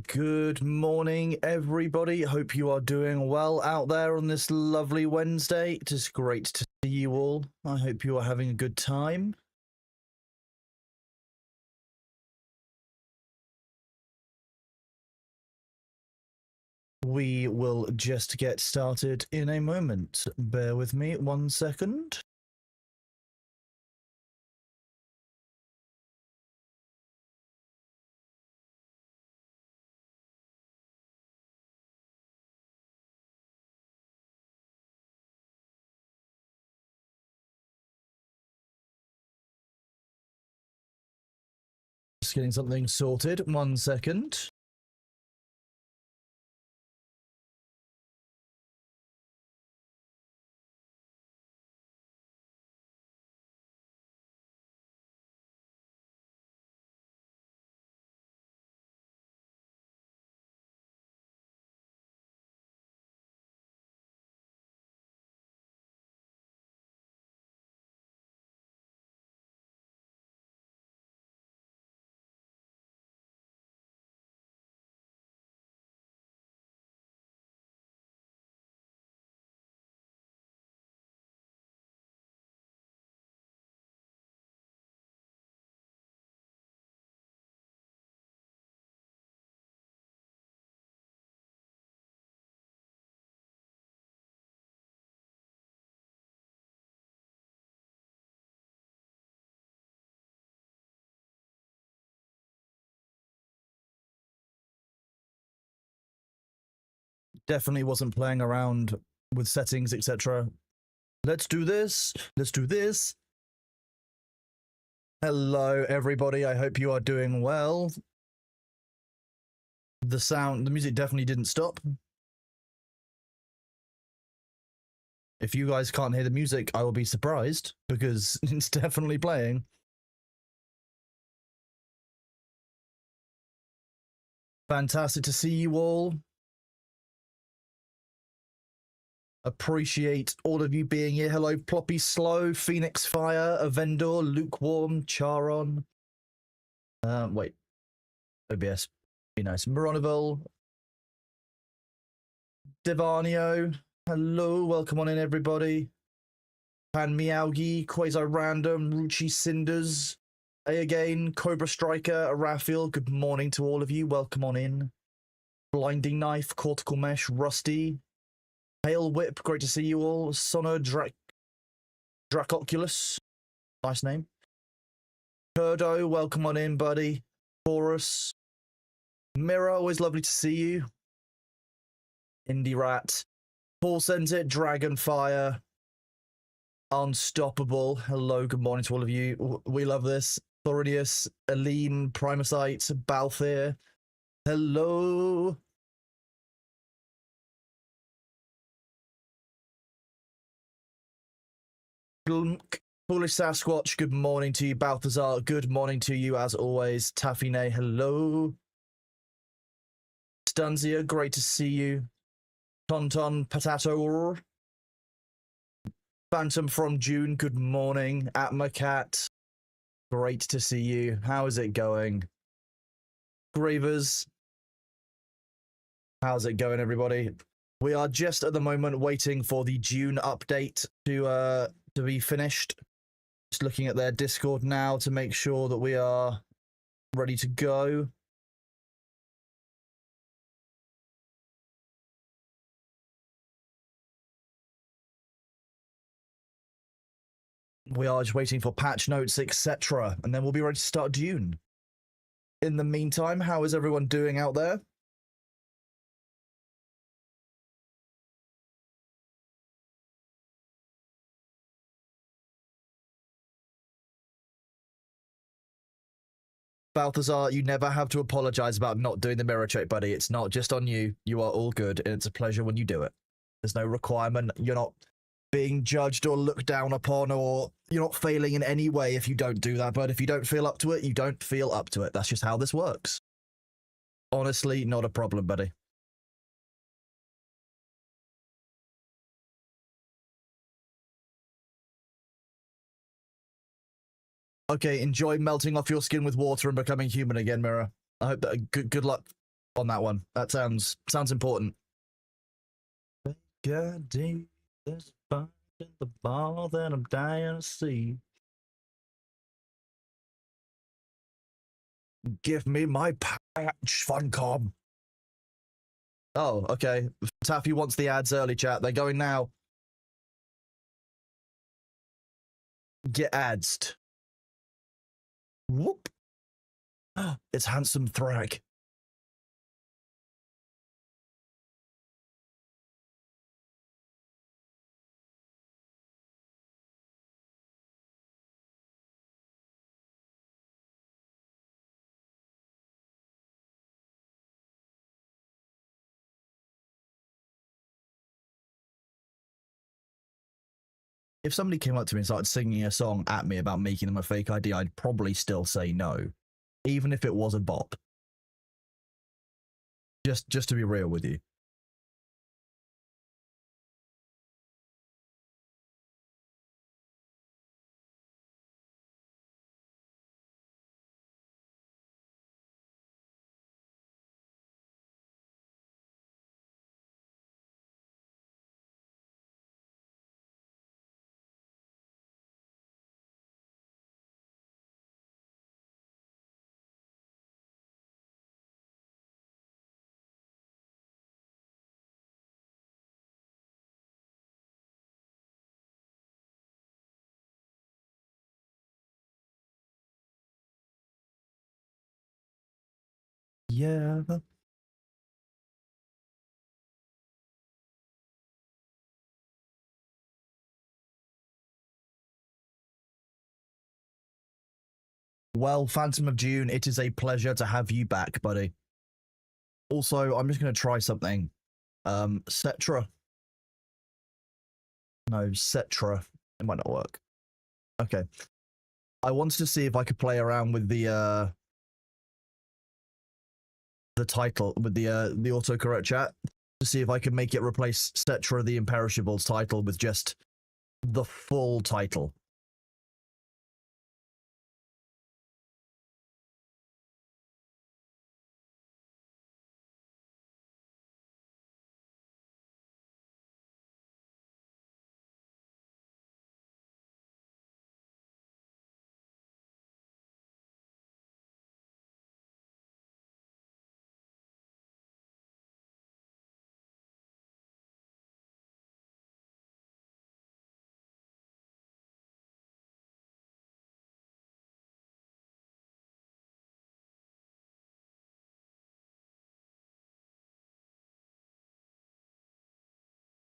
Good morning, everybody. Hope you are doing well out there on this lovely Wednesday. It is great to see you all. I hope you are having a good time. We will just get started in a moment. Bear with me 1 second. Just getting something sorted. 1 second. Definitely wasn't playing around with settings, etc. Let's do this. Let's do this. Hello, everybody. I hope you are doing well. The music definitely didn't stop. If you guys can't hear the music, I will be surprised because it's definitely playing. Fantastic to see you all. Appreciate all of you being here. Hello, Ploppy Slow, Phoenix Fire, Avendor, Lukewarm, Charon. Wait. OBS. Be nice. Moroniville. Devanio. Hello, welcome on in, everybody. Pan Meowgi, Quasi Random, Ruchi Cinders. Again, Cobra Striker, Raphael. Good morning to all of you. Welcome on in. Blinding Knife, Cortical Mesh, Rusty. Pale Whip, great to see you all. Sono Dracoculus, nice name. Kurdo, welcome on in, buddy. Chorus. Mirror, always lovely to see you. Indie Rat. Paul sent it, Dragonfire. Unstoppable. Hello, good morning to all of you. We love this. Thoridius, Aline, Primusite, Balthier. Hello. Foolish Sasquatch, good morning to you. Balthazar, good morning to you as always. Taffine, hello. Stunzia, great to see you. Tonton Potato. Phantom from Dune, good morning. Atmacat, great to see you. How is it going? Gravers, how's it going, everybody? We are just at the moment waiting for the Dune update to be finished. Just looking at their Discord now to make sure that we are ready to go. We are just waiting for patch notes, etc. And then we'll be ready to start Dune. In the meantime, how is everyone doing out there? Balthazar, you never have to apologize about not doing the mirror check, buddy. It's not just on you. You are all good, and it's a pleasure when you do it. There's no requirement. You're not being judged or looked down upon, or you're not failing in any way if you don't do that. But if you don't feel up to it, you don't feel up to it. That's just how this works. Honestly, not a problem, buddy. Okay, enjoy melting off your skin with water and becoming human again, Mirror. I hope that good luck on that one. That sounds important. God damn, there's a fire in the ball that I'm dying to see. Give me my patch, Funcom. Oh, okay. Taffy wants the ads early, chat. They're going now. Get adsed. Whoop. It's Handsome Thrag. If somebody came up to me and started singing a song at me about making them a fake ID, I'd probably still say no, even if it was a bop. Just to be real with you. Yeah. Well, Phantom of Dune, it is a pleasure to have you back, buddy. Also, I'm just going to try something. Cetra. No, Cetra. It might not work. Okay. I wanted to see if I could play around with the title, with the autocorrect chat, to see if I could make it replace Cetra the Imperishable's title with just the full title.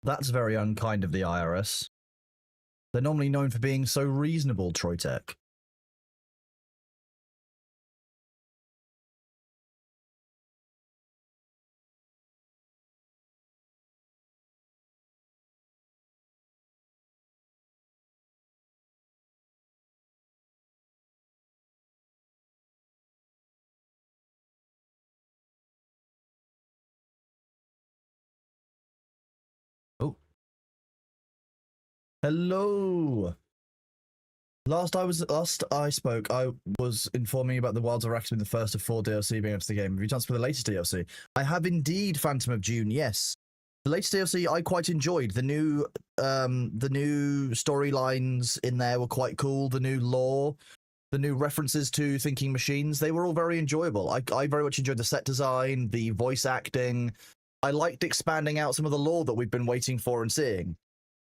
That's very unkind of the IRS. They're normally known for being so reasonable, Troytech. Oh. Hello. Last I spoke, I was informing about the Wilds of Arachne, the first of 4 DLC being into the game. Have you chance for the latest DLC? I have indeed, Phantom of Dune, yes. The latest DLC I quite enjoyed. The new storylines in there were quite cool. The new lore, the new references to thinking machines, they were all very enjoyable. I very much enjoyed the set design, the voice acting. I liked expanding out some of the lore that we've been waiting for and seeing.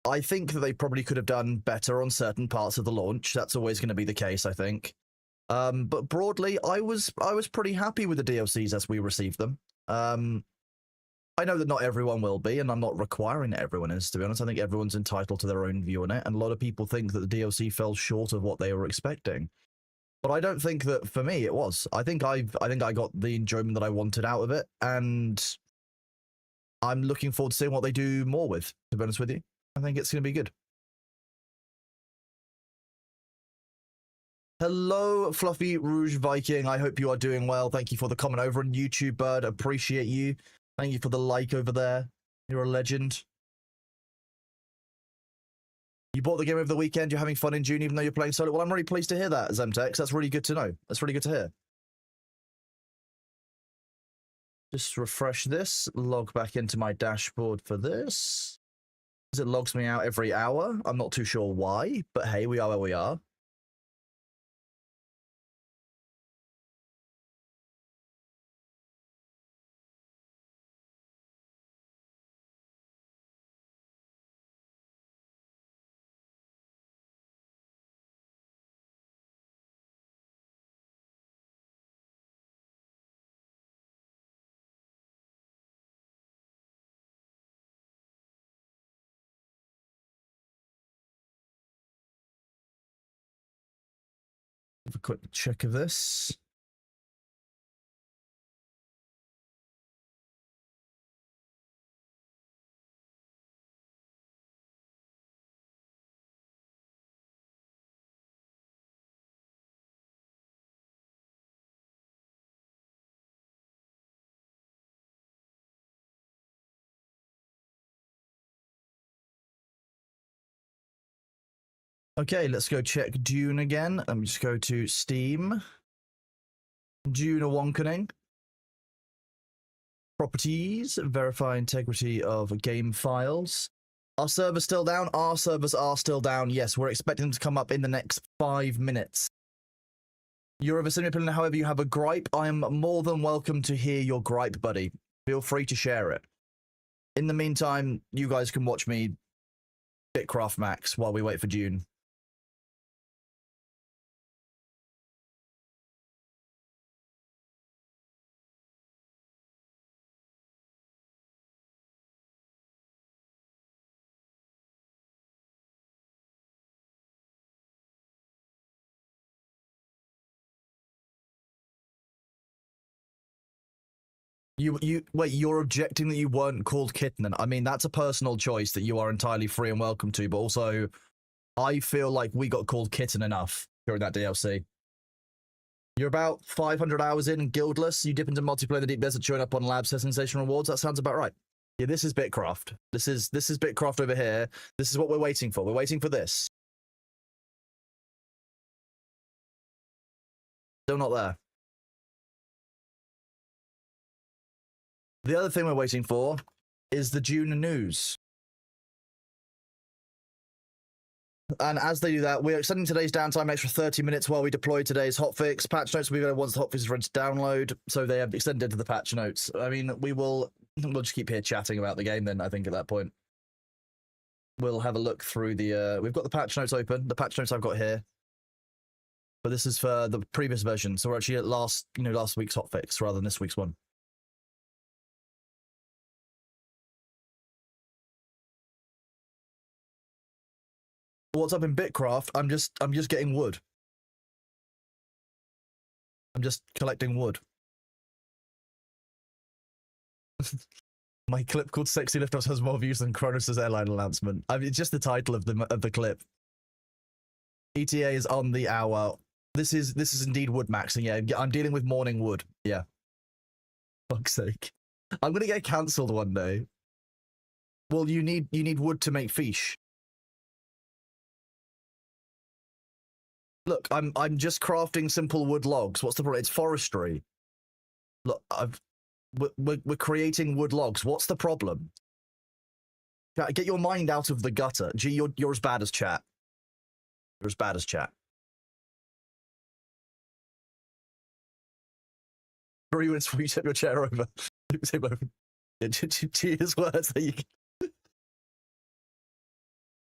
I think that they probably could have done better on certain parts of the launch. That's always going to be the case, I think. But broadly, I was pretty happy with the DLCs as we received them. I know that not everyone will be, and I'm not requiring that everyone is, to be honest. I think everyone's entitled to their own view on it, and a lot of people think that the DLC fell short of what they were expecting. But I don't think that, for me, it was. I think I got the enjoyment that I wanted out of it, and I'm looking forward to seeing what they do more with, to be honest with you. I think it's going to be good. Hello, Fluffy Rouge Viking. I hope you are doing well. Thank you for the comment over on YouTube, bud. Appreciate you. Thank you for the like over there. You're a legend. You bought the game over the weekend. You're having fun in June, even though you're playing solo. Well, I'm really pleased to hear that, Zemtex. That's really good to know. That's really good to hear. Just refresh this, log back into my dashboard for this. It logs me out every hour. I'm not too sure why, but hey, we are where we are. Have a quick check of this. Okay, let's go check Dune again. Let me just go to Steam. Dune Awakening. Properties, verify integrity of game files. Our server's still down. Our servers are still down. Yes, we're expecting them to come up in the next 5 minutes. You're of a similar opinion, however, you have a gripe. I am more than welcome to hear your gripe, buddy. Feel free to share it. In the meantime, you guys can watch me Bitcraft Max while we wait for Dune. You wait, you're objecting that you weren't called Kitten. I mean, that's a personal choice that you are entirely free and welcome to, but also I feel like we got called Kitten enough during that DLC. You're about 500 hours in Guildless. You dip into multiplayer in the deep desert, showing up on labs, sensation rewards. That sounds about right. Yeah, this is Bitcraft. This is Bitcraft over here. This is what we're waiting for. We're waiting for this. Still not there. The other thing we're waiting for is the Dune news. And as they do that, we're extending today's downtime extra 30 minutes while we deploy today's hotfix. Patch notes will be once the hotfix is ready to download, so they have extended to the patch notes. I mean, we'll just keep here chatting about the game then, I think, at that point. We'll have a look through the... we've got the patch notes open, the patch notes I've got here. But this is for the previous version, so we're actually at last week's hotfix rather than this week's one. What's up in Bitcraft? I'm just getting wood. I'm just collecting wood. My clip called "Sexy Liftoffs" has more views than Kronos' airline announcement. I mean, it's just the title of the clip. ETA is on the hour. This is indeed wood maxing. Yeah, I'm dealing with morning wood. Yeah. Fuck's sake. I'm gonna get cancelled one day. Well, you need wood to make fish. Look, I'm just crafting simple wood logs. What's the problem? It's forestry. Look, we're creating wood logs. What's the problem? Get your mind out of the gutter. Gee, you're as bad as chat. You're as bad as chat. Or you tip your chair over. Cheers words that you.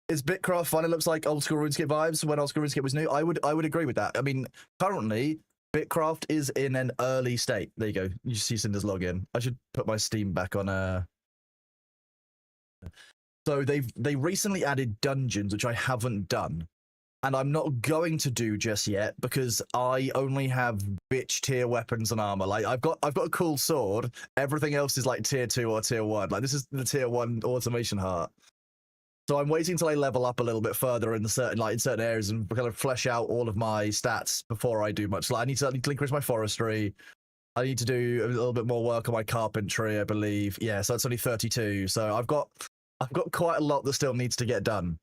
Is Bitcraft fun? It looks like old school RuneScape vibes when old school RuneScape was new. I would agree with that. I mean, currently Bitcraft is in an early state. There you go. You see Cinder's login. I should put my Steam back on. So they recently added dungeons, which I haven't done, and I'm not going to do just yet because I only have bitch tier weapons and armor. Like I've got a cool sword. Everything else is like tier 2 or tier 1. Like this is the tier 1 automation heart. So I'm waiting till I level up a little bit further in certain areas and kind of flesh out all of my stats before I do much. Like I need to increase my forestry. I need to do a little bit more work on my carpentry, I believe. Yeah, so it's only 32. So I've got quite a lot that still needs to get done.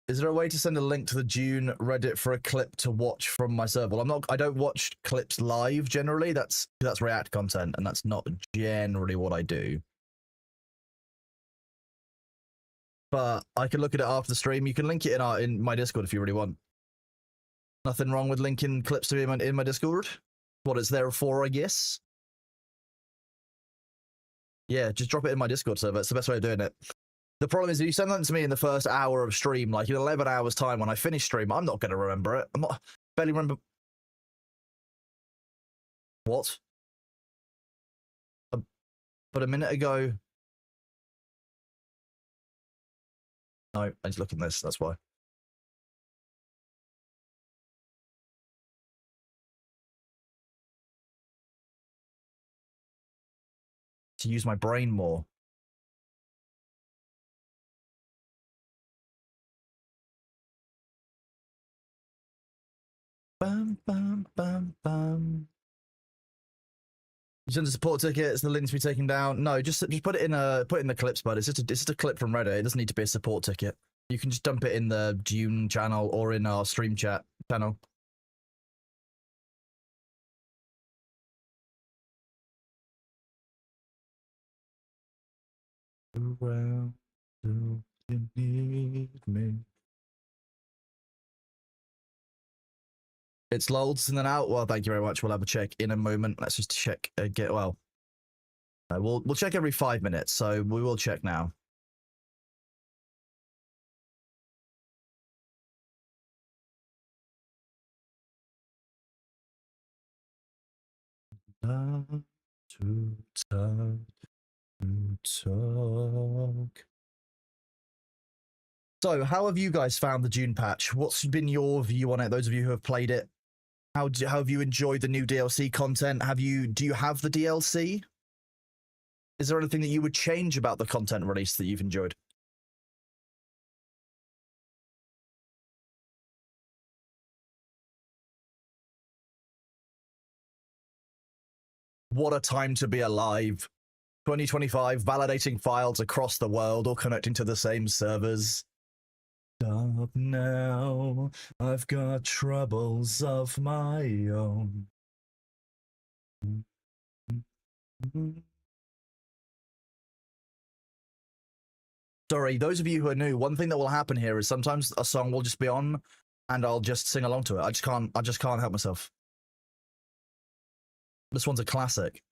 Is there a way to send a link to the Dune Reddit for a clip to watch from my server? Well, I don't watch clips live generally. That's React content, and that's not generally what I do. But I can look at it after the stream. You can link it in my Discord if you really want. Nothing wrong with linking clips to me in my Discord. What it's there for, I guess. Yeah, just drop it in my Discord server. It's the best way of doing it. The problem is, if you send that to me in the first hour of stream, like in 11 hours' time when I finish stream, I'm not going to remember it. I'm not barely remember. What? But a minute ago. No, I just look at this. That's why. To use my brain more. Bam, bam, bam, bam. You send a support ticket. It's the link to be taken down. No, just put it in the clips, bud. It's just a clip from Reddit. It doesn't need to be a support ticket. You can just dump it in the Dune channel or in our stream chat channel. Well, do you need me? It's loads in and out. Well, thank you very much. We'll have a check in a moment. Let's just check. We'll check every 5 minutes, so we will check now. To talk. So, how have you guys found the Dune patch? What's been your view on it? Those of you who have played it, how have you enjoyed the new DLC content? Do you have the DLC? Is there anything that you would change about the content release that you've enjoyed? What a time to be alive. 2025, validating files across the world, all connecting to the same servers. Stop now, I've got troubles of my own. Sorry, those of you who are new, one thing that will happen here is sometimes a song will just be on and I'll just sing along to it. I just can't help myself. This one's a classic.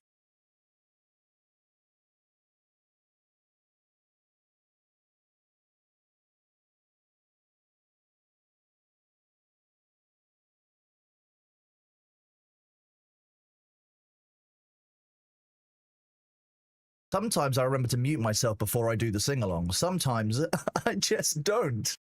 Sometimes I remember to mute myself before I do the sing-along. Sometimes I just don't.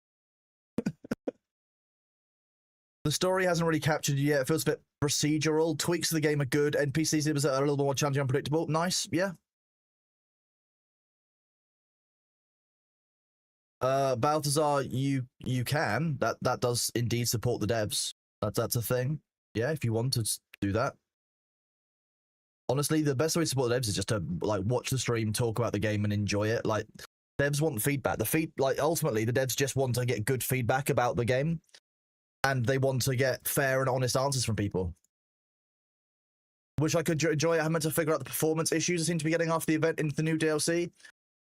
The story hasn't really captured you yet. It feels a bit procedural. Tweaks to the game are good. NPCs are a little more challenging and unpredictable. Nice, yeah. Balthazar, you can. That does indeed support the devs. That's a thing. Yeah, if you want to do that. Honestly, the best way to support the devs is just to like watch the stream, talk about the game, and enjoy it. Like, devs want feedback. Ultimately, the devs just want to get good feedback about the game, and they want to get fair and honest answers from people. Wish I could enjoy it. I meant to figure out the performance issues I seem to be getting after the event into the new DLC.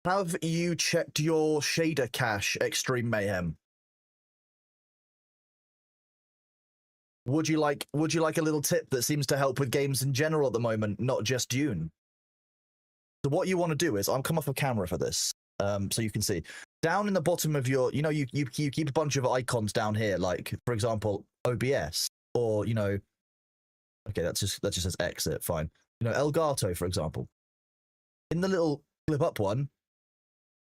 Have you checked your shader cache, Extreme Mayhem? Would you like a little tip that seems to help with games in general at the moment, not just Dune? So what you want to do is, I'll come off a camera for this, so you can see. Down in the bottom of your, you keep a bunch of icons down here, like, for example, OBS, or, okay, that just says exit, fine. Elgato, for example. In the little flip up one,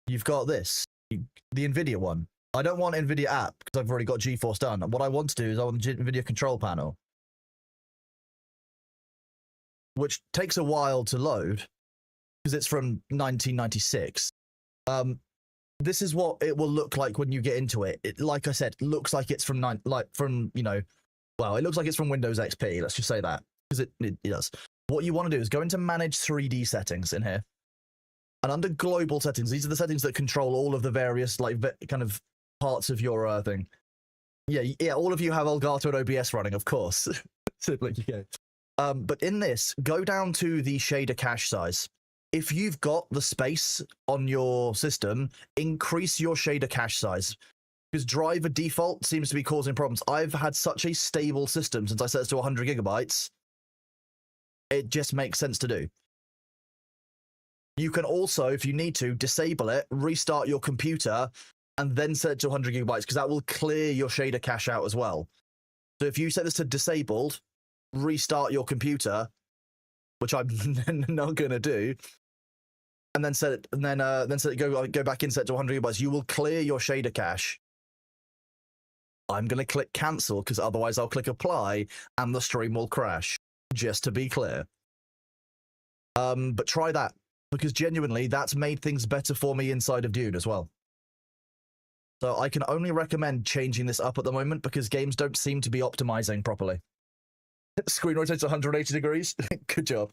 you've got this, the NVIDIA one. I don't want NVIDIA app because I've already got GeForce done. What I want to do is I want the NVIDIA control panel, which takes a while to load because it's from 1996. This is what it will look like when you get into it. It, like I said, looks like it's from it looks like it's from Windows XP. Let's just say that, because it does. What you want to do is go into Manage 3D settings in here, and under Global Settings, these are the settings that control all of the various kind of parts of your thing. Yeah, all of you have Elgato and OBS running, of course. But in this, go down to the shader cache size. If you've got the space on your system, increase your shader cache size. Because driver default seems to be causing problems. I've had such a stable system since I set this to 100 gigabytes. It just makes sense to do. You can also, if you need to, disable it, restart your computer, and then set it to 100 gigabytes, because that will clear your shader cache out as well. So if you set this to disabled, restart your computer, which I'm not going to do, and then set it, and then set it, go back in, set it to 100 gigabytes, you will clear your shader cache. I'm going to click cancel, because otherwise I'll click apply, and the stream will crash, just to be clear. But try that, because genuinely, that's made things better for me inside of Dune as well. So I can only recommend changing this up at the moment, because games don't seem to be optimizing properly. Screen rotates 180 degrees. Good job.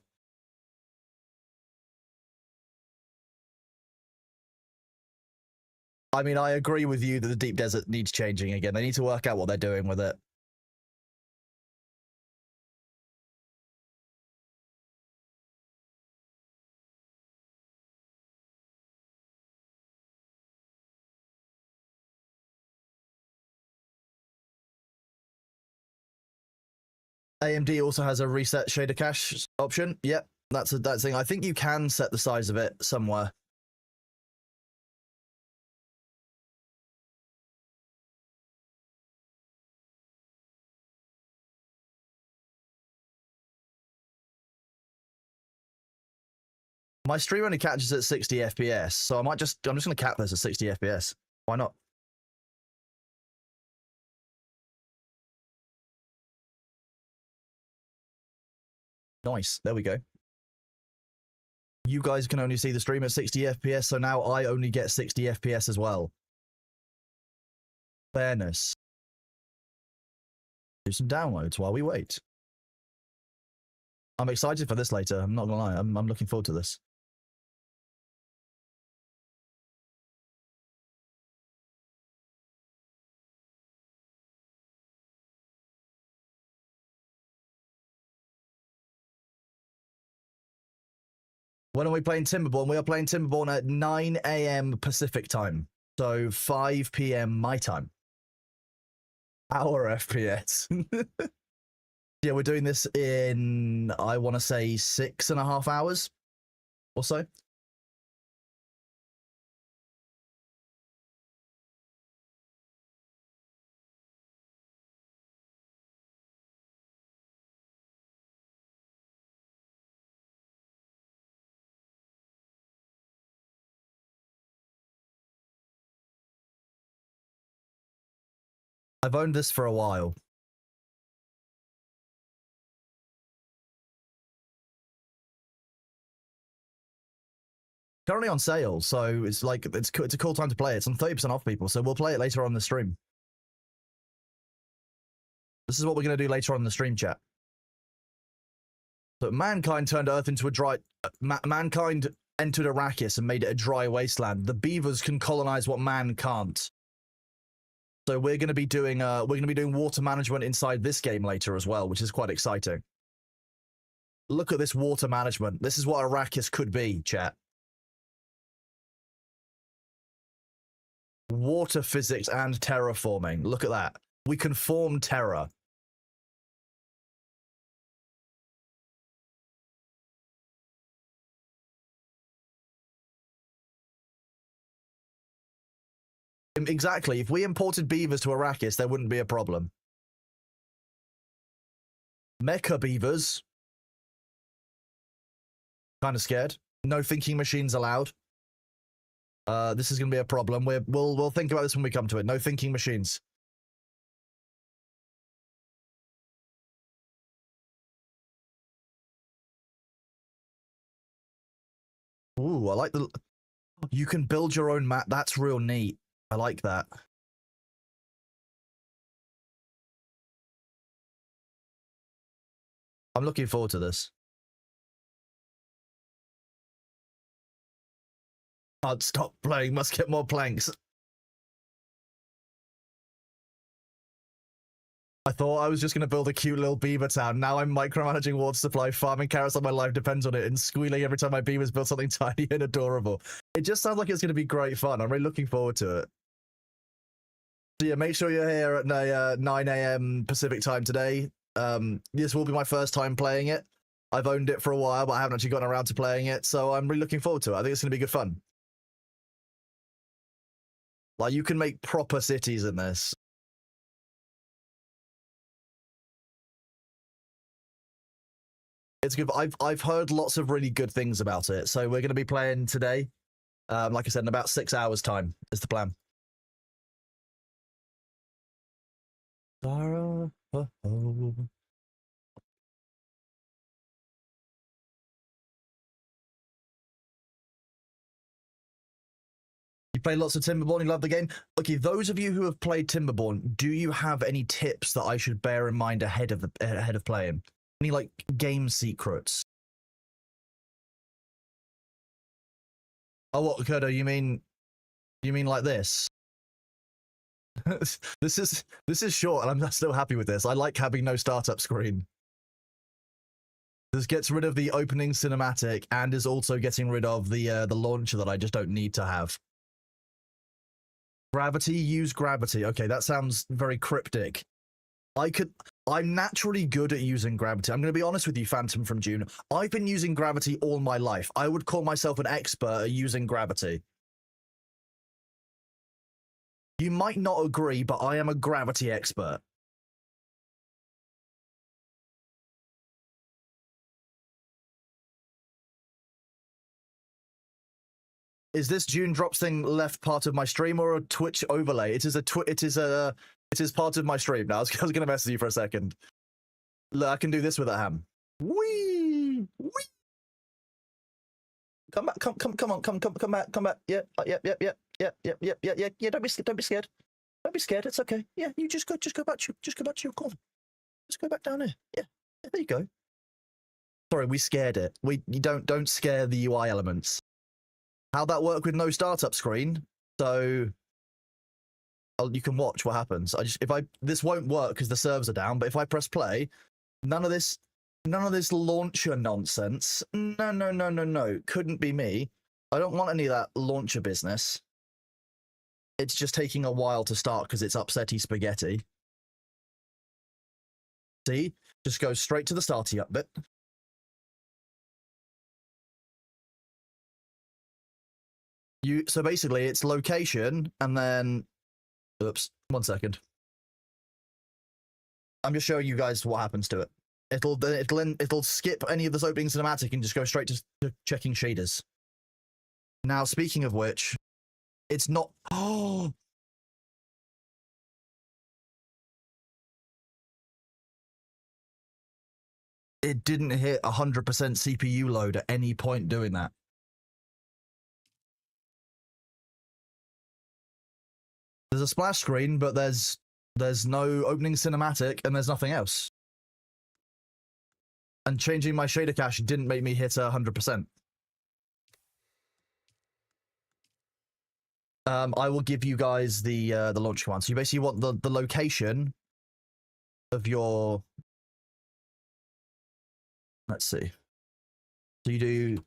I mean, I agree with you that the Deep Desert needs changing again. They need to work out what they're doing with it. AMD also has a reset shader cache option. Yep, that's a thing. I think you can set the size of it somewhere. My stream only catches at 60 FPS, so I'm just going to cap this at 60 FPS. Why not? Nice. There we go. You guys can only see the stream at 60 FPS, so now I only get 60 FPS as well. Fairness. Do some downloads while we wait. I'm excited for this later. I'm not gonna lie. I'm looking forward to this. When are we playing Timberborn? We are playing Timberborn at 9 AM Pacific time. So 5 PM my time. Our FPS. Yeah, we're doing this in, I want to say, 6.5 hours or so. I've owned this for a while. Currently on sale, so it's like it's a cool time to play it. It's on 30% off, people, so we'll play it later on the stream. This is what we're going to do later on in the stream, chat. So mankind turned Earth into a dry... mankind entered Arrakis and made it a dry wasteland. The beavers can colonize what man can't. So we're going to be doing water management inside this game later as well, which is quite exciting. Look at this water management. This is what Arrakis could be, chat. Water physics and terraforming. Look at that. We can form terra. Exactly. If we imported beavers to Arrakis, there wouldn't be a problem. Mecha beavers. Kind of scared. No thinking machines allowed. This is going to be a problem. We'll think about this when we come to it. No thinking machines. Ooh, I like the... You can build your own map. That's real neat. I like that. I'm looking forward to this. Can't stop playing. Must get more planks. I thought I was just going to build a cute little beaver town. Now I'm micromanaging water supply, farming carrots on my life depends on it, and squealing every time my beavers build something tiny and adorable. It just sounds like it's going to be great fun. I'm really looking forward to it. So yeah, make sure you're here at 9 a.m. Pacific time today. This will be my first time playing it. I've owned it for a while, but I haven't actually gotten around to playing it, so I'm really looking forward to it. I think it's going to be good fun. Like, you can make proper cities in this. It's good. I've heard lots of really good things about it, so we're going to be playing today. Like I said, in about 6 hours' time is the plan. You play lots of Timberborn, you love the game. Okay, those of you who have played Timberborn, do you have any tips that I should bear in mind ahead of playing? Any like game secrets? Oh, what, Kodo? You mean like this? This is short, and I'm still happy with this. I like having no startup screen. This gets rid of the opening cinematic and is also getting rid of the launcher that I just don't need to have. Gravity, use gravity. Okay, that sounds very cryptic. I'm naturally good at using gravity. I'm going to be honest with you, Phantom from Dune. I've been using gravity all my life. I would call myself an expert at using gravity. You might not agree, but I am a gravity expert. Is this Dune drops thing left part of my stream or a Twitch overlay? It is part of my stream. Now I was going to mess with you for a second. Look, I can do this with a ham. Wee, wee. Come back, come on, come back. Yeah. Don't be scared. Don't be scared. It's okay. Yeah, you just go back to your corner. Just go back down here. Yeah, there you go. Sorry, we scared it. You don't scare the UI elements. How'd that work with no startup screen? So you can watch what happens. This won't work because the servers are down, but if I press play, none of this launcher nonsense. No. Couldn't be me. I don't want any of that launcher business. It's just taking a while to start because it's upsetty spaghetti. See? Just go straight to the starty up bit. So basically it's location and then oops, 1 second. I'm just showing you guys what happens to it. It'll skip any of this opening cinematic and just go straight to checking shaders. Now, speaking of which, it's not. Oh, it didn't hit 100% CPU load at any point doing that. There's a splash screen, but there's no opening cinematic and there's nothing else. And changing my shader cache didn't make me hit 100%. I will give you guys the launch command. So you basically want the location of your. Let's see. So you do.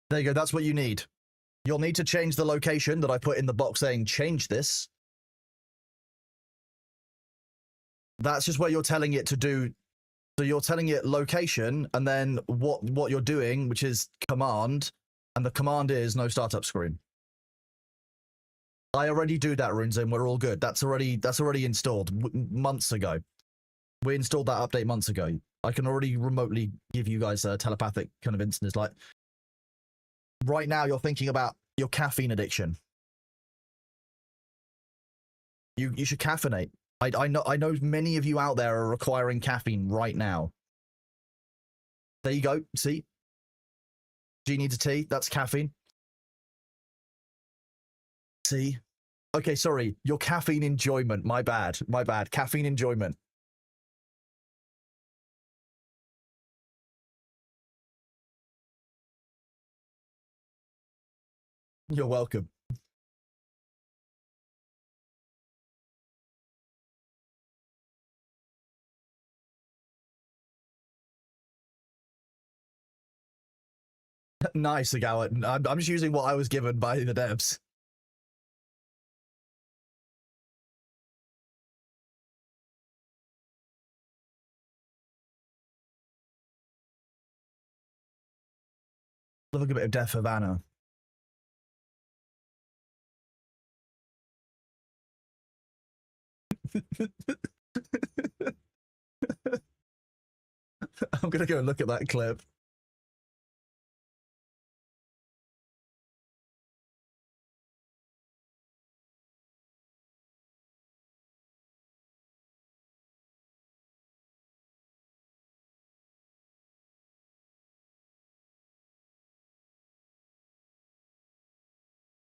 There you go. That's what you need. You'll need to change the location that I put in the box saying change this. That's just where you're telling it to do. So you're telling it location and then what you're doing, which is command, and the command is no startup screen. I already do that, RuneZone. We're all good. That's already installed months ago. We installed that update months ago. I can already remotely give you guys a telepathic kind of instance. Like right now, you're thinking about your caffeine addiction. You should caffeinate. I know many of you out there are requiring caffeine right now. There you go. See, G needs a tea. That's caffeine. See. Okay, sorry. Your caffeine enjoyment. My bad. My bad. Caffeine enjoyment. You're welcome. Nice, Agawa. I'm just using what I was given by the devs. Love a bit of Death Havana. I'm gonna go look at that clip.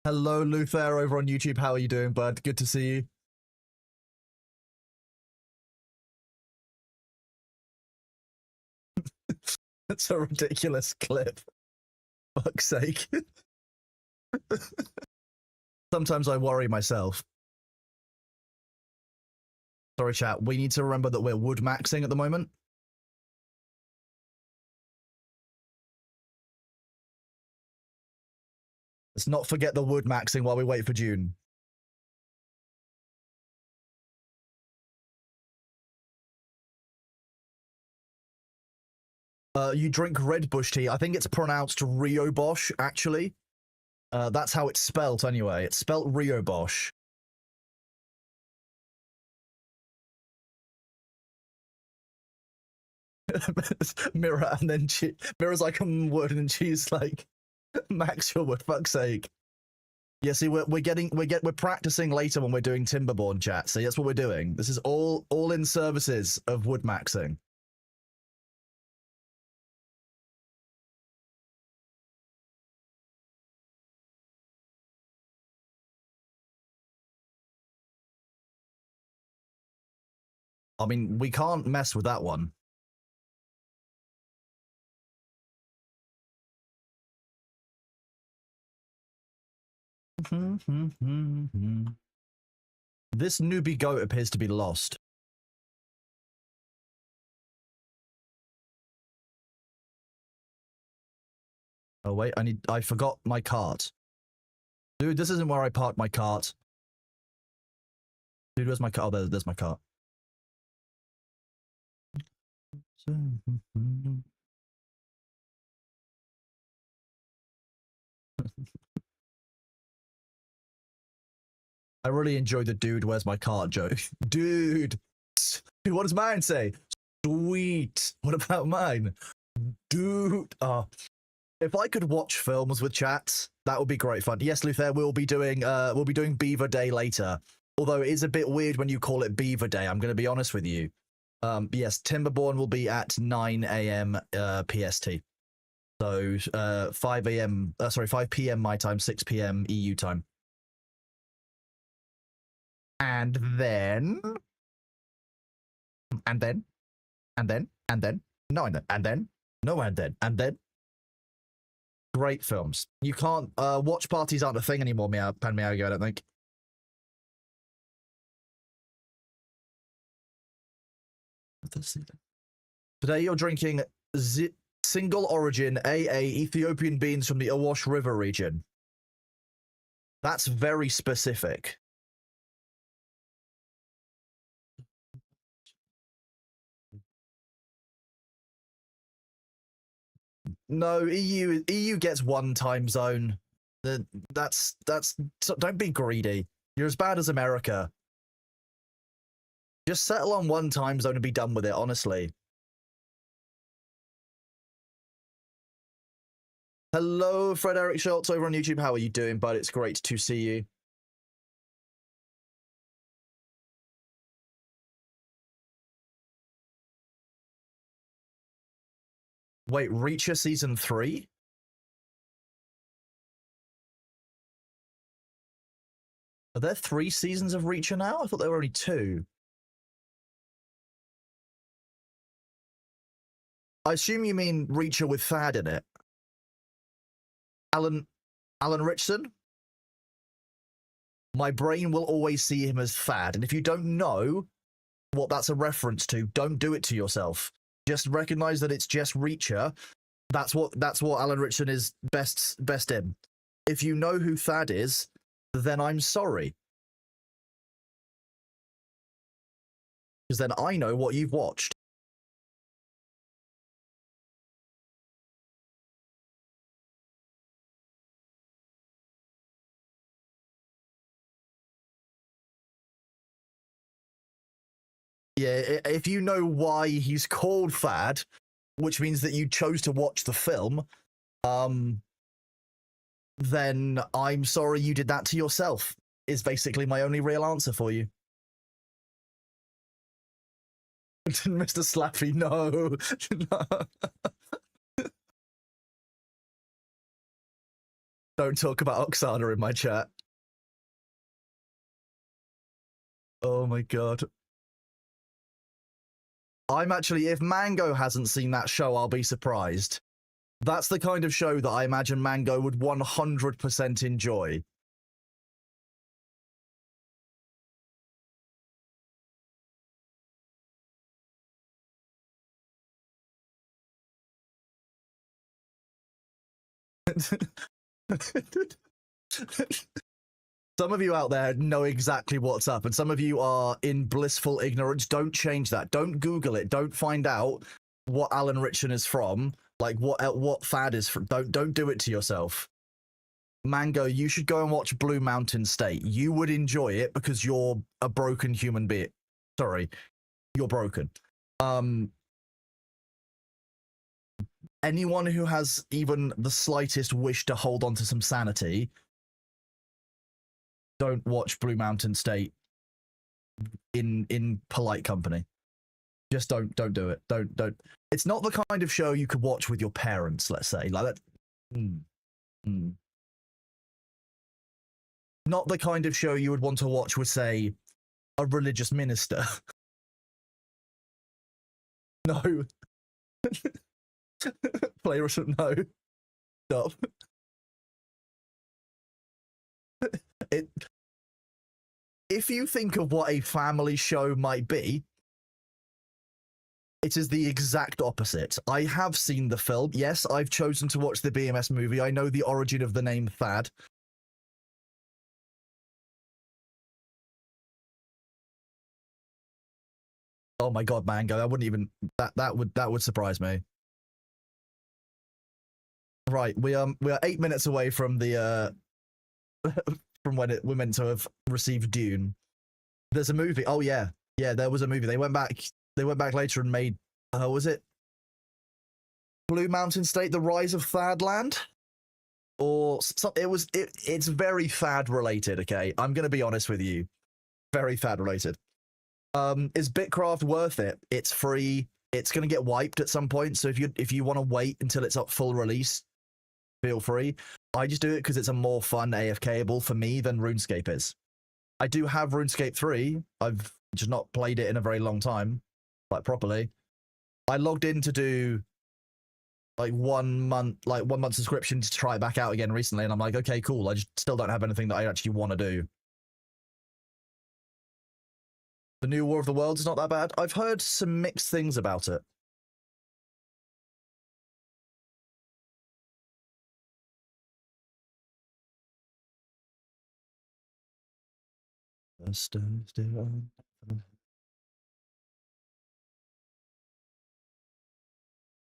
Hello, Luther, over on YouTube. How are you doing, bud? Good to see you. That's a ridiculous clip. Fuck's sake. Sometimes I worry myself. Sorry, chat. We need to remember that we're wood maxing at the moment. Let's not forget the wood maxing while we wait for Dune. You drink red bush tea. I think it's pronounced Rio Bosch, actually. That's how it's spelt anyway. It's spelt Rio Bosch. Mirror, and then Mirror's like, wood, and she's like, Max your wood, fuck's sake. Yeah, see, we're practicing later when we're doing Timberborn chat. See, that's what we're doing. This is all in services of wood maxing. I mean, we can't mess with that one. This newbie goat appears to be lost. Oh wait, I forgot my cart. Dude, this isn't where I parked my cart. Dude, where's my cart? Oh, there's my cart. I really enjoy the dude, where's my cart joke. Dude, what does mine say? Sweet. What about mine? Dude. Oh, if I could watch films with chats, that would be great fun. Yes, Luther, we'll be doing Beaver Day later. Although it is a bit weird when you call it Beaver Day, I'm going to be honest with you. Yes, Timberborn will be at 9 a.m. PST. So 5 a.m. 5 p.m. my time, 6 p.m. EU time. And then no, and then great films. You can't watch parties aren't a thing anymore, Pan Miyago, I don't think. Today you're drinking single origin AA Ethiopian beans from the Awash River region. That's very specific. No, EU gets one time zone. That's don't be greedy. You're as bad as America. Just settle on one time zone and be done with it, honestly. Hello, Fred Eric Schultz over on YouTube. How are you doing, bud? It's great to see you. Wait, Reacher season 3? Are there 3 seasons of Reacher now? I thought there were only 2. I assume you mean Reacher with Thad in it. Alan Richson? My brain will always see him as Thad, and if you don't know what that's a reference to, don't do it to yourself. Just recognize that it's just Reacher. That's what Alan Richson is best in. If you know who Thad is, then I'm sorry. Because then I know what you've watched. Yeah, if you know why he's called Thad, which means that you chose to watch the film, then I'm sorry you did that to yourself, is basically my only real answer for you. Mr. Slappy, no. No. Don't talk about Oksana in my chat. Oh my god. I'm actually, if Mango hasn't seen that show, I'll be surprised. That's the kind of show that I imagine Mango would 100% enjoy. Some of you out there know exactly what's up, and some of you are in blissful ignorance. Don't change that. Don't Google it. Don't find out what Alan Richson is from, like what Thad is from. Don't do it to yourself. Mango, you should go and watch Blue Mountain State. You would enjoy it because you're a broken human being. Sorry, you're broken. Anyone who has even the slightest wish to hold on to some sanity, don't watch Blue Mountain State in polite company. Just don't do it. Don't. It's not the kind of show you could watch with your parents, let's say. Like that. Not the kind of show you would want to watch with, say, a religious minister. No. Player, no. Stop. If you think of what a family show might be, it is the exact opposite. I have seen the film. Yes, I've chosen to watch the BMS movie. I know the origin of the name Thad. Oh my god, Mango! I wouldn't even that would surprise me. Right, we are 8 minutes away from the from when we're meant to have received Dune. There's a movie. Oh yeah, there was a movie. They went back later and made. Was it Blue Mountain State: The Rise of Thadland? Or it's very Thad related. Okay, I'm gonna be honest with you. Very Thad related. Is Bitcraft worth it? It's free. It's gonna get wiped at some point. So if you want to wait until it's up full release, feel free. I just do it because it's a more fun AFKable for me than RuneScape is. I do have RuneScape 3. I've just not played it in a very long time, like properly. I logged in to do like 1 month subscription to try it back out again recently, and I'm like, okay, cool. I just still don't have anything that I actually want to do. The new War of the Worlds is not that bad. I've heard some mixed things about it.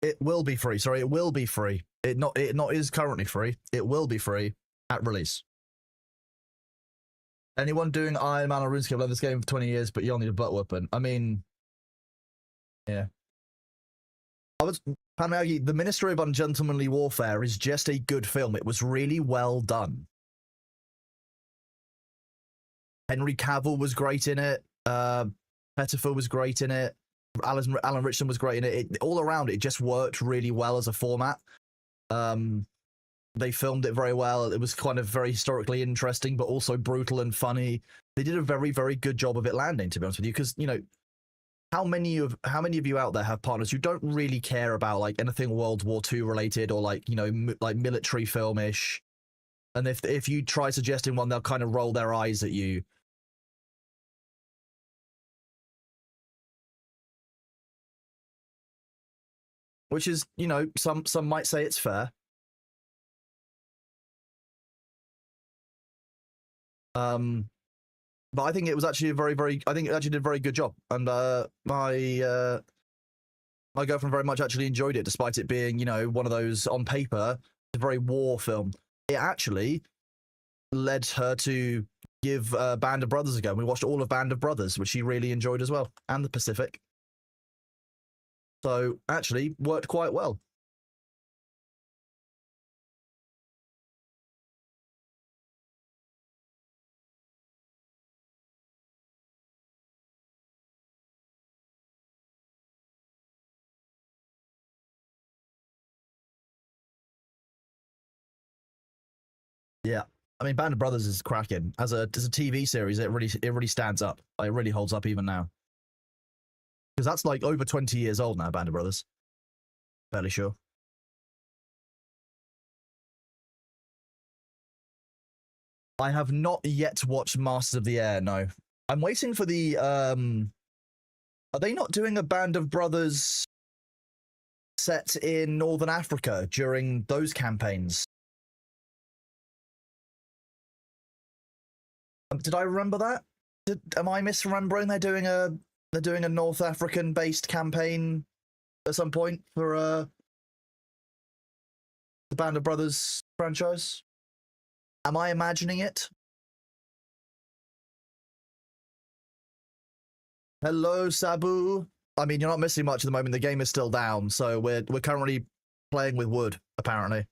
It will be free. Sorry, it will be free. It not is currently free. It will be free at release. Anyone doing Iron Man or RuneScape love this game for 20 years, but you only need a butt weapon. I mean, yeah. The Ministry of Ungentlemanly Warfare is just a good film. It was really well done. Henry Cavill was great in it. Pettifer was great in it. Alan Richardson was great in it. All around, it just worked really well as a format. They filmed it very well. It was kind of very historically interesting, but also brutal and funny. They did a very, very good job of it landing, to be honest with you, because, you know, how many of you out there have partners who don't really care about like anything World War II related or like, you know, like military film-ish, and if you try suggesting one, they'll kind of roll their eyes at you. Which is, you know, some might say it's fair. But I think it was actually I think it actually did a very good job. And my girlfriend very much actually enjoyed it, despite it being, you know, one of those on paper, a very war film. It actually led her to give Band of Brothers a go. We watched all of Band of Brothers, which she really enjoyed as well, and The Pacific. So actually worked quite well. Yeah. I mean, Band of Brothers is cracking. As a TV series, it really stands up. It really holds up even now. Because that's like over 20 years old now, Band of Brothers. Fairly sure. I have not yet watched Masters of the Air, no. I'm waiting for the are they not doing a Band of Brothers set in Northern Africa during those campaigns? Did I remember that? Am I misremembering they're doing a North African based campaign at some point for the Band of Brothers franchise? Am I imagining it? Hello, Sabu. I mean, you're not missing much at the moment. The game is still down, so we're currently playing with wood, apparently.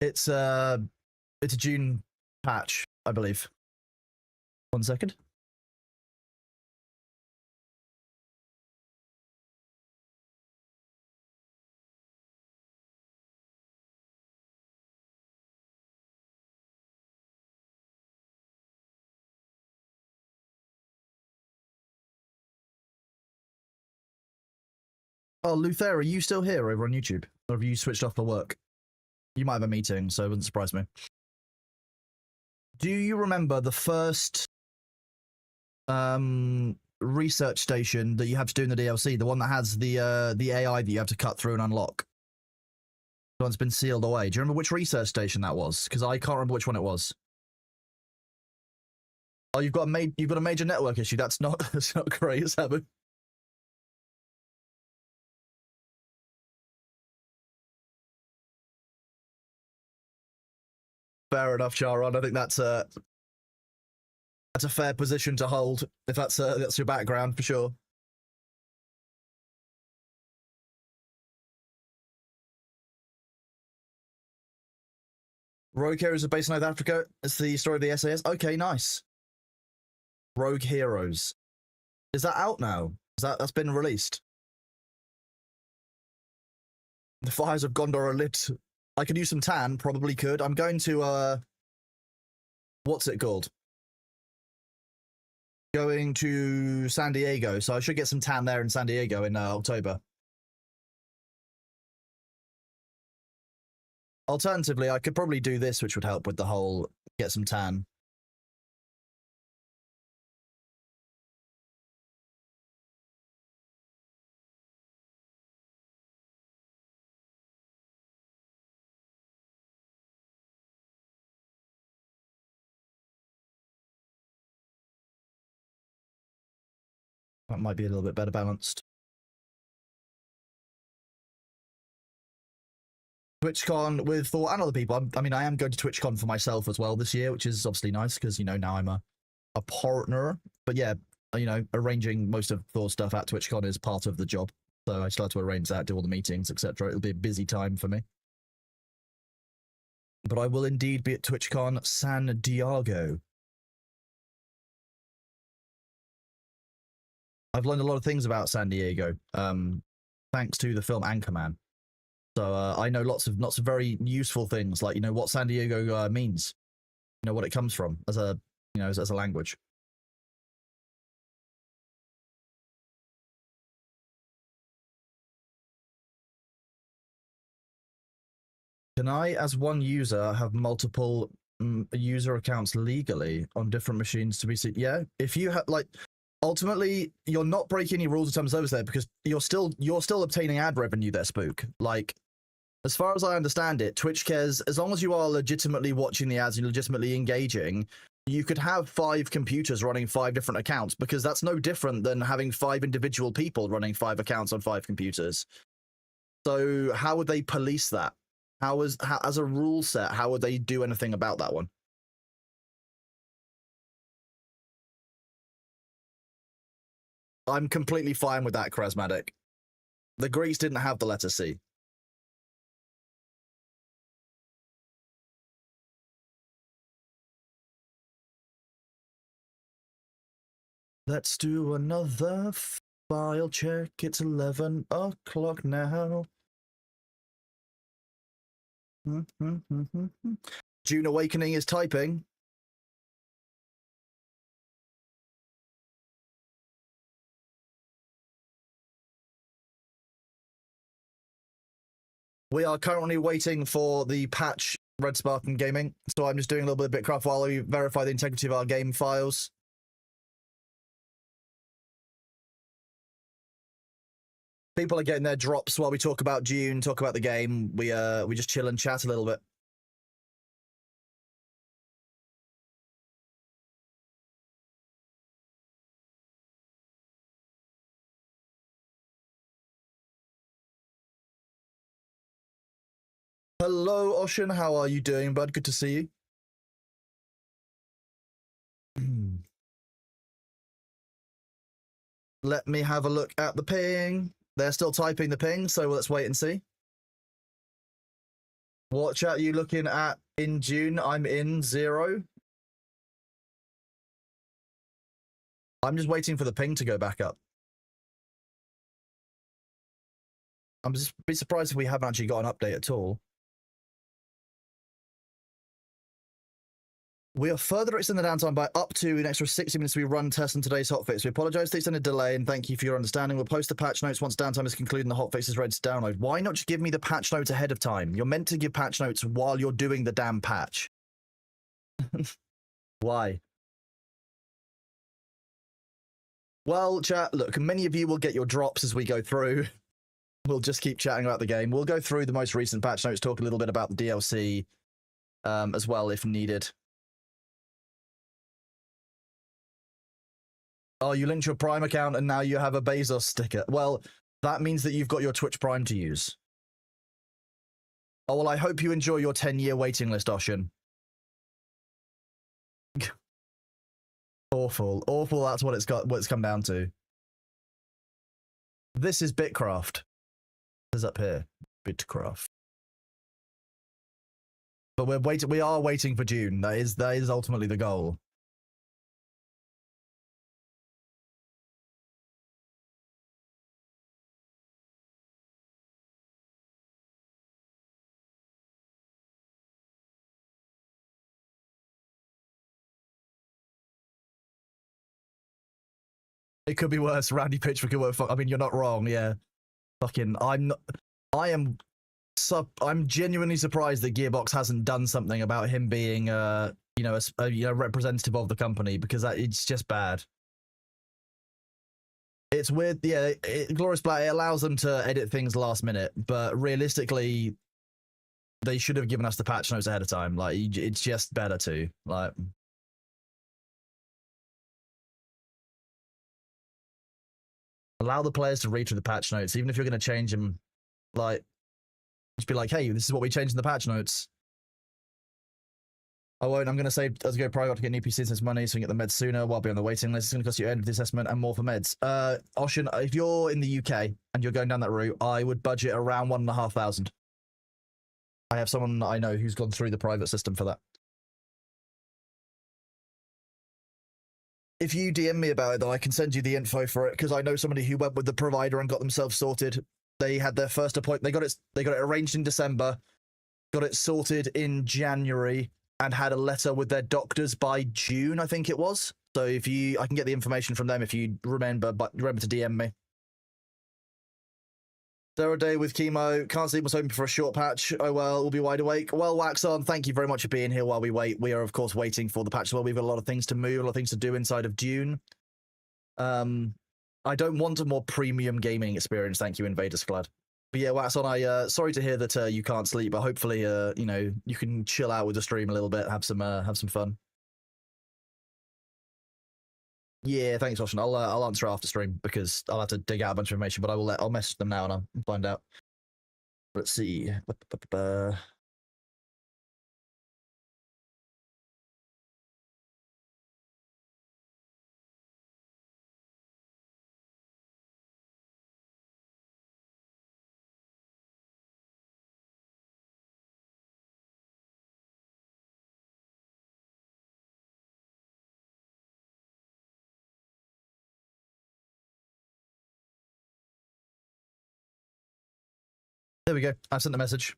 It's a Dune patch, I believe. 1 second. Oh, Luther, are you still here over on YouTube? Or have you switched off for work? You might have a meeting, so it wouldn't surprise me. Do you remember the first research station that you have to do in the DLC? The one that has the AI that you have to cut through and unlock? The one's been sealed away. Do you remember which research station that was? Because I can't remember which one it was. Oh, you've got a major network issue. That's not great, Sabu. Fair enough, Charon. I think that's a fair position to hold if that's your background for sure. Rogue Heroes are based in South Africa. It's the story of the SAS. Okay, nice. Rogue Heroes. Is that out now? That's been released? The fires of Gondor are lit. I could use some tan, probably could. I'm going to what's it called? Going to San Diego, so I should get some tan there in San Diego in October. Alternatively, I could probably do this, which would help with the whole get some tan. That might be a little bit better balanced. TwitchCon with Thor and other people. I mean, I am going to TwitchCon for myself as well this year, which is obviously nice because, you know, now I'm a partner. But yeah, you know, arranging most of Thor stuff at TwitchCon is part of the job. So I still have to arrange that, do all the meetings, etc. It'll be a busy time for me. but I will indeed be at TwitchCon San Diego. I've learned a lot of things about San Diego, thanks to the film Anchorman. So I know lots of very useful things, like what San Diego means, what it comes from as a as a language. Can I, as one user, have multiple user accounts legally on different machines to be seen? Yeah, if you have ultimately, you're not breaking any rules in terms of service there, because you're still obtaining ad revenue there, Spook. Like, as far as I understand it, Twitch cares as long as you are legitimately watching the ads and legitimately engaging. You could have 5 computers running 5 different accounts, because that's no different than having 5 individual people running 5 accounts on 5 computers. So how would they police that? As a rule set, how would they do anything about that one? I'm completely fine with that, Charismatic. The Greeks didn't have the letter C. Let's do another file check. It's 11 o'clock now. Dune Awakening is typing. We are currently waiting for the patch, Red Spartan Gaming, so I'm just doing a little bit of Bitcraft while we verify the integrity of our game files. People are getting their drops while we talk about Dune, talk about the game. We just chill and chat a little bit. Hello, Ocean. How are you doing, bud? Good to see you. Let me have a look at the ping. They're still typing the ping, so let's wait and see. What chat are you looking at in June? I'm in 0. I'm just waiting for the ping to go back up. I'm just be surprised if we haven't actually got an update at all. We are further extending the downtime by up to an extra 60 minutes we run tests on today's hotfix. We apologize for the extended delay and thank you for your understanding. We'll post the patch notes once downtime is concluded and the hotfix is ready to download. Why not just give me the patch notes ahead of time? You're meant to give patch notes while you're doing the damn patch. Why? Well, chat, look, many of you will get your drops as we go through. We'll just keep chatting about the game. We'll go through the most recent patch notes, talk a little bit about the DLC as well if needed. Oh, you linked your Prime account and now you have a Bezos sticker. Well, that means that you've got your Twitch Prime to use. Oh, well, I hope you enjoy your 10-year waiting list, Ocean. Awful. Awful, that's what it's come down to. This is Bitcraft. This is up here. Bitcraft. But we are waiting for Dune. That is ultimately the goal. It could be worse. Randy Pitchford could work. I mean, you're not wrong. Yeah. Fucking, I'm genuinely surprised that Gearbox hasn't done something about him being, a representative of the company, because it's just bad. It's weird. Yeah, Glorious Black, it allows them to edit things last minute, but realistically, they should have given us the patch notes ahead of time. Like, it's just better to, like. Allow the players to read through the patch notes, even if you're going to change them. Like, just be like, hey, this is what we changed in the patch notes. I won't. I'm going to say, as I go private to get new PCs this money so we can get the meds sooner while being on the waiting list. It's going to cost you end of the assessment and more for meds. Oshin, if you're in the UK and you're going down that route, I would budget around 1,500. I have someone I know who's gone through the private system for that. If you DM me about it, though, I can send you the info for it because I know somebody who went with the provider and got themselves sorted. They had their first appointment. They got it arranged in December, got it sorted in January, and had a letter with their doctors by June, I think it was. So I can get the information from them if you remember, but remember to DM me. 0 day with chemo. Can't sleep, was hoping for a short patch. Oh well, we'll be wide awake. Well, Wax On, thank you very much for being here while we wait. We are, of course, waiting for the patch as well. We've got a lot of things to move, a lot of things to do inside of Dune. I don't want a more premium gaming experience, thank you, Invaders Flood. But yeah, Wax On, sorry to hear that you can't sleep, but hopefully, you can chill out with the stream a little bit, have some fun. Yeah, thanks, Roshan. I'll answer after stream because I'll have to dig out a bunch of information, but I'll message them now and I'll find out. Let's see. There we go. I've sent the message.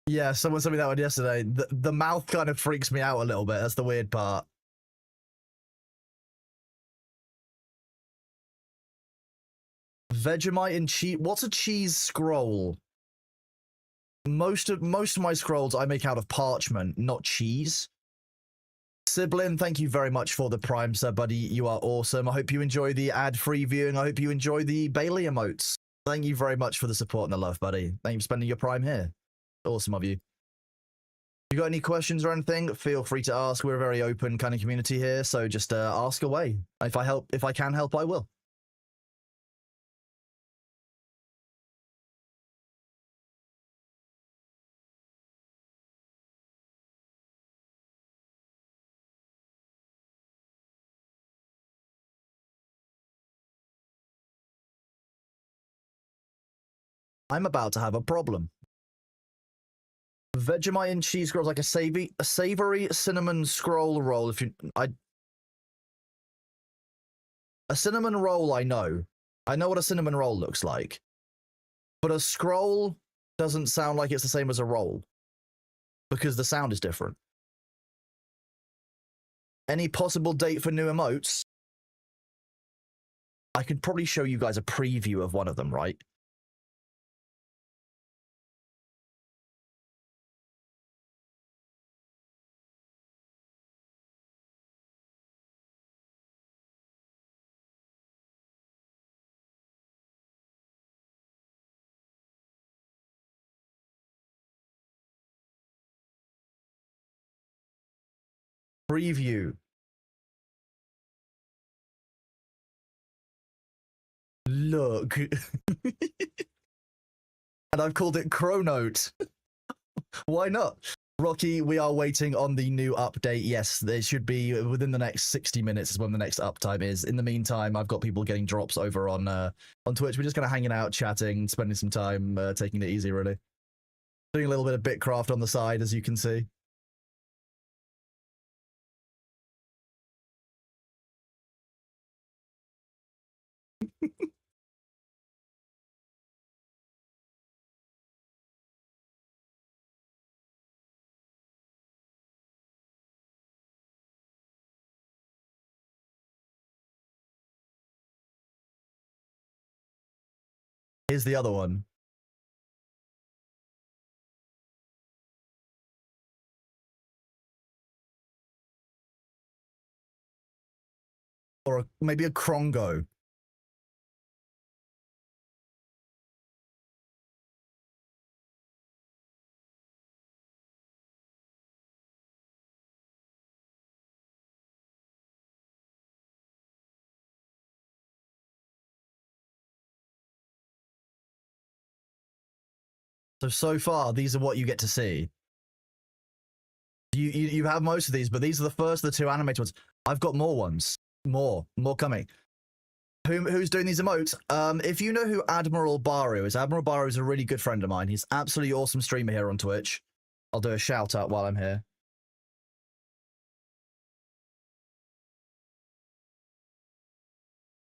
Yeah, someone sent me that one yesterday. The mouth kind of freaks me out a little bit. That's the weird part. Vegemite and cheese. What's a cheese scroll? Most of my scrolls I make out of parchment, not cheese. Sibling, thank you very much for the Prime sub, buddy. You are awesome. I hope you enjoy the ad-free viewing. I hope you enjoy the Bailey emotes. Thank you very much for the support and the love, buddy. Thank you for spending your Prime here. Awesome of you. If you got any questions or anything, feel free to ask. We're a very open kind of community here, so just ask away. If I can help, I will. I'm about to have a problem. Vegemite and cheese scrolls, like a savory cinnamon scroll roll. A cinnamon roll, I know what a cinnamon roll looks like, but a scroll doesn't sound like it's the same as a roll because the sound is different. Any possible date for new emotes? I could probably show you guys a preview of one of them, right? Preview. Look. And I've called it Chronote. Why not? Rocky, we are waiting on the new update. Yes, there should be within the next 60 minutes is when the next uptime is. In the meantime, I've got people getting drops over on Twitch. We're just kind of hanging out, chatting, spending some time, taking it easy, really. Doing a little bit of Bitcraft on the side, as you can see. Here's the other one. or maybe a Krongo. So far, these are what you get to see. You have most of these, but these are the first of the two animated ones. I've got more ones. More coming. Who's doing these emotes? If you know who Admiral Baru is, Admiral Baru is a really good friend of mine. He's absolutely awesome streamer here on Twitch. I'll do a shout out while I'm here.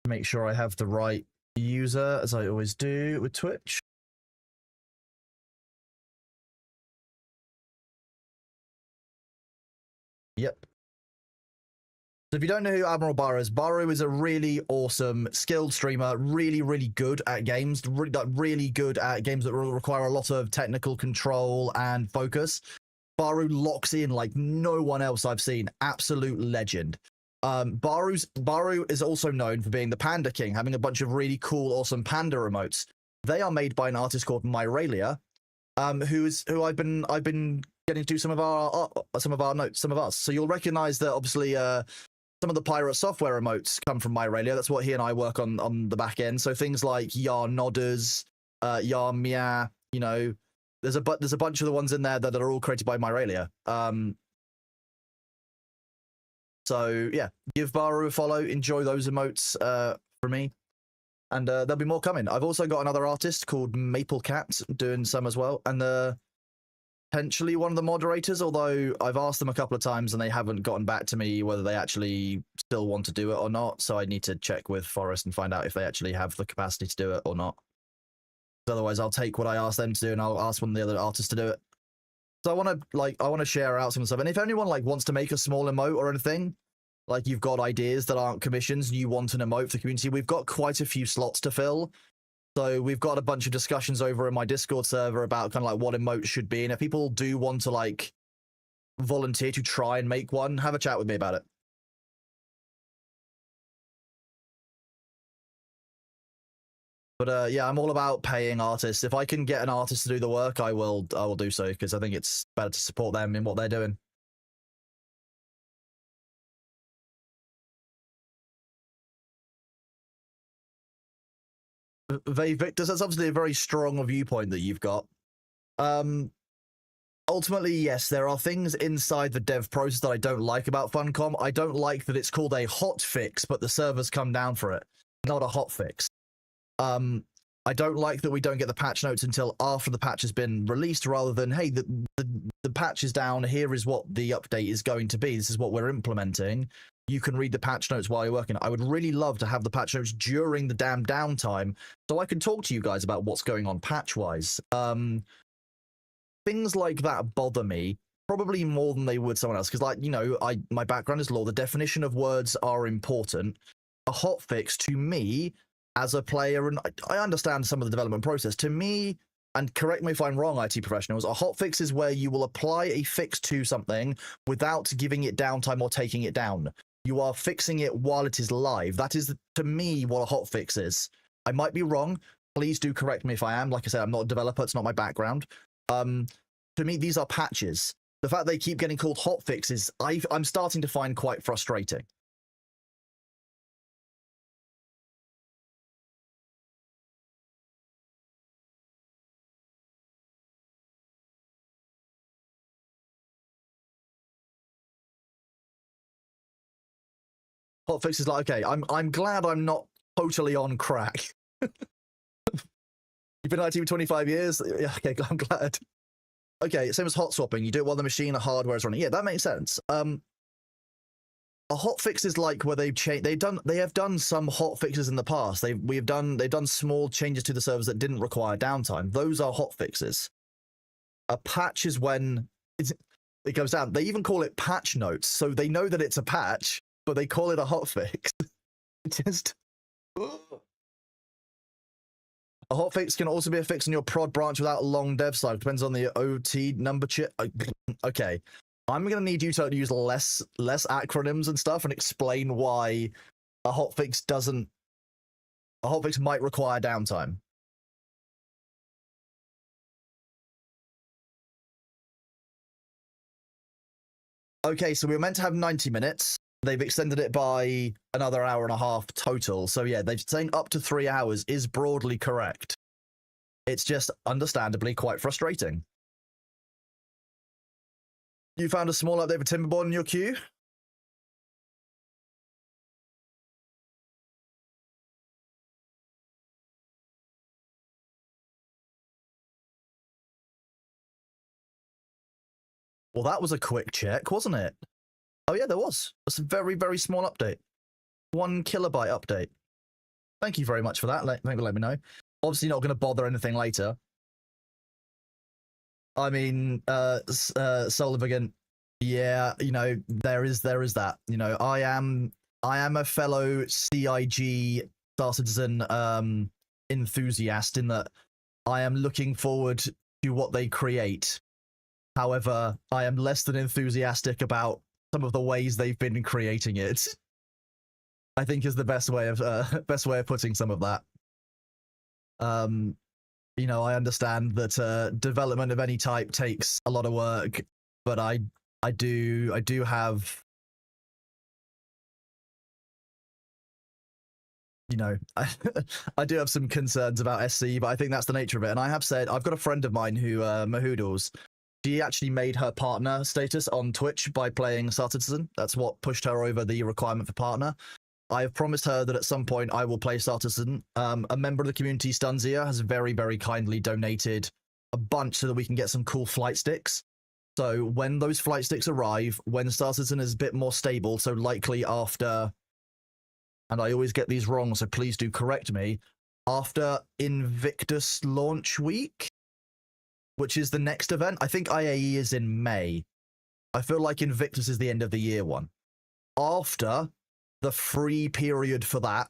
Make sure I have the right user, as I always do with Twitch. Yep. So if you don't know who Admiral Baru is a really awesome, skilled streamer, really good at games, really good at games that require a lot of technical control and focus. Baru locks in like no one else I've seen. Absolute legend. Baru is also known for being the Panda King, having a bunch of really cool, awesome panda emotes. They are made by an artist called Myralia, who I've been getting to do some of our notes, some of us. So you'll recognize that obviously some of the pirate software emotes come from Myralia. That's what he and I work on the back end. So things like Yar Nodders, Yar Mia, you know, there's a bunch of the ones in there that are all created by Myralia. So yeah, give Baru a follow. Enjoy those emotes for me. And there'll be more coming. I've also got another artist called Maple Cat doing some as well. And potentially one of the moderators, although I've asked them a couple of times and they haven't gotten back to me whether they actually still want to do it or not. So I need to check with Forrest and find out if they actually have the capacity to do it or not. Otherwise, I'll take what I asked them to do and I'll ask one of the other artists to do it. So I want to share out some stuff. And if anyone wants to make a small emote or anything, like you've got ideas that aren't commissions and you want an emote for the community, we've got quite a few slots to fill. So we've got a bunch of discussions over in my Discord server about kind of what emotes should be. And if people do want to volunteer to try and make one, have a chat with me about it. But yeah, I'm all about paying artists. If I can get an artist to do the work, I will do so, because I think it's better to support them in what they're doing. Victor, that's obviously a very strong viewpoint that you've got. Ultimately, yes, there are things inside the dev process that I don't like about Funcom. I don't like that it's called a hot fix, but the servers come down for it. Not a hot fix. I don't like that we don't get the patch notes until after the patch has been released, rather than, hey, the patch is down, here is what the update is going to be, this is what we're implementing. You can read the patch notes while you're working. I would really love to have the patch notes during the damn downtime so I can talk to you guys about what's going on patch-wise. Things like that bother me, probably more than they would someone else, because, my background is law. The definition of words are important. A hotfix, to me, as a player, and I understand some of the development process, to me, and correct me if I'm wrong, IT professionals, a hotfix is where you will apply a fix to something without giving it downtime or taking it down. You are fixing it while it is live. That is, to me, what a hotfix is. I might be wrong. Please do correct me if I am. Like I said, I'm not a developer. It's not my background. To me, these are patches. The fact they keep getting called hotfixes, I'm starting to find quite frustrating. Hotfix is like, okay, I'm glad I'm not totally on crack. You've been IT for 25 years? Yeah, okay, I'm glad. Okay, same as hot swapping. You do it while the machine or hardware is running. Yeah, that makes sense. A hotfix is like where they have done some hotfixes in the past. They've done small changes to the servers that didn't require downtime. Those are hotfixes. A patch is when it goes down. They even call it patch notes, so they know that it's a patch, but they call it a hotfix. Just a hotfix can also be a fix in your prod branch without a long dev cycle. Depends on the OT number chip. Okay, I'm gonna need you to use less acronyms and stuff and explain why a hotfix doesn't. A hotfix might require downtime. Okay, so we were meant to have 90 minutes. They've extended it by another hour and a half total. So yeah, they've saying up to 3 hours is broadly correct. It's just understandably quite frustrating. You found a small update for Timberborn in your queue? Well, that was a quick check, wasn't it? Oh yeah, there was. It's a very, very small update. 1 kilobyte update. Thank you very much for that. Thank you for letting me know. Obviously not going to bother anything later. I mean, Sullivan, yeah, you know, there is that. You know, I am a fellow CIG Star Citizen enthusiast in that I am looking forward to what they create. However, I am less than enthusiastic about some of the ways they've been creating it. I think is the best way of putting some of that. You know, I understand that development of any type takes a lot of work, but I do have, you know, I do have some concerns about SC, but I think that's the nature of it. And I have said, I've got a friend of mine who, Mahoodles, she actually made her partner status on Twitch by playing Star Citizen. That's what pushed her over the requirement for partner. I have promised her that at some point I will play Star Citizen. A member of the community, Stunzia, has very, very kindly donated a bunch so that we can get some cool flight sticks. So when those flight sticks arrive, when Star Citizen is a bit more stable, so likely after, and I always get these wrong, so please do correct me, after Invictus launch week, which is the next event. I think IAE is in May. I feel like Invictus is the end of the year one. After the free period for that,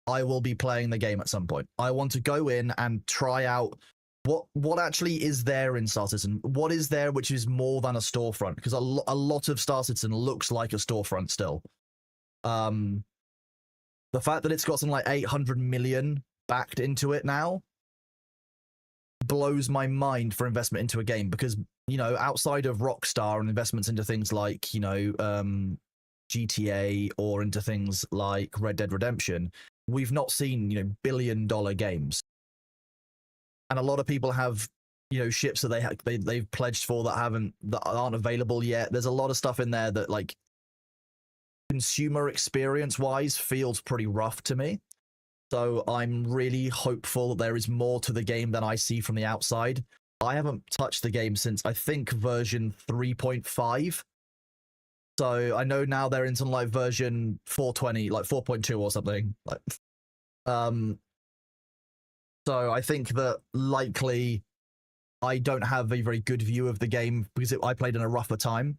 I will be playing the game at some point. I want to go in and try out what actually is there in Star Citizen. What is there which is more than a storefront? Because a lot of Star Citizen looks like a storefront still. The fact that it's got something like 800 million backed into it now blows my mind for investment into a game, because, you know, outside of Rockstar and investments into things like, you know, GTA or into things like Red Dead Redemption, we've not seen, you know, billion-dollar games. And a lot of people have, you know, ships that they've pledged for that aren't available yet. There's a lot of stuff in there that, like, consumer experience wise feels pretty rough to me. So I'm really hopeful that there is more to the game than I see from the outside. I haven't touched the game since, I think, version 3.5. So I know now they're in some like version 420, like 4.2 or something. Like, so I think that likely I don't have a very good view of the game because I played in a rougher time.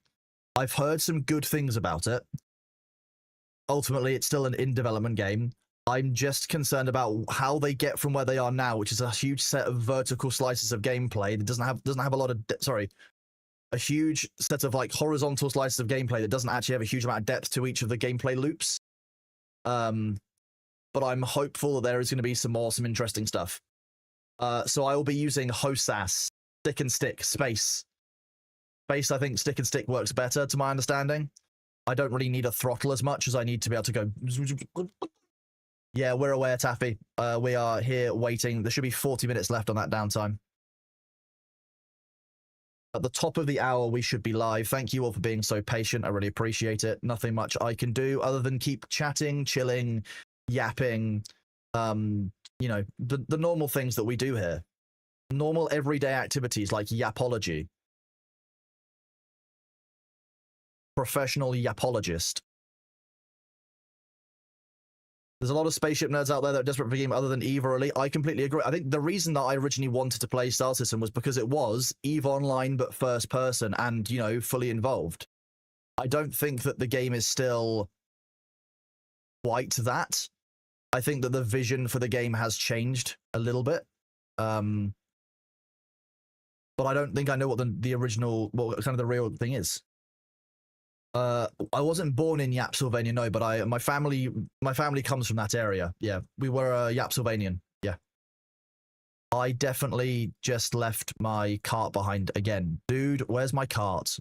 I've heard some good things about it. Ultimately, it's still an in-development game. I'm just concerned about how they get from where they are now, which is a huge set of vertical slices of gameplay that doesn't have a lot of a huge set of like horizontal slices of gameplay that doesn't actually have a huge amount of depth to each of the gameplay loops. But I'm hopeful that there is going to be some interesting stuff. So I will be using HOSAS, stick and stick, space. Space, I think stick and stick works better to my understanding. I don't really need a throttle as much as I need to be able to go. Yeah, we're aware, Taffy. We are here waiting. There should be 40 minutes left on that downtime. At the top of the hour, we should be live. Thank you all for being so patient. I really appreciate it. Nothing much I can do other than keep chatting, chilling, yapping. You know, the normal things that we do here. Normal everyday activities like yapology. Professional yapologist. There's a lot of spaceship nerds out there that are desperate for a game other than EVE early. I completely agree. I think the reason that I originally wanted to play Star Citizen was because it was EVE Online, but first person and, you know, fully involved. I don't think that the game is still quite that. I think that the vision for the game has changed a little bit. But I don't think I know what the original, what kind of the real thing is. I wasn't born in Yapsylvania, no, but my family comes from that area. Yeah, we were Yapsylvanian. Yeah. I definitely just left my cart behind again. Dude, where's my cart?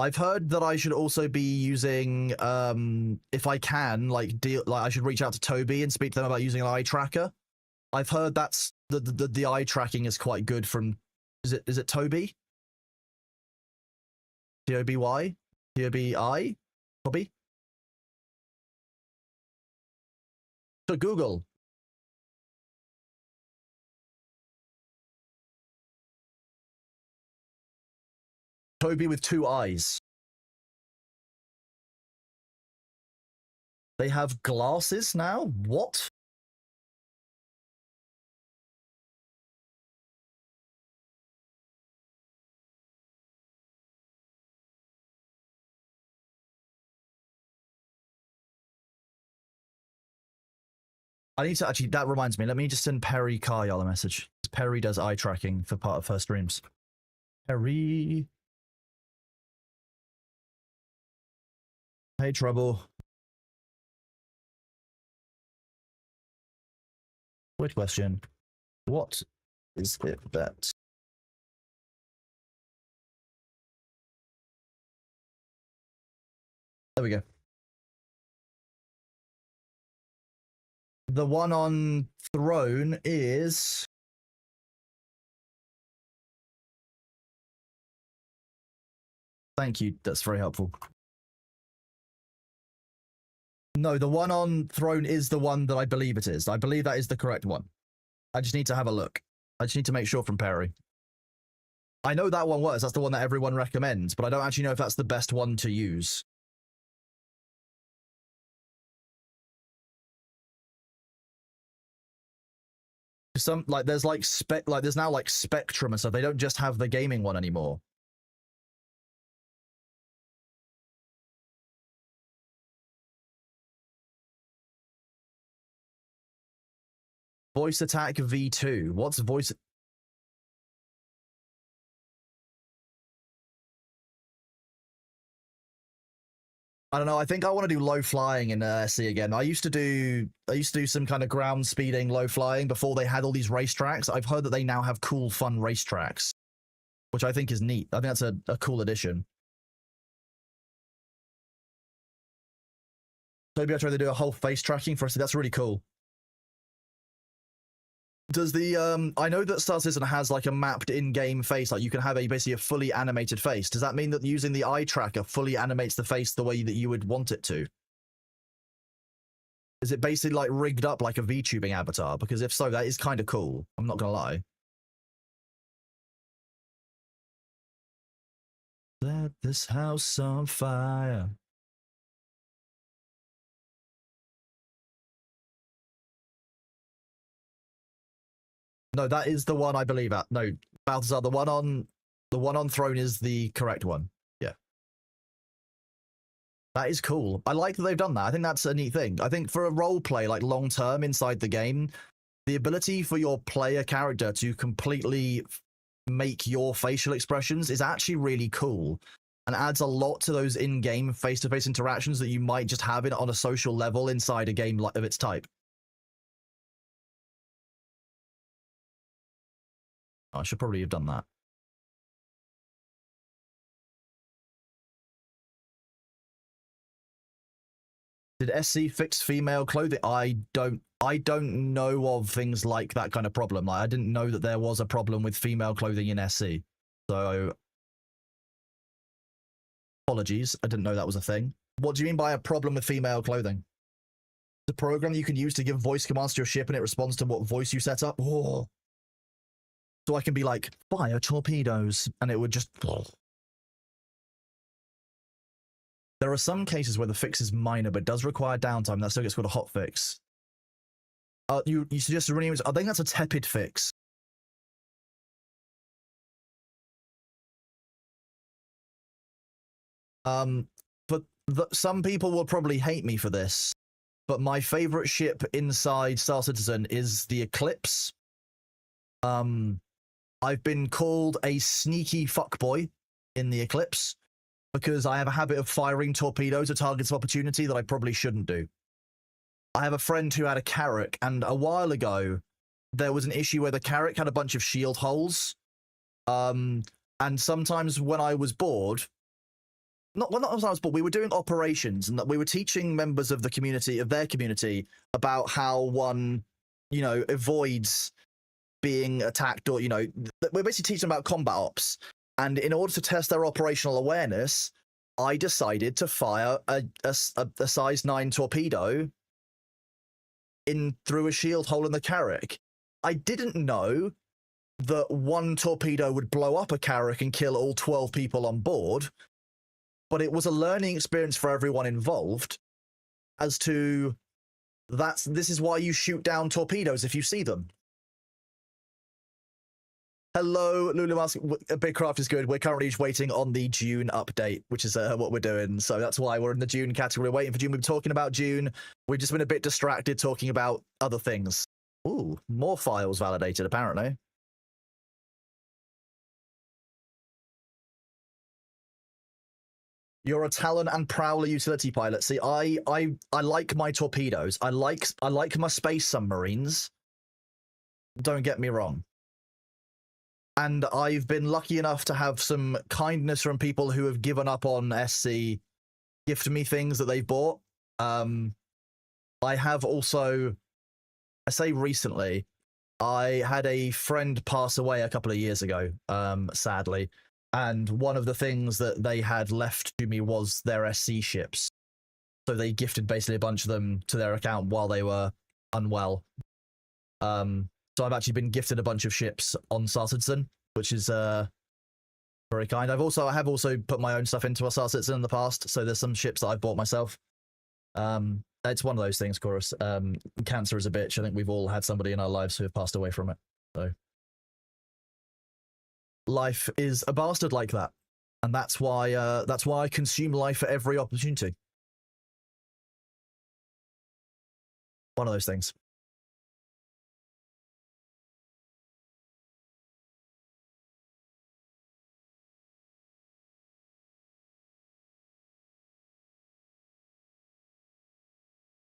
I've heard that I should also be using, if I can, like I should reach out to Toby and speak to them about using an eye tracker. I've heard that's the eye tracking is quite good from. Is it Toby? Toby? Tobi? Toby? To Google. Toby with 2 eyes. They have glasses now? What? I need to actually, that reminds me, let me just send Perry Kyle a message. Perry does eye tracking for part of her streams. Perry. Hey, Trouble. Good question. What is it that? There we go. The one on Throne is. Thank you. That's very helpful. No, the one on Throne is the one that I believe it is. I believe that is the correct one. I just need to have a look. I just need to make sure from Perry. I know that one works. That's the one that everyone recommends, but I don't actually know if that's the best one to use. Some there's there's now like Spectrum and stuff. They don't just have the gaming one anymore. Voice Attack V2. What's voice? I don't know. I think I want to do low flying in SC again. I used to do some kind of ground speeding, low flying before they had all these racetracks. I've heard that they now have cool, fun racetracks, which I think is neat. I think that's a cool addition. Maybe I try to do a whole face tracking for us. That's really cool. Does the I know that Star Citizen has like a mapped in-game face, like you can have basically a fully animated face. Does that mean that using the eye tracker fully animates the face the way that you would want it to? Is it basically like rigged up like a VTubing avatar? Because if so, that is kind of cool. I'm not gonna lie. Set this house on fire. No, that is the one I believe at. No, Balthazar, the one on Throne is the correct one. Yeah. That is cool. I like that they've done that. I think that's a neat thing. I think for a role play, like long term inside the game, the ability for your player character to completely make your facial expressions is actually really cool and adds a lot to those in-game face-to-face interactions that you might just have it on a social level inside a game of its type. I should probably have done that. Did SC fix female clothing? I don't know of things like that kind of problem. Like I didn't know that there was a problem with female clothing in SC. So apologies. I didn't know that was a thing. What do you mean by a problem with female clothing? The program you can use to give voice commands to your ship and it responds to what voice you set up. Oh. So I can be like, fire torpedoes, and it would just. There are some cases where the fix is minor but does require downtime. That still gets called a hot fix. You suggest running. I think that's a tepid fix. But some people will probably hate me for this. but my favorite ship inside Star Citizen is the Eclipse. I've been called a sneaky fuckboy in the Eclipse because I have a habit of firing torpedoes at targets of opportunity that I probably shouldn't do. I have a friend who had a Carrack, and a while ago, there was an issue where the Carrack had a bunch of shield holes. And sometimes when I was bored, not when I was bored, we were doing operations, and we were teaching members of the community, of their community, about how one, avoids being attacked, or, we're basically teaching them about combat ops. And in order to test their operational awareness, I decided to fire a size 9 torpedo through a shield hole in the Carrack. I didn't know that one torpedo would blow up a Carrack and kill all 12 people on board, but it was a learning experience for everyone involved as to this is why you shoot down torpedoes if you see them. Hello, Lulu Mask. Big Craft is good. We're currently just waiting on the Dune update, which is what we're doing. So that's why we're in the Dune category. We're waiting for Dune. We've been talking about Dune. We've just been a bit distracted talking about other things. Ooh, more files validated, apparently. You're a Talon and Prowler utility pilot. See, I like my torpedoes. I like my space submarines. Don't get me wrong. And I've been lucky enough to have some kindness from people who have given up on SC, gift me things that they've bought. I have also, I say recently, I had a friend pass away a couple of years ago, sadly. And one of the things that they had left to me was their SC ships. So they gifted basically a bunch of them to their account while they were unwell. So I've actually been gifted a bunch of ships on Star Citizen, which is very kind. I have also put my own stuff into Star Citizen in the past, so there's some ships that I've bought myself. It's one of those things, Chorus. Cancer is a bitch. I think we've all had somebody in our lives who have passed away from it. So life is a bastard like that, and that's why I consume life at every opportunity. One of those things.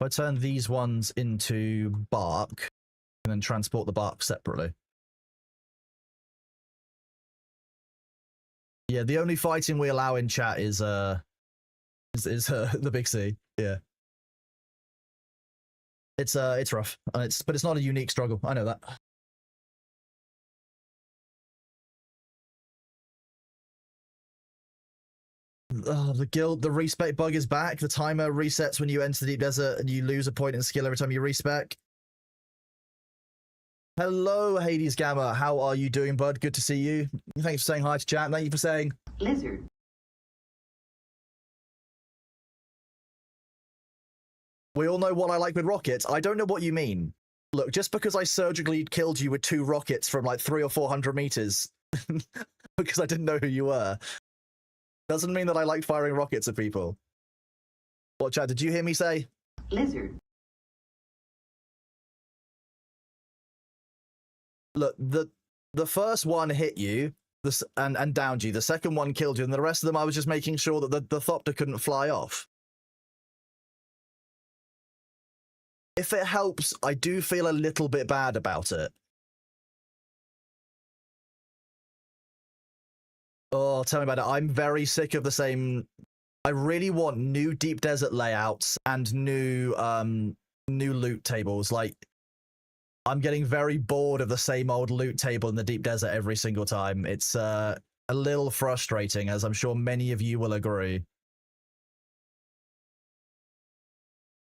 If I turn these ones into bark and then transport the bark separately. Yeah, the only fighting we allow in chat is the Big C. Yeah. It's rough. But it's not a unique struggle. I know that. The respec bug is back. The timer resets when you enter the deep desert and you lose a point in skill every time you respec. Hello, Hades Gamma. How are you doing, bud? Good to see you. Thanks for saying hi to chat. Thank you for saying Lizard. We all know what I like with rockets. I don't know what you mean. Look, just because I surgically killed you with 2 rockets from like 300 or 400 meters because I didn't know who you were, doesn't mean that I like firing rockets at people. What, Chad, did you hear me say? Lizard. Look, the first one hit you and downed you. The second one killed you, and the rest of them I was just making sure that the Thopter couldn't fly off. If it helps, I do feel a little bit bad about it. Oh, tell me about it. I'm very sick of the same. I really want new deep desert layouts and new loot tables. Like, I'm getting very bored of the same old loot table in the deep desert every single time. It's a little frustrating, as I'm sure many of you will agree.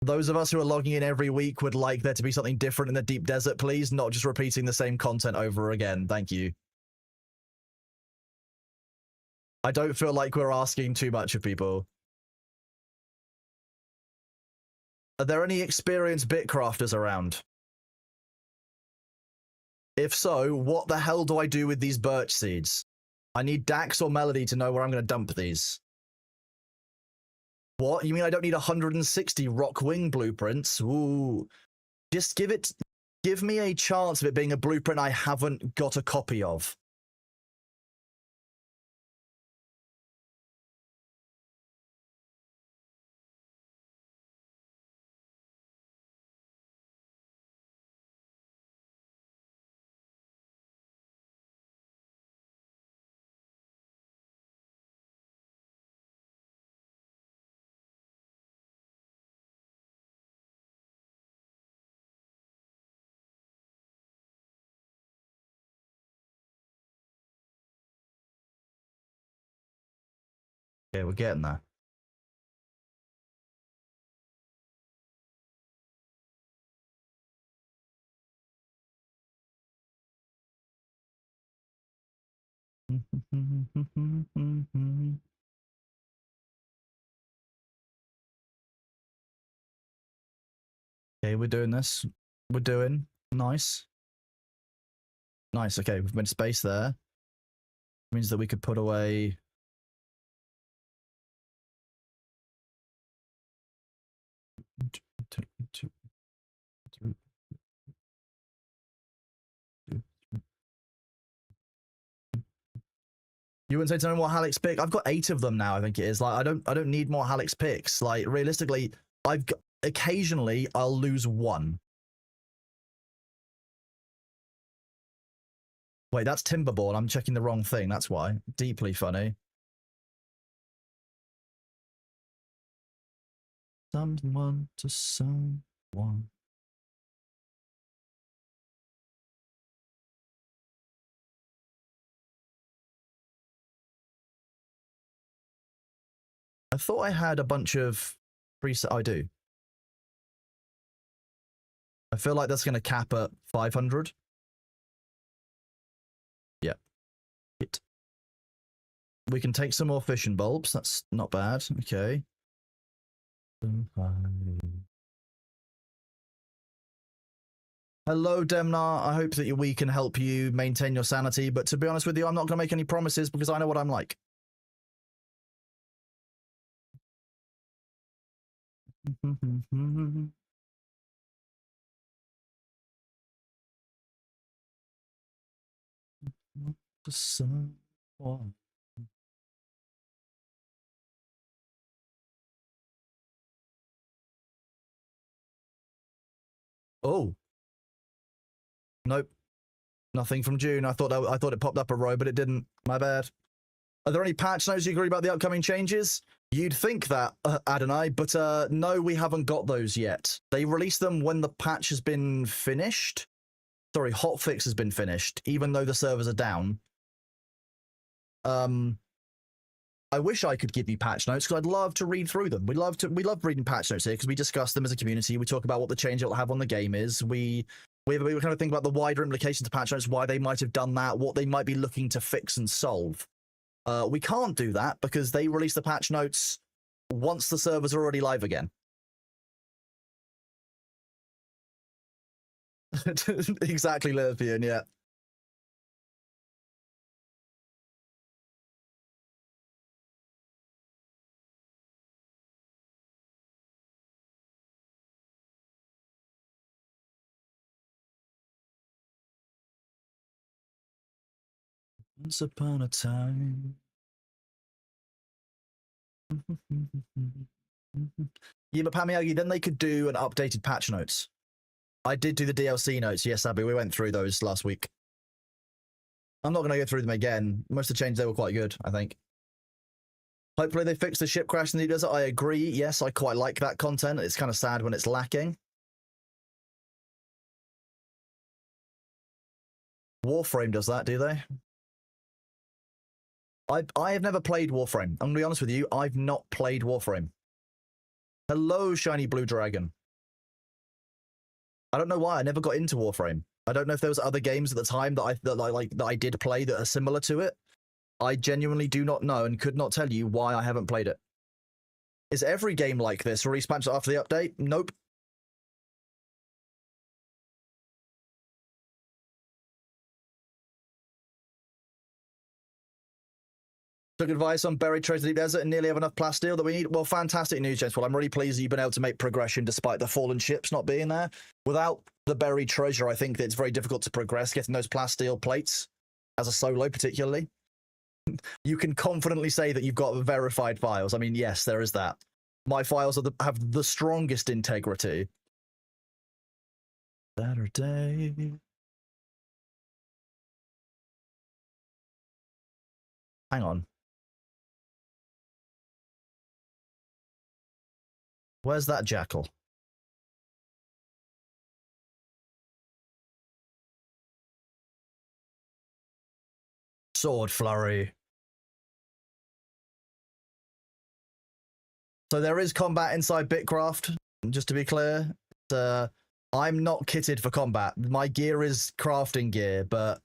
Those of us who are logging in every week would like there to be something different in the deep desert, please, not just repeating the same content over again. Thank you. I don't feel like we're asking too much of people. Are there any experienced bitcrafters around? If so, what the hell do I do with these birch seeds? I need Dax or Melody to know where I'm going to dump these. What? You mean I don't need 160 rock wing blueprints? Ooh. Just give me a chance of it being a blueprint I haven't got a copy of. Yeah, we're getting there. Okay, we're doing this. We're doing. Nice. Nice. Okay, we've been space there. Means that we could put away. You wouldn't say to me more Halix pick? I've got 8 of them now. I think it is. Like I don't need more Halix picks. Like realistically, occasionally I'll lose one. Wait, that's Timberborn. I'm checking the wrong thing. That's why. Deeply funny. Someone to someone. I thought I had a bunch of preset. I do. I feel like that's going to cap at 500. Yeah. We can take some more fission bulbs. That's not bad. Okay. Hello, Demnar. I hope that we can help you maintain your sanity. But to be honest with you, I'm not going to make any promises because I know what I'm like. Oh. Nope. Nothing from Dune. I thought it popped up a row, but it didn't. My bad. Are there any patch notes you agree about the upcoming changes? You'd think that, Adonai, but no, we haven't got those yet. They release them when the patch has been finished. Sorry, hotfix has been finished, even though the servers are down. I wish I could give you patch notes because I'd love to read through them. We love reading patch notes here because we discuss them as a community. We talk about what the change it will have on the game is. We kind of think about the wider implications of patch notes, why they might have done that, what they might be looking to fix and solve. We can't do that because they release the patch notes once the servers are already live again. Exactly, Lithian, yeah. Once upon a time. Yeah, but Pamiagi, then they could do an updated patch notes. I did do the DLC notes. Yes, Abby, we went through those last week. I'm not going to go through them again. Most of the changes, they were quite good, I think. Hopefully they fix the ship crash in the desert. I agree. Yes, I quite like that content. It's kind of sad when it's lacking. Warframe does that, do they? I have never played Warframe. I'm going to be honest with you. I've not played Warframe. Hello, Shiny Blue Dragon. I don't know why. I never got into Warframe. I don't know if there was other games at the time that I did play that are similar to it. I genuinely do not know and could not tell you why I haven't played it. Is every game like this? Release patch after the update? Nope. Took advice on buried treasure deep desert and nearly have enough plasteel that we need. Well, fantastic news, James. Well, I'm really pleased that you've been able to make progression despite the fallen ships not being there. Without the buried treasure, I think that it's very difficult to progress getting those plasteel plates as a solo, particularly. You can confidently say that you've got verified files. I mean, yes, there is that. My files have the strongest integrity. Saturday. Hang on. Where's that jackal? Sword flurry. So there is combat inside Bitcraft, just to be clear. I'm not kitted for combat. My gear is crafting gear, but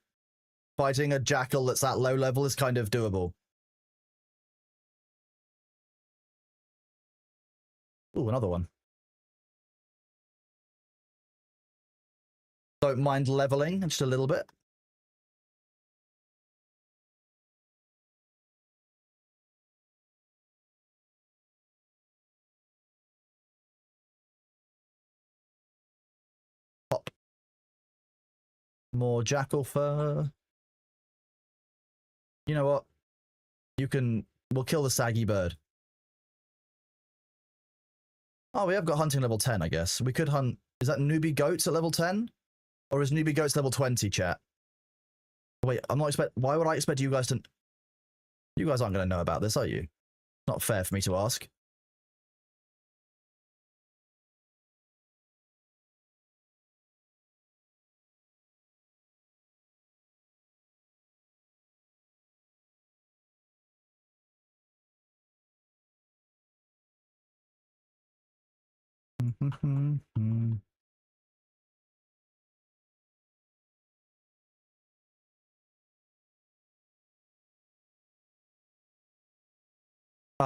fighting a jackal that's at low level is kind of doable. Ooh, another one. Don't mind leveling just a little bit. Pop. More jackal fur. You know what? We'll kill the saggy bird. Oh, we have got hunting level 10, I guess. We could hunt... Is that newbie goats at level 10? Or is newbie goats level 20, chat? Wait, I'm not expect... Why would I expect you guys to... You guys aren't going to know about this, are you? Not fair for me to ask.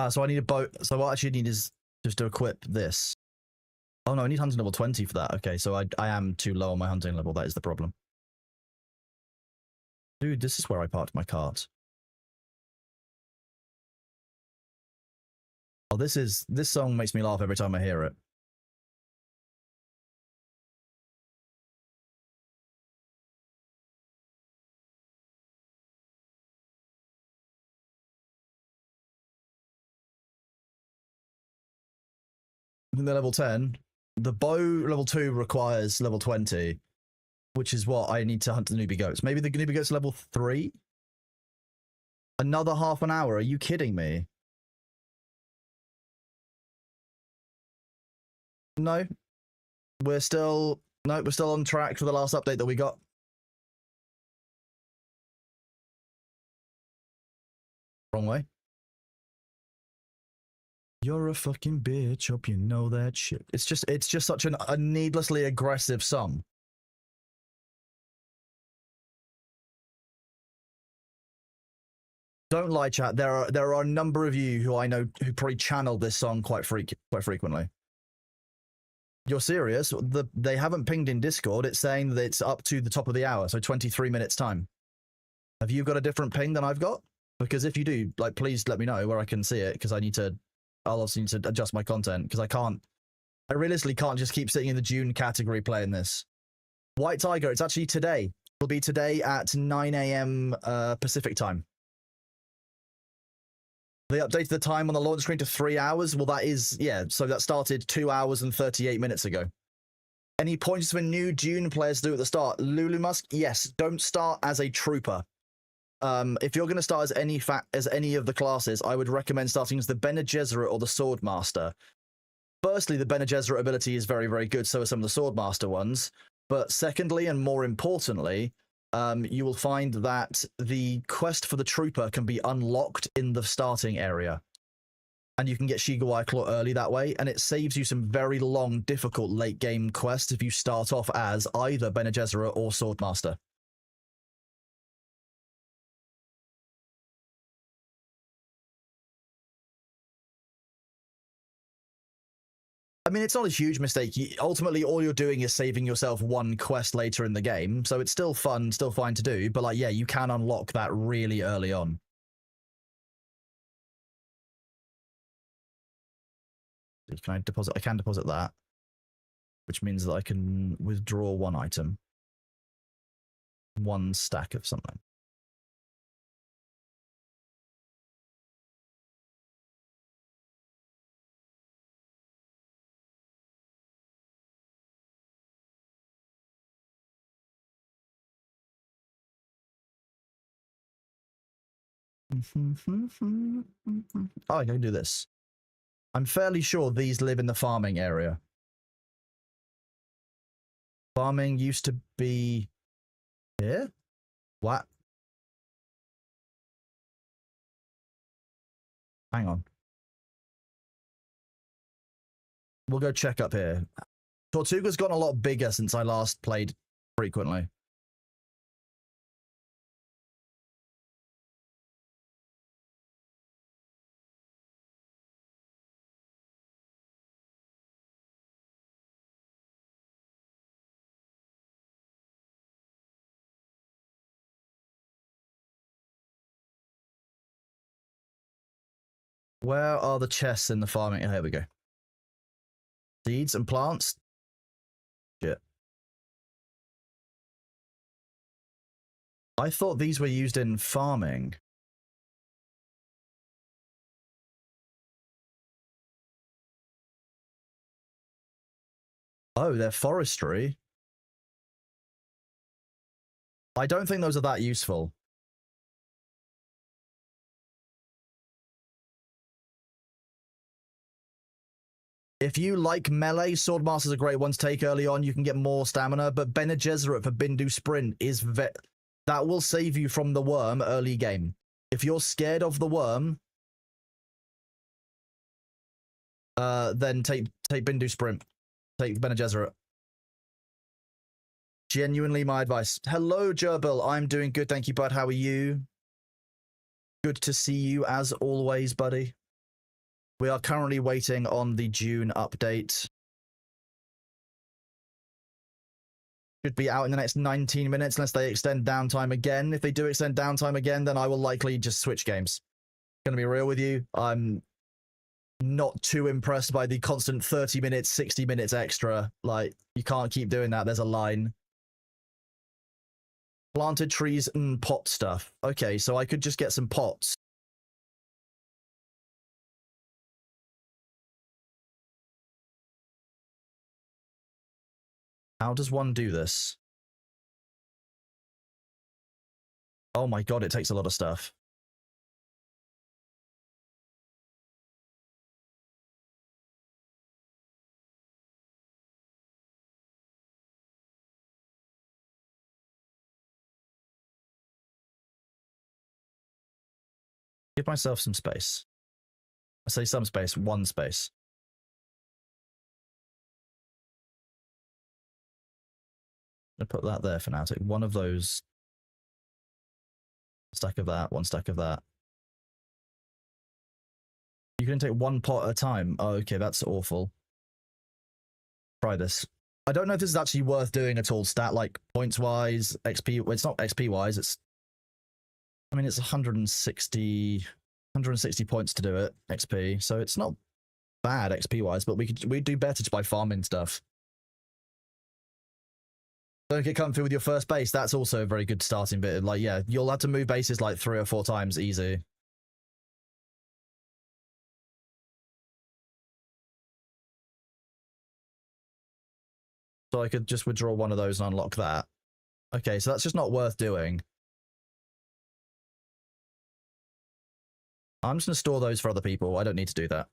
So I need a boat. So what I actually need is just to equip this. Oh no, I need hunting level 20 for that. Okay, so I am too low on my hunting level. That is the problem. Dude, this is where I parked my cart. Oh, this song makes me laugh every time I hear it. In the level 10, the bow level 2 requires level 20, which is what I need to hunt the newbie goats. Maybe the newbie goats level 3? Another half an hour? Are you kidding me? No. We're still on track for the last update that we got. Wrong way. You're a fucking bitch. Hope you know that shit. It's just such a needlessly aggressive song. Don't lie, chat. There are a number of you who I know who probably channel this song quite frequently. You're serious? They haven't pinged in Discord. It's saying that it's up to the top of the hour, so 23 minutes time. Have you got a different ping than I've got? Because if you do, like, please let me know where I can see it, because I'll also need to adjust my content, because I realistically can't just keep sitting in the Dune category playing this. White Tiger, it's actually today. It'll be today at 9 AM Pacific time. They updated the time on the launch screen to 3 hours. Well, that is, yeah, so that started 2 hours and 38 minutes ago. Any points for new Dune players to do at the start? Lulu Musk, yes, don't start as a trooper. If you're going to start as any of the classes, I would recommend starting as the Bene Gesserit or the Swordmaster. Firstly, the Bene Gesserit ability is very, very good, so are some of the Swordmaster ones. But secondly, and more importantly, you will find that the quest for the Trooper can be unlocked in the starting area. And you can get Shigawai Claw early that way, and it saves you some very long, difficult late-game quests if you start off as either Bene Gesserit or Swordmaster. I mean, it's not a huge mistake. Ultimately, all you're doing is saving yourself one quest later in the game, so it's still fun, still fine to do, but, like, yeah, you can unlock that really early on. Can I deposit? I can deposit that, which means that I can withdraw one item, one stack of something. Oh, I can do this. I'm fairly sure these live in the farming area. Farming used to be here? What? Hang on. We'll go check up here. Tortuga's gotten a lot bigger since I last played frequently. Where are the chests in the farming? Oh, here we go. Seeds and plants? Shit. I thought these were used in farming. Oh, they're forestry. I don't think those are that useful. If you like melee, Swordmaster's a great one to take early on. You can get more stamina, but Bene Gesserit for Bindu Sprint is that will save you from the worm early game. If you're scared of the worm, then take Bindu Sprint. Take Bene Gesserit. Genuinely my advice. Hello, Gerbil. I'm doing good, thank you, bud. How are you? Good to see you as always, buddy. We are currently waiting on the Dune update. Should be out in the next 19 minutes unless they extend downtime again. If they do extend downtime again, then I will likely just switch games. Gonna be real with you. I'm not too impressed by the constant 30 minutes, 60 minutes extra. Like, you can't keep doing that. There's a line. Planted trees and pot stuff. Okay, so I could just get some pots. How does one do this? Oh my god, it takes a lot of stuff. Give myself some space. I say some space, one space. I'm gonna put that there for now. Take one of those. Stack of that, one stack of that. You can take one pot at a time. Oh, okay, that's awful. Try this. I don't know if this is actually worth doing at all, stat like points wise, XP. Well, it's not XP wise, it's I mean it's 160 points to do it, XP. So it's not bad XP wise, but we'd do better just by farming stuff. Don't get comfy with your first base. That's also a very good starting bit. Like, yeah, you'll have to move bases like 3 or 4 times easy. So I could just withdraw one of those and unlock that. Okay, so that's just not worth doing. I'm just going to store those for other people. I don't need to do that.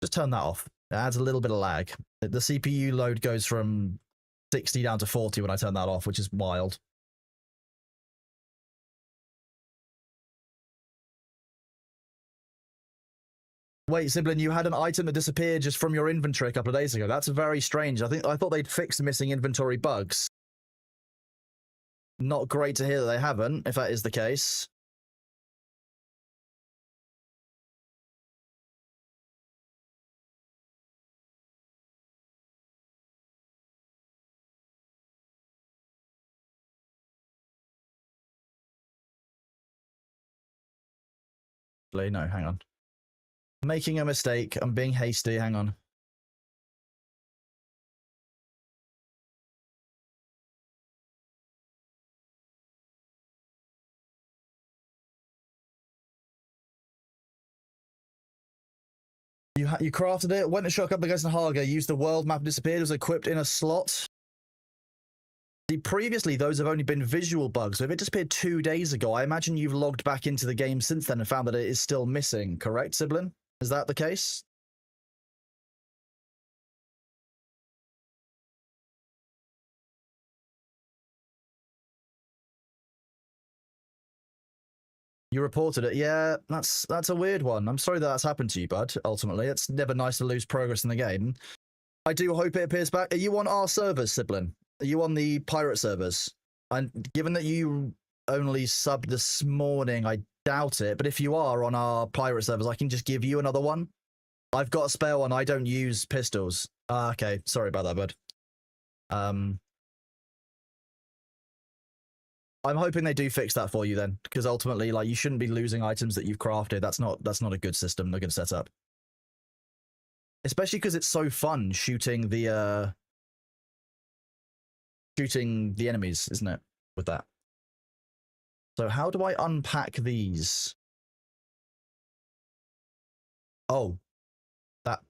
Just turn that off. It adds a little bit of lag. The CPU load goes from 60 down to 40 when I turn that off, which is wild. Wait, Siblin, you had an item that disappeared just from your inventory a couple of days ago. That's very strange. I thought they'd fixed the missing inventory bugs. Not great to hear that they haven't, if that is the case. No, hang on. Making a mistake. I'm being hasty. Hang on. You crafted it, went to shock up against Nahaga, used the world map, disappeared, was equipped in a slot. See, previously, those have only been visual bugs. So if it disappeared 2 days ago, I imagine you've logged back into the game since then and found that it is still missing, correct, Sibling? Is that the case? You reported it. Yeah, that's a weird one. I'm sorry that that's happened to you, bud, ultimately. It's never nice to lose progress in the game. I do hope it appears back. Are you on our servers, Sibling? Are you on the pirate servers? And given that you only subbed this morning, I doubt it. But if you are on our pirate servers, I can just give you another one. I've got a spare one. I don't use pistols. Okay, sorry about that, bud. I'm hoping they do fix that for you then, because ultimately, like, you shouldn't be losing items that you've crafted. That's not a good system they're going to set up. Especially because it's so fun shooting the enemies, isn't it? With that. So how do I unpack these? Oh, that.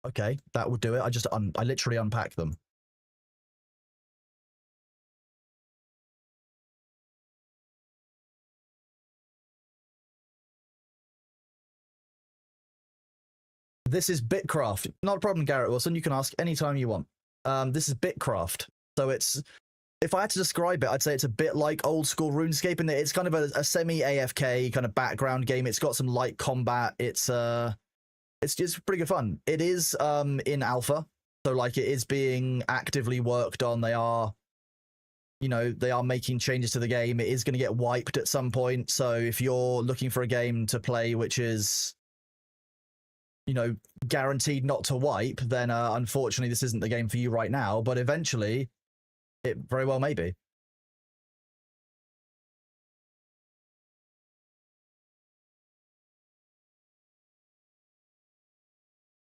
Okay, that would do it. I literally unpack them. This is Bitcraft. Not a problem, Garrett Wilson. You can ask anytime you want. This is Bitcraft. So it's, if I had to describe it, I'd say it's a bit like old school RuneScape in that it's kind of a semi-AFK kind of background game. It's got some light combat. It's just pretty good fun. It is in alpha, so like it is being actively worked on. They are, they are making changes to the game. It is going to get wiped at some point. So if you're looking for a game to play which is, guaranteed not to wipe, then unfortunately this isn't the game for you right now, but eventually it very well may be.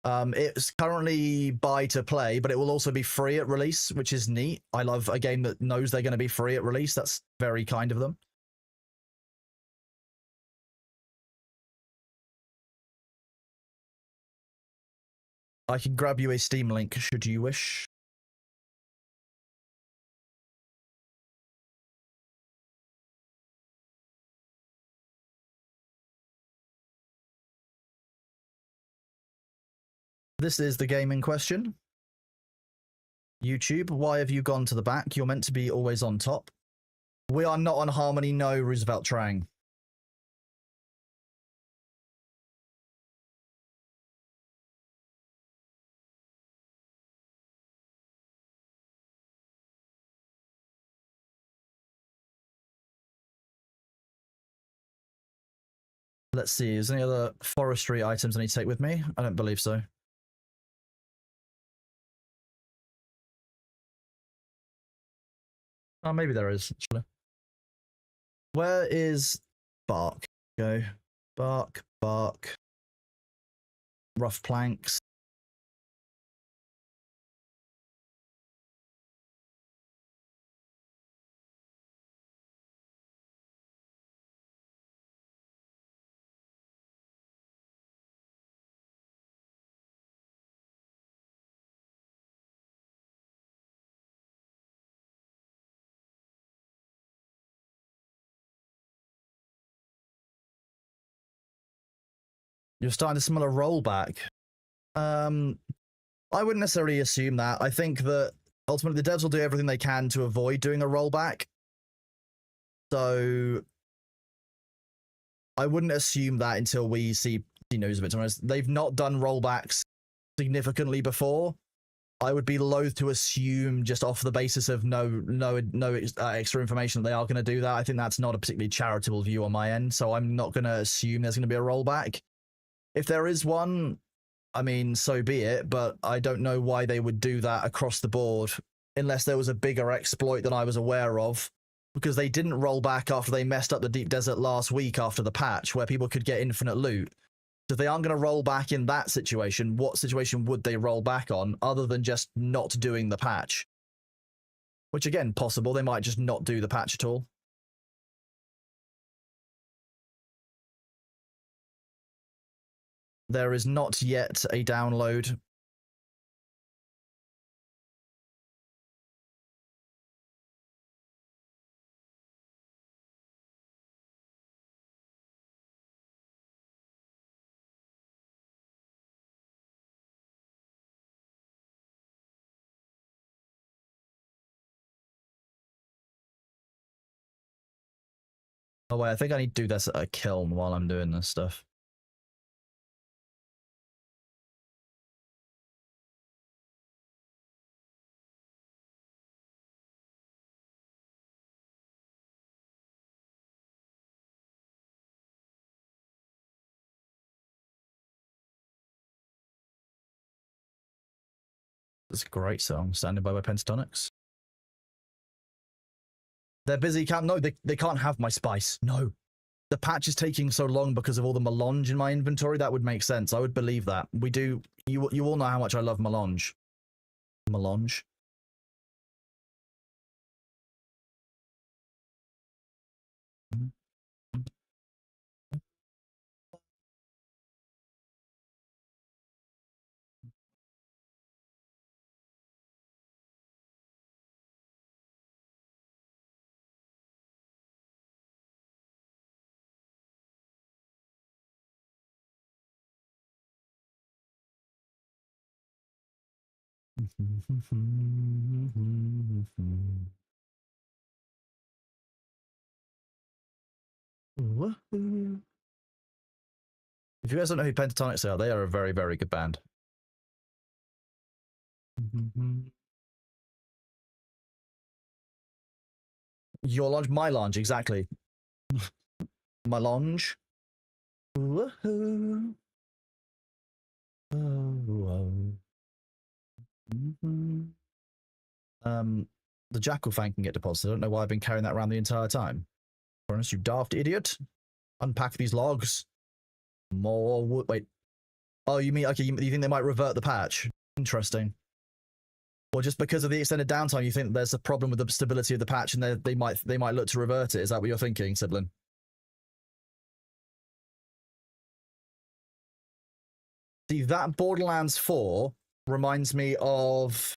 It's currently buy to play, but it will also be free at release, which is neat. I love a game that knows they're going to be free at release. That's very kind of them. I can grab you a Steam link should you wish. This is the game in question. YouTube, why have you gone to the back? You're meant to be always on top. We are not on Harmony, no, Roosevelt Trang. Let's see, is there any other forestry items I need to take with me? I don't believe so. Oh, maybe there is, actually. Where is bark? Go. Bark, bark. Rough planks. You're starting to smell a rollback. I wouldn't necessarily assume that. I think that ultimately the devs will do everything they can to avoid doing a rollback. So I wouldn't assume that until we see news of it. They've not done rollbacks significantly before. I would be loath to assume just off the basis of no extra information that they are going to do that. I think that's not a particularly charitable view on my end, so I'm not going to assume there's going to be a rollback. If there is one, I mean, so be it, but I don't know why they would do that across the board unless there was a bigger exploit than I was aware of. because they didn't roll back after they messed up the deep desert last week after the patch where people could get infinite loot. So if they aren't going to roll back in that situation, what situation would they roll back on other than just not doing the patch? Which, again, possible. They might just not do the patch at all. There is not yet a download. Oh, wait, I think I need to do this at a kiln while I'm doing this stuff. It's a great song, Standing by Pentatonics. They're busy, no, they can't have my spice. No. The patch is taking so long because of all the melange in my inventory. That would make sense. I would believe that. We do. You all know how much I love melange. Melange. If you guys don't know who Pentatonics are, they are a very, very good band. Your lounge, my lounge, exactly. My lounge. The jackal fang can get deposited. I don't know why I've been carrying that around the entire time. Honest, you daft idiot. Unpack these logs. More wood. Wait. Oh, you mean, okay, you think they might revert the patch? Interesting. Or just because of the extended downtime, you think there's a problem with the stability of the patch and they might look to revert it? Is that what you're thinking, Sibling? See, that Borderlands 4 reminds me of...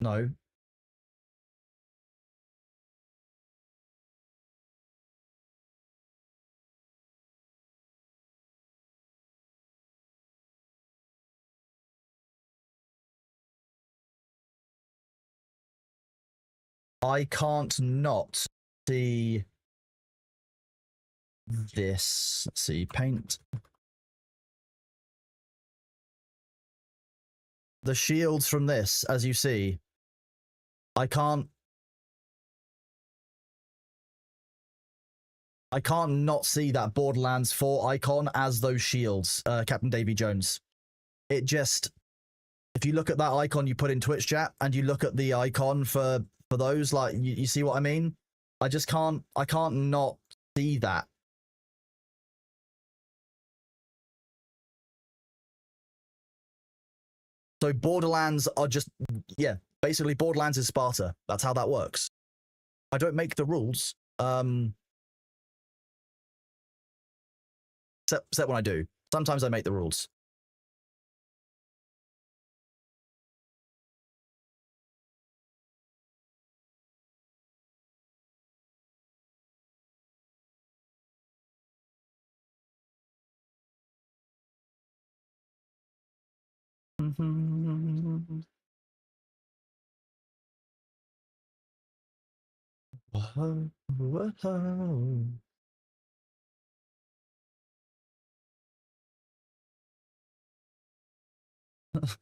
No. I can't not see this. Let's see, paint. The shields from this, as you see, I can't not see that Borderlands 4 icon as those shields, Captain Davy Jones. It just, if you look at that icon you put in Twitch chat and you look at the icon for those, like, you see what I mean? I can't not see that. So Borderlands are just, yeah, basically Borderlands is Sparta. That's how that works. I don't make the rules. Except when I do. Sometimes I make the rules.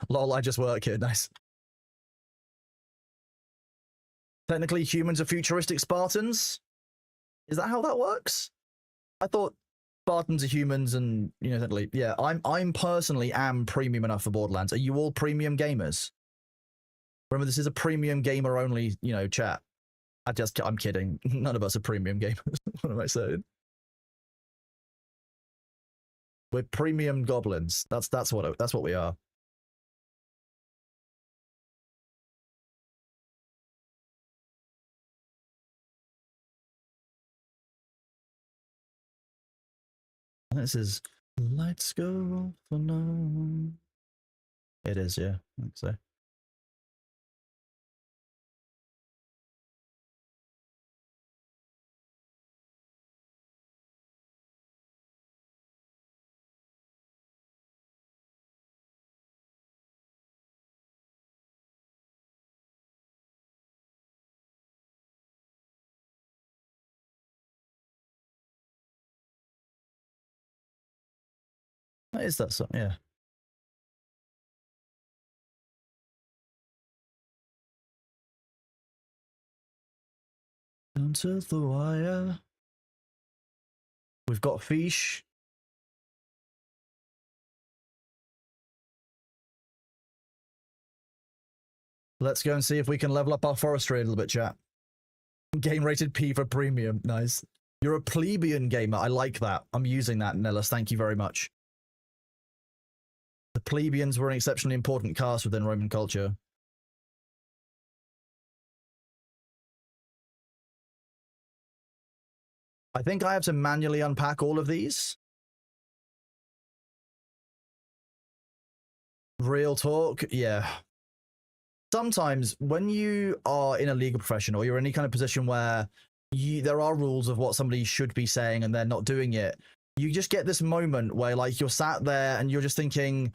Lol, I just work here. Nice. Technically, humans are futuristic Spartans? Is that how that works? I thought Spartans are humans and, technically, yeah, I'm personally am premium enough for Borderlands. Are you all premium gamers? Remember, this is a premium gamer only, chat. I'm kidding. None of us are premium gamers. What am I saying? We're premium goblins. That's what we are. This is Lights Go for No. It is, yeah. I think so. Is that so? Yeah. Down to the wire. We've got fish. Let's go and see if we can level up our forestry a little bit, chat. Game rated P for premium. Nice. You're a plebeian gamer. I like that. I'm using that, Nellis. Thank you very much. The plebeians were an exceptionally important caste within Roman culture. I think I have to manually unpack all of these. Real talk, yeah. Sometimes when you are in a legal profession or you're in any kind of position where there are rules of what somebody should be saying and they're not doing it, you just get this moment where like you're sat there and you're just thinking,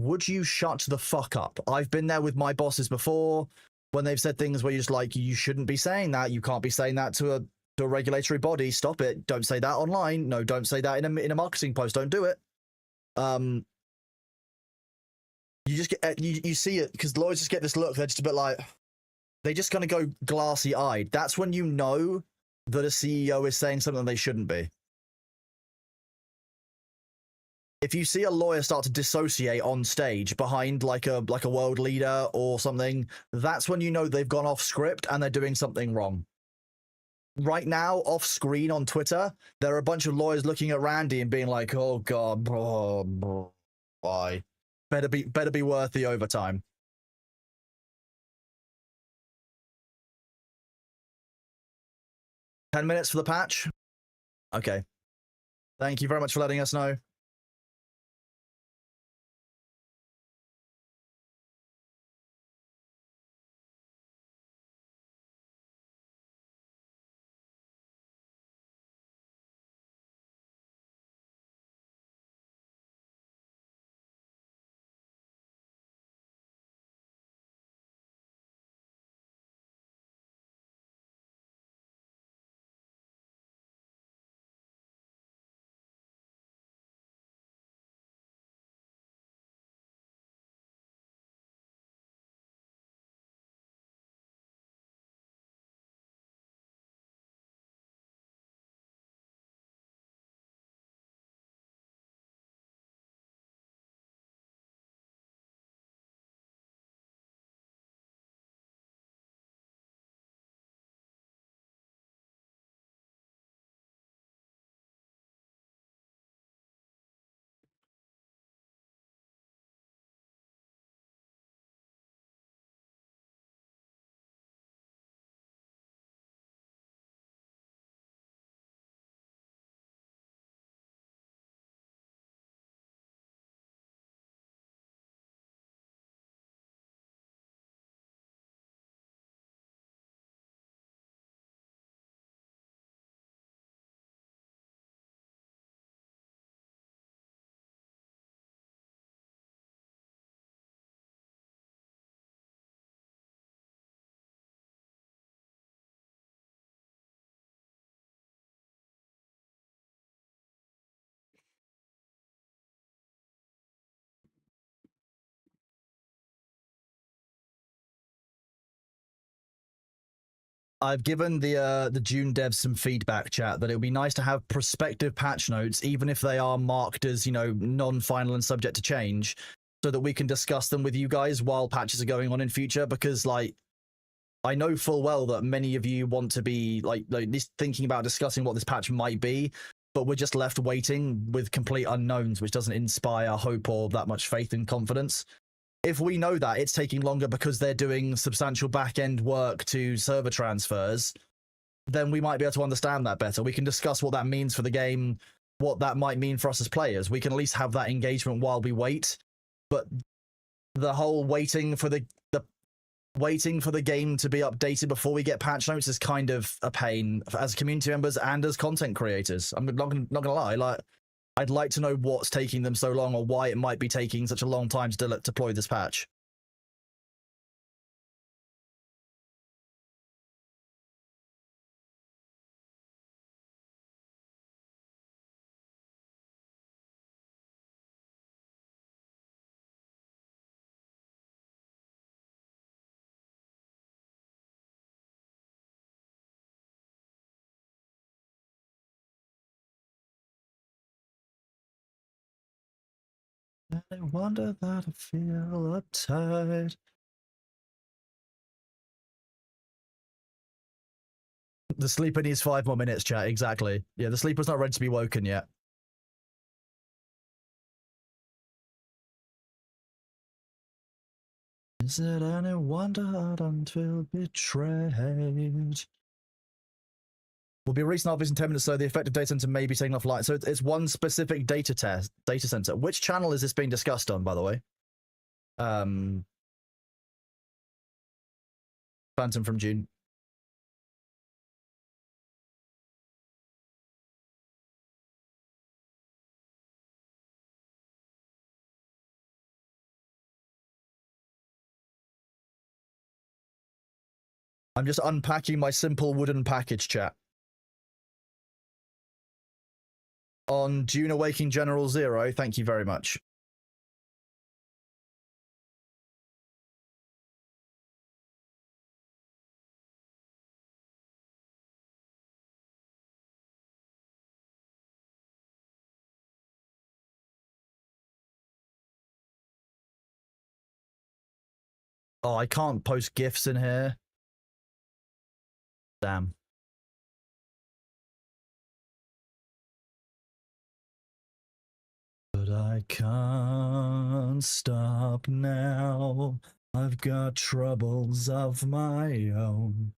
would you shut the fuck up? I've been there with my bosses before when they've said things where you're just like, you shouldn't be saying that. You can't be saying that to a regulatory body. Stop it. Don't say that online. No, don't say that in a marketing post. Don't do it. You just get you see it because lawyers just get this look. They're just a bit like, they just kind of go glassy eyed. That's when you know that a CEO is saying something they shouldn't be. If you see a lawyer start to dissociate on stage behind like a world leader or something, that's when you know they've gone off script and they're doing something wrong. Right now, off screen on Twitter, there are a bunch of lawyers looking at Randy and being like, "Oh God, why? Better be worth the overtime." 10 minutes for the patch? Okay. Thank you very much for letting us know. I've given the Dune devs some feedback, chat, that it would be nice to have prospective patch notes, even if they are marked as, non-final and subject to change, so that we can discuss them with you guys while patches are going on in future, because like I know full well that many of you want to be like this, thinking about discussing what this patch might be, but we're just left waiting with complete unknowns, which doesn't inspire hope or that much faith and confidence. If we know that it's taking longer because they're doing substantial back-end work to server transfers, then we might be able to understand that better. We can discuss what that means for the game, what that might mean for us as players. We can at least have that engagement while we wait. But the whole waiting for the game to be updated before we get patch notes is kind of a pain as community members and as content creators. I'm not gonna lie, like I'd like to know what's taking them so long or why it might be taking such a long time to deploy this patch. I wonder that I feel uptight. The sleeper needs 5 more minutes, chat. Exactly. Yeah, the sleeper's not ready to be woken yet. Is it any wonder I don't feel betrayed? Will be recent updates in 10 minutes, so the effective data center may be taken offline. So it's one specific data center. Which channel is this being discussed on, by the way? Phantom from Dune. I'm just unpacking my simple wooden package, chat. On Dune Awakening General Zero, thank you very much. Oh, I can't post GIFs in here. Damn. But I can't stop now. I've got troubles of my own.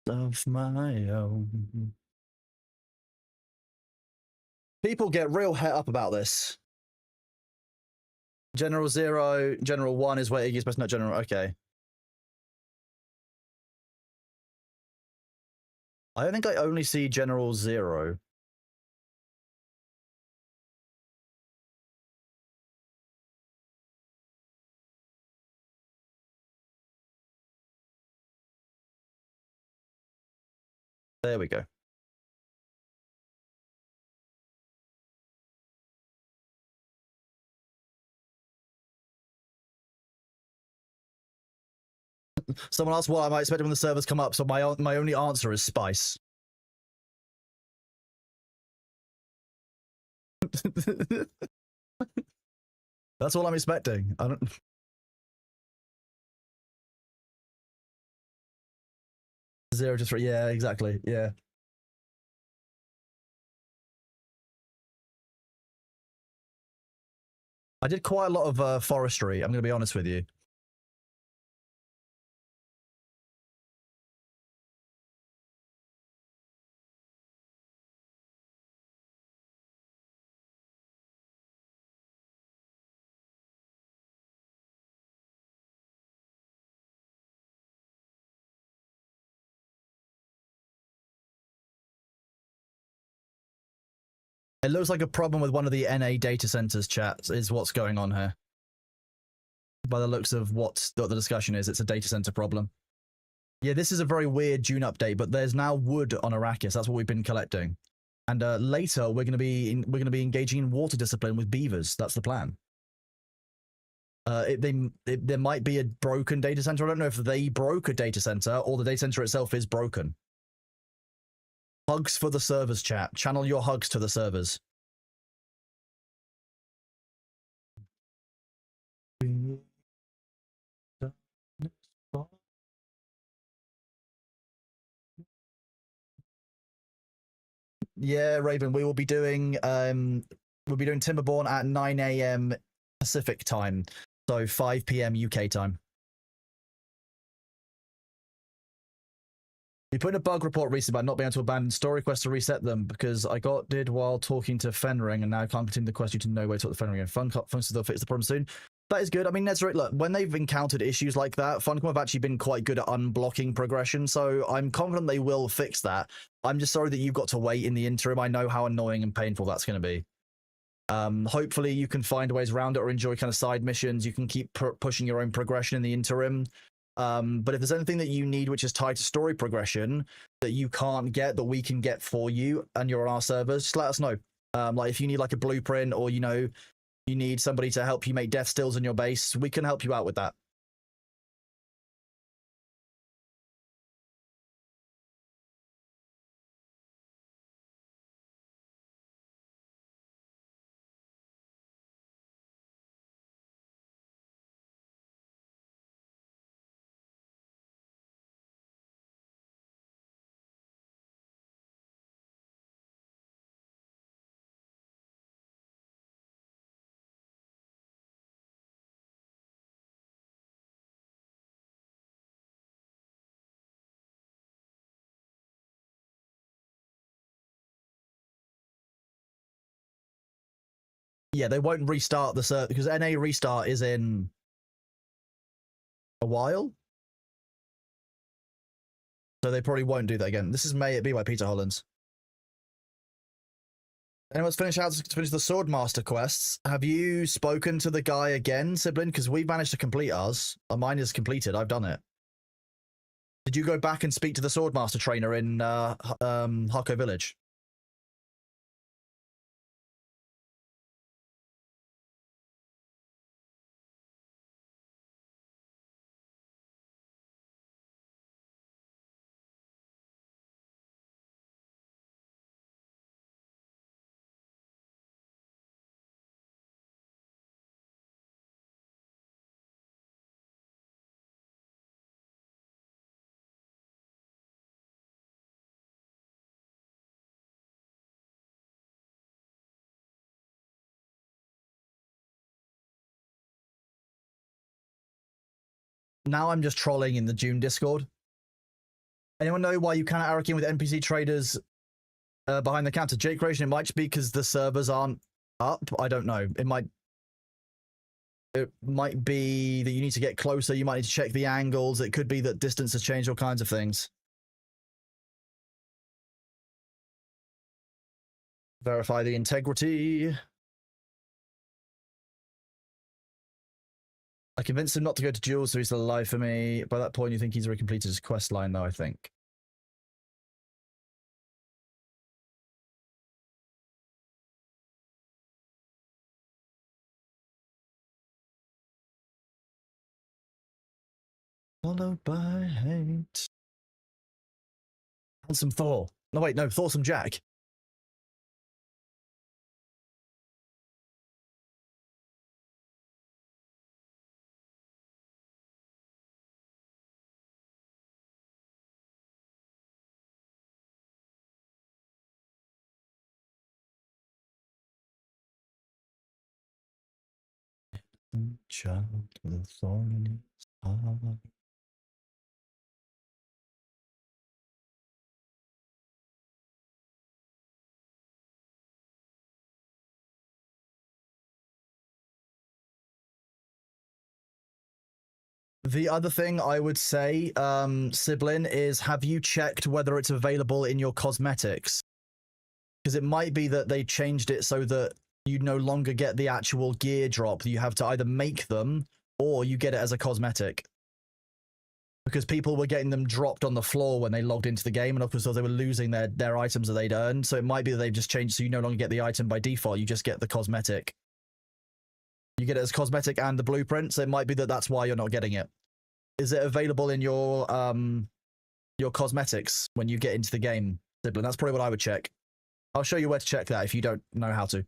Of my own. People get real het up about this. General Zero, General 1 is where Iggy's best, not General. Okay. I don't think I only see General Zero. There we go. Someone asked what I might expect when the servers come up, so my only answer is Spice. That's all I'm expecting. I don't. Zero to 3. Yeah, exactly. Yeah. I did quite a lot of forestry. I'm going to be honest with you. It looks like a problem with one of the NA data centers, chat, is what's going on here. By the looks of what the discussion is, it's a data center problem. Yeah, this is a very weird Dune update, but there's now wood on Arrakis. That's what we've been collecting. And later, we're going to be engaging in water discipline with beavers. That's the plan. There might be a broken data center. I don't know if they broke a data center or the data center itself is broken. Hugs for the servers, chat. Channel your hugs to the servers. Yeah, Raven, we will be doing Timberborn at 9 a.m. Pacific time, so 5 p.m. UK time. You put in a bug report recently about not being able to abandon story quests to reset them because I did while talking to Fenring and now I can't continue the quest due to no way to talk to Fenring and Funcom will fix the problem soon. That is good. I mean, Nezarec, look, when they've encountered issues like that, Funcom have actually been quite good at unblocking progression, so I'm confident they will fix that. I'm just sorry that you've got to wait in the interim. I know how annoying and painful that's going to be. Hopefully you can find ways around it or enjoy kind of side missions. You can keep pushing your own progression in the interim. But if there's anything that you need which is tied to story progression that you can't get, that we can get for you and you're on our servers, just let us know. Like if you need like a blueprint or, you know, you need somebody to help you make death stills in your base, we can help you out with that. Yeah, they won't restart the server because NA restart is in a while. So they probably won't do that again. This is May It Be by Peter Hollins. Anyone's finish the Swordmaster quests? Have you spoken to the guy again, Sibling? Because we managed to complete ours. Mine is completed. I've done it. Did you go back and speak to the Swordmaster trainer in Hako Village? Now I'm just trolling in the Dune Discord. Anyone know why you cannot Arakin with NPC traders behind the counter? Jake Creation, it might just be because the servers aren't up. I don't know. It might be that you need to get closer. You might need to check the angles. It could be that distance has changed, all kinds of things. Verify the integrity. I convinced him not to go to Jules, so he's still alive for me. By that point, you think he's already completed his quest line, though, I think. Followed by hate. Handsome Thor. No, wait, no, Thorsome Jack. Child with a thorn in his heart. The other thing I would say, Sibling, is have you checked whether it's available in your cosmetics? Because it might be that they changed it so that you no longer get the actual gear drop. You have to either make them or you get it as a cosmetic. Because people were getting them dropped on the floor when they logged into the game, and of course they were losing their items that they'd earned. So it might be that they've just changed so you no longer get the item by default, you just get the cosmetic. You get it as cosmetic and the blueprint, so it might be that that's why you're not getting it. Is it available in your cosmetics when you get into the game, Sibling? That's probably what I would check. I'll show you where to check that if you don't know how to.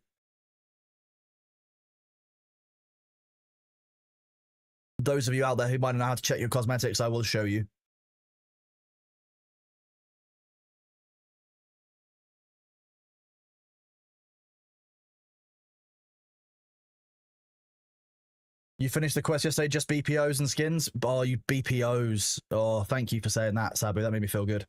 Those of you out there who might not know how to check your cosmetics, I will show you. You finished the quest yesterday, just BPOs and skins? Oh, you BPOs. Oh, thank you for saying that, Sabu. That made me feel good.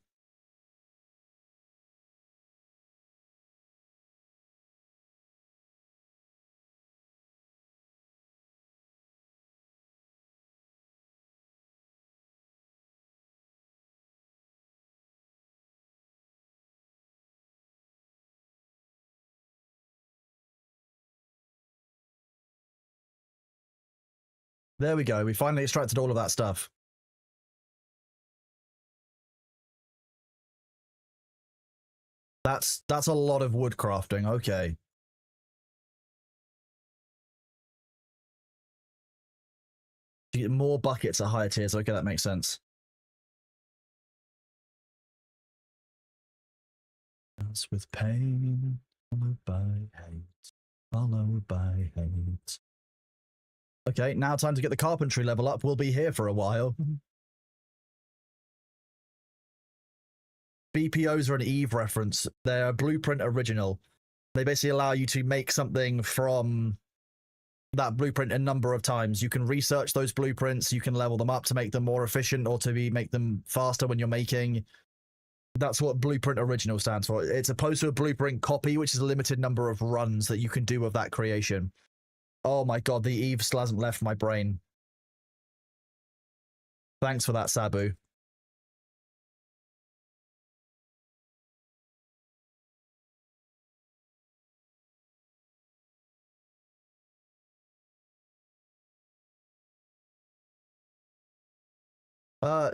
There we go. We finally extracted all of that stuff. That's a lot of wood crafting. Okay. You get more buckets at higher tiers. Okay, that makes sense. As with pain, followed by hate, followed by hate. Okay, now time to get the carpentry level up. We'll be here for a while. BPOs are an Eve reference. They're a blueprint original. They basically allow you to make something from that blueprint a number of times. You can research those blueprints. You can level them up to make them more efficient or to make them faster when you're making. That's what blueprint original stands for. It's opposed to a blueprint copy, which is a limited number of runs that you can do of that creation. Oh my god, the Eve still hasn't left my brain. Thanks for that, Sabu.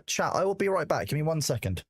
Chat, I will be right back. Give me 1 second.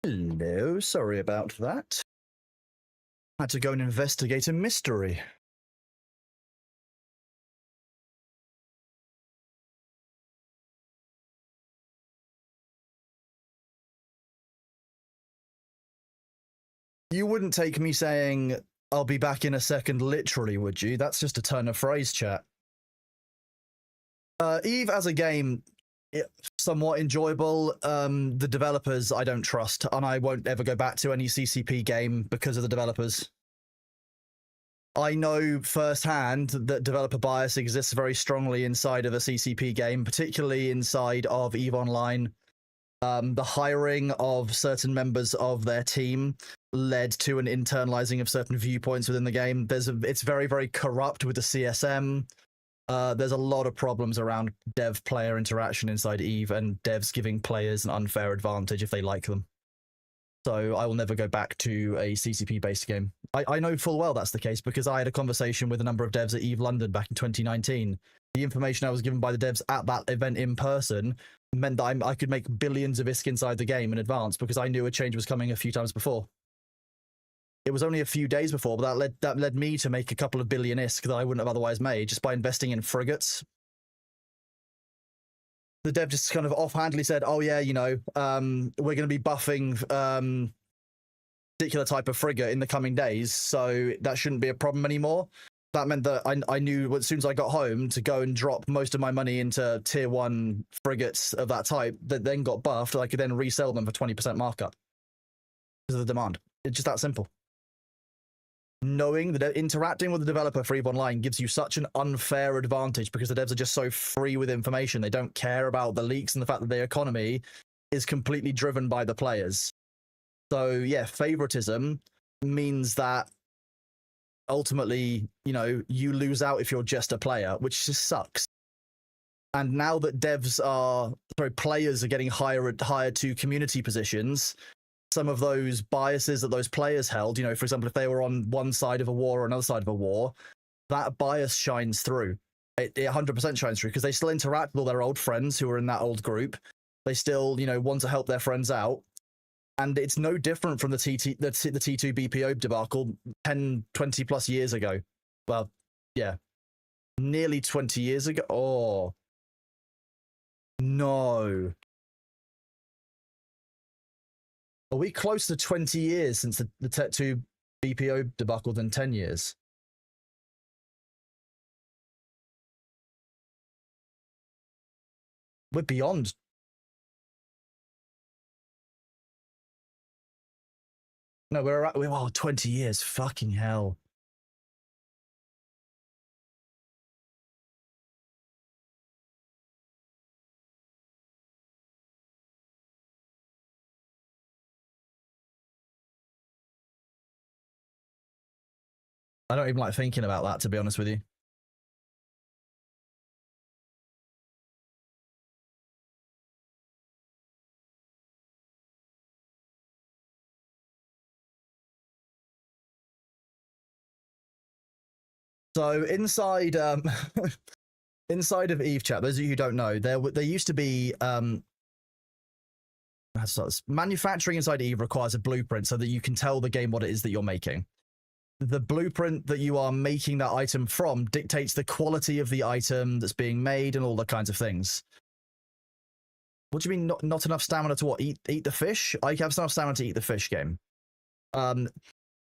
Hello, sorry about that. Had to go and investigate a mystery. You wouldn't take me saying I'll be back in a second literally, would you? That's just a turn of phrase, chat. Eve as a game, somewhat enjoyable. The developers I don't trust, and I won't ever go back to any CCP game because of the developers. I know firsthand that developer bias exists very strongly inside of a CCP game, particularly inside of EVE Online. The hiring of certain members of their team led to an internalizing of certain viewpoints within the game. It's very, very corrupt with the CSM. There's a lot of problems around dev-player interaction inside EVE, and devs giving players an unfair advantage if they like them. So I will never go back to a CCP-based game. I know full well that's the case because I had a conversation with a number of devs at EVE London back in 2019. The information I was given by the devs at that event in person meant that I could make billions of ISK inside the game in advance because I knew a change was coming a few times before. It was only a few days before, but that led me to make a couple of billion ISK that I wouldn't have otherwise made just by investing in frigates. The dev just kind of offhandedly said, oh yeah, you know, we're going to be buffing particular type of frigate in the coming days, so that shouldn't be a problem anymore. That meant that I knew as soon as I got home to go and drop most of my money into tier 1 frigates of that type that then got buffed. I could then resell them for 20% markup because of the demand. It's just that simple. Knowing that interacting with the developer for EVE Online gives you such an unfair advantage because the devs are just so free with information. They don't care about the leaks and the fact that the economy is completely driven by the players. So yeah, favoritism means that ultimately, you know, you lose out if you're just a player, which just sucks. And now that players are getting hired to community positions, some of those biases that those players held, you know, for example, if they were on one side of a war or another side of a war, that bias shines through. It 100% shines through because they still interact with all their old friends who are in that old group. They still, you know, want to help their friends out. And it's no different from the T2 BPO debacle 10, 20 plus years ago. Well, yeah, nearly 20 years ago. Oh, no. Are we close to 20 years since the T2 BPO debacle than 10 years? We're beyond. No, we're 20 years. Fucking hell. I don't even like thinking about that, to be honest with you. So inside inside of EVE chat, those of you who don't know, there used to be manufacturing inside EVE requires a blueprint so that you can tell the game what it is that you're making. The blueprint that you are making that item from dictates the quality of the item that's being made and all the kinds of things. What do you mean not enough stamina to what? Eat the fish? I have enough stamina to eat the fish game.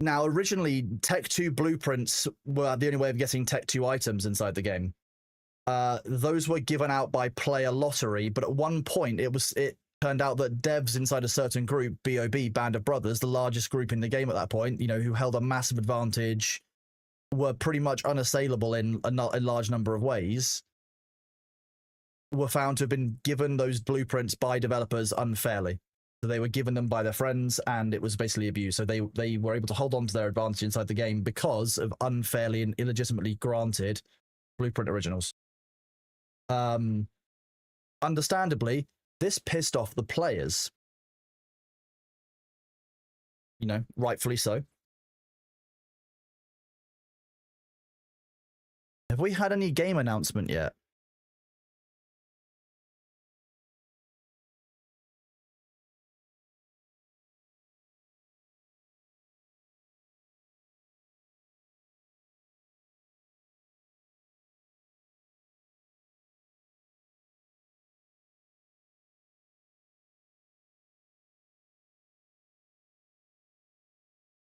Now, originally, Tech 2 blueprints were the only way of getting Tech 2 items inside the game. Those were given out by player lottery, but at one point it turned out that devs inside a certain group, BOB, Band of Brothers, the largest group in the game at that point, you know, who held a massive advantage, were pretty much unassailable in a large number of ways, were found to have been given those blueprints by developers unfairly. So they were given them by their friends, and it was basically abused. So they were able to hold on to their advantage inside the game because of unfairly and illegitimately granted blueprint originals. Understandably, this pissed off the players. You know, rightfully so. Have we had any game announcement yet?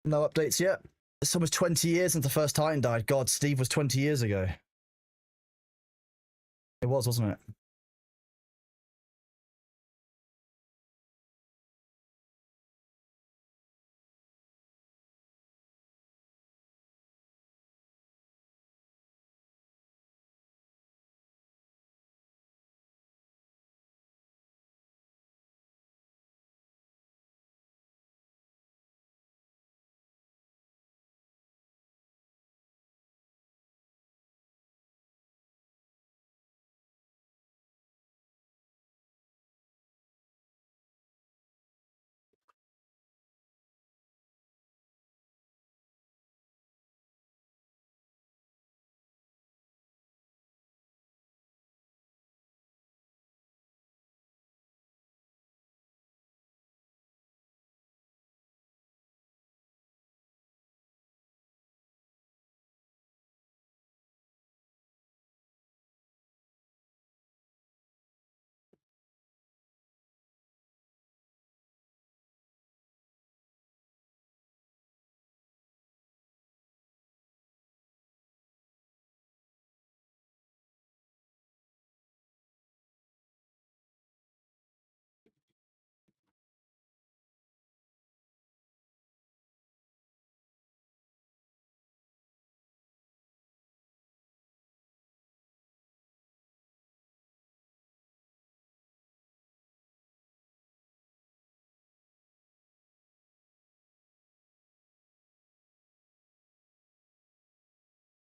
No updates yet. It's almost 20 years since the first Titan died. God, Steve was 20 years ago. It was, wasn't it?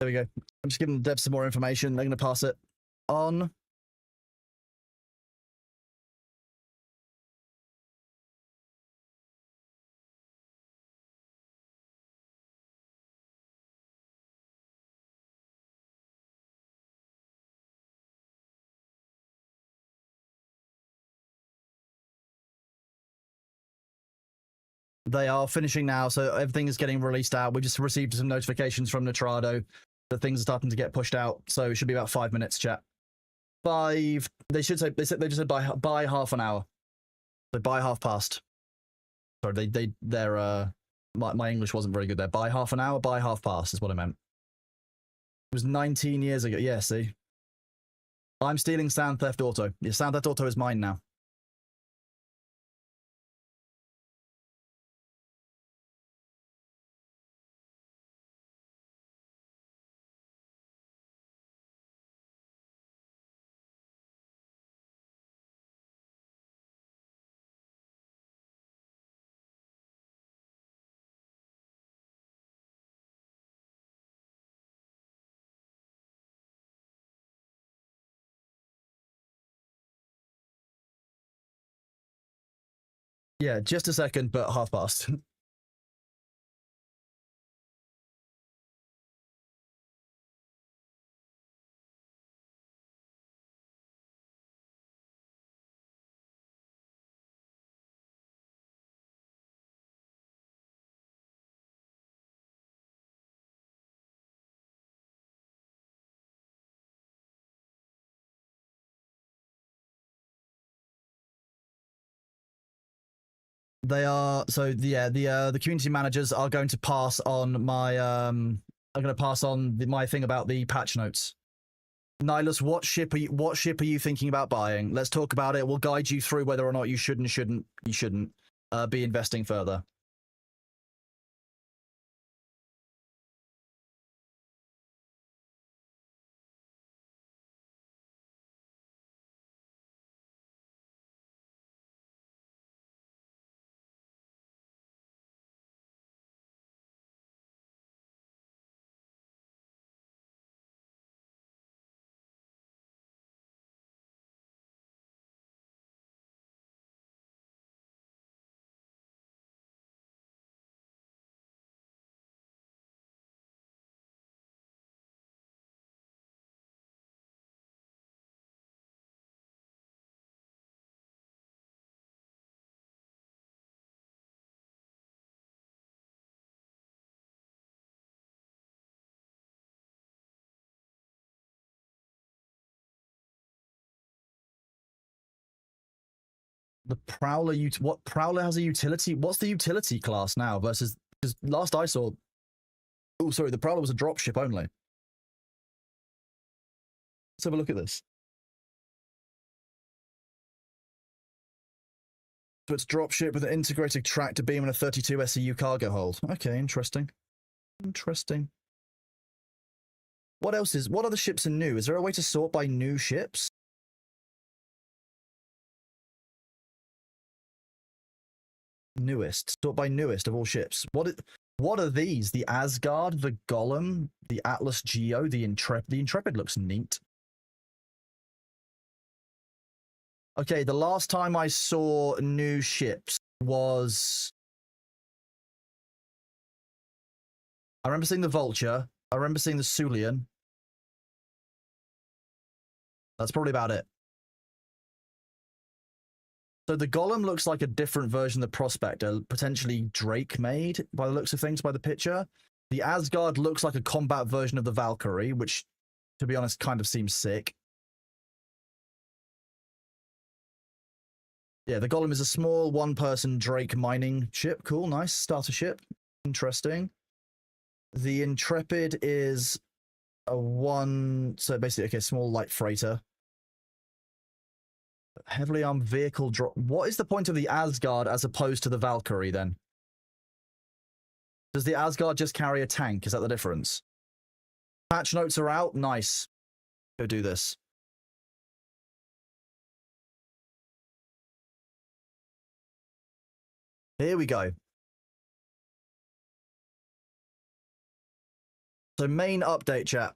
There we go. I'm just giving the devs some more information. They're going to pass it on. They are finishing now, so everything is getting released out. We just received some notifications from Nitrado that things are starting to get pushed out, so it should be about 5 minutes, chat. 5. They should say. They just said by half an hour. So by half past. Sorry, they're my English wasn't very good there. By half an hour, by half past is what I meant. It was 19 years ago. Yeah, see. I'm stealing Sound Theft Auto. Yeah, Sound Theft Auto is mine now. Yeah, just a second, but half past. They are the community managers are going to pass on my I'm going to pass on my thing about the patch notes. Nihilus, what ship are you thinking about buying? Let's talk about it. We'll guide you through whether or not you shouldn't be investing further. The Prowler, what Prowler has a utility? What's the utility class now versus Because last I saw, oh, sorry, the Prowler was a dropship only. Let's have a look at this. So it's dropship with an integrated tractor beam and a 32 SEU cargo hold. Okay, interesting. Interesting. What other ships are new? Is there a way to sort by new ships? Newest. Sort by newest of all ships. What are these? The Asgard, the Golem, the Atlas Geo, the Intrepid. The Intrepid looks neat. Okay, the last time I saw new ships was... I remember seeing the Vulture. I remember seeing the Sulian. That's probably about it. So the Golem looks like a different version of the Prospector, potentially Drake made by the looks of things by the picture. The Asgard looks like a combat version of the Valkyrie, which, to be honest, kind of seems sick. Yeah, the Golem is a small one-person Drake mining ship. Cool, nice. Starter ship. Interesting. The Intrepid is a so basically, okay, small light freighter. Heavily armed vehicle drop. What is the point of the Asgard as opposed to the Valkyrie, then? Does the Asgard just carry a tank? Is that the difference? Patch notes are out. Nice. Go do this. Here we go. So main update, chat.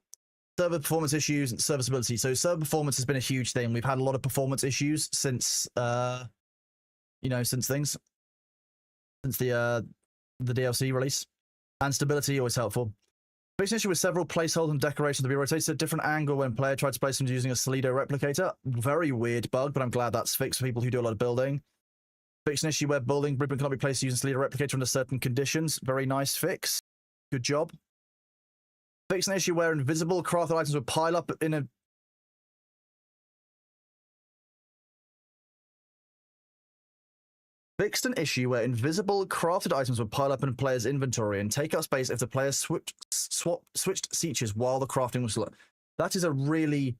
Server performance issues and serviceability. So server performance has been a huge thing. We've had a lot of performance issues since, since the DLC release. And stability, always helpful. Fixed an issue with several placeholders and decorations to be rotated at a different angle when player tried to place them using a Solido replicator. Very weird bug, but I'm glad that's fixed for people who do a lot of building. Fixed an issue where building ribbon cannot be placed using Solido replicator under certain conditions. Very nice fix. Good job. Fixed an issue where invisible crafted items would pile up in a... Fixed an issue where invisible crafted items would pile up in a player's inventory and take up space if the player switched features while the crafting was... That is a really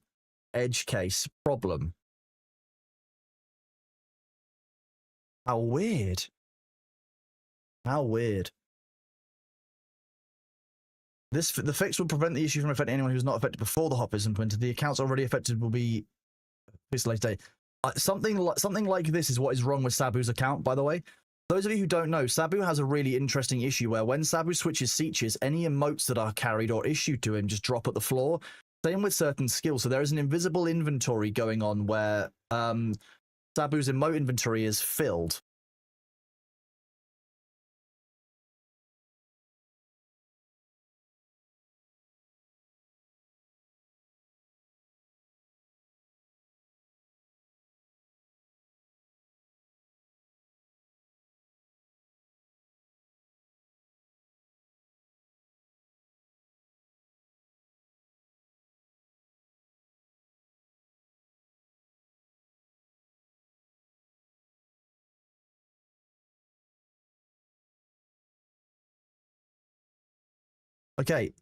edge case problem. How weird. How weird. The fix will prevent the issue from affecting anyone who's not affected before the hop is implemented. The accounts already affected will be fixed later date. Something like this is what is wrong with Sabu's account, by the way. Those of you who don't know, Sabu has a really interesting issue where when Sabu switches features, any emotes that are carried or issued to him just drop at the floor. Same with certain skills. So there is an invisible inventory going on where Sabu's emote inventory is filled. Okay,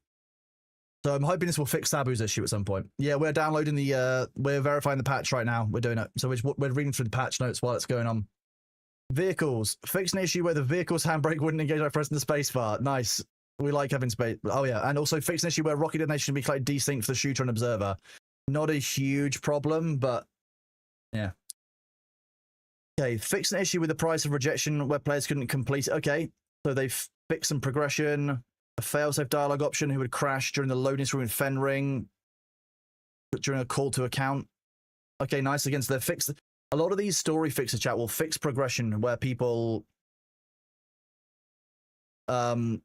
so I'm hoping this will fix Sabu's issue at some point. Yeah, we're downloading we're verifying the patch right now. We're doing it. So we're reading through the patch notes while it's going on. Vehicles. Fix an issue where the vehicle's handbrake wouldn't engage by pressing the spacebar. Nice. We like having space. Oh yeah, and also fix an issue where rocket detonation can be like desynced for the shooter and observer. Not a huge problem, but yeah. Okay, fix an issue with the price of rejection where players couldn't complete. Okay, so they've fixed some progression. A failsafe dialogue option who would crash during the loading screen in Fenring during a call to account. Okay, nice. Against their fix. A lot of these story fixes, chat, will fix progression where people have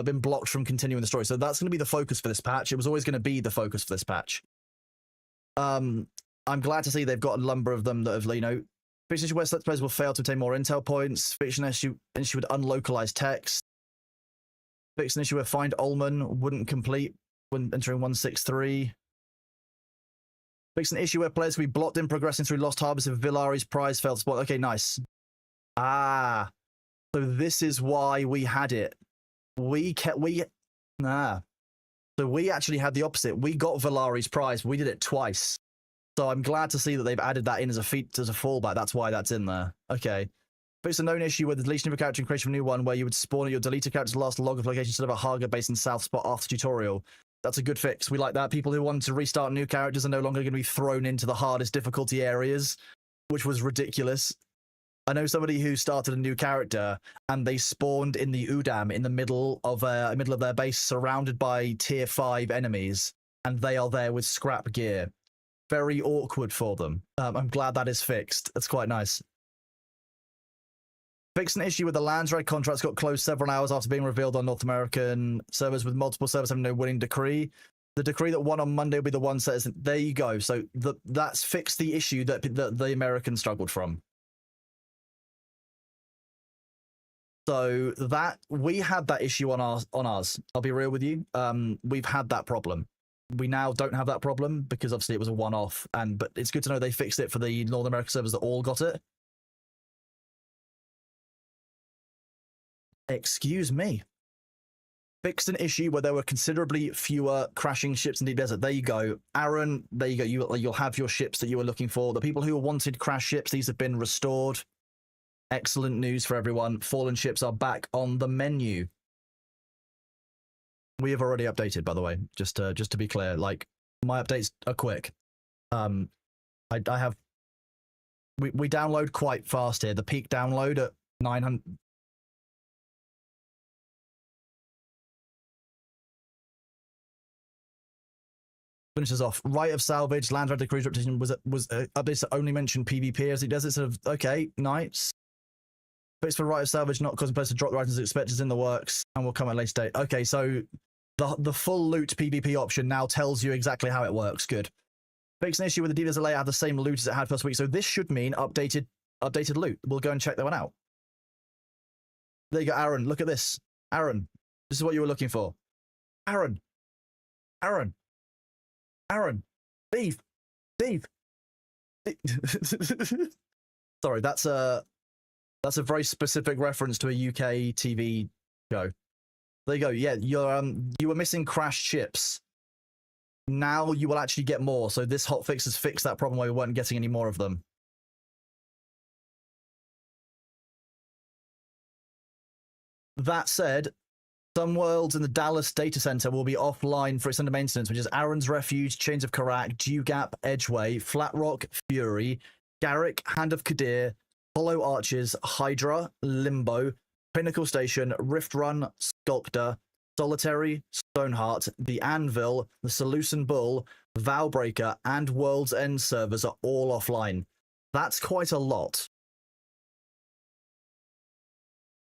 been blocked from continuing the story. So that's going to be the focus for this patch. It was always going to be the focus for this patch. I'm glad to see they've got a number of them that have, fixed issue where select players will fail to obtain more intel points. Fix an issue with unlocalized text. Fix an issue where Find Ullman wouldn't complete when entering 163. Fix an issue where players will be blocked in progressing through Lost Harbors if Villari's prize failed to spot. Okay, nice. Ah. So this is why we had it. So we actually had the opposite. We got Valari's prize. We did it twice. So I'm glad to see that they've added that in as a fallback. That's why that's in there. Okay. But it's a known issue with the deletion of a character and creation of a new one where you would spawn at your deleted character's last log of location instead of a Haga base in South Spot after tutorial. That's a good fix. We like that. People who want to restart new characters are no longer going to be thrown into the hardest difficulty areas, which was ridiculous. I know somebody who started a new character and they spawned in the Udam in the middle of their base, surrounded by tier 5 enemies, and they are there with scrap gear. Very awkward for them. I'm glad that is fixed. That's quite nice. Fixed an issue with the lands red contracts got closed several hours after being revealed on North American servers, with multiple servers having no winning decree. The decree that won on Monday will be the one that is. There you go. So that's fixed the issue that the Americans struggled from. So that we had that issue on ours. I'll be real with you. We've had that problem. We now don't have that problem because obviously it was a one-off. But it's good to know they fixed it for the North American servers that all got it. Excuse me. Fixed an issue where there were considerably fewer crashing ships in Deep Desert. There you go, Aaron. There you go. You'll have your ships that you were looking for. The people who wanted crash ships, these have been restored. Excellent news for everyone. Fallen ships are back on the menu. We have already updated, by the way, just to be clear. Like, my updates are quick. I have we download quite fast here. The peak download at 900. Finishes off. Right of salvage, land red cruise repetition was updates that only mention PvP as it does. It's sort of okay, nice. Fix for right of salvage not causing players to drop the items expected is in the works and will come at a later date. Okay, so the full loot PvP option now tells you exactly how it works. Good. Fix an issue with the Deep Desert layout had the same loot as it had first week, so this should mean updated loot. We'll go and check that one out. There you go, Aaron. Look at this. Aaron, this is what you were looking for. Aaron. Steve. Sorry, that's a very specific reference to a UK TV show. There you go. Yeah, you were missing crashed ships. Now you will actually get more. So this hotfix has fixed that problem where we weren't getting any more of them. That said, some worlds in the Dallas data center will be offline for its under maintenance, which is Aaron's Refuge, Chains of Karak, Dew Gap, Edgeway, Flat Rock, Fury, Garrick, Hand of Kadir, Hollow Arches, Hydra, Limbo, Pinnacle Station, Rift Run, Sculptor, Solitary, Stoneheart, the Anvil, the Seleucid Bull, Vowbreaker, and World's End servers are all offline. That's quite a lot.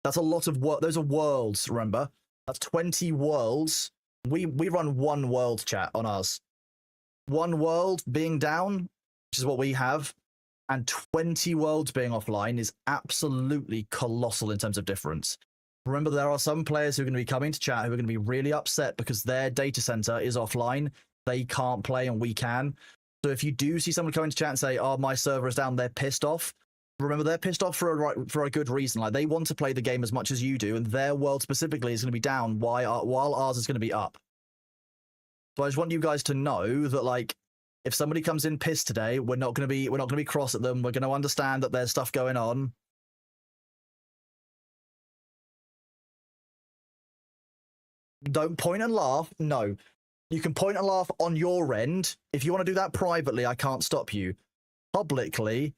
That's a lot of work. Those are worlds, remember? That's 20 worlds. We run one world, chat, on ours. One world being down, which is what we have, and 20 worlds being offline is absolutely colossal in terms of difference. Remember, there are some players who are going to be coming to chat who are going to be really upset because their data center is offline. They can't play and we can. So if you do see someone coming to chat and say, oh, my server is down, they're pissed off. Remember, they're pissed off for a good reason. Like, they want to play the game as much as you do, and their world specifically is going to be down while ours is going to be up. So I just want you guys to know that, like, if somebody comes in pissed today, we're not going to be cross at them. We're going to understand that there's stuff going on. Don't point and laugh. No, you can point and laugh on your end. If you want to do that privately, I can't stop you. Publicly,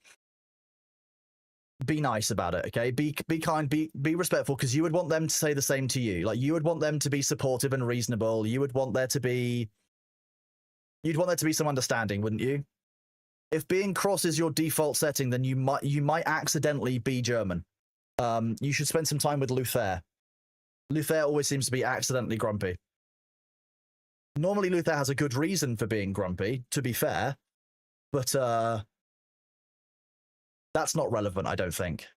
be nice about it, okay? Be kind, be respectful, because you would want them to say the same to you. Like, you would want them to be supportive and reasonable. You'd want there to be some understanding, wouldn't you? If being cross is your default setting, then you might accidentally be German. You should spend some time with Luther. Luther always seems to be accidentally grumpy. Normally, Luther has a good reason for being grumpy, to be fair, but that's not relevant, I don't think.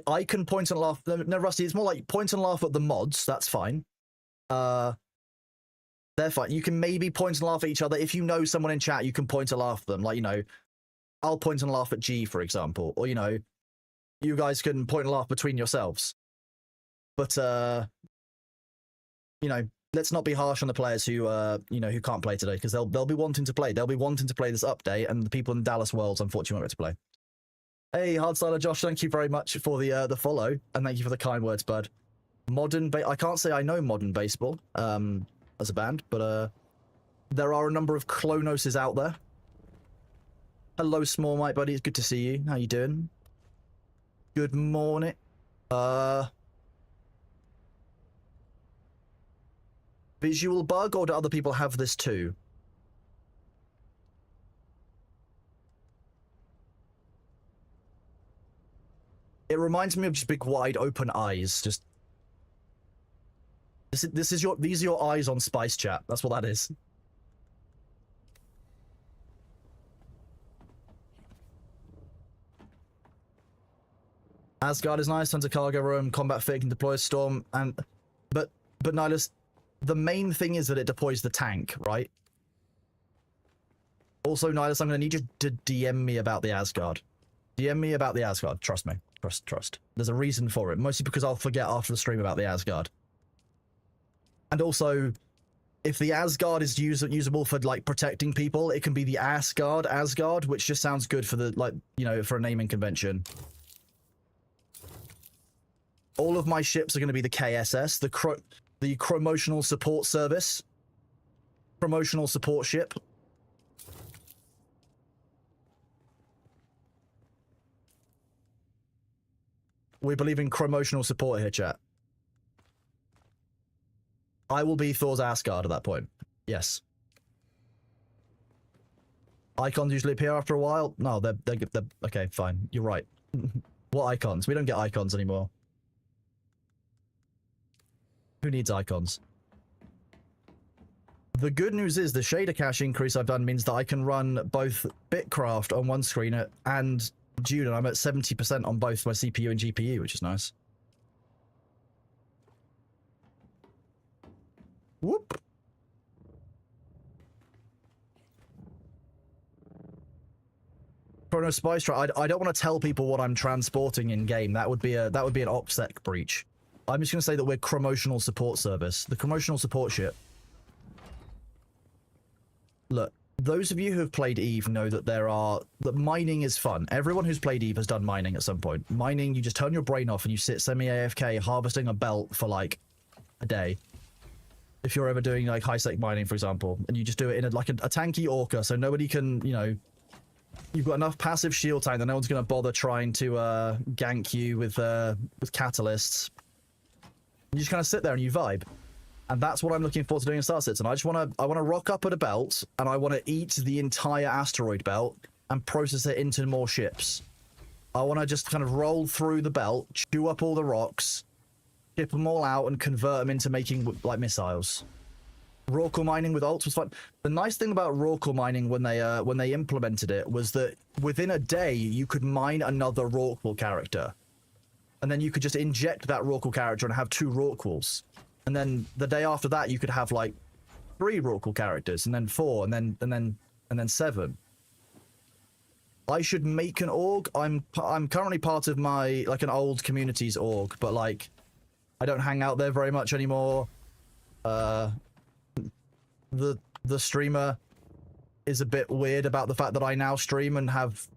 I can point and laugh. No, Rusty, it's more like point and laugh at the mods. That's fine. They're fine. You can maybe point and laugh at each other. If you know someone in chat, you can point and laugh at them. Like, you know, I'll point and laugh at G, for example. Or, you know, you guys can point and laugh between yourselves. But you know, let's not be harsh on the players who you know, who can't play today, because they'll be wanting to play. They'll be wanting to play this update, and the people in Dallas Worlds unfortunately won't get to play. Hey, Hardstyler Josh, thank you very much for the follow, and thank you for the kind words, bud. I can't say I know Modern Baseball as a band, but there are a number of Clonoses out there. Hello, Small Mike, buddy. It's good to see you. How you doing? Good morning. Visual bug, or do other people have this too? It reminds me of just big, wide, open eyes. Just these are your eyes on Spice Chat. That's what that is. Asgard is nice. Tons of cargo room, combat fit, can deploy a storm, and but Nihilus, the main thing is that it deploys the tank, right? Also, Nihilus, I'm gonna need you to DM me about the Asgard. DM me about the Asgard. Trust me. Trust. There's a reason for it. Mostly because I'll forget after the stream about the Asgard. And also, if the Asgard is usable for, like, protecting people, it can be the Asgard, which just sounds good for the, like, you know, for a naming convention. All of my ships are going to be the KSS, the Promotional Support Service. Promotional Support Ship. We believe in promotional support here, chat. I will be Thor's Asgard at that point. Yes. Icons usually appear after a while. No, they're okay, fine. You're right. What icons? We don't get icons anymore. Who needs icons? The good news is the shader cache increase I've done means that I can run both Bitcraft on one screen and Dune, and I'm at 70% on both my CPU and GPU, which is nice. Whoop. Chrono Spy Strike. I don't want to tell people what I'm transporting in game. That would be an OPSEC breach. I'm just going to say that we're Promotional Support Service. The Promotional Support Ship. Look, those of you who have played EVE know that that mining is fun. Everyone who's played EVE has done mining at some point. Mining, you just turn your brain off and you sit semi-AFK harvesting a belt for like a day. If you're ever doing like high-sec mining, for example, and you just do it in like a tanky orca, so nobody can, you know, you've got enough passive shield tank that no one's going to bother trying to gank you with catalysts. You just kind of sit there and you vibe. And that's what I'm looking forward to doing in Star Citizen. I want to rock up at a belt, and I want to eat the entire asteroid belt and process it into more ships. I want to just kind of roll through the belt, chew up all the rocks, ship them all out, and convert them into making, like, missiles. Raw core mining with ults was fun. The nice thing about raw core mining when they implemented it was that within a day, you could mine another raw core character. And then you could just inject that raw core character and have 2 raw cores. And then the day after that, you could have like 3 raw core characters, and then 4, and then 7. I should make an org. I'm currently part of my like an old communities org, but like I don't hang out there very much anymore. The streamer is a bit weird about the fact that I now stream and have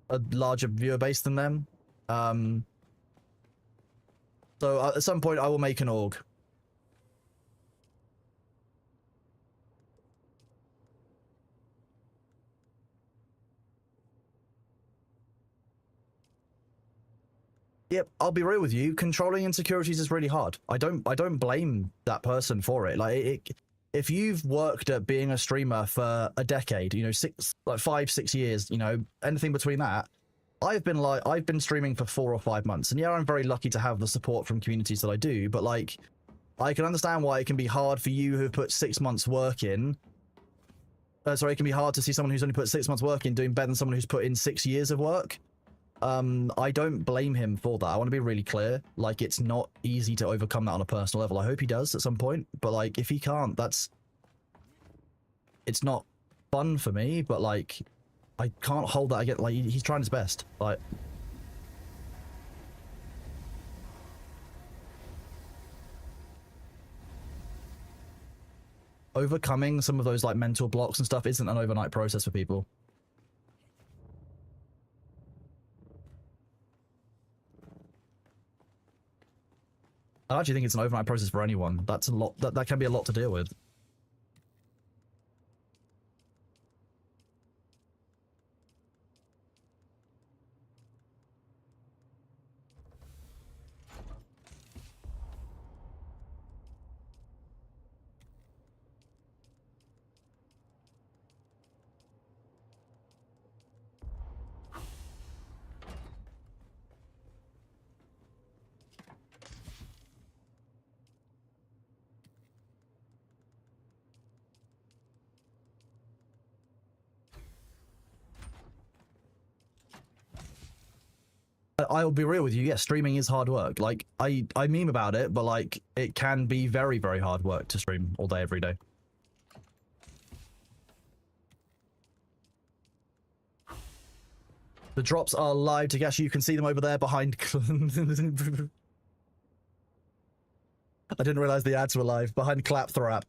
a larger viewer base than them. So at some point I will make an org. Yep, I'll be real with you. Controlling insecurities is really hard. I don't blame that person for it. Like, if you've worked at being a streamer for a decade, you know, 5, 6 years, you know, anything between that, I've been streaming for 4 or 5 months, and yeah, I'm very lucky to have the support from communities that I do. But like, I can understand why it can be hard for you who've put 6 months work in. Sorry, it can be hard to see someone who's only put 6 months work in doing better than someone who's put in 6 years of work. I don't blame him for that. I want to be really clear. Like, it's not easy to overcome that on a personal level. I hope he does at some point, but like, if he can't, it's not fun for me, but like, I can't hold that against, like, he's trying his best. Like, overcoming some of those like mental blocks and stuff isn't an overnight process for people. I actually think it's an overnight process for anyone. That's a lot. That can be a lot to deal with. I'll be real with you. Yeah, streaming is hard work. Like I meme about it, but like it can be very, very hard work to stream all day, every day. The drops are live, Tagashi. You can see them over there behind. I didn't realize the ads were live behind Clapthrap.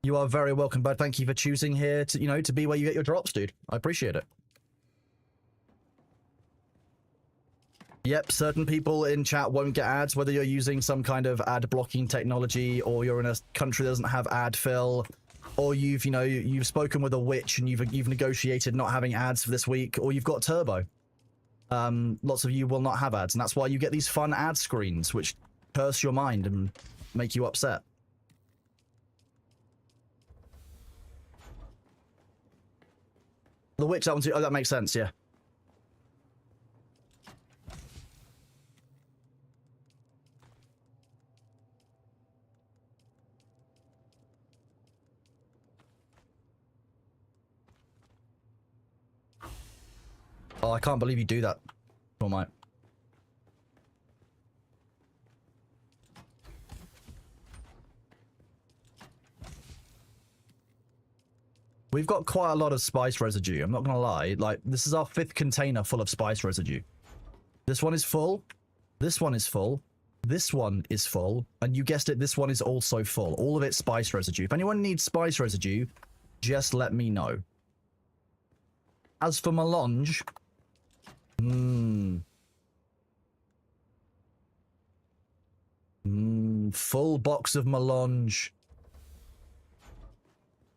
You are very welcome, bud. Thank you for choosing here to, you know, to be where you get your drops, dude. I appreciate it. Yep, certain people in chat won't get ads, whether you're using some kind of ad blocking technology, or you're in a country that doesn't have ad fill, or you've, you know, you've spoken with a witch and you've negotiated not having ads for this week, or you've got turbo. Lots of you will not have ads, and that's why you get these fun ad screens, which curse your mind and make you upset. The witch, that one too. Oh, that makes sense, yeah. Oh, I can't believe you do that. Oh my. We've got quite a lot of spice residue, I'm not gonna lie. Like, this is our 5th container full of spice residue. This one is full. This one is full. This one is full. And you guessed it, this one is also full. All of it's spice residue. If anyone needs spice residue, just let me know. As for melange... full box of melange.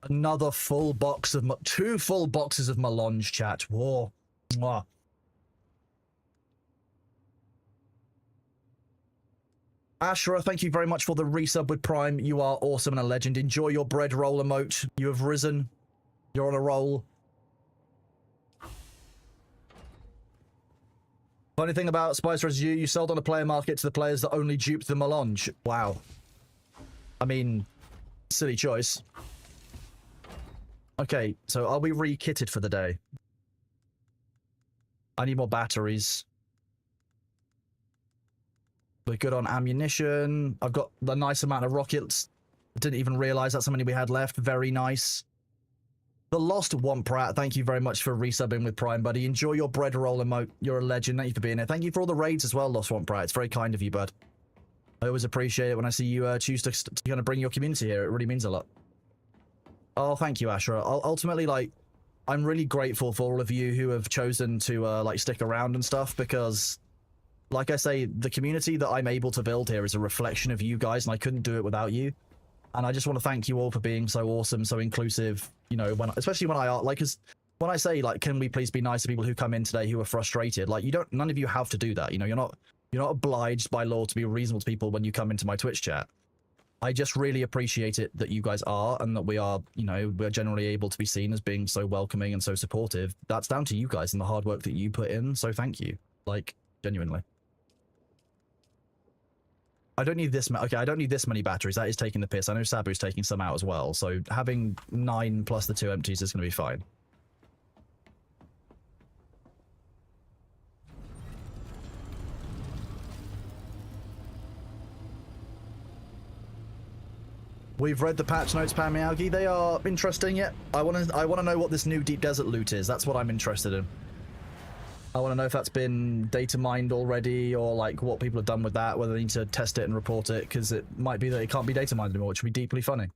Another full box of... 2 full boxes of melange, chat. Whoa. Mwah. Ashra, thank you very much for the resub with Prime. You are awesome and a legend. Enjoy your bread roll emote. You have risen. You're on a roll. Funny thing about spice residue, you sold on a player market to the players that only duped the melange. Wow. I mean, silly choice. Okay, so are we re-kitted for the day? I need more batteries. We're good on ammunition. I've got a nice amount of rockets. Didn't even realize that's how many we had left. Very nice. The Lost Womprat, thank you very much for resubbing with Prime, buddy. Enjoy your bread roll emote. You're a legend. Thank you for being here. Thank you for all the raids as well, Lost Womprat. It's very kind of you, bud. I always appreciate it when I see you choose to kind of bring your community here. It really means a lot. Oh, thank you, Ashra. Ultimately, like, I'm really grateful for all of you who have chosen to, like, stick around and stuff, because, like I say, the community that I'm able to build here is a reflection of you guys, and I couldn't do it without you. And I just want to thank you all for being so awesome, so inclusive, you know, especially when like, 'cause when I say, like, can we please be nice to people who come in today who are frustrated, like, none of you have to do that, you know, you're not obliged by law to be reasonable to people when you come into my Twitch chat. I just really appreciate it that you guys are, and that we are, you know, we're generally able to be seen as being so welcoming and so supportive. That's down to you guys and the hard work that you put in, so thank you. Like, genuinely. I don't need this okay, I don't need this many batteries. That is taking the piss. I know Sabu's taking some out as well, so having 9 plus the 2 empties is going to be fine. We've read the patch notes, Pan Miyagi. They are interesting, yet I want to know what this new Deep Desert loot is. That's what I'm interested in. I want to know if that's been data mined already, or like what people have done with that, whether they need to test it and report it, because it might be that it can't be data mined anymore, which would be deeply funny.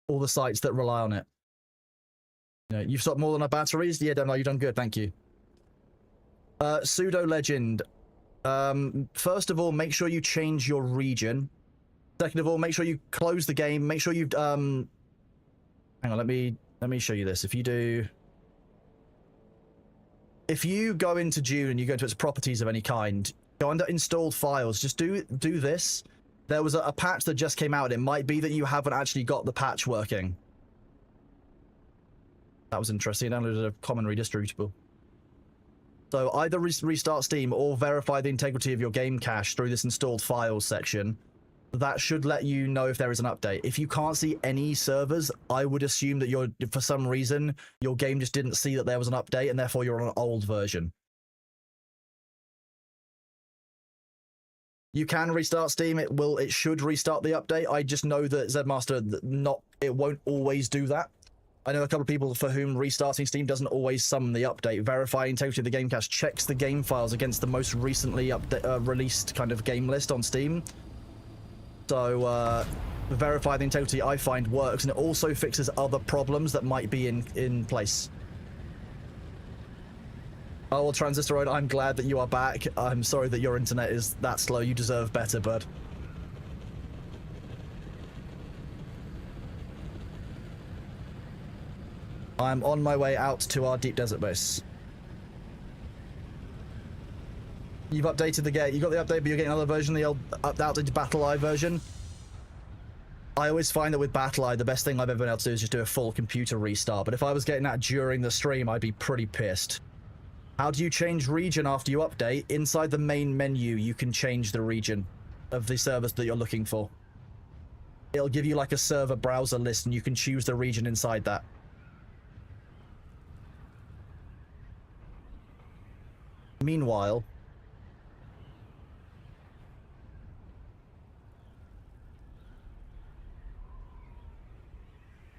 All the sites that rely on it. You know, you've stopped more than our batteries? Yeah, Demlo, you've done good, thank you. Pseudo Legend. First of all, make sure you change your region. Second of all, make sure you close the game. Make sure you've hang on, let me show you this. If you go into Dune and you go into its properties of any kind, go under installed files, just do this. There was a patch that just came out. It might be that you haven't actually got the patch working. That was interesting. I downloaded a common redistributable. So either restart Steam or verify the integrity of your game cache through this installed files section. That should let you know if there is an update. If you can't see any servers, I would assume that for some reason, your game just didn't see that there was an update, and therefore you're on an old version. You can restart Steam. It should restart the update. I just know that Zmaster it won't always do that. I know a couple of people for whom restarting Steam doesn't always summon the update. Verifying integrity of the game cache checks the game files against the most recently released kind of game list on Steam. So verify the integrity, I find, works, and it also fixes other problems that might be in place. Oh, well, Transistoroid, I'm glad that you are back. I'm sorry that your internet is that slow. You deserve better, bud. I'm on my way out to our deep desert base. You've updated the game. You got the update, but you're getting another version, the old outdated BattleEye version. I always find that with BattleEye, the best thing I've ever been able to do is just do a full computer restart. But if I was getting that during the stream, I'd be pretty pissed. How do you change region after you update? Inside the main menu, you can change the region of the service that you're looking for. It'll give you like a server browser list, and you can choose the region inside that. Meanwhile,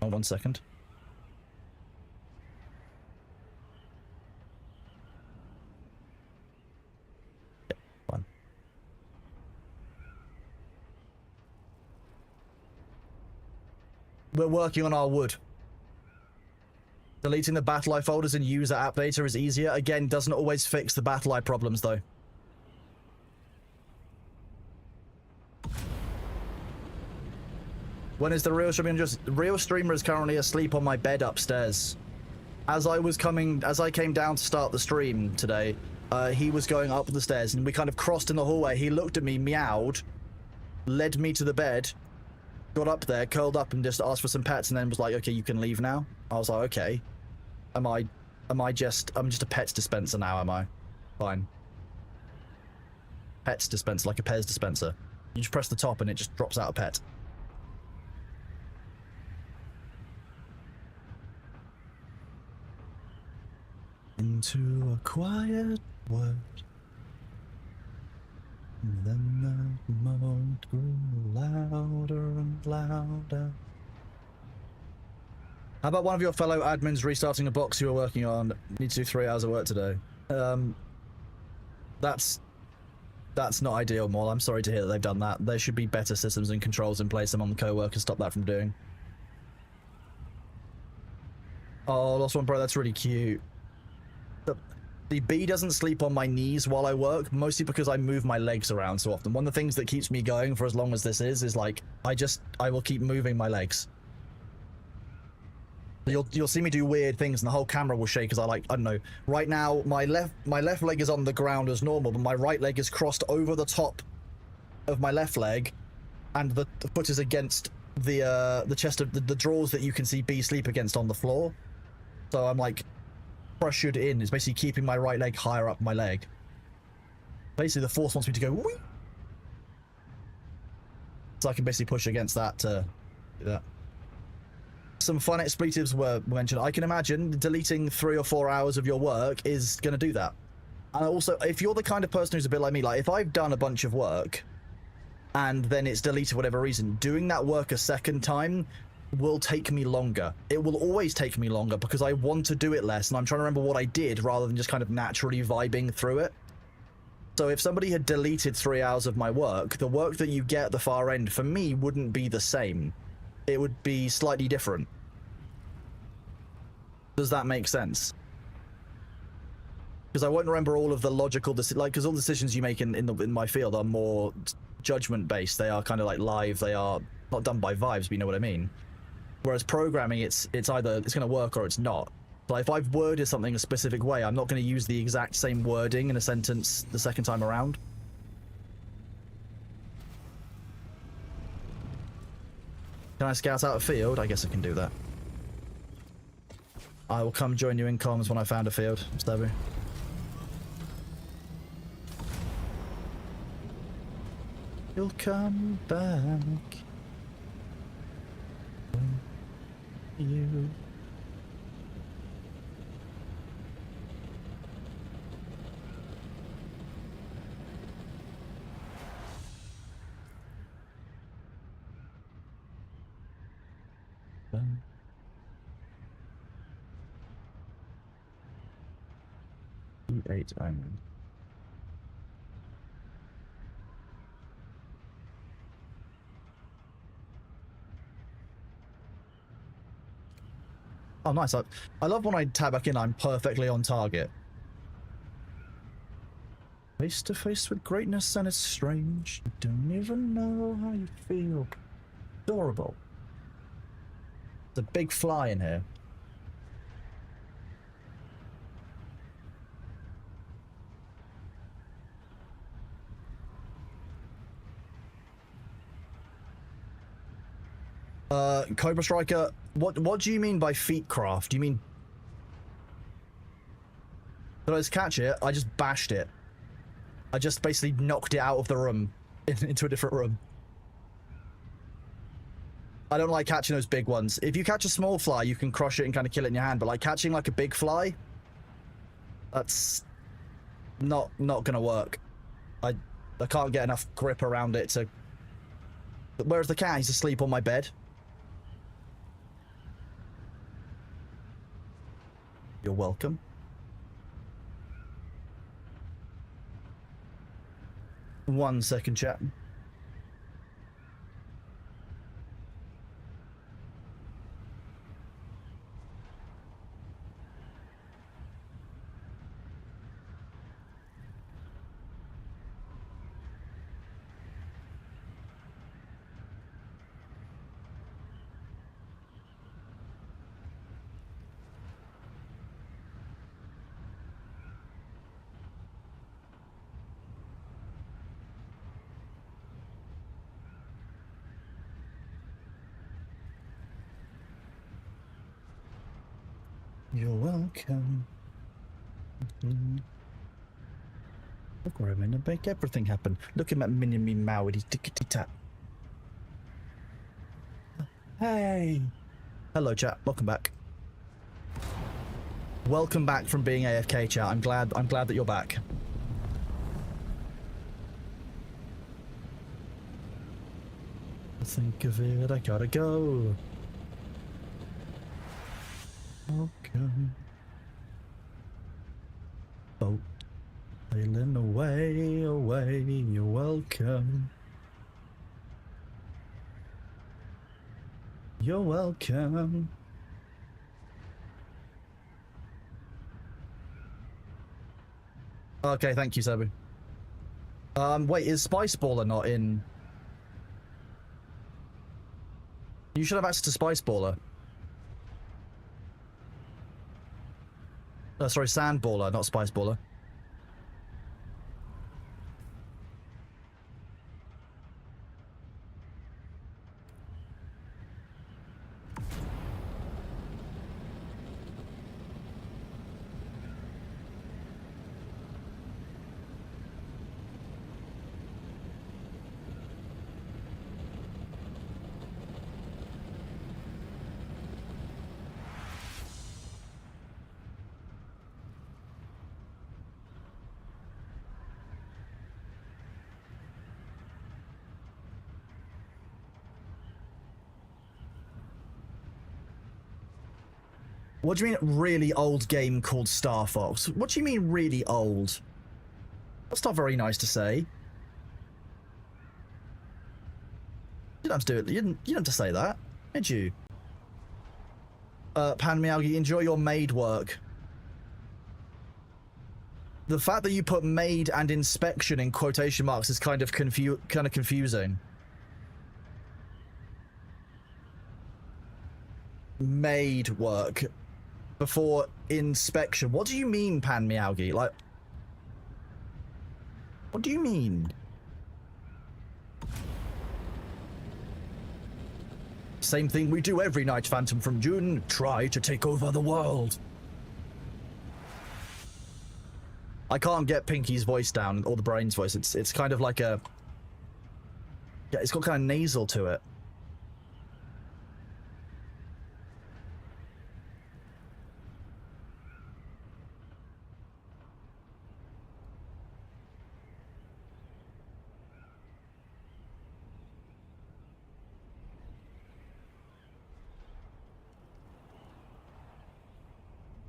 oh, 1 second. Yeah, fine. We're working on our wood. Deleting the BattleEye folders in user app data is easier. Again, doesn't always fix the BattleEye problems, though. When is the real streamer? Real streamer is currently asleep on my bed upstairs. As I came down to start the stream today, he was going up the stairs, and we kind of crossed in the hallway. He looked at me, meowed, led me to the bed, got up there, curled up, and just asked for some pets, and then was like, "Okay, you can leave now." I was like, "Okay." I'm just a pets dispenser now, am I? Fine. Pets dispenser, like a Pez dispenser. You just press the top and it just drops out a pet. Into a quiet world. And then the moan grew louder and louder. How about one of your fellow admins restarting a box you were working on? Need to do 3 hours of work today. That's not ideal, Maul. I'm sorry to hear that they've done that. There should be better systems and controls in place among the co-workers to stop that from doing. Oh, Lost One Bro, that's really cute. The bee doesn't sleep on my knees while I work, mostly because I move my legs around so often. One of the things that keeps me going for as long as this is like, I will keep moving my legs. You'll see me do weird things, and the whole camera will shake as I don't know. Right now, my left leg is on the ground as normal, but my right leg is crossed over the top of my left leg, and the foot is against the chest of the drawers that you can see B sleep against on the floor. So I'm like pressured in. It's basically keeping my right leg higher up my leg. Basically, the force wants me to go whee! So I can basically push against that to do that. Some fun expletives were mentioned. I can imagine deleting 3 or 4 hours of your work is going to do that. And also, if you're the kind of person who's a bit like me, like if I've done a bunch of work and then it's deleted for whatever reason, doing that work a second time will take me longer. It will always take me longer because I want to do it less, and I'm trying to remember what I did rather than just kind of naturally vibing through it. So if somebody had deleted 3 hours of my work, the work that you get at the far end, for me, wouldn't be the same. It would be slightly different. Does that make sense? Because I won't remember all of the logical because all the decisions you make in my field are more judgment based. They are kind of like live. They are not done by vibes, but you know what I mean. Whereas programming, it's either it's going to work or it's not. Like if I've worded something a specific way, I'm not going to use the exact same wording in a sentence the second time around. Can I scout out a field? I guess I can do that. I will come join you in comms when I found a field, Stabby. You'll come back. You. E8 only. Oh, nice. I love when I tab back in, I'm perfectly on target. Face to face with greatness and it's strange. You don't even know how you feel. Adorable. There's a big fly in here. Cobra Striker, what do you mean by feet craft? Do you mean... Did I just catch it? I just bashed it. I just basically knocked it out of the room into a different room. I don't like catching those big ones. If you catch a small fly, you can crush it and kind of kill it in your hand, but like catching like a big fly, that's not gonna work. I can't get enough grip around it to... Where's the cat? He's asleep on my bed. You're welcome. One second, chat. You're welcome. Look where I'm in and make everything happen. Look at that minion me mow with his tickety tap. Hey. Hello chat, welcome back. Welcome back from being AFK chat. I'm glad that you're back. Think of it, I gotta go. Welcome. Boat sailing away, away, you're welcome. You're welcome. Okay, thank you, Sabu. Wait, is Spice Baller not in? You should have access to Spice Baller. Sorry, Sand Baller, not Spice Baller. What do you mean, really old game called Star Fox? What do you mean, really old? That's not very nice to say. You don't have to do it. You didn't have to say that, did you? Pan Miyagi, enjoy your maid work. The fact that you put maid and inspection in quotation marks is kind of confusing. Maid work before inspection. What do you mean, Pan Miyagi? Like, what do you mean? Same thing we do every night, Phantom from Dune. Try to take over the world. I can't get Pinky's voice down, or the brain's voice. It's kind of like a... Yeah, it's got kind of nasal to it.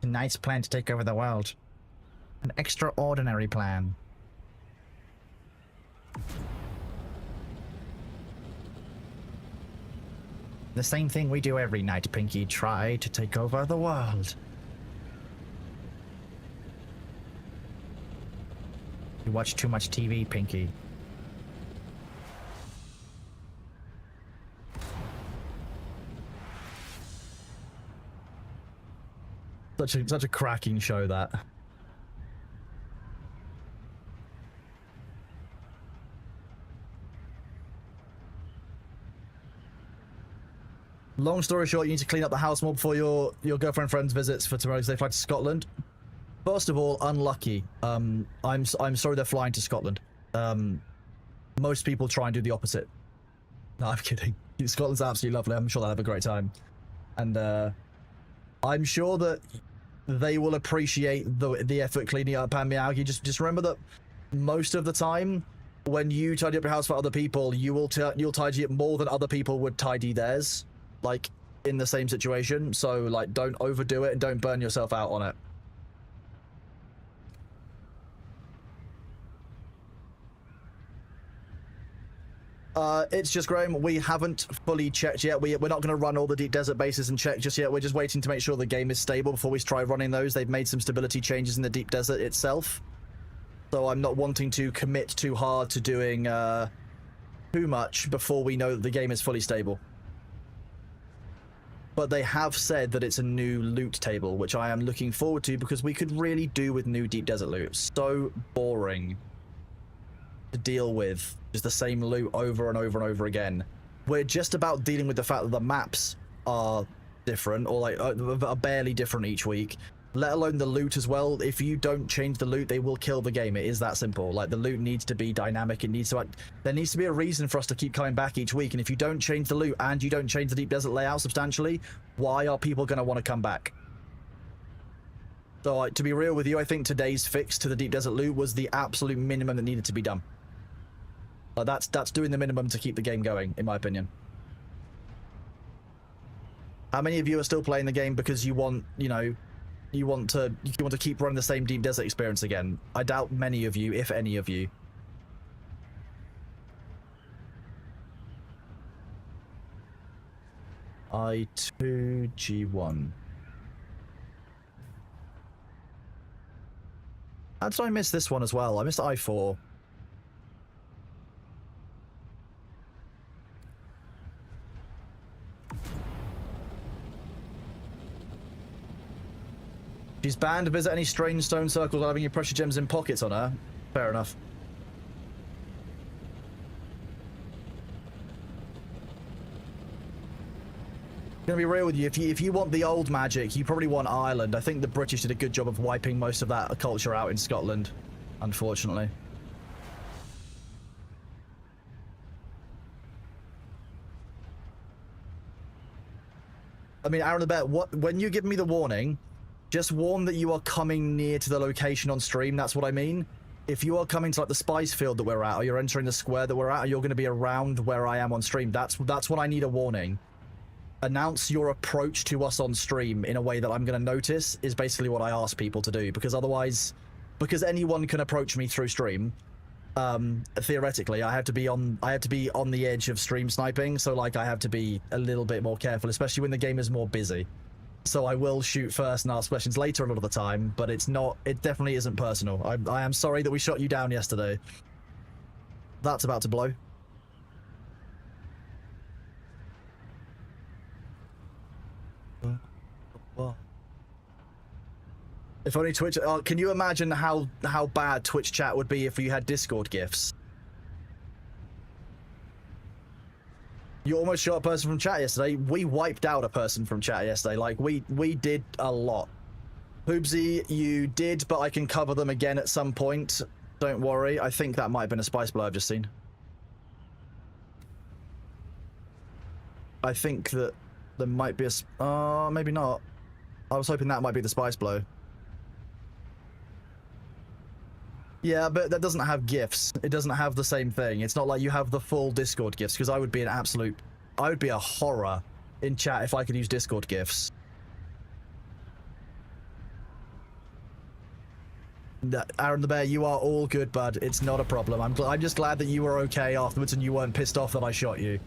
A nice plan to take over the world. An extraordinary plan. The same thing we do every night, Pinky. Try to take over the world. You watch too much TV, Pinky. Such a cracking show, that. Long story short, you need to clean up the house more before your girlfriend friends visits for tomorrow's they fly to Scotland. First of all, unlucky. I'm sorry they're flying to Scotland. Most people try and do the opposite. No, I'm kidding. Scotland's absolutely lovely. I'm sure they'll have a great time. And I'm sure that they will appreciate the effort cleaning up Pan Miyagi. Just remember that most of the time, when you tidy up your house for other people, you'll tidy it more than other people would tidy theirs, like in the same situation. So like, don't overdo it and don't burn yourself out on it. It's just Graham. We haven't fully checked yet. We're not going to run all the deep desert bases and check just yet. We're just waiting to make sure the game is stable before we try running those. They've made some stability changes in the deep desert itself, so I'm not wanting to commit too hard to doing too much before we know that the game is fully stable. But they have said that it's a new loot table, which I am looking forward to because we could really do with new deep desert loot. So boring to deal with, just the same loot over and over and over again. We're just about dealing with the fact that the maps are different, or like are barely different each week, let alone the loot as well. If you don't change the loot, they will kill the game. It is that simple. Like, the loot needs to be dynamic. It needs to, there needs to be a reason for us to keep coming back each week. And if you don't change the loot and you don't change the deep desert layout substantially, why are people going to want to come back? So, like, to be real with you, I think today's fix to the deep desert loot was the absolute minimum that needed to be done. That's doing the minimum to keep the game going, in my opinion. How many of you are still playing the game because you want, you know, you want to keep running the same deep desert experience again? I doubt many of you, if any of you. I2G1. How did I miss this one as well? I missed I4. She's banned. Visit any strange stone circles while having your pressure gems in pockets on her. Fair enough. Gonna be real with you. If you want the old magic, you probably want Ireland. I think the British did a good job of wiping most of that culture out in Scotland, unfortunately. I mean, Aaron the Bet, when you give me the warning, just warn that you are coming near to the location on stream. That's what I mean. If you are coming to like the spice field that we're at, or you're entering the square that we're at, or you're going to be around where I am on stream, that's when I need a warning. announce your approach to us on stream in a way that I'm going to notice is basically what I ask people to do, because otherwise, because anyone can approach me through stream, theoretically I have to be on the edge of stream sniping, so like I have to be a little bit more careful, especially when the game is more busy. So I will shoot first and ask questions later a lot of the time, but it definitely isn't personal. I am sorry that we shot you down yesterday. That's about to blow. What? If only Twitch... can you imagine how bad Twitch chat would be if you had Discord gifs? You almost shot a person from chat yesterday. We wiped out a person from chat yesterday. Like, we did a lot. Hoobsy, you did, but I can cover them again at some point. Don't worry. I think that might have been a spice blow I've just seen. I think that there might be a... maybe not. I was hoping that might be the spice blow. Yeah, but that doesn't have gifs. It doesn't have the same thing. It's not like you have the full Discord gifs, because I would be I would be a horror in chat if I could use Discord gifs. Aaron the Bear, you are all good, bud. It's not a problem. I'm just glad that you were okay afterwards and you weren't pissed off that I shot you.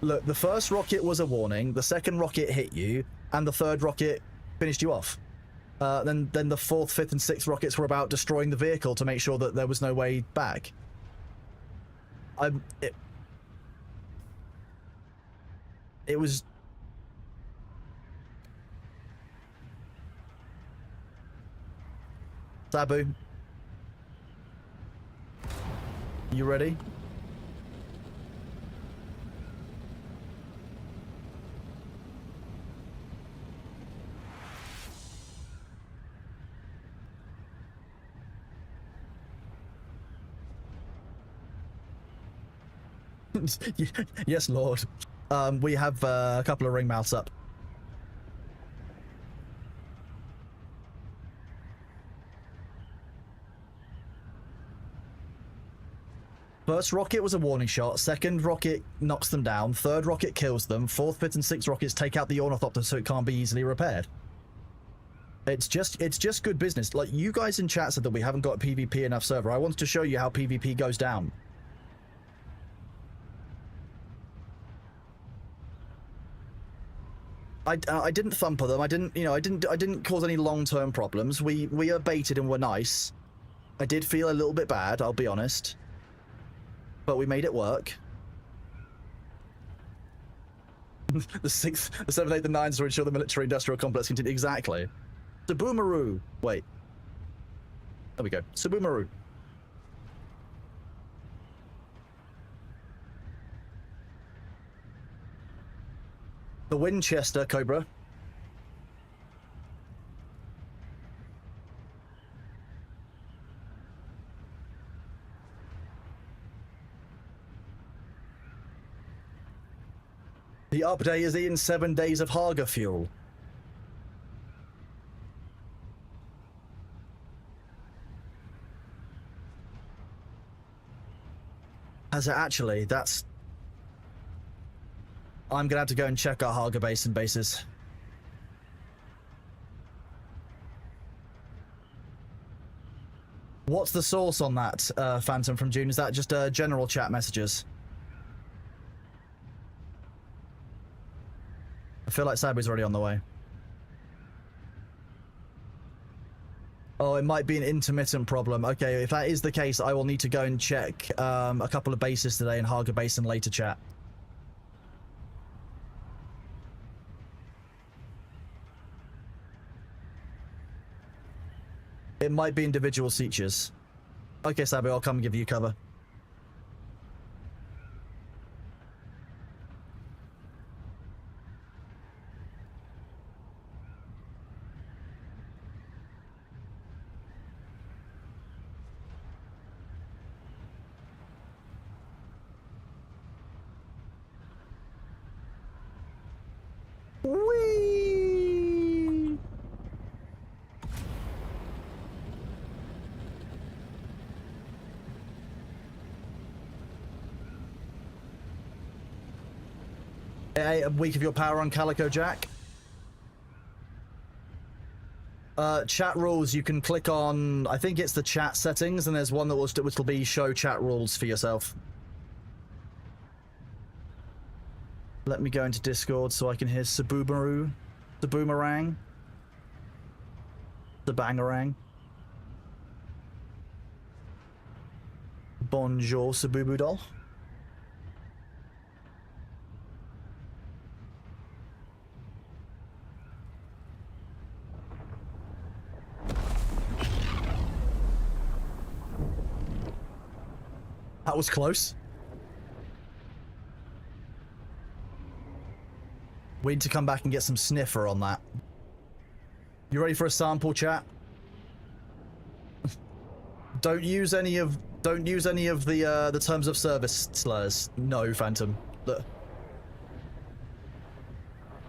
Look, the first rocket was a warning, the second rocket hit you, and the third rocket finished you off. Then the fourth, fifth, and sixth rockets were about destroying the vehicle to make sure that there was no way back. It was... Sabu. You ready? Yes, Lord. We have a couple of ring mouths up. First rocket was a warning shot, second rocket knocks them down, third rocket kills them, fourth, fifth, and sixth rockets take out the ornithopter so it can't be easily repaired. It's just good business. Like, you guys in chat said that we haven't got a PvP enough server. I wanted to show you how PvP goes down. I didn't thumper them. I didn't cause any long-term problems. We are baited and we're nice. I did feel a little bit bad, I'll be honest. But we made it work. The 6th, the 7th, 8th, and 9th to ensure the military-industrial complex continued. Exactly. Sabumaru. Wait. There we go. Sabumaru. The Winchester, Cobra. The update is eating 7 days of Haga fuel. Has it actually? That's... I'm gonna have to go and check our Haga Basin bases. What's the source on that, Phantom from Dune? Is that just general chat messages? I feel like Sabu's already on the way. Oh, it might be an intermittent problem. Okay, if that is the case, I will need to go and check a couple of bases today in Haga Basin later, chat. It might be individual features. Okay, Sabu, I'll come and give you cover. Whee! A week of your power on Calico Jack. Chat rules, you can click on, I think it's the chat settings, and there's one that will be show chat rules for yourself. Let me go into Discord so I can hear Saboomerang. The Bangarang. Bonjour, Sabubu doll. That was close. We need to come back and get some sniffer on that. You ready for a sample, chat? Don't use any of the terms of service slurs. No, Phantom. Look.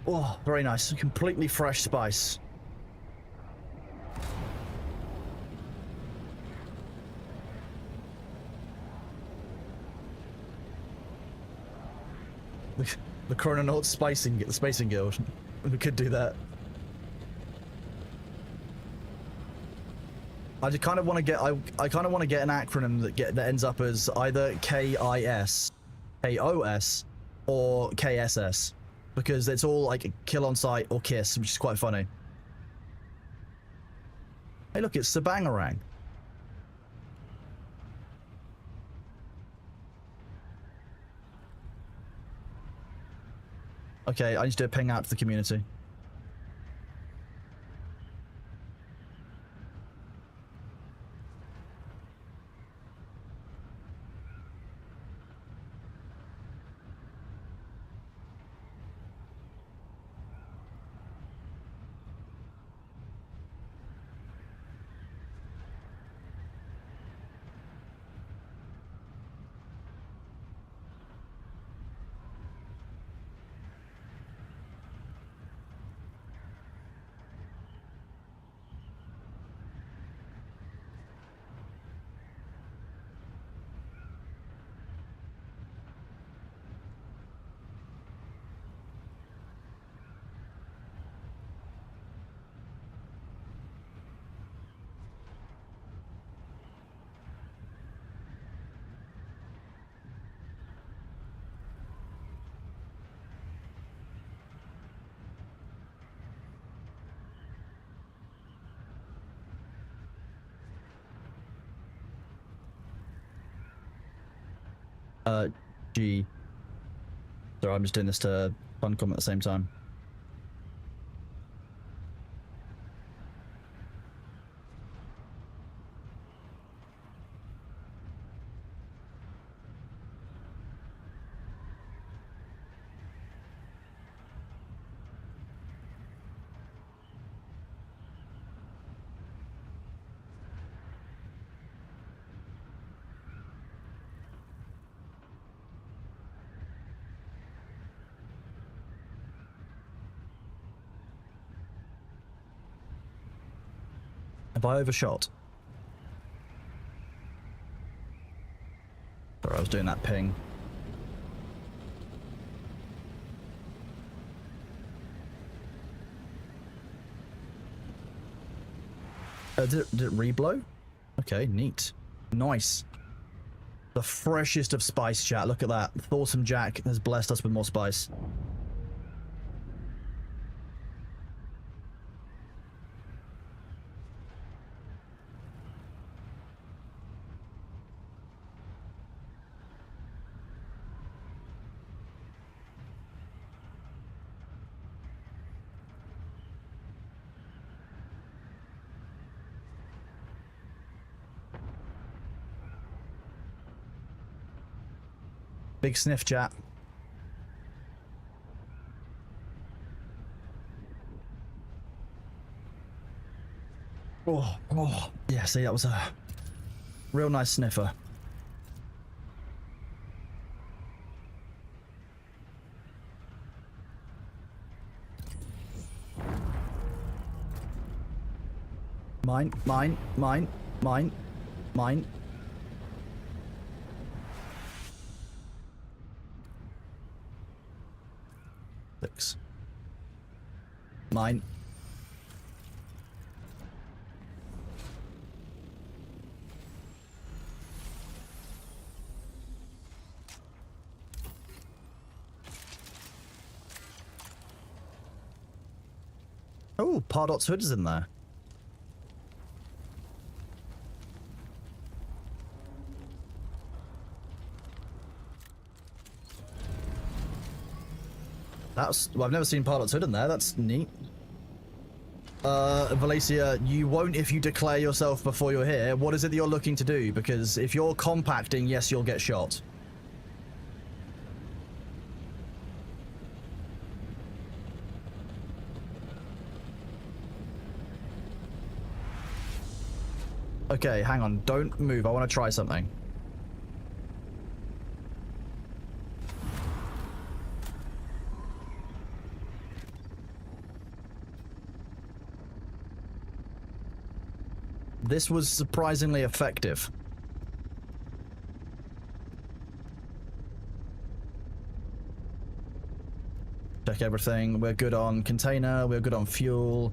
Oh, very nice. Completely fresh spice. The Chrononaut Spacing Guild. We could do that. I just kind of want to get I kind of want to get an acronym that ends up as either KIS, KOS, or KSS, because it's all like kill on sight or kiss, which is quite funny. Hey, look, it's Sabangarang. Okay, I need to do a ping out to the community. G. Sorry, I'm just doing this to Funcom at the same time. Have I overshot? Sorry, I was doing that ping. Did it reblow? Okay, neat. Nice. The freshest of spice, chat. Look at that. Thawsome Jack has blessed us with more spice. Big sniff, chat. Oh, yeah, see, that was a real nice sniffer. Mine. Mine. Oh, Pardot's hood is in there. That's... Well, I've never seen Pardot's hood in there. That's neat. Valencia, you won't if you declare yourself before you're here. What is it that you're looking to do? Because if you're compacting, yes, you'll get shot. Okay, hang on. Don't move. I want to try something. This was surprisingly effective. Check everything. We're good on container. We're good on fuel.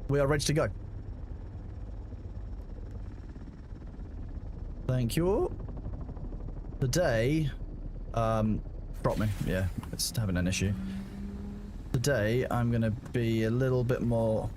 We are ready to go. Thank you. Today, drop me. Yeah, it's having an issue. Today, I'm gonna be a little bit more...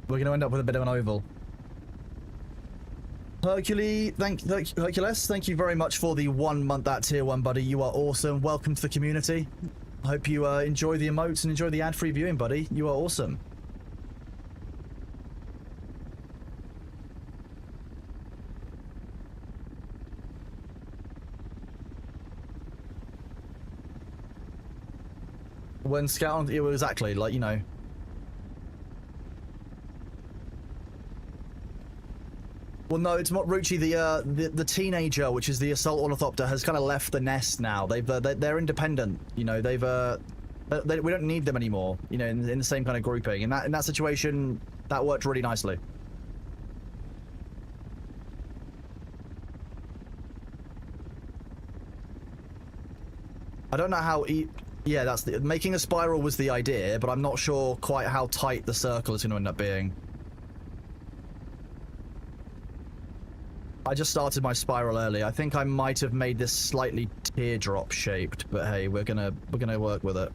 We're going to end up with a bit of an oval. Hercules, thank you very much for the 1 month at tier 1, buddy. You are awesome. Welcome to the community. I hope you enjoy the emotes and enjoy the ad-free viewing, buddy. You are awesome. When Scout, it was exactly like, you know. Well, no, it's not Ruchi. The teenager, which is the assault ornithopter, has kind of left the nest now. They're independent. You know, we don't need them anymore. You know, in the same kind of grouping. In that situation, that worked really nicely. I don't know how. Yeah, that's making a spiral was the idea, but I'm not sure quite how tight the circle is going to end up being. I just started my spiral early. I think I might have made this slightly teardrop shaped, but hey, we're gonna work with it.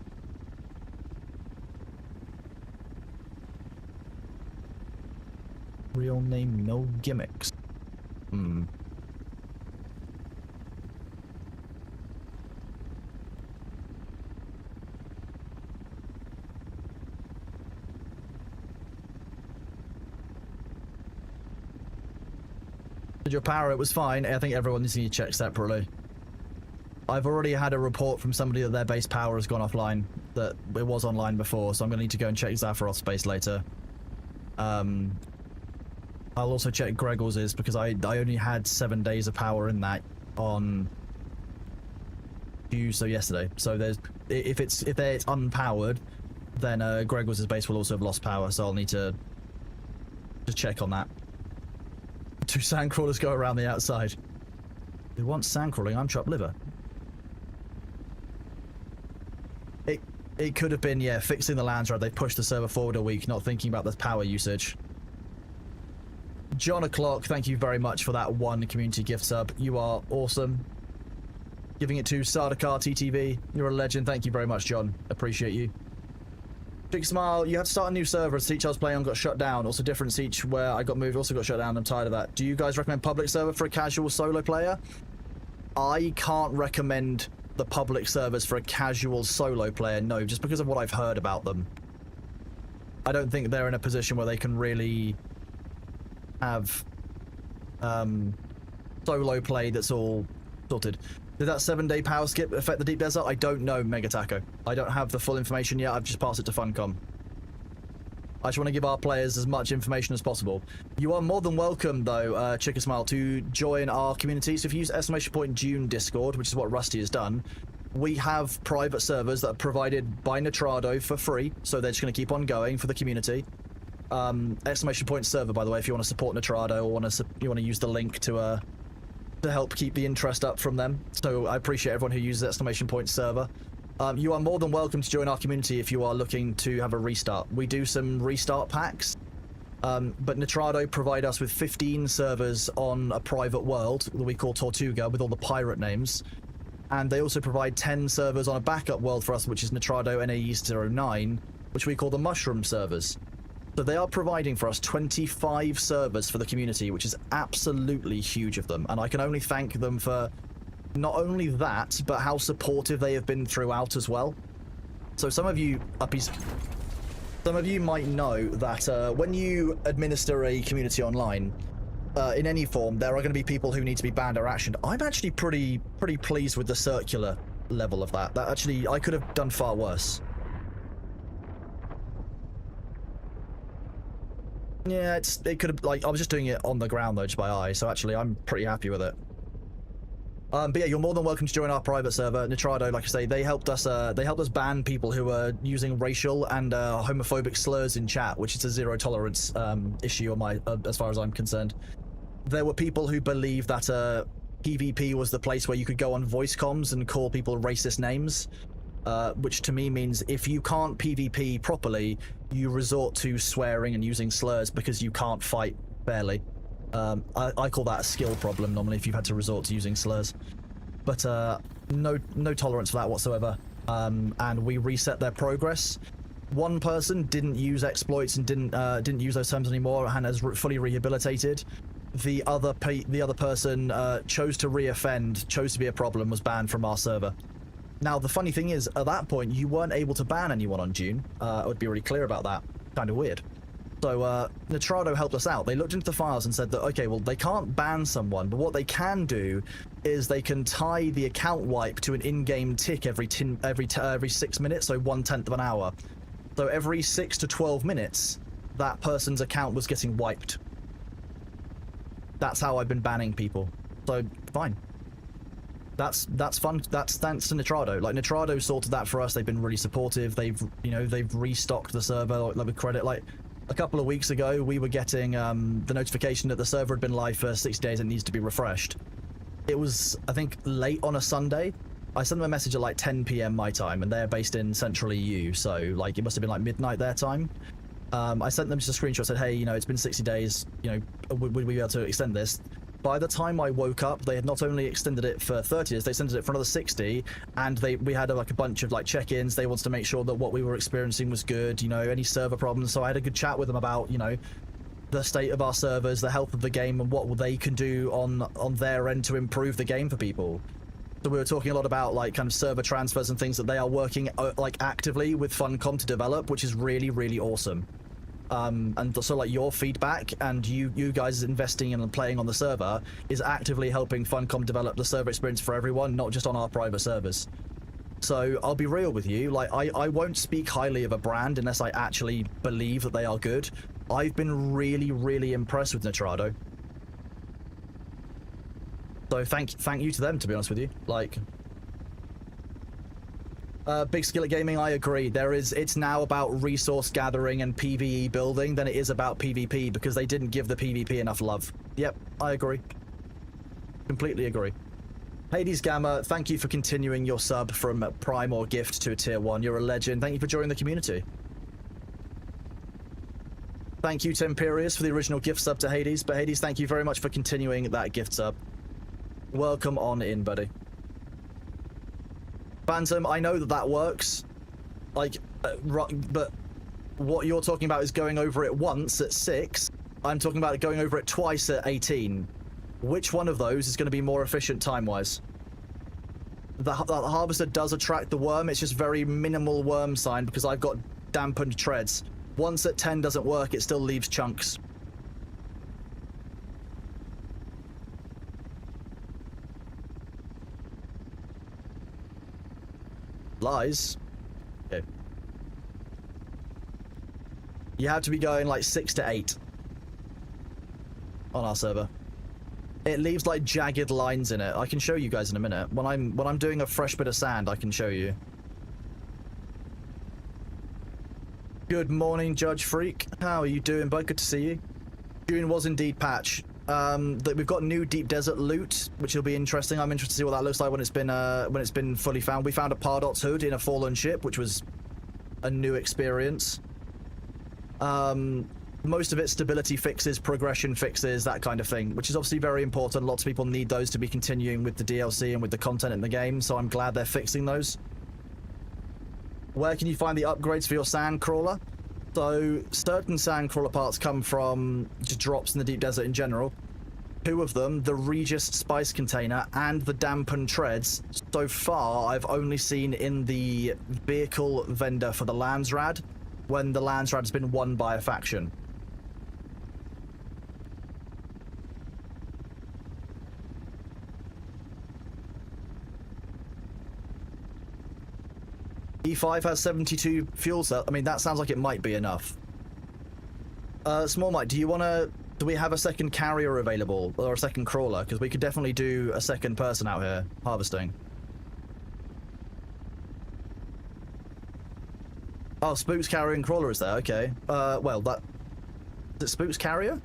Real name, no gimmicks. Hmm. Your power, it was fine. I think everyone needs to check separately. I've already had a report from somebody that their base power has gone offline, that it was online before, so I'm going to need to go and check Zapharoth's base later. I'll also check Gregor's, because I only had 7 days of power in that on Tuesday, so yesterday. So there's if it's unpowered, then Gregor's base will also have lost power, so I'll need to check on that. 2 sandcrawlers go around the outside. Who wants sandcrawling? I'm chopped liver. It could have been, yeah, fixing the lands right. They pushed the server forward a week, not thinking about the power usage. John O'Clock, thank you very much for that 1 community gift sub. You are awesome. Giving it to Sardacar TTV. You're a legend. Thank you very much, John. Appreciate you. Big Smile, you had to start a new server. A Siege I was playing on got shut down. Also different Siege where I got moved also got shut down. I'm tired of that. Do you guys recommend public server for a casual solo player? I can't recommend the public servers for a casual solo player, no, just because of what I've heard about them. I don't think they're in a position where they can really have solo play that's all sorted. Did that 7-day power skip affect the Deep Desert? I don't know, Megataco. I don't have the full information yet. I've just passed it to Funcom. I just want to give our players as much information as possible. You are more than welcome, though, Chicka Smile, to join our community. So if you use exclamation point Dune Discord, which is what Rusty has done, we have private servers that are provided by Nitrado for free. So they're just going to keep on going for the community. Exclamation point server, by the way, if you want to support Nitrado or you want to use the link to help keep the interest up from them. So I appreciate everyone who uses exclamation point server. You are more than welcome to join our community if you are looking to have a restart. We do some restart packs, but Nitrado provide us with 15 servers on a private world that we call Tortuga with all the pirate names. And they also provide 10 servers on a backup world for us, which is Nitrado NAE09, which we call the Mushroom servers. So they are providing for us 25 servers for the community, which is absolutely huge of them. And I can only thank them for not only that, but how supportive they have been throughout as well. So some of you uppies, some of you might know that when you administer a community online, in any form, there are going to be people who need to be banned or actioned. I'm actually pretty pleased with the circular level of that. That actually, I could have done far worse. Yeah, it could have, like, I was just doing it on the ground though, just by eye, so actually I'm pretty happy with it. But yeah, you're more than welcome to join our private server. Nitrado, like I say, they helped us ban people who were using racial and homophobic slurs in chat, which is a zero tolerance issue on my, as far as I'm concerned. There were people who believed that PvP was the place where you could go on voice comms and call people racist names, which to me means if you can't PvP properly, you resort to swearing and using slurs because you can't fight fairly. I call that a skill problem normally if you've had to resort to using slurs. But no tolerance for that whatsoever. And we reset their progress. One person didn't use exploits and didn't use those terms anymore and has fully rehabilitated. The other person chose to re-offend, chose to be a problem, was banned from our server. Now, the funny thing is, at that point, you weren't able to ban anyone on Dune. I would be really clear about that. Kind of weird. So, Nitrado helped us out. They looked into the files and said that, okay, well, they can't ban someone, but what they can do is they can tie the account wipe to an in-game tick every 6 minutes, so 1/10 of an hour. So every 6 to 12 minutes, that person's account was getting wiped. That's how I've been banning people. So, fine. That's fun. That's thanks to Nitrado. Like, Nitrado sorted that for us. They've been really supportive. They've restocked the server, like with credit. Like, a couple of weeks ago, we were getting the notification that the server had been live for 60 days and needs to be refreshed. It was, I think, late on a Sunday. I sent them a message at like 10 PM my time, and they're based in Central EU, so like it must have been like midnight their time. I sent them just a screenshot, said, hey, it's been 60 days, would we be able to extend this? By the time I woke up, they had not only extended it for 30 days, they extended it for another 60, and we had like a bunch of like check-ins. They wanted to make sure that what we were experiencing was good, any server problems. So I had a good chat with them about, the state of our servers, the health of the game, and what they can do on their end to improve the game for people. So we were talking a lot about like kind of server transfers and things that they are working like actively with Funcom to develop, which is really, really awesome. And so like your feedback and you guys investing in and playing on the server is actively helping Funcom develop the server experience for everyone, not just on our private servers. So I'll be real with you, like I won't speak highly of a brand unless I actually believe that they are good. I've been really, really impressed with Nitrado. So thank you to them, to be honest with you. Like, Big Skillet Gaming, I agree. It's now about resource gathering and PvE building than it is about PvP, because they didn't give the PvP enough love. Yep, I agree. Completely agree. Hades Gamma, thank you for continuing your sub from Prime or Gift to a Tier 1. You're a legend. Thank you for joining the community. Thank you to Imperius for the original gift sub to Hades, but Hades, thank you very much for continuing that gift sub. Welcome on in, buddy. Phantom, I know that works. Like, but what you're talking about is going over it once at 6. I'm talking about going over it twice at 18. Which one of those is going to be more efficient time-wise? The Harvester does attract the worm. It's just very minimal worm sign because I've got dampened treads. Once at 10 doesn't work, it still leaves chunks. Lies. Okay. You have to be going like 6 to 8 on our server. It leaves like jagged lines in it. I can show you guys in a minute. When I'm doing a fresh bit of sand, I can show you. Good morning, Judge Freak. How are you doing, bud? Good to see you. Dune was indeed patch. We've got new deep desert loot, which will be interesting. I'm interested to see what that looks like when it's been fully found. We found a Pardot's hood in a fallen ship, which was a new experience. Most of it stability fixes, progression fixes, that kind of thing, which is obviously very important. Lots of people need those to be continuing with the DLC and with the content in the game, so I'm glad they're fixing those. Where can you find the upgrades for your sand crawler? So, certain sand crawler parts come from just drops in the deep desert in general. 2 of them, the Regis spice container and the dampened treads, so far I've only seen in the vehicle vendor for the Landsrad, when the Landsrad has been won by a faction. E5 has 72 fuel cells. I mean, that sounds like it might be enough. Small Mike, do we have a second carrier available? Or a second crawler? Because we could definitely do a second person out here harvesting. Oh, Spook's carrier and crawler is there, okay. Well, that... Is it Spook's carrier?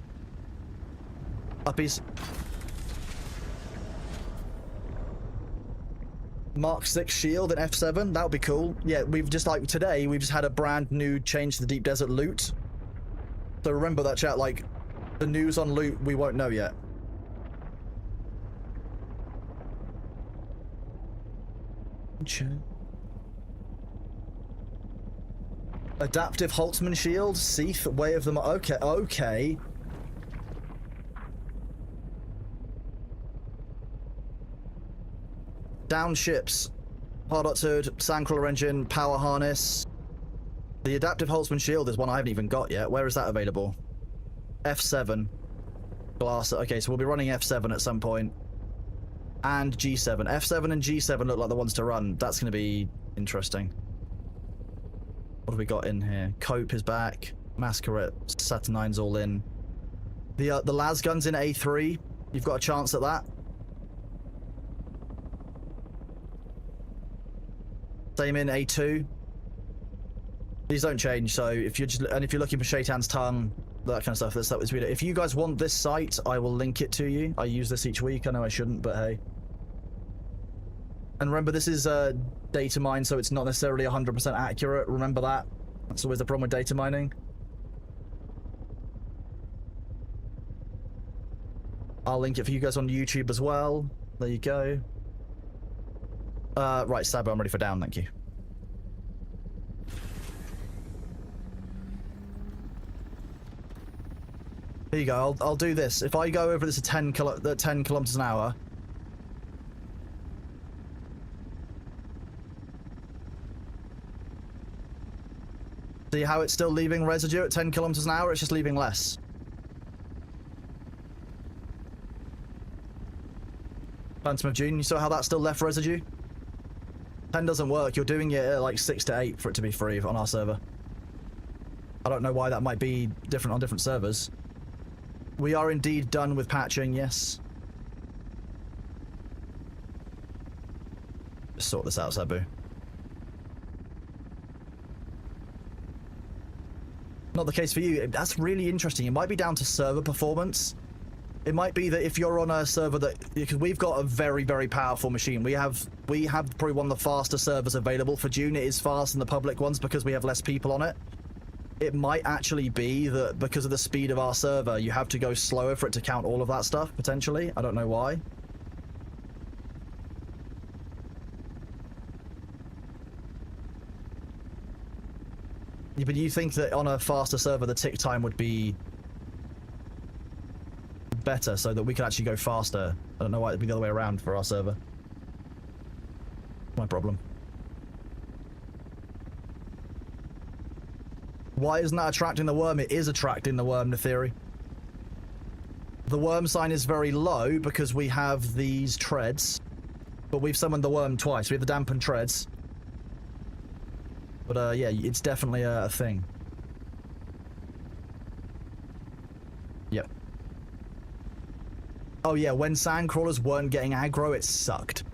Uppies. Mark 6 shield and F7, that would be cool. Yeah, we've just, like, today, we've just had a brand new change to the deep desert loot. So remember that, chat, like, the news on loot, we won't know yet. Adaptive Holtzman shield, Seath, Way of them. Okay, okay. Down ships, Pardot's hood, Sandcrawler engine, power harness. The adaptive Holtzman shield is one I haven't even got yet. Where is that available? F7. Glass. Okay, so we'll be running F7 at some point. And G7. F7 and G7 look like the ones to run. That's going to be interesting. What have we got in here? Cope is back. Masquerade. Saturnine's all in. The las guns in A3. You've got a chance at that. Same in A2. These don't change, so if you're looking for Shaitan's tongue, that kind of stuff, that's what we do. If you guys want this site, I will link it to you. I use this each week. I know I shouldn't, but hey. And remember, this is data mine, so it's not necessarily 100% accurate. Remember that. That's always the problem with data mining. I'll link it for you guys on YouTube as well. There you go. Right, Sabo, I'm ready for down, thank you. Here you go, I'll do this. If I go over this at 10 kilometers an hour... See how it's still leaving residue at 10 kilometers an hour? It's just leaving less. Phantom of June, you saw how that still left residue? 10 doesn't work. You're doing it at like 6 to 8 for it to be free on our server. I don't know why that might be different on different servers. We are indeed done with patching, yes. Just sort this out, Sabu. Not the case for you. That's really interesting. It might be down to server performance. It might be that if you're on a server that... Because we've got a very, very powerful machine. We have probably one of the faster servers available for Dune. It is fast in the public ones because we have less people on it. It might actually be that because of the speed of our server, you have to go slower for it to count all of that stuff, potentially. I don't know why. Yeah, but you think that on a faster server, the tick time would be better so that we can actually go faster. I don't know why it'd be the other way around for our server. My problem. Why isn't that attracting the worm? It is attracting the worm, the theory. The worm sign is very low because we have these treads, but we've summoned the worm twice. We have the dampened treads. But yeah, it's definitely a thing. Yep. Oh yeah, when sandcrawlers weren't getting aggro, it sucked.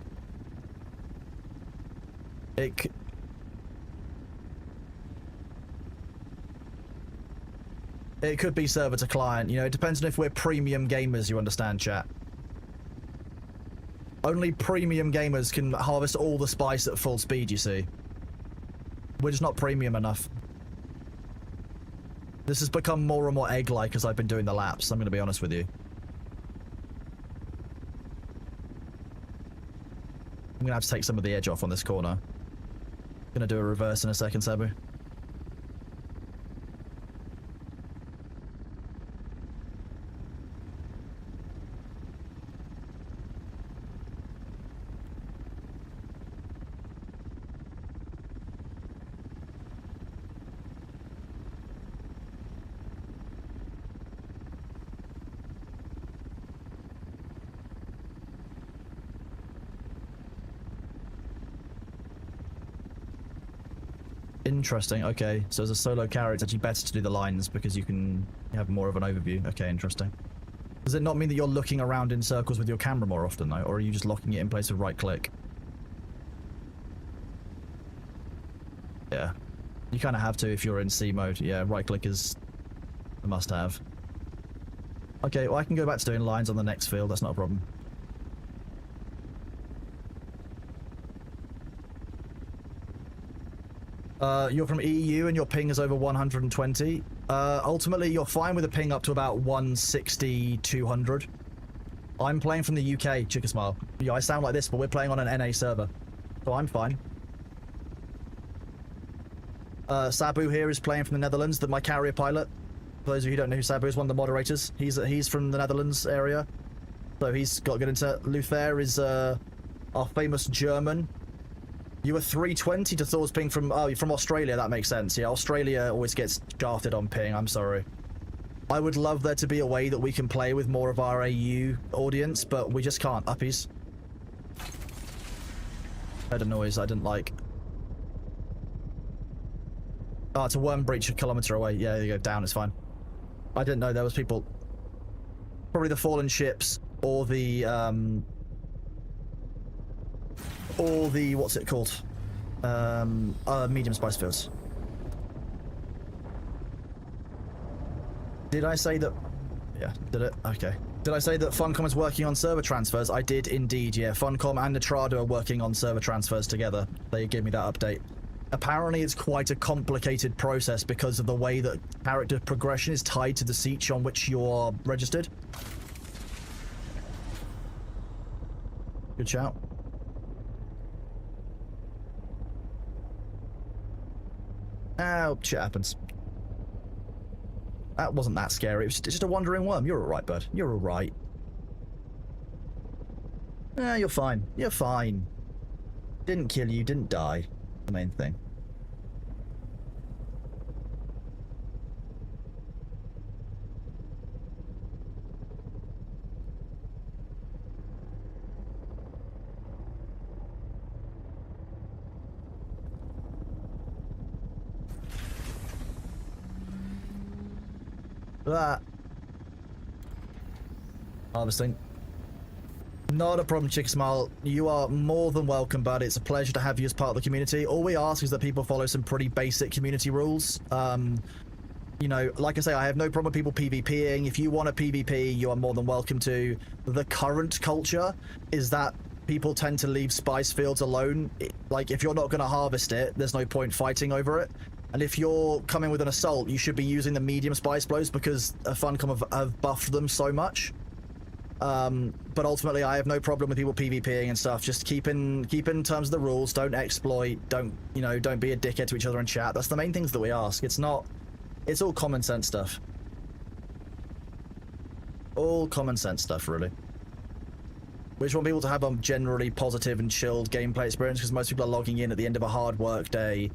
It could be server to client, you know, it depends on if we're premium gamers, you understand, chat. Only premium gamers can harvest all the spice at full speed, you see. We're just not premium enough. This has become more and more egg-like as I've been doing the laps, I'm going to be honest with you. I'm going to have to take some of the edge off on this corner. Going to do a reverse in a second, Sabu. Interesting, okay. So as a solo carrier, it's actually better to do the lines because you can have more of an overview. Okay, interesting. Does it not mean that you're looking around in circles with your camera more often, though? Or are you just locking it in place with right-click? Yeah. You kind of have to if you're in C mode. Yeah, right-click is a must-have. Okay, well, I can go back to doing lines on the next field. That's not a problem. You're from EU and your ping is over 120. Ultimately, you're fine with a ping up to about 160, 200. I'm playing from the UK, Chickasmile. Yeah, I sound like this, but we're playing on an NA server. So I'm fine. Sabu here is playing from the Netherlands, my carrier pilot. For those of you who don't know who Sabu is, one of the moderators. He's from the Netherlands area. So he's got good internet. Luther is our famous German. You were 320 to Thor's ping from... Oh, you're from Australia, that makes sense. Yeah, Australia always gets shafted on ping, I'm sorry. I would love there to be a way that we can play with more of our AU audience, but we just can't. Uppies. Heard a noise I didn't like. Oh, it's a worm breach a kilometer away. Yeah, you go down, it's fine. I didn't know there was people... Probably the fallen ships, or the, what's it called? Medium spice fields. Did I say that? Yeah, did it? Okay. Did I say that Funcom is working on server transfers? I did indeed, yeah. Funcom and Natrado are working on server transfers together. They gave me that update. Apparently it's quite a complicated process because of the way that character progression is tied to the siege on which you're registered. Good shout. Oh, shit happens. That wasn't that scary. It's just a wandering worm. You're alright, bud. You're alright. Yeah, you're fine. You're fine. Didn't kill you, didn't die. The main thing. Harvesting. Not a problem, Chicksmile. You are more than welcome, bud. It's a pleasure to have you as part of the community. All we ask is that people follow some pretty basic community rules. You know, like I say, I have no problem with people PvPing. If you want to PvP, you are more than welcome to. The current culture is that people tend to leave spice fields alone. Like, if you're not going to harvest it, there's no point fighting over it. And if you're coming with an assault, you should be using the medium spice blows because Funcom have buffed them so much. But ultimately, I have no problem with people PvPing and stuff. Just keep in terms of the rules. Don't exploit. Don't be a dickhead to each other in chat. That's the main things that we ask. It's all common sense stuff. All common sense stuff, really. We just want people to have a generally positive and chilled gameplay experience because most people are logging in at the end of a hard work day.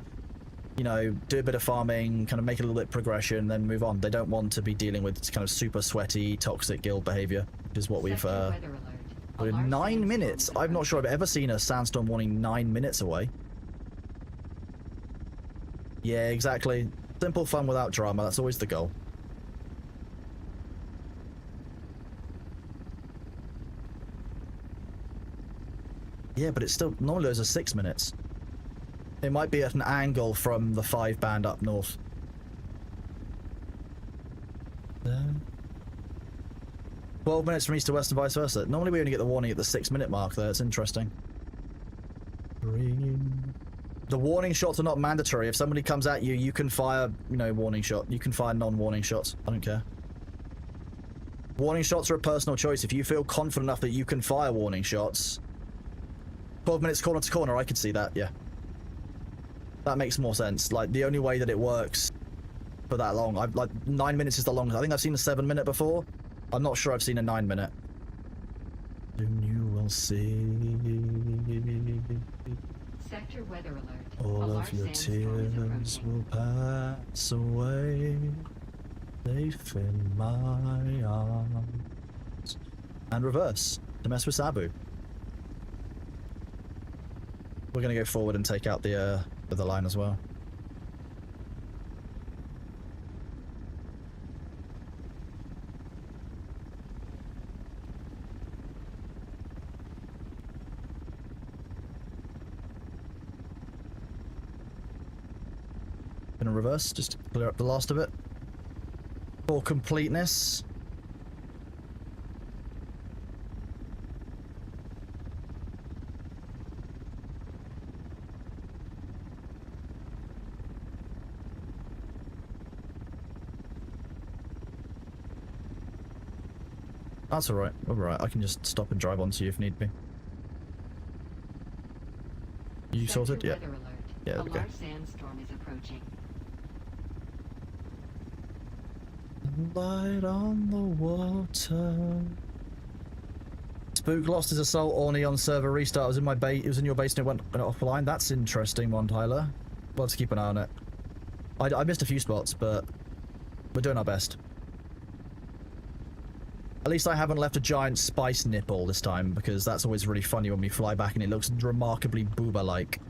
You know, do a bit of farming, kind of make a little bit of progression, then move on. They don't want to be dealing with kind of super sweaty, toxic guild behavior, which is what we've, 9 minutes? I'm not sure I've ever seen a sandstorm warning 9 minutes away. Yeah, exactly. Simple fun without drama, that's always the goal. Yeah, but it's still, normally those are 6 minutes. It might be at an angle from the 5 band up north. 12 minutes from east to west and vice versa. Normally we only get the warning at the 6-minute mark there. It's interesting. The warning shots are not mandatory. If somebody comes at you, you can fire, you know, warning shot. You can fire non-warning shots. I don't care. Warning shots are a personal choice. If you feel confident enough that you can fire warning shots, 12 minutes corner to corner, I could see that, yeah. That makes more sense. Like, the only way that it works for that long, like, 9 minutes is the longest. I think I've seen a 7-minute before. I'm not sure I've seen a 9-minute. Soon you will see. Sector weather alert. All of your tears will pass away. They fill my arms. And reverse to mess with Sabu. We're gonna go forward and take out the line as well. Gonna reverse, just to clear up the last of it. For completeness. That's alright, alright, I can just stop and drive onto you if need be. You sorted? Yeah. Yeah, a okay. large sandstorm is approaching. Light on the water. Spook lost his assault Orny on server restart. It was in my base. It was in your base and it went offline. That's interesting one, Tyler. We'll have to keep an eye on it. I missed a few spots, but we're doing our best. At least I haven't left a giant spice nipple this time, because that's always really funny when we fly back and it looks remarkably booba-like.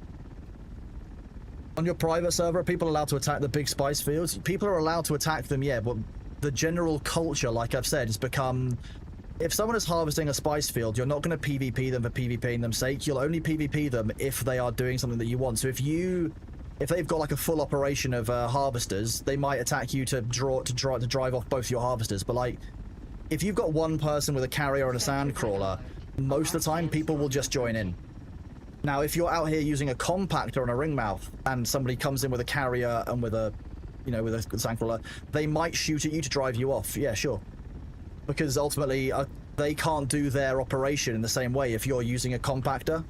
On your private server, are people allowed to attack the big spice fields? People are allowed to attack them, yeah, but the general culture, like I've said, has become... If someone is harvesting a spice field, you're not going to PvP them for PvPing them's sake. You'll only PvP them if they are doing something that you want. So if they've got like a full operation of harvesters, they might attack you to drive off both your harvesters. But like, if you've got one person with a carrier and a sand crawler, most of the time people will just join in. Now, if you're out here using a compactor and a ringmouth, and somebody comes in with a carrier and with a, you know, with a sandcrawler, they might shoot at you to drive you off. Yeah, sure. Because ultimately, they can't do their operation in the same way if you're using a compactor.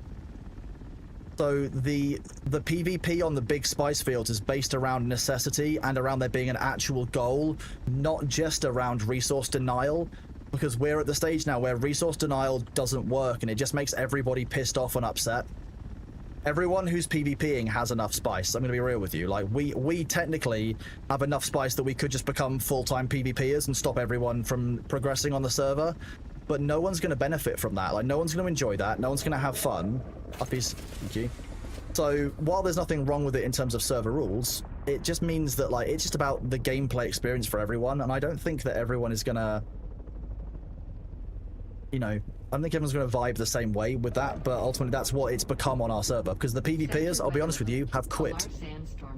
So the PvP on the big spice fields is based around necessity and around there being an actual goal, not just around resource denial. Because we're at the stage now where resource denial doesn't work and it just makes everybody pissed off and upset. Everyone who's PvPing has enough spice. I'm going to be real with you. Like, we technically have enough spice that we could just become full-time PvPers and stop everyone from progressing on the server. But no one's going to benefit from that. Like, no one's going to enjoy that. No one's going to have fun. Uppies. Thank you. So, while there's nothing wrong with it in terms of server rules, it just means that, like, it's just about the gameplay experience for everyone. And I don't think that everyone is going to... You know, I don't think everyone's going to vibe the same way with that, but ultimately that's what it's become on our server. Because the PvPers, I'll be honest with you, have quit.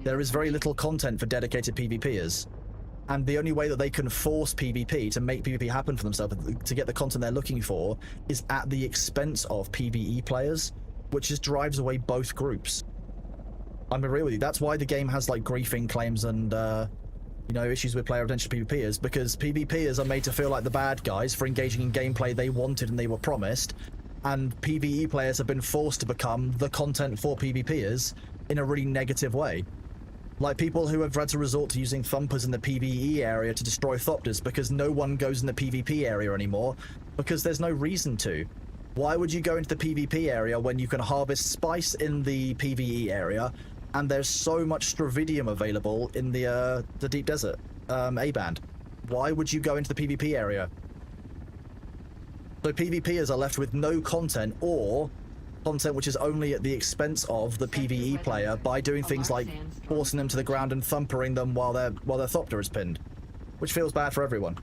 There is very little content for dedicated PvPers. And the only way that they can force PvP to make PvP happen for themselves, to get the content they're looking for, is at the expense of PvE players, which just drives away both groups. I'm real with you. That's why the game has, like, griefing claims and, you know, issues with player retention PvPers, because PvPers are made to feel like the bad guys for engaging in gameplay they wanted and they were promised, and PvE players have been forced to become the content for PvPers in a really negative way. Like people who have had to resort to using thumpers in the PvE area to destroy thopters because no one goes in the PvP area anymore, because there's no reason to. Why would you go into the PvP area when you can harvest spice in the PvE area? And there's so much Stravidium available in the deep desert, A-band. Why would you go into the PvP area? So PvPers are left with no content, or content which is only at the expense of the PvE player by doing things like forcing them to the ground and thumpering them while their Thopter is pinned, which feels bad for everyone.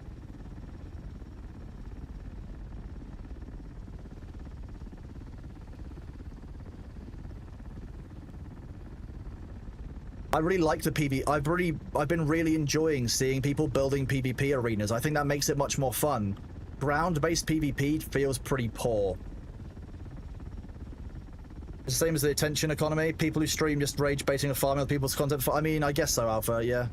I really like the PvE. I've been really enjoying seeing people building PvP arenas. I think that makes it much more fun. Ground-based PvP feels pretty poor. It's the same as the attention economy. People who stream just rage-baiting and farming other people's content. I mean, I guess so, Alpha, yeah.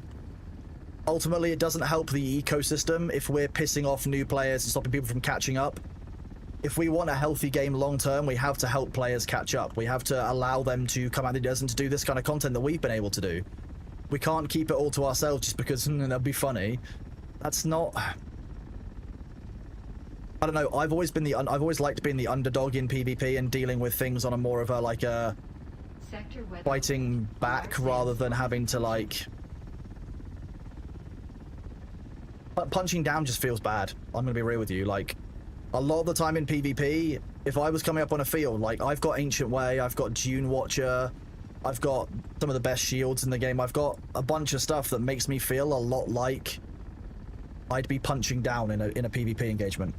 Ultimately, it doesn't help the ecosystem if we're pissing off new players and stopping people from catching up. If we want a healthy game long-term, we have to help players catch up. We have to allow them to come out of the desert and to do this kind of content that we've been able to do. We can't keep it all to ourselves just because that'd be funny. That's not... I don't know. I've always liked being the underdog in PvP and dealing with things on a more of a like a fighting back rather than having to like. But punching down just feels bad. I'm gonna be real with you. Like a lot of the time in PvP, if I was coming up on a field, like I've got Ancient Way, I've got Dune Watcher, I've got some of the best shields in the game. I've got a bunch of stuff that makes me feel a lot like I'd be punching down in a PvP engagement.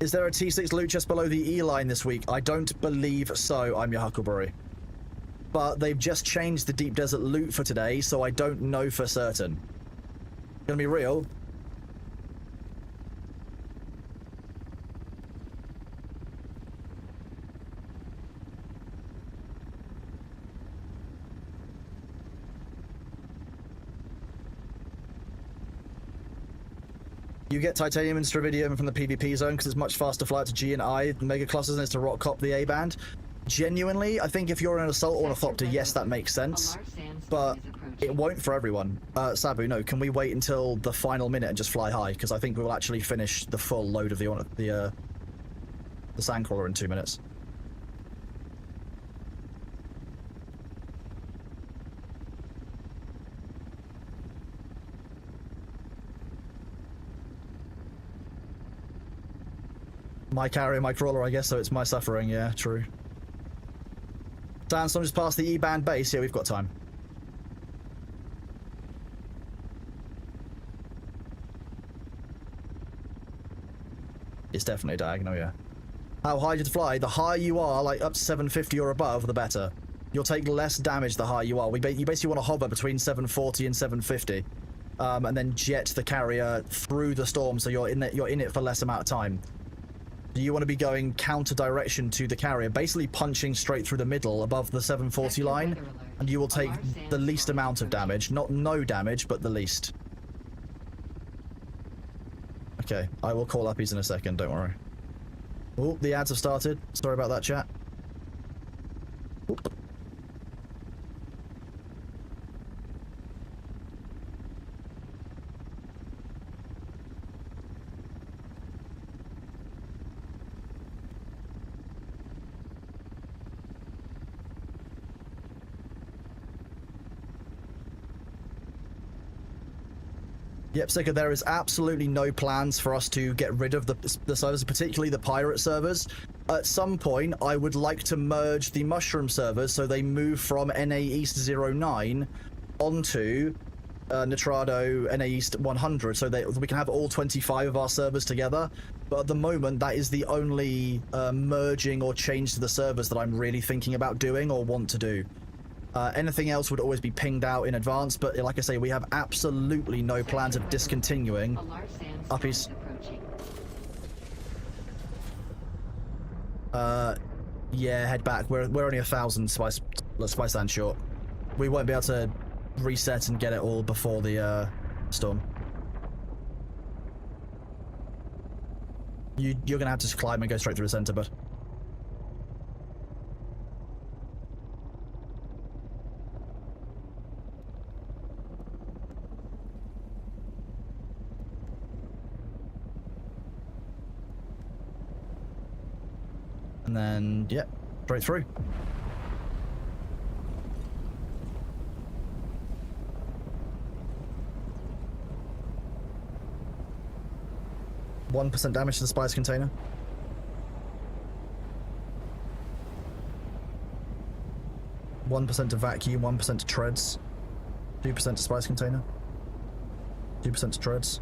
Is there a T6 loot just below the E line this week? I don't believe so. I'm your Huckleberry. But they've just changed the Deep Desert loot for today, so I don't know for certain. Gonna be real. You get titanium and stravidium from the PvP zone because it's much faster flight to G and I mega clusters than it's to rock cop the A band. Genuinely, I think if you're an assault ornithopter, yes, that makes sense, but it won't for everyone. Sabu, no, can we wait until the final minute and just fly high? Because I think we'll actually finish the full load of the sandcrawler in 2 minutes. My carrier, my crawler, I guess, so it's my suffering, yeah, true. Sandstorm just past the E-band base, yeah, we've got time. It's definitely diagonal, yeah. How high did you fly? The higher you are, like up to 750 or above, the better. You'll take less damage the higher you are. You basically want to hover between 740 and 750. And then jet the carrier through the storm so you're in it for less amount of time. You want to be going counter direction to the carrier, basically punching straight through the middle above the 740 line, and you will take the least amount of damage. Not no damage, but the least. Okay, I will call uppies in a second, don't worry. Oh, the ads have started. Sorry about that, chat. Oop. Yep, Sika, there is absolutely no plans for us to get rid of the servers, particularly the pirate servers. At some point, I would like to merge the mushroom servers so they move from NA East 09 onto Nitrado NA East 100 so that we can have all 25 of our servers together. But at the moment, that is the only merging or change to the servers that I'm really thinking about doing or want to do. Anything else would always be pinged out in advance, but like I say, we have absolutely no plans of discontinuing uppies. Yeah, head back. We're only 1,000 spice sand short. We won't be able to reset and get it all before the storm. You're gonna have to climb and go straight through the center, bud. And then, yeah, straight through. (1% damage to the spice container. 1% to vacuum, 1% to treads, 2% to spice container, 2% to treads,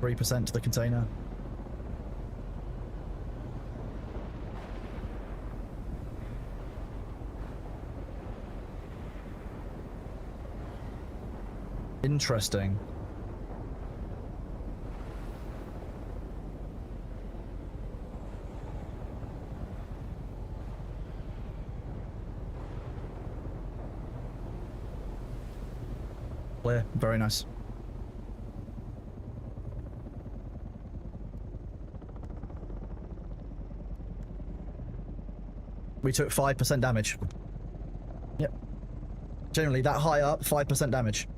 3% to the container. Interesting. Clear. Very nice. We took 5% damage. Yep. Generally, that high up, 5% damage.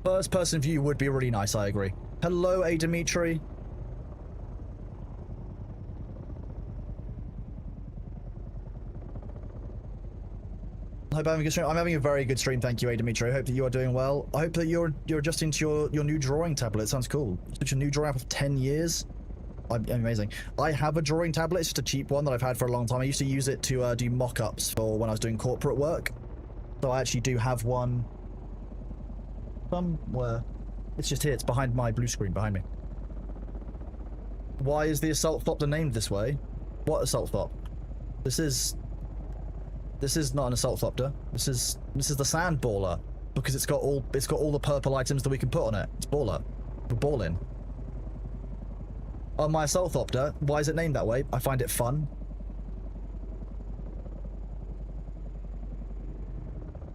First person view would be really nice, I agree. Hello, A. Dimitri. I hope I'm having a good stream. I'm having a very good stream, thank you, A. Dimitri. I hope that you are doing well. I hope that you're adjusting to your new drawing tablet. It sounds cool. Such a new drawing app of 10 years. Amazing. I have a drawing tablet. It's just a cheap one that I've had for a long time. I used to use it to do mock-ups for when I was doing corporate work. So I actually do have one somewhere. It's just here. It's behind my blue screen behind me. Why is the assault thopter named this way? What assault thop? This is not an assault thopter. This is the sand baller because it's got all the purple items that we can put on it. It's baller. We're balling. On my assault thopter, why is it named that way? I find it fun.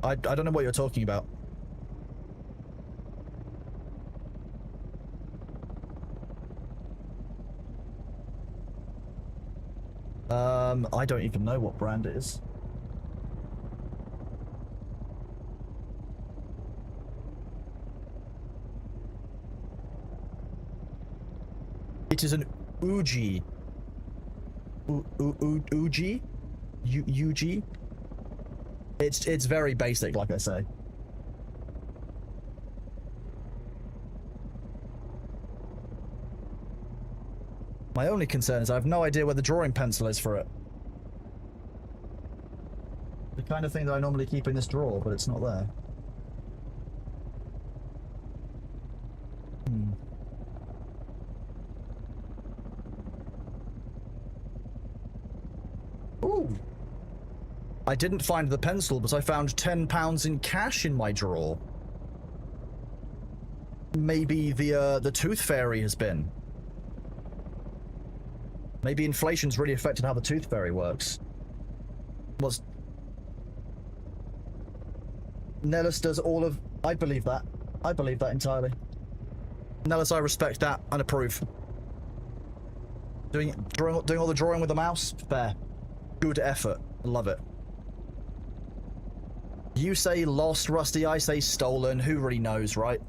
I don't know what you're talking about. I don't even know what brand it is. It is an Uji. Uji? UG? It's very basic, like I say. My only concern is I have no idea where the drawing pencil is for it. The kind of thing that I normally keep in this drawer, but it's not there. Ooh. I didn't find the pencil, but I found £10 in cash in my drawer. Maybe the tooth fairy has been. Maybe inflation's really affected how the tooth fairy works. Was Nellis does all of... I believe that. I believe that entirely. Nellis, I respect that and approve. Doing all the drawing with the mouse? Fair. Good effort. Love it. You say lost, Rusty. I say stolen. Who really knows, right?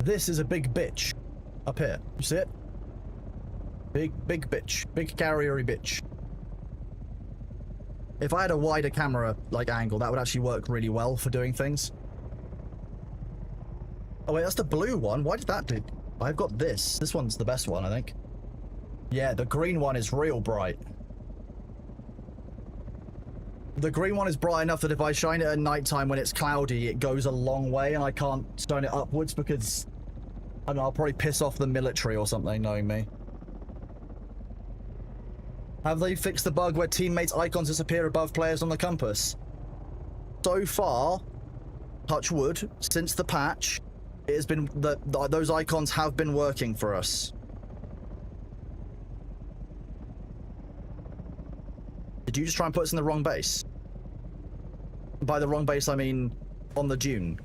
This is a big bitch. Up here. You see it? Big bitch. Big carriery bitch. If I had a wider camera, like, angle, that would actually work really well for doing things. Oh wait, that's the blue one. Why did that do... I've got this. This one's the best one, I think. Yeah, the green one is real bright. The green one is bright enough that if I shine it at nighttime when it's cloudy, it goes a long way and I can't shine it upwards because... I don't know, I'll probably piss off the military or something, knowing me. Have they fixed the bug where teammates' icons disappear above players on the compass? So far, touch wood, since the patch, it has been those icons have been working for us. Did you just try and put us in the wrong base? By the wrong base, I mean on the Dune.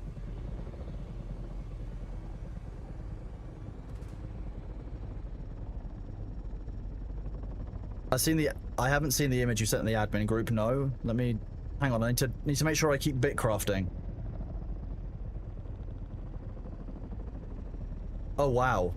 I haven't seen the image you sent in the admin group. No, let me hang on. I need to make sure I keep bit crafting. Oh wow.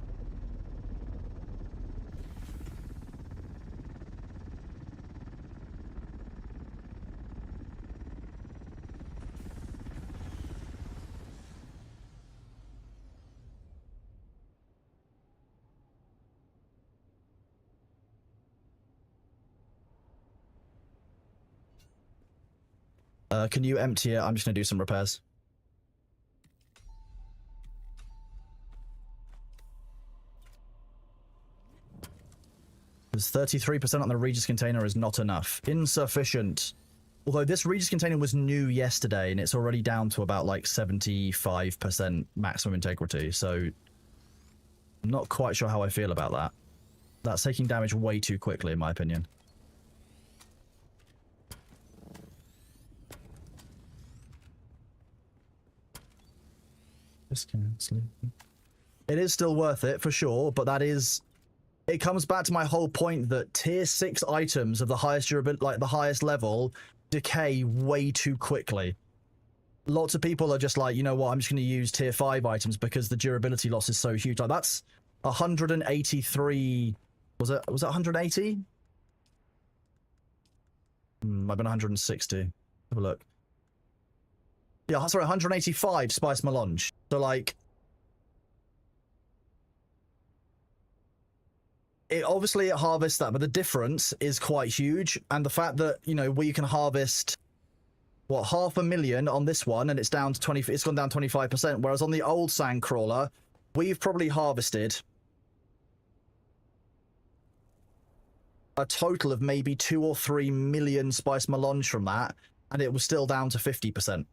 Can you empty it? I'm just gonna do some repairs. Because 33% on the Regis container is not enough. Insufficient. Although this Regis container was new yesterday and it's already down to about like 75% maximum integrity, so I'm not quite sure how I feel about that. That's taking damage way too quickly in my opinion. It is still worth it for sure, but that is, it comes back to my whole point that tier 6 items of the highest durability, like the highest level, decay way too quickly. Lots of people are just like, you know what, I'm just going to use tier 5 items because the durability loss is so huge. Like that's 183, was it 180? I've been 160. Have a look. Yeah, sorry, 185 spice melange. So like, it obviously it harvests that, but the difference is quite huge. And the fact that, you know, we can harvest what, 500,000 on this one, and it's down to 20, it's gone down 25%, whereas on the old Sandcrawler, we've probably harvested a total of maybe 2 or 3 million spice melange from that, and it was still down to 50%.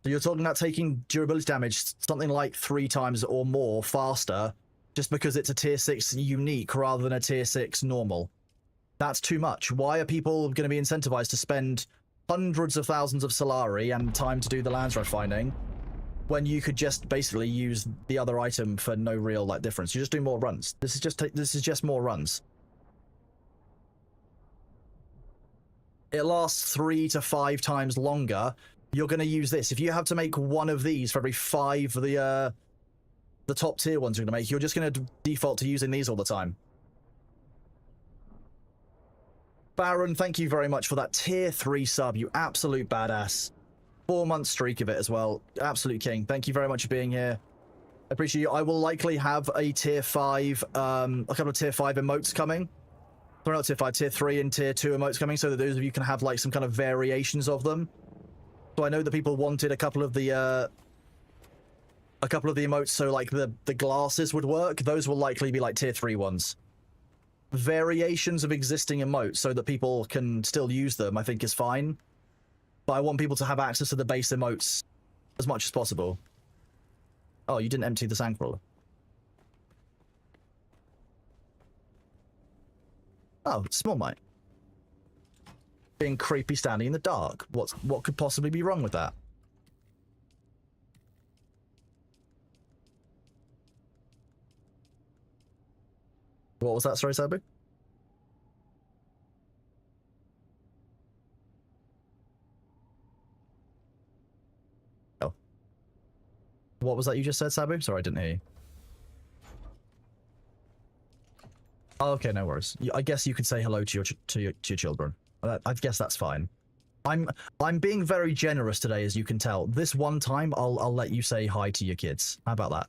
So you're talking about taking durability damage something like 3 times or more faster just because it's a tier 6 unique rather than a tier 6 normal. That's too much. Why are people going to be incentivized to spend hundreds of thousands of Solari and time to do the lands rush finding when you could just basically use the other item for no real like difference? You just do more runs. This is just more runs. It lasts 3 to 5 times longer. You're going to use this. If you have to make one of these for every 5 of the top tier ones you're going to make, you're just going to default to using these all the time. Baron, thank you very much for that tier 3 sub, you absolute badass. 4-month streak of it as well. Absolute king. Thank you very much for being here. I appreciate you. I will likely have a tier 5, a couple of tier 5 emotes coming. Sorry, not tier 5, tier 3 and tier 2 emotes coming, so that those of you can have like some kind of variations of them. So I know that people wanted a couple of the emotes, so like the glasses would work. Those will likely be like tier 3 ones. Variations of existing emotes so that people can still use them, I think is fine. But I want people to have access to the base emotes as much as possible. Oh, you didn't empty the Sandcrawler. Oh, small mite. Being creepy standing in the dark. What could possibly be wrong with that? What was that, sorry, Sabu? Oh. What was that you just said, Sabu? Sorry, I didn't hear you. Oh, okay, no worries. I guess you could say hello to your children. I guess that's fine. I'm being very generous today, as you can tell. This one time, I'll let you say hi to your kids. How about that?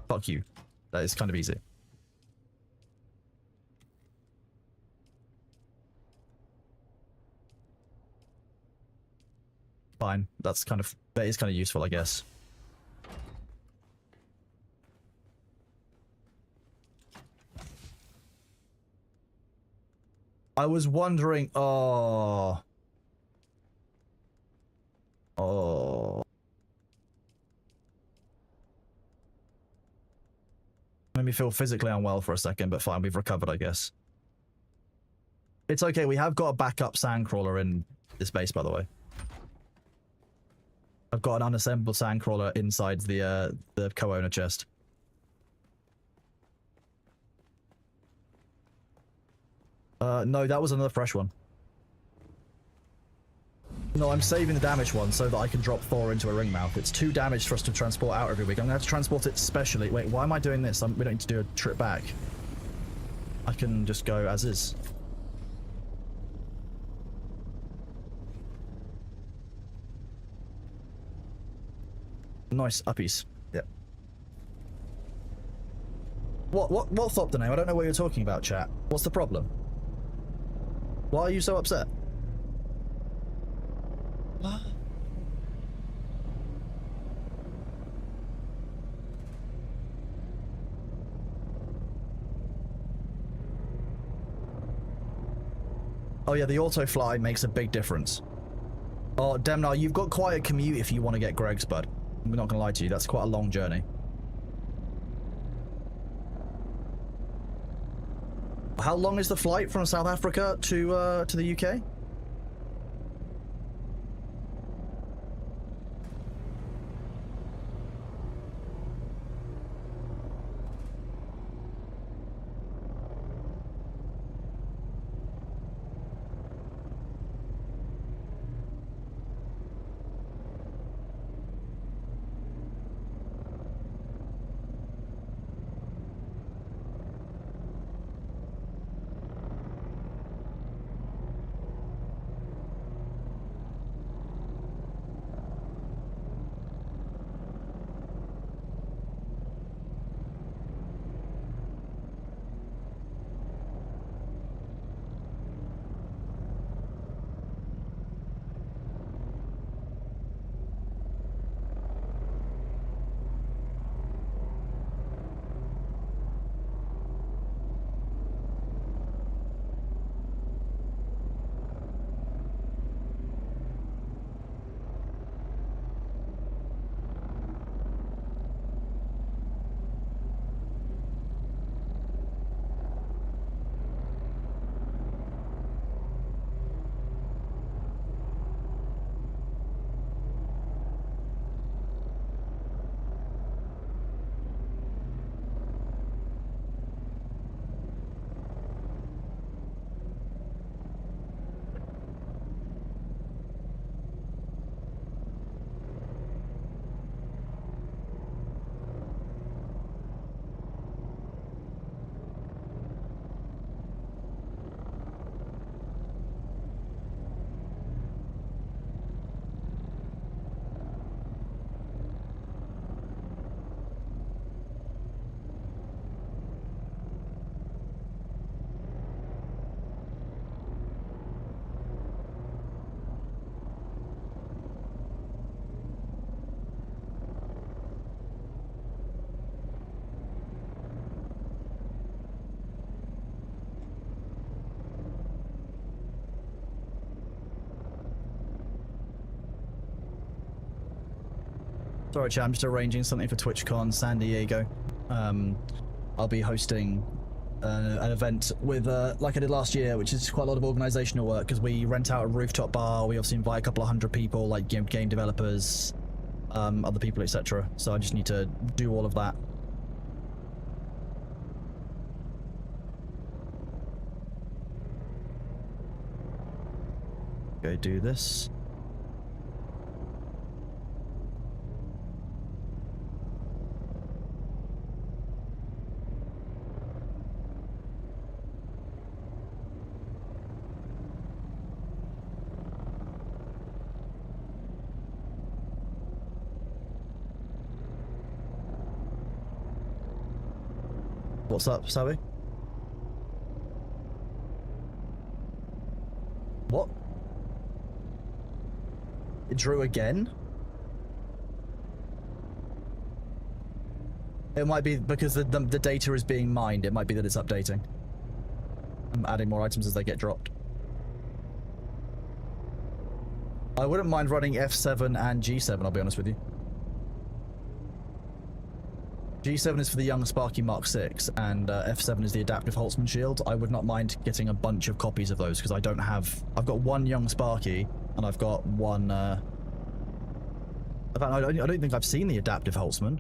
Fuck you. That is kind of easy. Fine. That is kind of useful, I guess. I was wondering. Oh. Oh. Made me feel physically unwell for a second, but fine, we've recovered, I guess. It's okay, we have got a backup sandcrawler in this base, by the way. I've got an unassembled sandcrawler inside the co-owner chest. No, that was another fresh one. No, I'm saving the damaged one so that I can drop Thor into a ring mouth. It's too damaged for us to transport out every week. I'm gonna have to transport it specially. Wait, why am I doing this? We don't need to do a trip back. I can just go as is. Nice uppies. Yep. What thought the name? I don't know what you're talking about, chat. What's the problem? Why are you so upset? What? Oh yeah, the auto fly makes a big difference. Oh, Demnar, you've got quite a commute if you want to get Greg's, bud. I'm not gonna lie to you, that's quite a long journey. How long is the flight from South Africa to the UK? Sorry, chat, I'm just arranging something for TwitchCon San Diego. I'll be hosting an event with, like I did last year, which is quite a lot of organizational work, because we rent out a rooftop bar, we obviously invite a couple of hundred people, like game developers, other people, etc. So I just need to do all of that. Go do this. What's up, Sabi? What? It drew again? It might be because the data is being mined. It might be that it's updating. I'm adding more items as they get dropped. I wouldn't mind running F7 and G7, I'll be honest with you. G7 is for the young Sparky Mark 6, and F7 is the adaptive Holtzman shield. I would not mind getting a bunch of copies of those, because I don't have... I've got one young Sparky, and I've got one... In fact, I don't think I've seen the adaptive Holtzman.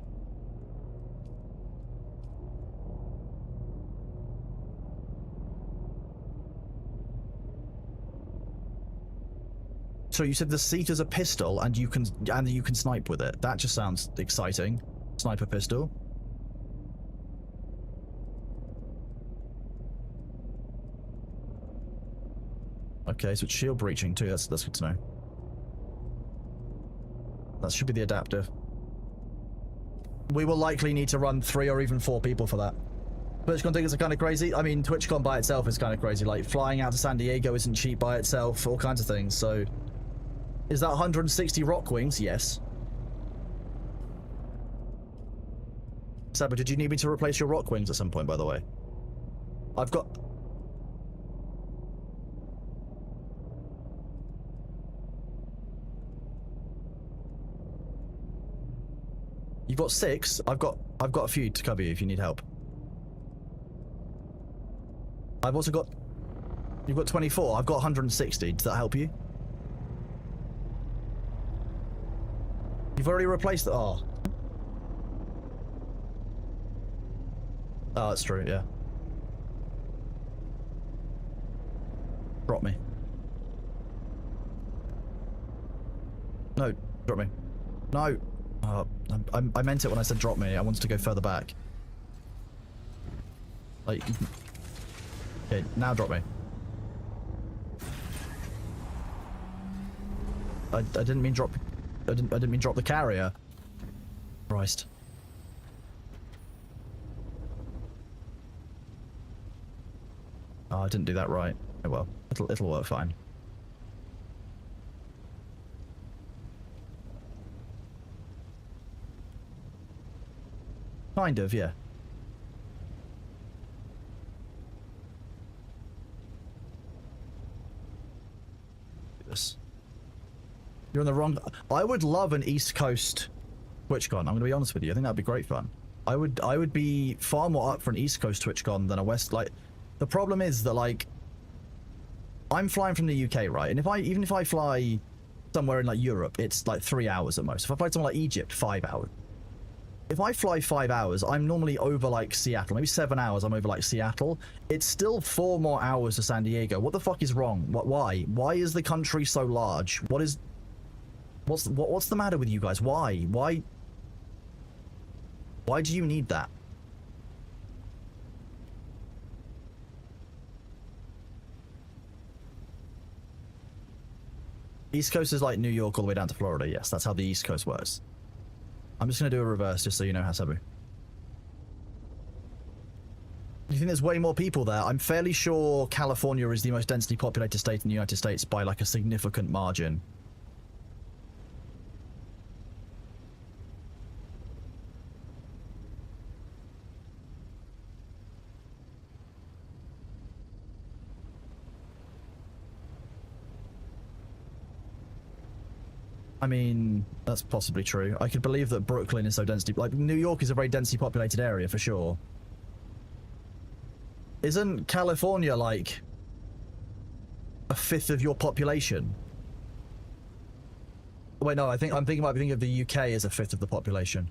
So you said the seat is a pistol, and you can snipe with it. That just sounds exciting. Sniper pistol. Okay, so it's shield breaching too. That's good to know. That should be the adaptive. We will likely need to run 3 or even 4 people for that. TwitchCon tickets are kind of crazy. I mean, TwitchCon by itself is kind of crazy. Like, flying out to San Diego isn't cheap by itself. All kinds of things. So, is that 160 rock wings? Yes. Saber, did you need me to replace your rock wings at some point, by the way? I've got... You've got 6. I've got a few to cover you if you need help. I've also got... You've got 24. I've got 160. Does that help you? You've already replaced the... Oh. Oh, that's true, yeah. Drop me. No, drop me. No! I meant it when I said drop me. I wanted to go further back. Like... Okay, now drop me. I didn't mean drop... I didn't mean drop the carrier. Christ. Oh, I didn't do that right. Oh well, it'll work fine. Kind of, yeah. This. You're on the wrong... I would love an East Coast TwitchCon. I'm going to be honest with you. I think that'd be great fun. I would be far more up for an East Coast TwitchCon than a West... Like, the problem is that, like, I'm flying from the UK, right? And even if I fly somewhere in, like, Europe, it's, like, 3 hours at most. If I fly somewhere like Egypt, 5 hours. If I fly 5 hours, I'm normally over, like, Seattle. Maybe 7 hours, I'm over, like, Seattle. It's still 4 more hours to San Diego. What the fuck is wrong? Why? Why is the country so large? What's the matter with you guys? Why do you need that? East Coast is like New York all the way down to Florida. Yes, that's how the East Coast works. I'm just going to do a reverse just so you know, Hasabu. You think there's way more people there? I'm fairly sure California is the most densely populated state in the United States by like a significant margin. I mean, that's possibly true. I could believe that Brooklyn is so densely... Like, New York is a very densely populated area, for sure. Isn't California, like, a fifth of your population? Wait, no, I'm thinking of the UK as a fifth of the population.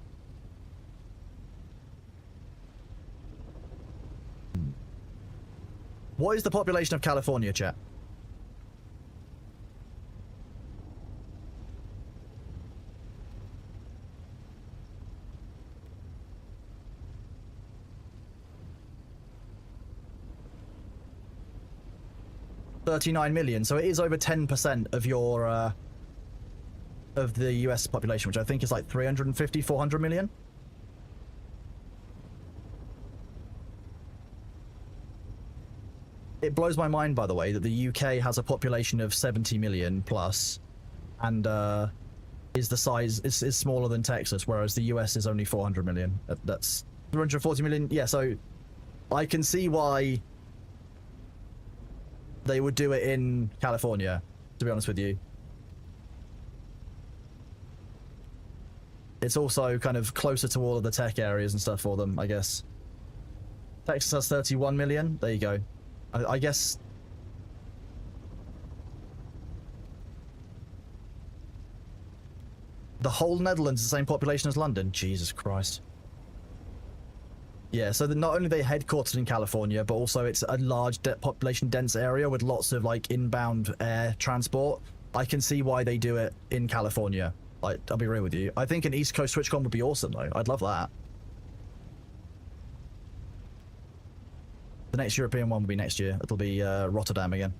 What is the population of California, chat? $39 million, so it is over 10% of your of the US population, which I think is like 350, 400 million. It blows my mind, by the way, that the UK has a population of 70 million plus, and is the size is smaller than Texas, whereas the US is only 400 million. That's 340 million. Yeah, so I can see why they would do it in California, to be honest with you. It's also kind of closer to all of the tech areas and stuff for them, I guess. Texas has 31 million. There you go. I guess... The whole Netherlands is the same population as London? Jesus Christ. Yeah, so not only are they headquartered in California, but also it's a large population dense area with lots of like inbound air transport. I can see why they do it in California. Like, I'll be real with you. I think an East Coast TwitchCon would be awesome though. I'd love that. The next European one will be next year. It'll be Rotterdam again.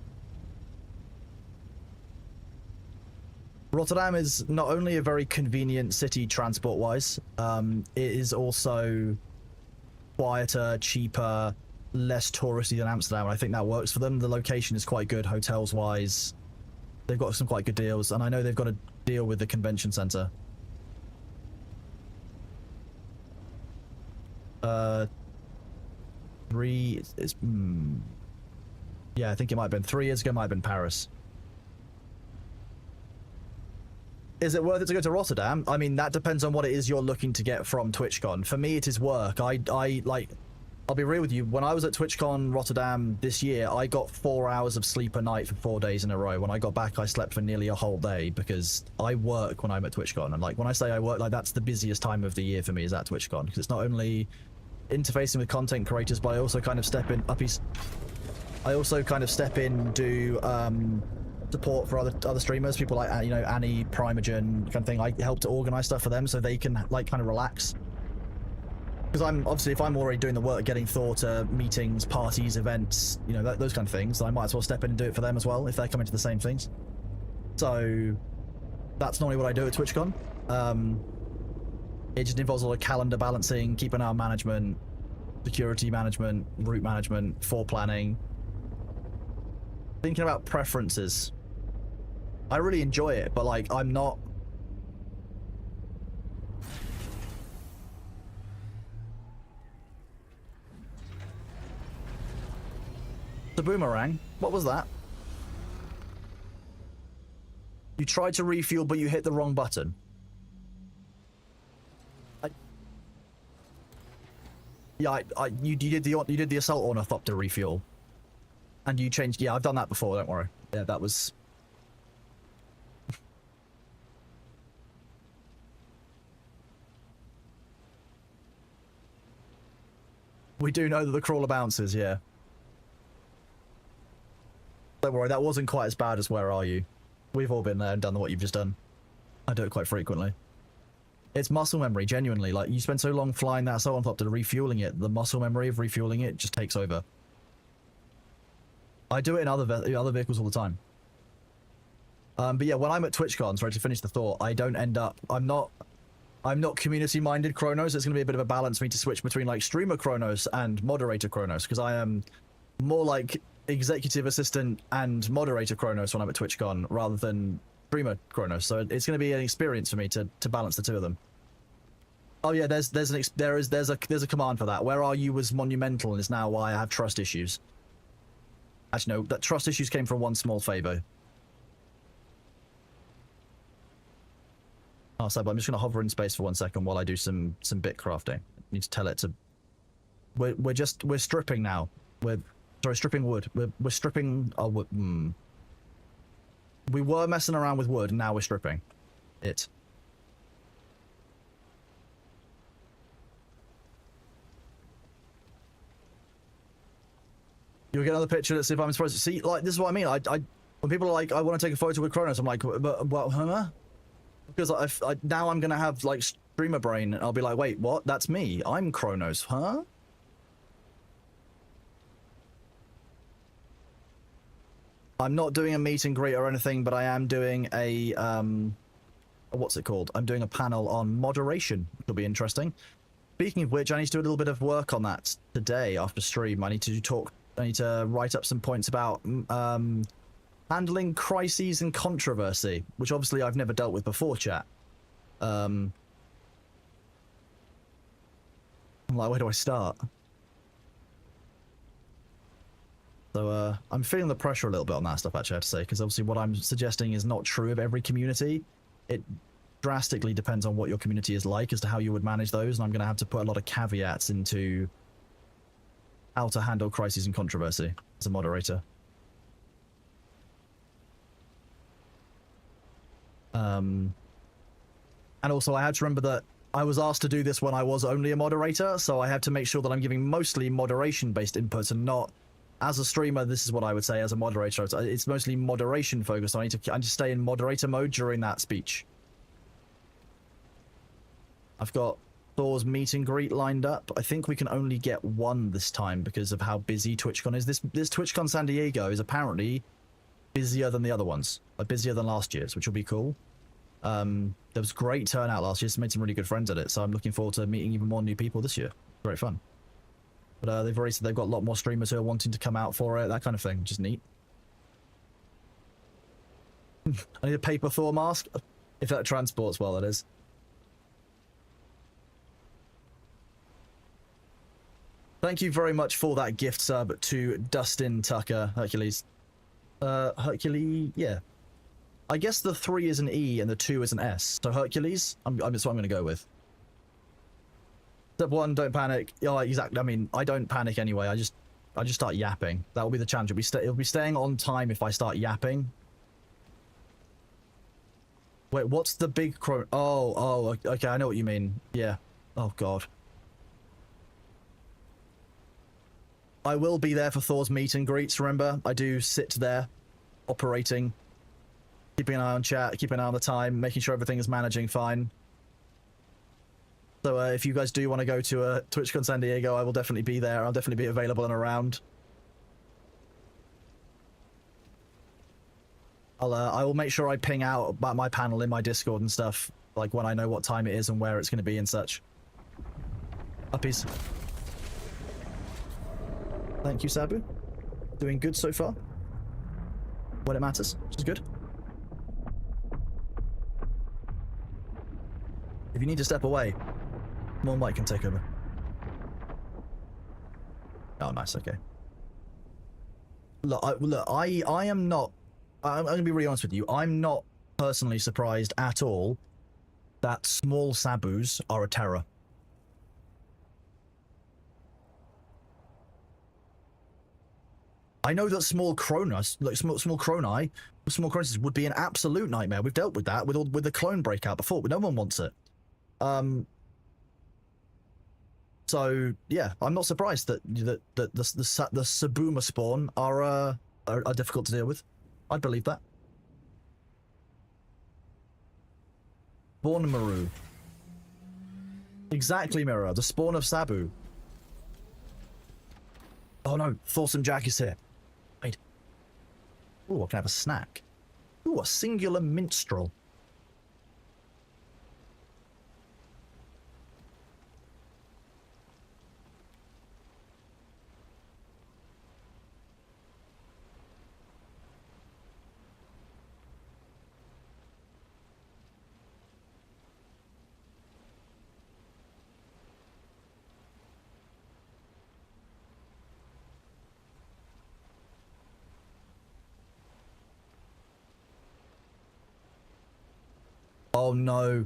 Rotterdam is not only a very convenient city transport-wise, it is also quieter, cheaper, less touristy than Amsterdam, and I think that works for them. The location is quite good hotels-wise. They've got some quite good deals, and I know they've got a deal with the convention center. Yeah, I think it might have been 3 years ago, might have been Paris. Is it worth it to go to Rotterdam? I mean, that depends on what it is you're looking to get from TwitchCon. For me, it is work. I'll be real with you. When I was at TwitchCon Rotterdam this year, I got 4 hours of sleep a night for 4 days in a row. When I got back, I slept for nearly a whole day because I work when I'm at TwitchCon. And like, when I say I work, like that's the busiest time of the year for me is at TwitchCon, because it's not only interfacing with content creators, but I also kind of step in, I also kind of step in, do support for other streamers, people like, you know, Annie, Primogen, kind of thing. I help to organize stuff for them so they can like kind of relax. Because I'm obviously, if I'm already doing the work, getting Thor to meetings, parties, events, you know, those kind of things, I might as well step in and do it for them as well if they're coming to the same things. So that's normally what I do at TwitchCon. It just involves a lot of calendar balancing, keep an eye on management, security management, route management, planning, thinking about preferences. I really enjoy it, but like I'm not. The boomerang? What was that? You tried to refuel, but you hit the wrong button. You did the assault ornithopter refuel, and you changed. Yeah, I've done that before. Don't worry. Yeah, that was. We do know that the crawler bounces. Yeah. Don't worry, that wasn't quite as bad as Where Are You? We've all been there and done what you've just done. I do it quite frequently. It's muscle memory, genuinely. Like, you spend so long flying that assault ornithopter, refueling it, the muscle memory of refueling it just takes over. I do it in other vehicles all the time. But yeah, when I'm at TwitchCon, sorry to finish the thought, I don't end up... I'm not community-minded Chronos. It's going to be a bit of a balance for me to switch between, like, streamer Chronos and moderator Chronos, because I am more like executive assistant and moderator Chronos when I'm at TwitchCon rather than streamer Chronos. So it's going to be an experience for me to balance the two of them. Oh yeah, there's a command for that. Where Are You was monumental and is now why I have trust issues. Actually, no, that trust issues came from one small favor. Oh, so I'm just gonna hover in space for 1 second while I do some bit crafting. I need to tell it to. We're stripping now. Sorry, stripping wood. We're stripping our wood. We were messing around with wood, and now we're stripping it. You'll get another picture. Let's see if I'm supposed to see. Like, this is what I mean. When people are like, I want to take a photo with Kronos, I'm like, but huh? Because now I'm gonna have like streamer brain, and I'll be like, wait, what? That's me. I'm Kronos, huh? I'm not doing a meet and greet or anything, but I am doing a what's it called? I'm doing a panel on moderation, which will be interesting. Speaking of which, I need to do a little bit of work on that today after stream. I need to write up some points about handling crises and controversy, which obviously I've never dealt with before, chat. I'm like, where do I start? So I'm feeling the pressure a little bit on that stuff, actually, I have to say, because obviously what I'm suggesting is not true of every community. It drastically depends on what your community is like as to how you would manage those, and I'm going to have to put a lot of caveats into how to handle crises and controversy as a moderator. And also I had to remember that I was asked to do this when I was only a moderator, so I have to make sure that I'm giving mostly moderation-based inputs and not, as a streamer, this is what I would say as a moderator, it's mostly moderation focused. I need to stay in moderator mode during that speech. I've got Thor's meet and greet lined up. I think we can only get one this time because of how busy TwitchCon is. This TwitchCon San Diego is apparently busier than the other ones, busier than last year's, which will be cool. There was great turnout last year, so made some really good friends at it, so I'm looking forward to meeting even more new people this year. Great fun. But they've already said they've got a lot more streamers who are wanting to come out for it, that kind of thing, which is neat. I need a paper Thor mask, if that transports well, that is. Thank you very much for that gift sub to Dustin Tucker, Hercules. Hercules, yeah. I guess the 3 is an E and the 2 is an S. So Hercules, that's what I'm going to go with. Step 1, don't panic. Yeah, exactly. I mean, I don't panic anyway. I just start yapping. That will be the challenge. It'll be staying on time if I start yapping. Wait, what's the big Oh, okay, I know what you mean. Yeah. Oh, God. I will be there for Thor's meet and greets, remember? I do sit there, operating, keeping an eye on chat, keeping an eye on the time, making sure everything is managing fine. So if you guys do want to go to TwitchCon San Diego, I will definitely be there. I'll definitely be available and around. I will make sure I ping out about my panel in my Discord and stuff, like when I know what time it is and where it's going to be and such. Uppies. Thank you, Sabu. Doing good so far. When it matters, which is good. If you need to step away, more Mike can take over. Oh, nice, okay. Look, I am not... I'm going to be really honest with you. I'm not personally surprised at all that small Sabus are a terror. I know that small Kronos, like small Kronos would be an absolute nightmare. We've dealt with that with the clone breakout before, but no one wants it. So yeah, I'm not surprised that the Sabuma spawn are difficult to deal with. I'd believe that. Born Maru. Exactly, Mirror. The spawn of Sabu. Oh no, Thorson Jack is here. Wait. Ooh, I can have a snack. Ooh, a singular minstrel. Oh no.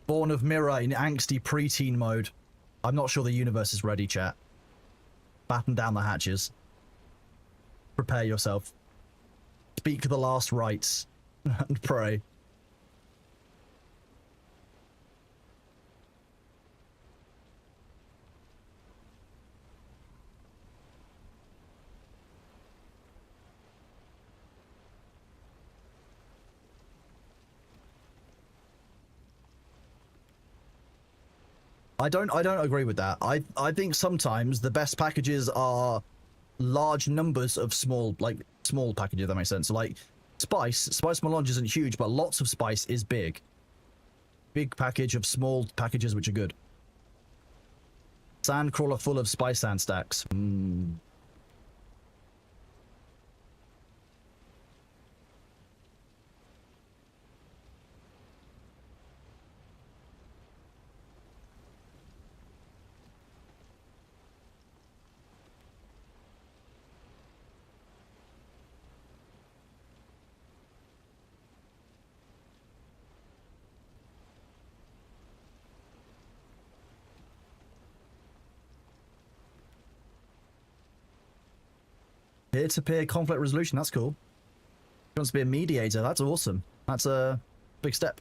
Born of Mirror in angsty preteen mode. I'm not sure the universe is ready, chat. Batten down the hatches. Prepare yourself. Speak the last rites. And pray. I don't agree with that. I think sometimes the best packages are large numbers of small packages, if that makes sense. So like spice melange isn't huge, but lots of spice is big. Big package of small packages which are good. Sandcrawler full of spice sand stacks. Peer-to-peer conflict resolution, that's cool. He wants to be a mediator, that's awesome. That's a big step.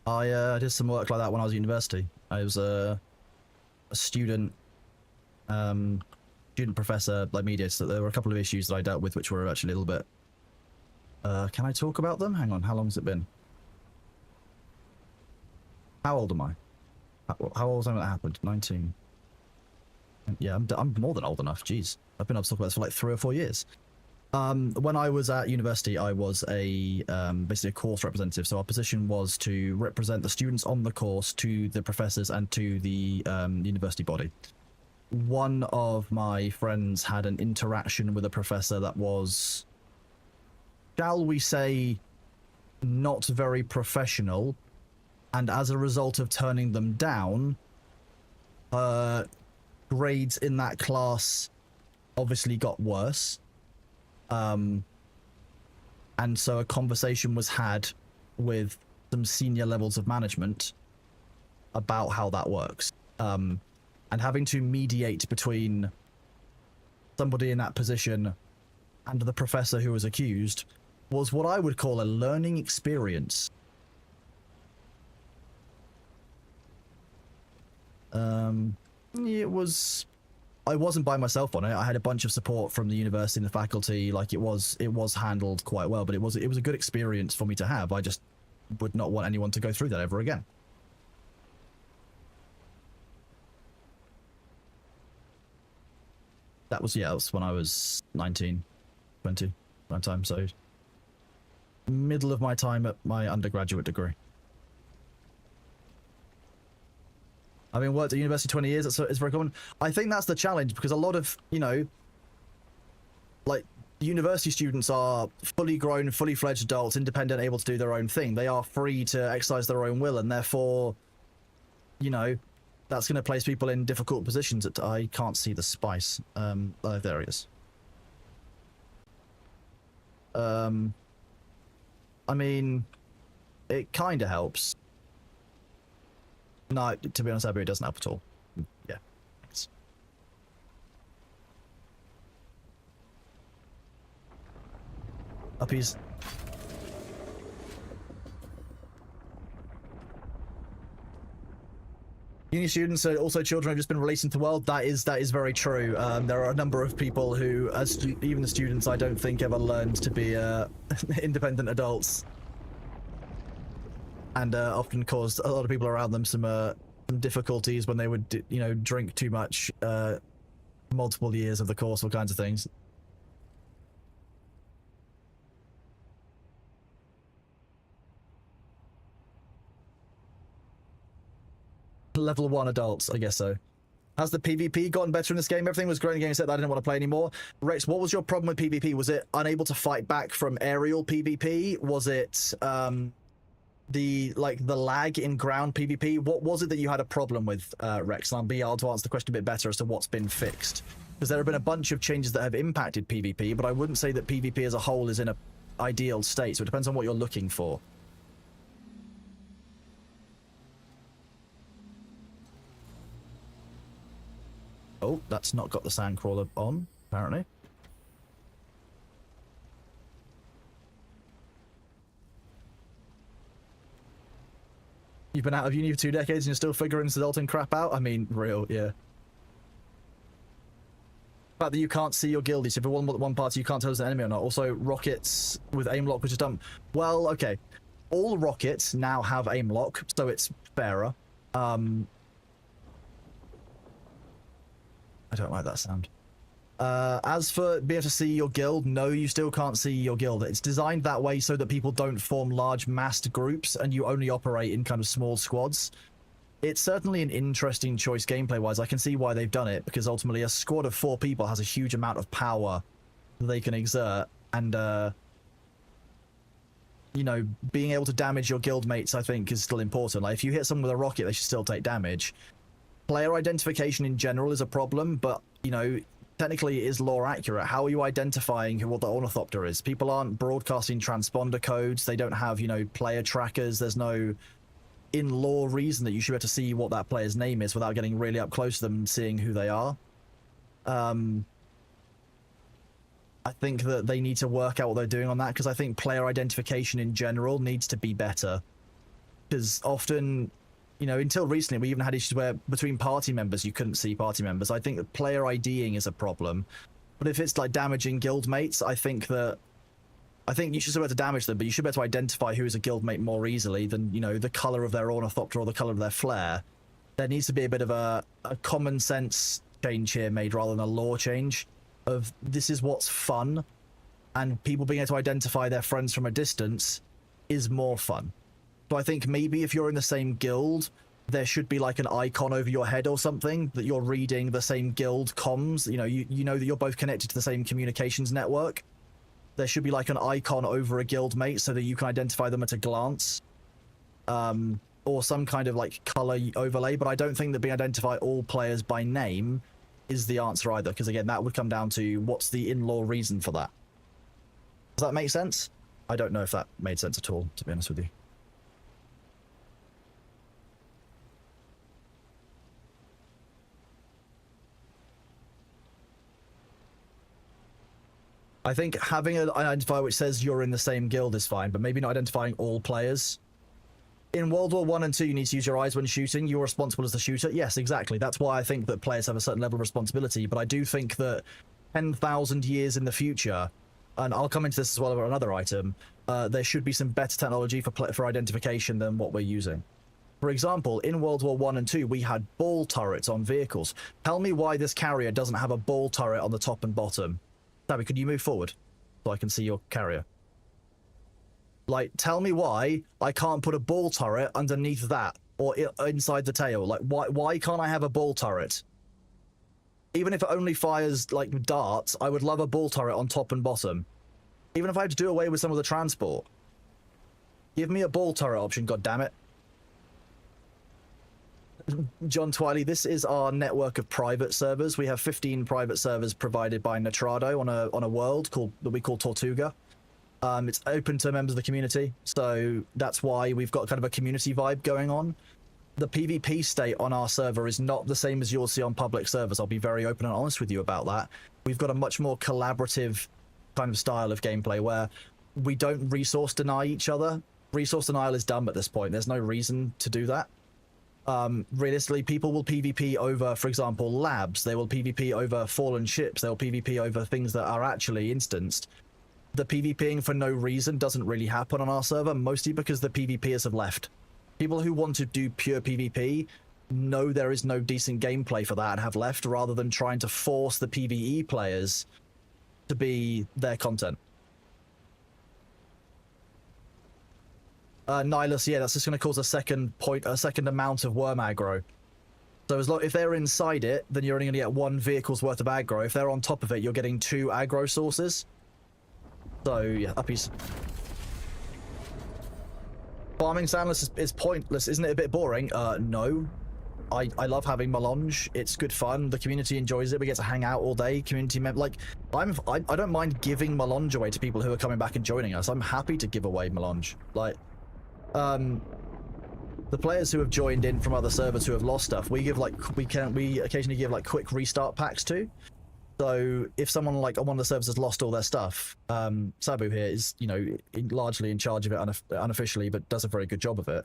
I did some work like that when I was at university. I was a student professor, like mediator, so there were a couple of issues that I dealt with which were actually a little bit... can I talk about them? Hang on, how long has it been? How old am I? How old was I when that happened? 19. Yeah, I'm more than old enough, jeez. I've been able to talk about this for like 3 or 4 years. When I was at university, I was basically a course representative. So our position was to represent the students on the course to the professors and to the university body. One of my friends had an interaction with a professor that was, shall we say, not very professional. And as a result of turning them down, grades in that class obviously got worse. And so a conversation was had with some senior levels of management about how that works. And having to mediate between somebody in that position and the professor who was accused was what I would call a learning experience. It was... I wasn't by myself on it. I had a bunch of support from the university and the faculty. Like it was handled quite well, but it was a good experience for me to have. I just would not want anyone to go through that ever again. That was when I was 19, 20, that time. So middle of my time at my undergraduate degree. Having worked at university 20 years, it's very common. I think that's the challenge, because a lot of, like, university students are fully grown, fully fledged adults, independent, able to do their own thing. They are free to exercise their own will, and therefore, that's going to place people in difficult positions. I can't see the spice. Oh, there he is. I mean, it kind of helps. No, to be honest, Abby, it doesn't help at all. Yeah. Thanks. Uppies. Uni students are also children who've just been released into the world. That is very true. There are a number of people who, even the students, I don't think ever learned to be independent adults. And often caused a lot of people around them some difficulties when they would, drink too much, multiple years of the course, all kinds of things. Level 1 adults, I guess so. Has the PvP gotten better in this game? Everything was great in the game except that I didn't want to play anymore. Rex, what was your problem with PvP? Was it unable to fight back from aerial PvP? Was it the lag in ground PvP? What was it that you had a problem with, Rex? And I'll be able to answer the question a bit better as to what's been fixed, because there have been a bunch of changes that have impacted PvP, but I wouldn't say that PvP as a whole is in a ideal state, so it depends on what you're looking for. Oh, that's not got the sandcrawler on, apparently. You've been out of uni for 2 decades and you're still figuring this adulting crap out? I mean, real, yeah. The fact that you can't see your guildies, if you're one party, you can't tell it's an enemy or not. Also, rockets with aim lock, which is dumb. Well, okay. All rockets now have aim lock, so it's fairer. I don't like that sound. As for being able to see your guild, no, you still can't see your guild. It's designed that way so that people don't form large massed groups and you only operate in kind of small squads. It's certainly an interesting choice gameplay-wise. I can see why they've done it, because ultimately a squad of 4 people has a huge amount of power that they can exert, and being able to damage your guild mates, I think, is still important. Like, if you hit someone with a rocket, they should still take damage. Player identification in general is a problem, but, technically it is lore accurate. How are you identifying what the ornithopter is? People aren't broadcasting transponder codes. They don't have, player trackers. There's no in-lore reason that you should be able to see what that player's name is without getting really up close to them and seeing who they are. I think that they need to work out what they're doing on that, because I think player identification in general needs to be better. Because often, you know, until recently, we even had issues where between party members, you couldn't see party members. I think that player IDing is a problem. But if it's like damaging guildmates, I think you should still be able to damage them, but you should be able to identify who is a guildmate more easily than, you know, the color of their ornithopter or the color of their flare. There needs to be a bit of a common sense change here made rather than a law change of this is what's fun, and people being able to identify their friends from a distance is more fun. So I think maybe if you're in the same guild, there should be like an icon over your head or something that you're reading the same guild comms. You know, you know that you're both connected to the same communications network. There should be like an icon over a guildmate so that you can identify them at a glance. Or some kind of like color overlay, but I don't think that being identify all players by name is the answer either, because again, that would come down to what's the in-law reason for that. Does that make sense? I don't know if that made sense at all, to be honest with you. I think having an identifier which says you're in the same guild is fine, but maybe not identifying all players. In World War 1 and 2, you need to use your eyes when shooting. You're responsible as the shooter. Yes, exactly. That's why I think that players have a certain level of responsibility. But I do think that 10,000 years in the future, and I'll come into this as well about another item, there should be some better technology for identification than what we're using. For example, in World War 1 and 2, we had ball turrets on vehicles. Tell me why this carrier doesn't have a ball turret on the top and bottom. Tabby, could you move forward so I can see your carrier? Like, tell me why I can't put a ball turret underneath that or inside the tail. Like, why can't I have a ball turret? Even if it only fires, like, darts, I would love a ball turret on top and bottom. Even if I had to do away with some of the transport. Give me a ball turret option, goddammit. John Twiley, this is our network of private servers. We have 15 private servers provided by Nitrado on a world that we call Tortuga. It's open to members of the community, so that's why we've got kind of a community vibe going on. The PvP state on our server is not the same as you'll see on public servers. I'll be very open and honest with you about that. We've got a much more collaborative kind of style of gameplay where we don't resource deny each other. Resource denial is dumb at this point. There's no reason to do that. Realistically, people will PvP over, for example, labs. They will PvP over fallen ships. They'll PvP over things that are actually instanced. The PvPing for no reason doesn't really happen on our server, mostly because the PvPers have left. People who want to do pure PvP know there is no decent gameplay for that and have left, rather than trying to force the PvE players to be their content. Nihilus, yeah, that's just going to cause a second amount of worm aggro. So if they're inside it, then you're only going to get one vehicle's worth of aggro. If they're on top of it, you're getting 2 aggro sources. So, yeah, uppies. Farming Sandless is pointless. Isn't it a bit boring? No. I love having Melange. It's good fun. The community enjoys it. We get to hang out all day. Community like, I don't mind giving Melange away to people who are coming back and joining us. I'm happy to give away Melange. Like, the players who have joined in from other servers who have lost stuff, we occasionally give like quick restart packs to. So if someone like on one of the servers has lost all their stuff, Sabu here is, you know, largely in charge of it unofficially, but does a very good job of it,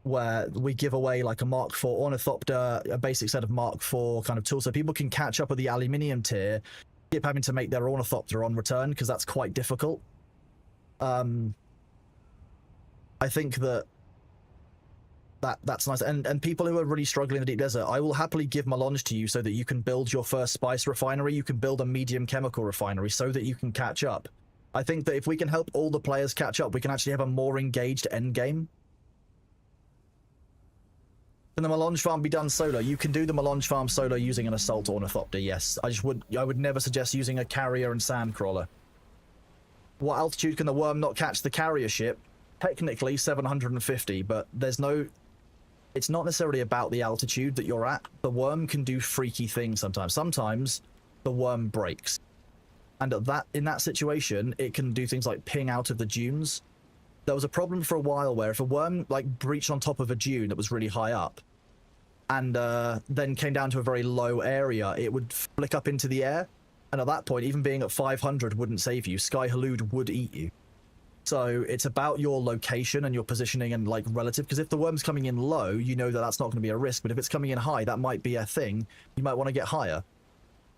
where we give away like a Mark IV Ornithopter, a basic set of Mark IV kind of tools, so people can catch up with the aluminium tier, keep having to make their Ornithopter on return, because that's quite difficult. I think that's nice, and people who are really struggling in the deep desert, I will happily give Melange to you so that you can build your first spice refinery. You can build a medium chemical refinery so that you can catch up. I think that if we can help all the players catch up, we can actually have a more engaged end game. Can the Melange farm be done solo? You can do the Melange farm solo using an assault ornithopter, yes. I would never suggest using a carrier and sandcrawler. What altitude can the worm not catch the carrier ship? Technically 750, but there's no... It's not necessarily about the altitude that you're at. The worm can do freaky things sometimes. Sometimes the worm breaks. And in that situation, it can do things like ping out of the dunes. There was a problem for a while where if a worm like breached on top of a dune that was really high up, and then came down to a very low area, it would flick up into the air. And at that point, even being at 500 wouldn't save you. Sky Halud would eat you. So it's about your location and your positioning and like relative, because if the worm's coming in low, you know that that's not going to be a risk. But if it's coming in high, that might be a thing. You might want to get higher.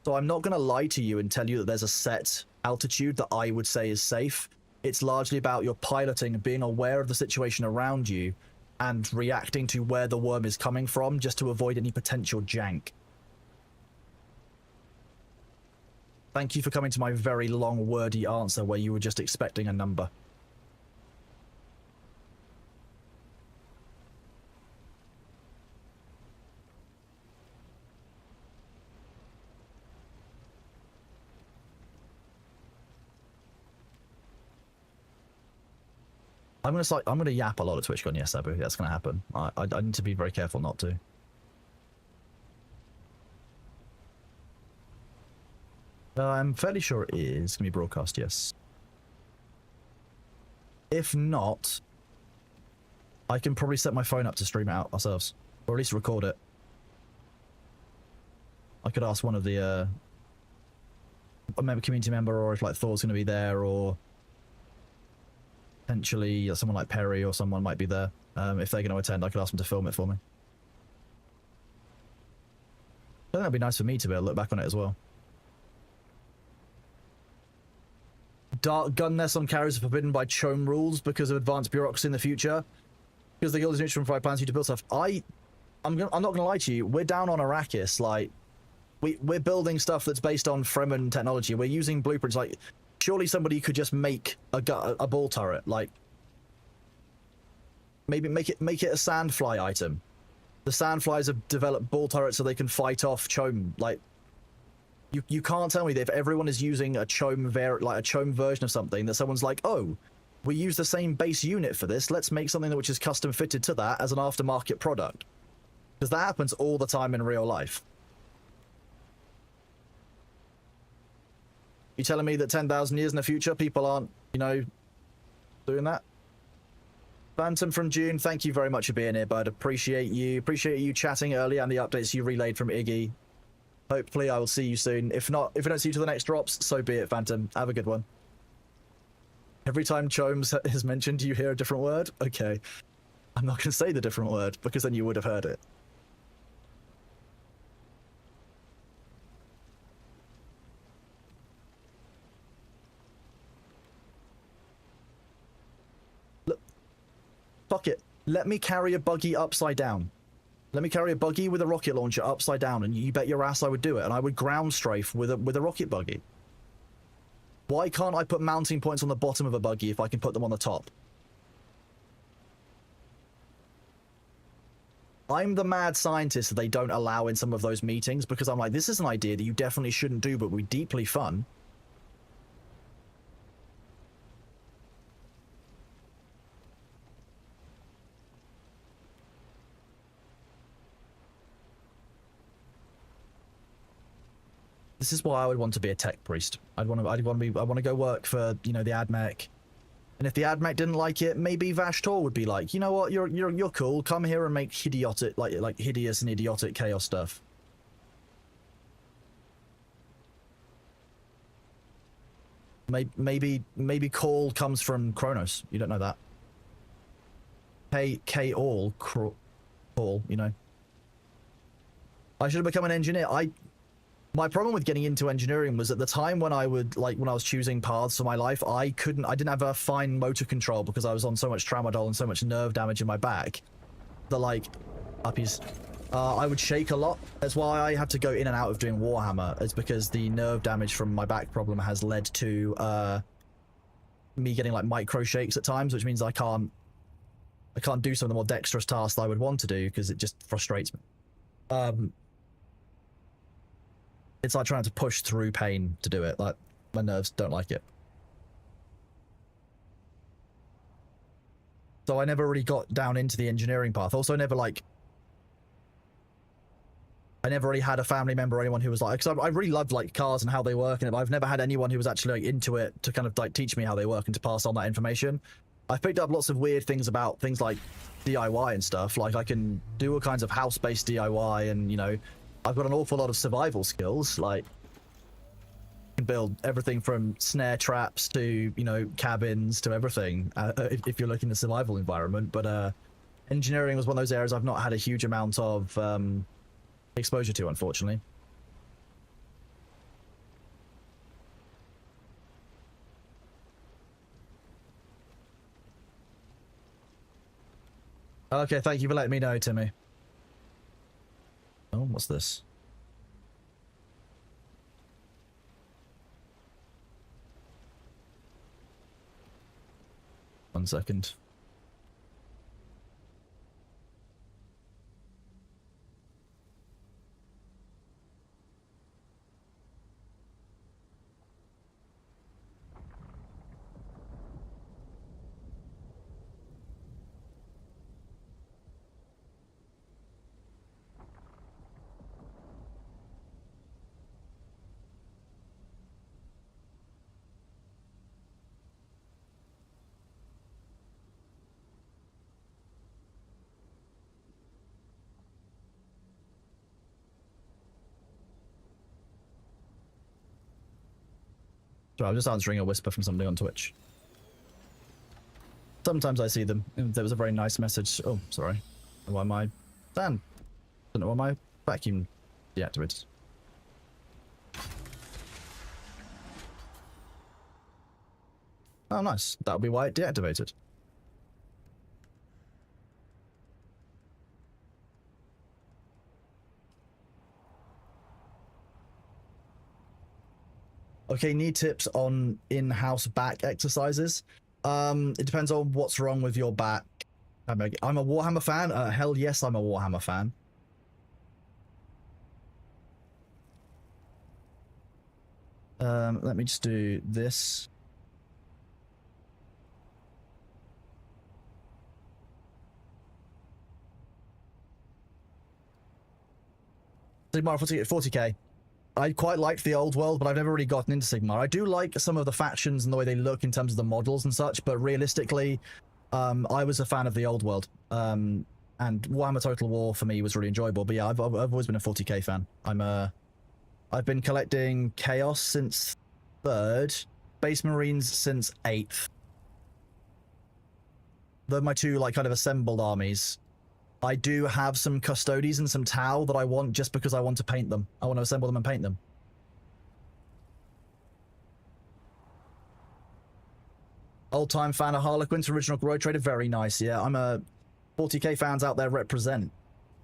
So I'm not going to lie to you and tell you that there's a set altitude that I would say is safe. It's largely about your piloting and being aware of the situation around you and reacting to where the worm is coming from just to avoid any potential jank. Thank you for coming to my very long, wordy answer where you were just expecting a number. I'm gonna yap a lot at TwitchCon, yes, Abu. That's gonna happen. I need to be very careful not to. I'm fairly sure it is gonna be broadcast, yes. If not, I can probably set my phone up to stream it out ourselves, or at least record it. I could ask one of the community member, or if like Thor's gonna be there, or potentially someone like Perry or someone might be there. If they're going to attend, I could ask them to film it for me. I think that'd be nice for me to be able to look back on it as well. Dark gun nests on carriers are forbidden by CHOAM rules because of advanced bureaucracy in the future. Because the guild is neutral from 5 plans you to build stuff. I'm not going to lie to you. We're down on Arrakis. Like, we're building stuff that's based on Fremen technology. We're using blueprints. Like, surely somebody could just make a ball turret, like maybe make it a sandfly item. The sandflies have developed ball turrets so they can fight off CHOAM. Like, you can't tell me that if everyone is using a CHOAM version of something, that someone's like, oh, we use the same base unit for this. Let's make something which is custom fitted to that as an aftermarket product, because that happens all the time in real life. You telling me that 10,000 years in the future, people aren't, you know, doing that? Phantom from Dune, thank you very much for being here, bud. Appreciate you chatting earlier and the updates you relayed from Iggy. Hopefully I will see you soon. If not, if I don't see you to the next drops, so be it, Phantom. Have a good one. Every time CHOAM is mentioned, do you hear a different word? Okay. I'm not going to say the different word, because then you would have heard it. Fuck it. Let me carry a buggy upside down. Let me carry a buggy with a rocket launcher upside down, and you bet your ass I would do it. And I would ground strafe with a rocket buggy. Why can't I put mounting points on the bottom of a buggy if I can put them on the top? I'm the mad scientist that they don't allow in some of those meetings, because I'm like, this is an idea that you definitely shouldn't do, but would be deeply fun. This is why I would want to be a tech priest. I want to go work for, you know, the AdMech. And if the AdMech didn't like it, maybe Vashtor would be like, you know what, you're cool. Come here and make idiotic, like hideous and idiotic chaos stuff. Maybe Call comes from Kronos. You don't know that. K-All, Call, you know. I should have become an engineer. My problem with getting into engineering was at the time when I was choosing paths for my life, I didn't have a fine motor control because I was on so much tramadol and so much nerve damage in my back. I would shake a lot. That's why I have to go in and out of doing Warhammer. It's because the nerve damage from my back problem has led to me getting like micro shakes at times, which means I can't do some of the more dexterous tasks that I would want to do because it just frustrates me. It's like trying to push through pain to do it. Like, my nerves don't like it. So I never really got down into the engineering path. Also, I never really had a family member or anyone who was like, because I really loved like cars and how they work, and I've never had anyone who was actually like into it to kind of like teach me how they work and to pass on that information. I've picked up lots of weird things about things like DIY and stuff. Like I can do all kinds of house-based DIY, and you know, I've got an awful lot of survival skills. Like I can build everything from snare traps to, you know, cabins to everything. If you're looking at survival environment, but engineering was one of those areas I've not had a huge amount of exposure to, unfortunately. Okay, thank you for letting me know, Timmy. Oh, what's this? One second. Sorry, I'm just answering a whisper from somebody on Twitch. Sometimes I see them. There was a very nice message. Oh, sorry. Why my fan? Don't know why my vacuum deactivated. Oh, nice. That'll be why it deactivated. Okay, need tips on in-house back exercises. It depends on what's wrong with your back. I'm a Warhammer fan. Hell yes, I'm a Warhammer fan. Let me just do this. Sigmar 40k. I quite liked the old world, but I've never really gotten into Sigmar. I do like some of the factions and the way they look in terms of the models and such, but realistically, I was a fan of the old world. And Warhammer Total War for me was really enjoyable. But yeah, I've always been a 40k fan. I've been collecting Chaos since 3rd, Space Marines since 8th. They're my two like kind of assembled armies. I do have some Custodies and some Tau that I want just because I want to paint them. I want to assemble them and paint them. Old-time fan of Harlequins, original Road Trader, very nice. Yeah, I'm a 40k fans out there represent.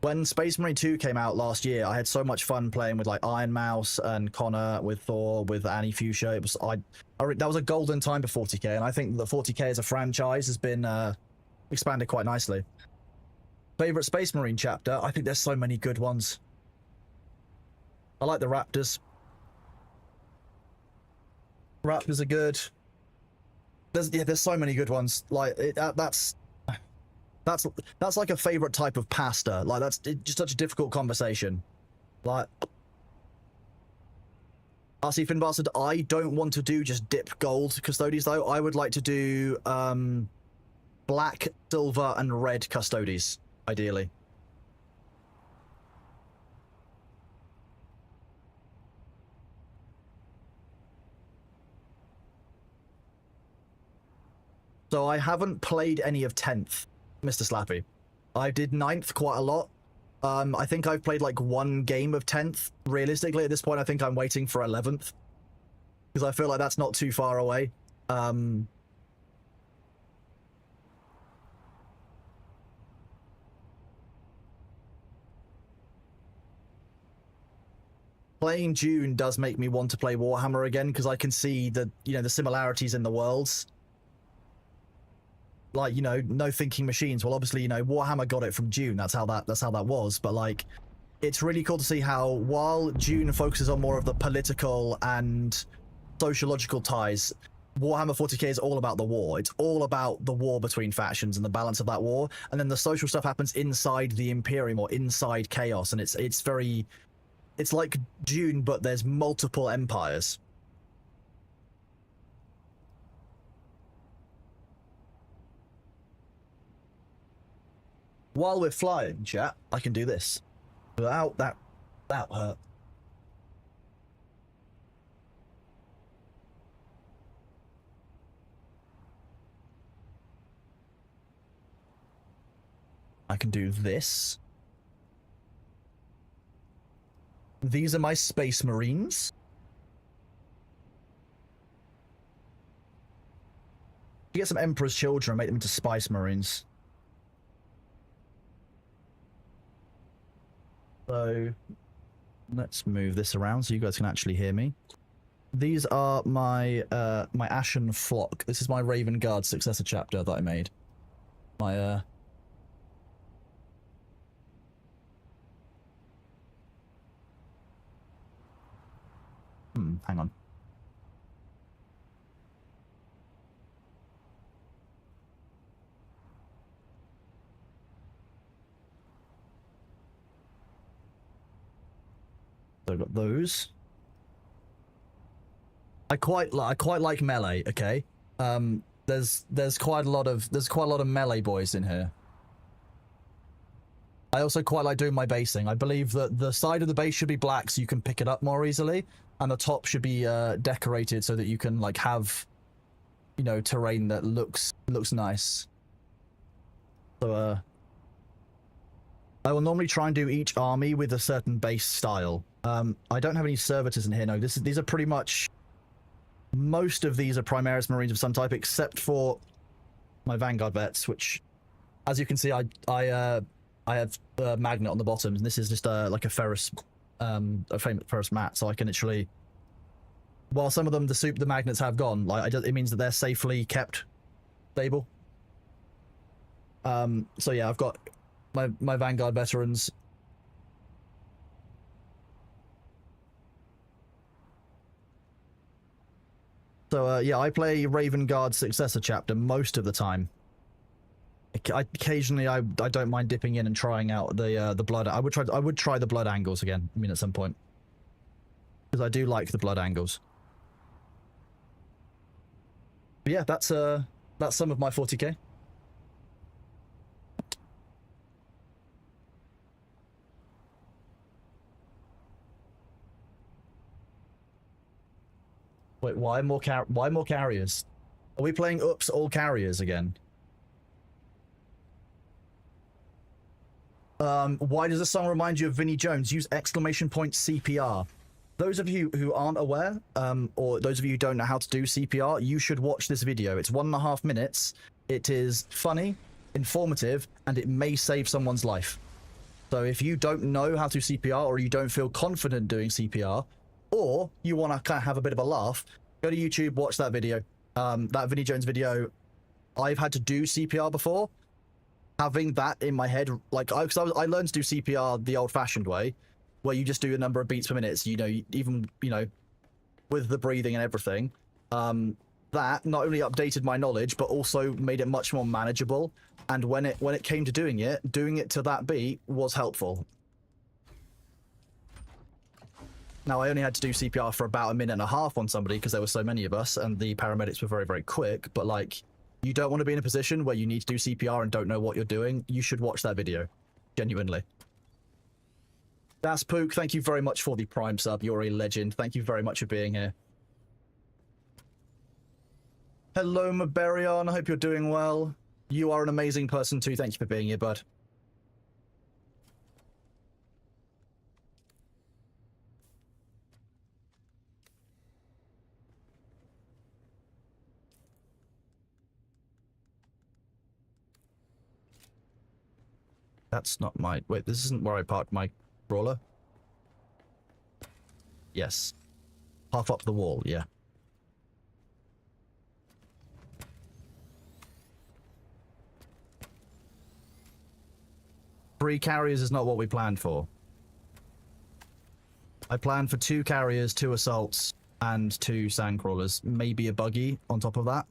When Space Marine 2 came out last year, I had so much fun playing with like Iron Mouse and Connor, with Thor, with Annie Fuchsia. It was that was a golden time for 40k, and I think the 40k as a franchise has been expanded quite nicely. Favorite Space Marine chapter? I think there's so many good ones. I like the Raptors. Raptors are good. There's so many good ones. Like that's like a favorite type of pasta. Like that's just such a difficult conversation. Like RC Finn Bastard, I don't want to do just dip gold custodies though. I would like to do black, silver, and red custodies. Ideally. So I haven't played any of 10th, Mr. Slappy. I did 9th quite a lot. I think I've played like one game of 10th. Realistically, at this point, I think I'm waiting for 11th. Because I feel like that's not too far away. Playing Dune does make me want to play Warhammer again because I can see the similarities in the worlds. Like, you know, no thinking machines. Well, obviously, you know, Warhammer got it from Dune. That's how that was. But like, it's really cool to see how while Dune focuses on more of the political and sociological ties, Warhammer 40k is all about the war. It's all about the war between factions and the balance of that war. And then the social stuff happens inside the Imperium or inside Chaos, and it's like Dune, but there's multiple empires. While we're flying, chat, I can do this without that hurt. I can do this. These are my Space Marines. You get some Emperor's Children and make them into Spice Marines. So let's move this around so you guys can actually hear me. These are my my Ashen Flock. This is my Raven Guard successor chapter that I made. My hang on. So I've got those. I quite like melee. Okay, there's quite a lot of melee boys in here. I also quite like doing my basing. I believe that the side of the base should be black so you can pick it up more easily, and the top should be decorated so that you can like have, you know, terrain that looks nice. So I will normally try and do each army with a certain base style. I don't have any servitors in here. No, these are pretty much. Most of these are Primaris Marines of some type, except for my Vanguard vets, which, as you can see, I have a magnet on the bottom, and this is just like a ferrous, ferrous mat, so I can actually. While some of them, the magnets have gone, like it means that they're safely kept stable. So yeah, I've got my Vanguard veterans. So yeah, I play Raven Guard successor chapter most of the time. Occasionally, I don't mind dipping in and trying out the blood. I would try the blood angles again. I mean, at some point, because I do like the blood angles. But yeah, that's some of my 40k. Wait, why more carriers? Are we playing Oops all carriers again? Why does the song remind you of Vinnie Jones? Use exclamation point CPR. Those of you who aren't aware, or those of you who don't know how to do CPR, you should watch this video. It's 1.5 minutes. It is funny, informative, and it may save someone's life. So if you don't know how to CPR, or you don't feel confident doing CPR, or you want to kind of have a bit of a laugh, go to YouTube, watch that video. That Vinnie Jones video. I've had to do CPR before. Having that in my head, like, I learned to do CPR the old-fashioned way, where you just do a number of beats per minute. So, you know, even, you know, with the breathing and everything, that not only updated my knowledge, but also made it much more manageable. And when it came to doing it to that beat was helpful. Now, I only had to do CPR for about 1.5 minutes on somebody because there were so many of us, and the paramedics were very, very quick. But, like, you don't want to be in a position where you need to do CPR and don't know what you're doing. You should watch that video. Genuinely. Das Pook, thank you very much for the Prime sub. You're a legend. Thank you very much for being here. Hello, Maberion. I hope you're doing well. You are an amazing person too. Thank you for being here, bud. That's not my... Wait, this isn't where I parked my brawler? Yes. Half up the wall, yeah. Three carriers is not what we planned for. I planned for 2 carriers, 2 assaults, and 2 sandcrawlers. Maybe a buggy on top of that.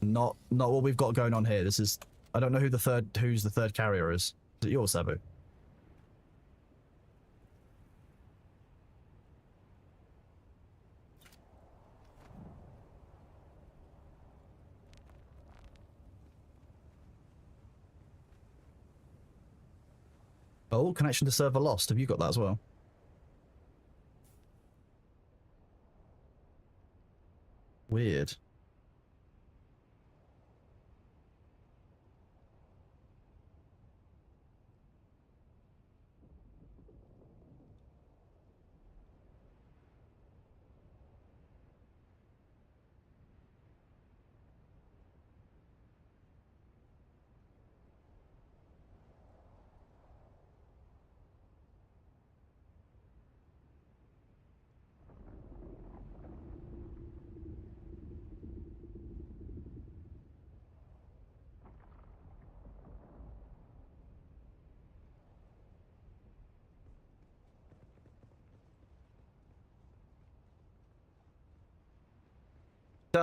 Not what we've got going on here. This is... I don't know who's the third carrier is. Is it yours, Sabu? Oh, connection to server lost. Have you got that as well? Weird.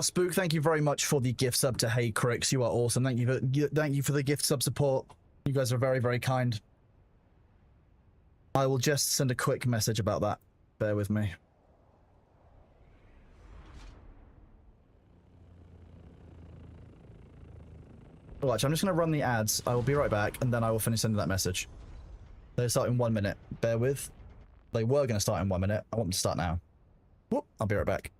Spook, thank you very much for the gift sub to Hey Cricks. You are awesome. Thank you for the gift sub support. You guys are very, very kind. I will just send a quick message about that. Bear with me. Watch, I'm just going to run the ads. I will be right back, and then I will finish sending that message. They start in 1 minute. Bear with. They were going to start in 1 minute. I want them to start now. Whoop, I'll be right back.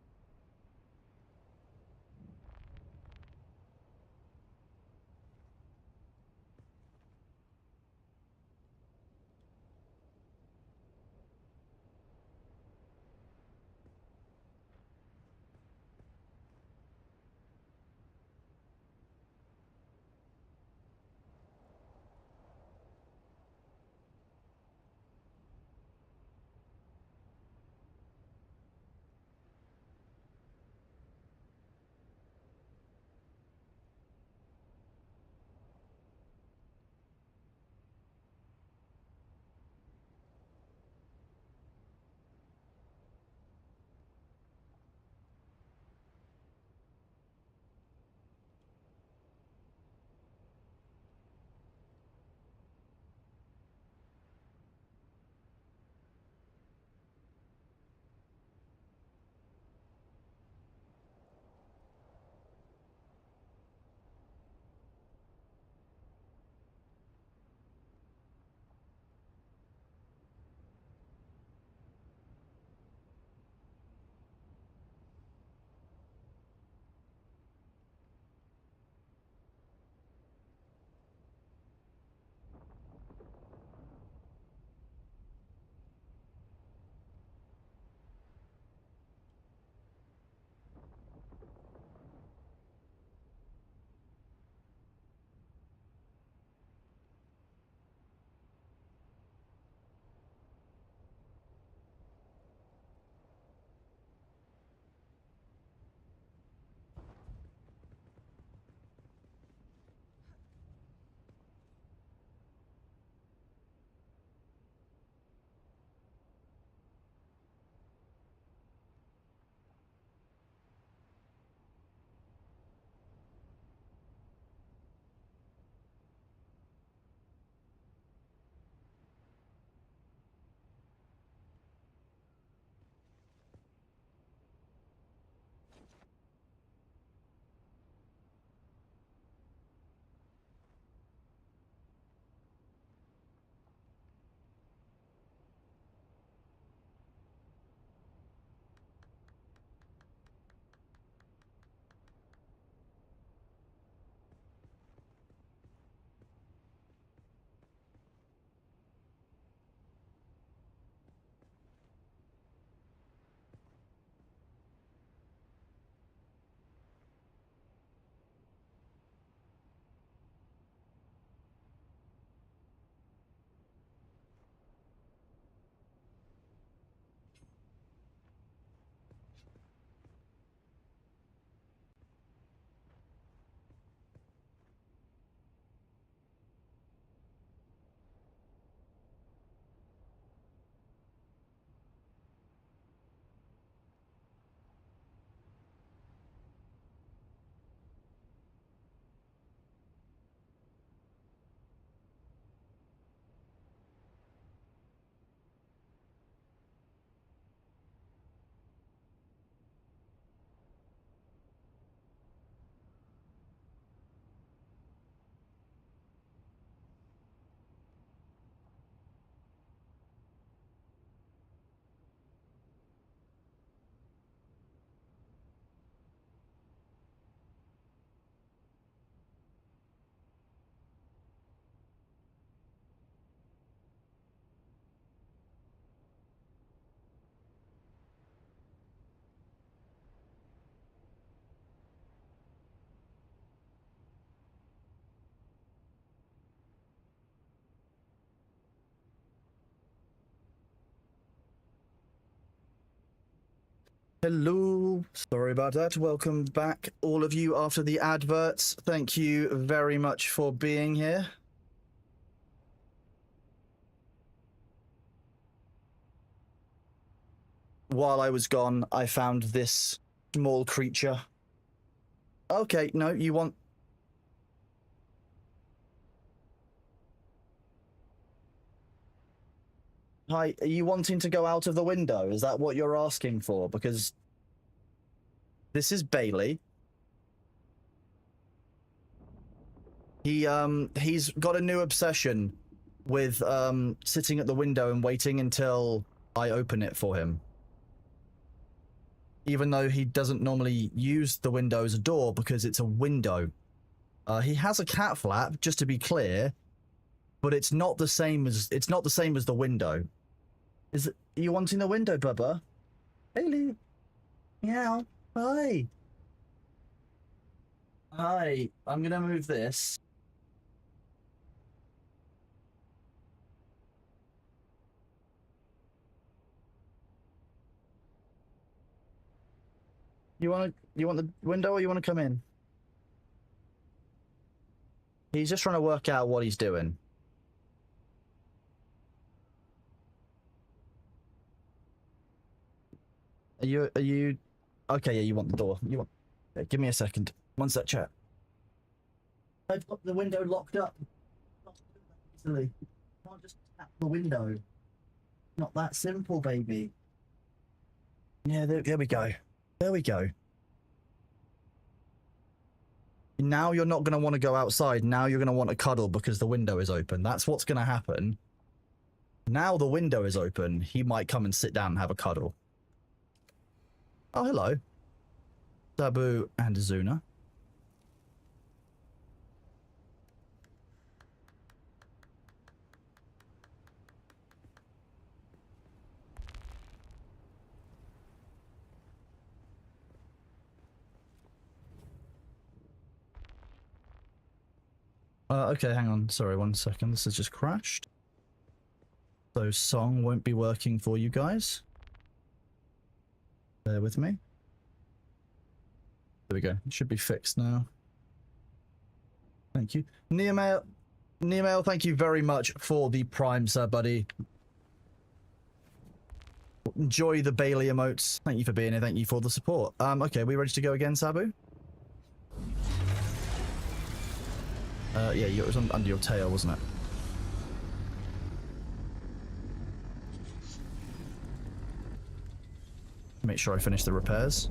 Hello. Sorry about that. Welcome back, all of you, after the adverts. Thank you very much for being here. While I was gone, I found this small creature. Okay, no, you want... Hi, are you wanting to go out of the window? Is that what you're asking for? Because this is Bailey. He's got a new obsession with sitting at the window and waiting until I open it for him. Even though he doesn't normally use the window as a door because it's a window. He has a cat flap, just to be clear, but it's not the same as the window. Are you wanting the window, Bubba? Bailey. Meow. Hi. Hi. I'm gonna move this. You want the window, or you want to come in? He's just trying to work out what he's doing. Are you okay? Yeah, you want the door. You want... Okay, give me a second. One sec, chat. I've got the window locked up. Not easily. Can't just tap the window. Not that simple, baby. Yeah, there we go. There we go. Now you're not going to want to go outside. Now you're going to want to cuddle because the window is open. That's what's going to happen. Now the window is open. He might come and sit down and have a cuddle. Oh, hello. Sabu and Azuna. Okay, hang on. Sorry, 1 second. This has just crashed. So song won't be working for you guys. Bear with me. There we go. It should be fixed now. Thank you. Neomail, thank you very much for the Prime sub, buddy. Enjoy the Bailey emotes. Thank you for being here. Thank you for the support. Okay, we ready to go again, Sabu? Yeah, it was under your tail, wasn't it? Make sure I finish the repairs.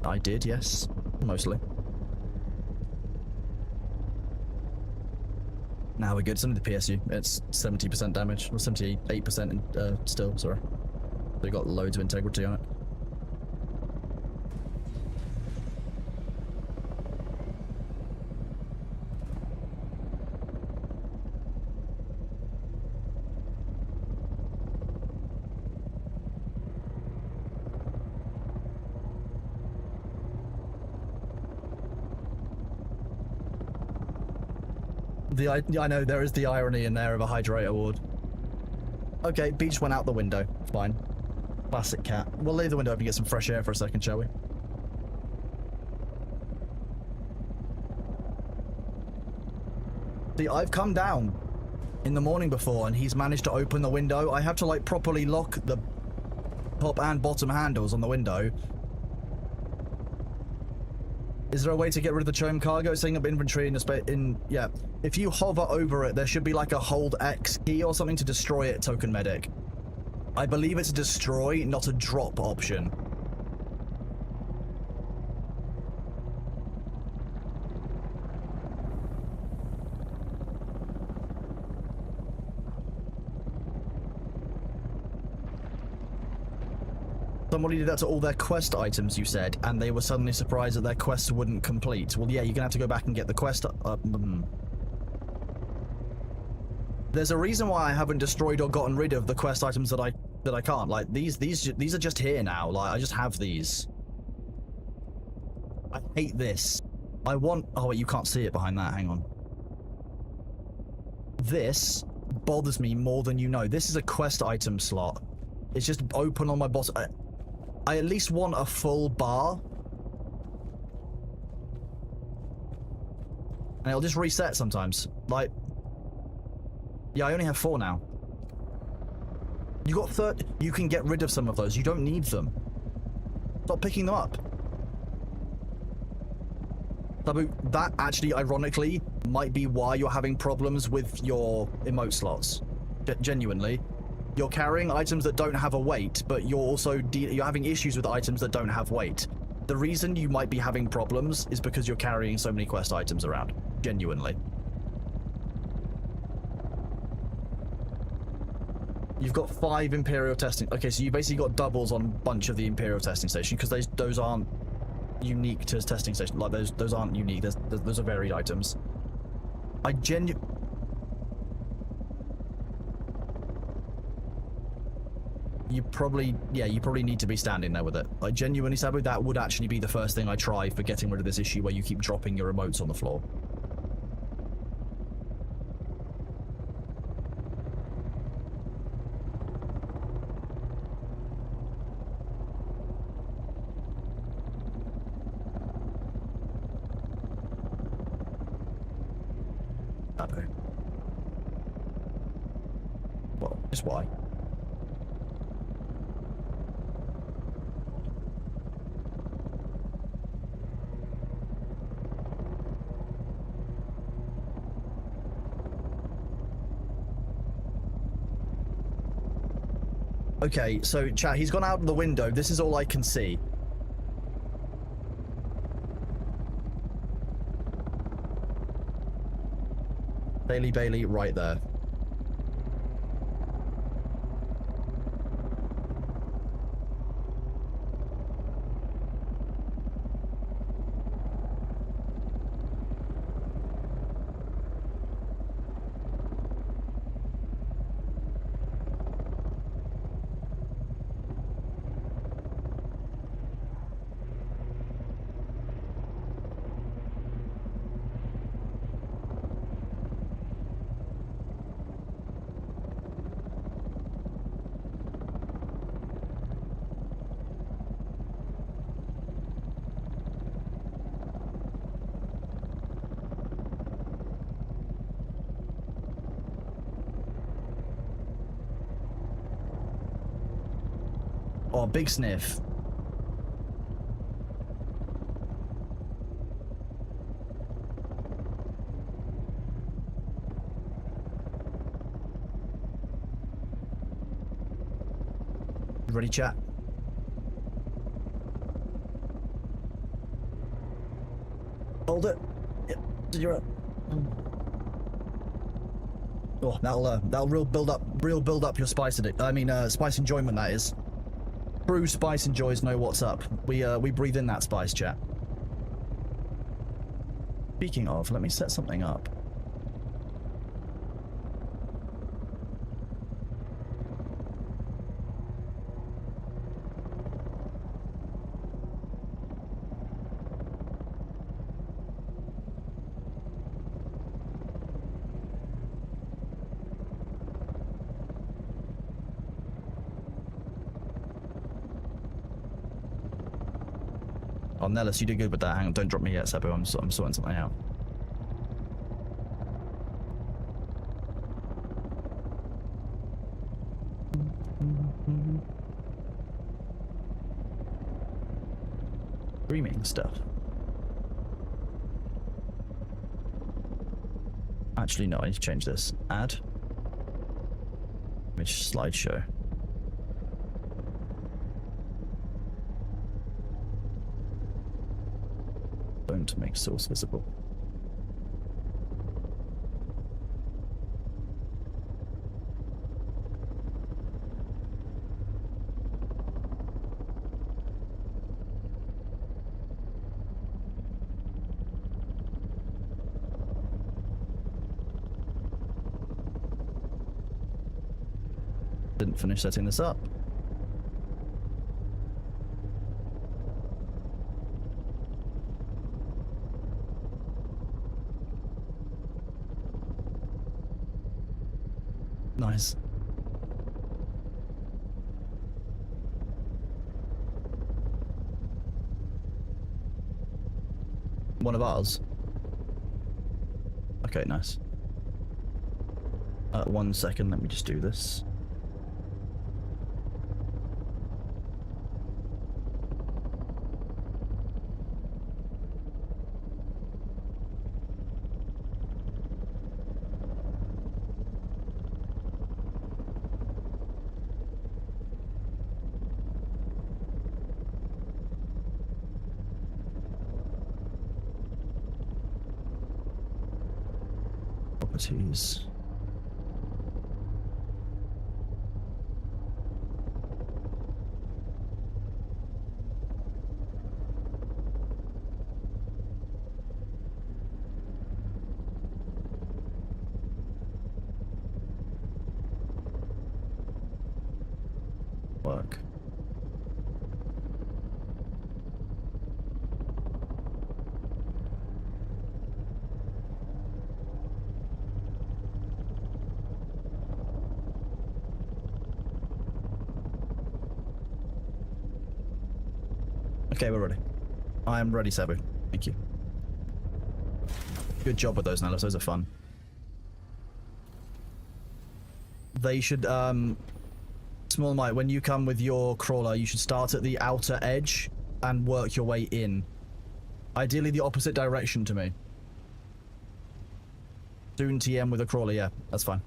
I did, yes. Mostly. Now we're good. It's only the PSU. It's 70% damage. Or 78% still, sorry. They got loads of integrity on it. I know there is the irony in there of a hydrator ward. Okay, beach went out the window. Fine. Classic cat. We'll leave the window open and get some fresh air for a second, shall we? See, I've come down in the morning before and he's managed to open the window. I have to like properly lock the top and bottom handles on the window. Is there a way to get rid of the chome cargo? Setting up inventory in the space yeah. If you hover over it, there should be like a hold X key or something to destroy it, Token Medic. I believe it's a destroy, not a drop option. Somebody did that to all their quest items, you said, and they were suddenly surprised that their quests wouldn't complete. Well, yeah, you're gonna have to go back and get the quest. There's a reason why I haven't destroyed or gotten rid of the quest items that I can't. Like these are just here now. Like I just have these. I hate this. I want. Oh wait, you can't see it behind that. Hang on. This bothers me more than you know. This is a quest item slot. It's just open on my boss. I at least want a full bar. And it'll just reset sometimes. Like, yeah, I only have 4 now. You got 30. You can get rid of some of those. You don't need them. Stop picking them up. Sabu, that actually, ironically, might be why you're having problems with your emote slots. Genuinely. You're carrying items that don't have a weight, but you're also you're having issues with items that don't have weight. The reason you might be having problems is because you're carrying so many quest items around. Genuinely. You've got 5 Imperial testing. Okay, so you basically got doubles on a bunch of the Imperial testing station because those aren't unique to testing station. Like those aren't unique. Those are varied items. You probably need to be standing there with it. Like, genuinely, Sabu, that would actually be the first thing I try for getting rid of this issue where you keep dropping your emotes on the floor. Sabu. Well, just why? Okay, so chat, he's gone out the window. This is all I can see. Bailey, right there. Oh, big sniff. You ready, chat? Hold it. Yep. You're up. Oh, that'll real build up your spice addict. I mean, spice enjoyment. That is. True spice enjoys know what's up. We breathe in that spice, chat. Speaking of, let me set something up. Oh, Nellis, you did good with that. Hang on, don't drop me yet, Sebo. I'm sorting something out. Streaming stuff. Actually, no, I need to change this. Add. Image slideshow. Don't make source visible. Didn't finish setting this up. Nice. One of ours. Okay, nice. 1 second, let me just do this. Properties. Work. Okay, we're ready. I am ready, Sabu. Thank you. Good job with those, Nellis. Those are fun. They should, Small Mike, when you come with your crawler, you should start at the outer edge and work your way in. Ideally the opposite direction to me. Dune TM with a crawler, yeah, that's fine.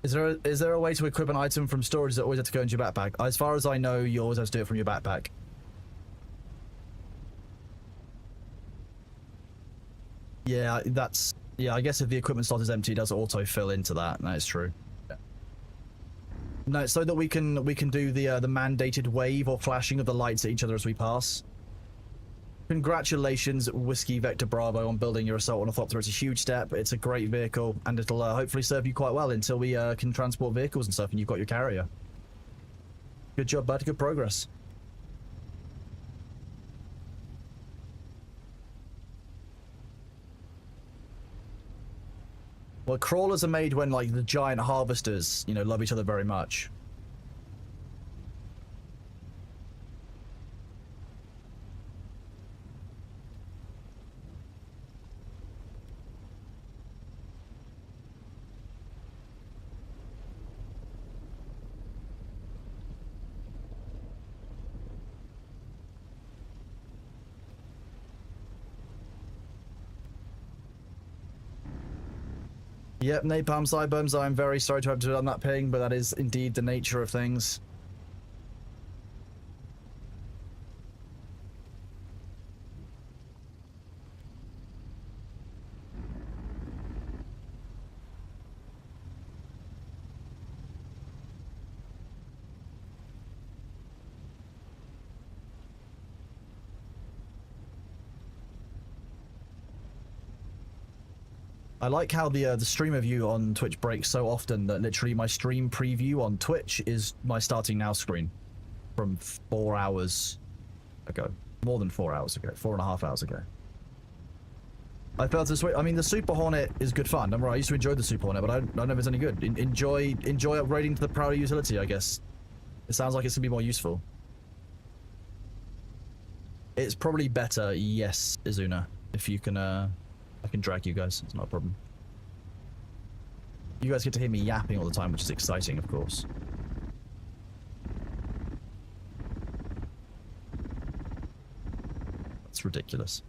Is there a way to equip an item from storage that always have to go into your backpack? As far as I know, you always have to do it from your backpack. Yeah, that's... Yeah, I guess if the equipment slot is empty, it does auto-fill into that. That is true. Yeah. No, so that we can do the mandated wave or flashing of the lights at each other as we pass. Congratulations, Whiskey Vector Bravo, on building your Assault Ornithopter. It's a huge step, it's a great vehicle, and it'll hopefully serve you quite well until we can transport vehicles and stuff and you've got your carrier. Good job, bud. Good progress. Well, crawlers are made when, like, the giant harvesters, you know, love each other very much. Yep, Napalm Sideburns, I'm very sorry to have to done that ping, but that is indeed the nature of things. I like how the stream of you on Twitch breaks so often that literally my stream preview on Twitch is my starting now screen from 4 hours ago. More than 4 hours ago. 4.5 hours ago. I felt this way. I mean, the Super Hornet is good fun. I used to enjoy the Super Hornet, but I don't know if it's any good. Enjoy upgrading to the Prouder utility, I guess. It sounds like it's gonna be more useful. It's probably better, yes, Izuna. If you can, I can drag you guys. It's not a problem. You guys get to hear me yapping all the time, which is exciting, of course. That's ridiculous.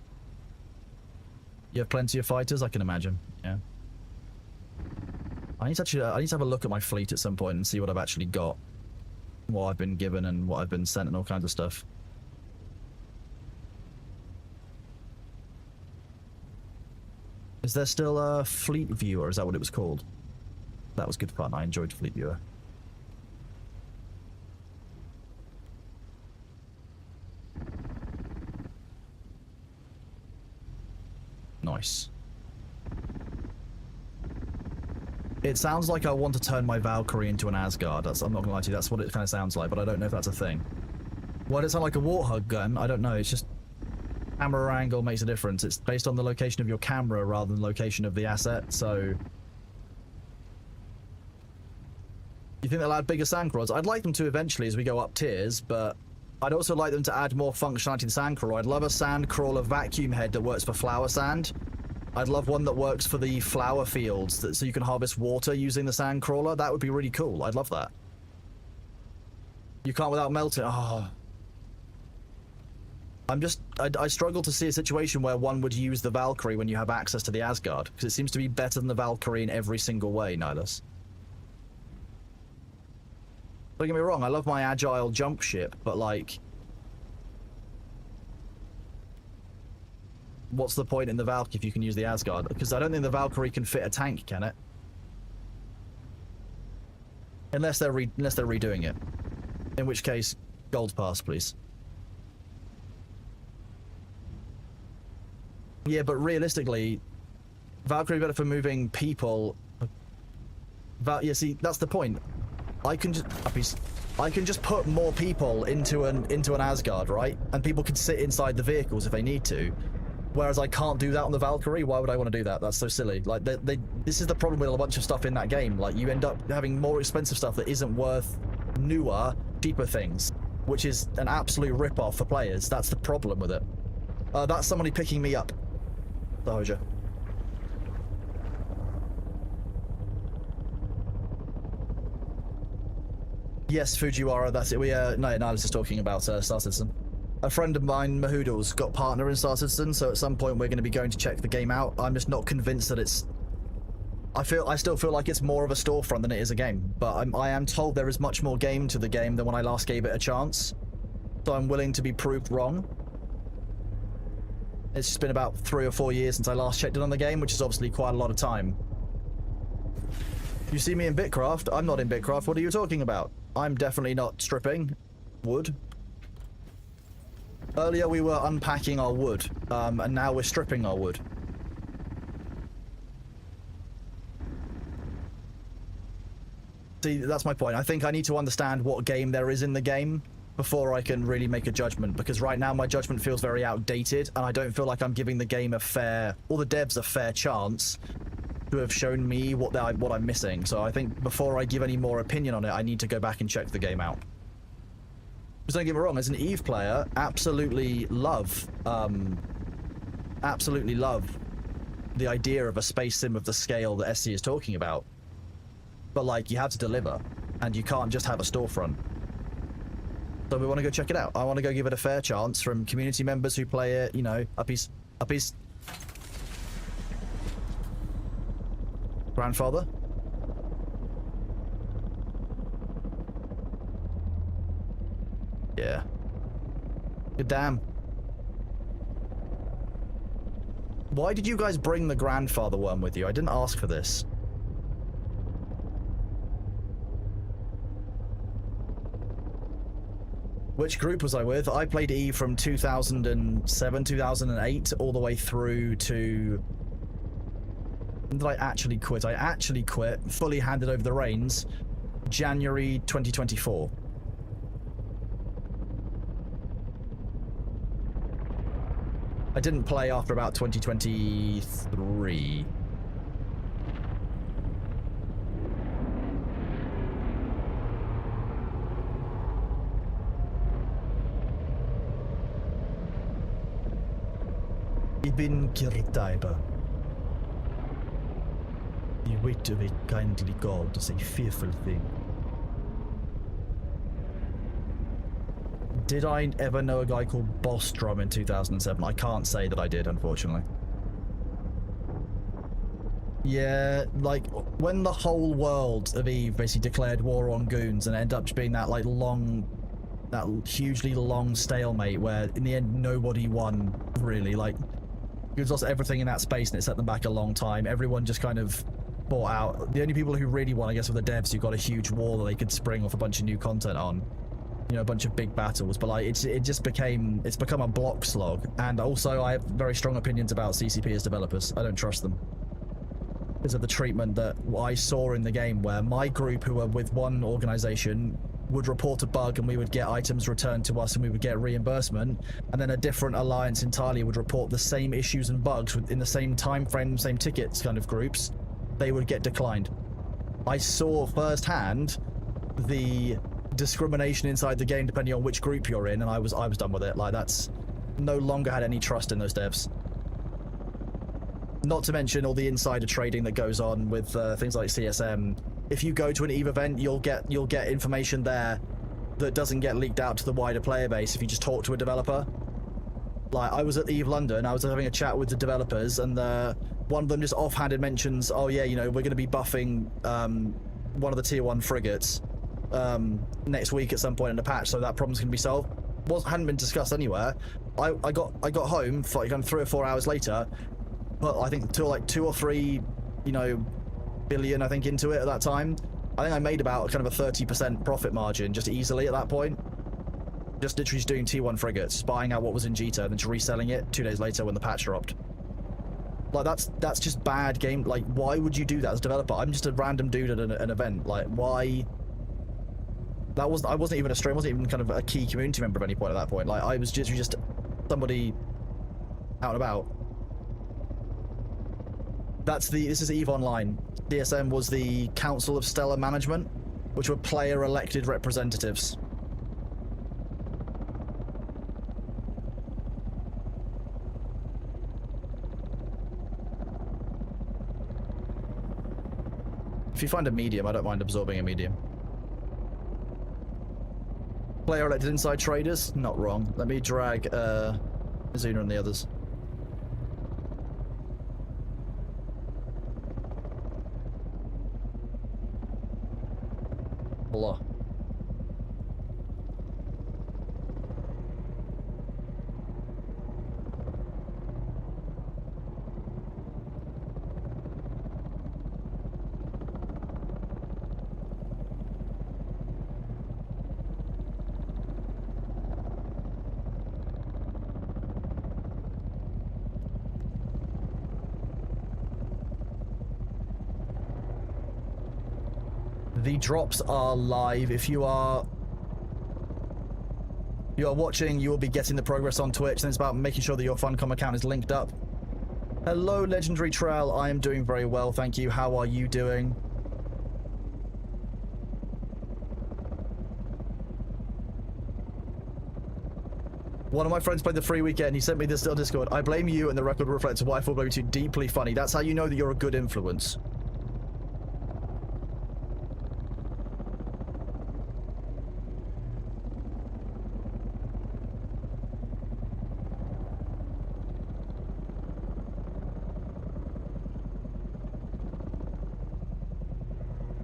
You have plenty of fighters, I can imagine. Yeah. I need to have a look at my fleet at some point and see what I've actually got, what I've been given, and what I've been sent, and all kinds of stuff. Is there still a Fleet Viewer? Is that what it was called? That was good fun. I enjoyed Fleet Viewer. Nice. It sounds like I want to turn my Valkyrie into an Asgard. I'm not gonna lie to you, that's what it kind of sounds like, but I don't know if that's a thing. Why does it sound like a Warthog gun? I don't know, it's just... Camera angle makes a difference. It's based on the location of your camera rather than the location of the asset, so... You think they'll add bigger sandcrawlers? I'd like them to eventually as we go up tiers, but I'd also like them to add more functionality to the sandcrawler. I'd love a sandcrawler vacuum head that works for flower sand. I'd love one that works for the flower fields, so you can harvest water using the sandcrawler. That would be really cool. I'd love that. You can't without melting. Oh. I struggle to see a situation where one would use the Valkyrie when you have access to the Asgard, because it seems to be better than the Valkyrie in every single way, Nihilus. Don't get me wrong, I love my agile jump ship, but like... what's the point in the Valk if you can use the Asgard? Because I don't think the Valkyrie can fit a tank, can it? Unless they're redoing it. In which case, gold pass, please. Yeah, but realistically, Valkyrie better for moving people. Yeah, see, that's the point. I can just put more people into an Asgard, right? And people can sit inside the vehicles if they need to. Whereas I can't do that on the Valkyrie. Why would I want to do that? That's so silly. Like, this is the problem with a bunch of stuff in that game. Like, you end up having more expensive stuff that isn't worth newer, cheaper things, which is an absolute rip-off for players. That's the problem with it. That's somebody picking me up. Doja. Yes, Fujiwara, that's it. No, Nihilus is talking about Star Citizen. A friend of mine, Mahoodle's got partner in Star Citizen, so at some point we're going to be going to check the game out. I'm just not convinced that it's... I still feel like it's more of a storefront than it is a game, but I am told there is much more game to the game than when I last gave it a chance. So I'm willing to be proved wrong. It's just been about 3 or 4 years since I last checked in on the game, which is obviously quite a lot of time. You see me in Bitcraft? I'm not in Bitcraft. What are you talking about? I'm definitely not stripping wood. Earlier we were unpacking our wood, and now we're stripping our wood. See, that's my point. I think I need to understand what game there is in the game before I can really make a judgment, because right now my judgment feels very outdated, and I don't feel like I'm giving the game a fair, or the devs a fair chance to have shown me what I'm missing. So I think before I give any more opinion on it, I need to go back and check the game out. Because don't get me wrong, as an EVE player, absolutely love the idea of a space sim of the scale that SC is talking about. But like, you have to deliver, and you can't just have a storefront. So we want to go check it out. I want to go give it a fair chance from community members who play it, you know, uppies. Grandfather? Yeah. Good damn. Why did you guys bring the grandfather one with you? I didn't ask for this. Which group was I with? I played EVE from 2007, 2008, all the way through to... When did I actually quit? I actually quit, fully handed over the reins, January 2024. I didn't play after about 2023. Ibn Kirtaiba. The weight of a kindly god is a fearful thing. Did I ever know a guy called Boss Drum in 2007? I can't say that I did, unfortunately. Yeah, like, when the whole world of EVE basically declared war on goons and ended up just being that, like, that hugely long stalemate where, in the end, nobody won, really. Like, goons lost everything in that space and it set them back a long time. Everyone just kind of bought out. The only people who really won, I guess, were the devs who got a huge wall that they could spring off a bunch of new content on. You know, a bunch of big battles, but like it's become a block slog. And also I have very strong opinions about CCP as developers. I don't trust them because of the treatment that I saw in the game, where my group, who were with one organization, would report a bug and we would get items returned to us and we would get reimbursement, and then a different alliance entirely would report the same issues and bugs in the same time frame, same tickets kind of groups. They would get declined. I saw firsthand the discrimination inside the game depending on which group you're in, and I was done with it. Like, that's no longer had any trust in those devs. Not to mention all the insider trading that goes on with things like CSM. If you go to an EVE event, you'll get information there that doesn't get leaked out to the wider player base if you just talk to a developer. Like, I was at EVE London, I was having a chat with the developers, and one of them just offhanded mentions, oh yeah, you know, we're going to be buffing one of the tier 1 frigates next week at some point in the patch, so that problem's going to be solved. Hadn't been discussed anywhere. I got home for like 3 or 4 hours later, but I think till like 2 or 3, you know, billion I think into it at that time. I think I made about kind of a 30% profit margin just easily at that point. Just literally just doing T1 frigates, buying out what was in Jita, and then just reselling it 2 days later when the patch dropped. Like, that's just bad game. Like, why would you do that as a developer? I'm just a random dude at an event. Like, why? I wasn't even a streamer, wasn't even kind of a key community member at any point at that point. Like, I was just somebody out and about. This is EVE Online. DSM was the Council of Stellar Management, which were player-elected representatives. If you find a medium, I don't mind absorbing a medium. Player-elected inside traders? Not wrong. Let me drag Zuna and the others. Allah. The drops are live. If you are watching, you will be getting the progress on Twitch, and it's about making sure that your Funcom account is linked up. Hello, Legendary Trail. I am doing very well, thank you. How are you doing? One of my friends played the free weekend. He sent me this on Discord. I blame you, and the record reflects why I thought blame you deeply funny. That's how you know that you're a good influence.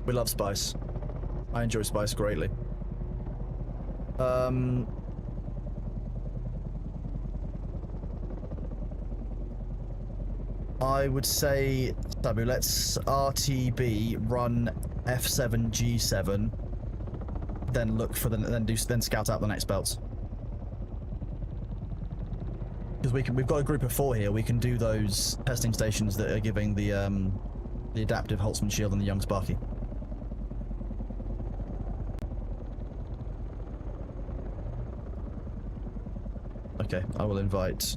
We love spice. I enjoy spice greatly. I would say, Sabu, let's RTB, run F7, G7, then look for then scout out the next belts. Because we've got a group of 4 here. We can do those testing stations that are giving the adaptive Holtzman shield and the young Sparky. Okay, I will invite.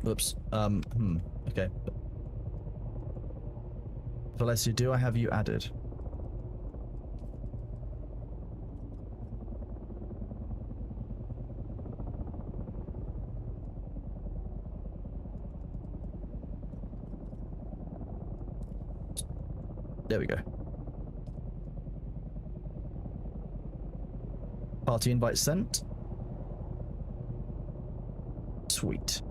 Oops. Okay. Valencia, do I have you added? There we go. Party invite sent. Sweet.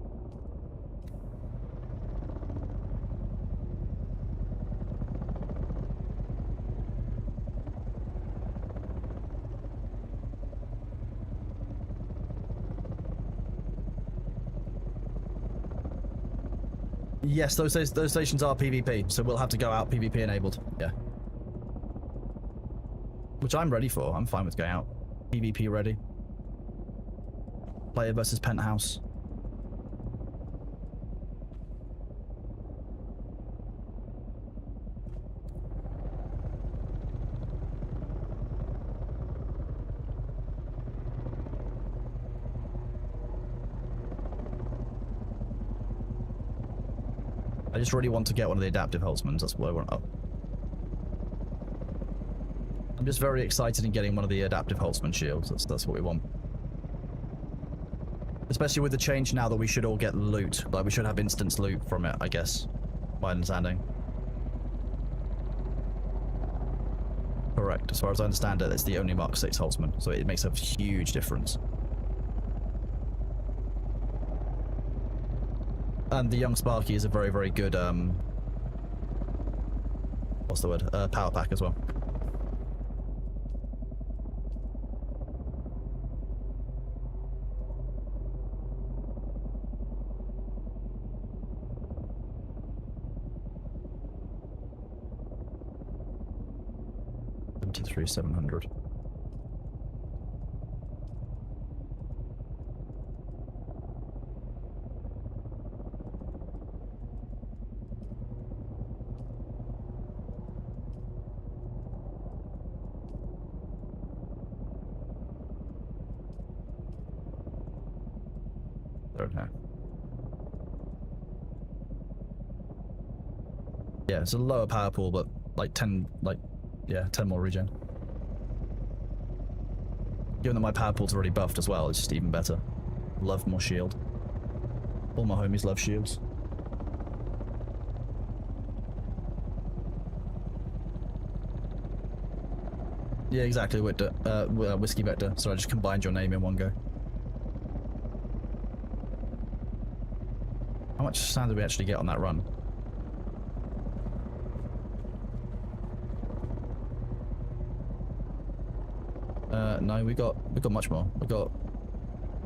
Yes, those stations are PvP, so we'll have to go out PvP enabled. Yeah. Which I'm ready for. I'm fine with going out. PvP ready. Player versus penthouse. I just really want to get one of the adaptive Holtzmans. That's what I want. Oh. I'm just very excited in getting one of the adaptive Holtzman shields. That's what we want. Especially with the change now that we should all get loot. Like, we should have instance loot from it, I guess. My understanding. Correct. As far as I understand it, it's the only Mark 6 Holtzman. So it makes a huge difference. And the young Sparky is a very, very good, what's the word? Power pack as well. $73,700. Don't know. Yeah, it's a lower power pool, but like 10, yeah, 10 more regen. Given that my power pool's already buffed as well, it's just even better. Love more shield. All my homies love shields. Yeah, exactly, Whiskey Vector. So I just combined your name in one go. How much sand did we actually get on that run? No, we got much more. We got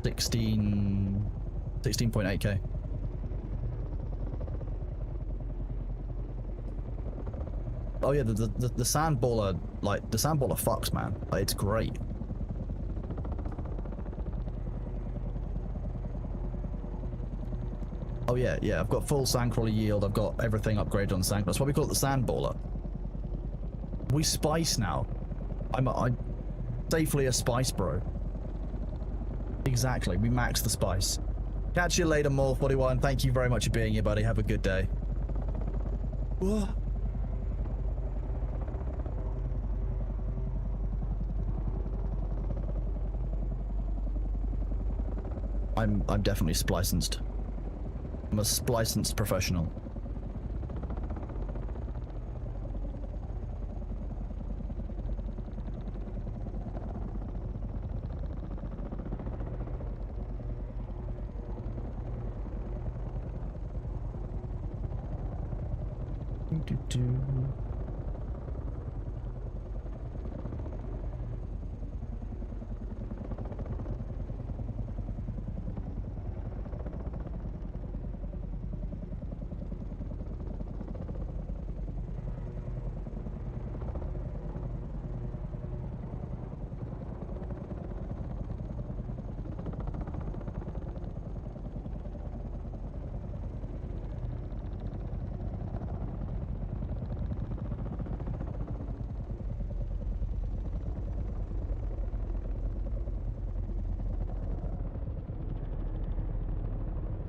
16.8k. Oh yeah, the sand baller, like the sand baller fucks, man. Like, it's great. Oh yeah, yeah. I've got full sandcrawler yield. I've got everything upgraded on the sandcrawler. That's why we call it the sand baller. We spice now. I'm safely a spice bro. Exactly. We max the spice. Catch you later, Morph41. Thank you very much for being here, buddy. Have a good day. Whoa. I'm definitely splicensed. I'm a splicensed professional.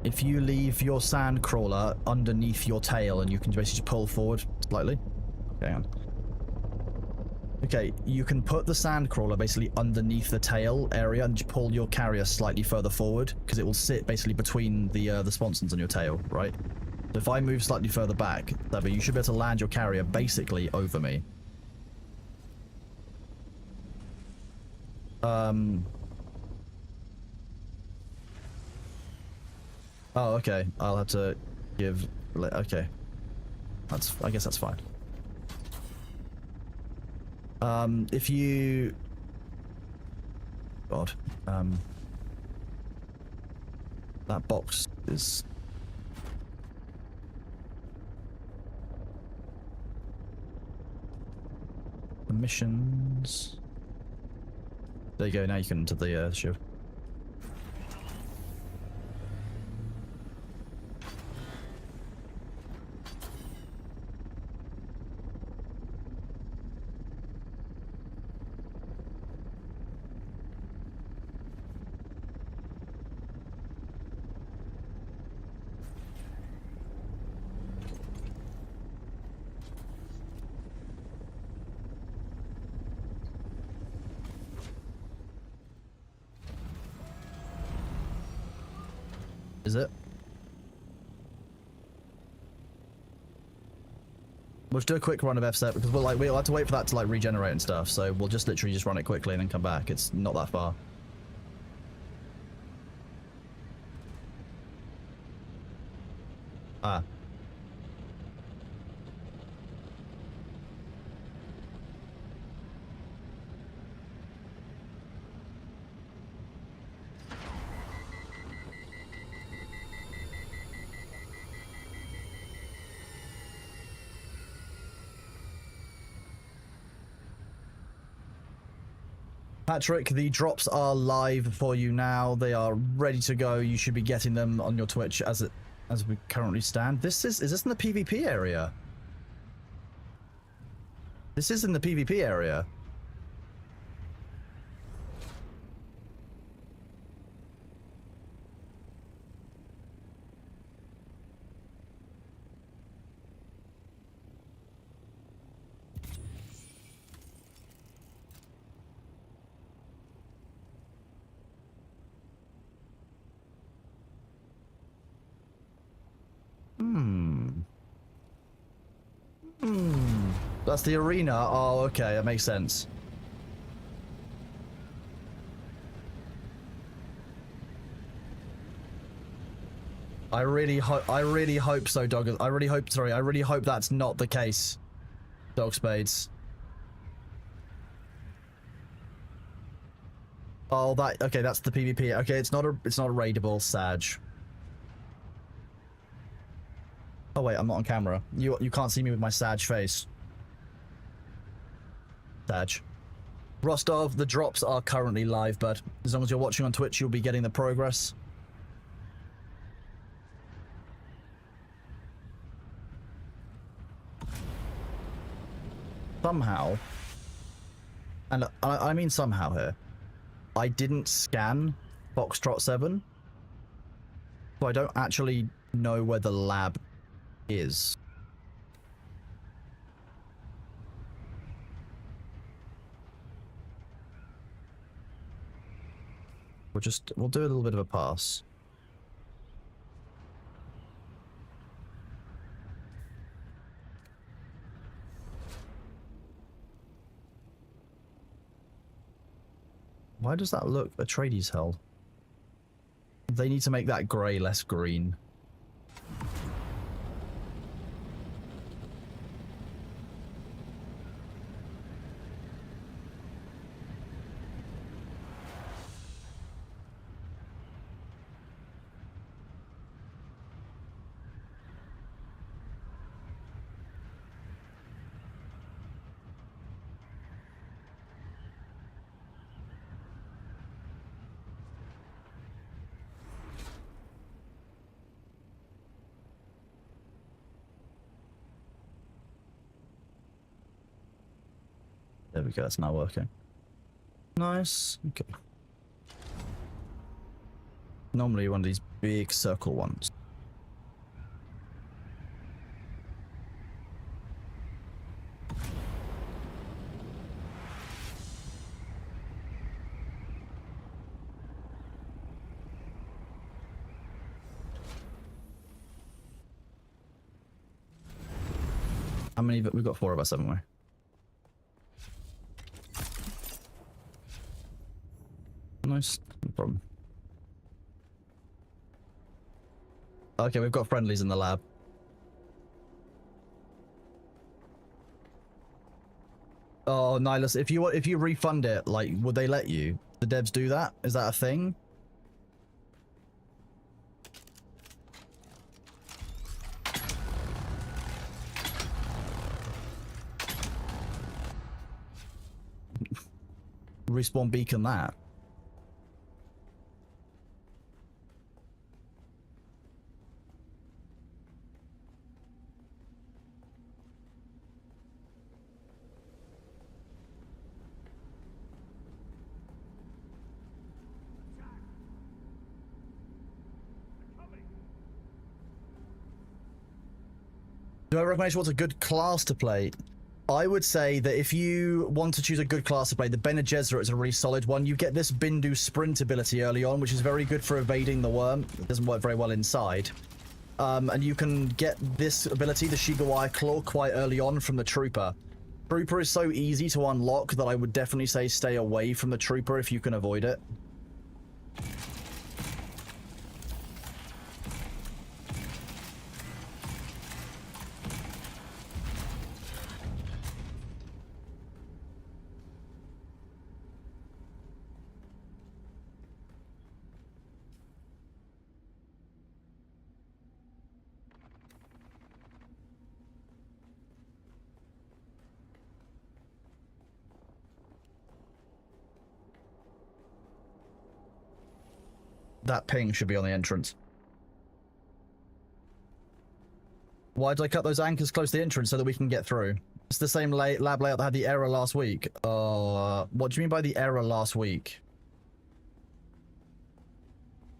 If you leave your sand crawler underneath your tail and you can basically just pull forward slightly. Okay, hang on. Okay, you can put the sand crawler basically underneath the tail area and just pull your carrier slightly further forward because it will sit basically between the sponsons on your tail, right? So if I move slightly further back, you should be able to land your carrier basically over me. Oh, okay. I'll have to give... Okay. I guess that's fine. If you... God. That box is... Missions... There you go, now you can enter the shield. Is it? We'll just do a quick run of F7 because we'll have to wait for that to like regenerate and stuff. So we'll just literally just run it quickly and then come back. It's not that far. Ah. Patrick, the drops are live for you now. They are ready to go. You should be getting them on your Twitch as we currently stand. Is this in the PvP area? This is in the PvP area. That's the arena. Oh, okay, that makes sense. I really hope so, Dog. I really hope that's not the case, Dog Spades. Oh, okay, that's the PvP. Okay, it's not a raidable Sag. Oh wait, I'm not on camera. You can't see me with my Sag face. Sag. Rostov, the drops are currently live, bud. As long as you're watching on Twitch, you'll be getting the progress. Somehow, and I mean somehow here, I didn't scan Foxtrot 7, so I don't actually know where the lab is. We'll do a little bit of a pass. Why does that look Atreides hell? They need to make that grey less green. There we go, that's now working. Nice. Okay. Normally one of these big circle ones. How many? We've got 4 of us, haven't we? Nice, no problem. Okay, we've got friendlies in the lab. Oh, Nihilus, if you refund it, like, would they let you? The devs do that? Is that a thing? Respawn beacon that. Do I recommend what's a good class to play? I would say that if you want to choose a good class to play, the Bene Gesserit is a really solid one. You get this Bindu sprint ability early on, which is very good for evading the worm. It doesn't work very well inside. And you can get this ability, the Shigawai Claw, quite early on from the Trooper. Trooper is so easy to unlock that I would definitely say stay away from the Trooper if you can avoid it. That ping should be on the entrance. Why did I cut those anchors close to the entrance so that we can get through? It's the same lab layout that had the error last week. What do you mean by the error last week?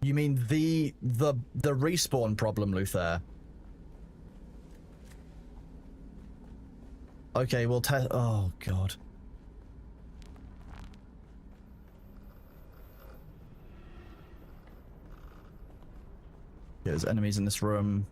You mean the respawn problem, Luther? Okay, we'll test. Oh god. There's enemies in this room.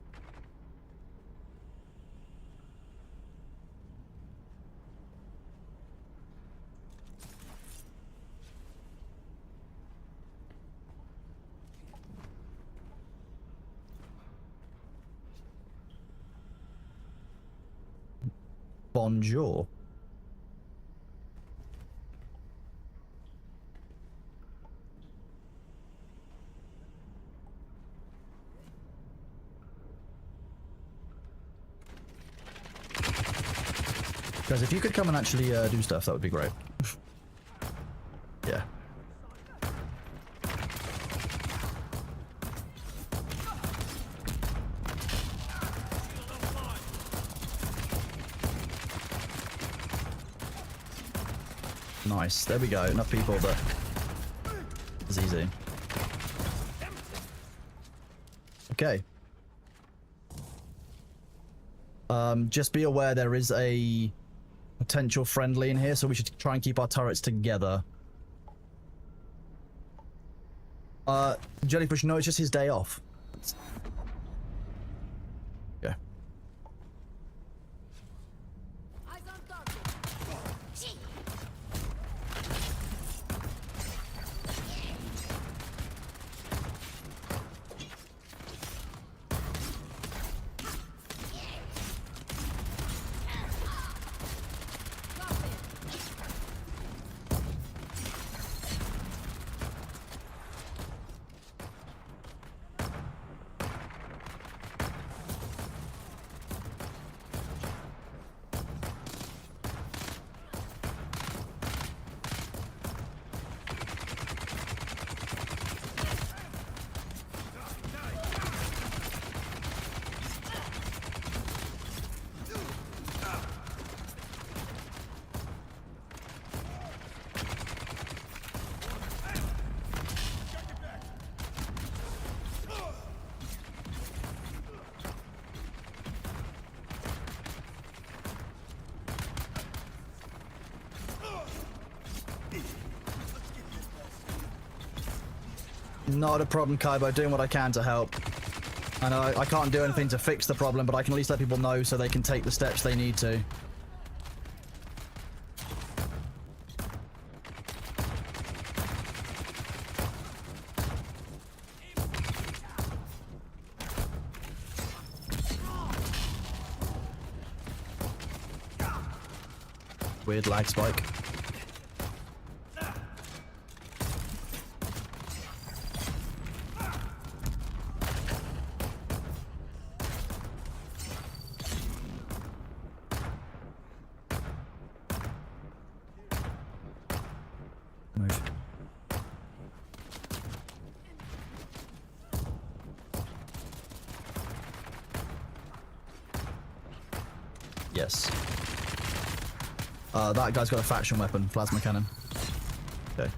Bonjour. Guys, if you could come and actually do stuff, that would be great. Yeah. Nice. There we go. Enough people that it's easy. Okay. Just be aware there is a potential friendly in here, so we should try and keep our turrets together. Jellyfish, no, it's just his day off. Okay. Not a problem, Kaibo. Doing what I can to help. I know I can't do anything to fix the problem, but I can at least let people know so they can take the steps they need to. Weird lag spike. Move. Yes. That guy's got a faction weapon, plasma cannon. Okay.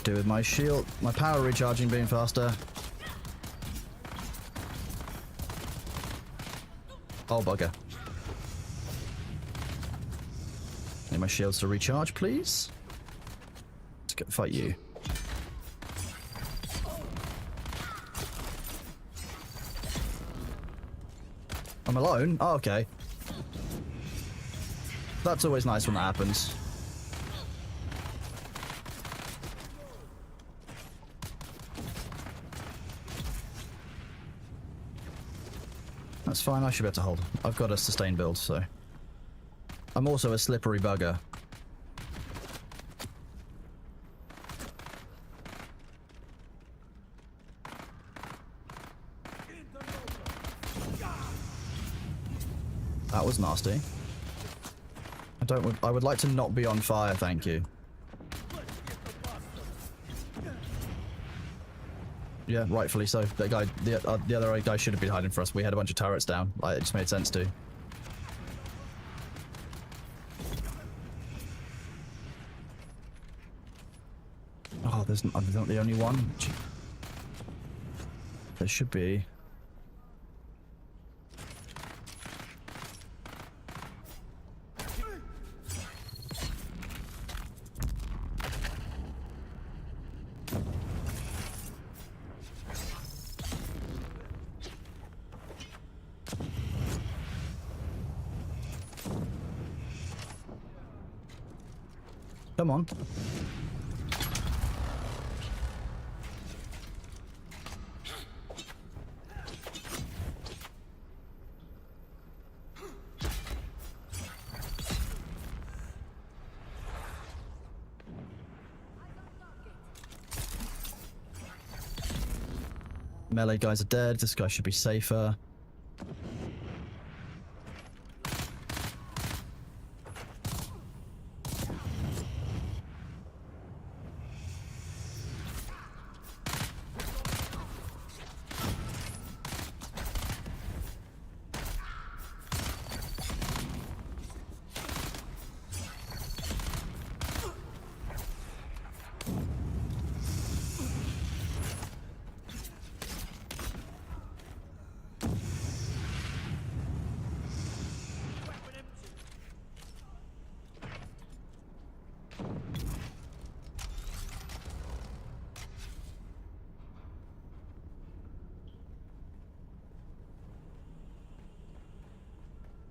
could do with my shield, my power recharging being faster. Oh, bugger. Need my shields to recharge, please. Let's go fight you. I'm alone? Oh, okay. That's always nice when that happens. That's fine, I should be able to hold. I've got a sustain build, so... I'm also a slippery bugger. That was nasty. I would like to not be on fire, thank you. Yeah, rightfully so. That guy, the other guy should have been hiding for us. We had a bunch of turrets down. Like, it just made sense to. Oh, there's not the only one. There should be. Come on. Melee guys are dead. This guy should be safer.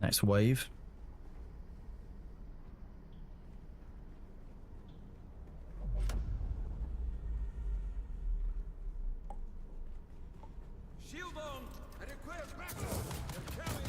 Next wave. Shield on! I require backup! They're coming!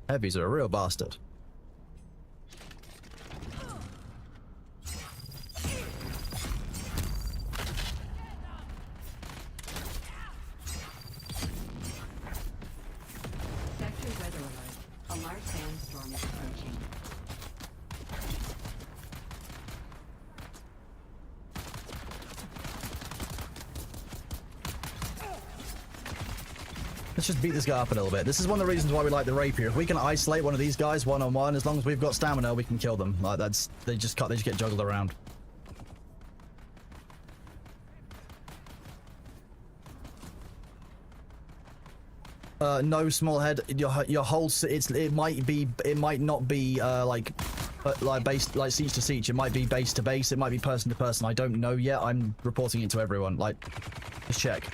Heavies are a real bastard. Sector weather alert. A large sandstorm is approaching. Let's just beat this guy up a little bit. This is one of the reasons why we like the rapier. If we can isolate one of these guys one-on-one, as long as we've got stamina, we can kill them. Like that's they just get juggled around. No, small head. Your whole it might not be like based like siege to siege. It might be base to base. It might be person to person. I don't know yet. I'm reporting it to everyone. Like, just check.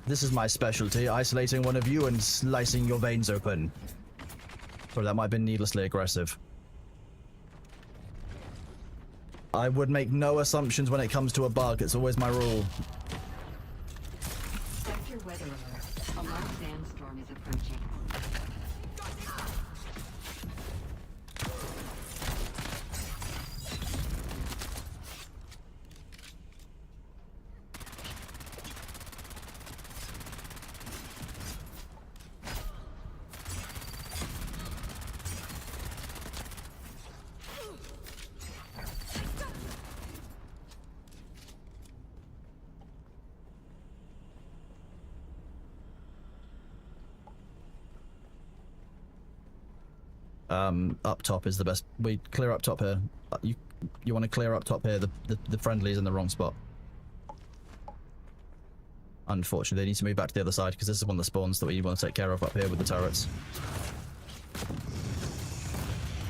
This is my specialty, isolating one of you and slicing your veins open. Sorry, that might have been needlessly aggressive. I would make no assumptions when it comes to a bug. It's always my rule. Sector weather alert. A large sandstorm is approaching. Up top is the best. We clear up top here. You want to clear up top here. The friendly's in the wrong spot. Unfortunately, they need to move back to the other side because this is one of the spawns that we want to take care of up here with the turrets.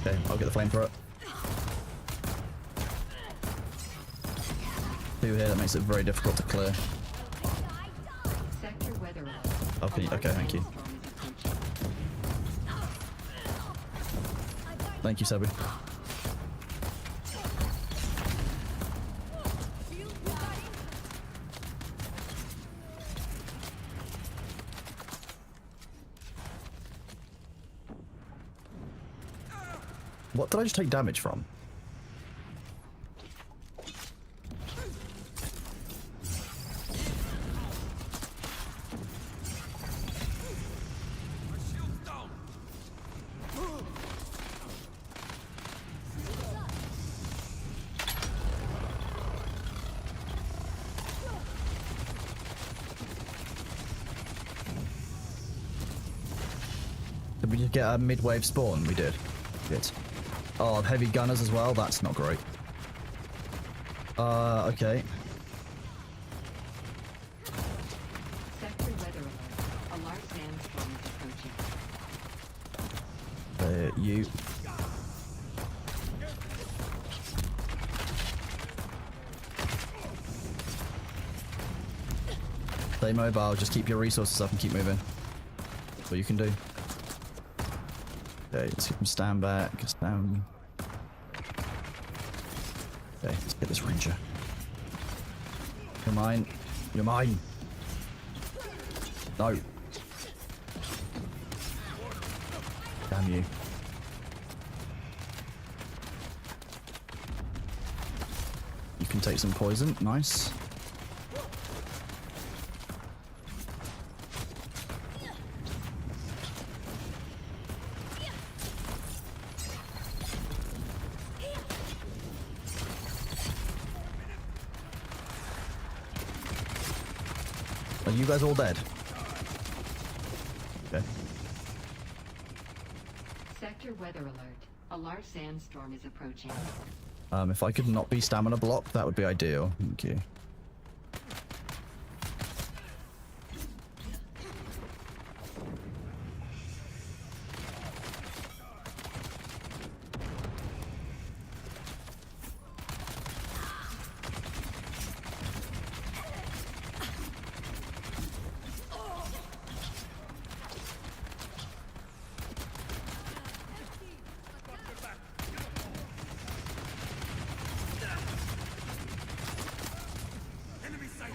Okay, I'll get the flamethrower. 2 here, that makes it very difficult to clear. Sector weather alert. Okay, okay, thank you. Thank you, Sebu. What did I just take damage from? My shield's down. Did we just get a mid-wave spawn? We did. Good. Oh, heavy gunners as well? That's not great. Okay. Sector weather alert. A large sandstorm is approaching. You. Stay mobile, just keep your resources up and keep moving. That's what you can do. Okay, let's stand back, stand. Okay, let's get this ranger. You're mine. You're mine. No. Damn you. You can take some poison. Nice. Are you guys all dead? Okay. Sector weather alert. A large sandstorm is approaching. If I could not be stamina blocked, that would be ideal. Thank you. Enemy sighted.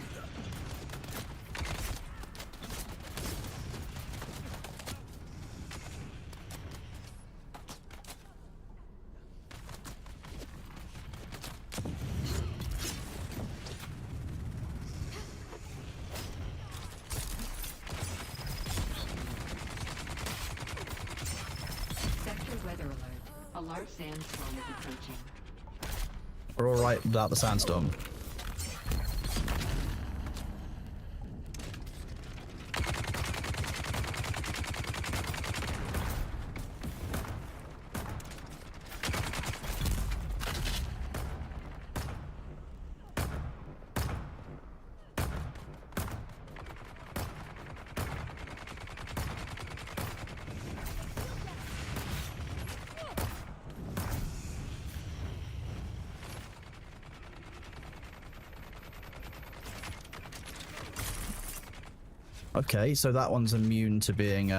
Sector weather alert. A large sandstorm is approaching. We're all right without the sandstorm. Okay, so that one's immune to being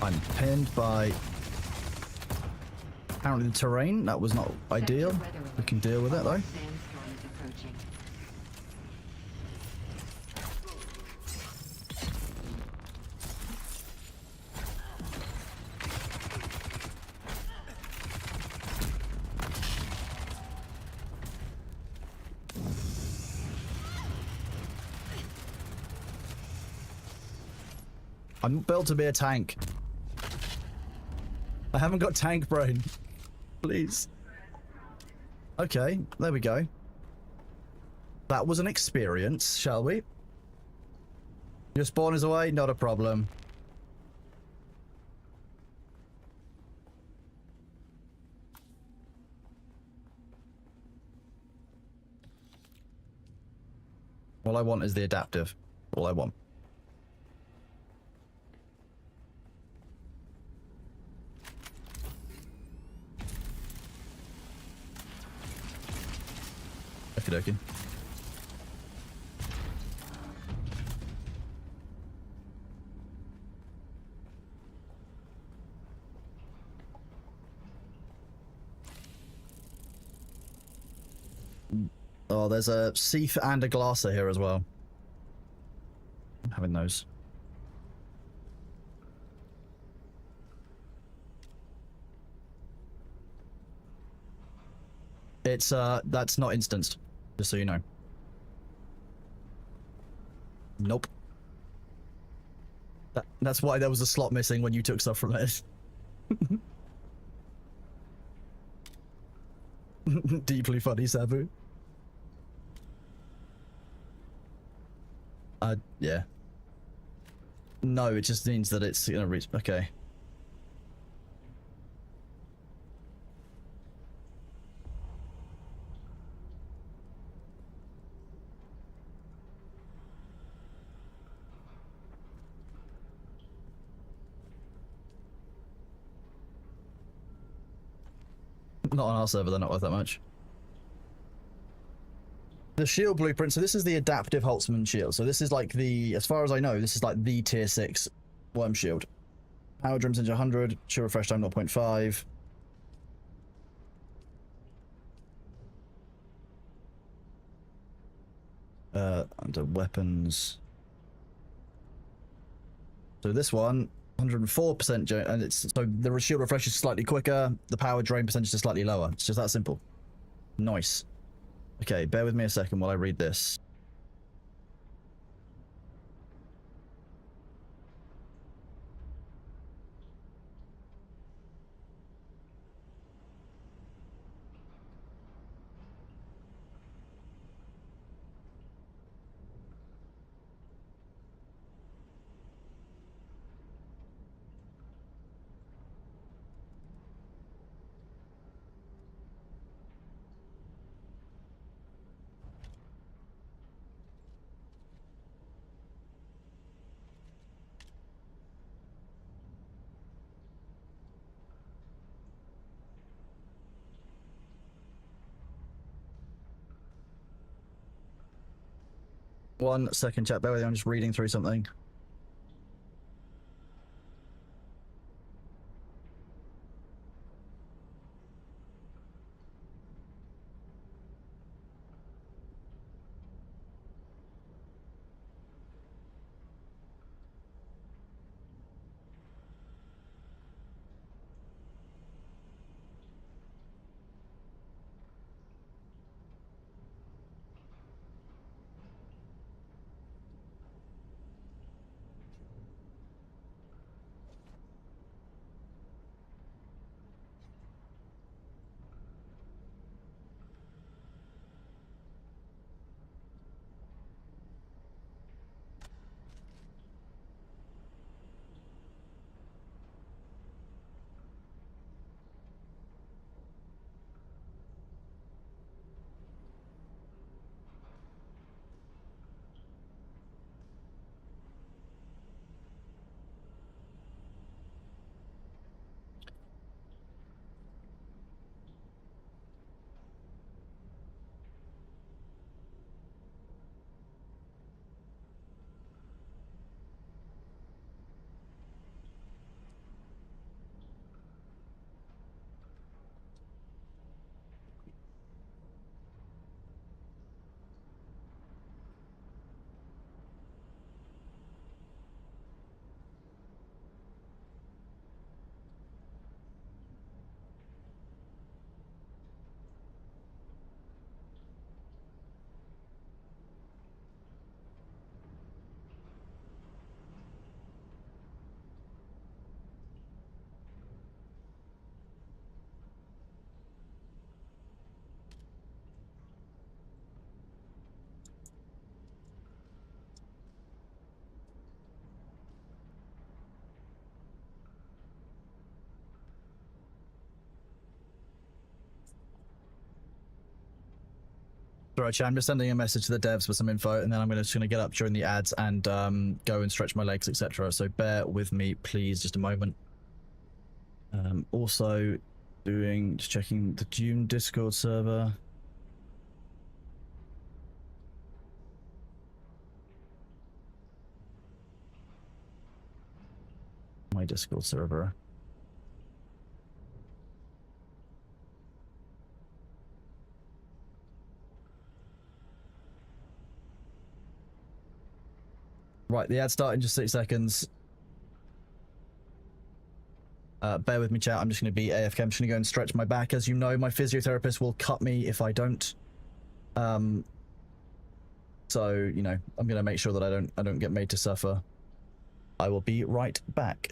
I'm pinned by apparently the terrain. That was not ideal. Sector weather We can deal with alert. it A though. large sandstorm is approaching. I'm built to be a tank. I haven't got tank brain. Please. Okay, there we go. That was an experience, shall we? Your spawn is away, not a problem. All I want is the adaptive. All I want. Okie dokie. Oh, there's a Seath and a Glasser here as well. I'm having those. It's, that's not instanced, just so you know. Nope. That's why there was a slot missing when you took stuff from it. Deeply funny, Sabu. Yeah. No, it just means that it's gonna reach. Okay. Not on our server, they're not worth that much. The shield blueprint, so this is the adaptive Holtzman shield. So this is like the, as far as I know, this is like the tier 6 worm shield. Power drum percentage 100, shield refresh time 0.5. Under weapons. So this one, 104%, and it's, so the shield refresh is slightly quicker, the power drain percentage is slightly lower. It's just that simple. Nice. Okay, bear with me a second while I read this. One second, chat. Bear with me. I'm just reading through something. Sorry, chat. I'm just sending a message to the devs with some info, and then I'm just gonna get up during the ads and go and stretch my legs, etc. So bear with me, please, just a moment. Also, just checking the Dune Discord server. My Discord server. Right, the ad start in just 6 seconds. Bear with me, chat. I'm just going to be AFK. I'm just going to go and stretch my back. As you know, my physiotherapist will cut me if I don't. So, you know, I'm going to make sure that I don't get made to suffer. I will be right back.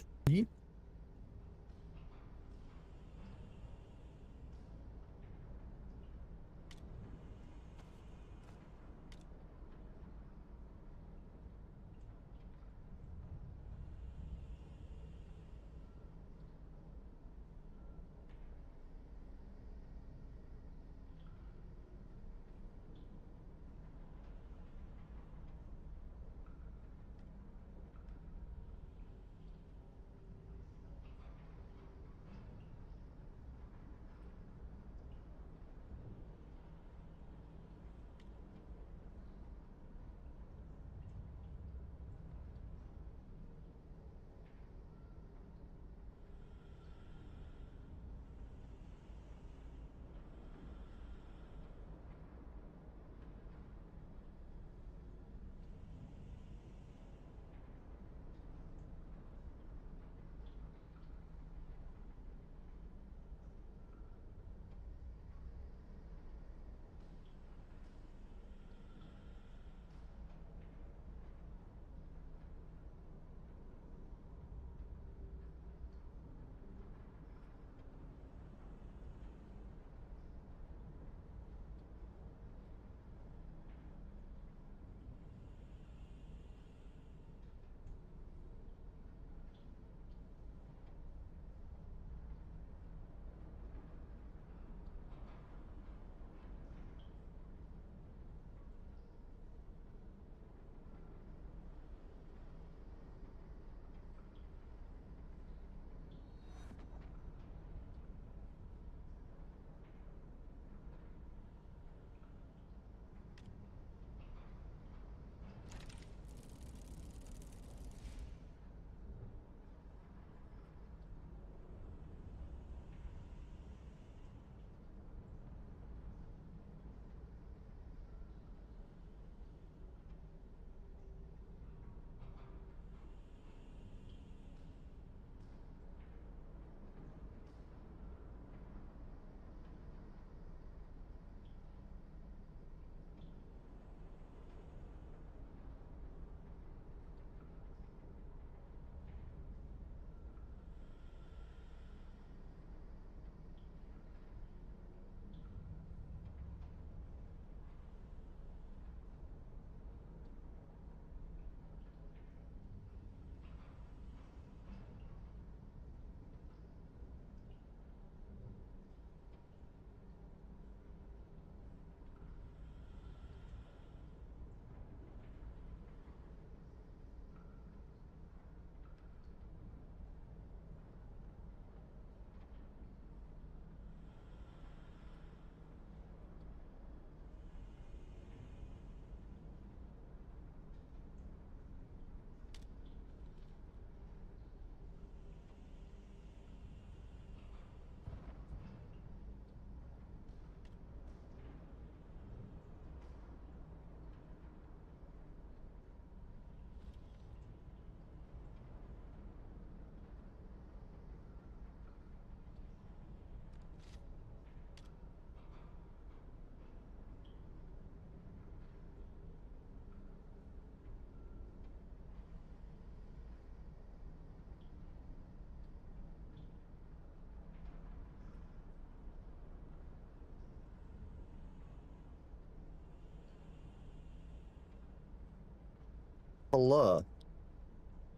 Hello.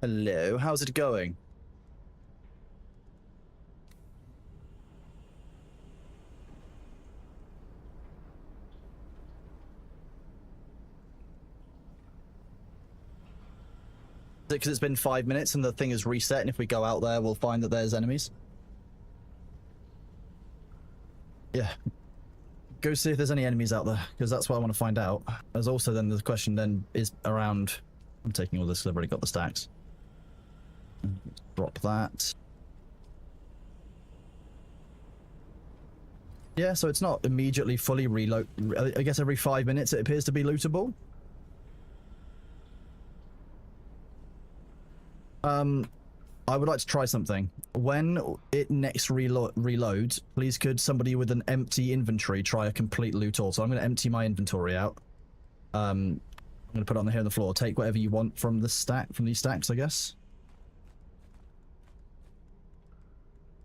Hello, how's it going? Because it's been 5 minutes and the thing is reset, and if we go out there, we'll find that there's enemies. Yeah. Go see if there's any enemies out there, because that's what I want to find out. There's also then the question then is around... I'm taking all this because I've already got the stacks. Drop that. Yeah, so it's not immediately fully reload. I guess every 5 minutes it appears to be lootable. I would like to try something. When it next reloads, please could somebody with an empty inventory try a complete loot all. So I'm going to empty my inventory out. I'm going to put it on here on the floor. Take whatever you want from the stack, from these stacks, I guess.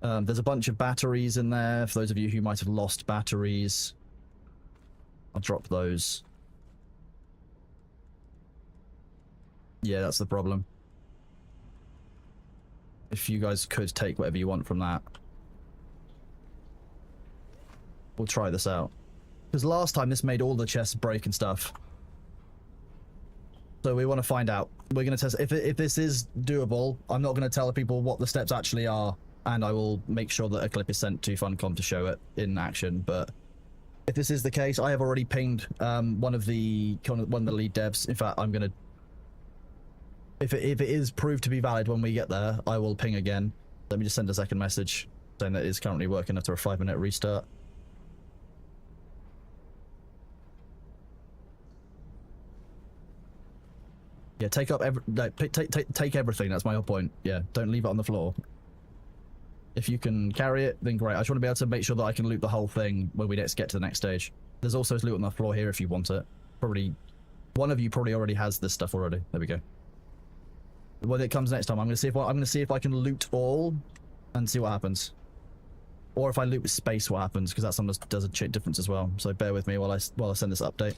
There's a bunch of batteries in there, for those of you who might have lost batteries. I'll drop those. Yeah, that's the problem. If you guys could take whatever you want from that. We'll try this out. Because last time this made all the chests break and stuff. So we want to find out. We're going to test... If this is doable, I'm not going to tell people what the steps actually are. And I will make sure that a clip is sent to Funcom to show it in action. But if this is the case, I have already pinged one of the lead devs. In fact, I'm going to... If it is proved to be valid when we get there, I will ping again. Let me just send a second message saying that it is currently working after a 5-minute restart. Yeah, take up take everything. That's my whole point. Yeah, don't leave it on the floor. If you can carry it, then great. I just want to be able to make sure that I can loot the whole thing when we next get to the next stage. There's also loot on the floor here if you want it. Probably one of you probably already has this stuff already. There we go. When it comes next time, I'm gonna see if I can loot all and see what happens. Or if I loot with space, what happens? Because that sometimes does a difference as well. So bear with me while I send this update.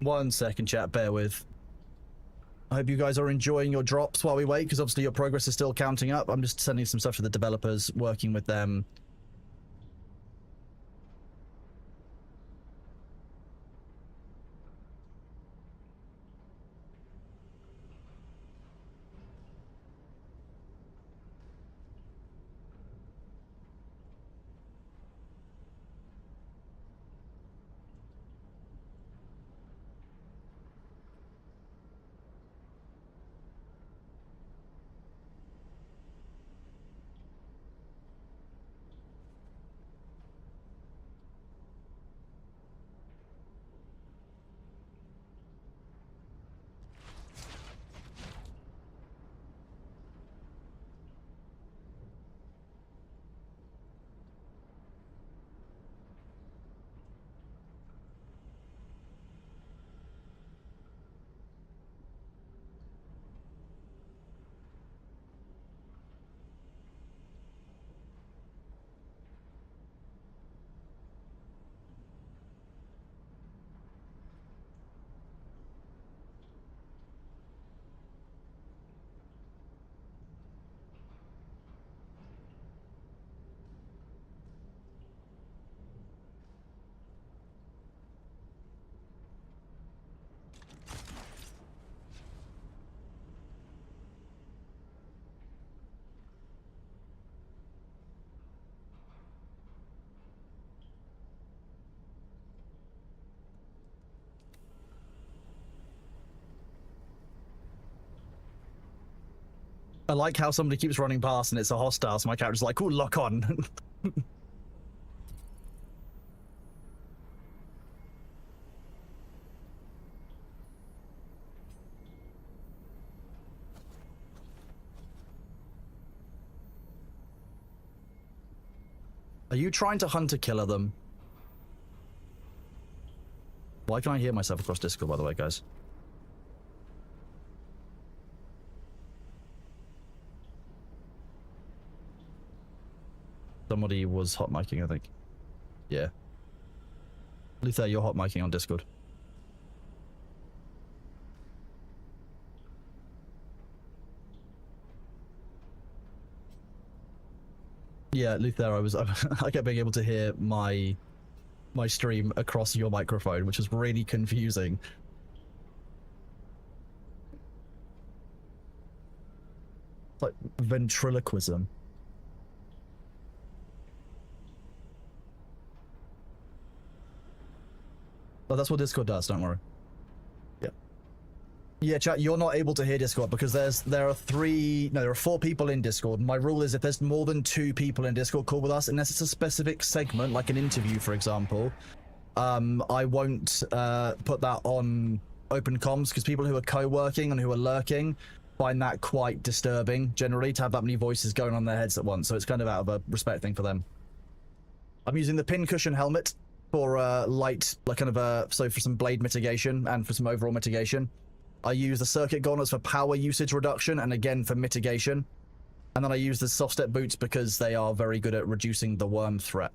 One second, chat, bear with. I hope you guys are enjoying your drops while we wait, because obviously your progress is still counting up. I'm just sending some stuff to the developers, working with them. I like how somebody keeps running past and it's a hostile, so my character's like, "Ooh, lock on." Are you trying to hunt a killer them? Why can I hear myself across Discord, by the way, guys? Somebody was hot micing, I think. Yeah. Luther, you're hot micing on Discord. Yeah, Luther, I kept being able to hear my stream across your microphone, which was really confusing. It's like ventriloquism. Oh, that's what Discord does, don't worry. Yeah. Yeah, chat, you're not able to hear Discord because there are 4 people in Discord. My rule is if there's more than 2 people in Discord call with us, unless it's a specific segment, like an interview, for example, I won't put that on open comms because people who are co-working and who are lurking find that quite disturbing, generally, to have that many voices going on in their heads at once. So it's kind of out of a respect thing for them. I'm using the pincushion helmet for light, like kind of so for some blade mitigation and for some overall mitigation. I use the circuit gauntlets for power usage reduction and again for mitigation. And then I use the soft step boots because they are very good at reducing the worm threat.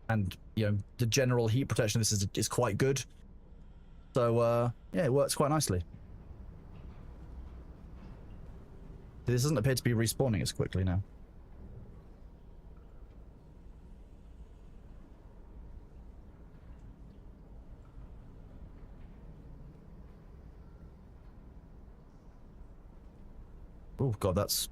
And, you know, the general heat protection of this is quite good. So, yeah, it works quite nicely. This doesn't appear to be respawning as quickly now. Oh god, that's...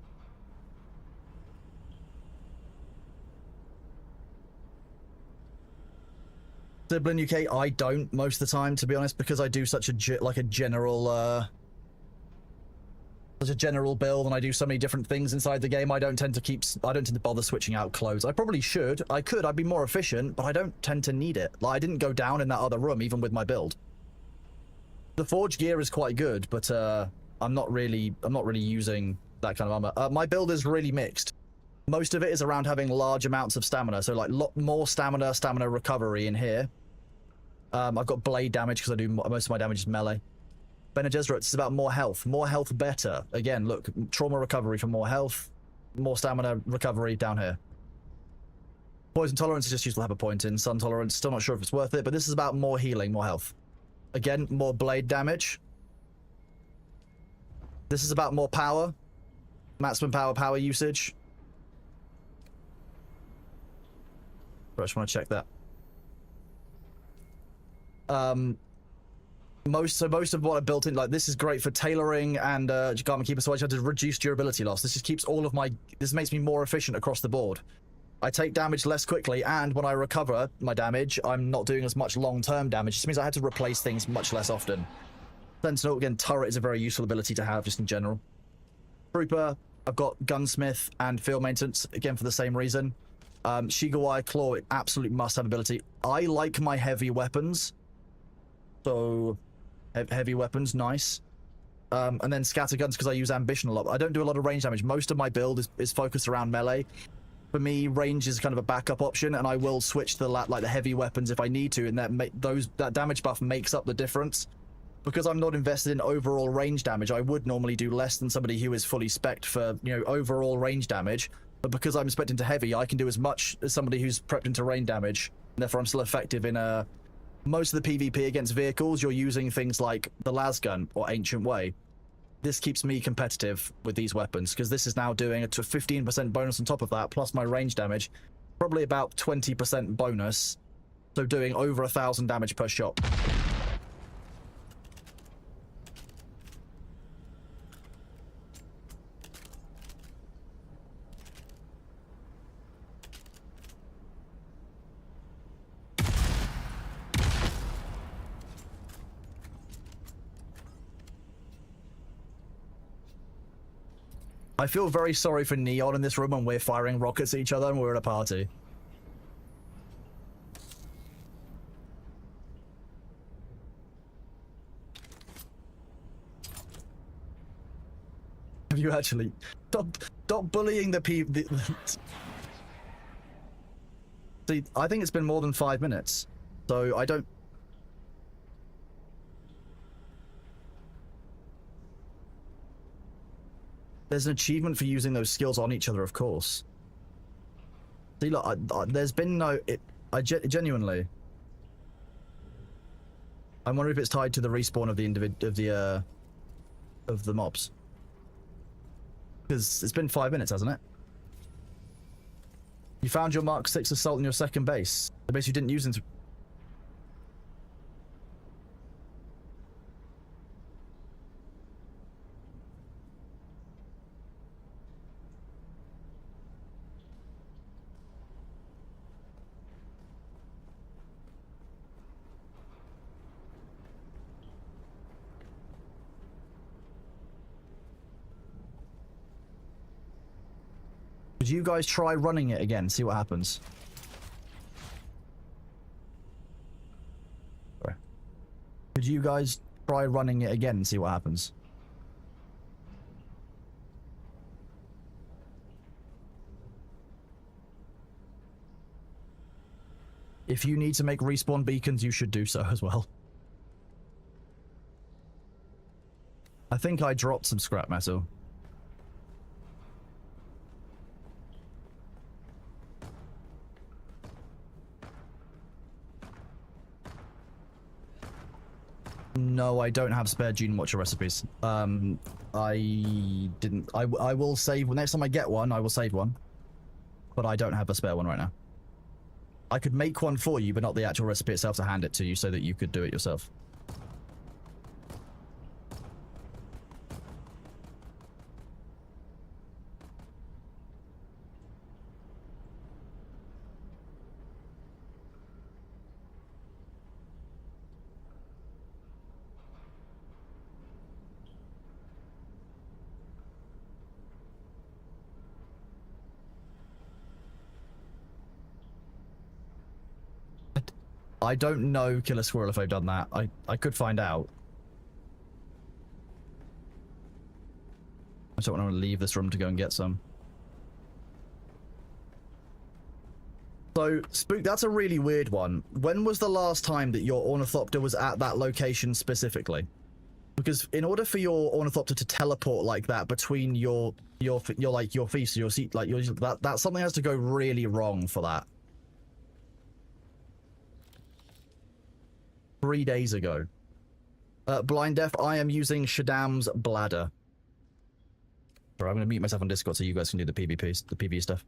Sibling UK, I don't most of the time, to be honest, because I do such a general build, and I do so many different things inside the game. I don't tend to bother switching out clothes. I probably should. I'd be more efficient, but I don't tend to need it. Like, I didn't go down in that other room, even with my build. The forge gear is quite good, but I'm not really using that kind of armor. My build is really mixed. Most of it is around having large amounts of stamina, so like more stamina recovery in here. I've got blade damage because I do most of my damage is melee. Bene Gesserit, it's about more health better. Again, look, trauma recovery for more health, more stamina recovery down here. Poison tolerance is just useful to have a point in. Sun tolerance, still not sure if it's worth it, but this is about more healing, more health. Again, more blade damage. This is about more power, maximum power usage. I just want to check that. Most of what I built in, like, this is great for tailoring and Garment Keeper, so I just had to reduce durability loss. This just keeps all of my... This makes me more efficient across the board. I take damage less quickly, and when I recover my damage, I'm not doing as much long-term damage. This means I had to replace things much less often. Sentinel, again, turret is a very useful ability to have, just in general. Trooper, I've got Gunsmith and Field Maintenance, again, for the same reason. Shigawai Claw, absolute must-have ability. I like my heavy weapons. So, heavy weapons, nice. And then Scatterguns, because I use Ambition a lot. I don't do a lot of range damage. Most of my build is focused around melee. For me, range is kind of a backup option, and I will switch to the heavy weapons if I need to, and that damage buff makes up the difference. Because I'm not invested in overall range damage, I would normally do less than somebody who is fully spec'd for, you know, overall range damage. But because I'm spec'd into heavy, I can do as much as somebody who's prepped into range damage. And therefore, I'm still effective in most of the PvP against vehicles. You're using things like the Lasgun or Ancient Way. This keeps me competitive with these weapons, because this is now doing a 15% bonus on top of that, plus my range damage. Probably about 20% bonus. So doing over 1,000 damage per shot. I feel very sorry for Neon in this room when we're firing rockets at each other and we're at a party. Have you actually... Stop bullying the people... See, I think it's been more than 5 minutes, so I don't... There's an achievement for using those skills on each other, of course. See, look, there's been no... genuinely... I wonder if it's tied to the respawn of the of the mobs. Because it's been 5 minutes, hasn't it? You found your Mark 6 assault in your second base. The base you didn't use into... Could you guys try running it again, see what happens? Sorry. Could you guys try running it again and see what happens? If you need to make respawn beacons, you should do so as well. I think I dropped some scrap metal. No, I don't have spare Dune Watcher recipes. I didn't. I will save next time I get one. I will save one, but I don't have a spare one right now. I could make one for you, but not the actual recipe itself to hand it to you so that you could do it yourself. I don't know, Killer Squirrel, if I've done that. I could find out. I don't want to leave this room to go and get some. So, Spook, that's a really weird one. When was the last time that your Ornithopter was at that location specifically? Because in order for your Ornithopter to teleport like that between your feast, your seat, like that something has to go really wrong for that. 3 days ago. Blind Deaf, I am using Shaddam's bladder. Sorry, I'm going to mute myself on Discord so you guys can do the PvP stuff.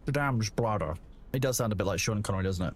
the damned bladder. He does sound a bit like Sean Connery, doesn't it?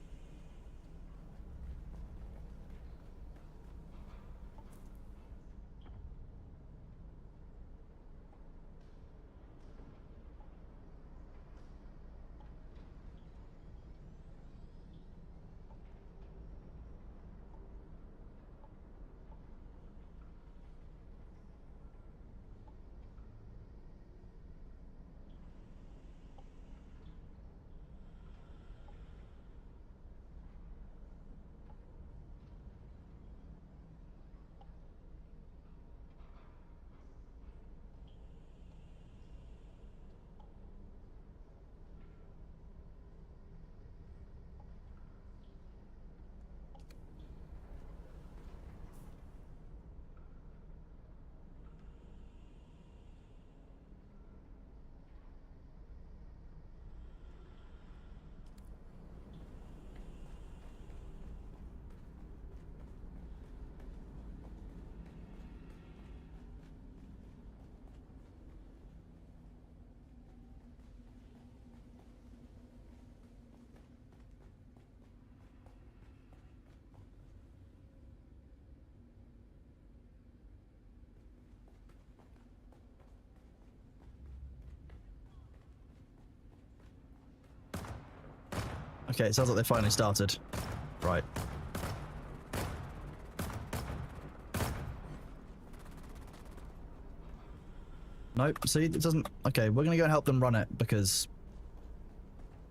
Okay, it sounds like they finally started. Right. Nope, see, it doesn't... Okay, we're gonna go and help them run it, because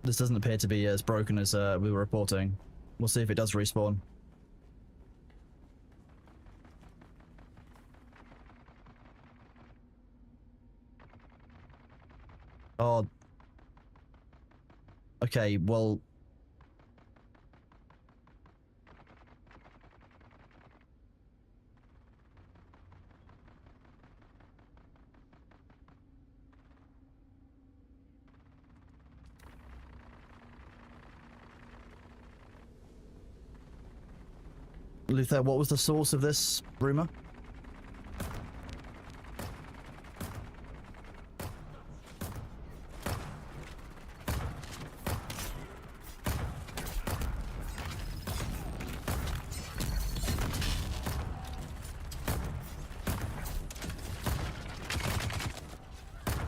this doesn't appear to be as broken as we were reporting. We'll see if it does respawn. Oh. Okay, well... Luther, what was the source of this rumor?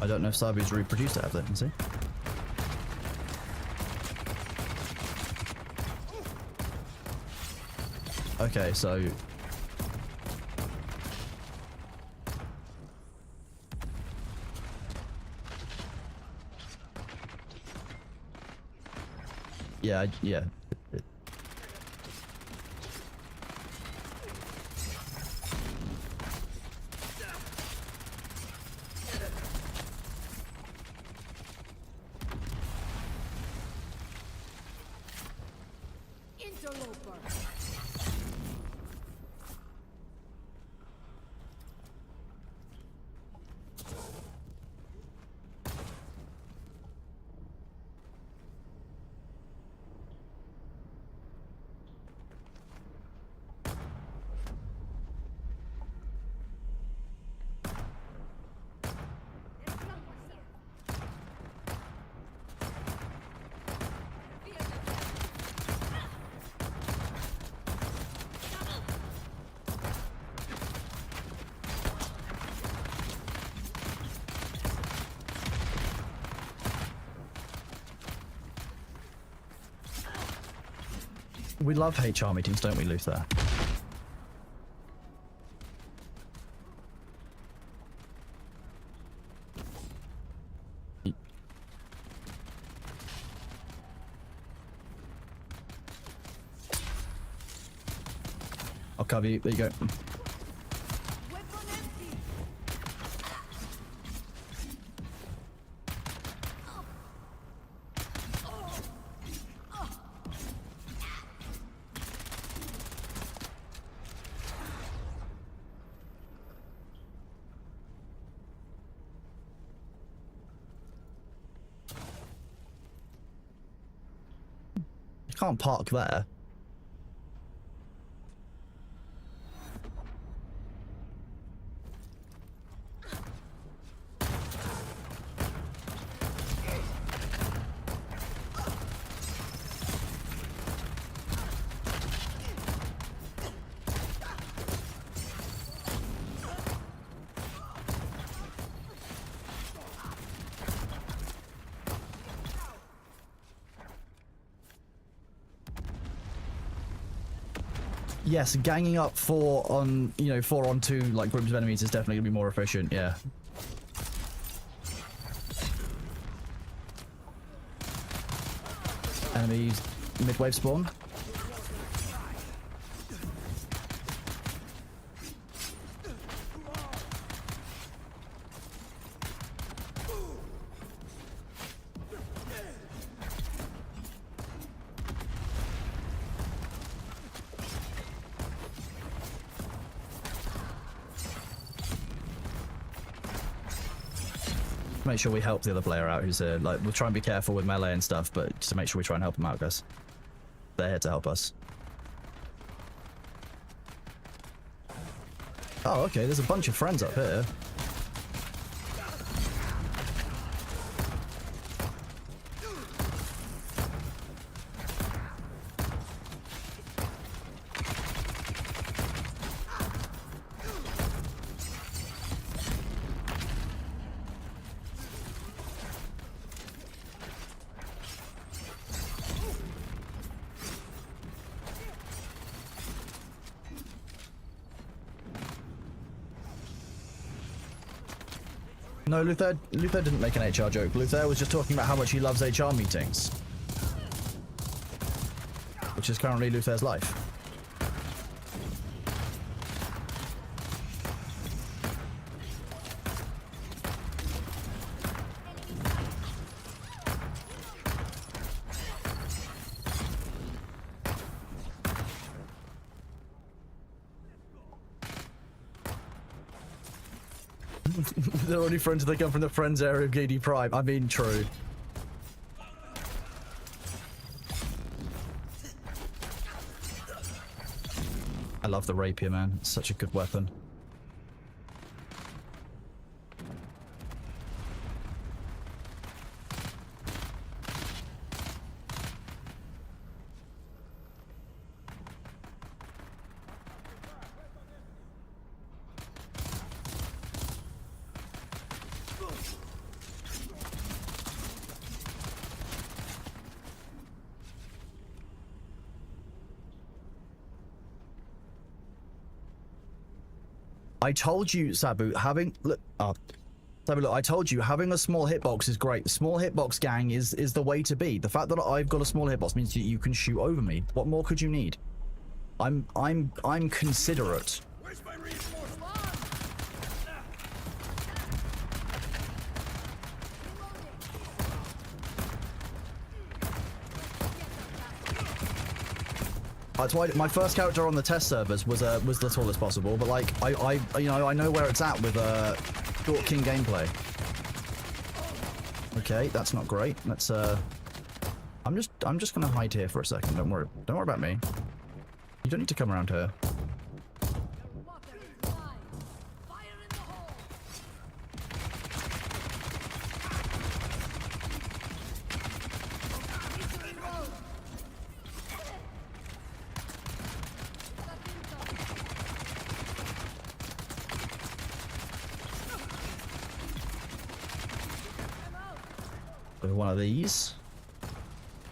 I don't know if Sabu's reproduced out of that, can see. Okay, so... Yeah, yeah. Interloper. We love HR meetings, don't we, Luther? I'll cover you. There you go. Weapon empty. You can't park there. Yes, ganging up 4 on 2 like groups of enemies is definitely gonna be more efficient. Yeah. Enemies mid-wave spawn. Make sure we help the other player out who's like, we'll try and be careful with melee and stuff, but just to make sure we try and help them out, guys. They're here to help us. Oh, okay, there's a bunch of friends up here. No, Luther didn't make an HR joke. Luther was just talking about how much he loves HR meetings. Which is currently Luther's life. They're only friends if they come from the friends area of GD Prime. I mean, true. I love the rapier, man. It's such a good weapon. I told you, Sabu, Sabu, look, I told you, having a small hitbox is great. Small hitbox gang is the way to be. The fact that I've got a small hitbox means that you can shoot over me. What more could you need? I'm considerate. Where's my reinforcements? That's why my first character on the test servers was the tallest possible, but like I know where it's at with Short King gameplay. Okay, that's not great. Let's I'm just gonna hide here for a second. Don't worry about me. You don't need to come around here. Fire in the hole! With one of these.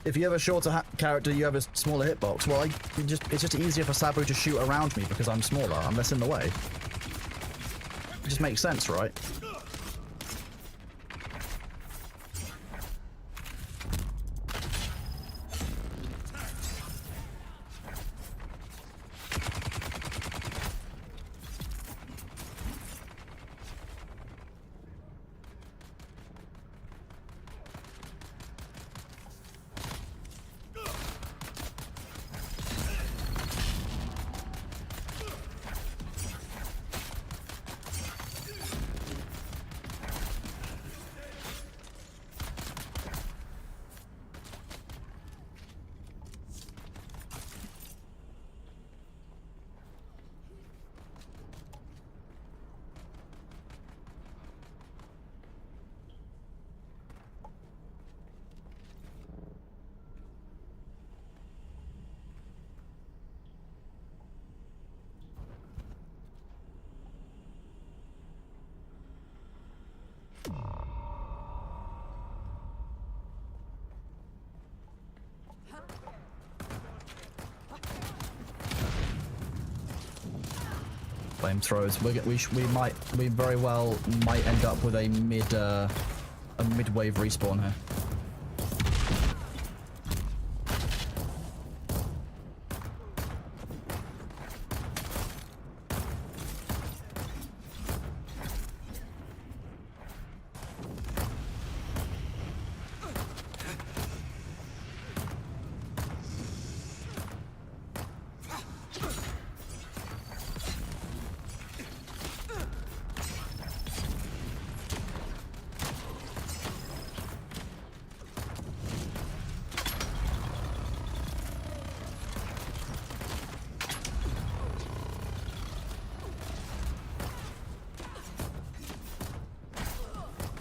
If you have a shorter character, you have a smaller hitbox. Well, it's just easier for Sabu to shoot around me because I'm smaller. I'm less in the way. It just makes sense, right? flamethrowers. We very well might end up with a mid-wave respawn here.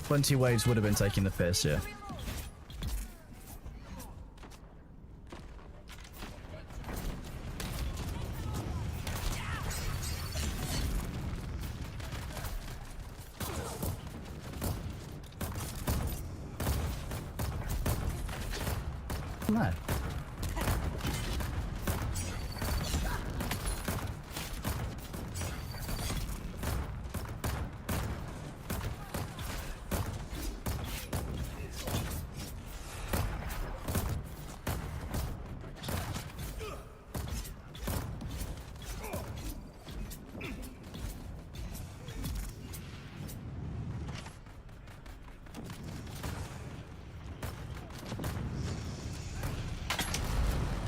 Plenty waves would have been taking the piss, yeah. No.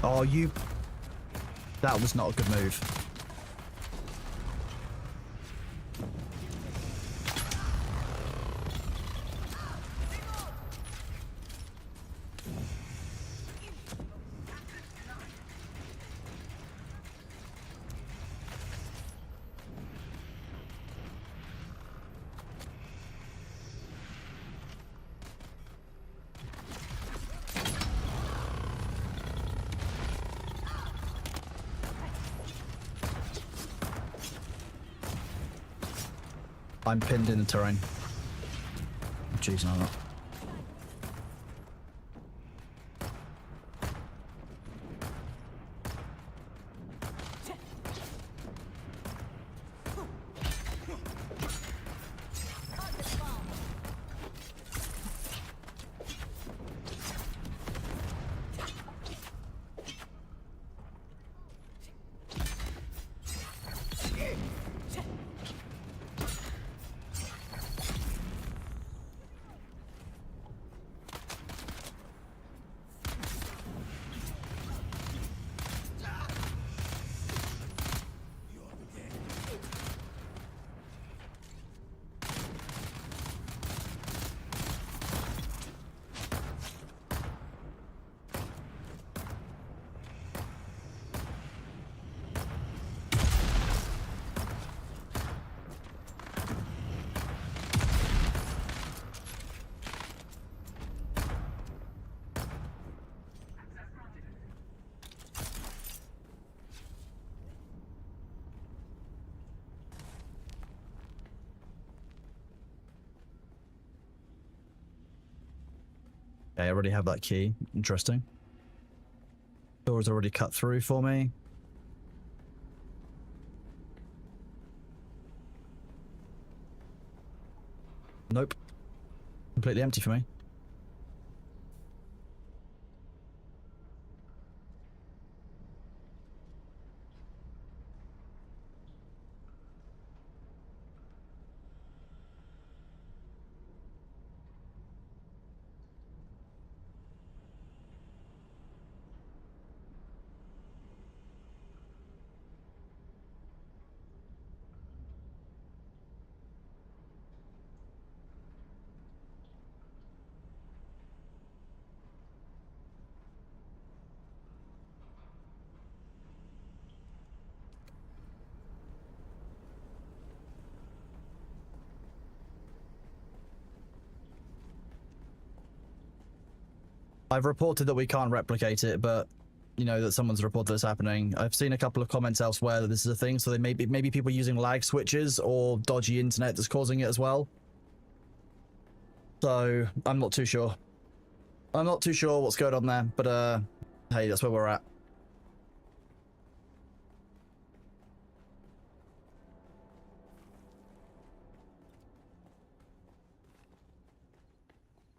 Oh, you... That was not a good move. I'm pinned in the terrain. Jeez, no, not. Okay, I already have that key. Interesting. Door's already cut through for me. Nope. Completely empty for me. I've reported that we can't replicate it, but you know that someone's reported this happening. I've seen a couple of comments elsewhere that this is a thing, so they maybe people using lag switches or dodgy internet that's causing it as well. So I'm not too sure. I'm not too sure what's going on there, but hey, that's where we're at.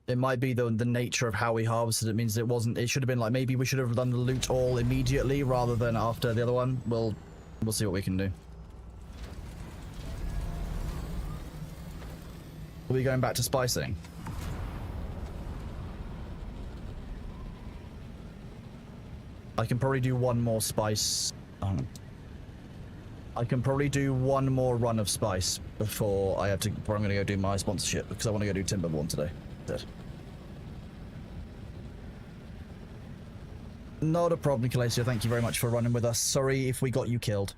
It might be the nature of how we harvested. It means it wasn't. It should have been like maybe we should have done the loot all immediately rather than after the other one. We'll see what we can do. Are we going back to spicing? I can probably do one more spice. I can probably do one more run of spice before I have to. Before I'm going to go do my sponsorship because I want to go do Timberborn today. Dead. Not a problem, Calacio. Thank you very much for running with us. Sorry if we got you killed.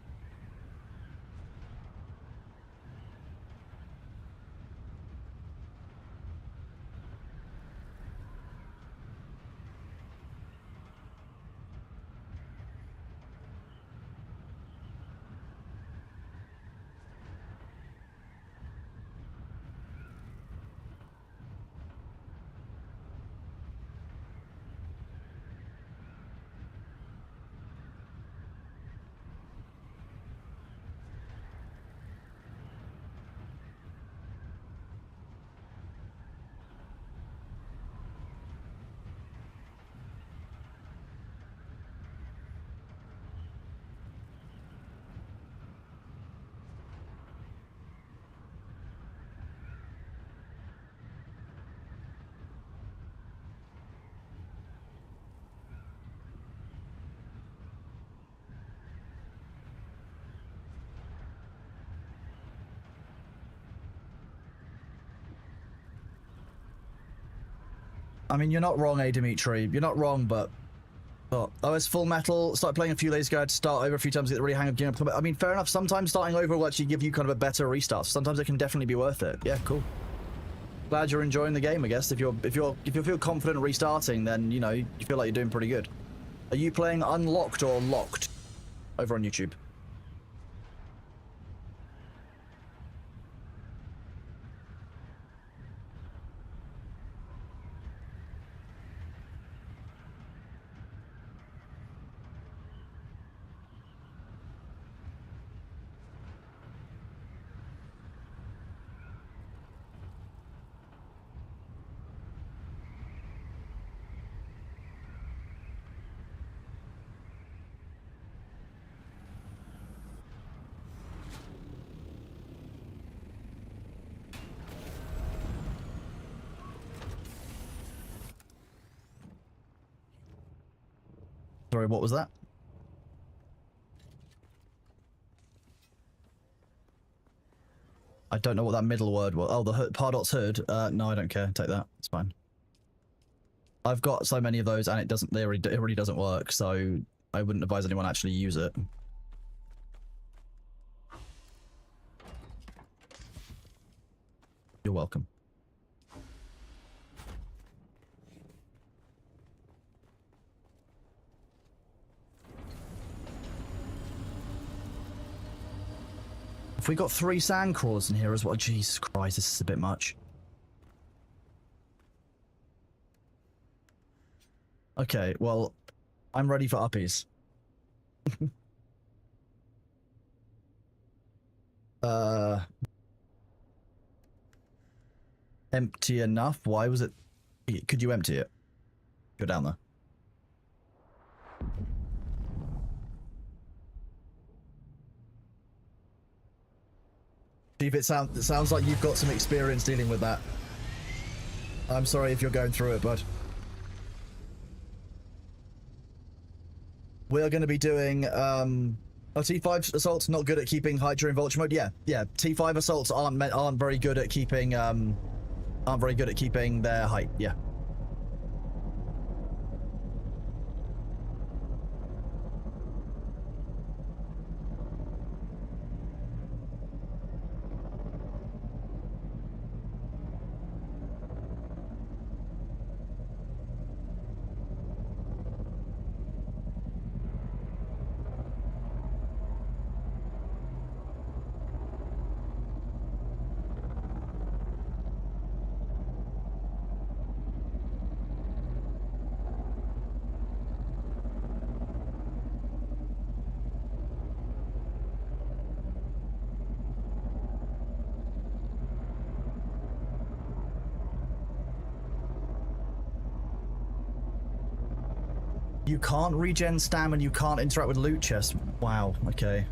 I mean, you're not wrong, A. Dimitri. You're not wrong, but... Oh, it's Full Metal. Started playing a few days ago. I had to start over a few times to get the really hang of game. I mean, fair enough. Sometimes starting over will actually give you kind of a better restart. Sometimes it can definitely be worth it. Yeah, cool. Glad you're enjoying the game, I guess. If you feel confident restarting, then, you know, you feel like you're doing pretty good. Are you playing unlocked or locked over on YouTube? Sorry, what was that? I don't know what that middle word was. Oh, the hood, Pardot's hood. No, I don't care. Take that. It's fine. I've got so many of those, and it really doesn't work. So I wouldn't advise anyone actually use it. You're welcome. If we got 3 sand crawlers in here as well, Jesus Christ, this is a bit much. Okay, well, I'm ready for uppies. Empty enough? Why was it? Could you empty it? Go down there. Chief, it sounds like you've got some experience dealing with that. I'm sorry if you're going through it, bud. We are going to be doing T5 assaults not good at keeping height during vulture mode. Yeah. T5 assaults aren't very good at keeping their height. Yeah. You can't regen stam and you can't interact with loot chests. Wow, okay.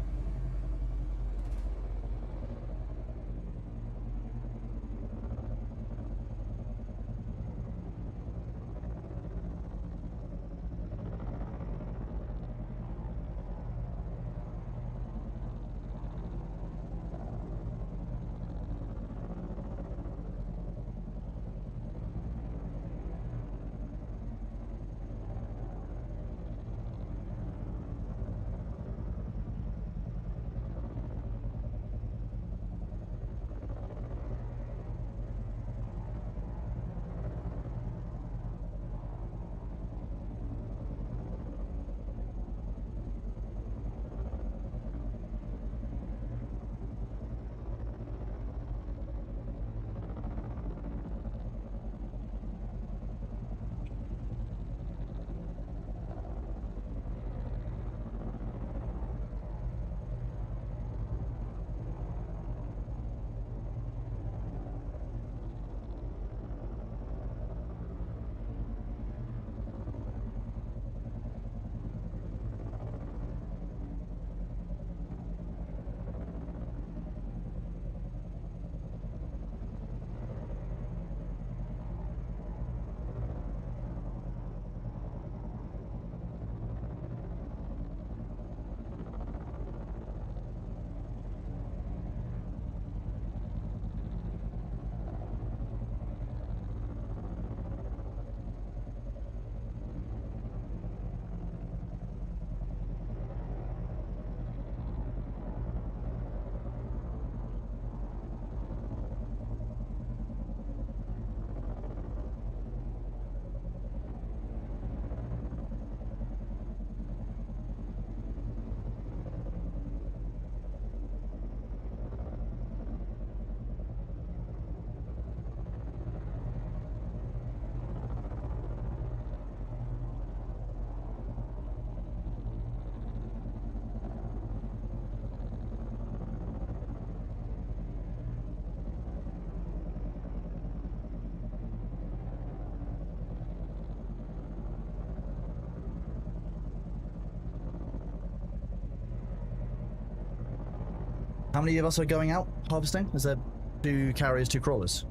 How many of us are going out harvesting? Is there 2 carriers, 2 crawlers?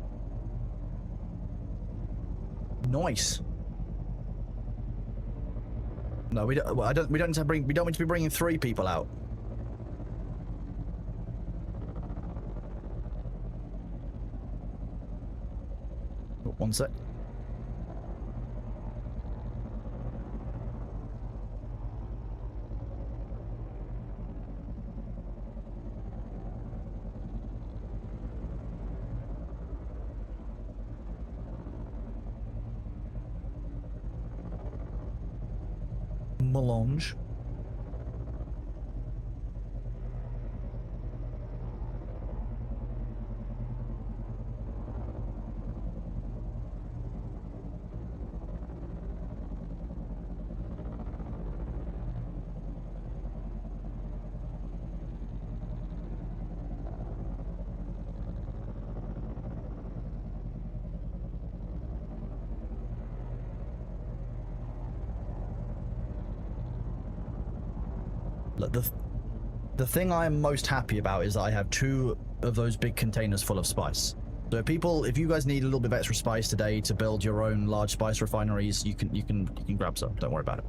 Nice. No, we don't. Well, we don't need to bring. We don't need to be bringing 3 people out. Oh, 1 sec. Melange. Look, the thing I'm most happy about is that I have 2 of those big containers full of spice. So if you guys need a little bit of extra spice today to build your own large spice refineries, you can grab some. Don't worry about it.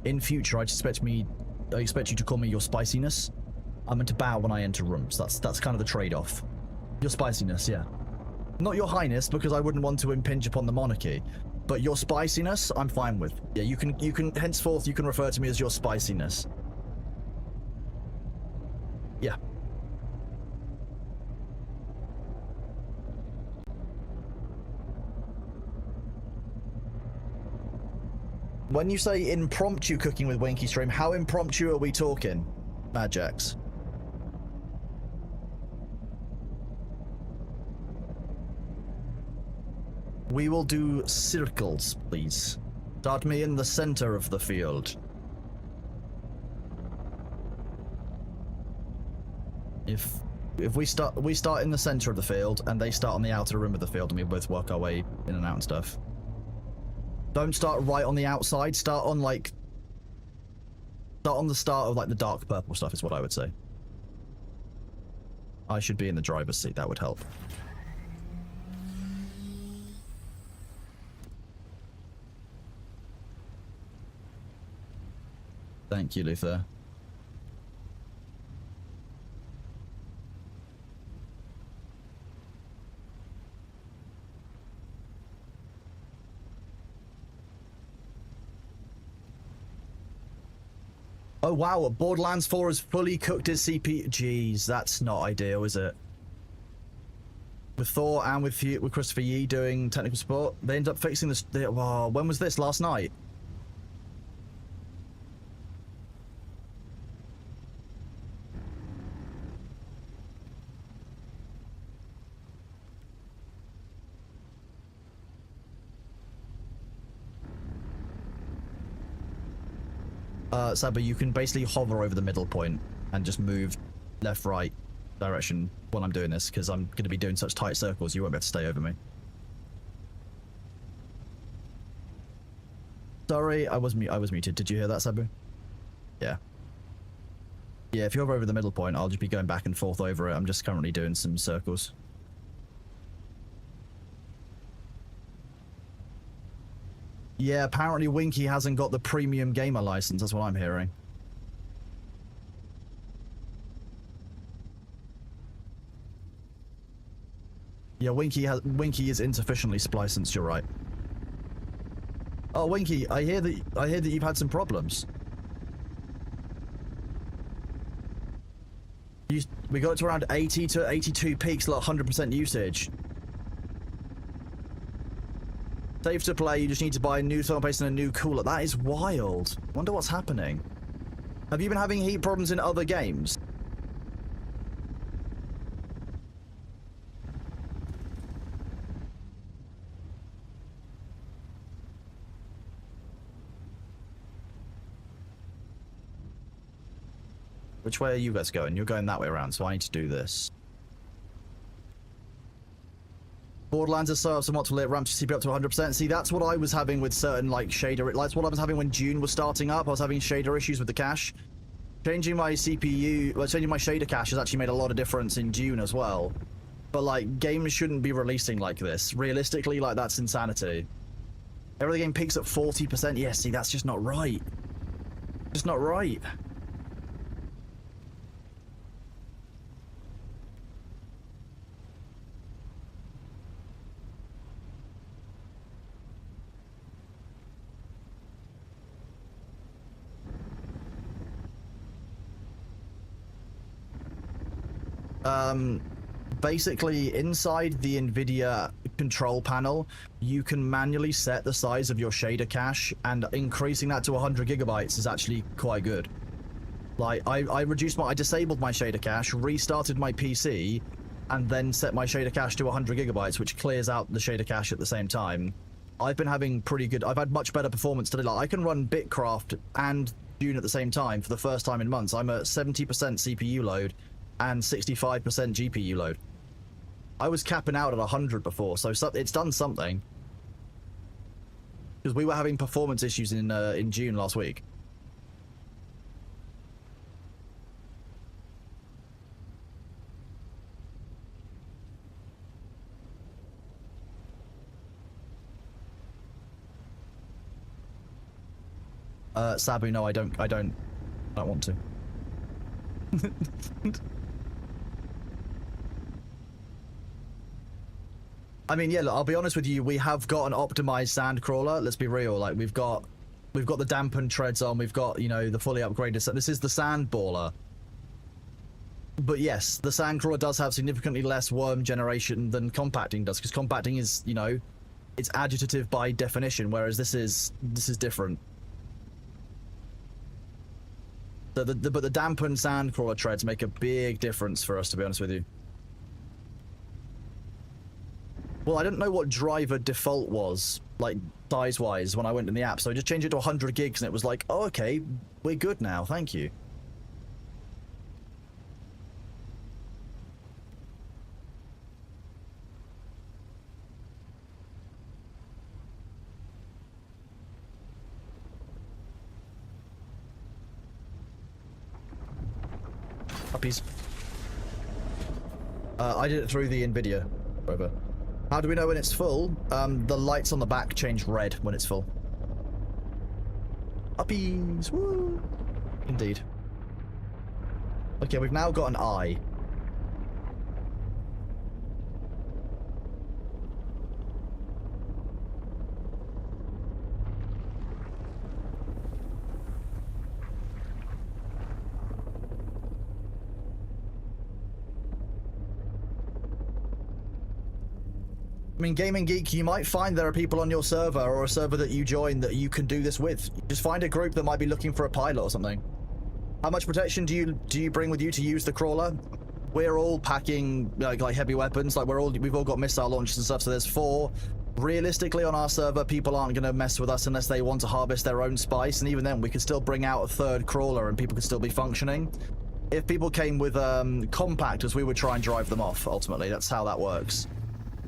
In future, I expect you to call me your spiciness. I'm meant to bow when I enter rooms. That's kind of the trade-off. Your spiciness, yeah. Not your highness, because I wouldn't want to impinge upon the monarchy. But your spiciness, I'm fine with. Yeah, you can henceforth you can refer to me as your spiciness. Yeah. When you say impromptu cooking with Winky Stream, how impromptu are we talking, Madjax? We will do circles, please. Start me in the center of the field. If we start in the center of the field and they start on the outer rim of the field and we both work our way in and out and stuff. Don't start right on the outside. Start on like... Start on the start of like the dark purple stuff is what I would say. I should be in the driver's seat. That would help. Thank you, Luther. Oh wow, Borderlands 4 has fully cooked his CPU. Jeez, that's not ideal, is it? With Thor and with Christopher Yee doing technical support, they ended up fixing this. Wow, when was this? Last night? Sabu, you can basically hover over the middle point and just move left, right direction while I'm doing this, because I'm going to be doing such tight circles, you won't be able to stay over me. Sorry, I was muted. Did you hear that, Sabu? Yeah. Yeah, if you hover over the middle point, I'll just be going back and forth over it. I'm just currently doing some circles. Yeah, apparently Winky hasn't got the premium gamer license, that's what I'm hearing. Yeah, Winky is insufficiently spliced, you're right. Oh, Winky, I hear that you've had some problems. We got it to around 80 to 82 peaks, like 100% usage. Safe to play, you just need to buy a new thermal paste and a new cooler. That is wild. Wonder what's happening. Have you been having heat problems in other games? Which way are you guys going? You're going that way around, so I need to do this. Borderlands is so optimal, it ramps your CPU up to 100%. See, that's what I was having with certain, like, shader... That's what I was having when Dune was starting up. I was having shader issues with the cache. Changing my CPU... Well, changing my shader cache has actually made a lot of difference in Dune as well. But, like, games shouldn't be releasing like this. Realistically, like, that's insanity. Every game peaks at 40%. Yeah, see, that's just not right. Just not right. Basically, inside the NVIDIA control panel, you can manually set the size of your shader cache, and increasing that to 100 gigabytes is actually quite good. Like, I disabled my shader cache, restarted my PC, and then set my shader cache to 100 gigabytes, which clears out the shader cache at the same time. I've been having I've had much better performance today. Like, I can run Bitcraft and Dune at the same time for the first time in months. I'm at 70% CPU load and 65% GPU load. I was capping out at 100 before, so it's done something. Because we were having performance issues in June last week. Sabu, no, I don't want to. I mean, yeah, look, I'll be honest with you, we have got an optimized sand crawler. Let's be real. Like, we've got the dampened treads on, we've got, you know, the fully upgraded set. This is the sand baller. But yes, the sand crawler does have significantly less worm generation than compacting does, because compacting is, you know, it's additive by definition, whereas this is different. So but the dampened sand crawler treads make a big difference for us, to be honest with you. Well, I didn't know what driver default was, like, size-wise, when I went in the app, so I just changed it to 100 gigs, and it was like, oh, okay, we're good now, thank you. Puppies. I did it through the NVIDIA. Over. How do we know when it's full? The lights on the back change red when it's full. Puppies! Woo! Indeed. Okay, we've now got an eye. I mean, Gaming Geek, you might find there are people on your server or a server that you join that you can do this with. Just find a group that might be looking for a pilot or something. How much protection do you bring with you to use the crawler? We're all packing like heavy weapons. Like we've all got missile launchers and stuff. So there's 4. Realistically, on our server, people aren't going to mess with us unless they want to harvest their own spice. And even then, we could still bring out a 3rd crawler and people could still be functioning. If people came with compactors, we would try and drive them off. Ultimately, that's how that works.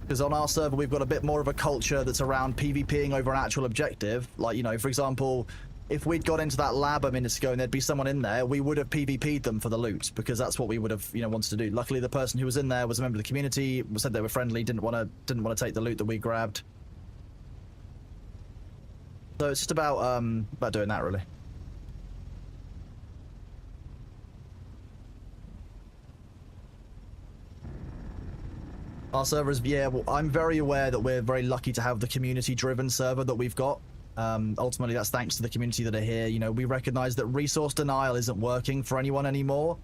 Because on our server, we've got a bit more of a culture that's around PvPing over an actual objective. Like, you know, for example, if we'd got into that lab a minute ago and there'd be someone in there, we would have PvP'd them for the loot, because that's what we would have, you know, wanted to do. Luckily, the person who was in there was a member of the community, said they were friendly, didn't want to take the loot that we grabbed. So it's just about doing that, really. Our server is, yeah, well, I'm very aware that we're very lucky to have the community-driven server that we've got. Ultimately, that's thanks to the community that are here. You know, we recognize that resource denial isn't working for anyone anymore.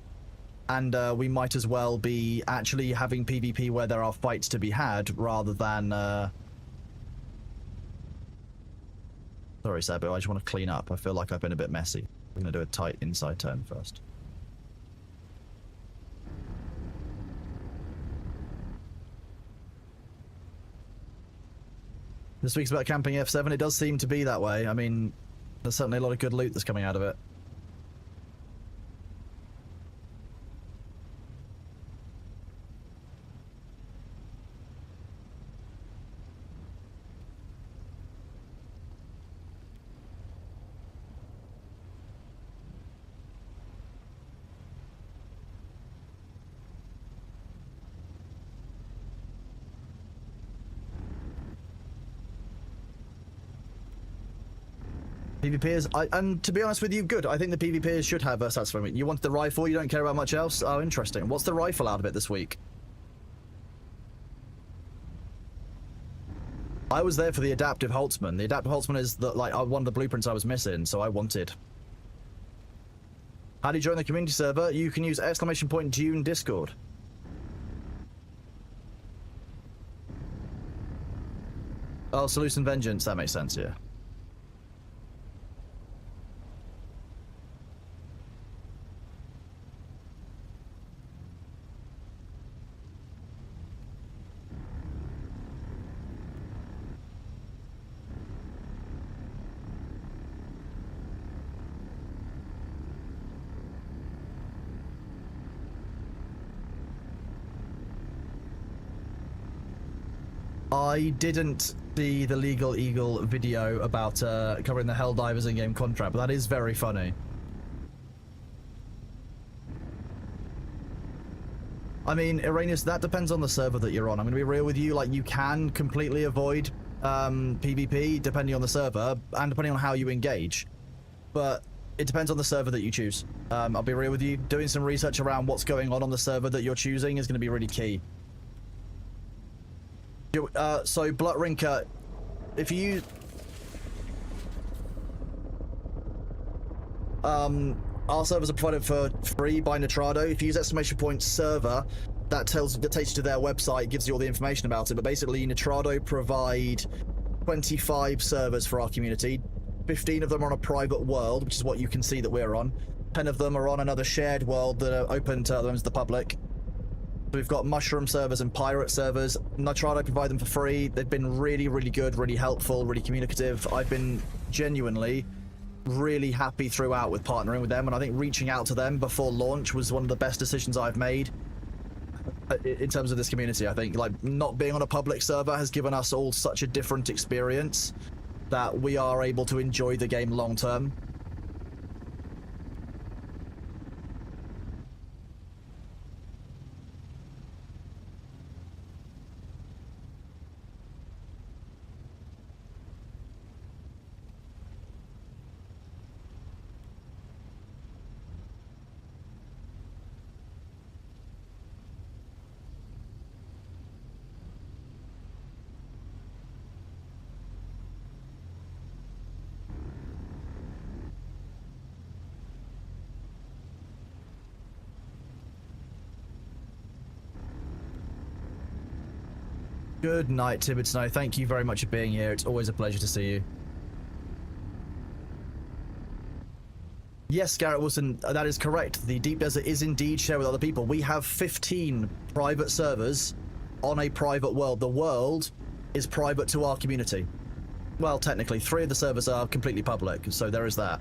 And we might as well be actually having PvP where there are fights to be had, rather than... Sorry, Sabo, I just want to clean up. I feel like I've been a bit messy. I'm going to do a tight inside turn first. This week's about camping F7. It does seem to be that way. I mean, there's certainly a lot of good loot that's coming out of it. PvPers, and to be honest with you, good. I think the PvPers should have a satisfying. You wanted the rifle, you don't care about much else? Oh, interesting. What's the rifle out of it this week? I was there for the adaptive Holtzman. The adaptive Holtzman is one of the blueprints I was missing, so I wanted. How do you join the community server? You can use !Dune Discord. Oh, Solution Vengeance, that makes sense, yeah. I didn't see the Legal Eagle video about covering the Helldivers in-game contract, but that is very funny. I mean, Iranius, that depends on the server that you're on. I'm going to be real with you, like, you can completely avoid PvP depending on the server and depending on how you engage. But it depends on the server that you choose. I'll be real with you, doing some research around what's going on the server that you're choosing is going to be really key. So Blutrinker, if you our servers are provided for free by Nitrado. If you use !server, that takes you to their website, gives you all the information about it. But basically, Nitrado provide 25 servers for our community. 15 of them are on a private world, which is what you can see that we're on. 10 of them are on another shared world that are open to the public. We've got mushroom servers and pirate servers. Nitrado provide them for free. They've been really, really good, really helpful, really communicative. I've been genuinely really happy throughout with partnering with them, and I think reaching out to them before launch was one of the best decisions I've made in terms of this community. I think, like, not being on a public server has given us all such a different experience that we are able to enjoy the game long term. Good night, Timid Snow. Thank you very much for being here. It's always a pleasure to see you. Yes, Garrett Wilson, that is correct. The Deep Desert is indeed shared with other people. We have 15 private servers on a private world. The world is private to our community. Well, technically, 3 of the servers are completely public, so there is that.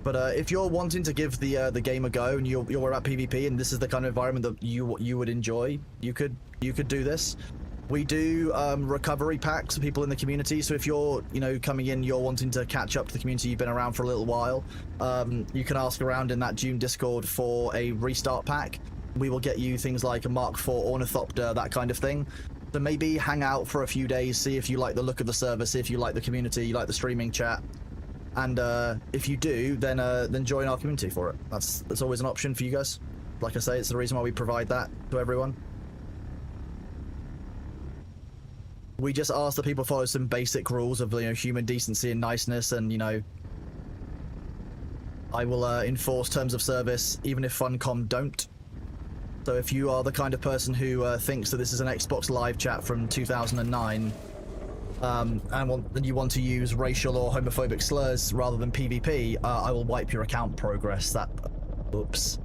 But if you're wanting to give the game a go and you're about PvP and this is the kind of environment that you would enjoy, you could do this. We do recovery packs for people in the community. So if you're coming in, you're wanting to catch up to the community, you've been around for a little while, you can ask around in that Dune Discord for a restart pack. We will get you things like a Mark IV Ornithopter, that kind of thing. So maybe hang out for a few days, see if you like the look of the server, see if you like the community, you like the streaming chat. And if you do, then join our community for it. That's always an option for you guys. Like I say, it's the reason why we provide that to everyone. We just ask that people follow some basic rules of human decency and niceness, and I will enforce terms of service even if Funcom don't. So if you are the kind of person who thinks that this is an Xbox Live chat from 2009. And you want to use racial or homophobic slurs rather than PvP, I will wipe your account progress. Oops.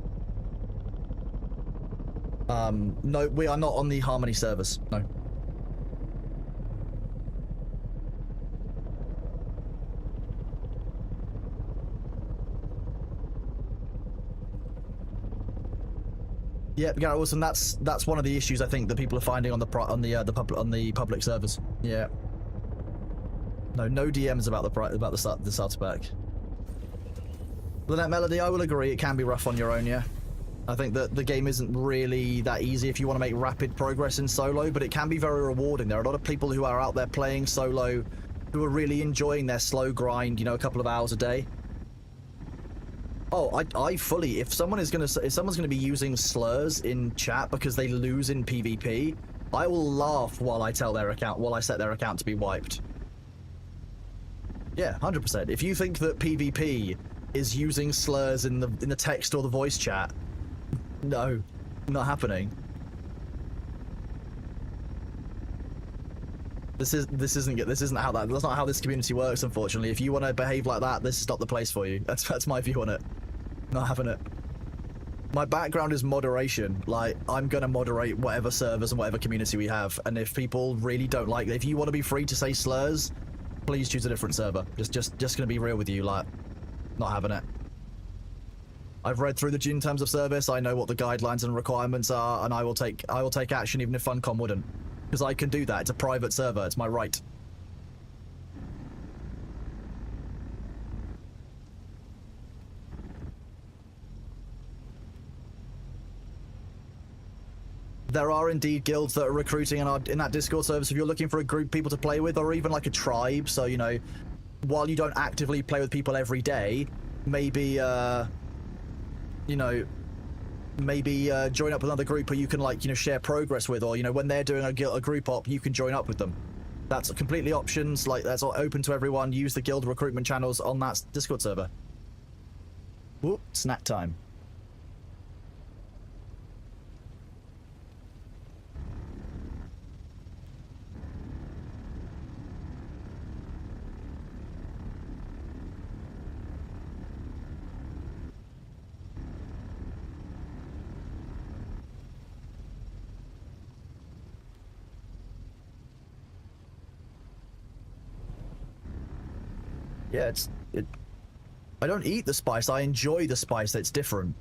No, we are not on the Harmony servers. No. Yeah, Garrett Wilson. That's one of the issues I think that people are finding on the public servers. Yeah. No DMs about the starter pack. Lynette Melody, I will agree, it can be rough on your own, yeah. I think that the game isn't really that easy if you want to make rapid progress in solo, but it can be very rewarding. There are a lot of people who are out there playing solo who are really enjoying their slow grind, a couple of hours a day. Oh, I fully, if someone's gonna be using slurs in chat because they lose in PvP, I will laugh while I set their account to be wiped. Yeah, 100%. If you think that PvP is using slurs in the text or the voice chat, no, not happening. That's not how this community works, unfortunately. If you want to behave like that, this is not the place for you. That's my view on it. Not having it. My background is moderation. Like, I'm gonna moderate whatever servers and whatever community we have, and if people really don't like it, if you want to be free to say slurs, please choose a different server. Just gonna be real with you, like, not having it. I've read through the Dune terms of service. I know what the guidelines and requirements are, and I will take action even if Funcom wouldn't, because I can do that. It's a private server. It's my right. There are indeed guilds that are recruiting in that Discord service. If you're looking for a group of people to play with, or even like a tribe, so while you don't actively play with people every day, maybe join up with another group who you can share progress with, or when they're doing a group op, you can join up with them. That's completely options. Like, that's all open to everyone. Use the guild recruitment channels on that Discord server. Whoop, snack time. Yeah, I don't eat the spice, I enjoy the spice. It's different.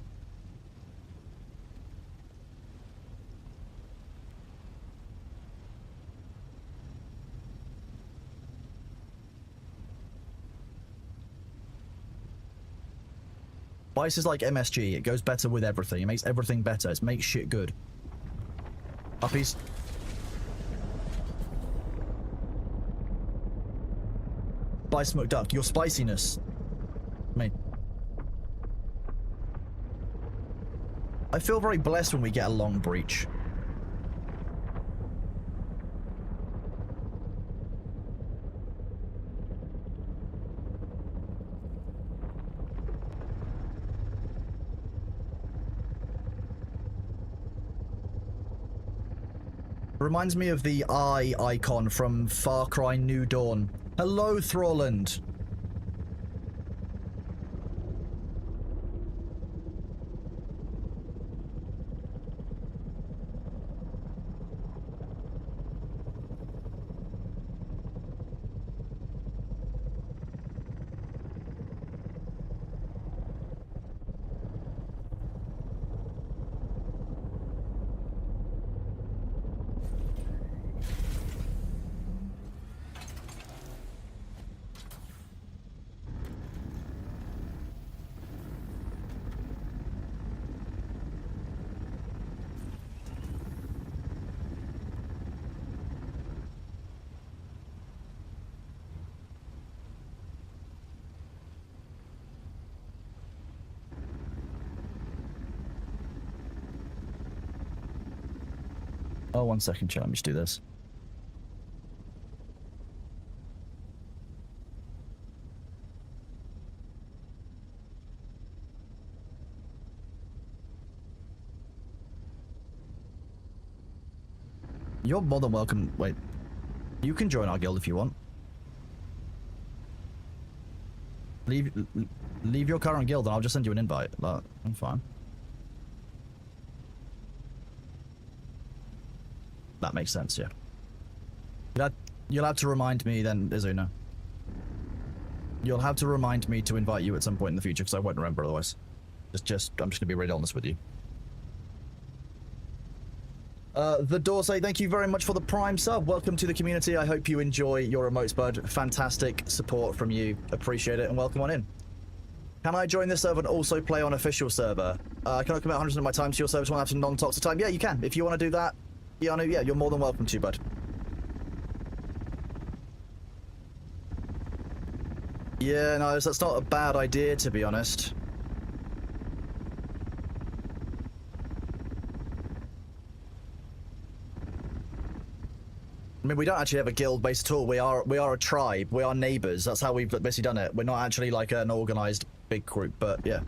Spice is like MSG, it goes better with everything. It makes everything better. It makes shit good. Uppies. Spice McDuck, your spiciness. I feel very blessed when we get a long breach. Reminds me of the eye icon from Far Cry New Dawn. Hello, Throrland. Oh, 1 second, chat. Let me just do this. You're more than welcome. Wait. You can join our guild if you want. Leave your current guild and I'll just send you an invite. Like, I'm fine. That makes sense, yeah. You'll have to remind me then, Izuna. You'll have to remind me to invite you at some point in the future because I won't remember otherwise. I'm just gonna be really honest with you. The Dorsey, thank you very much for the Prime sub. Welcome to the community. I hope you enjoy your emotes, bud. Fantastic support from you. Appreciate it and welcome on in. Can I join this server and also play on official server? Can I commit 100% of my time to your service when I have some non-toxic time? Yeah, you can. If you want to do that, yeah, you're more than welcome to, bud. Yeah, no, that's not a bad idea, to be honest. I mean, we don't actually have a guild base at all. We are a tribe. We are neighbors. That's how we've basically done it. We're not actually like an organized big group, but yeah.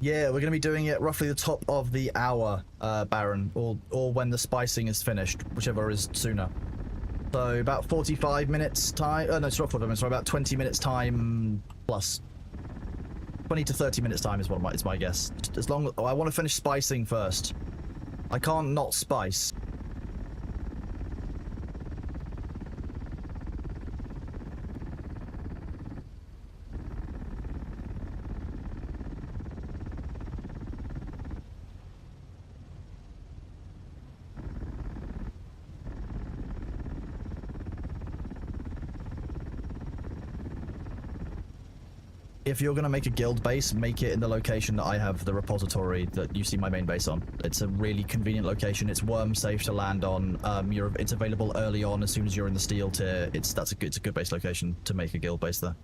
Yeah, we're going to be doing it roughly the top of the hour, Baron, or when the spicing is finished, whichever is sooner. So about 45 minutes time. No, it's not 45 minutes. Sorry, about 20 minutes time plus. 20 to 30 minutes time is my guess. As long as I want to finish spicing first. I can't not spice. If you're going to make a guild base, make it in the location that I have the repository that you see my main base on. It's a really convenient location. It's worm safe to land on. It's available early on as soon as you're in the steel tier. It's a good base location to make a guild base there.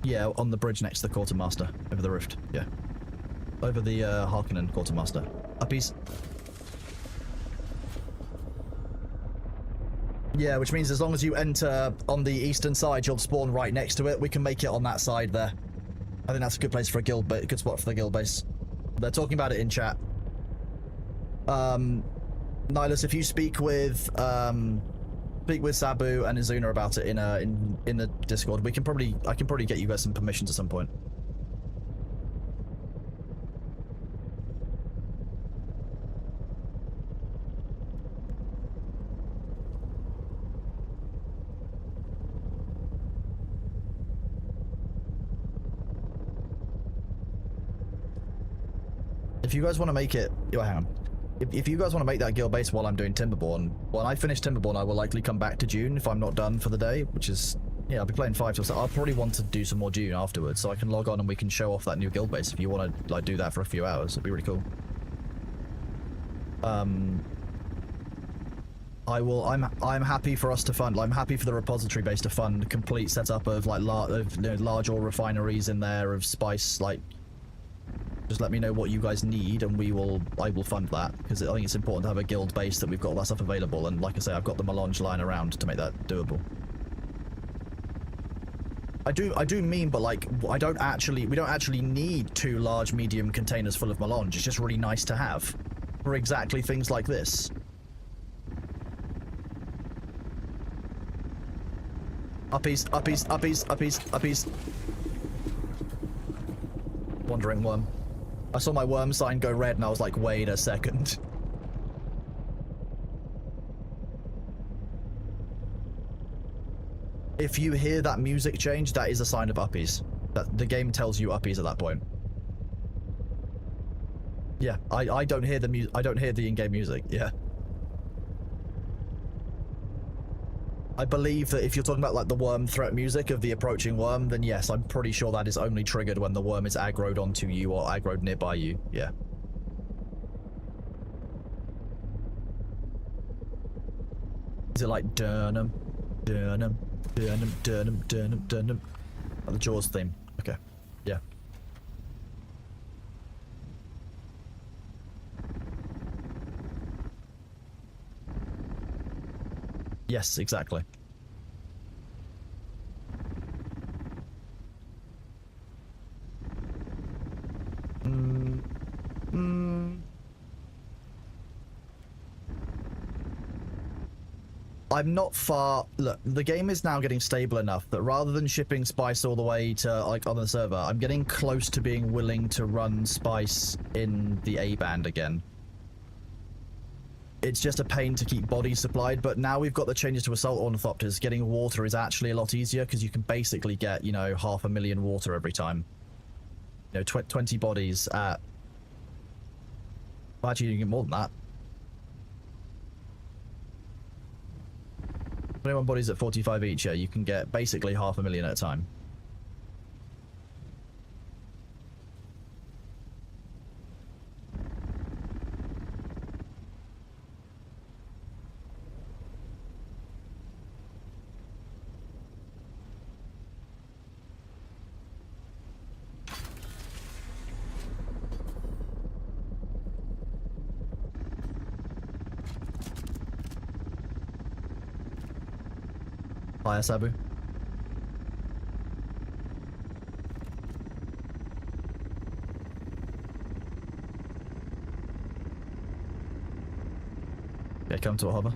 Yeah, on the bridge next to the quartermaster, over the rift. Yeah, over the Harkonnen quartermaster. Uppies. Yeah, which means as long as you enter on the eastern side, you'll spawn right next to it. We can make it on that side there. I think that's a good place for a guild, but good spot for the guild base. They're talking about it in chat. Nihilus, if you speak with Sabu and Izuna about it in the Discord, I can probably get you guys some permissions at some point. If you guys want to make it, hang on. If you guys want to make that guild base while I'm doing Timberborn, when I finish Timberborn, I will likely come back to Dune if I'm not done for the day, which is, yeah, I'll be playing 5 till 7. I'll probably want to do some more Dune afterwards, so I can log on and we can show off that new guild base if you want to like do that for a few hours. It'd be really cool. I'm happy for us to fund. I'm happy for the repository base to fund complete setup of like large ore refineries in there of spice, like Just let me know what you guys need, and I will fund that, because I think it's important to have a guild base that we've got all that stuff available. And like I say, I've got the melange lying around to make that doable. I do mean, but like, we don't actually need 2 large medium containers full of melange. It's just really nice to have for exactly things like this. Uppies, uppies, uppies, uppies, uppies. Wandering worm. I saw my worm sign go red and I was like, wait a second. If you hear that music change, that is a sign of uppies. That the game tells you uppies at that point. Yeah, I don't hear the in-game music. Yeah. I believe that if you're talking about like the worm threat music of the approaching worm, then yes, I'm pretty sure that is only triggered when the worm is aggroed onto you or aggroed nearby you. Yeah. Is it like durnum, durnum, durnum, durnum, durnum, durnum? Like the Jaws theme. Okay. Yeah. Yes, exactly. I'm not far. Look, the game is now getting stable enough that rather than shipping Spice all the way to like on the server, I'm getting close to being willing to run Spice in the A band again. It's just a pain to keep bodies supplied, but now we've got the changes to assault ornithopters. Getting water is actually a lot easier because you can basically get, you know, 500,000 water every time. You know, 20 bodies at... Well, actually, you can get more than that. 21 bodies at 45 each, yeah, you can get basically 500,000 at a time. Hiya, Sabu. Okay, come to a hover.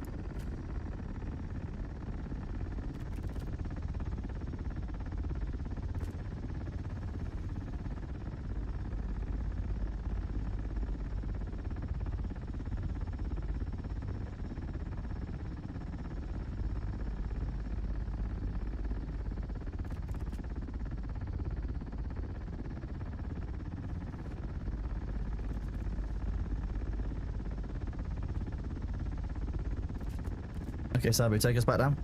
Okay, Sabu, take us back down.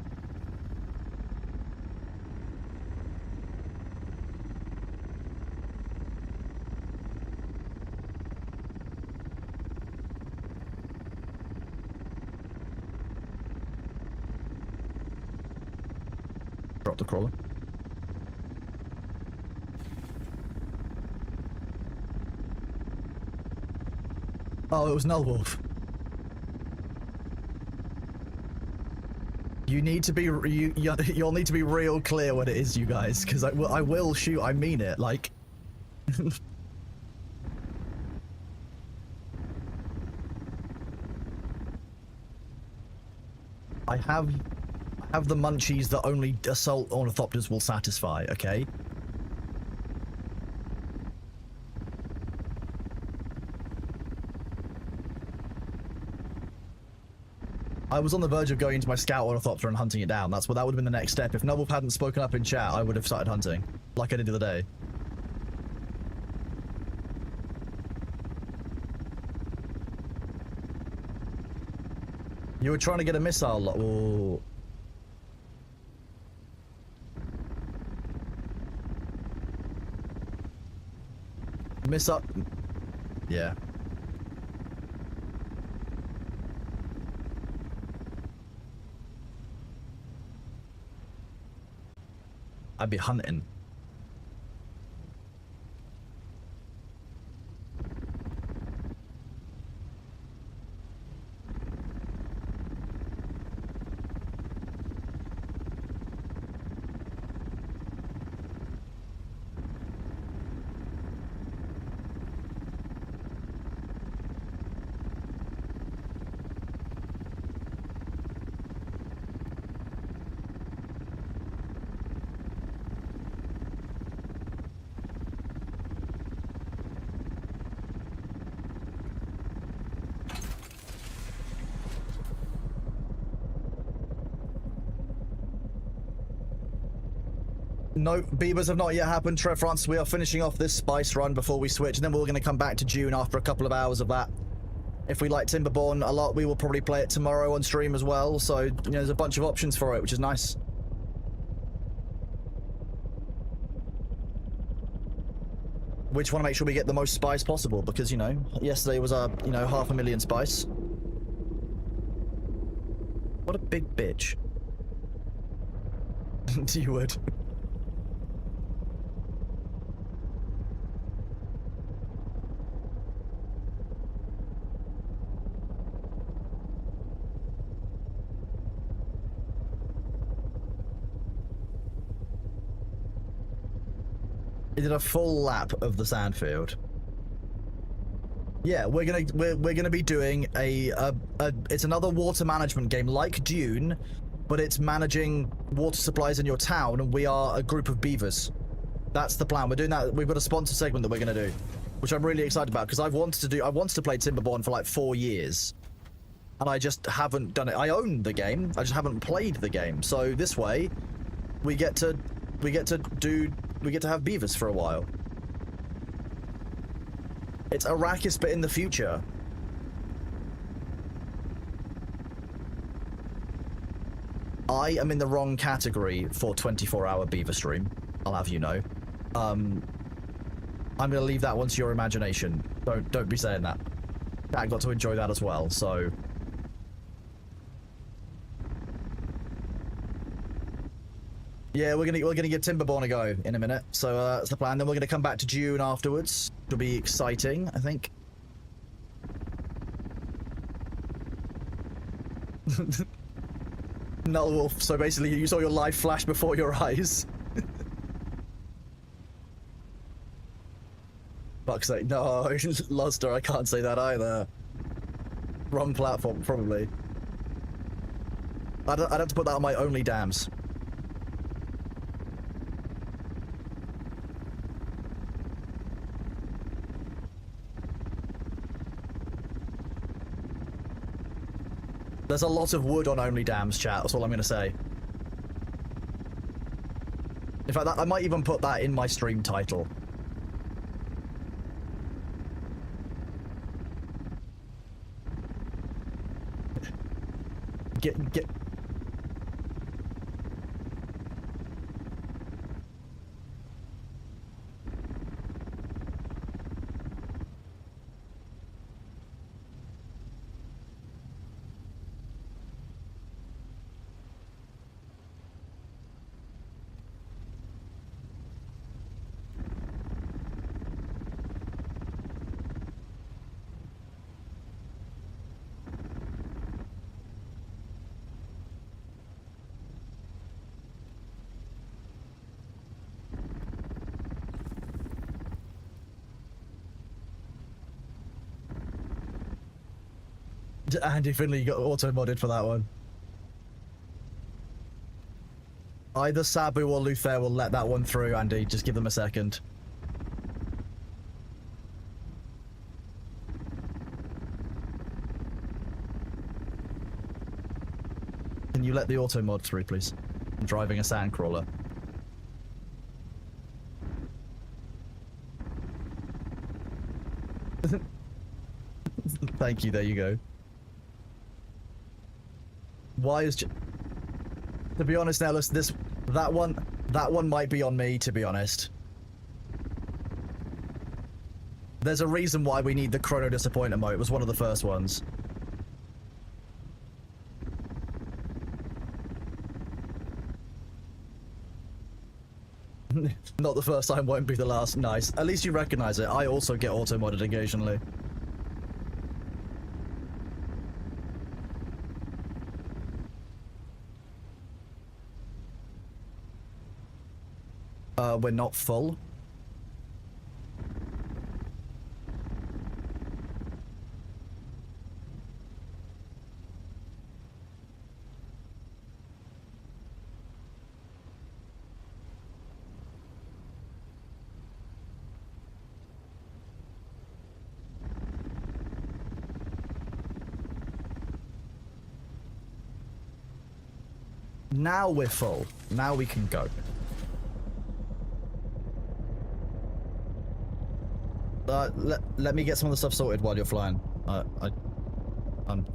Drop the crawler. Oh, it was Null Wolf. You need to be you'll need to be real clear what it is, you guys, because I will shoot. I mean it. Like, I have the munchies that only assault ornithopters will satisfy. Okay. I was on the verge of going into my scout ornithopter and hunting it down. That would have been the next step. If Nullwolf hadn't spoken up in chat, I would have started hunting, like I did the other day. You were trying to get a missile. Oh. Missile. Yeah. I'd be hunting. No, Beavers have not yet happened. Trev Francis, we are finishing off this spice run before we switch, and then we're going to come back to Dune after a couple of hours of that. If we like Timberborn a lot, we will probably play it tomorrow on stream as well, so, you know, there's a bunch of options for it, which is nice. We just want to make sure we get the most spice possible, because, you know, yesterday was our, you know, 500,000 spice. What a big bitch. You would. He did a full lap of the sandfield. Yeah, we're gonna be doing it's another water management game like Dune, but it's managing water supplies in your town, and we are a group of beavers. That's the plan. We're doing that. We've got a sponsor segment that we're gonna do, which I'm really excited about, because I wanted to play Timberborn for like 4 years, and I just haven't done it. I own the game, I just haven't played the game. So this way, we get to have beavers for a while. It's Arrakis, but in the future. I am in the wrong category for 24-hour beaver stream, I'll have you know. I'm gonna leave that one to your imagination. Don't be saying that. I got to enjoy that as well, so... Yeah, we're gonna give Timberborn a go in a minute. So that's the plan. Then we're gonna come back to Dune afterwards. It'll be exciting, I think. Null Wolf. So basically, you saw your life flash before your eyes. Fuck's sake, no, Luster, I can't say that either. Wrong platform, probably. I'd have to put that on my only dams. There's a lot of wood on Only Dams, chat. That's all I'm going to say. In fact, I might even put that in my stream title. Get... Andy Finley got auto-modded for that one. Either Sabu or Luther will let that one through, Andy. Just give them a second. Can you let the auto-mod through, please? I'm driving a sandcrawler. Thank you, there you go. Why is... To be honest, Nellis, that one might be on me, to be honest. There's a reason why we need the Chrono Disappoint emote. It was one of the first ones. Not the first time, won't be the last. Nice. At least you recognize it. I also get auto-modded occasionally. We're not full. Now we're full. Now we can go. let me get some of the stuff sorted while you're flying. I'm.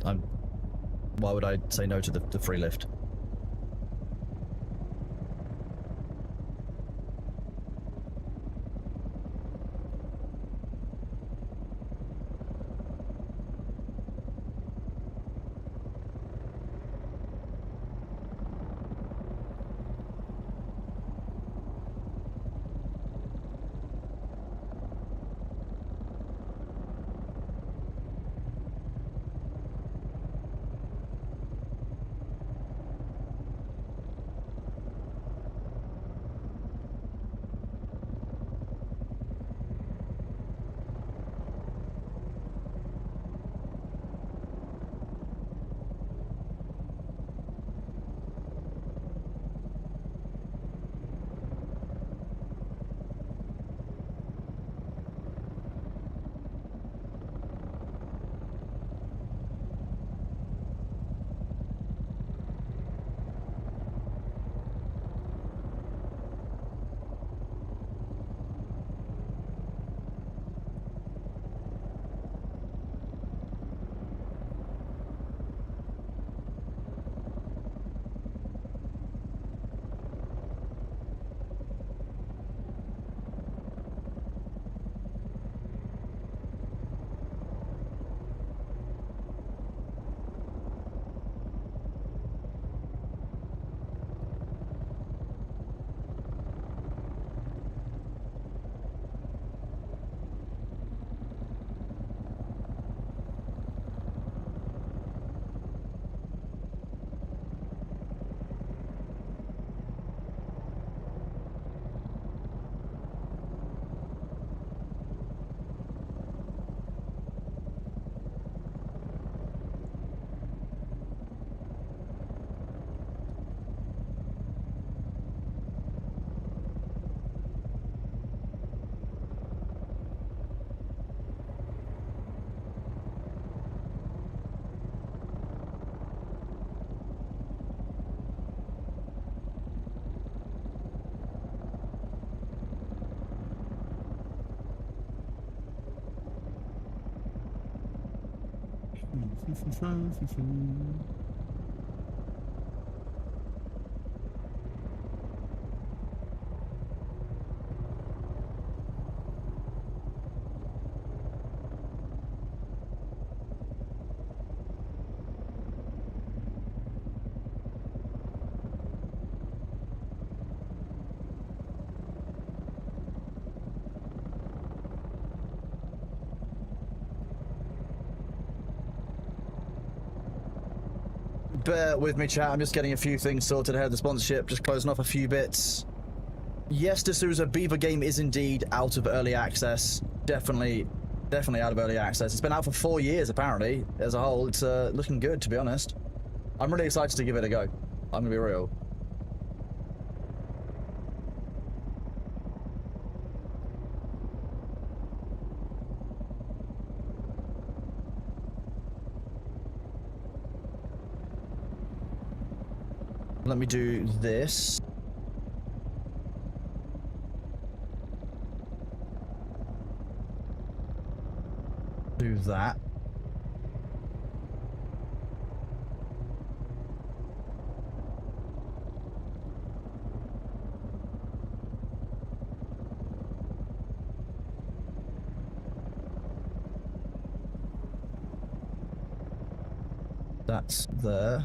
Why would I say no to the free lift? Bear with me, chat. I'm just getting a few things sorted ahead of the sponsorship, just closing off a few bits. Yes, D'Souza, Beaver game is indeed out of early access. Definitely out of early access. It's been out for 4 years, apparently, as a whole. It's looking good, to be honest. I'm really excited to give it a go. I'm gonna be real. Let me do this. Do that. That's there.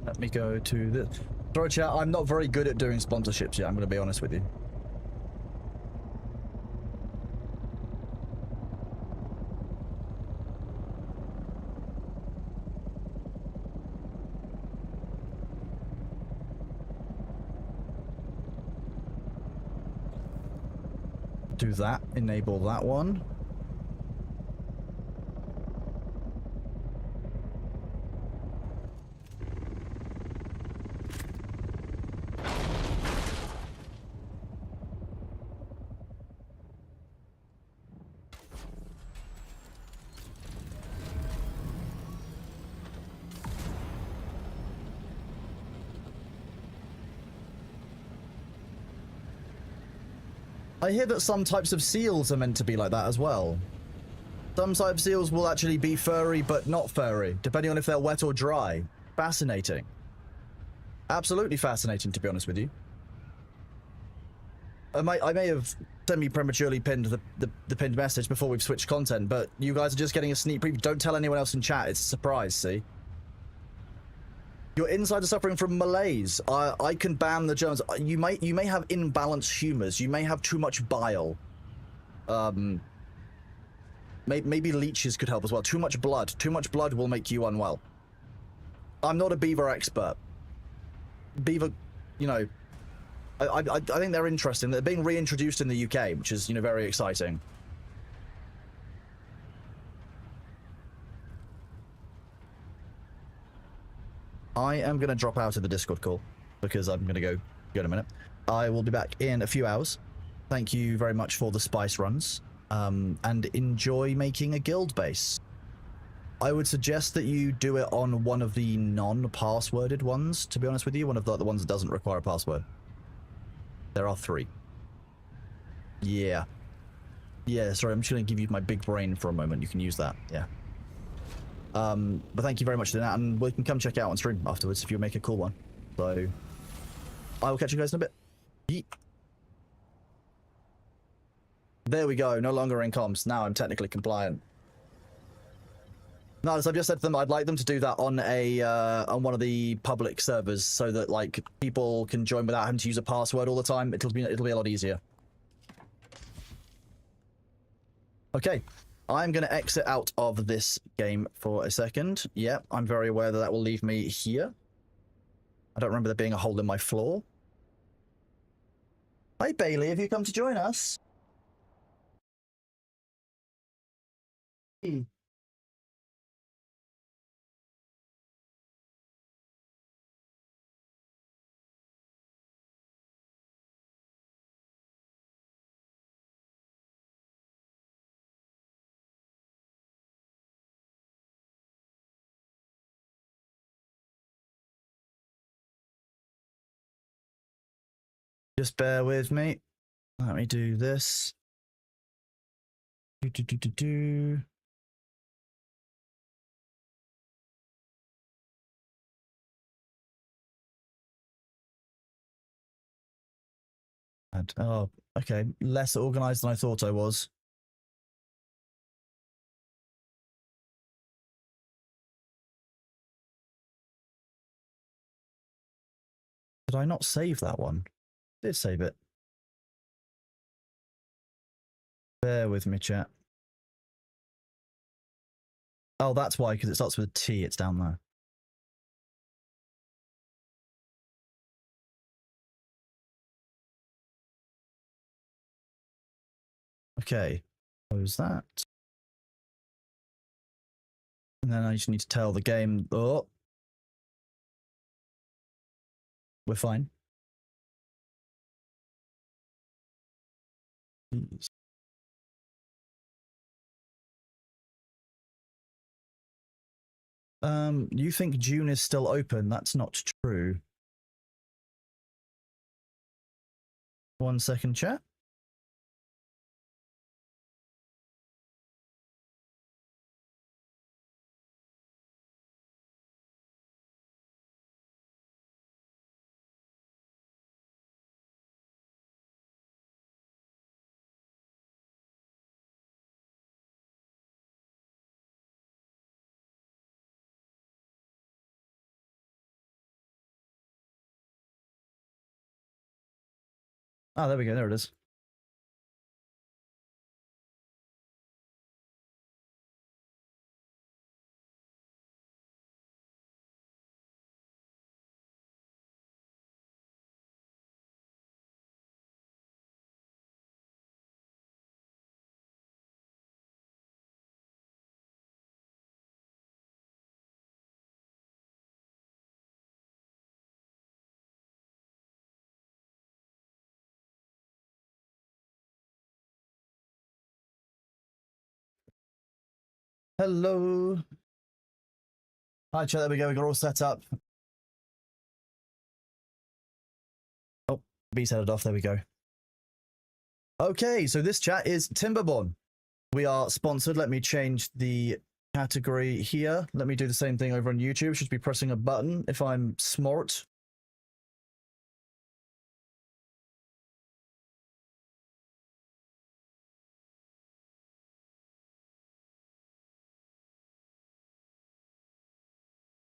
Let me go to this. Sorry, chat, I'm not very good at doing sponsorships yet, I'm going to be honest with you. Do that. Enable that one. I hear that some types of seals are meant to be like that as well. Some types of seals will actually be furry, but not furry, depending on if they're wet or dry. Fascinating. Absolutely fascinating, to be honest with you. I may have semi-prematurely pinned the pinned message before we've switched content, but you guys are just getting a sneak preview. Don't tell anyone else in chat. It's a surprise, see? Your insides are suffering from malaise. I can ban the germs. You may have imbalanced humors. You may have too much bile. Maybe leeches could help as well. Too much blood. Too much blood will make you unwell. I'm not a beaver expert. Beaver, you know, I think they're interesting. They're being reintroduced in the UK, which is, you know, very exciting. I am going to drop out of the Discord call because I'm going to go in a minute. I will be back in a few hours. Thank you very much for the spice runs, and enjoy making a guild base. I would suggest that you do it on one of the non-passworded ones, to be honest with you. One of the ones that doesn't require a password. There are 3. Yeah. Yeah, sorry, I'm just going to give you my big brain for a moment. You can use that, yeah. But thank you very much for that, and we can come check out on stream afterwards if you make a cool one. So, I will catch you guys in a bit. Yeet. There we go, no longer in comms. Now I'm technically compliant. No, as I've just said to them, I'd like them to do that on on one of the public servers so that, like, people can join without having to use a password all the time. It'll be a lot easier. Okay. I'm going to exit out of this game for a second. Yep, I'm very aware that will leave me here. I don't remember there being a hole in my floor. Hi, Bailey, have you come to join us? Just bear with me. Let me do this. Do. And, oh, okay. Less organized than I thought I was. Did I not save that one? I did save it. Bear with me, chat. Oh, that's why, because it starts with a T. It's down there. Okay. Close that. And then I just need to tell the game, oh, we're fine. Jeez. You think Dune is still open? That's not true. 1 second, chat. Ah, there we go. There it is. Hello. Hi, chat. There we go. We got all set up. Oh, B's headed off. There we go. Okay, so this chat is Timberborn. We are sponsored. Let me change the category here. Let me do the same thing over on YouTube. Should be pressing a button if I'm smart.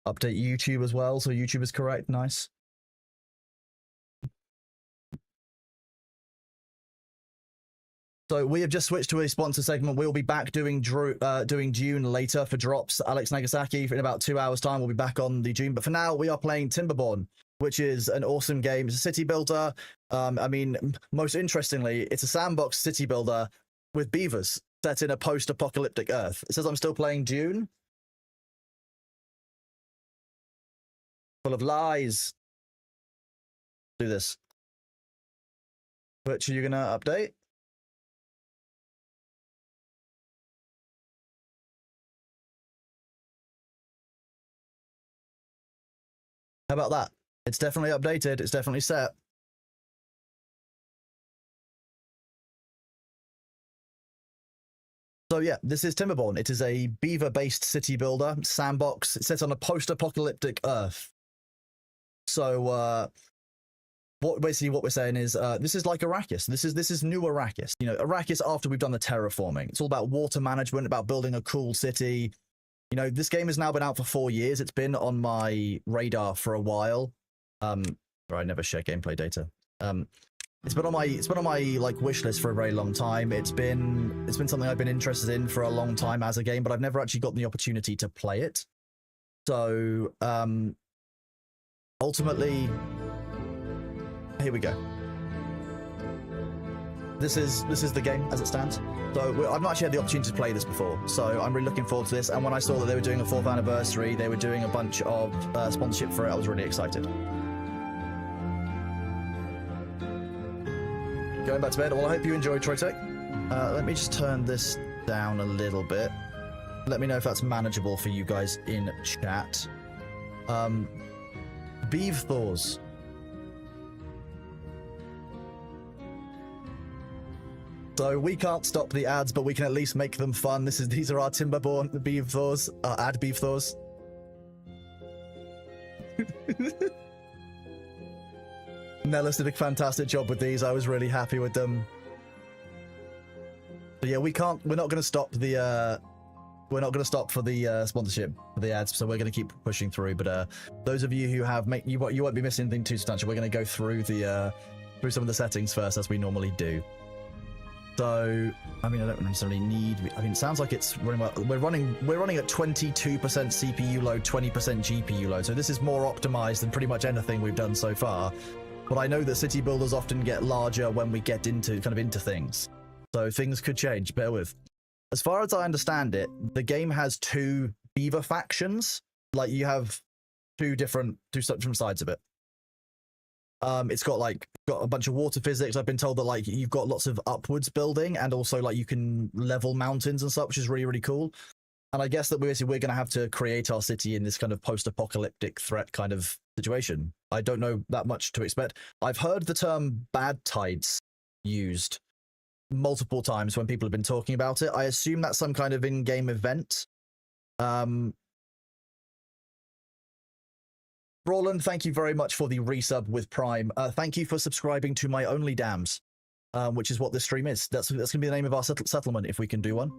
Update YouTube as well, so YouTube is correct. Nice. So we have just switched to a sponsor segment. We'll be back doing Dune later for drops. Alex Nagasaki in about 2 hours time. We'll be back on the Dune. But for now, we are playing Timberborn, which is an awesome game. It's a city builder. I mean, most interestingly, it's a sandbox city builder with beavers set in a post-apocalyptic Earth. It says I'm still playing Dune. Full of lies. Do this. Which are you gonna update? How about that? It's definitely updated. It's definitely set. So yeah, this is Timberborn. It is a beaver-based city builder, sandbox. It's set on a post-apocalyptic Earth. So basically what we're saying is this is like Arrakis. This is new Arrakis. You know, Arrakis after we've done the terraforming. It's all about water management, about building a cool city. You know, this game has now been out for 4 years. It's been on my radar for a while. I never share gameplay data. It's been on my like wish list for a very long time. It's been something I've been interested in for a long time as a game, but I've never actually gotten the opportunity to play it. So ultimately, here we go. This is the game as it stands. So I've not actually had the opportunity to play this before, so I'm really looking forward to this. And when I saw that they were doing a 4th anniversary, they were doing a bunch of sponsorship for it, I was really excited. Going back to bed. Well, I hope you enjoyed Troytech. Let me just turn this down a little bit. Let me know if that's manageable for you guys in chat. Beeve Thors. So we can't stop the ads, but we can at least make them fun. These are our Timberborn, the Beeve Thors, ad Beeve Thors. Nellis did a fantastic job with these. I was really happy with them. But yeah, we're not going to stop the for the sponsorship for the ads, so we're going to keep pushing through. But those of you who have you won't be missing anything too substantial. We're going to go through through some of the settings first, as we normally do. So, I mean, I don't necessarily need. I mean, it sounds like it's running well. We're running at 22% CPU load, 20% GPU load. So this is more optimized than pretty much anything we've done so far. But I know that city builders often get larger when we get into things. So things could change. Bear with. As far as I understand it, the game has 2 beaver factions. Like you have two different sides of it. It's got a bunch of water physics. I've been told that like you've got lots of upwards building, and also like you can level mountains and stuff, which is really, really cool. And I guess that we're going to have to create our city in this kind of post-apocalyptic threat kind of situation. I don't know that much to expect. I've heard the term bad tides used multiple times when people have been talking about it. I assume that's some kind of in-game event. Roland, thank you very much for the resub with Prime. Thank you for subscribing to my Only Dams, which is what this stream is. That's going to be the name of our settlement if we can do one.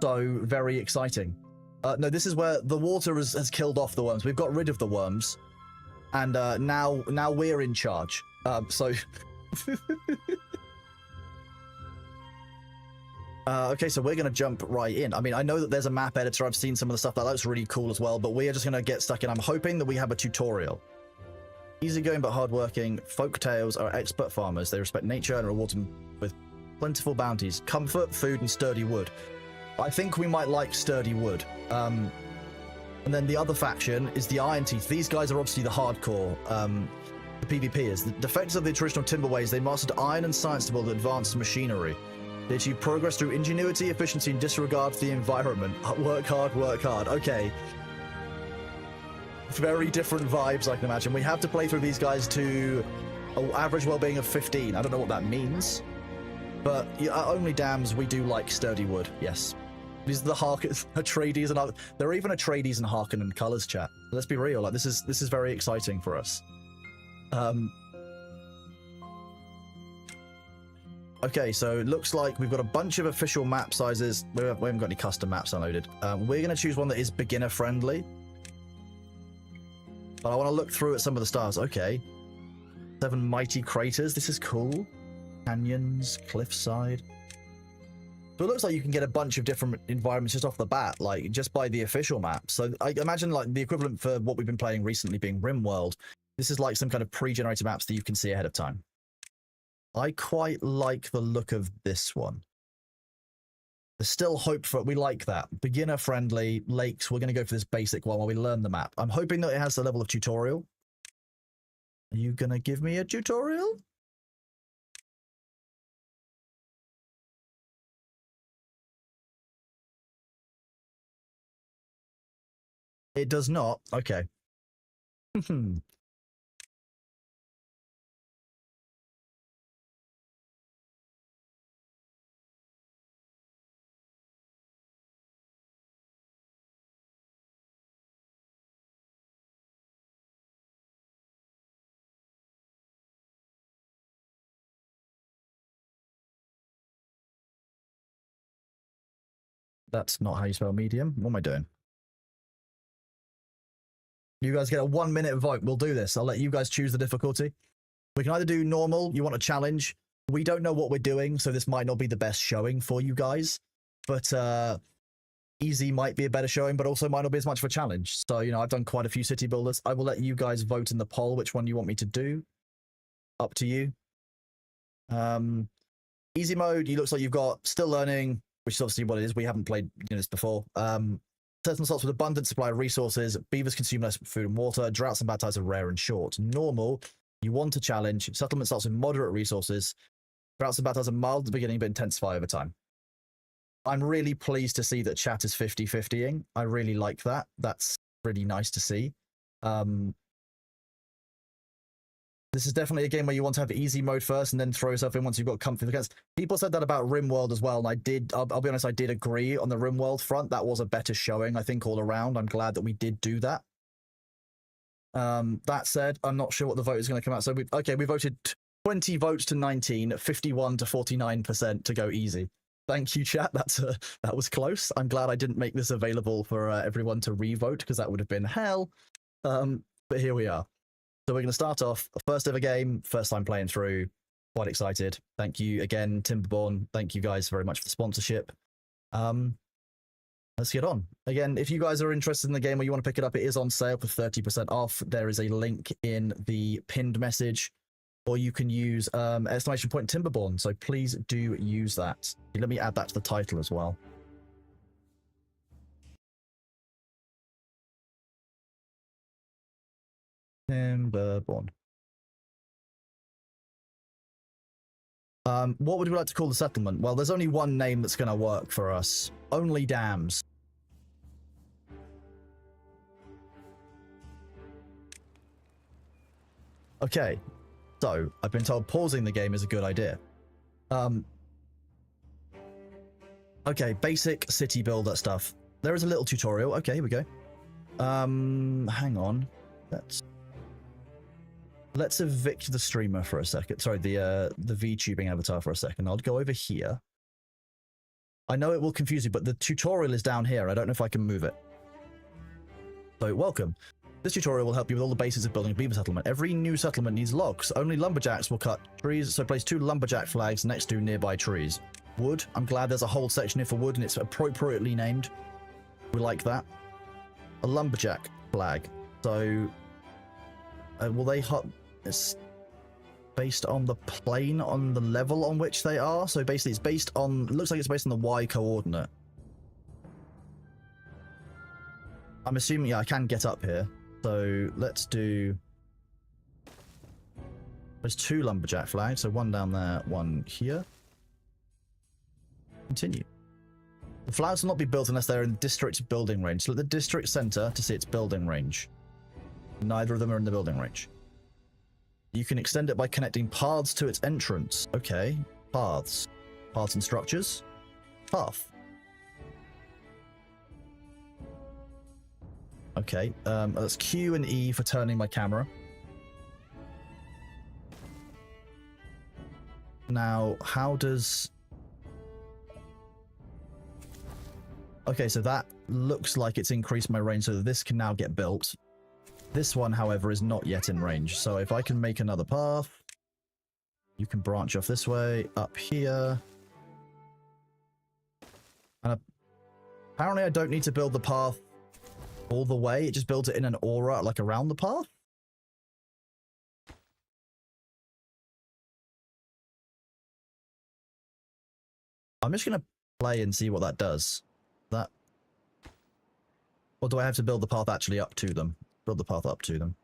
So, very exciting. No, this is where the water has killed off the worms. We've got rid of the worms. And now we're in charge. Okay, so we're going to jump right in. I mean, I know that there's a map editor. I've seen some of the stuff that looks really cool as well, but we are just going to get stuck in. I'm hoping that we have a tutorial. Easygoing but hardworking, folk tales are expert farmers. They respect nature and reward them with plentiful bounties, comfort, food, and sturdy wood. I think we might like sturdy wood. And then the other faction is the Iron Teeth. These guys are obviously the hardcore, the PvPers. The defectors of the traditional timber ways, they mastered iron and science to build advanced machinery. They achieve progress through ingenuity, efficiency, and disregard for the environment. Work hard, work hard. Okay. Very different vibes, I can imagine. We have to play through these guys to an average well-being of 15. I don't know what that means. But yeah, only dams, we do like sturdy wood, yes. These are the Atreides and there are even Atreides and Harkonnen colors, chat. Let's be real, like this is very exciting for us. Okay, so it looks like we've got a bunch of official map sizes. We haven't got any custom maps downloaded. We're going to choose one that is beginner friendly. But I want to look through at some of the stars. Okay. 7 mighty craters. This is cool. Canyons, cliffside. So it looks like you can get a bunch of different environments just off the bat, like just by the official map. So I imagine like the equivalent for what we've been playing recently being RimWorld. This is like some kind of pre-generated maps that you can see ahead of time. I quite like the look of this one. There's still hope for it. We like that. Beginner friendly, lakes. We're going to go for this basic one while we learn the map. I'm hoping that it has a level of tutorial. Are you going to give me a tutorial? It does not. Okay. That's not how you spell medium. What am I doing? You guys get a 1 minute vote. We'll do this. I'll let you guys choose the difficulty. We can either do normal. You want a challenge. We don't know what we're doing, so this might not be the best showing for you guys. But easy might be a better showing, but also might not be as much of a challenge. So, you know, I've done quite a few city builders. I will let you guys vote in the poll which one you want me to do. Up to you. Easy mode, it looks like you've got still learning, which is obviously what it is. We haven't played this before. Certain slots with abundant supply of resources. Beavers consume less food and water. Droughts and bad tides are rare and short. Normal, you want a challenge. Settlement starts with moderate resources. Droughts and bad tides are mild at the beginning, but intensify over time. I'm really pleased to see that chat is 50-50ing. I really like that. That's really nice to see. This is definitely a game where you want to have easy mode first and then throw yourself in once you've got comfort. Because people said that about RimWorld as well, and I'll be honest, I did agree on the RimWorld front. That was a better showing, I think, all around. I'm glad that we did do that. That said, I'm not sure what the vote is going to come out. So, we voted 20 votes to 19, 51 to 49% to go easy. Thank you, chat. That was close. I'm glad I didn't make this available for everyone to re-vote, because that would have been hell. But here we are. So we're going to start off, first ever game, first time playing through, quite excited. Thank you again, Timberborn. Thank you guys very much for the sponsorship. Let's get on. Again, if you guys are interested in the game or you want to pick it up, it is on sale for 30% off. There is a link in the pinned message, or you can use exclamation point Timberborn. So please do use that. Let me add that to the title as well. Timberborn. What would we like to call the settlement? Well, there's only one name that's going to work for us. Only Dams. Okay, so I've been told pausing the game is a good idea. Okay, basic city builder stuff. There is a little tutorial. Okay, here we go. Hang on. Let's evict the streamer for a second. Sorry, the VTubing avatar for a second. I'll go over here. I know it will confuse you, but the tutorial is down here. I don't know if I can move it. So, welcome. This tutorial will help you with all the basics of building a beaver settlement. Every new settlement needs logs. Only lumberjacks will cut trees, so place 2 lumberjack flags next to nearby trees. Wood. I'm glad there's a whole section here for wood, and it's appropriately named. We like that. A lumberjack flag. So, will they hut? It's based on the plane, on the level on which they are. So basically it's based on, it looks like it's based on the Y coordinate. I'm assuming, yeah, I can get up here. So let's do, there's 2 lumberjack flags. So one down there, one here. Continue. The flats will not be built unless they're in the district building range. Select the district center to see its building range. Neither of them are in the building range. You can extend it by connecting paths to its entrance. Okay, paths. Paths and structures. Path. Okay, that's Q and E for turning my camera. Now, how does... Okay, so that looks like it's increased my range so that this can now get built. This one, however, is not yet in range. So if I can make another path, you can branch off this way, up here. And apparently I don't need to build the path all the way. It just builds it in an aura, like around the path. I'm just going to play and see what that does. That... Or do I have to build the path actually up to them? Build the path up to them.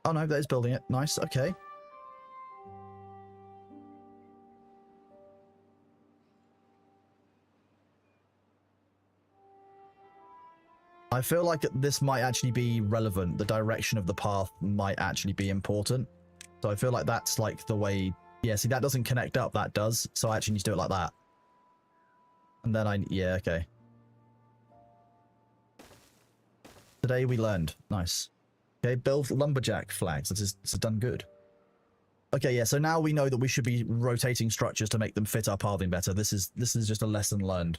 Oh no, that is building it. Nice, okay. I feel like this might actually be relevant. The direction of the path might actually be important. So I feel like that's like the way... Yeah, see, that doesn't connect up. That does. So I actually need to do it like that. And then I... Yeah, okay. Today we learned. Nice. Okay, build lumberjack flags. This is done good. Okay, yeah, so now we know that we should be rotating structures to make them fit our pathing better. This is just a lesson learned.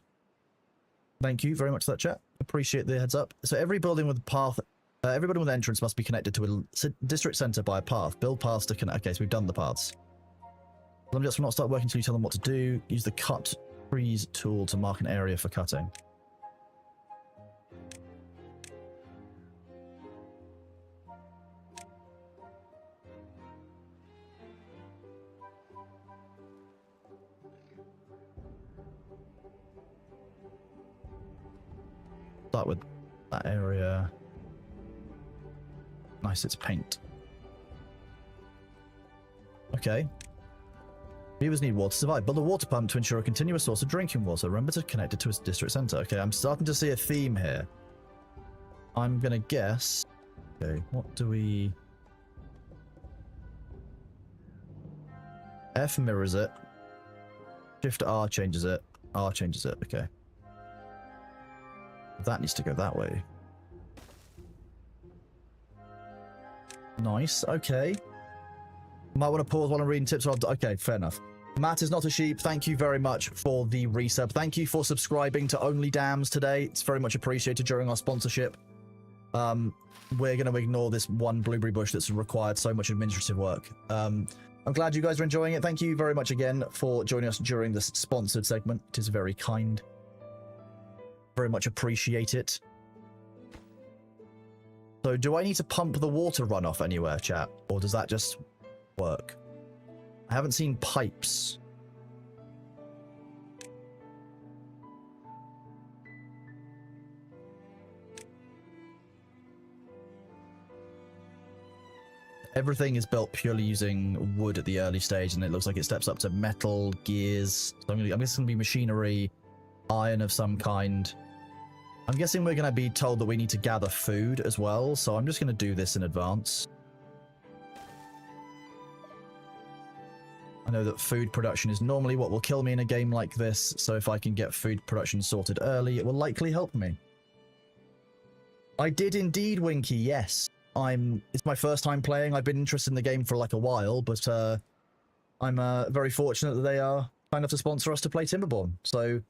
Thank you very much for that, chat. Appreciate the heads up. So every building with path... every building with entrance must be connected to a district center by a path. Build paths to connect... Okay, so we've done the paths. Lumberjacks will not start working until you tell them what to do. Use the cut trees tool to mark an area for cutting. Start with that area. Nice, it's paint. Okay. Beavers need water to survive. Build a water pump to ensure a continuous source of drinking water. Remember to connect it to its district center. Okay, I'm starting to see a theme here. I'm gonna guess... Okay, what do we... F mirrors it. Shift R changes it. R changes it, okay. That needs to go that way. Nice, okay. Might want to pause while I'm reading tips. Okay, fair enough. Matt is not a sheep. Thank you very much for the resub. Thank you for subscribing to Only Dams today. It's very much appreciated during our sponsorship. We're going to ignore this one blueberry bush that's required so much administrative work. I'm glad you guys are enjoying it. Thank you very much again for joining us during this sponsored segment. It is very kind. Very much appreciate it. So do I need to pump the water runoff anywhere, chat? Or does that just work? I haven't seen pipes. Everything is built purely using wood at the early stage, and it looks like it steps up to metal, gears. So I'm guessing it's going to be machinery, iron of some kind. I'm guessing we're going to be told that we need to gather food as well, so I'm just going to do this in advance. I know that food production is normally what will kill me in a game like this, so if I can get food production sorted early, it will likely help me. I did indeed, Winky, yes. It's my first time playing. I've been interested in the game for like a while, but I'm very fortunate that they are kind enough to sponsor us to play Timberborn. So,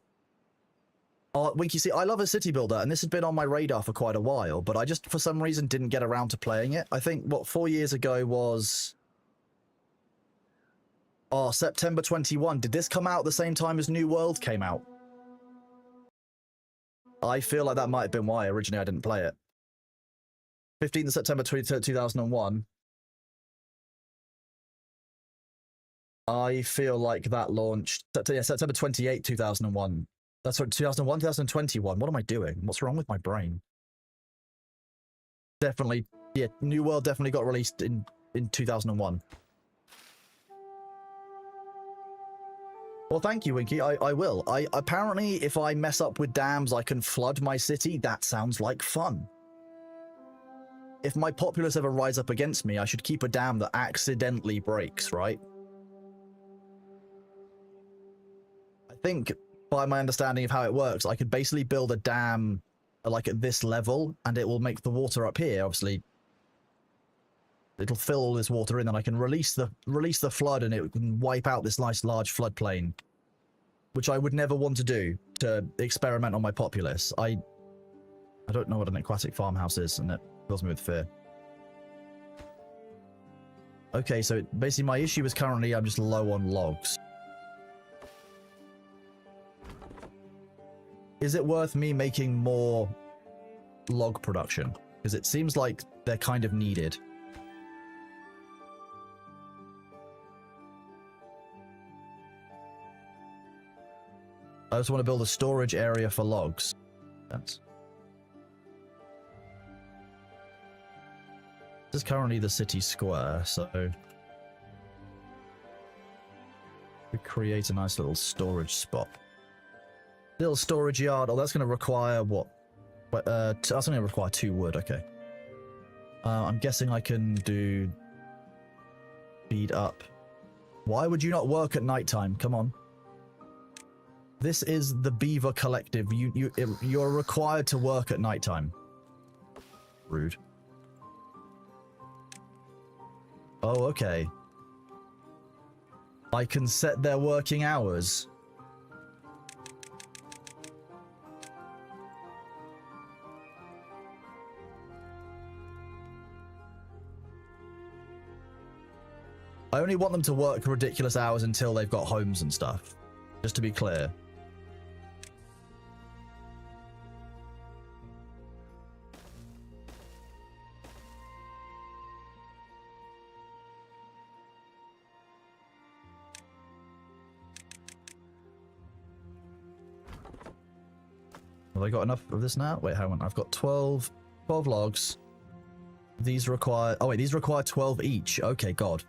Winky, see, I love a city builder, and this has been on my radar for quite a while, but I just, for some reason, didn't get around to playing it. I think, 4 years ago was... Oh, September 21. Did this come out at the same time as New World came out? I feel like that might have been why originally I didn't play it. 15th of September 2001. I feel like that launched... Yeah, September 28, 2001. That's right, 2001, 2021. What am I doing? What's wrong with my brain? Definitely, yeah, New World definitely got released in 2001. Well, thank you, Winky. I will. Apparently, if I mess up with dams, I can flood my city. That sounds like fun. If my populace ever rise up against me, I should keep a dam that accidentally breaks, right? I think, by my understanding of how it works, I could basically build a dam like at this level, and it will make the water up here, obviously. It'll fill all this water in, and I can release the flood, and it can wipe out this nice large floodplain, which I would never want to do to experiment on my populace. I don't know what an aquatic farmhouse is, and it fills me with fear. Okay, so basically my issue is currently I'm just low on logs. Is it worth me making more log production? Because it seems like they're kind of needed. I just want to build a storage area for logs. This is currently the city square, so we create a nice little storage spot. Little storage yard. Oh, that's going to require what? That's going to require 2 wood. Okay. I'm guessing I can do speed up. Why would you not work at nighttime? Come on. This is the Beaver Collective. You're required to work at nighttime. Rude. Oh, okay. I can set their working hours. I only want them to work ridiculous hours until they've got homes and stuff. Just to be clear. Have I got enough of this now? Wait, hang on. I've got 12 logs. These require... Oh, wait, these require 12 each. Okay, God.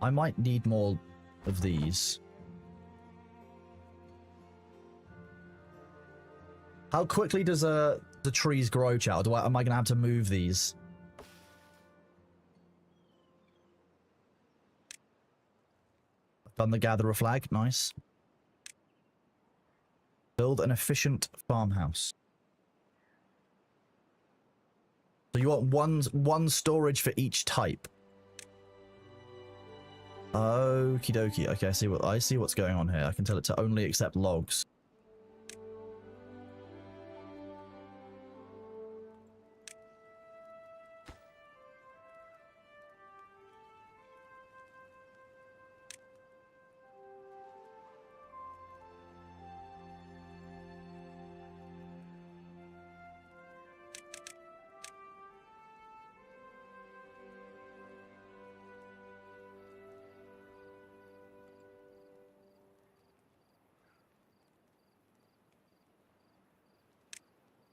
I might need more of these. How quickly does the trees grow, Chow? Am I going to have to move these? Done the gatherer flag. Nice. Build an efficient farmhouse. So you want one storage for each type. Okie dokie. Okay, I see what's going on here. I can tell it to only accept logs.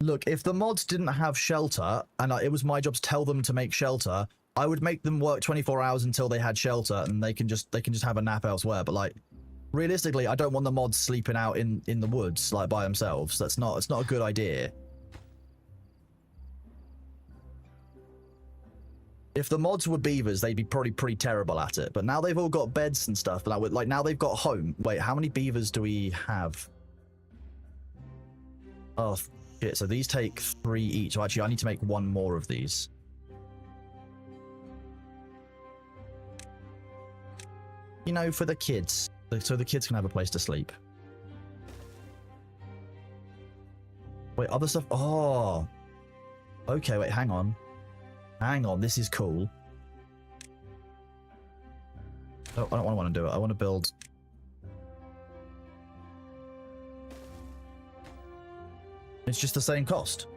Look, if the mods didn't have shelter, and it was my job to tell them to make shelter, I would make them work 24 hours until they had shelter, and they can just have a nap elsewhere. But like, realistically, I don't want the mods sleeping out in the woods like by themselves. It's not a good idea. If the mods were beavers, they'd be probably pretty terrible at it. But now they've all got beds and stuff. Like now they've got home. Wait, how many beavers do we have? Oh. So these take 3 each. So actually, I need to make 1 more of these. You know, for the kids. So the kids can have a place to sleep. Wait, other stuff? Oh. Okay, wait, hang on. Hang on, this is cool. Oh, I don't want to do it. I want to build... It's just the same cost.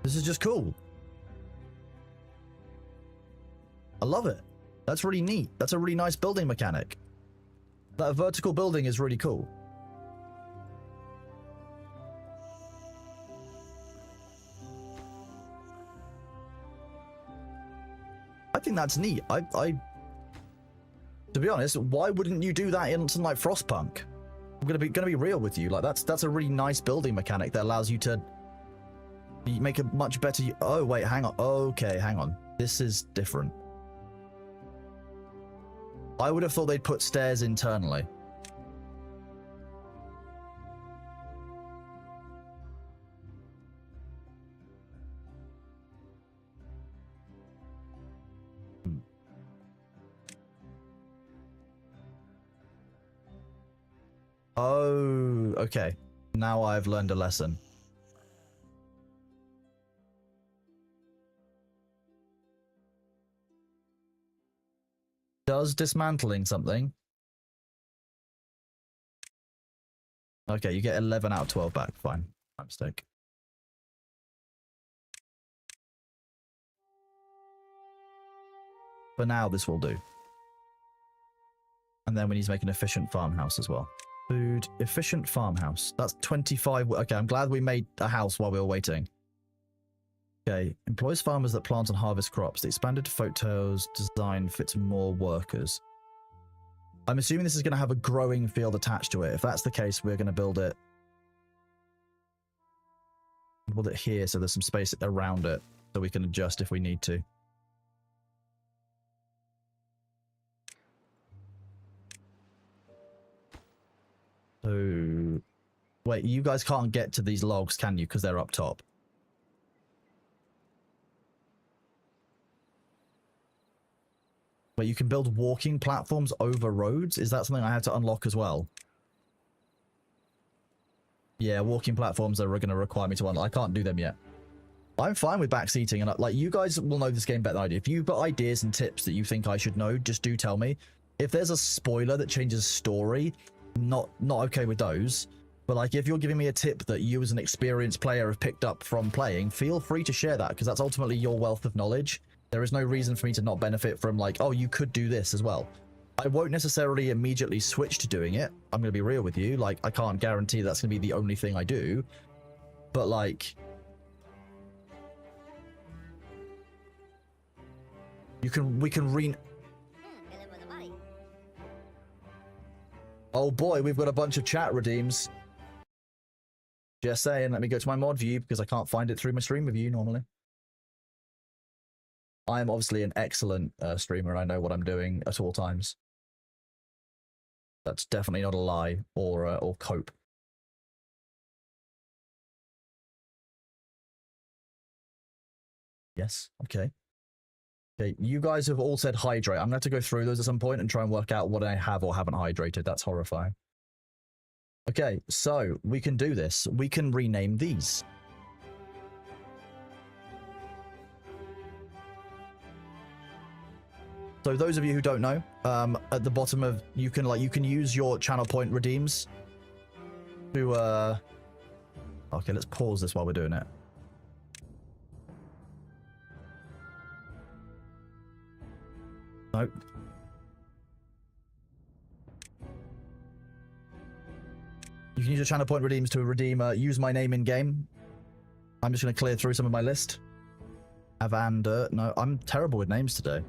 This is just cool. I love it. That's really neat. That's a really nice building mechanic. That vertical building is really cool. I think that's neat. To be honest, why wouldn't you do that in something like Frostpunk? I'm gonna be real with you. Like that's a really nice building mechanic that allows you to make a much better. Oh wait, hang on. Okay, hang on. This is different. I would have thought they'd put stairs internally. Oh, okay. Now I've learned a lesson. Does dismantling something? Okay, you get 11 out of 12 back. Fine. My mistake. For now, this will do. And then we need to make an efficient farmhouse as well. Food, efficient farmhouse. That's 25. Okay, I'm glad we made a house while we were waiting. Okay, employs farmers that plant and harvest crops. The expanded folktales design fits more workers. I'm assuming this is going to have a growing field attached to it. If that's the case, we're going to build it here so there's some space around it so we can adjust if we need to. So, wait, you guys can't get to these logs, can you? Because they're up top. Wait, you can build walking platforms over roads? Is that something I have to unlock as well? Yeah, walking platforms are going to require me to unlock. I can't do them yet. I'm fine with backseating, and like, you guys will know this game better than I do. If you've got ideas and tips that you think I should know, just do tell me. If there's a spoiler that changes story, not okay with those. But like, if you're giving me a tip that you as an experienced player have picked up from playing, feel free to share that, because that's ultimately your wealth of knowledge. There is no reason for me to not benefit from, like, oh, you could do this as well. I won't necessarily immediately switch to doing it. I'm going to be real with you. Like, I can't guarantee that's going to be the only thing I do. But like, we can Oh boy, we've got a bunch of chat redeems. Just saying, let me go to my mod view because I can't find it through my stream view normally. I am obviously an excellent streamer and I know what I'm doing at all times. That's definitely not a lie or cope. Yes, okay. Okay, you guys have all said hydrate. I'm going to have to go through those at some point and try and work out what I have or haven't hydrated. That's horrifying. Okay, so we can do this. We can rename these. So those of you who don't know, at the bottom of you can use your channel point redeems to okay, let's pause this while we're doing it. Nope. You can use your channel point redeems to redeem use my name in game. I'm just going to clear through some of my list. Avander. No, I'm terrible with names today.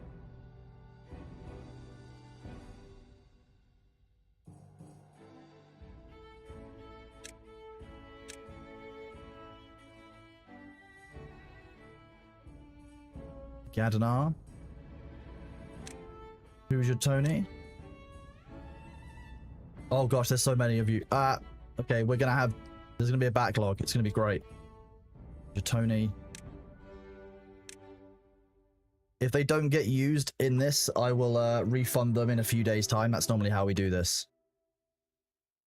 Gadanar. Who's your Tony? Oh gosh, there's so many of you. Okay, there's gonna be a backlog. It's gonna be great. Your Tony. If they don't get used in this, I will refund them in a few days' time. That's normally how we do this.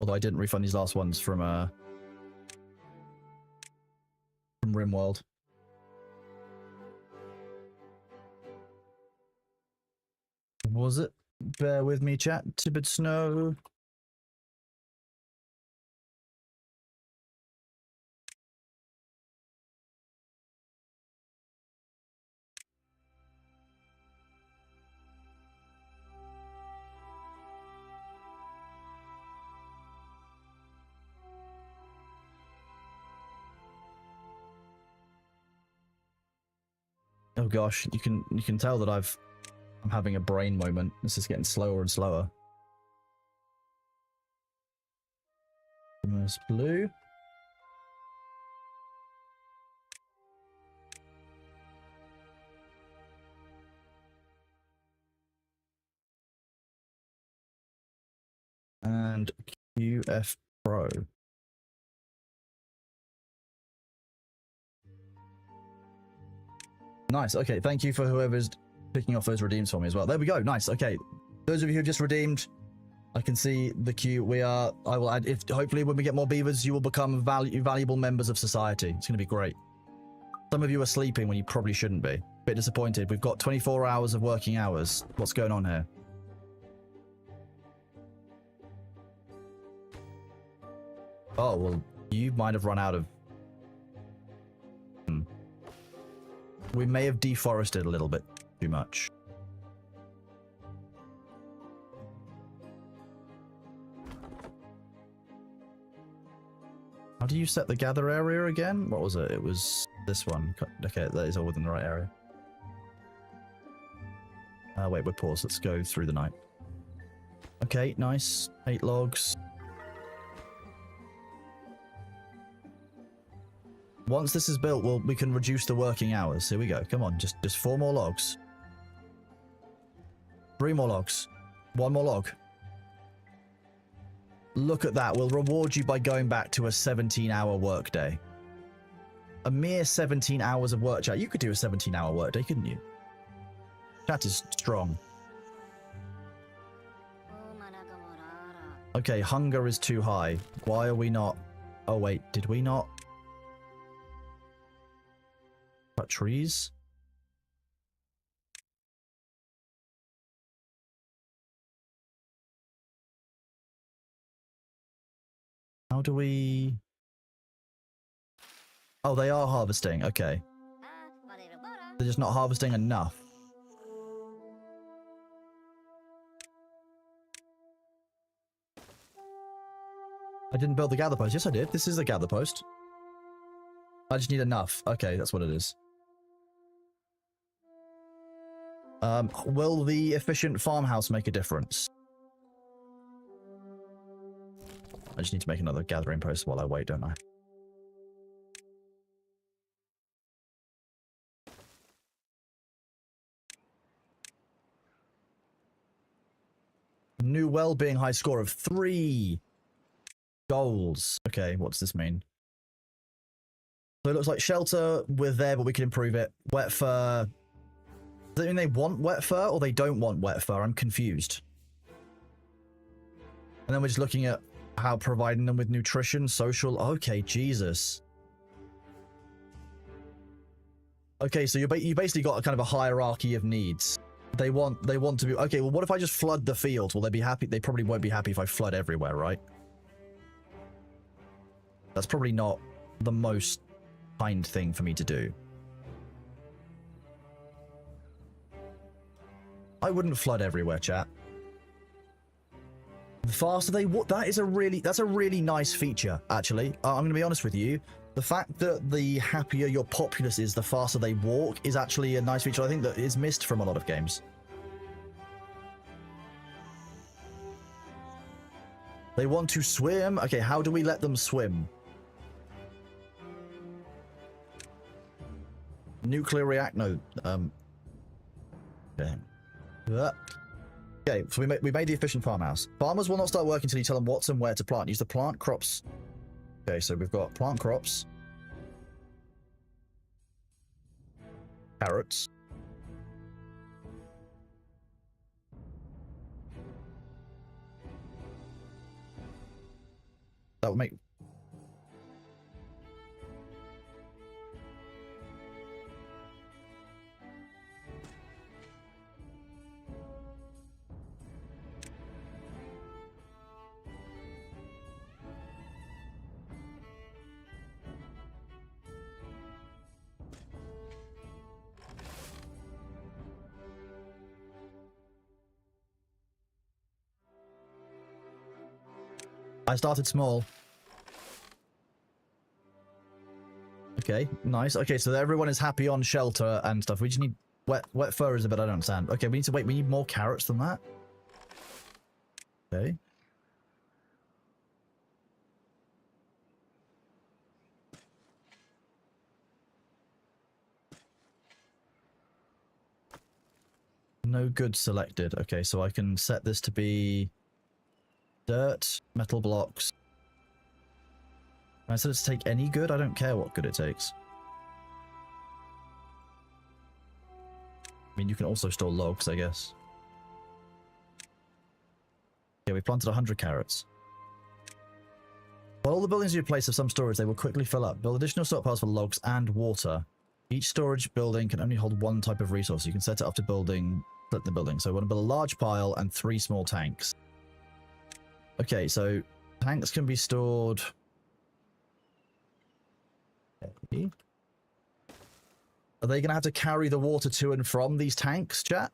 Although I didn't refund these last ones from RimWorld. Was it? Bear with me, chat. Tibbet Snow. Oh gosh, you can tell that I've I'm having a brain moment. This is getting slower and slower. There's blue. And QF Pro. Nice. Okay, thank you for whoever's picking off those redeems for me as well. There we go. Nice. Okay, those of you who just redeemed, I can see the queue. I will add. If hopefully when we get more beavers, you will become valuable members of society. It's going to be great. Some of you are sleeping when you probably shouldn't be. Bit disappointed. We've got 24 hours of working hours. What's going on here? Oh, well, you might have run out of... We may have deforested a little bit too much. How do you set the gather area again? What was it? It was this one. Okay, that is all within the right area. Wait, we're paused. Let's go through the night. Okay, nice. 8 logs. Once this is built, we can reduce the working hours. Here we go. Come on, just 4 more logs. 3 more logs. 1 more log. Look at that. We'll reward you by going back to a 17-hour workday. A mere 17 hours of work, chat. You could do a 17-hour workday, couldn't you? Chat is strong. Okay, hunger is too high. Why are we not... Oh, wait. Did we not... Cut trees? How do we... Oh, they are harvesting. Okay. They're just not harvesting enough. I didn't build the gather post. Yes, I did. This is the gather post. I just need enough. Okay, that's what it is. Will the efficient farmhouse make a difference? I just need to make another gathering post while I wait, don't I? New well-being high score of 3 goals. Okay, what's this mean? So it looks like shelter, we're there, but we can improve it. Wet fur. Does that mean they want wet fur or they don't want wet fur? I'm confused. And then we're just looking at how providing them with nutrition, social. Okay, Jesus. Okay, so you basically got a kind of a hierarchy of needs. They want to be... Okay, well, what if I just flood the fields? Will they be happy? They probably won't be happy if I flood everywhere, right? That's probably not the most kind thing for me to do. I wouldn't flood everywhere, chat. The faster they walk, that's a really nice feature, actually. I'm going to be honest with you. The fact that the happier your populace is, the faster they walk, is actually a nice feature I think that is missed from a lot of games. They want to swim. Okay, how do we let them swim? Nuclear react... No. Okay. Okay, so we made the efficient farmhouse. Farmers will not start working until you tell them what and where to plant. Use the plant crops. Okay, so we've got plant crops. Carrots. That would make... I started small. Okay, nice. Okay, so everyone is happy on shelter and stuff. We just need wet fur is a bit I don't understand. Okay, we need to wait. We need more carrots than that. Okay. No goods selected. Okay, so I can set this to be dirt, metal blocks. Can I set it to take any good? I don't care what good it takes. I mean, you can also store logs, I guess. Yeah, we planted 100 carrots. While all the buildings you place have some storage, they will quickly fill up. Build additional stockpiles for logs and water. Each storage building can only hold one type of resource. You can set it up to split the building. So we want to build a large pile and 3 small tanks. Okay, so tanks can be stored. Okay. Are they going to have to carry the water to and from these tanks, chat?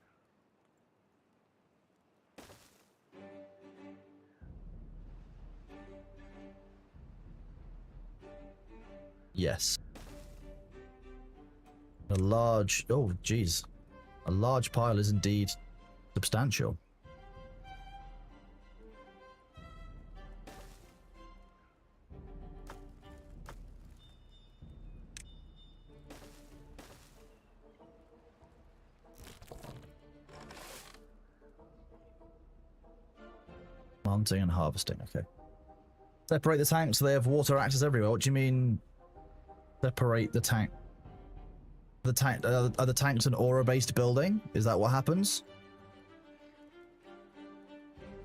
Yes. A large... Oh, geez. A large pile is indeed substantial. Planting and harvesting, okay. Separate the tanks so they have water access everywhere. What do you mean separate the tank? Are the tanks an aura-based building? Is that what happens?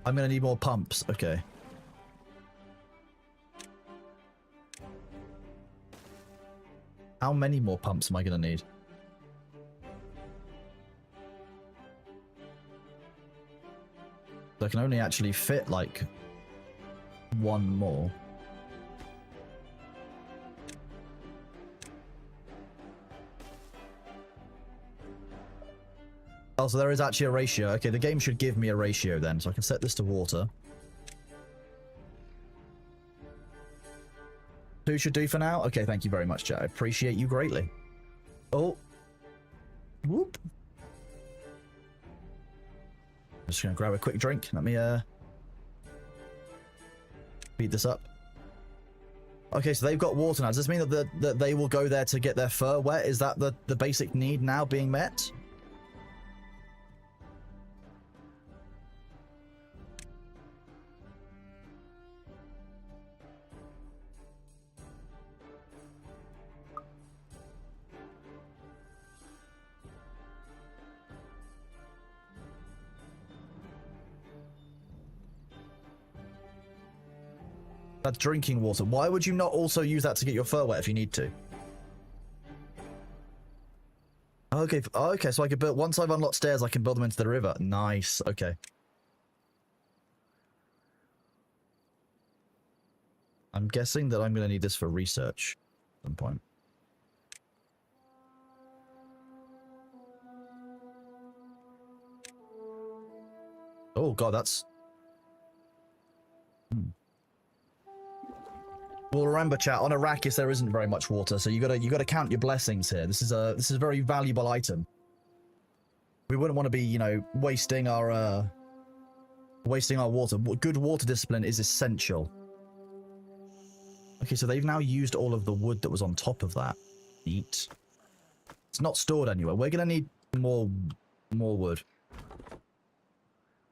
I'm gonna need more pumps. Okay. How many more pumps am I gonna need? I can only actually fit like 1 more. Oh, so there is actually a ratio. Okay, the game should give me a ratio then, so I can set this to water. 2 should do for now? Okay, thank you very much, chat. I appreciate you greatly. Oh. Whoop. I'm just gonna grab a quick drink. Let me, speed this up. Okay, so they've got water now. Does this mean that they will go there to get their fur wet? Is that the basic need now being met? That's drinking water. Why would you not also use that to get your fur wet if you need to? Okay, okay, so I can build... Once I've unlocked stairs, I can build them into the river. Nice, okay. I'm guessing that I'm going to need this for research at some point. Oh god, that's... Well, remember, chat, on Arrakis there isn't very much water, so you gotta count your blessings here. This is a very valuable item. We wouldn't want to be, you know, wasting our water. Good water discipline is essential. Okay, so they've now used all of the wood that was on top of that. Neat. It's not stored anywhere. We're gonna need more wood.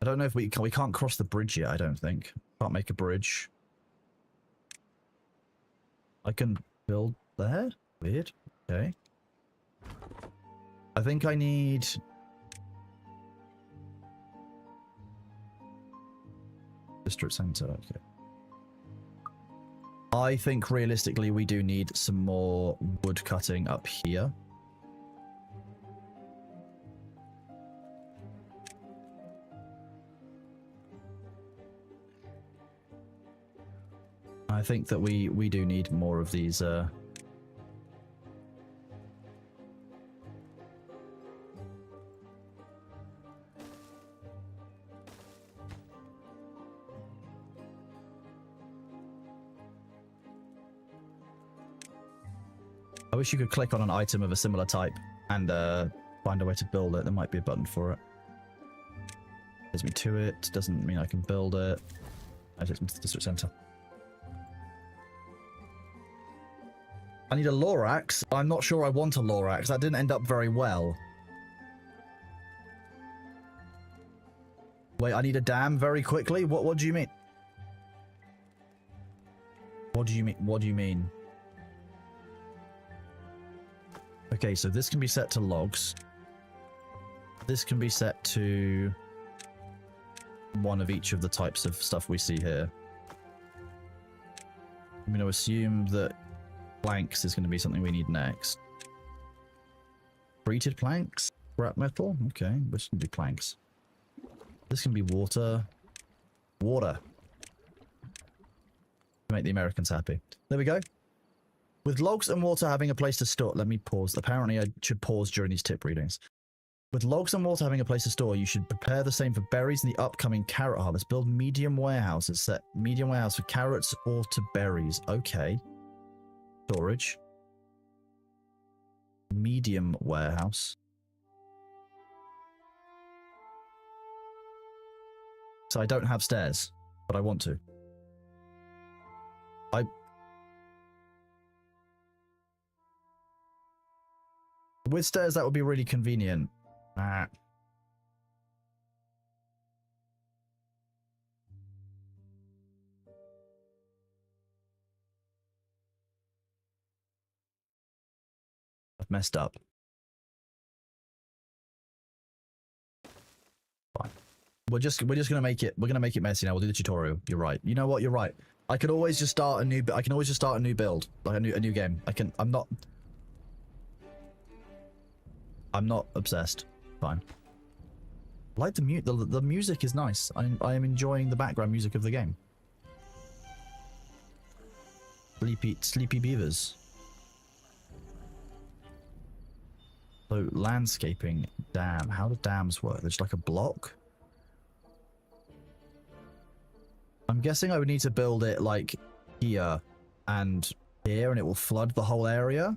I don't know if we can't cross the bridge yet. I don't think. Can't make a bridge. I can build there? Weird. Okay. I think I need... District Center, okay. I think realistically we do need some more wood cutting up here. I think that we do need more of these I wish you could click on an item of a similar type and find a way to build it. There might be a button for it. Takes me to it. Doesn't mean I can build it. It takes me to the district center. I need a Lorax. I'm not sure I want a Lorax. That didn't end up very well. Wait, I need a dam very quickly? What do you mean? What do you mean? What do you mean? Okay, so this can be set to logs. This can be set to one of each of the types of stuff we see here. I'm going to assume that planks is going to be something we need next. Treated planks? Scrap metal? Okay, this can be planks. This can be water. Water. Make the Americans happy. There we go. With logs and water having a place to store... Let me pause. Apparently I should pause during these tip readings. With logs and water having a place to store, you should prepare the same for berries in the upcoming carrot harvest. Build medium warehouses. Set medium warehouse for carrots or to berries. Okay. Storage. Medium warehouse. So I don't have stairs, but I want to. With stairs, that would be really convenient. Ah. I've messed up. Fine. We're just gonna make it. We're gonna make it messy now. We'll do the tutorial. You're right. You know what? You're right. I could always just start a new. I can always just start a new build, like a new game. I can. I'm not obsessed. Fine. I like the music is nice. I am enjoying the background music of the game. Sleepy beavers. So landscaping, dam. How do dams work? They're just like a block. I'm guessing I would need to build it like here and here, and it will flood the whole area.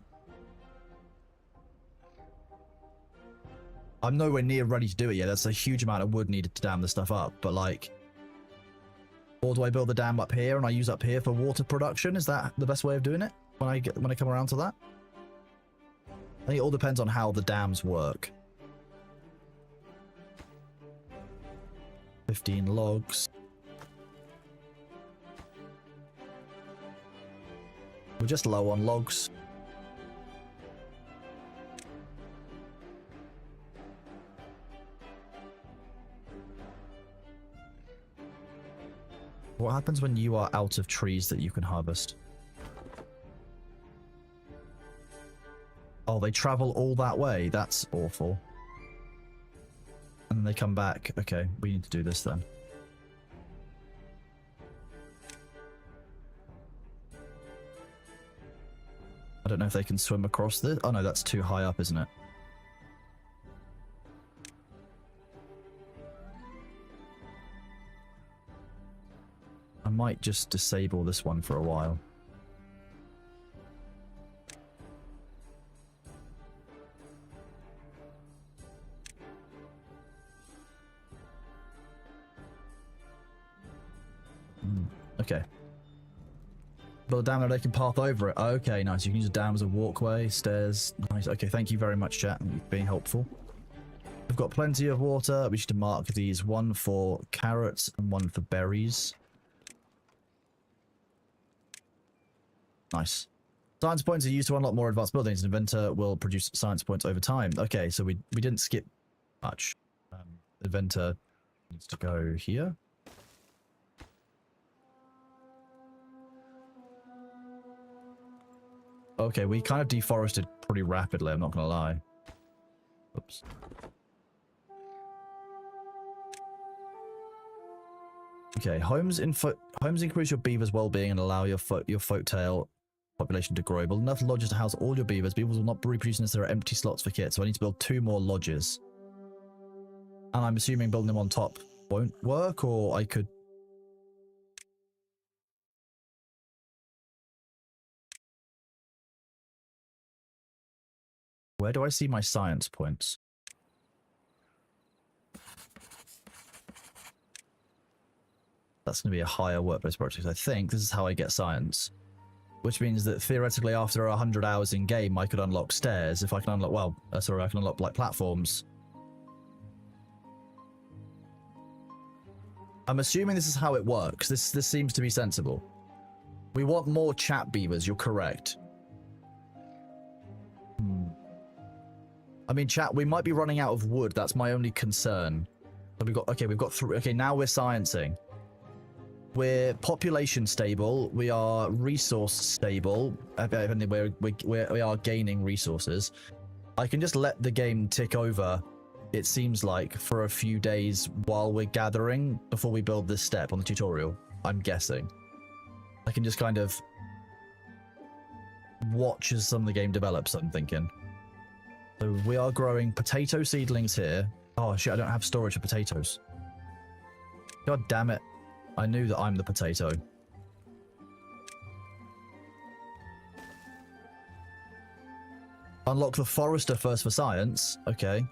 I'm nowhere near ready to do it yet. That's a huge amount of wood needed to dam the stuff up. But like, or do I build the dam up here and I use up here for water production? Is that the best way of doing it when I come around to that? I think it all depends on how the dams work. 15 logs. We're just low on logs. What happens when you are out of trees that you can harvest? Oh, they travel all that way? That's awful. And then they come back. Okay, we need to do this then. I don't know if they can swim across this. Oh no, that's too high up, isn't it? I might just disable this one for a while. Okay. But the dam that they can path over it. Okay, nice. You can use the dam as a walkway, stairs. Nice. Okay, thank you very much, chat. You've been helpful. We've got plenty of water. We should mark these. One for carrots and one for berries. Nice. Science points are used to unlock more advanced buildings. An inventor will produce science points over time. Okay, so we didn't skip much. Inventor needs to go here. Okay, we kind of deforested pretty rapidly, I'm not gonna lie. Oops. Okay, homes increase your beavers' well-being and allow your folktail population to grow. Build enough lodges to house all your beavers. Beavers will not reproduce unless there are empty slots for kits, so I need to build 2 more lodges. And I'm assuming building them on top won't work, or I could... Where do I see my science points? That's going to be a higher workplace project. I think this is how I get science. Which means that theoretically after 100 hours in game, I could unlock stairs. If I can unlock, well, sorry, I can unlock like platforms. I'm assuming this is how it works. This seems to be sensible. We want more chat beavers, you're correct. I mean, chat, we might be running out of wood. That's my only concern. So we've got three. Okay, now we're sciencing. We're population stable. We are resource stable. We are gaining resources. I can just let the game tick over, it seems like, for a few days while we're gathering before we build this step on the tutorial. I'm guessing. I can just kind of watch as some of the game develops, I'm thinking. So we are growing potato seedlings here. Oh shit, I don't have storage for potatoes. God damn it. I knew that I'm the potato. Unlock the forester first for science. Okay.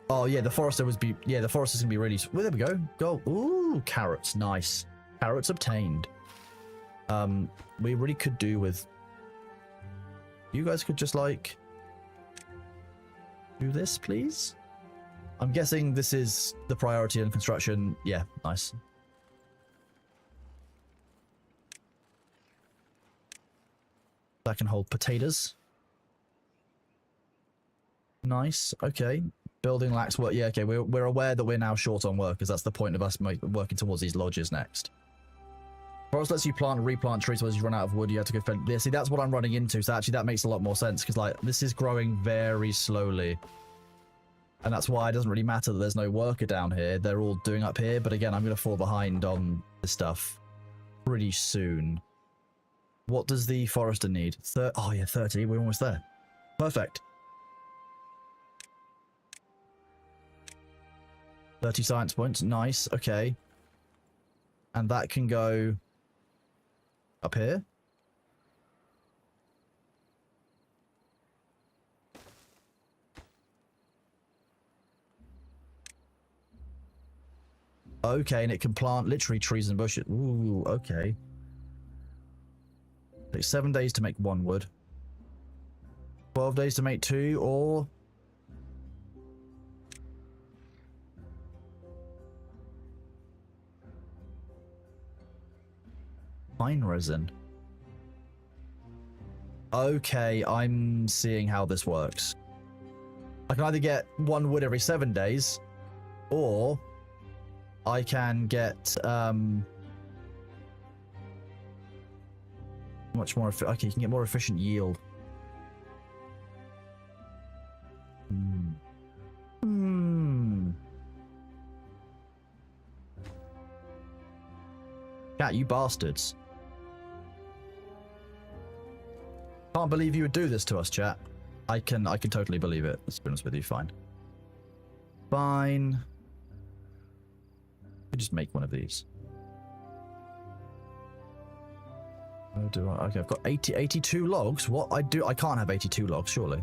Oh yeah, the forester the forester's gonna be really. Well, there we go. Go. Ooh, carrots. Nice. Carrots obtained. We really could do with. You guys could just like do this, please. I'm guessing this is the priority in construction. Yeah, nice. That can hold potatoes. Nice. Okay. Building lacks work. Yeah, okay. We're aware that we're now short on workers. That's the point of us working towards these lodges next. Forest lets you plant and replant trees as you run out of wood. You have to go fend. Yeah, see, that's what I'm running into. So actually, that makes a lot more sense because like this is growing very slowly. And that's why it doesn't really matter that there's no worker down here. They're all doing up here. But again, I'm going to fall behind on this stuff pretty soon. What does the forester need? Oh, yeah, 30. We're almost there. Perfect. 30 science points. Nice. Okay. And that can go up here. Okay, and it can plant literally trees and bushes. Ooh, okay. Takes 7 days to make 1 wood. 12 days to make 2, or... Pine resin. Okay, I'm seeing how this works. I can either get 1 wood every 7 days, or... I can get much more. Okay, you can get more efficient yield. Cat, you bastards! Can't believe you would do this to us, chat. I can totally believe it. Let's be honest with you. Fine. Fine. Just make one of these. Oh, do I? Okay, I've got 82 logs. What I do? I can't have 82 logs, surely.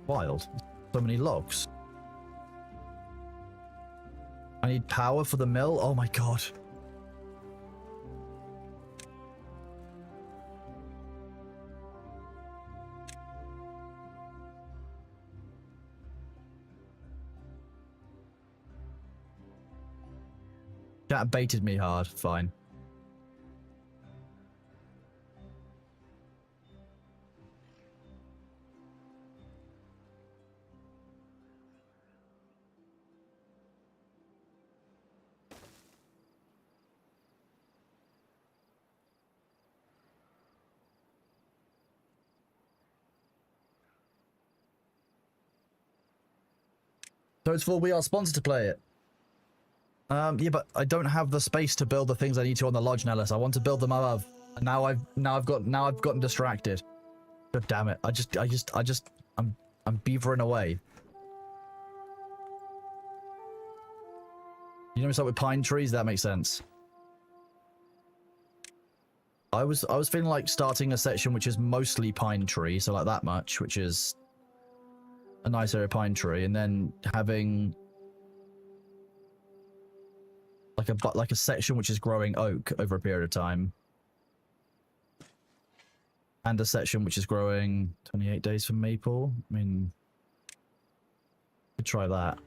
Wild. So many logs. I need power for the mill. Oh my god. That baited me hard. Fine. So it's for we are sponsored to play it. Yeah, but I don't have the space to build the things I need to on the lodge, Nellis. I want to build them above. And now I've gotten distracted. God damn it. I'm beavering away. You know, start with pine trees, that makes sense. I was feeling like starting a section which is mostly pine tree, so like that much, which is a nice area of pine tree, and then having like a section which is growing oak over a period of time, and a section which is growing 28 days for maple. I mean, could try that.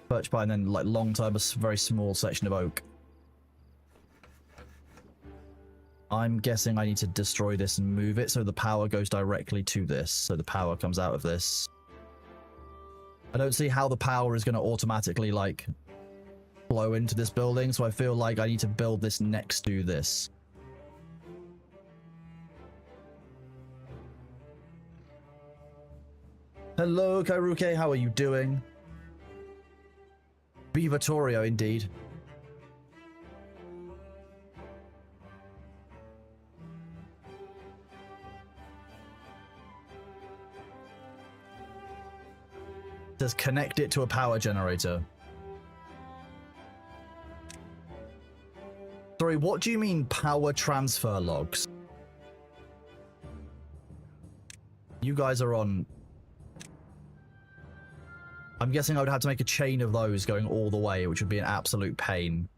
Birch pine, then like long term, a very small section of oak. I'm guessing I need to destroy this and move it so the power goes directly to this. So the power comes out of this. I don't see how the power is going to automatically like flow into this building, so I feel like I need to build this next to this. Hello, Kairuke, how are you doing? Vivatorio, indeed. Says connect it to a power generator. Sorry, what do you mean power transfer logs? You guys are on... I'm guessing I would have to make a chain of those going all the way, which would be an absolute pain.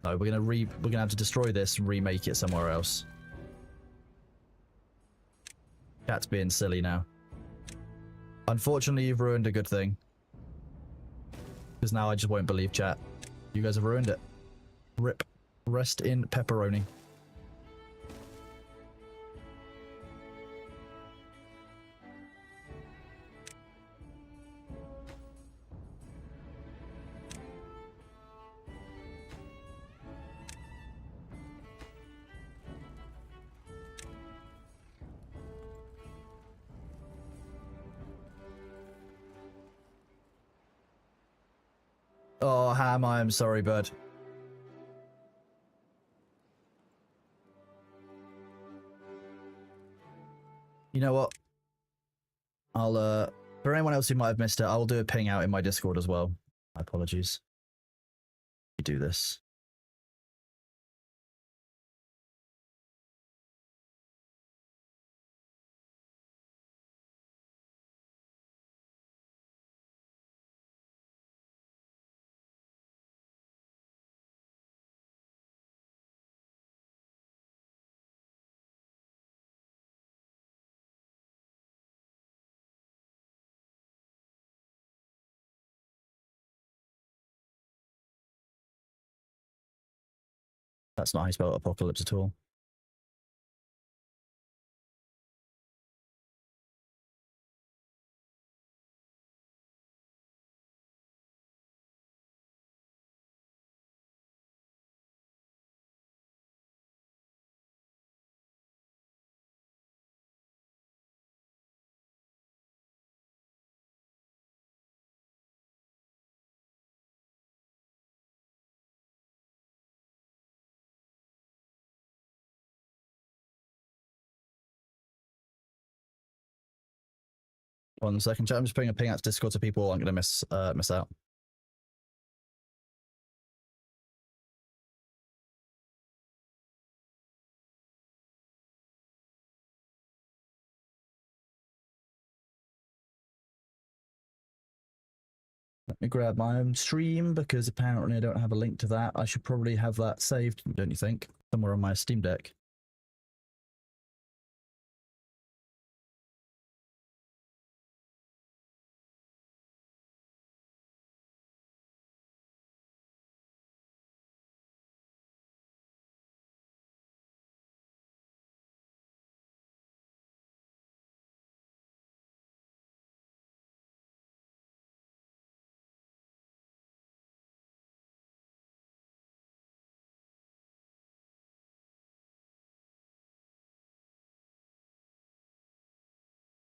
No, we're gonna have to destroy this and remake it somewhere else. Cat's being silly now. Unfortunately, you've ruined a good thing. Because now I just won't believe chat. You guys have ruined it. Rip. Rest in pepperoni. Oh, Ham, I am sorry, bud. You know what? I'll, for anyone else who might have missed it, I'll do a ping out in my Discord as well. My apologies. You do this. That's not how you spell apocalypse at all. One second, chat. I'm just putting a ping out to Discord so people aren't going to miss out. Let me grab my own stream because apparently I don't have a link to that. I should probably have that saved, don't you think? Somewhere on my Steam Deck.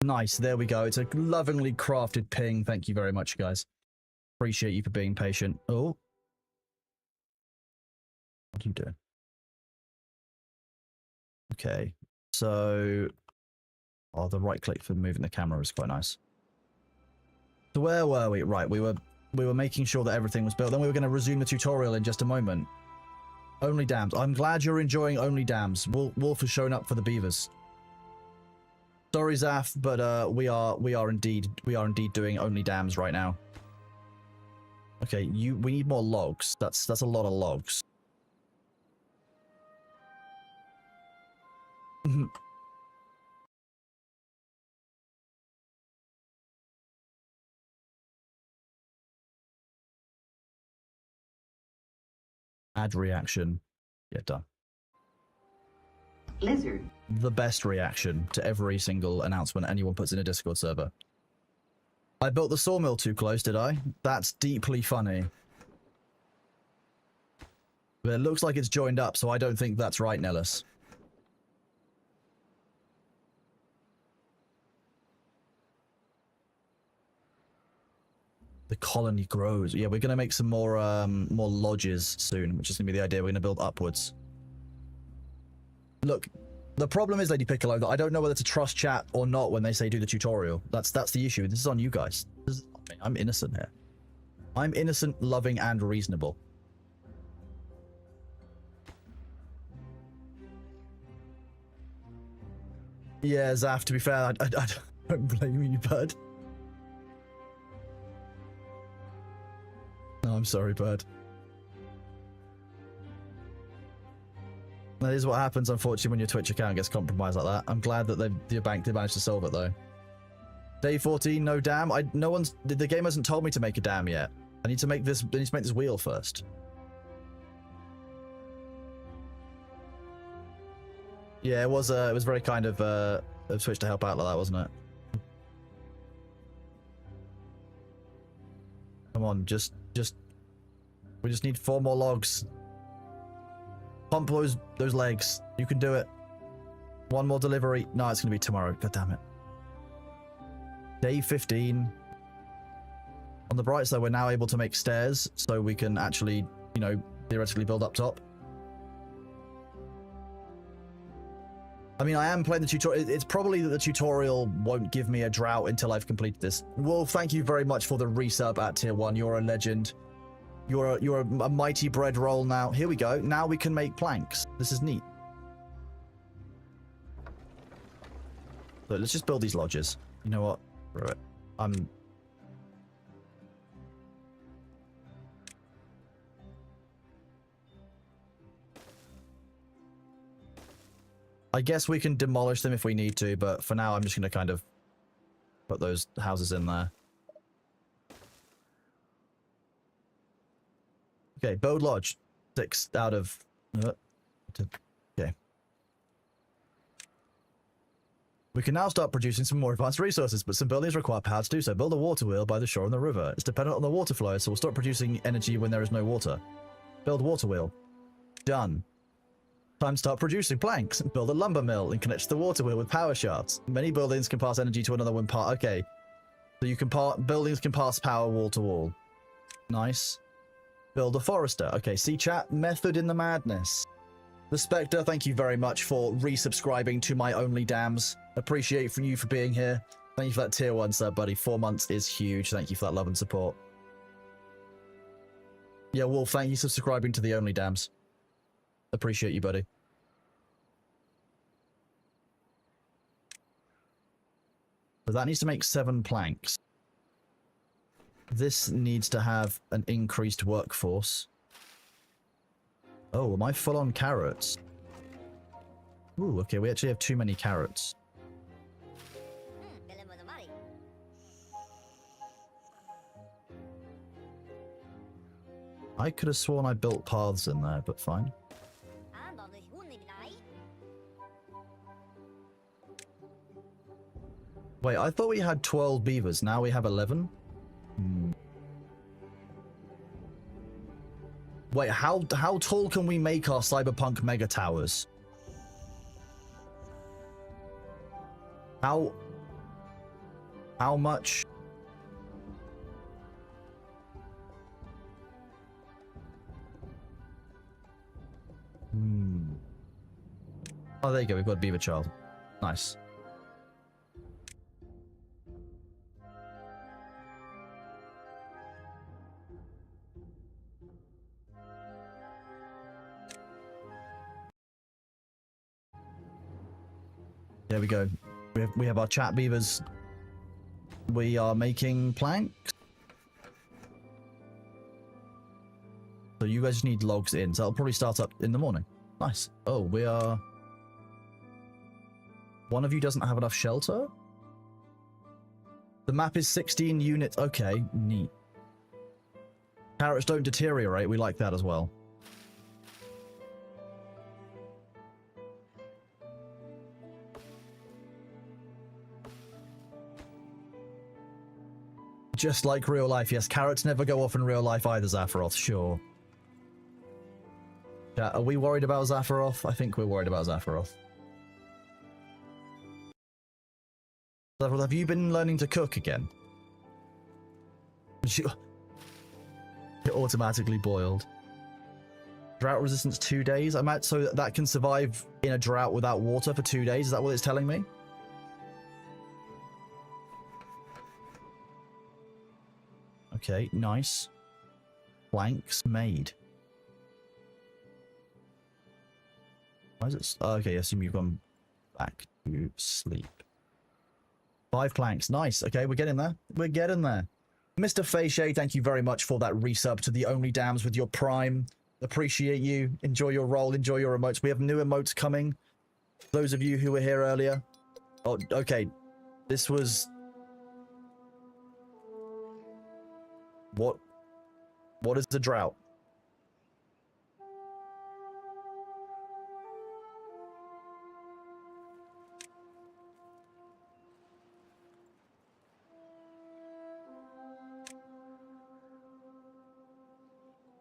Nice, there we go. It's a lovingly crafted ping. Thank you very much, guys. Appreciate you for being patient. Oh. What are you doing? Okay, so... Oh, the right click for moving the camera is quite nice. So where were we? Right, we were We were making sure that everything was built. Then we were going to resume the tutorial in just a moment. Only dams. I'm glad you're enjoying only dams. Wolf has shown up for the beavers. Sorry, Zaf, but we are indeed doing only dams right now. Okay, we need more logs. That's a lot of logs. Add reaction. Yeah, done. Lizard. The best reaction to every single announcement anyone puts in a Discord server. I built the sawmill too close, did I? That's deeply funny. But it looks like it's joined up, so I don't think that's right, Nellis. The colony grows. Yeah, we're gonna make some more lodges soon, which is gonna be the idea. We're gonna build upwards. Look, the problem is, Lady Piccolo, that I don't know whether to trust chat or not when they say do the tutorial. That's the issue. This is on you guys. I'm innocent here. I'm innocent, loving, and reasonable. Yeah, Zaf, to be fair, I don't blame you, bud. No, I'm sorry, bud. That is what happens, unfortunately, when your Twitch account gets compromised like that. I'm glad that the bank did manage to solve it, though. Day 14, no dam. The game hasn't told me to make a dam yet. I need to make this wheel first. Yeah, it was very kind of Twitch to help out like that, wasn't it? Come on, we just need 4 more logs. Pump those legs. You can do it. 1 more delivery. No, it's gonna be tomorrow. God damn it. Day 15. On the bright side, we're now able to make stairs, so we can actually, you know, theoretically build up top. I mean, I am playing the tutorial. It's probably that the tutorial won't give me a drought until I've completed this. Wolf, thank you very much for the resub at tier 1. You're a legend. You're a mighty bread roll now. Here we go. Now we can make planks. This is neat. So let's just build these lodges. You know what? Screw it. I guess we can demolish them if we need to, but for now I'm just going to kind of put those houses in there. Okay, build lodge. 6 out of... okay. We can now start producing some more advanced resources, but some buildings require power to do so. Build a water wheel by the shore and the river. It's dependent on the water flow, so we'll start producing energy when there is no water. Build water wheel. Done. Time to start producing planks. Build a lumber mill and connect the water wheel with power shafts. Many buildings can pass energy to another when okay. So you can buildings can pass power wall to wall. Nice. Build a forester. Okay, see chat? Method in the madness. The Spectre, thank you very much for resubscribing to my only dams. Appreciate you for being here. Thank you for that tier 1 sub, buddy. 4 months is huge. Thank you for that love and support. Yeah, Wolf, thank you for subscribing to the only dams. Appreciate you, buddy. So that needs to make 7 planks. This needs to have an increased workforce. Oh, am I full on carrots? Ooh, okay, we actually have too many carrots. I could have sworn I built paths in there, but fine. Wait, I thought we had 12 beavers. Now we have 11? Wait, how tall can we make our cyberpunk mega towers? How much? Oh, there you go. We've got a beaver child. Nice. There we go. We have our chat beavers. We are making planks. So you guys need logs in. So that'll probably start up in the morning. Nice. Oh, we are... One of you doesn't have enough shelter? The map is 16 units. Okay, neat. Carrots don't deteriorate. We like that as well. Just like real life. Yes, carrots never go off in real life either, Zapharoth. Sure. Yeah, are we worried about Zapharoth? I think we're worried about Zapharoth. Zapharoth, have you been learning to cook again? It automatically boiled. Drought resistance 2 days. I'm at so that can survive in a drought without water for 2 days. Is that what it's telling me? Okay, nice. Planks made. Why is it? Oh, okay, I assume you've gone back to sleep. 5 planks. Nice. Okay, we're getting there. We're getting there. Mr. Fayshay, thank you very much for that resub to the Only Dams with your Prime. Appreciate you. Enjoy your role. Enjoy your emotes. We have new emotes coming. Those of you who were here earlier. Oh, okay. This was... What is the drought?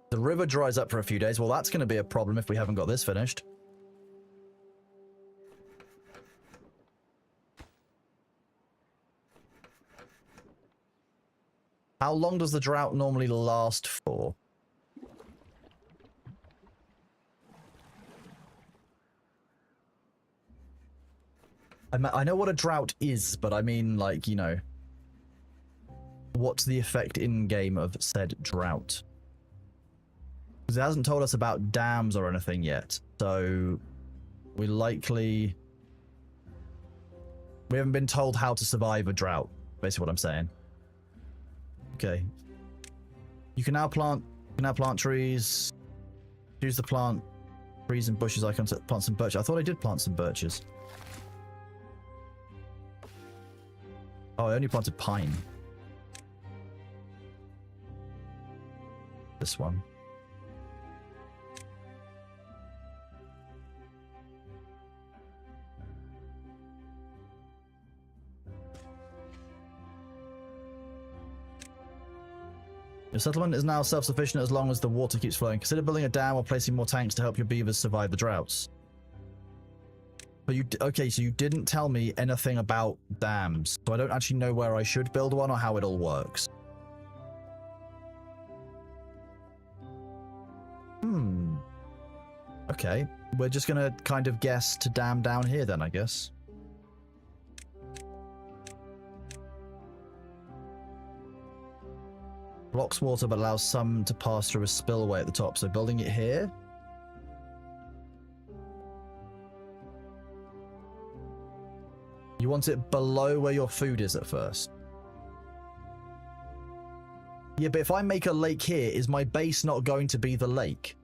The river dries up for a few days. Well, that's going to be a problem if we haven't got this finished. How long does the drought normally last for? I know what a drought is, but I mean, like, you know, what's the effect in-game of said drought? Because it hasn't told us about dams or anything yet, so we haven't been told how to survive a drought, basically what I'm saying. Okay. You can now plant trees. Use the plant trees and bushes icon to plant some birches. I thought I did plant some birches. Oh, I only planted pine. This one. Your settlement is now self-sufficient as long as the water keeps flowing. Consider building a dam or placing more tanks to help your beavers survive the droughts. But okay, so you didn't tell me anything about dams, so I don't actually know where I should build one or how it all works. Okay, we're just gonna kind of guess to dam down here then, I guess. Blocks water but allows some to pass through a spillway at the top, so building it here. You want it below where your food is at first. Yeah, but if I make a lake here, is my base not going to be the lake?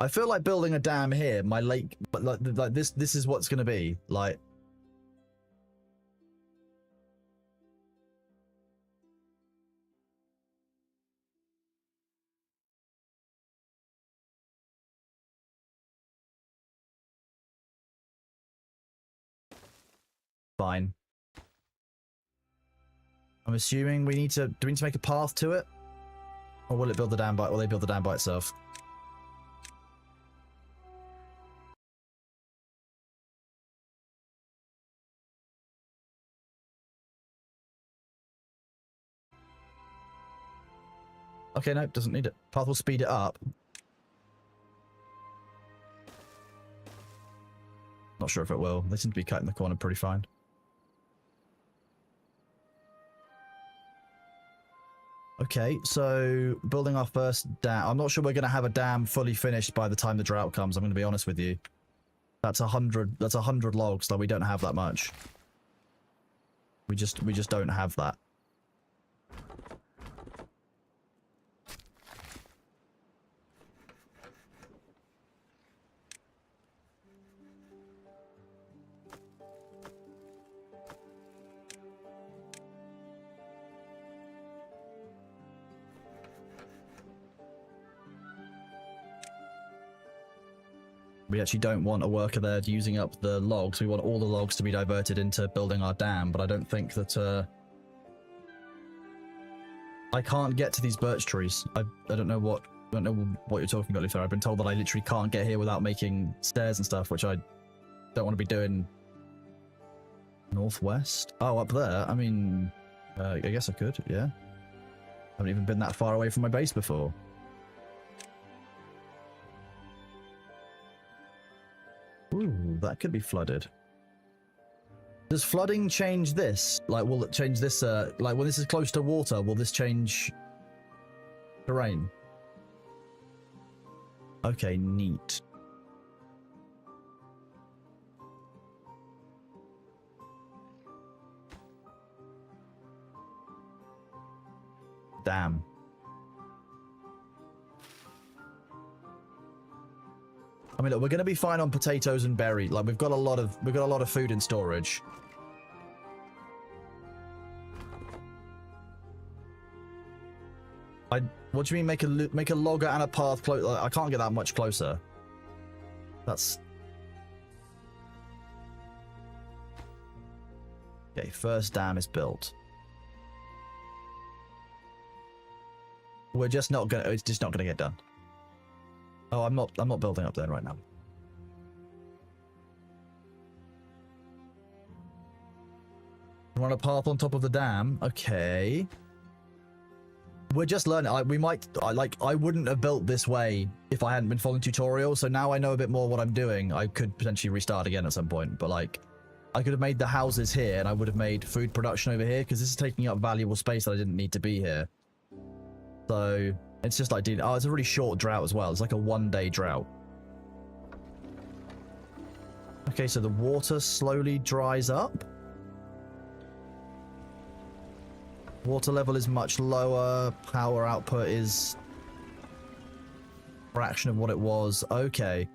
I feel like building a dam here, my lake, but like this is what's going to be like. Fine. I'm assuming we need to, do we need to make a path to it? Or will it build the dam by, will they build the dam by itself? Okay, no, doesn't need it. Path will speed it up. Not sure if it will. They seem to be cutting the corner pretty fine. Okay, so building our first dam. I'm not sure we're going to have a dam fully finished by the time the drought comes. I'm going to be honest with you. That's 100. That's 100 logs. Like we don't have that much. We just don't have that. We actually don't want a worker there using up the logs. We want all the logs to be diverted into building our dam, but I don't think that, I can't get to these birch trees. I don't know what you're talking about, Luther. I've been told that I literally can't get here without making stairs and stuff, which I don't want to be doing. Northwest? Oh, up there? I mean, I guess I could, yeah. Haven't even been that far away from my base before. Ooh, that could be flooded. Does flooding change this? Like, will it change this, like, when this is close to water, will this change terrain? Okay, neat. Damn. I mean, look, we're going to be fine on potatoes and berries. Like, we've got a lot of food in storage. What do you mean make a logger and a path close? Like, I can't get that much closer. That's... Okay, first dam is built. It's just not gonna get done. Oh, I'm not building up there right now. Run a path on top of the dam. Okay. We're just learning. I wouldn't have built this way if I hadn't been following tutorials. So now I know a bit more what I'm doing. I could potentially restart again at some point, but like, I could have made the houses here and I would have made food production over here because this is taking up valuable space that I didn't need to be here. So it's just like, dude, oh, it's a really short drought as well. It's like a 1-day drought. Okay, so the water slowly dries up. Water level is much lower. Power output is a fraction of what it was. Okay.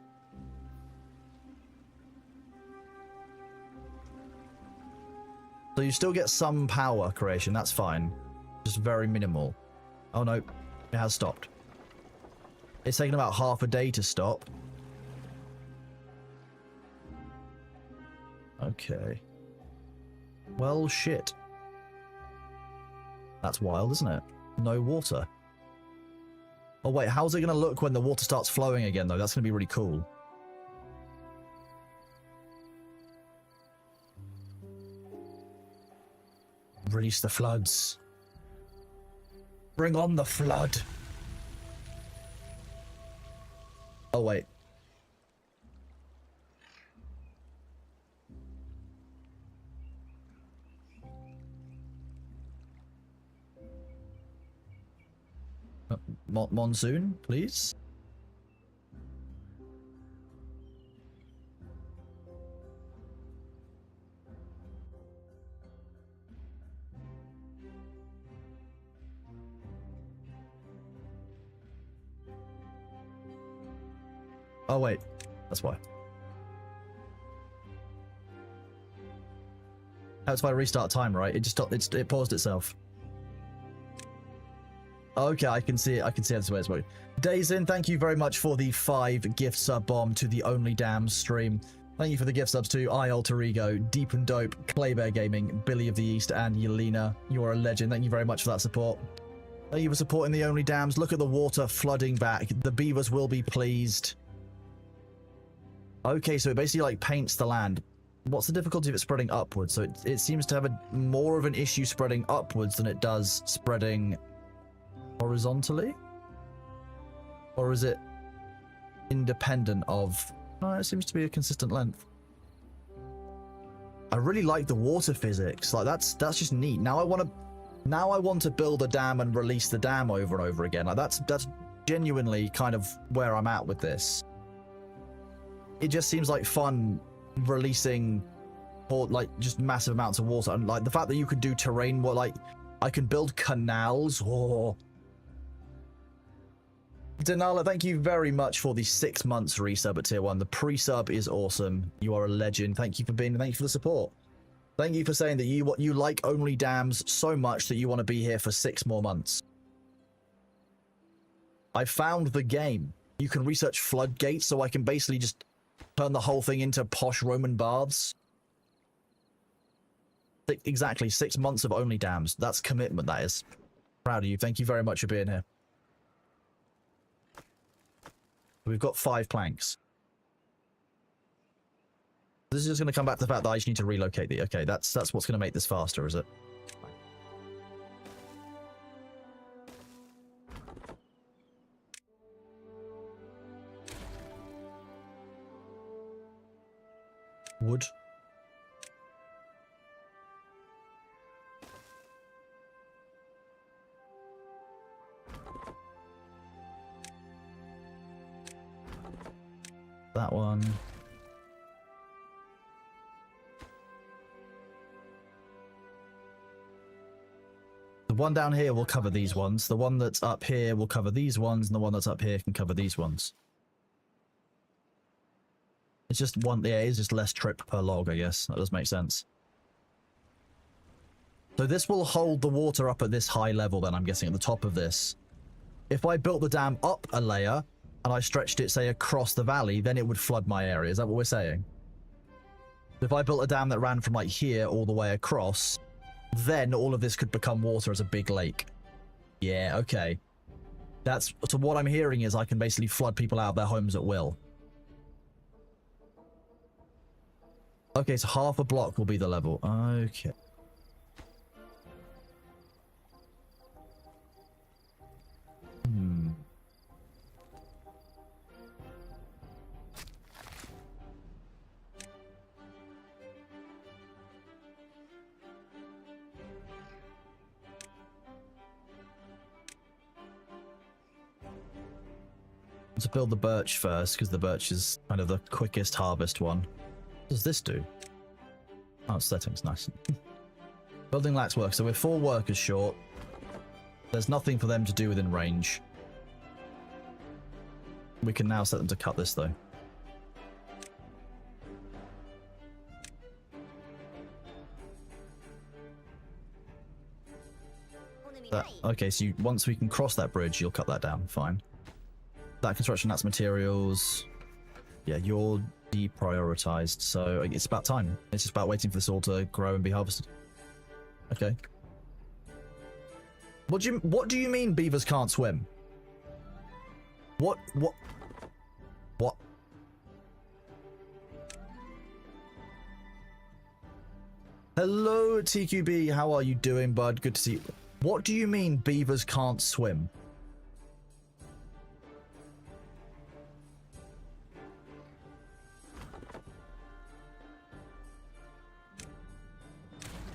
So you still get some power creation. That's fine. Just very minimal. Oh no, it has stopped. It's taken about half a day to stop. Okay. Well, shit. That's wild, isn't it? No water. Oh wait, how's it going to look when the water starts flowing again, though? That's going to be really cool. Release the floods. Bring on the flood. Oh wait. Monsoon, please. Oh wait, that's why. That's why restart time, right? It just stopped. It paused itself. Okay, I can see it. I can see that's the way it's working. Dazin, thank you very much for the 5 gift sub bomb to the Only Damn stream. Thank you for the gift subs to I Alter Ego, Deep and Dope, Claybear Gaming, Billy of the East, and Yelena. You are a legend. Thank you very much for that support. Thank you for supporting the Only Dams. Look at the water flooding back. The beavers will be pleased. Okay, so it basically like paints the land. What's the difficulty of it spreading upwards? So it seems to have more of an issue spreading upwards than it does spreading horizontally? Or is it independent of... No, it seems to be a consistent length. I really like the water physics. Like, that's just neat. Now I want to... Now I want to build a dam and release the dam over and over again. Like that's genuinely kind of where I'm at with this. It just seems like fun releasing, or like just massive amounts of water, and like the fact that you can do terrain where like I can build canals. Oh, Denala, thank you very much for the 6 months resub at tier 1. The pre-sub is awesome. You are a legend. Thank you for the support. Thank you for saying that you like only dams so much that you want to be here for 6 more months. I found the game. You can research floodgates, so I can basically just turn the whole thing into posh Roman baths. Exactly, 6 months of only dams. That's commitment, that is. Proud of you. Thank you very much for being here. We've got 5 planks. This is just going to come back to the fact that I just need to relocate the... Okay, that's what's going to make this faster, is it? Wood. That one. The one down here will cover these ones. The one that's up here will cover these ones, and the one that's up here can cover these ones. It's just one, yeah, it's just less trip per log, I guess. That does make sense. So this will hold the water up at this high level then, I'm guessing, at the top of this. If I built the dam up a layer, and I stretched it, say, across the valley, then it would flood my area. Is that what we're saying? If I built a dam that ran from, like, here all the way across, then all of this could become water as a big lake. Yeah, okay. That's... So what I'm hearing is I can basically flood people out of their homes at will. Okay, so half a block will be the level. Okay. To build the birch first, because the birch is kind of the quickest harvest one. What does this do? Oh, settings, nice. Building lacks work, so we're 4 workers short. There's nothing for them to do within range. We can now set them to cut this, though. Okay, so once we can cross that bridge, you'll cut that down. Fine. That construction, that's materials. Yeah, you're deprioritized, so it's about time. It's just about waiting for this all to grow and be harvested. Okay. What do you mean beavers can't swim? What? Hello, TQB. How are you doing, bud? Good to see you. What do you mean beavers can't swim?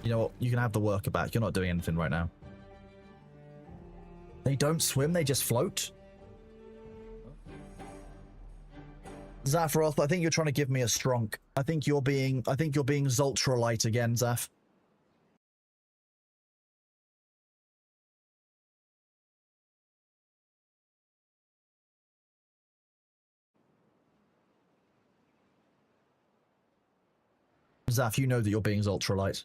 You know what? You can have the worker back. You're not doing anything right now. They don't swim, they just float? Zapharoth, I think you're trying to give me a strong. I think you're being Zoltralite again, Zaph. Zaph, you know that you're being Zoltralite.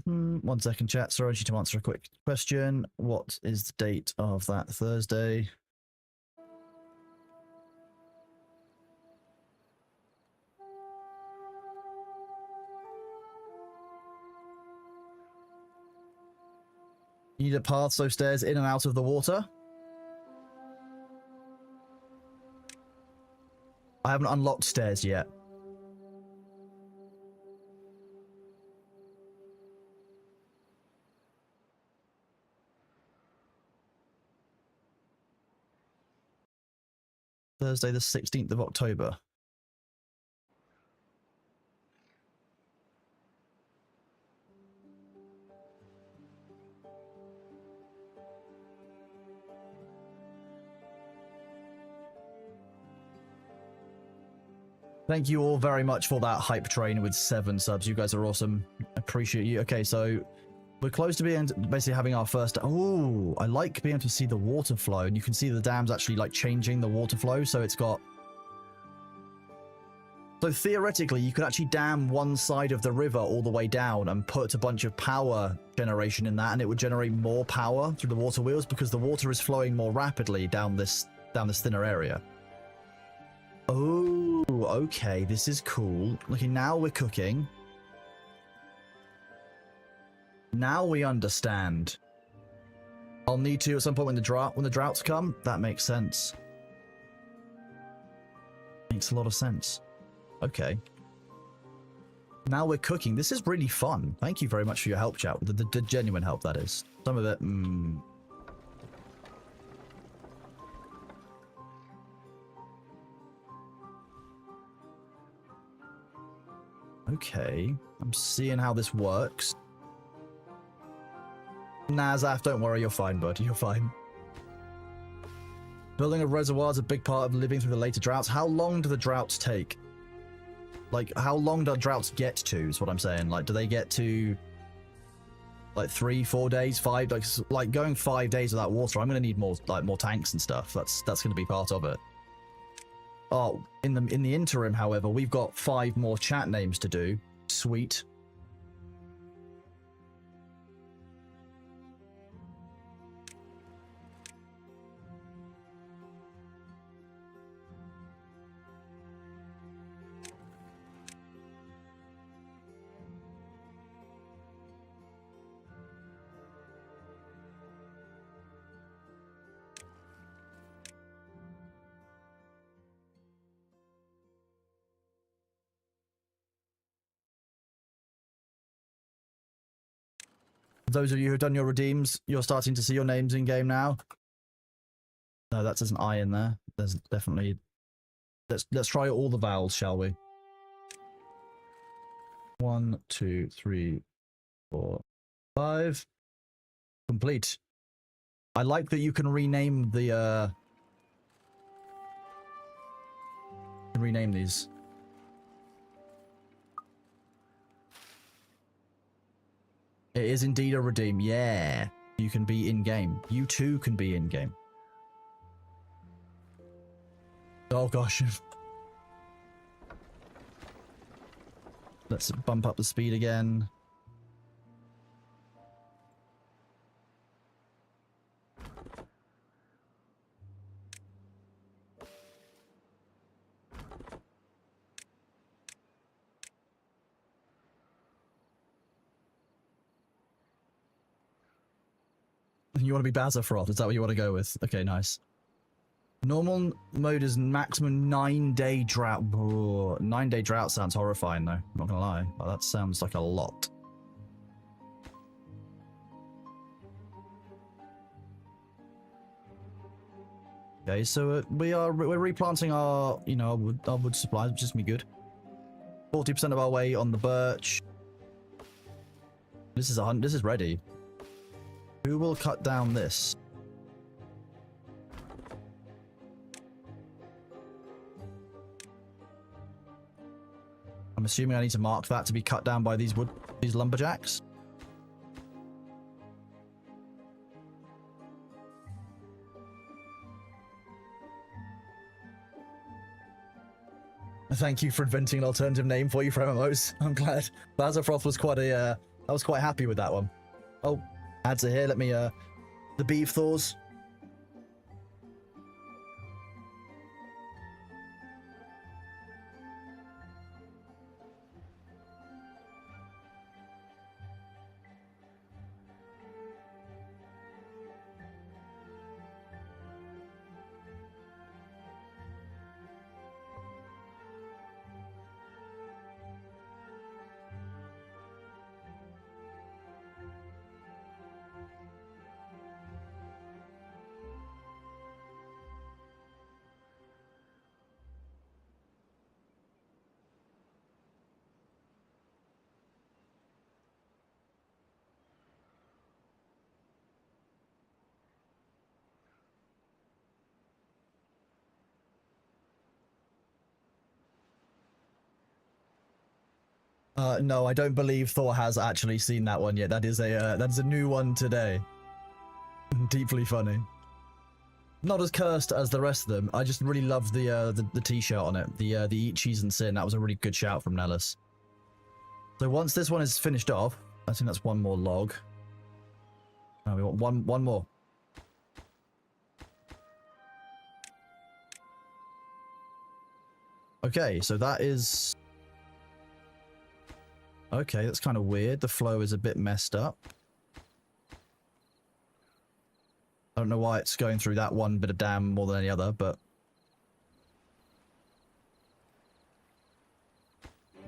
One second, chat. Sorry, I need to answer a quick question. What is the date of that Thursday? You need a path so stairs in and out of the water? I haven't unlocked stairs yet. Thursday the 16th of October. Thank you all very much for that hype train with 7 subs. You guys are awesome. Appreciate you. Okay, so we're close to being basically having our first. Oh, I like being able to see the water flow, and you can see the dam's actually like changing the water flow. So it's got. So theoretically, you could actually dam one side of the river all the way down and put a bunch of power generation in that, and it would generate more power through the water wheels because the water is flowing more rapidly down this thinner area. Oh, okay, this is cool. Okay, now we're cooking. Now we understand. I'll need to at some point when the droughts come. That makes sense. Makes a lot of sense. Okay. Now we're cooking. This is really fun. Thank you very much for your help, chat. The genuine help, that is. Some of it, Okay, I'm seeing how this works. Nazaf, don't worry, you're fine, bud. You're fine. Building a reservoir is a big part of living through the later droughts. How long do the droughts take? Like, how long do droughts get to, is what I'm saying. Like, do they get to, like, 3, 4 days, 5? Like going 5 days without water, I'm going to need more tanks and stuff. That's going to be part of it. Oh, in the interim, however, we've got 5 more chat names to do. Sweet. Those of you who have done your redeems, you're starting to see your names in game now. No, that says an I in there. There's definitely. Let's try all the vowels, shall we? 1, 2, 3, 4, 5. Complete. I like that you can rename the rename these. It is indeed a redeem. Yeah. You can be in-game. You too can be in-game. Oh gosh. Let's bump up the speed again. You want to be Bazafroth? Is that what you want to go with? Okay, nice. Normal mode is maximum 9-day drought. 9-day drought sounds horrifying, though. I'm not gonna lie. Oh, that sounds like a lot. Okay, so we're replanting our our wood supplies, which is gonna be good. 40% of our way on the birch. This is ready. Who will cut down this? I'm assuming I need to mark that to be cut down by these lumberjacks. Thank you for inventing an alternative name for you for MMOs. I'm glad. Bazafroth was quite I was quite happy with that one. Oh. Ads are here. Let me, the beef thaws. No, I don't believe Thor has actually seen that one yet. That is a new one today. Deeply funny. Not as cursed as the rest of them. I just really love the t-shirt on it. The Eat Cheese and Sin. That was a really good shout from Nellis. So once this one is finished off, I think that's one more log. No, we want one more. Okay, so that is... Okay, that's kind of weird. The flow is a bit messed up. I don't know why it's going through that one bit of dam more than any other, but...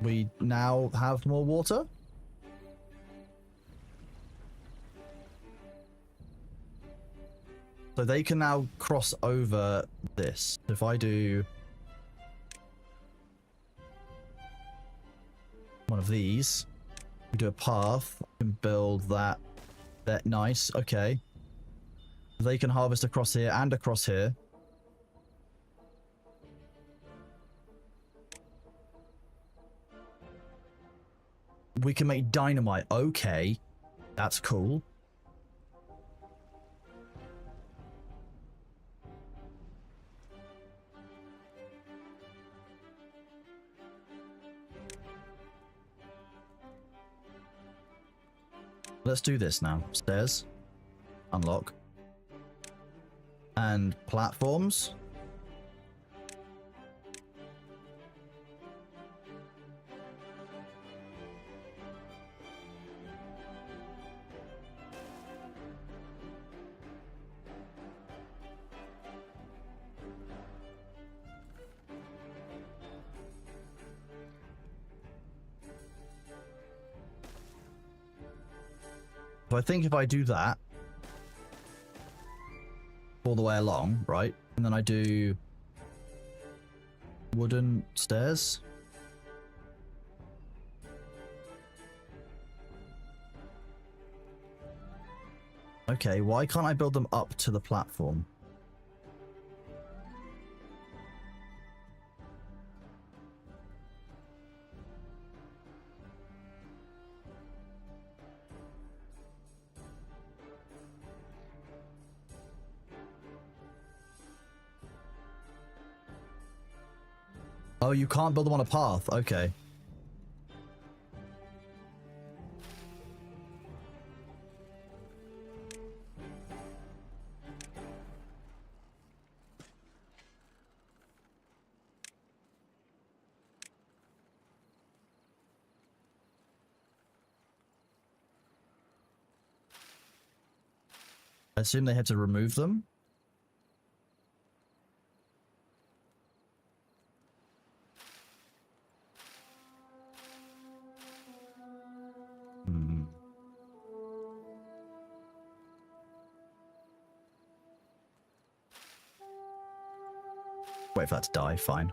We now have more water? So they can now cross over this. If I do... one of these, we do a path, and build that. That nice, okay. They can harvest across here and across here. We can make dynamite. Okay, that's cool. Let's do this now. Stairs. Unlock. And platforms. So I think if I do that all the way along, right? And then I do wooden stairs. Okay, why can't I build them up to the platform? Oh, you can't build them on a path. Okay. I assume they had to remove them. Wait for that to die, fine.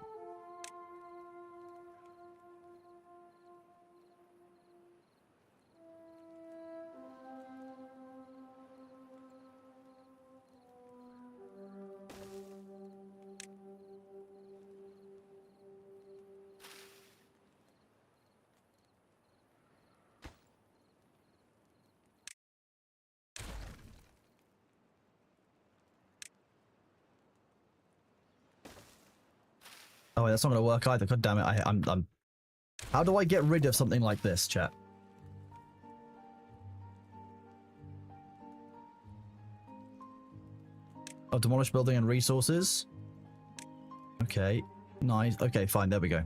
Oh, that's not going to work either. God damn it. I'm... How do I get rid of something like this, chat? Oh, demolish building and resources. Okay, nice. Okay, fine. There we go.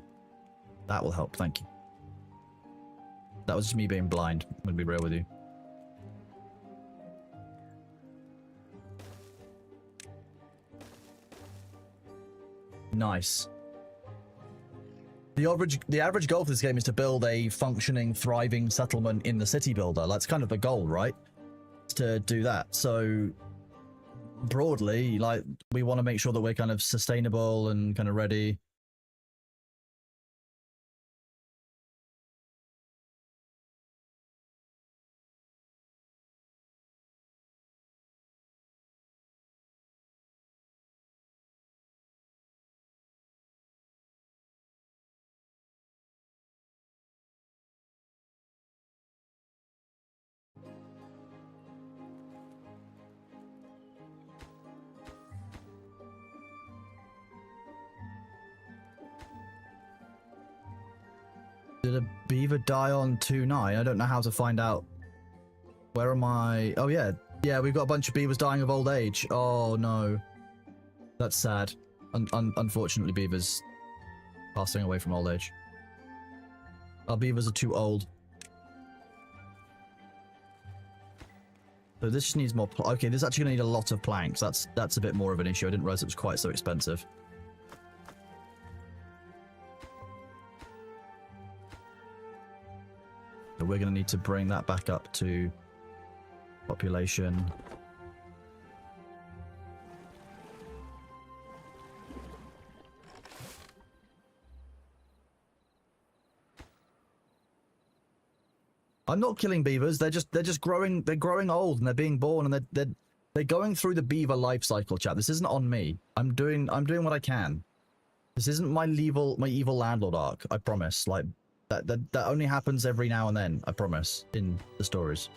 That will help. Thank you. That was just me being blind. I'm going to be real with you. Nice. The average goal for this game is to build a functioning, thriving settlement in the city builder. That's kind of the goal, right? To do that. So broadly, like, we want to make sure that we're kind of sustainable and kind of ready. Did a beaver die on 2-9? I don't know how to find out. Where am I? Oh, yeah. Yeah, we've got a bunch of beavers dying of old age. Oh, no. That's sad. Unfortunately, beavers passing away from old age. Our beavers are too old. So this just needs more... Okay, this is actually going to need a lot of planks. That's a bit more of an issue. I didn't realize it was quite so expensive. So we're going to need to bring that back up to population. I'm not killing beavers. They're just growing. They're growing old and they're being born and they're going through the beaver life cycle, chat. This isn't on me. I'm doing what I can. This isn't my evil landlord arc. I promise. Like that only happens every now and then. I promise in the stories.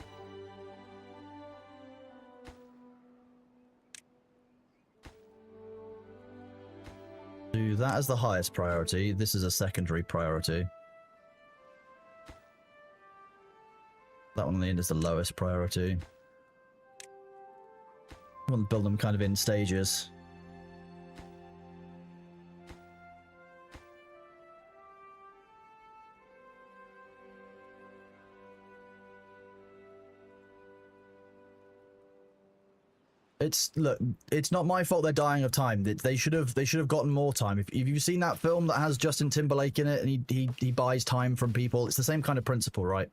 Do that as the highest priority. This is a secondary priority. That one on the end is the lowest priority. I want to build them kind of in stages. Look, it's not my fault they're dying of time. They should have gotten more time. If you've seen that film that has Justin Timberlake in it and he buys time from people, it's the same kind of principle, right?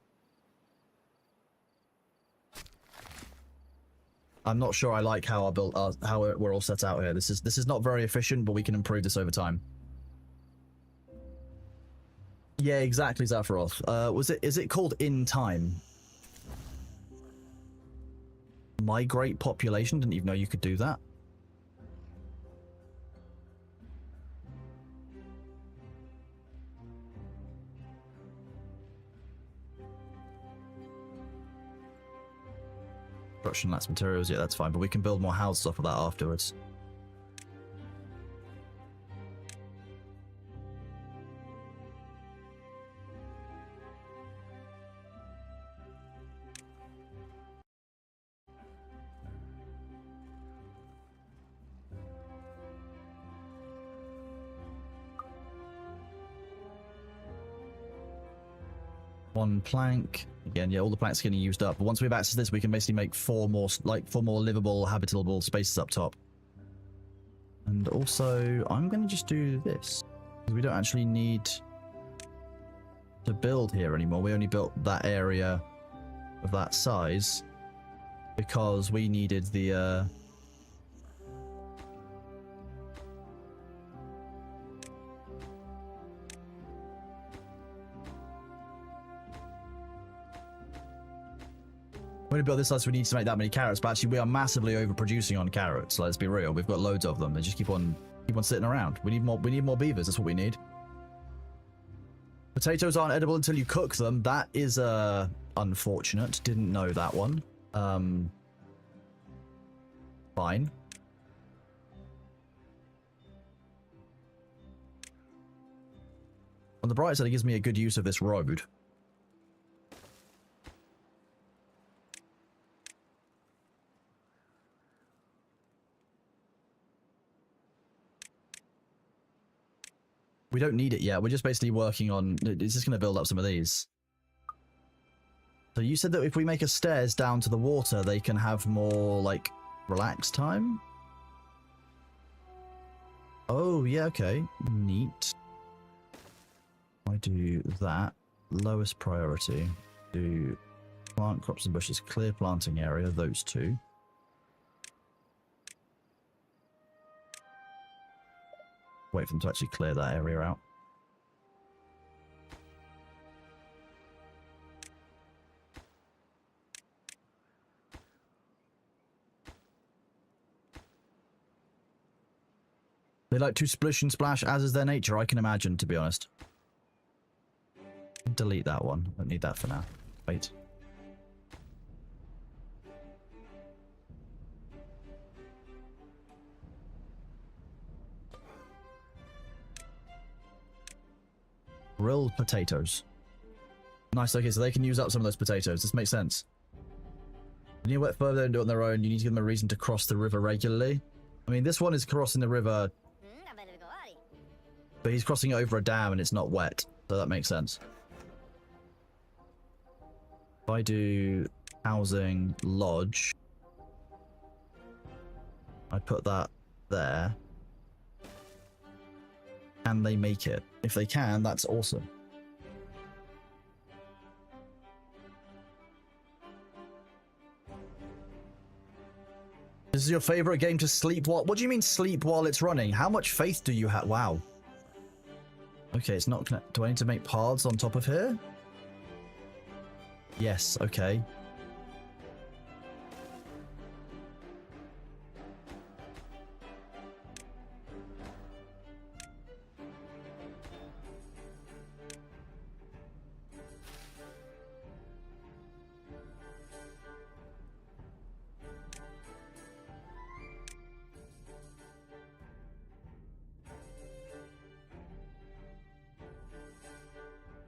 I'm not sure I like how we're all set out here. This is not very efficient, but we can improve this over time. Yeah, exactly, Zaphiroth. Is it called In Time? Migrate population? Didn't even know you could do that. Construction lacks materials, yeah, that's fine, but we can build more houses off of that afterwards. One plank. Again, yeah, all the planks are getting used up. But once we have access to this, we can basically make four more livable, habitable spaces up top. And also, I'm going to just do this. We don't actually need to build here anymore. We only built that area of that size because we needed the... When we build this size, we need to make that many carrots, but actually we are massively overproducing on carrots. Let's be real. We've got loads of them. They just keep on sitting around. We need more beavers. That's what we need. Potatoes aren't edible until you cook them. That is unfortunate. Didn't know that one. Fine. On the bright side, it gives me a good use of this road. We don't need it yet. We're just basically working on... It's just going to build up some of these. So you said that if we make a stairs down to the water, they can have more, like, relaxed time? Oh, yeah, okay. Neat. I do that. Lowest priority. Do plant crops and bushes. Clear planting area. Those two. Wait for them to actually clear that area out. They like to splish and splash, as is their nature, I can imagine, to be honest. Delete that one. Don't need that for now. Wait. Grilled potatoes. Nice, okay, so they can use up some of those potatoes. This makes sense. You need to wet further and do it on their own. You need to give them a reason to cross the river regularly. I mean, this one is crossing the river, but he's crossing it over a dam and it's not wet, so that makes sense. If I do housing lodge, I put that there. Can they make it? If they can, that's awesome. This is your favorite game to sleep while... What do you mean sleep while it's running? How much faith do you have? Wow. Okay, it's not... Do I need to make paths on top of here? Yes, okay.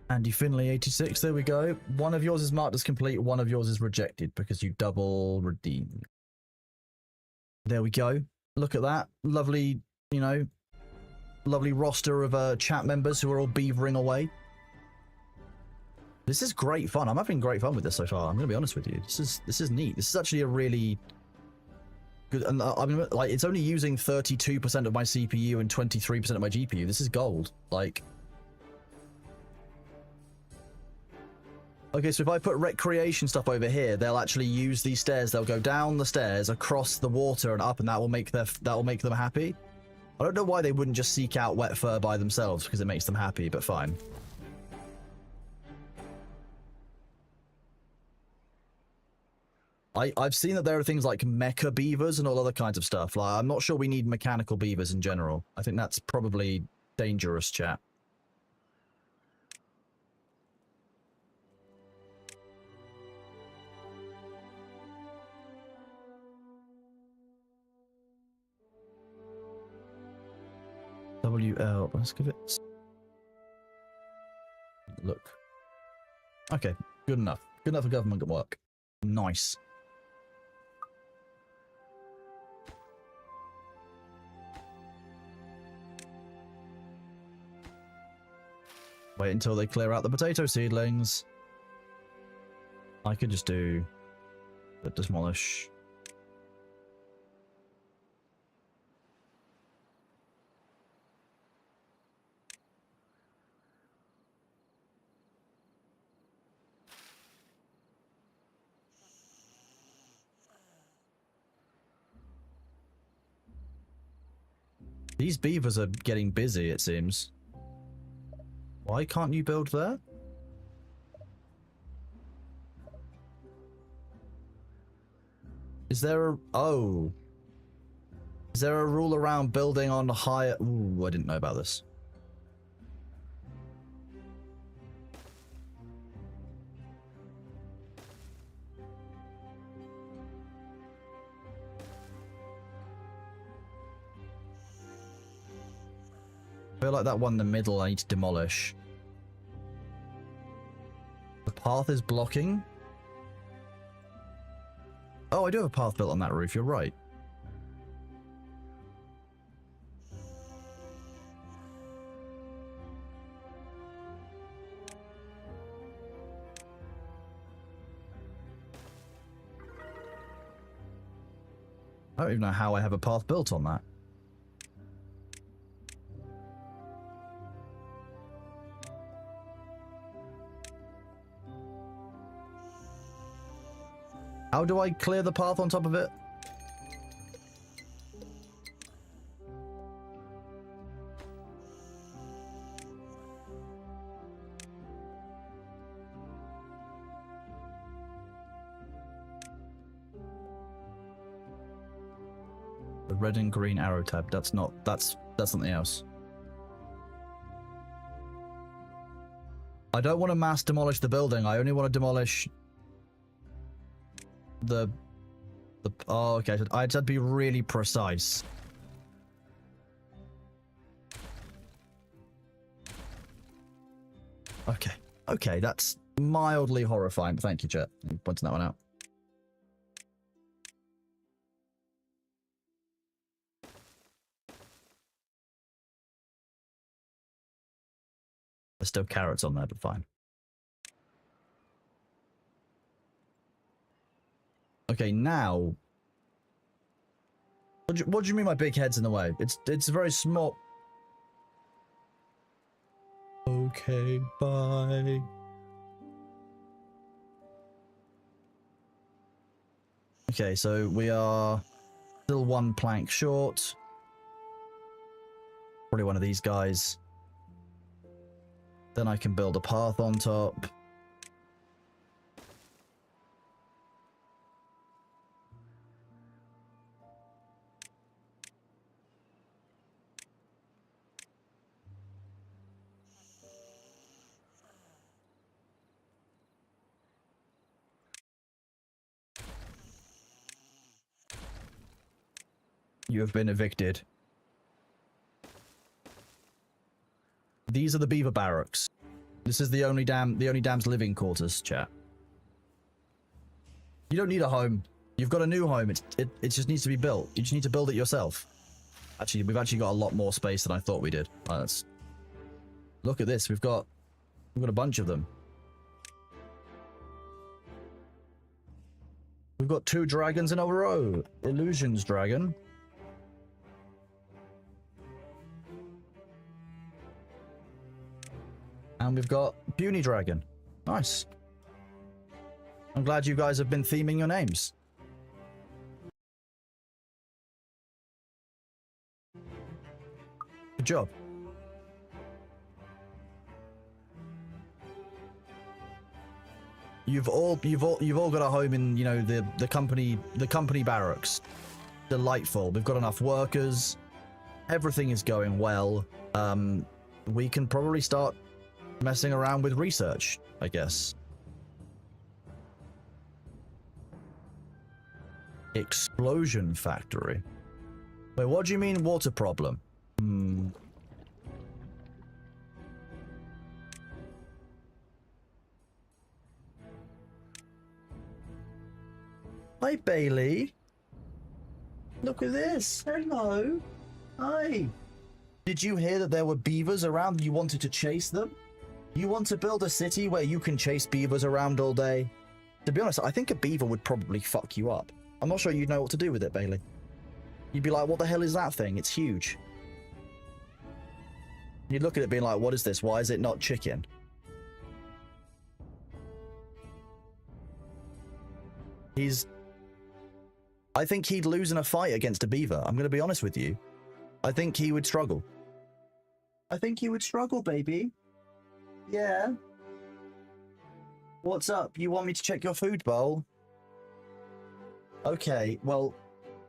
Andy Finley 86, there we go. One of yours is marked as complete, one of yours is rejected because you double redeemed. There we go. Look at that. Lovely, you know, lovely roster of chat members who are all beavering away. This is great fun. I'm having great fun with this so far. I'm going to be honest with you. This is neat. This is actually a really good, and I mean, like, it's only using 32% of my CPU and 23% of my GPU. This is gold. Like, okay, so if I put recreation stuff over here, they'll actually use these stairs. They'll go down the stairs, across the water, and up, and that will make them happy. I don't know why they wouldn't just seek out wet fur by themselves, because it makes them happy, but fine. I've seen that there are things like mecha beavers and all other kinds of stuff. Like, I'm not sure we need mechanical beavers in general. I think that's probably dangerous, chat. WL, let's give it... Look. Okay, good enough. Good enough for government work. Nice. Wait until they clear out the potato seedlings. I could just do the demolish. These beavers are getting busy, it seems. Why can't you build there? Is there a... Oh. Is there a rule around building on higher... Ooh, I didn't know about this. I feel like that one in the middle I need to demolish. The path is blocking. Oh, I do have a path built on that roof, you're right. I don't even know how I have a path built on that. How do I clear the path on top of it? The red and green arrow tab. That's something else. I don't want to mass demolish the building. I only want to demolish the oh, okay. I had to be really precise. Okay, that's mildly horrifying. But thank you, chat. You pointing that one out. There's still carrots on there, but fine. Okay, now. What do you mean my big head's in the way? It's very small. Okay, bye. Okay, so we are still one plank short. Probably one of these guys. Then I can build a path on top. You have been evicted. These are the beaver barracks. This is the only dam's living quarters, chat. You don't need a home. You've got a new home. It just needs to be built. You just need to build it yourself. Actually, we've actually got a lot more space than I thought we did. Let's look at this. We've got a bunch of them. We've got 2 dragons in a row. Illusions dragon. And we've got Puny Dragon. Nice. I'm glad you guys have been theming your names. Good job. You've all got a home in, you know, the company barracks. Delightful. We've got enough workers. Everything is going well. We can probably start messing around with research, I guess. Explosion factory. Wait, what do you mean water problem? Hi, Bailey. Look at this. Hello. Hi. Did you hear that there were beavers around and you wanted to chase them? You want to build a city where you can chase beavers around all day? To be honest, I think a beaver would probably fuck you up. I'm not sure you'd know what to do with it, Bailey. You'd be like, what the hell is that thing? It's huge. You'd look at it being like, what is this? Why is it not chicken? I think he'd lose in a fight against a beaver. I'm going to be honest with you. I think he would struggle. I think he would struggle, baby. Yeah. What's up? You want me to check your food bowl? Okay, well,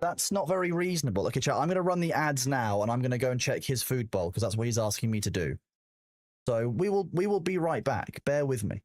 that's not very reasonable. Okay, chat, I'm going to run the ads now, and I'm going to go and check his food bowl, because that's what he's asking me to do. So we will be right back. Bear with me.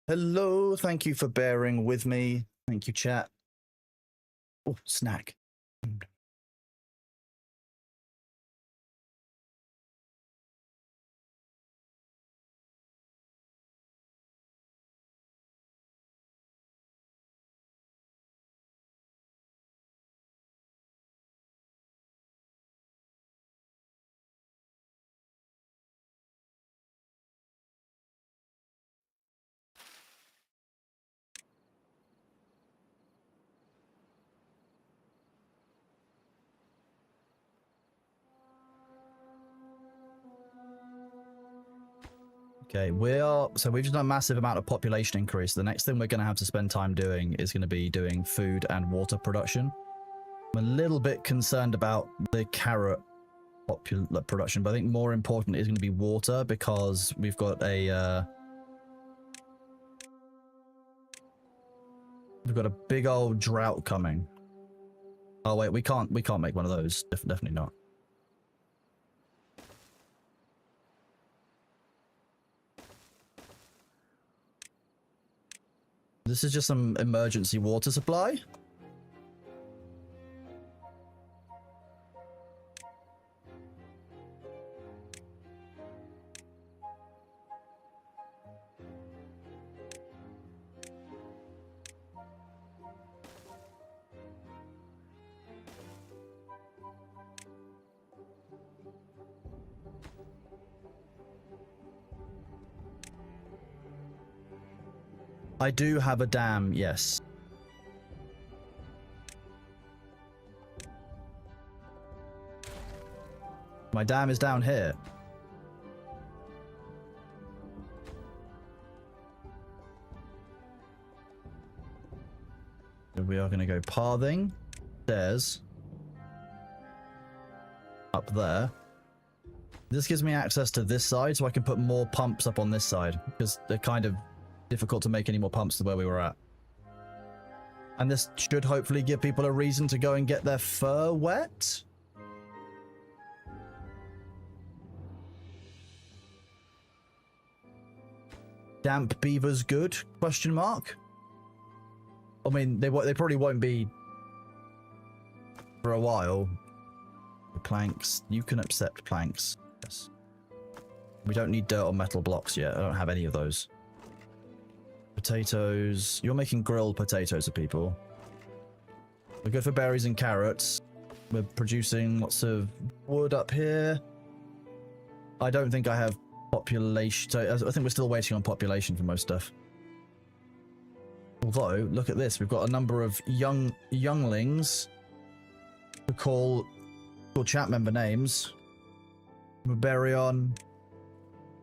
Hello, thank you for bearing with me. Thank you, chat. Oh, snack. Okay, we've just done a massive amount of population increase. The next thing we're going to have to spend time doing is going to be doing food and water production. I'm a little bit concerned about the carrot production, but I think more important is going to be water because we've got a big old drought coming. Oh wait, we can't make one of those. Definitely not. This is just some emergency water supply. I do have a dam, yes. My dam is down here. So we are going to go pathing. Stairs. Up there. This gives me access to this side, so I can put more pumps up on this side, because they're kind of difficult to make any more pumps than where we were at. And this should hopefully give people a reason to go and get their fur wet. Damp beavers good? Question mark. I mean, they probably won't be for a while. Planks. You can accept planks. Yes. We don't need dirt or metal blocks yet. I don't have any of those. Potatoes. You're making grilled potatoes for people. We're good for berries and carrots. We're producing lots of wood up here. I don't think I have population. So I think we're still waiting on population for most stuff. Although, look at this. We've got a number of younglings to call chat member names. Barbarian.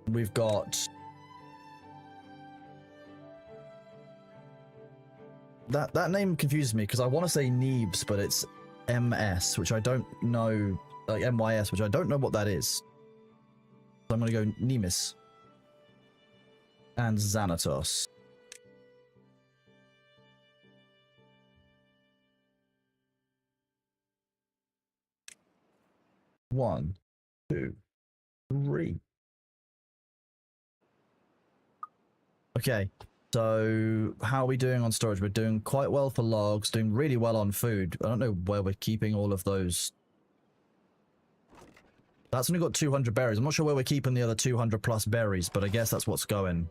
We've got that name confuses me because I want to say Neebs, but it's MS, which I don't know, like MYS, which I don't know what that is. So I'm going to go Nemis and Xanatos. One, two, three. Okay, so how are we doing on storage? We're doing quite well for logs, doing really well on food. I don't know where we're keeping all of those. That's only got 200 berries. I'm not sure where we're keeping the other 200 plus berries, but I guess that's what's going.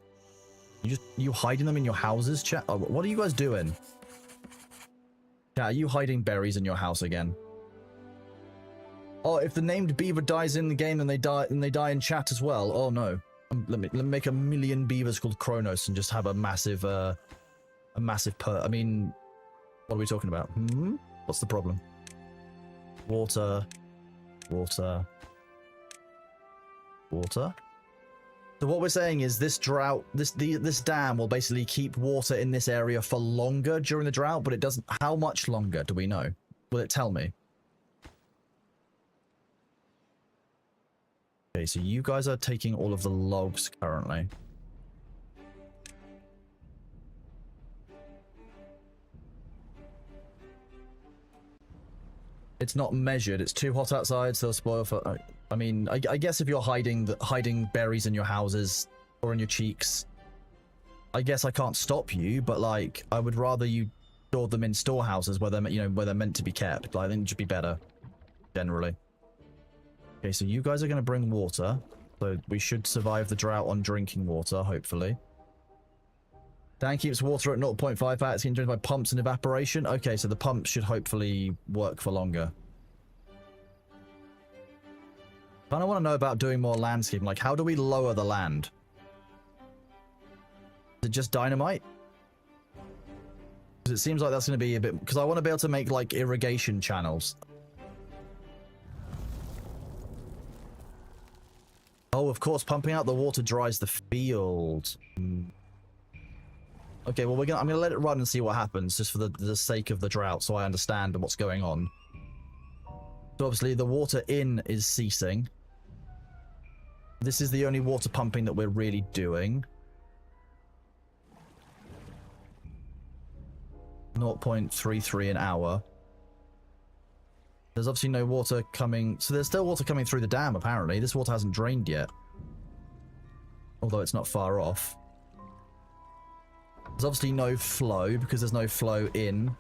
You hiding them in your houses, chat? Oh, what are you guys doing? Yeah, are you hiding berries in your house again? Oh, if the named beaver dies in the game, then they die in chat as well. Oh no. Let me make a million beavers called Kronos and just have a massive I mean, what are we talking about? What's the problem? Water. So what we're saying is this drought, this dam will basically keep water in this area for longer during the drought, but it doesn't. How much longer do we know? Will it tell me? Okay, so you guys are taking all of the logs currently. It's not measured. It's too hot outside, so they'll spoil for. I mean, I guess if you're hiding berries in your houses or in your cheeks, I guess I can't stop you, but like, I would rather you store them in storehouses where they're, you know, where they're meant to be kept. I think it should be better, generally. Okay, so you guys are going to bring water. So we should survive the drought on drinking water, hopefully. Dan keeps water at 0.5 parts drained by pumps and evaporation. Okay, so the pumps should hopefully work for longer. Kind of want to know about doing more landscaping. Like, how do we lower the land? Is it just dynamite? Because it seems like that's going to be a bit... Because I want to be able to make, like, irrigation channels. Oh, of course, pumping out the water dries the field. Okay, well, I'm gonna let it run and see what happens, just for the sake of the drought, so I understand what's going on. So obviously, the water in is ceasing. This is the only water pumping that we're really doing. 0.33 an hour. There's obviously no water coming... So there's still water coming through the dam, apparently. This water hasn't drained yet. Although it's not far off. There's obviously no flow, because there's no flow in.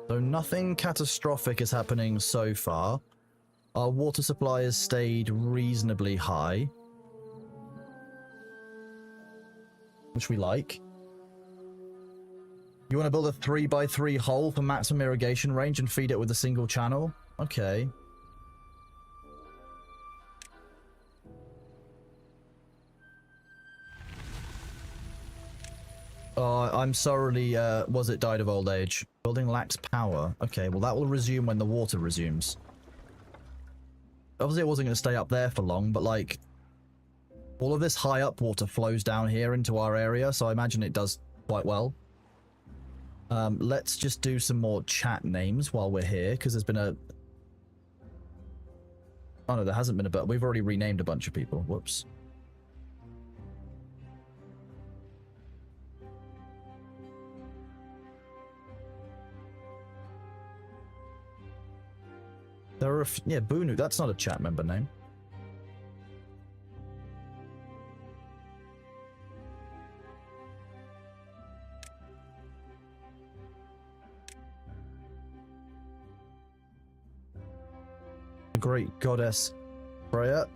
So nothing catastrophic is happening so far. Our water supply has stayed reasonably high, which we like. You want to build a 3x3 hole for maximum irrigation range and feed it with a single channel? Okay. I'm sorry, was it died of old age? Building lacks power. Okay, well that will resume when the water resumes. Obviously it wasn't going to stay up there for long, but like... all of this high up water flows down here into our area, so I imagine it does quite well. Let's just do some more chat names while we're here, because there's been a... Oh no, there hasn't been a... but we've already renamed a bunch of people. Whoops. There are yeah, Bunu, that's not a chat member name. Great goddess Freya,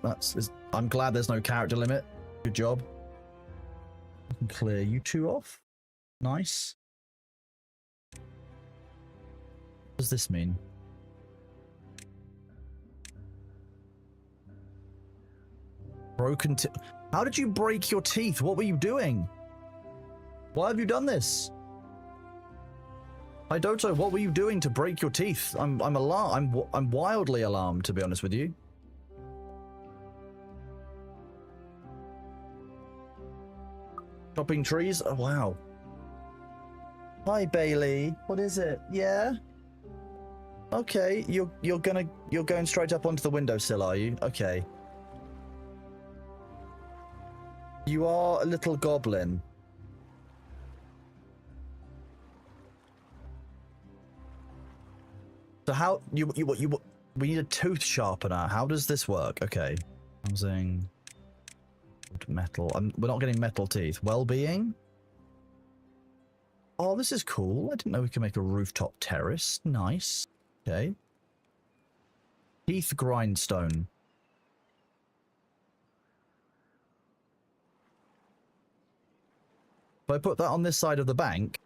I'm glad there's no character limit. Good job. I can clear you two off. Nice. What does this mean? Broken teeth. How did you break your teeth? What were you doing? Why have you done this? Hidoto, what were you doing to break your teeth? I'm alarmed. I'm wildly alarmed, to be honest with you. Chopping trees? Oh, wow. Hi, Bailey. What is it? Yeah? Okay, you're going straight up onto the windowsill, are you? Okay. You are a little goblin. So how we need a tooth sharpener. How does this work? Okay. I'm saying metal. We're not getting metal teeth. Well-being? Oh, this is cool. I didn't know we could make a rooftop terrace. Nice. Okay. Teeth grindstone. If I put that on this side of the bank,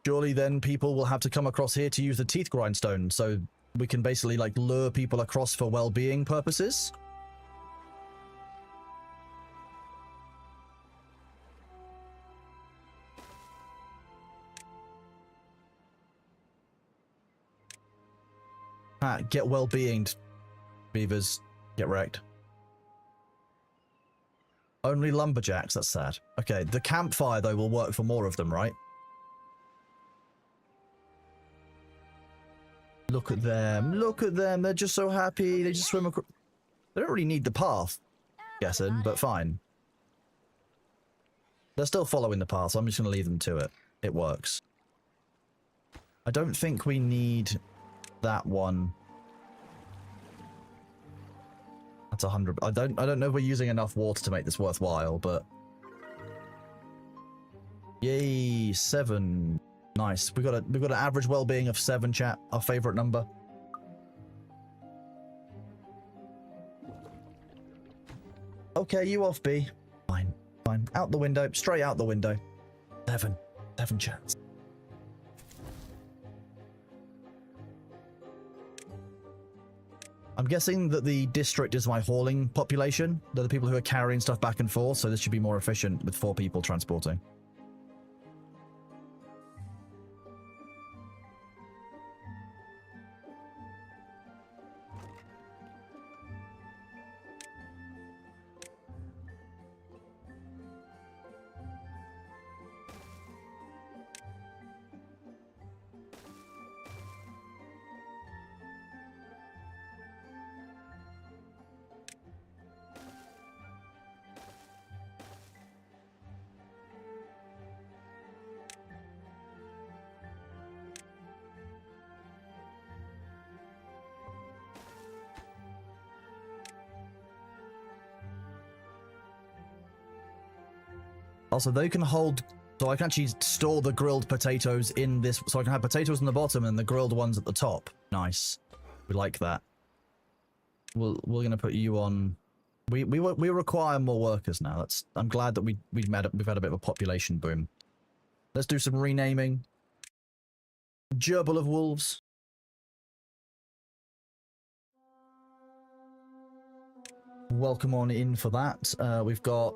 surely then people will have to come across here to use the teeth grindstone, so we can basically like lure people across for well-being purposes. Ah, get well-beinged, beavers. Get wrecked. Only lumberjacks, that's sad. Okay, the campfire, though, will work for more of them, right? Look at them. Look at them. They're just so happy. They just swim across. They don't really need the path, guessing, but fine. They're still following the path, so I'm just going to leave them to it. It works. I don't think we need that one. That's 100. I don't know if we're using enough water to make this worthwhile, but yay, 7. Nice. We've got an average well-being of 7, chat. Our favorite number. Okay, you off, B. Fine. Fine. Out the window. Straight out the window. 7. 7 chats. I'm guessing that the district is my hauling population. They're the people who are carrying stuff back and forth, so this should be more efficient with 4 people transporting. Also, they can hold, so I can actually store the grilled potatoes in this, so I can have potatoes on the bottom and the grilled ones at the top. Nice. We like that. We're gonna put you on. We require more workers now. That's. I'm glad that we've had a bit of a population boom. Let's do some renaming. Gerbil of wolves. Welcome on in for that. We've got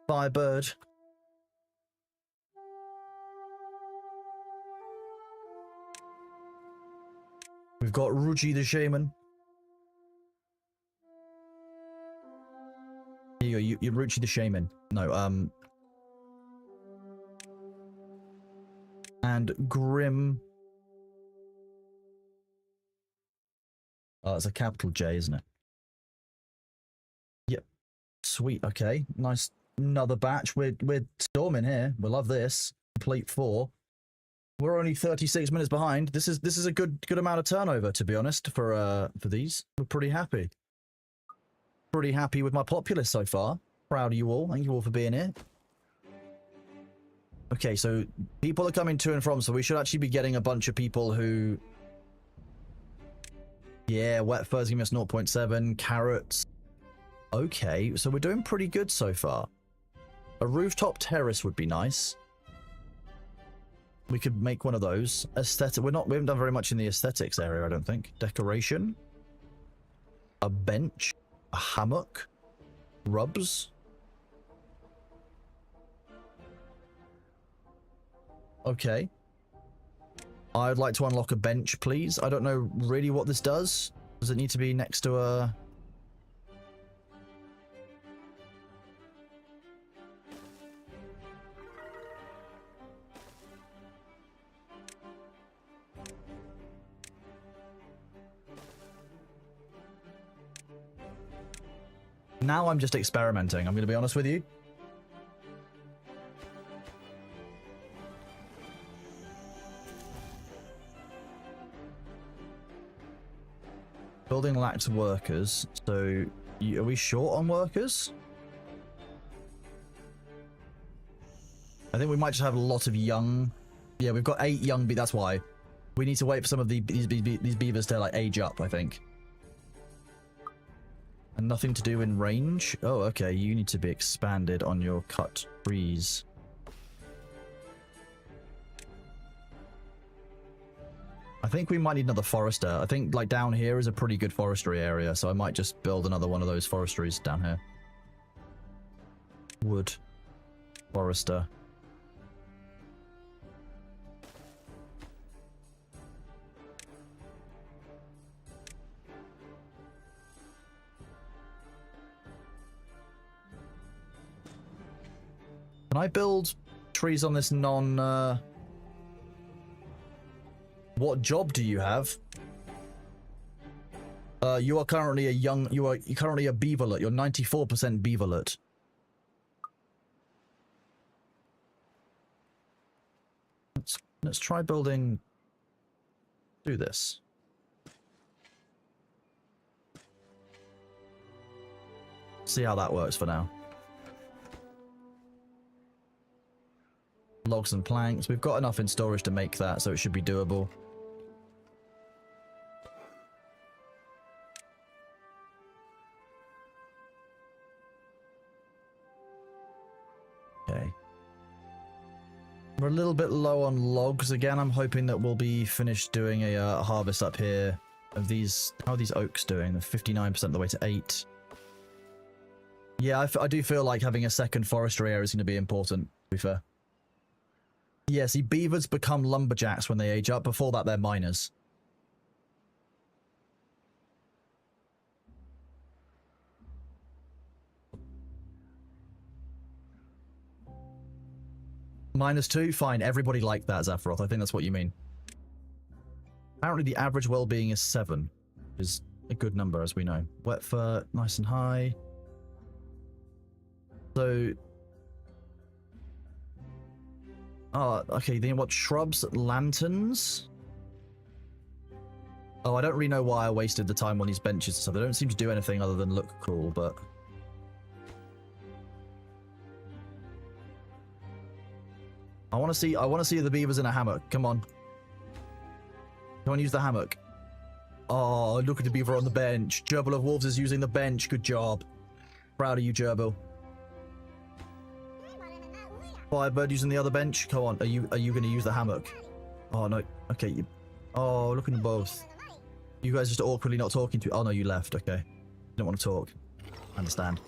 Firebird. We've got Ruji the Shaman. Here you go, you're Ruchi the Shaman. No, and Grim. Oh, it's a capital J, isn't it? Yep. Sweet, okay. Nice. Another batch. We're storming here. We love this. Complete 4. We're only 36 minutes behind. This is a good amount of turnover, to be honest, for these. We're pretty happy. Pretty happy with my populace so far. Proud of you all. Thank you all for being here. Okay, so people are coming to and from, so we should actually be getting a bunch of people who... Yeah, wet furs giving us 0.7, carrots. Okay, so we're doing pretty good so far. A rooftop terrace would be nice. We could make one of those. Aesthetic. We haven't done very much in the aesthetics area, I don't think. Decoration. A bench. A hammock. Rubs. Okay. I'd like to unlock a bench, please. I don't know really what this does. Does it need to be next to a... Now I'm just experimenting, I'm going to be honest with you. Building lacks workers, so are we short on workers? I think we might just have a lot of young... Yeah, we've got 8 young beavers, that's why. We need to wait for some of these beavers to like age up, I think. And nothing to do in range? Oh, okay, you need to be expanded on your cut trees. I think we might need another forester. I think like down here is a pretty good forestry area, so I might just build another one of those forestries down here. Wood. Forester. Can I build trees on this non... What job do you have? You are currently you're currently a beaverlet. You're 94% beaverlet. Let's try building. Do this. See how that works for now. Logs and planks. We've got enough in storage to make that, so it should be doable. Okay. We're a little bit low on logs again. I'm hoping that we'll be finished doing a harvest up here of these. How are these oaks doing? They're 59% of the way to 8. Yeah, I do feel like having a second forestry area is going to be important, to be fair. Yeah, see, beavers become lumberjacks when they age up. Before that, they're miners. -2? Fine, everybody liked that, Zaphiroth. I think that's what you mean. Apparently the average well-being is 7, which is a good number, as we know. Wet fur, nice and high. So... oh, okay, then what? Shrubs, lanterns? Oh, I don't really know why I wasted the time on these benches and stuff. They don't seem to do anything other than look cool, but... I want to see the beavers in a hammock. Come on. Come on, use the hammock. Oh, look at the beaver on the bench. Gerbil of Wolves is using the bench. Good job. Proud of you, Gerbil. Firebird using the other bench. Come on, are you going to use the hammock? Oh no. Okay. Oh, look at them both. You guys just awkwardly not talking to. Oh no, you left. Okay. You don't want to talk. I understand.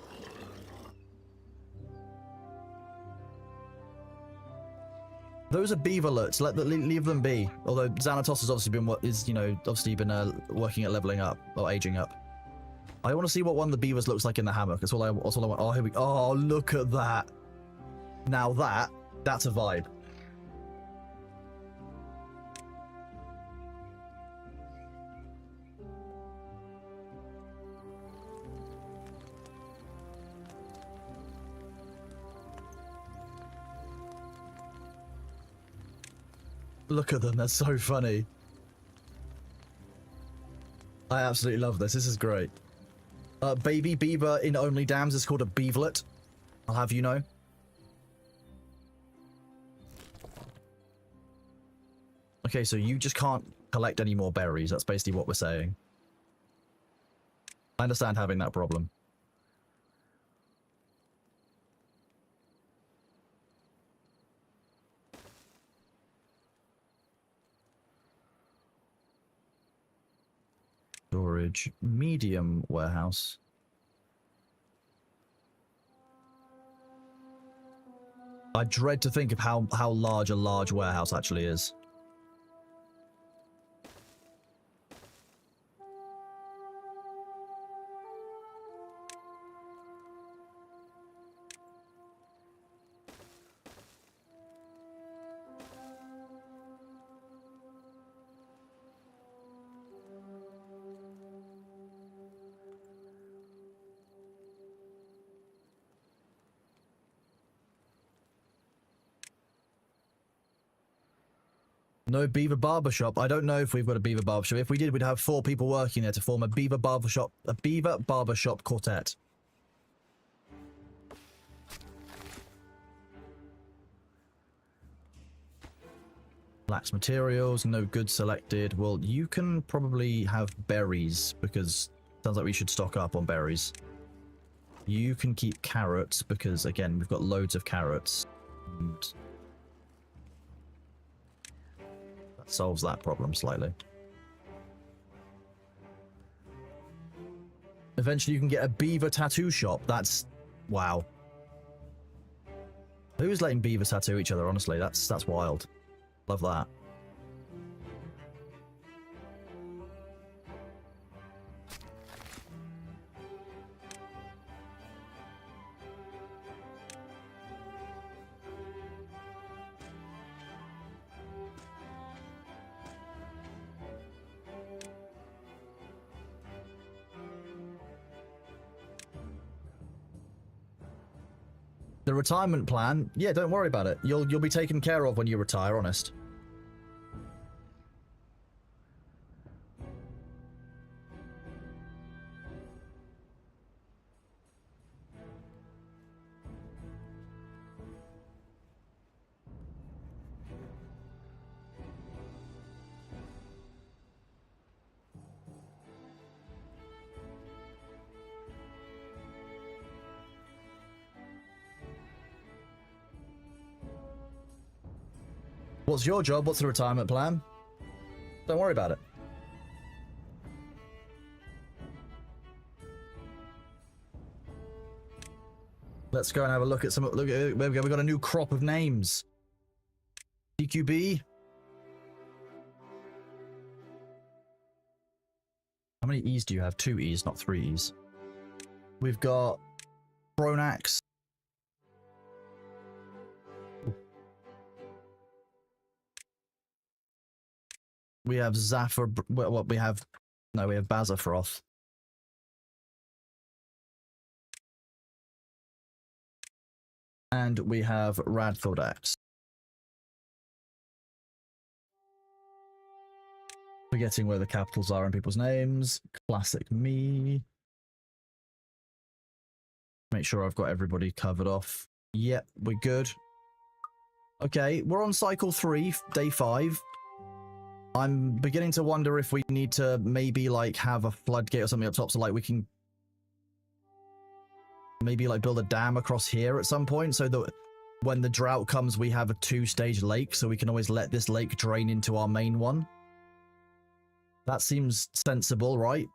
Those are beaverlets. Leave them be. Although Xanatos has obviously been working at leveling up or aging up. I want to see what one of the beavers looks like in the hammock. That's all I want. Oh, here we go. Oh, look at that. Now that's a vibe. Look at them, they're so funny. I absolutely love this. This is great. Baby beaver in only dams is called a beavelet. I'll have you know. Okay, so you just can't collect any more berries. That's basically what we're saying. I understand having that problem. Storage, medium warehouse. I dread to think of how large a large warehouse actually is. No beaver barbershop. I don't know if we've got a beaver barbershop. If we did, we'd have 4 people working there to form a beaver barbershop quartet. Lacks materials, no goods selected. Well, you can probably have berries because it sounds like we should stock up on berries. You can keep carrots because, again, we've got loads of carrots. And that solves that problem slightly. Eventually you can get a beaver tattoo shop. That's... wow. Who's letting beavers tattoo each other, honestly? That's wild. Love that. The retirement plan, yeah, don't worry about it. You'll be taken care of when you retire, honest. What's your job? What's the retirement plan? Don't worry about it. Let's go and have a look at some. Look, we got a new crop of names. CQB. How many E's do you have? 2 E's, not 3 E's. We've got Pronax. We have Zafar. What we have? No, we have Bazafroth. And we have Radthodax. Forgetting where the capitals are in people's names. Classic me. Make sure I've got everybody covered off. Yep, we're good. Okay, we're on cycle 3, day 5. I'm beginning to wonder if we need to maybe like have a floodgate or something up top so like we can maybe like build a dam across here at some point so that when the drought comes we have a 2-stage lake so we can always let this lake drain into our main one. That seems sensible, right?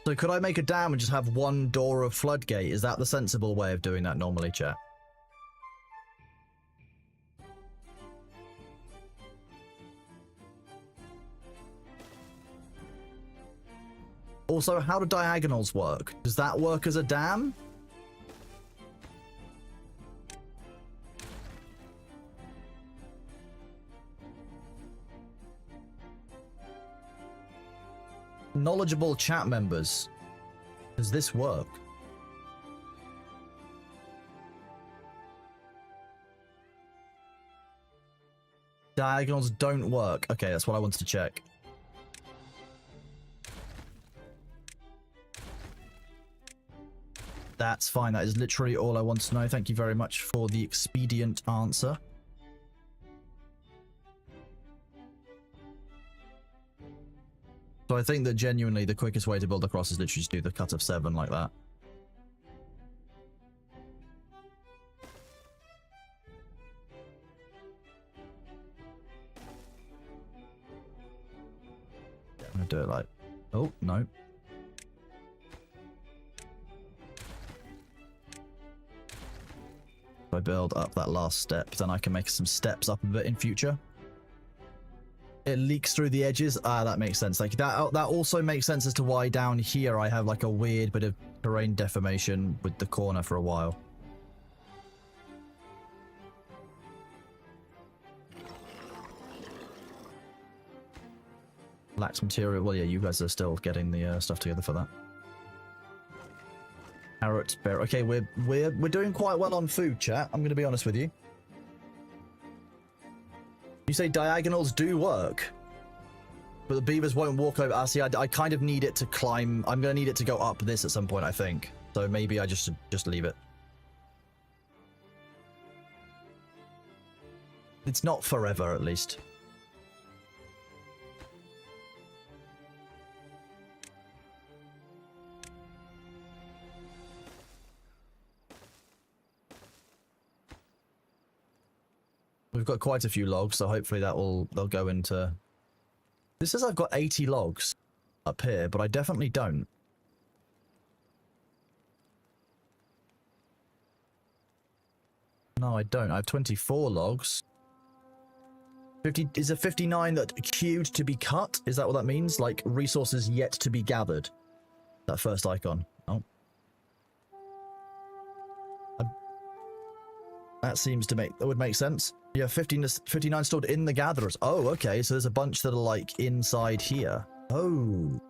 So could I make a dam and just have one door of floodgate? Is that the sensible way of doing that normally, chat? Also, how do diagonals work? Does that work as a dam? Knowledgeable chat members. Does this work? Diagonals don't work. Okay, that's what I wanted to check. That's fine. That is literally all I want to know. Thank you very much for the expedient answer. So I think that genuinely the quickest way to build across is literally just do the cut of 7 like that. Yeah, I'm gonna do it like... Oh, no. If I build up that last step, then I can make some steps up a bit in future. It leaks through the edges. Ah, that makes sense. Like that also makes sense as to why down here I have like a weird bit of terrain deformation with the corner for a while. Lacks material. Well, yeah, you guys are still getting the stuff together for that. Carrot, bear. Okay, we're doing quite well on food, chat. I'm going to be honest with you. You say diagonals do work, but the beavers won't walk over. See, I kind of need it to climb. I'm going to need it to go up this at some point, I think. So maybe I just leave it. It's not forever, at least. We've got quite a few logs, so hopefully they'll go into... This says I've got 80 logs up here, but I definitely don't. No, I don't. I have 24 logs. 50 is a 59 that queued to be cut? Is that what that means? Like resources yet to be gathered? That first icon. Oh. That seems to make, that would make sense. Yeah, 59 stored in the gatherers. Oh, okay. So there's a bunch that are like inside here. Oh.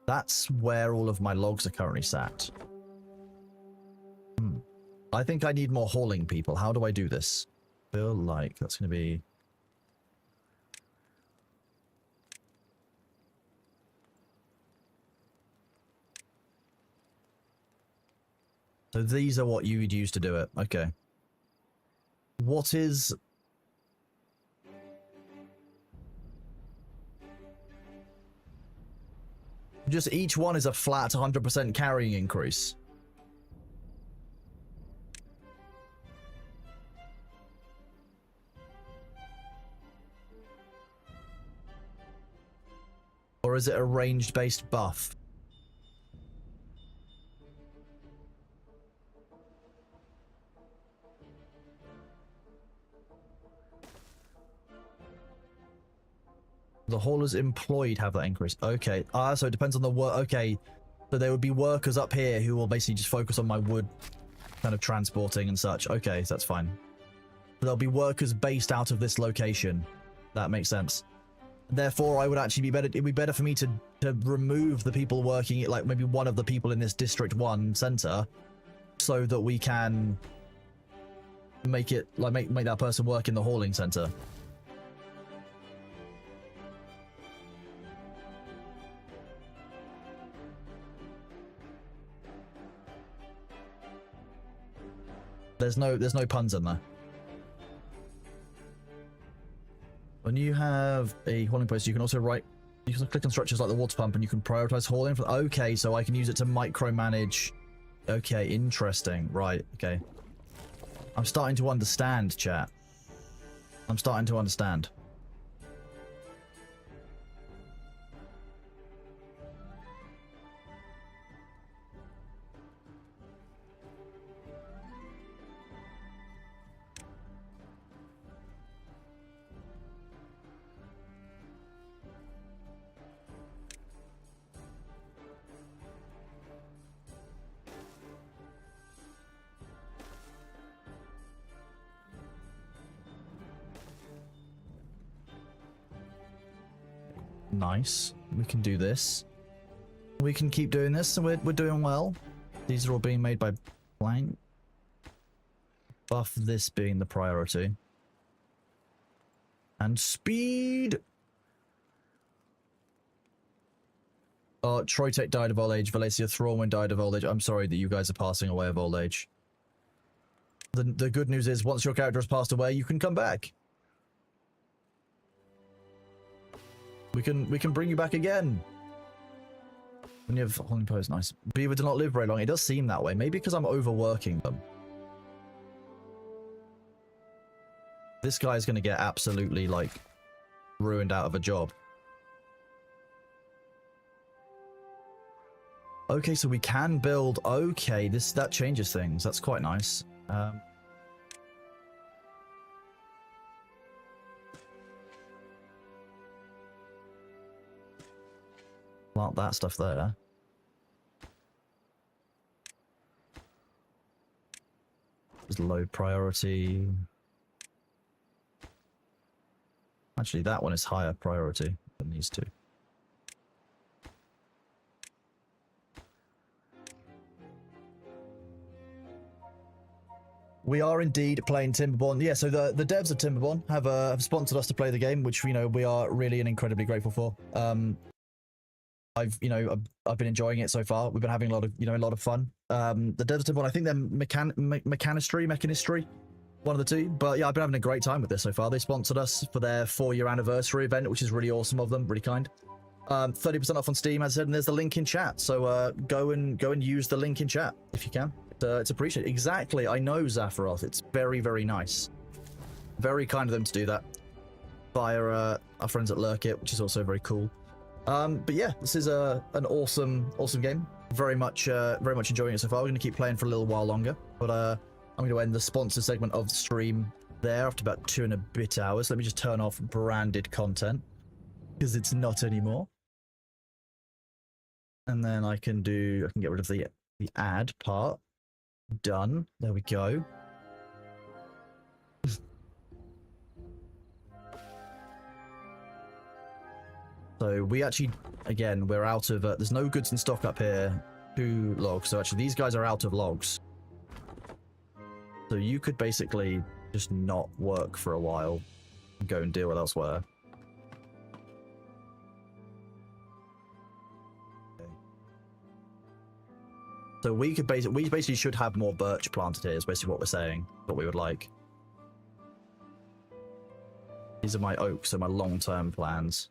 That's where all of my logs are currently sat. I think I need more hauling people. How do I do this? Feel like that's going to be... So these are what you would use to do it. Okay. What is... Just each one is a flat 100% carrying increase. Or is it a ranged-based buff? The haulers employed have that increase. Okay. So it depends on the work. Okay. So there would be workers up here who will basically just focus on my wood kind of transporting and such. Okay, so that's fine. There'll be workers based out of this location. That makes sense. Therefore, I would actually be better. It'd be better for me to remove the people working at, like, maybe one of the people in this District 1 center, so that we can make it, like, make that person work in the hauling center. There's no puns in there. When you have a hauling post, you can also you can click on structures like the water pump and you can prioritize hauling. Okay, so I can use it to micromanage. Okay, interesting. Right, okay. I'm starting to understand, chat. I'm starting to understand. Nice. We can do this. We can keep doing this, and we're doing well. These are all being made by Blank. Buff this being the priority. And speed! Troytek died of old age. Valencia Thorwin died of old age. I'm sorry that you guys are passing away of old age. The good news is, once your character has passed away, you can come back. We can bring you back again. When you have hauling post, nice. Beaver do not live very long. It does seem that way. Maybe because I'm overworking them. This guy's going to get absolutely, like, ruined out of a job. Okay, so we can build... Okay, that changes things. That's quite nice. Plant that stuff there. There's low priority. Actually, that one is higher priority than these two. We are indeed playing Timberborn. Yeah, so the devs of Timberborn have sponsored us to play the game, which, you know, we are really and incredibly grateful for. I've been enjoying it so far. We've been having a lot of fun. The devs of Timberborn, I think they're Mechanistry, one of the two. But yeah, I've been having a great time with this so far. They sponsored us for their 4-year anniversary event, which is really awesome of them, really kind. 30% off on Steam, as I said, and there's the link in chat. So go and use the link in chat if you can. It's appreciated. Exactly, I know, Zapharoth. It's very, very nice. Very kind of them to do that. Via our friends at Lurkit, which is also very cool. But yeah, this is an awesome game. Very much enjoying it so far. We're going to keep playing for a little while longer. But I'm going to end the sponsor segment of the stream there after about 2 and a bit hours. Let me just turn off branded content because it's not anymore. And then I can get rid of the ad part. Done. There we go. So we actually, again, we're out of, there's no goods in stock up here. 2 logs. So actually these guys are out of logs. So you could basically just not work for a while and go and deal with elsewhere. Okay. So we basically should have more birch planted here, is basically what we're saying, what we would like. These are my oaks, so my long-term plans.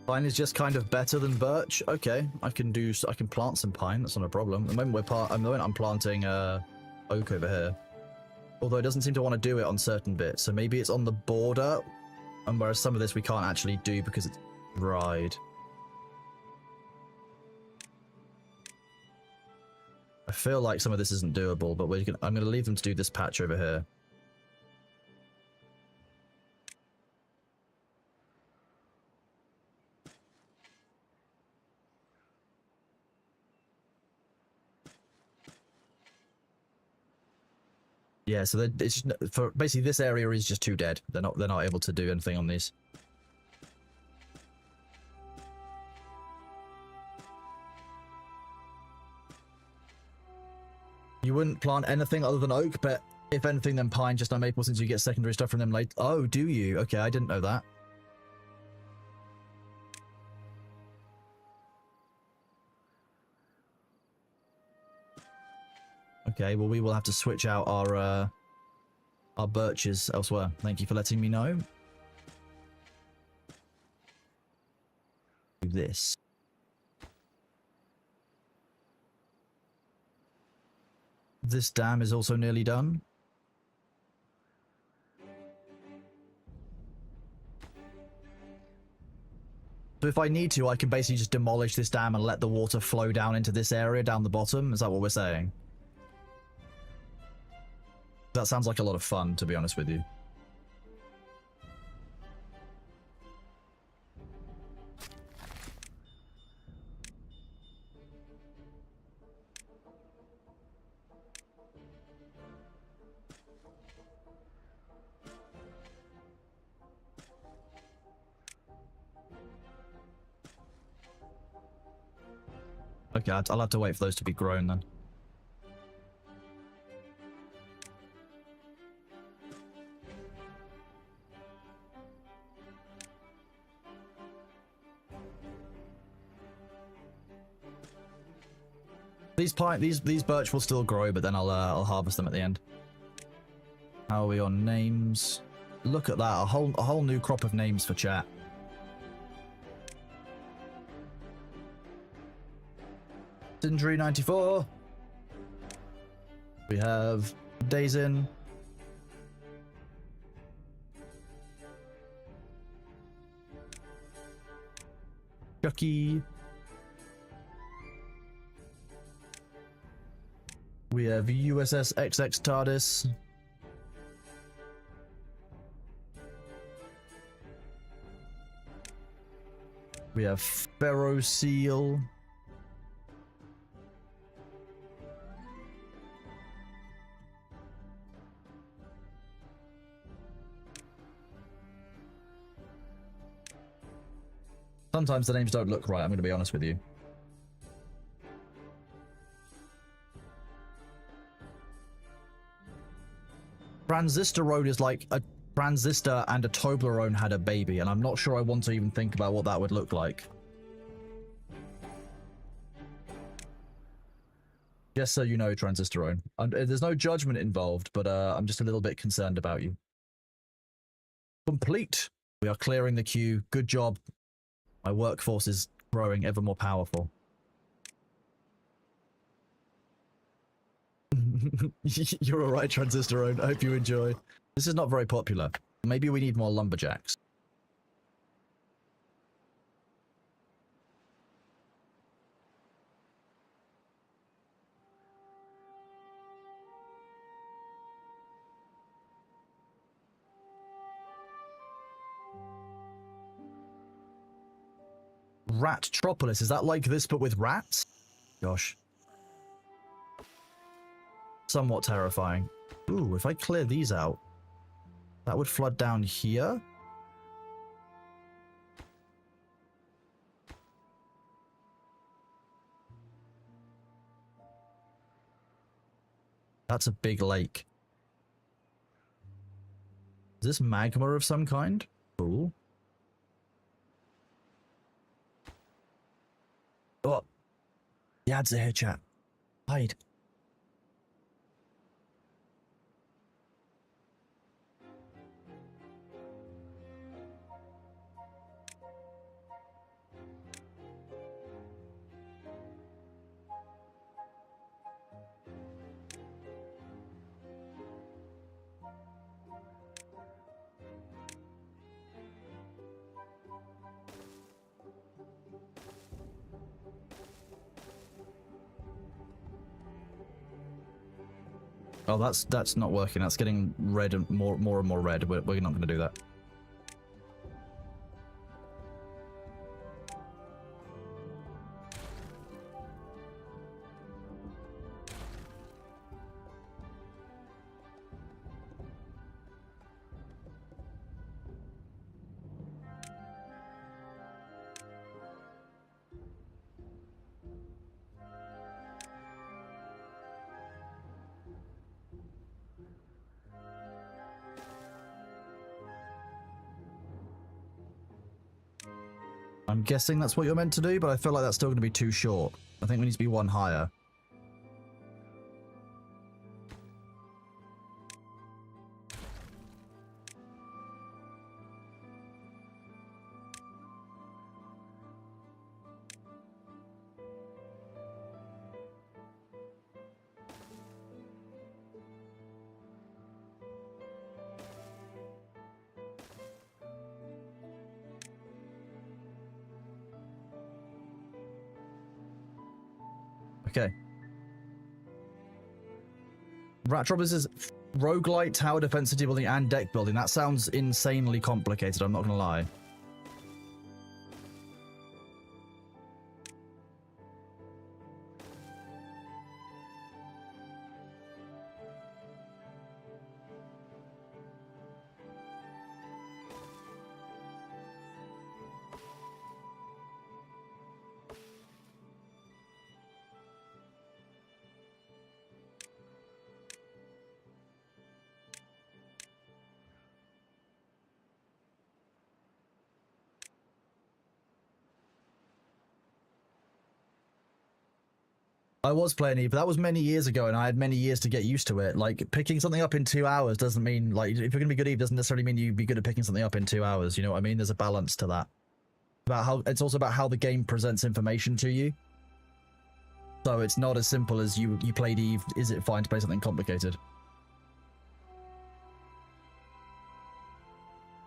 Pine is just kind of better than birch. Okay, I can plant some pine. That's not a problem. At the moment I'm planting oak over here. Although it doesn't seem to want to do it on certain bits, so maybe it's on the border. And whereas some of this we can't actually do because it's dried. I feel like some of this isn't doable, but I'm going to leave them to do this patch over here. Yeah, so it's for basically this area is just too dead. They're not able to do anything on these. You wouldn't plant anything other than oak, but if anything, then pine, just not maple, since you get secondary stuff from them late. Oh, do you? Okay, I didn't know that. Okay, well, we will have to switch out our birches elsewhere. Thank you for letting me know. Do this. This dam is also nearly done. So if I need to, I can basically just demolish this dam and let the water flow down into this area down the bottom. Is that what we're saying? That sounds like a lot of fun, to be honest with you. Okay, I'll have to wait for those to be grown then. These birch will still grow, but then I'll harvest them at the end. How are we on names? Look at that, a whole new crop of names for chat. Sindri 94. We have Dazin. Chucky. We have USS XX TARDIS. We have Pharaoh Seal. Sometimes the names don't look right, I'm going to be honest with you. Transistorone is like a transistor and a Toblerone had a baby, and I'm not sure I want to even think about what that would look like. Just so you know, Transistorone. There's no judgment involved, but I'm just a little bit concerned about you. Complete. We are clearing the queue. Good job. My workforce is growing ever more powerful. You're alright, Transistorone. I hope you enjoy. This is not very popular. Maybe we need more lumberjacks. Rat-tropolis, is that like this but with rats? Gosh. Somewhat terrifying. Ooh, if I clear these out, that would flood down here? That's a big lake. Is this magma of some kind? Cool. Oh, the ads are here, chat. Hide. Oh, that's not working. That's getting red and more and more red. We're not going to do that. I'm guessing that's what you're meant to do, but I feel like that's still going to be too short. I think we need to be one higher. Okay. Rattropolis is roguelite, tower defense, city building, and deck building. That sounds insanely complicated, I'm not gonna lie. I was playing Eve, but that was many years ago, and I had many years to get used to it. Like, picking something up in 2 hours doesn't mean, like, if you're going to be good at Eve, doesn't necessarily mean you'd be good at picking something up in 2 hours, you know what I mean? There's a balance to that. It's also about how the game presents information to you. So it's not as simple as you played Eve, is it fine to play something complicated?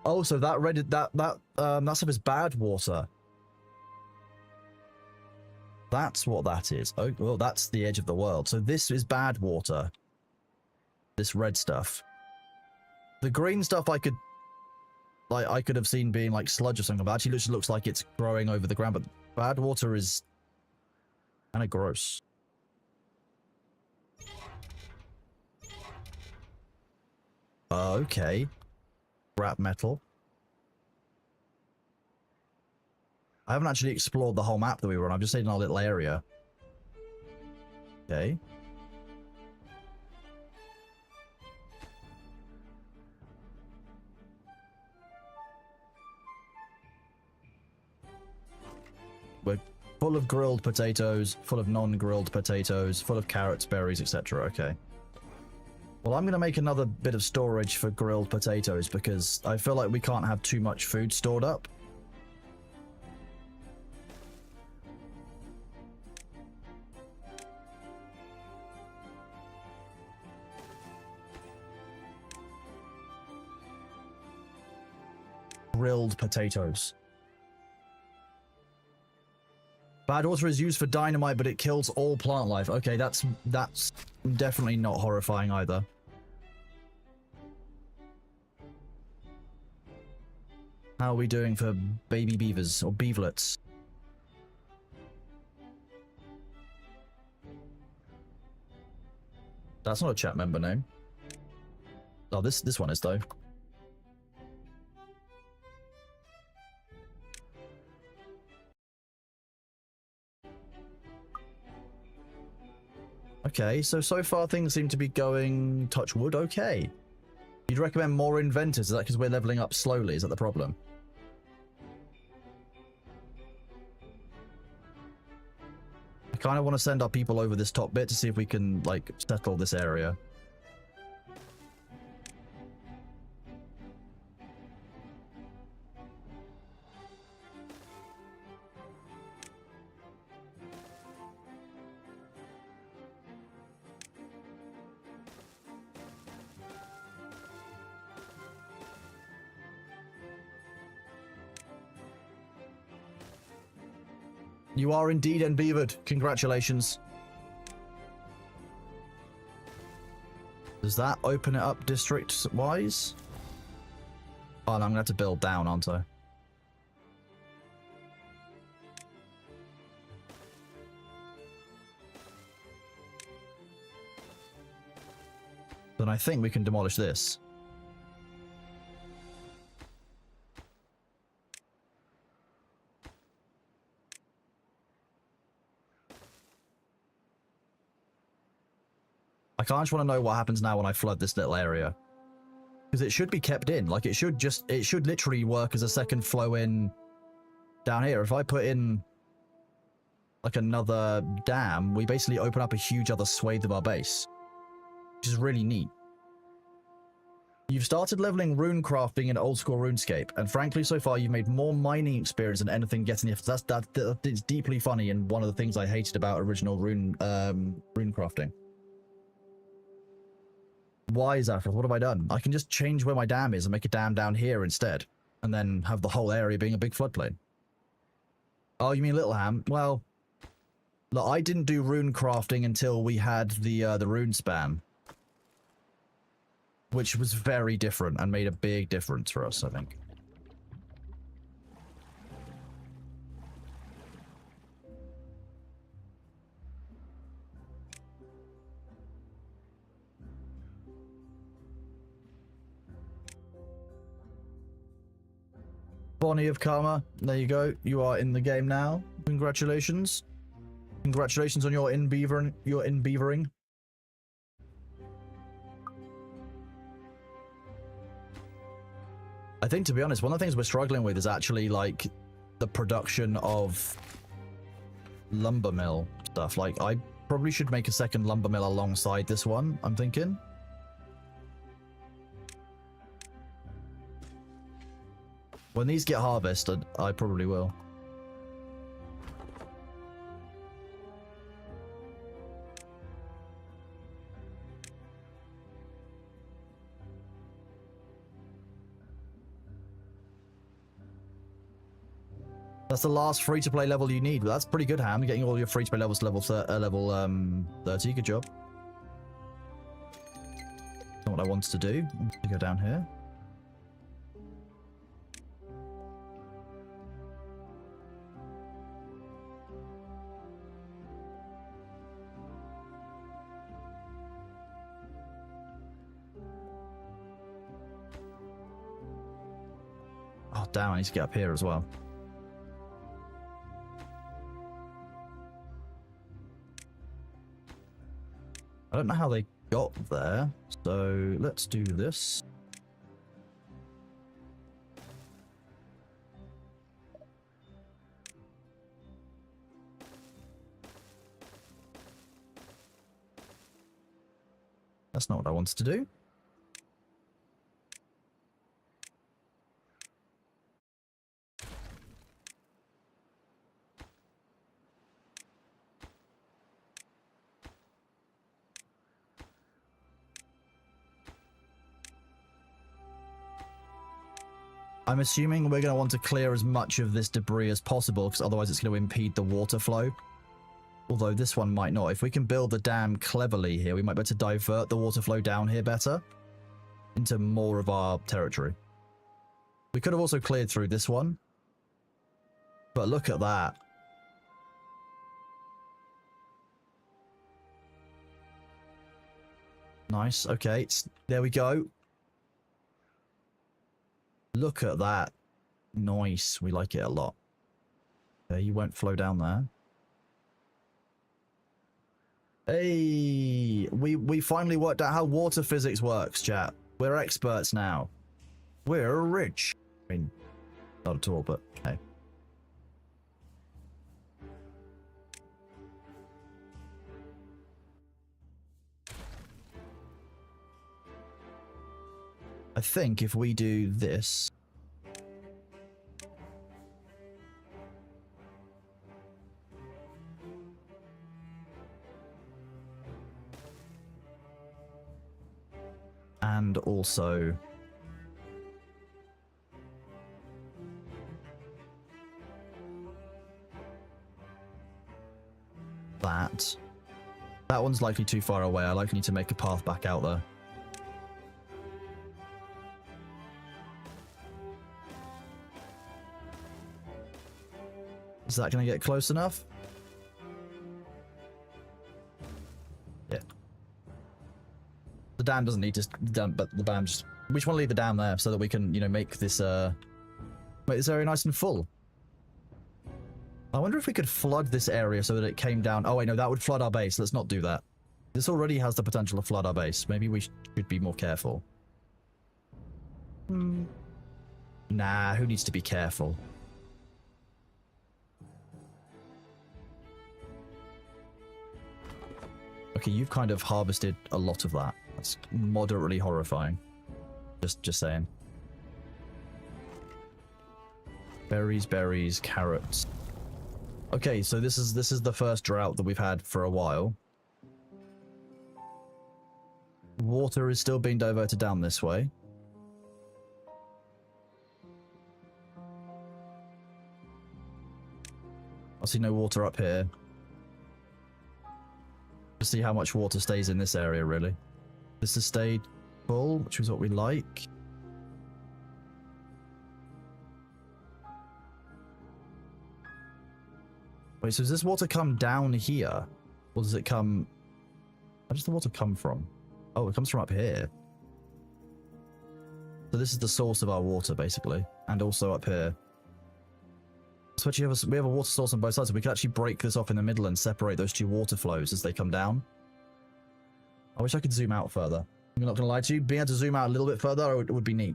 Oh, so that stuff is bad water. That's what that is. Oh, well, that's the edge of the world. So this is bad water. This red stuff. The green stuff I could have seen being like sludge or something, but actually just looks like it's growing over the ground. But bad water is kind of gross. Okay. Scrap metal. I haven't actually explored the whole map that we were on. I've just stayed in our little area. Okay. We're full of grilled potatoes, full of non-grilled potatoes, full of carrots, berries, etc. Okay. Well, I'm going to make another bit of storage for grilled potatoes because I feel like we can't have too much food stored up. boiled potatoes. Bad water is used for dynamite, but it kills all plant life. Okay, that's definitely not horrifying either. How are we doing for baby beavers or beaverlets? That's not a chat member name. Oh, this one is though. Okay, so far things seem to be going, touch wood, okay. You'd recommend more inventors? Is that because we're leveling up slowly? Is that the problem? I kind of want to send our people over this top bit to see if we can, like, settle this area. You are indeed enbeavered. Congratulations. Does that open it up district-wise? Oh, no, I'm going to have to build down, aren't I? Then I think we can demolish this. I kind of just want to know what happens now when I flood this little area. Because it should be kept in. Like, it should literally work as a second flow in down here. If I put in, like, another dam, we basically open up a huge other swathe of our base. Which is really neat. You've started leveling rune crafting in old school RuneScape, and frankly, so far you've made more mining experience than anything getting it. That's deeply funny, and one of the things I hated about original rune crafting. Why, Zaphras? What have I done? I can just change where my dam is and make a dam down here instead, and then have the whole area being a big floodplain. Oh, you mean Little Ham? Well, look, I didn't do rune crafting until we had the rune spam, which was very different and made a big difference for us, I think. Bonnie of Karma, there you go. You are in the game now. Congratulations. Congratulations on your in-beavering. I think, to be honest, one of the things we're struggling with is actually, like, the production of lumber mill stuff. Like, I probably should make a second lumber mill alongside this one, I'm thinking. When these get harvested, I probably will. That's the last free-to-play level you need. But that's pretty good, Ham. Getting all your free-to-play levels to level 30. Good job. That's not what I wanted to do. I'm going to go down here. Oh, damn, I need to get up here as well. I don't know how they got there, so let's do this. That's not what I wanted to do. I'm assuming we're going to want to clear as much of this debris as possible, because otherwise it's going to impede the water flow. Although this one might not. If we can build the dam cleverly here, we might be able to divert the water flow down here better into more of our territory. We could have also cleared through this one. But look at that. Nice. Okay. There we go. Look at that. Nice. We like it a lot. Okay, you won't flow down there. Hey, we finally worked out how water physics works, chat. We're experts now. We're rich. I mean, not at all, but hey. I think if we do this... and also... that one's likely too far away. I likely need to make a path back out there. Is that going to get close enough? Yeah. The dam doesn't need to... but the dam just... We just want to leave the dam there so that we can, you know, make this area nice and full. I wonder if we could flood this area so that it came down... Oh, wait, no, that would flood our base. Let's not do that. This already has the potential to flood our base. Maybe we should be more careful. Nah, who needs to be careful? Okay, you've kind of harvested a lot of that. That's moderately horrifying. Just saying. Berries, carrots. Okay, so this is the first drought that we've had for a while. Water is still being diverted down this way. I see no water up here. Let's see how much water stays in this area, really. This has stayed full, which is what we like. Wait, so does this water come down here? Or does it come... Where does the water come from? Oh, it comes from up here. So this is the source of our water, basically. And also up here. So actually we have a water source on both sides, so we can actually break this off in the middle and separate those two water flows as they come down. I wish I could zoom out further. I'm not going to lie to you. Being able to zoom out a little bit further would be neat.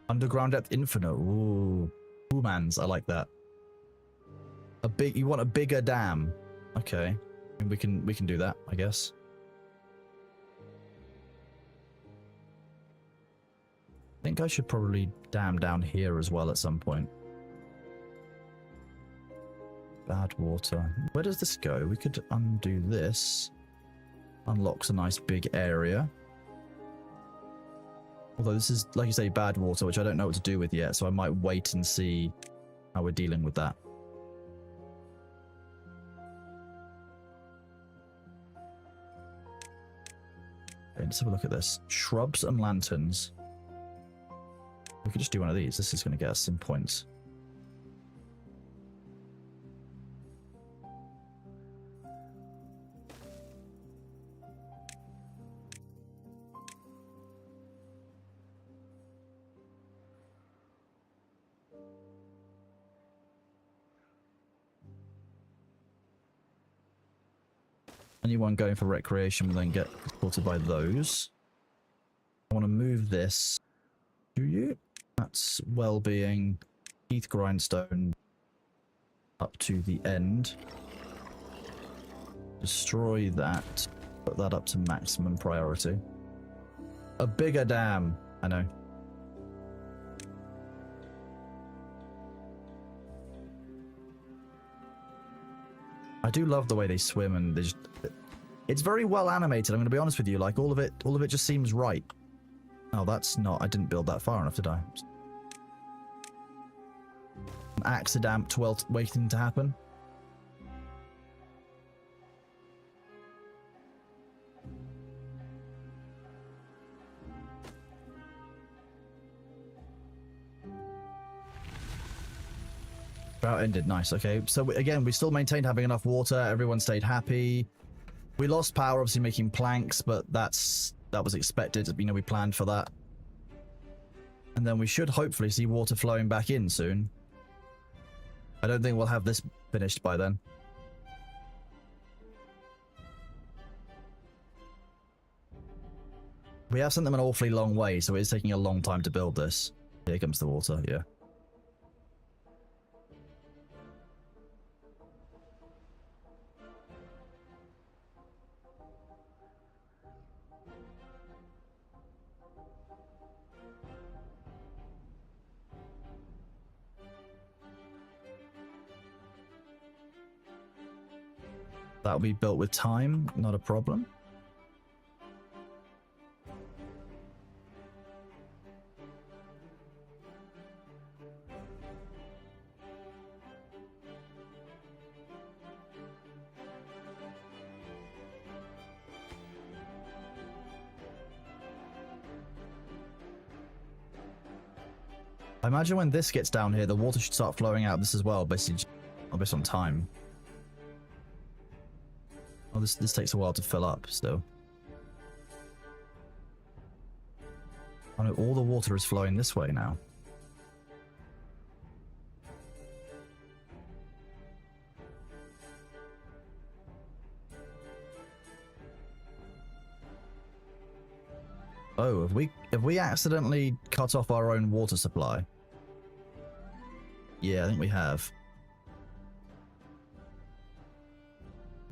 Underground depth infinite. Ooh. Ooh, mans. I like that. You want a bigger dam. Okay. I mean, we can do that, I guess. I think I should probably dam down here as well at some point. Bad water. Where does this go? We could undo this. Unlocks a nice big area. Although this is, like you say, bad water, which I don't know what to do with yet, so I might wait and see how we're dealing with that. Okay, let's have a look at this. Shrubs and lanterns. We could just do one of these. This is going to get us some points. Anyone going for recreation will then get supported by those. I want to move this. Do you? That's well-being. Heath grindstone up to the end. Destroy that. Put that up to maximum priority. A bigger dam. I know. I do love the way they swim and they just... It's very well animated, I'm going to be honest with you. Like, all of it just seems right. Oh, that's not... I didn't build that far enough, did I? An accident waiting to happen. Drought ended. Nice. Okay. So again, we still maintained having enough water. Everyone stayed happy. We lost power, obviously making planks, but that was expected. You know, we planned for that. And then we should hopefully see water flowing back in soon. I don't think we'll have this finished by then. We have sent them an awfully long way, so it is taking a long time to build this. Here comes the water, yeah. That'll be built with time, not a problem. I imagine when this gets down here, the water should start flowing out of this as well, based on time. Oh, this takes a while to fill up, still. Oh no, all the water is flowing this way now. Oh, have we accidentally cut off our own water supply? Yeah, I think we have.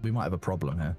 We might have a problem here.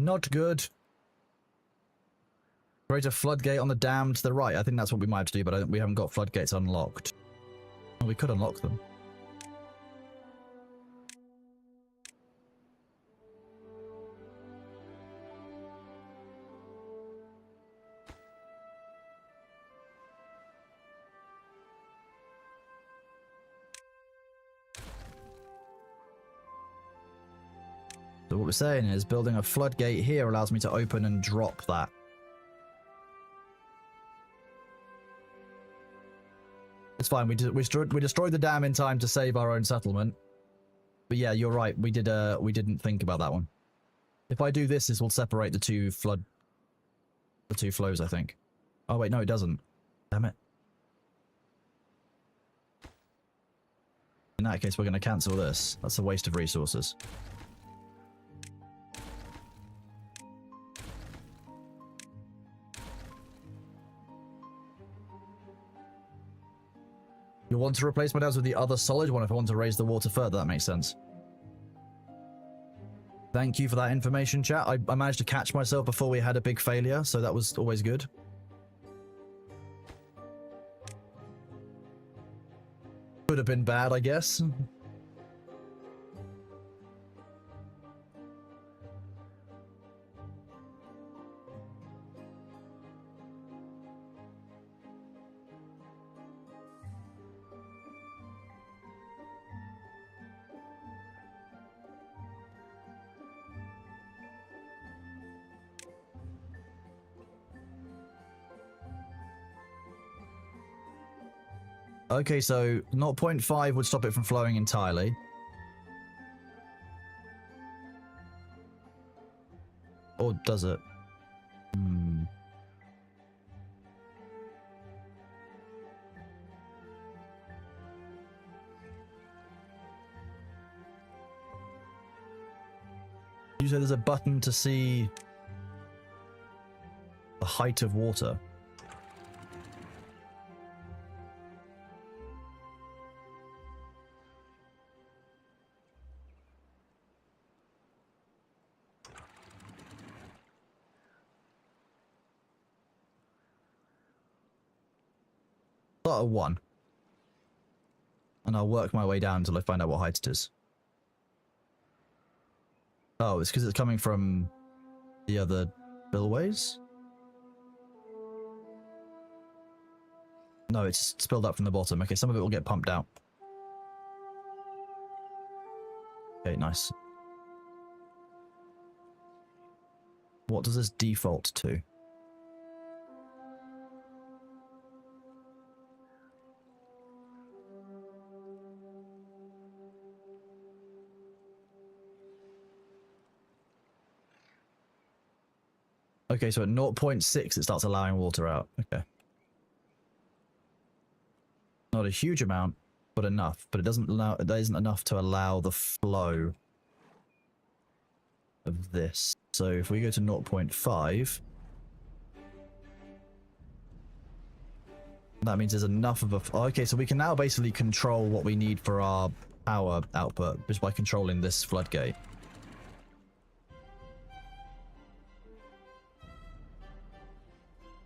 Not good. Create a floodgate on the dam to the right. I think that's what we might have to do, but we haven't got floodgates unlocked. Oh, we could unlock them. So what we're saying is building a floodgate here allows me to open and drop that. It's fine. We destroyed the dam in time to save our own settlement. But yeah, you're right. We didn't think about that one. If I do this, this will separate the two flows, I think. Oh wait, no, it doesn't. Damn it. In that case, we're going to cancel this. That's a waste of resources. You want to replace my dams with the other solid one if I want to raise the water further. That makes sense. Thank you for that information, chat. I managed to catch myself before we had a big failure, so that was always good. Could have been bad, I guess. Okay, so 0.5 would stop it from flowing entirely. Or does it? you say there's a button to see the height of water? Start at 1. And I'll work my way down until I find out what height it is. Oh, it's because it's coming from the other spillways? No, it's spilled up from the bottom. Okay, some of it will get pumped out. Okay, nice. What does this default to? Okay, so at 0.6 it starts allowing water out. Okay. Not a huge amount, but enough. But it doesn't allow, that isn't enough to allow the flow of this. So if we go to 0.5, that means there's enough of a... Okay, so we can now basically control what we need for our power output just by controlling this floodgate.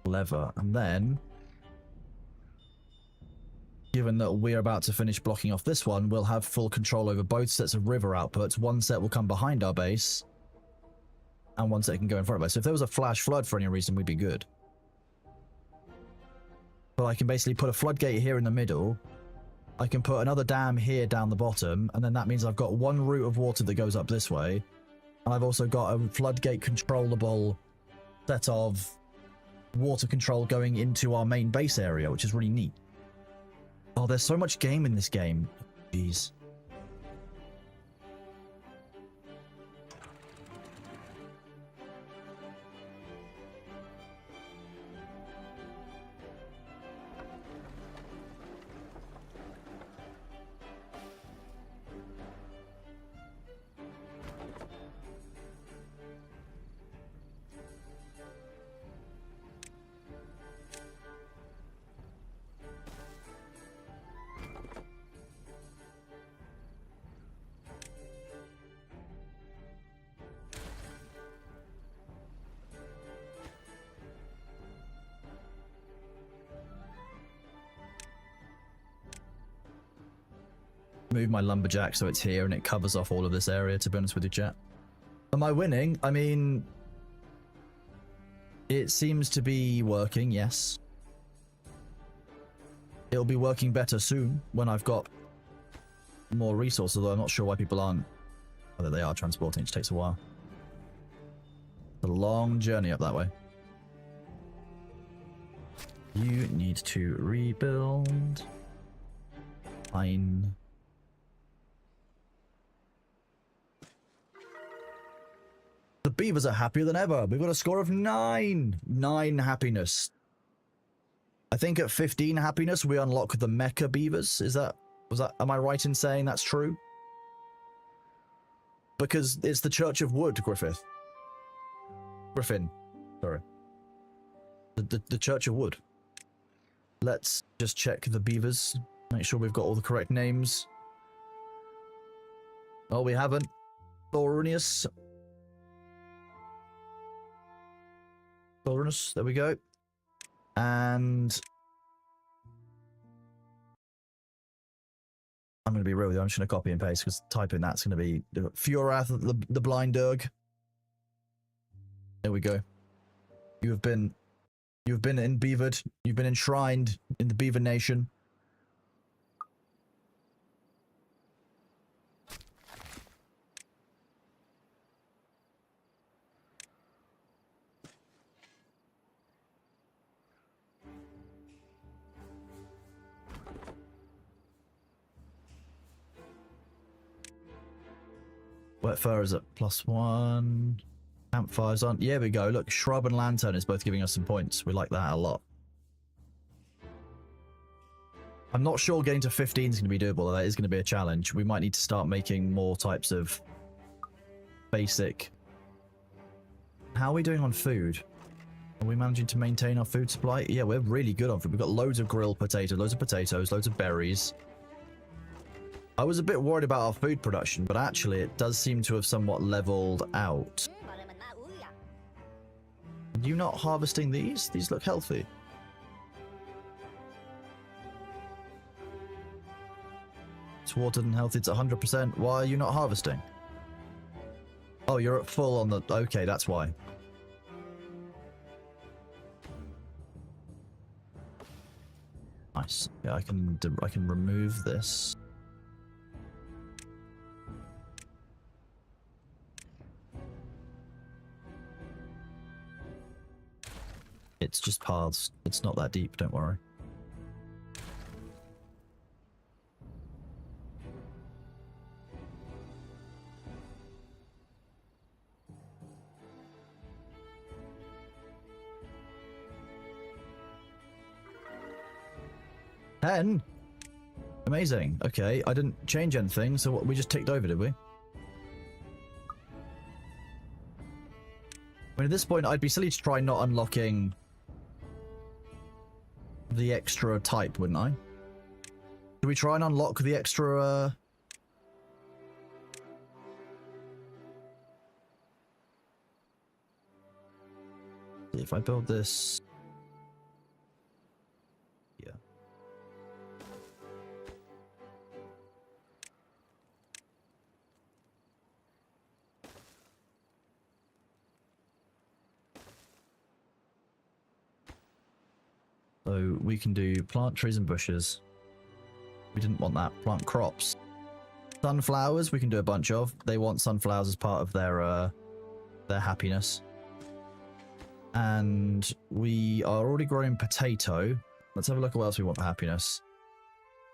Lever, and then given that we're about to finish blocking off this one, we'll have full control over both sets of river outputs. One set will come behind our base and one set can go in front of us. So if there was a flash flood for any reason, we'd be good. But I can basically put a floodgate here in the middle. I can put another dam here down the bottom, and then that means I've got one route of water that goes up this way, and I've also got a floodgate controllable set of water control going into our main base area, which is really neat. Oh, there's so much game in this game. Jeez. Move my lumberjack so it's here and it covers off all of this area, to be honest with you, chat. Am I winning? I mean, it seems to be working, yes. It'll be working better soon when I've got more resources, although I'm not sure why people aren't. Although they are transporting, it takes a while. It's a long journey up that way. You need to rebuild. Fine. The beavers are happier than ever. We've got a score of 9. 9 happiness. I think at 15 happiness we unlock the mecha beavers. Am I right in saying that's true? Because it's the Church of Wood, Griffin. Sorry. The Church of Wood. Let's just check the beavers. Make sure we've got all the correct names. Oh, we haven't. Thorunius. There we go. And I'm going to be real with you. I'm just going to copy and paste because typing that's going to be Furath, the blind Durg. There we go. You've been enbeavered. You've been enshrined in the Beaver Nation. Wet fur is at +1. Campfires on. Yeah, we go. Look, shrub and lantern is both giving us some points. We like that a lot. I'm not sure getting to 15 is going to be doable. That is going to be a challenge. We might need to start making more types of basic How are we doing on food? Are we managing to maintain our food supply? Yeah, we're really good on food. We've got loads of grilled potatoes, loads of berries. I was a bit worried about our food production, but actually it does seem to have somewhat leveled out. Are you not harvesting these? These look healthy. It's watered and healthy. It's 100%. Why are you not harvesting? Oh, you're at full on the... Okay, that's why. Nice. Yeah, I can remove this. It's just paths. It's not that deep, don't worry. Ten? Amazing. Okay, I didn't change anything, so what, we just ticked over, did we? I mean, at this point, I'd be silly to try not unlocking the extra type, wouldn't I? Do we try and unlock the extra, If I build this... Yeah. So we can do plant trees and bushes. We didn't want that. Plant crops. Sunflowers we can do a bunch of. They want sunflowers as part of their happiness. And we are already growing potato. Let's have a look at what else we want for happiness.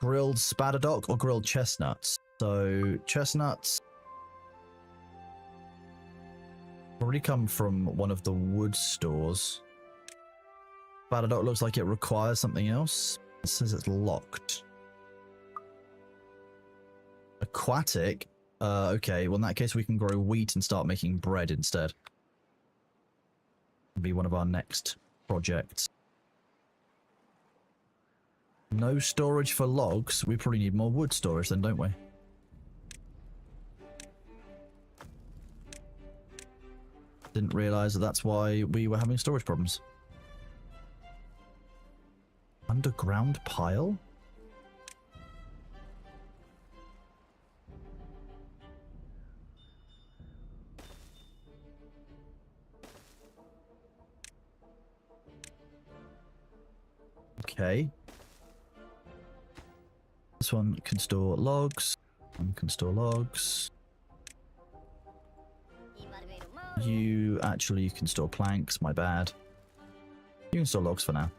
Grilled spadadoc or grilled chestnuts. So chestnuts already come from one of the wood stores. Spadadoc looks like it requires something else. It says it's locked. Aquatic? Okay, well in that case we can grow wheat and start making bread instead. Be one of our next projects. No storage for logs. We probably need more wood storage then, don't we? Didn't realize that that's why we were having storage problems. Underground pile? Okay. This one can store logs. One can store logs. You can store planks, my bad. You can store logs for now.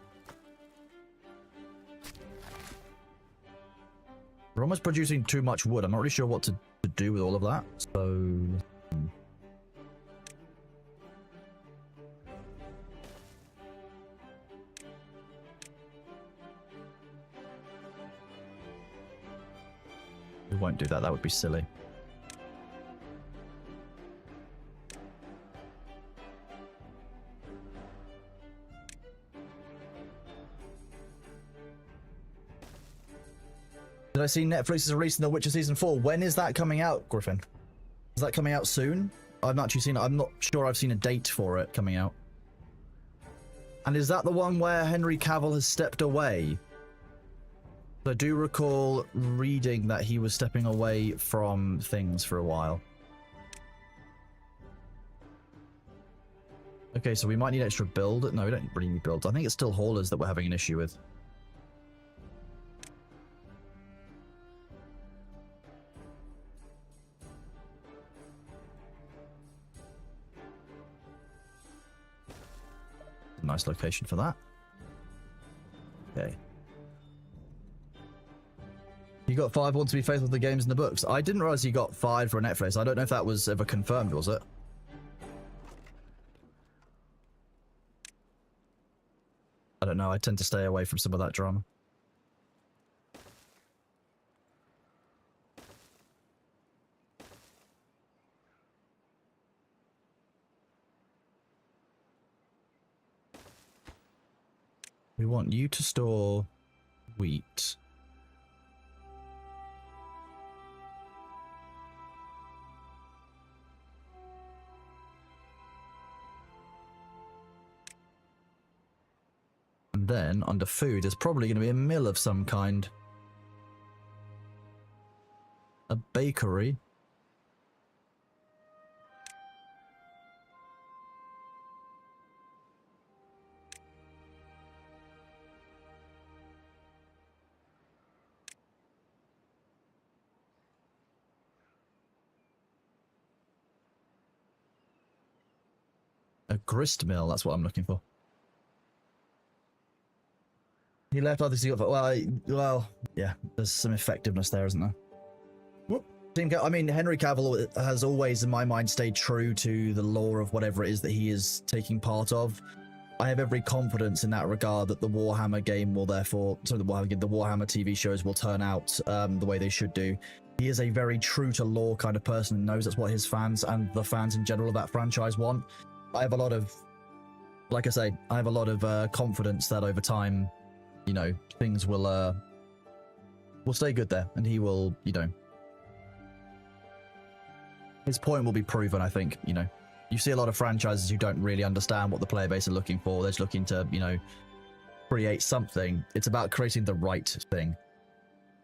We're almost producing too much wood. I'm not really sure what to do with all of that, so... We won't do that, that would be silly. Did I see Netflix is releasing The Witcher Season 4? When is that coming out, Griffin? Is that coming out soon? I've not actually seen it. I'm not sure I've seen a date for it coming out. And is that the one where Henry Cavill has stepped away? I do recall reading that he was stepping away from things for a while. Okay, so we might need extra build. No, we don't really need builds. I think it's still haulers that we're having an issue with. Nice location for that. Okay. You got 5 want to be faithful to the games and the books. I didn't realize you got 5 for Netflix. I don't know if that was ever confirmed, was it? I don't know. I tend to stay away from some of that drama. We want you to store wheat. And then, under food, there's probably going to be a mill of some kind. A bakery. A grist mill, that's what I'm looking for. He left, obviously, well, yeah, there's some effectiveness there, isn't there? Whoop. I mean, Henry Cavill has always, in my mind, stayed true to the lore of whatever it is that he is taking part of. I have every confidence in that regard that the Warhammer game will therefore, the Warhammer TV shows will turn out the way they should do. He is a very true to lore kind of person and knows that's what his fans and the fans in general of that franchise want. I have a lot of, like I say, I have a lot of confidence that over time, you know, things will stay good there, and he will, you know, his point will be proven. I think, you know, you see a lot of franchises who don't really understand what the player base are looking for. They're just looking to, you know, create something. It's about creating the right thing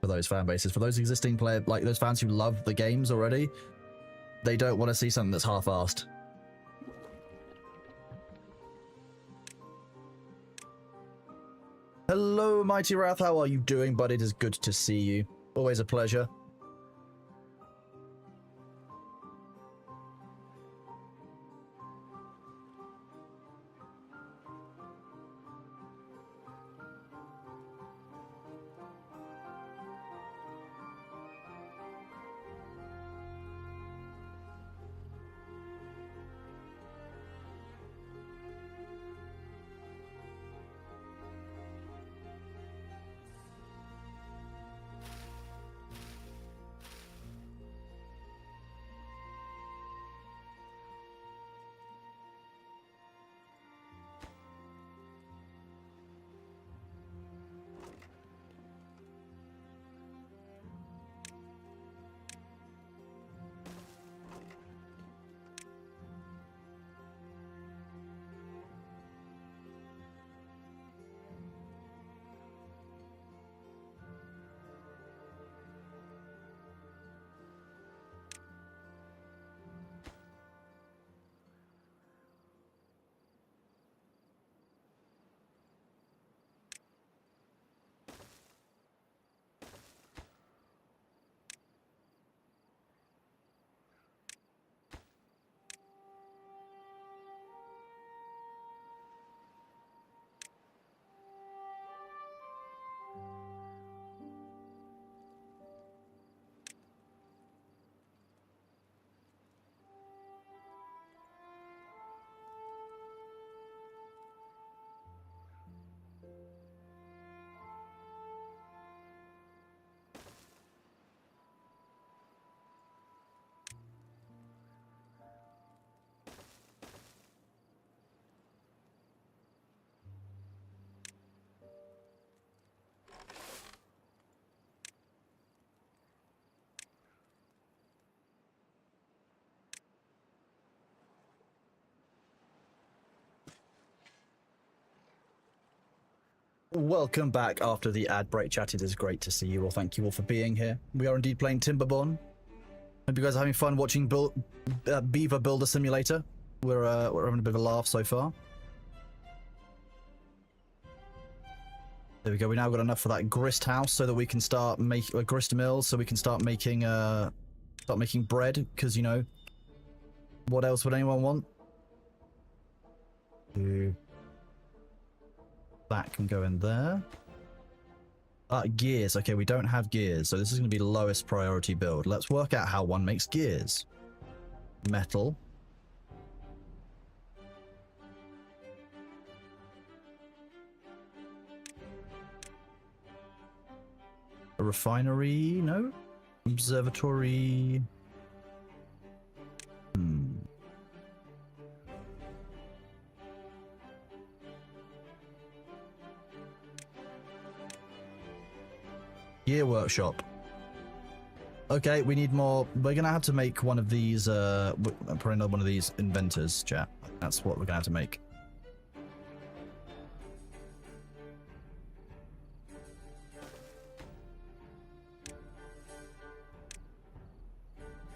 for those fan bases, for those existing player, like those fans who love the games already. They don't want to see something that's half-assed. Hello, Mighty Wrath. How are you doing, bud? It is good to see you. Always a pleasure. Welcome back after the ad break, chat. It is great to see you all. Thank you all for being here. We are indeed playing Timberborn. Hope you guys are having fun watching Beaver Builder Simulator. We're having a bit of a laugh so far. There we go. We now got enough for that grist house so that we can start making a grist mill, so we can start making bread. Because, you know, what else would anyone want? That can go in there. Gears. Okay, we don't have gears, so this is going to be lowest priority build. Let's work out how one makes gears. Metal. A refinery? No. Observatory. Gear workshop. Okay, we need more. We're gonna have to make one of these. Probably another one of these inventors, chat. That's what we're gonna have to make.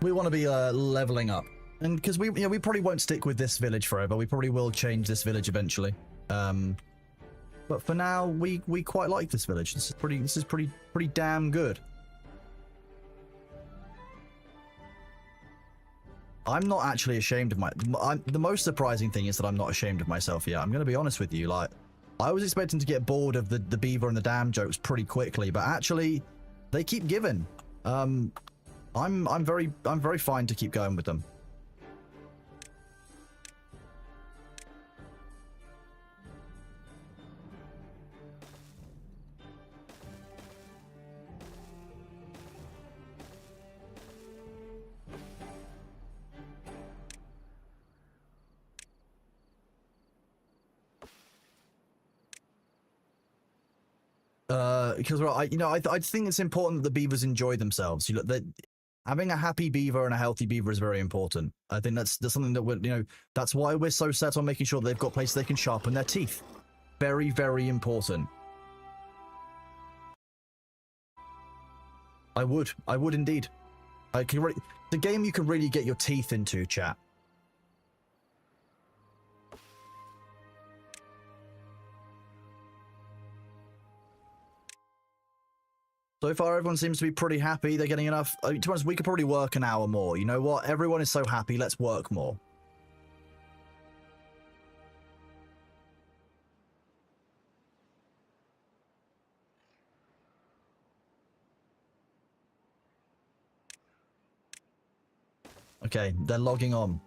We want to be leveling up, and because we probably won't stick with this village forever. We probably will change this village eventually. But for now, we quite like this village. This is pretty damn good. I'm not actually ashamed of the most surprising thing is that I'm not ashamed of myself yet. I'm going to be honest with you. Like, I was expecting to get bored of the beaver and the dam jokes pretty quickly, but actually, they keep giving. I'm very fine to keep going with them. Because I think it's important that the beavers enjoy themselves. That having a happy beaver and a healthy beaver is very important. I think that's something that that's why we're so set on making sure that they've got places they can sharpen their teeth. Very, very important. I would indeed. The game you can really get your teeth into, chat. So far, everyone seems to be pretty happy. They're getting enough. To be honest, we could probably work an hour more. You know what? Everyone is so happy. Let's work more. Okay, they're logging on.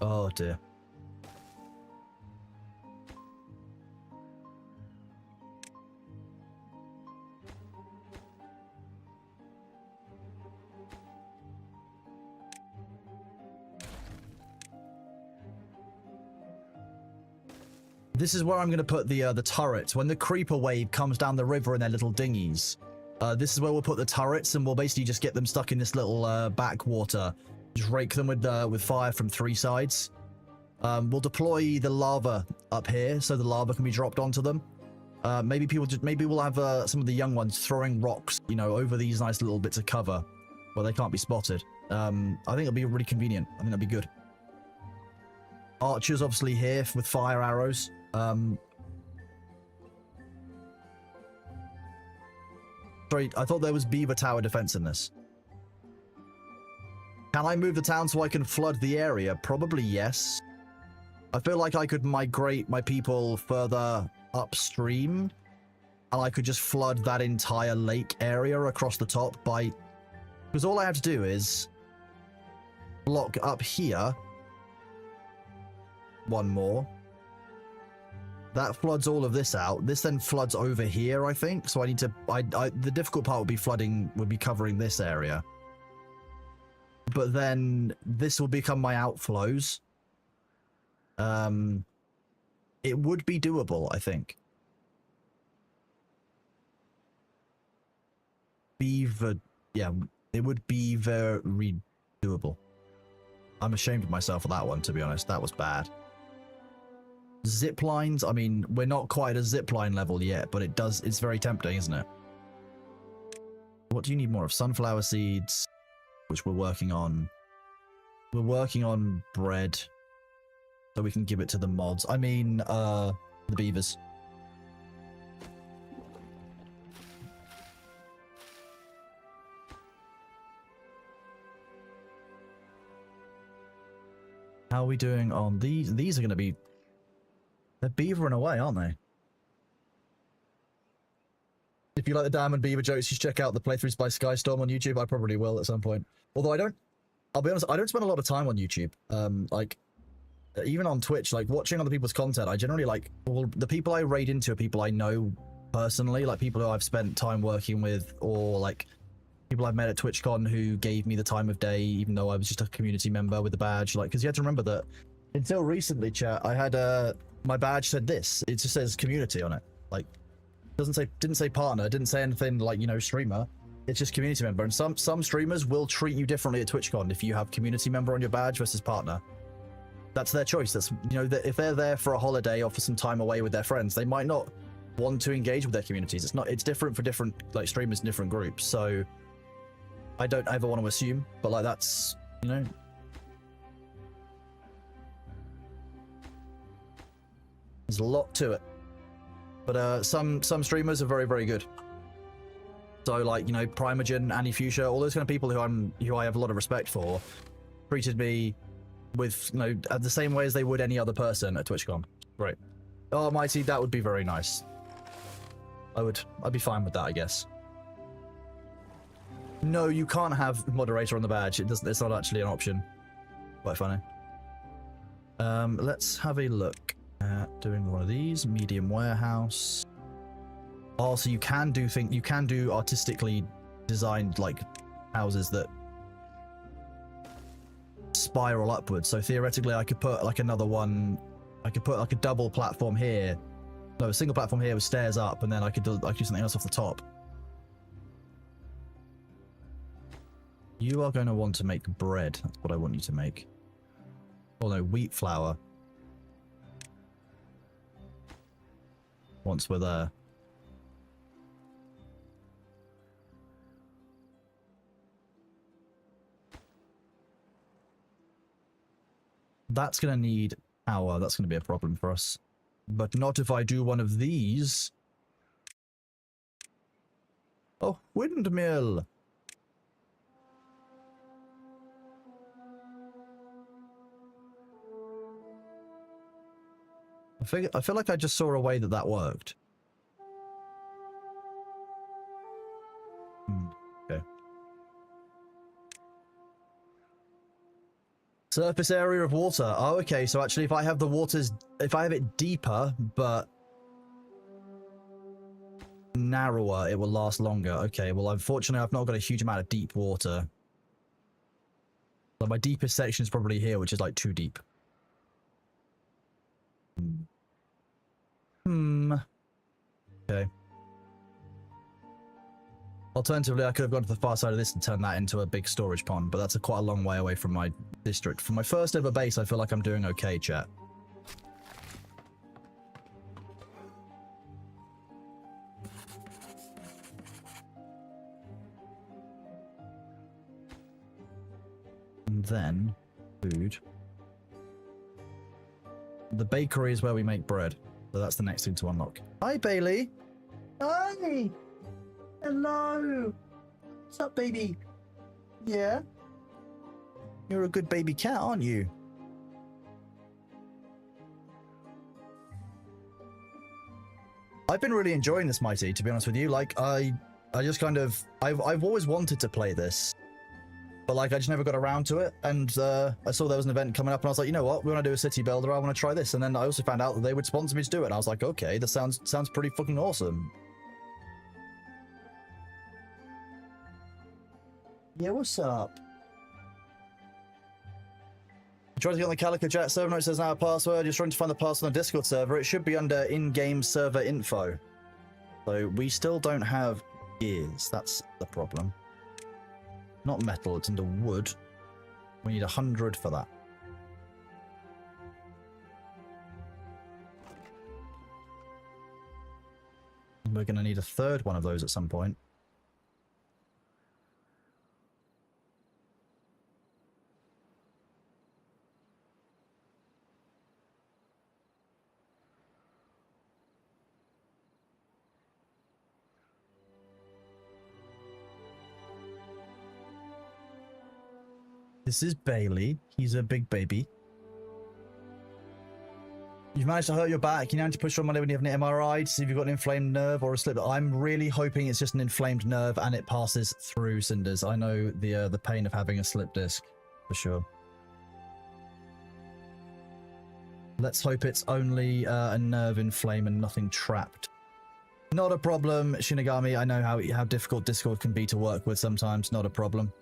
Oh, dear. This is where I'm going to put the turrets. When the creeper wave comes down the river in their little dinghies, this is where we'll put the turrets, and we'll basically just get them stuck in this little backwater. Just rake them with fire from 3 sides. We'll deploy the lava up here, so the lava can be dropped onto them. Maybe we'll have some of the young ones throwing rocks, over these nice little bits of cover where they can't be spotted. I think it'll be really convenient. I think that'll be good. Archers obviously here with fire arrows. Sorry, I thought there was beaver tower defense in this. Can I move the town so I can flood the area? Probably yes. I feel like I could migrate my people further upstream, and I could just flood that entire lake area across the top by... Because all I have to do is block up here. One more. That floods all of this out. This then floods over here, I think. So I need to... the difficult part would be covering this area. But then this will become my outflows. It would be doable, I think. Yeah, it would be very doable. I'm ashamed of myself for that one, to be honest. That was bad. Zip lines, I mean, we're not quite at zip line level yet, but it's very tempting, isn't it? What do you need more of? Sunflower seeds, which we're working on. We're working on bread, so we can give it to the mods. I mean, the beavers. How are we doing on these? These are going to be... They're beavering away, aren't they? If you like the Diamond Beaver jokes, you should check out the playthroughs by Skystorm on YouTube. I probably will at some point. Although I'll be honest, I don't spend a lot of time on YouTube. Like, even on Twitch, like, watching other people's content, I generally like... Well, the people I raid into are people I know personally, like people who I've spent time working with, or like people I've met at TwitchCon who gave me the time of day, even though I was just a community member with a badge. Like, because you have to remember that until recently, chat, I had my badge said this. It just says community on it. Like, Didn't say partner, didn't say anything like, you know, streamer. It's just community member. And some streamers will treat you differently at TwitchCon if you have community member on your badge versus partner. That's their choice. That's, you know, that if they're there for a holiday or for some time away with their friends, they might not want to engage with their communities. It's different for different like streamers in different groups. So I don't ever want to assume, but like that's, you know, there's a lot to it. But some streamers are very, very good. So like, you know, Primogen, Annie Fuchsia, all those kind of people who I have a lot of respect for, treated me with, you know, the same way as they would any other person at TwitchCon. Right. Oh, Mighty, that would be very nice. I'd be fine with that, I guess. No, you can't have moderator on the badge. It's not actually an option. Quite funny. Let's have a look at doing one of these. Medium warehouse. Oh, so you can do artistically designed like houses that spiral upwards. So theoretically I could put like another one, I could put like a double platform here. No, a single platform here with stairs up, and then I could do something else off the top. You are going to want to make bread. That's what I want you to make. Oh no, wheat flour. Once we're there. That's going to need power. That's going to be a problem for us. But not if I do one of these. Oh, windmill. I feel like I just saw a way that worked. Okay. Surface area of water. Oh, okay. So actually, if I have if I have it deeper but narrower, it will last longer. Okay. Well, unfortunately, I've not got a huge amount of deep water. So my deepest section is probably here, which is like too deep. Okay. Alternatively, I could have gone to the far side of this and turned that into a big storage pond, but that's quite a long way away from my district. For my first ever base, I feel like I'm doing okay, chat. And then, food. The bakery is where we make bread, so that's the next thing to unlock. Hi, Bailey. Hi. Hello. What's up, baby? Yeah? You're a good baby cat, aren't you? I've been really enjoying this, Mighty, to be honest with you. Like, I just kind of... I've always wanted to play this. But, like, I just never got around to it. And I saw there was an event coming up, and I was like, you know what? We want to do a city builder. I want to try this. And then I also found out that they would sponsor me to do it. And I was like, okay, that sounds pretty fucking awesome. Yeah, what's up? I tried to get on the Calico chat server, no, it says now a password. You're trying to find the password on the Discord server. It should be under in-game server info. So we still don't have gears. That's the problem. Not metal, it's under wood. We need 100 for that. We're going to need a third one of those at some point. This is Bailey. He's a big baby. You've managed to hurt your back. You now need to push your money when you have an MRI to see if you've got an inflamed nerve or a slip. I'm really hoping it's just an inflamed nerve and it passes through, Cinders. I know the pain of having a slip disc, for sure. Let's hope it's only a nerve inflame and nothing trapped. Not a problem, Shinigami. I know how difficult Discord can be to work with sometimes. Not a problem.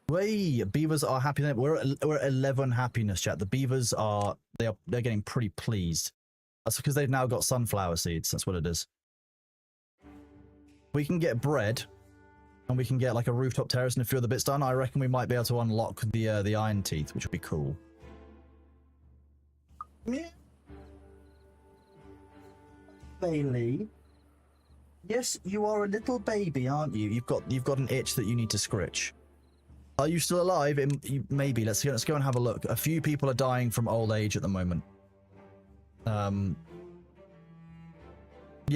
Way beavers are happy. We're at 11 happiness, chat. The beavers they're getting pretty pleased. That's because they've now got sunflower seeds. That's what it is. We can get bread, and we can get like a rooftop terrace and a few other bits done. I reckon we might be able to unlock the iron teeth, which would be cool. Yeah. Bailey. Yes, you are a little baby, aren't you? You've got an itch that you need to scritch. Are you still alive? Maybe. Let's go and have a look. A few people are dying from old age at the moment. Yeah,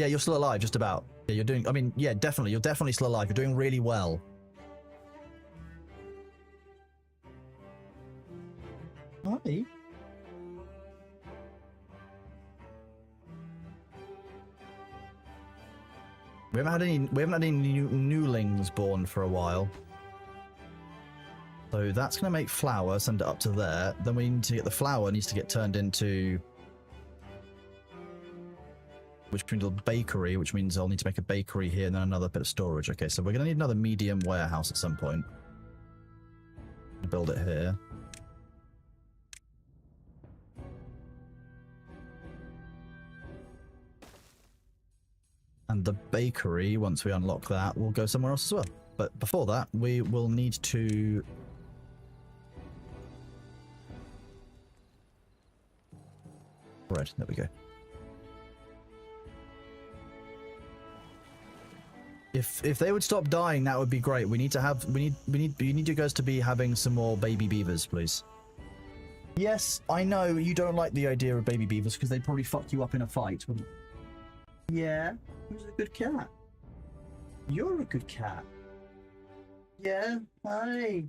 you're still alive, just about. Yeah, you're doing. I mean, yeah, definitely. You're definitely still alive. You're doing really well. Hi. We haven't had any newlings born for a while. So that's going to make flour, send it up to there. Then we need to get the flour, needs to get turned into... which means a bakery, which means I'll need to make a bakery here and then another bit of storage. Okay, so we're going to need another medium warehouse at some point. Build it here. And the bakery, once we unlock that, will go somewhere else as well. But before that, we will need to... Right, there we go. If they would stop dying, that would be great. We need you guys to be having some more baby beavers, please. Yes, I know you don't like the idea of baby beavers because they'd probably fuck you up in a fight. Yeah, who's a good cat? You're a good cat. Yeah, hi.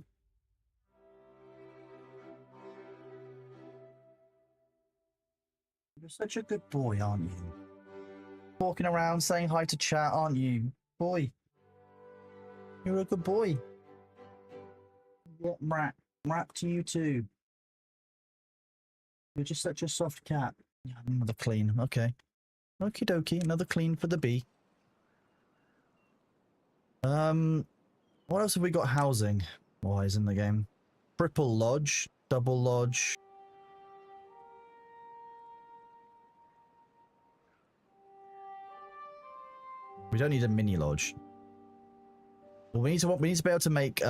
You're such a good boy, aren't you? Walking around saying hi to chat, aren't you? Boy. You're a good boy. Yeah, Mrap to you too. You're just such a soft cat. Yeah, another clean, okay. Okie dokie, another clean for the bee. What else have we got housing wise in the game? Triple lodge, double lodge. We don't need a mini lodge. Well, we need to be able to make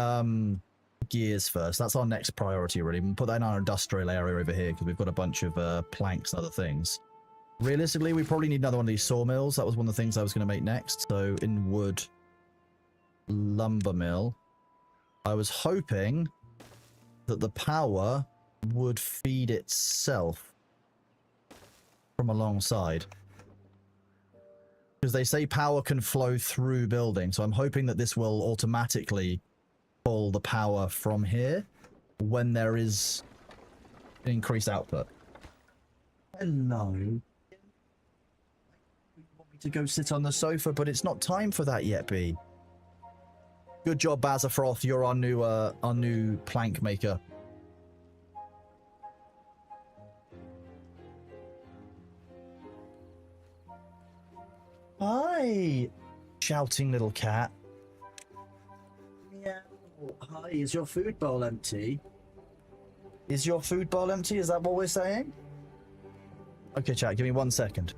gears first. That's our next priority, really. We'll put that in our industrial area over here because we've got a bunch of planks and other things. Realistically, we probably need another one of these sawmills. That was one of the things I was going to make next. So in wood, lumber mill. I was hoping that the power would feed itself from alongside. Because they say power can flow through buildings, so I'm hoping that this will automatically pull the power from here when there is increased output. Hello. You want me to go sit on the sofa, but it's not time for that yet, Bee. Good job, Bazafroth. You're our new plank maker. Hi, shouting little cat. Yeah. Hi, is your food bowl empty? Is your food bowl empty? Is that what we're saying? Okay, chat, give me 1 second.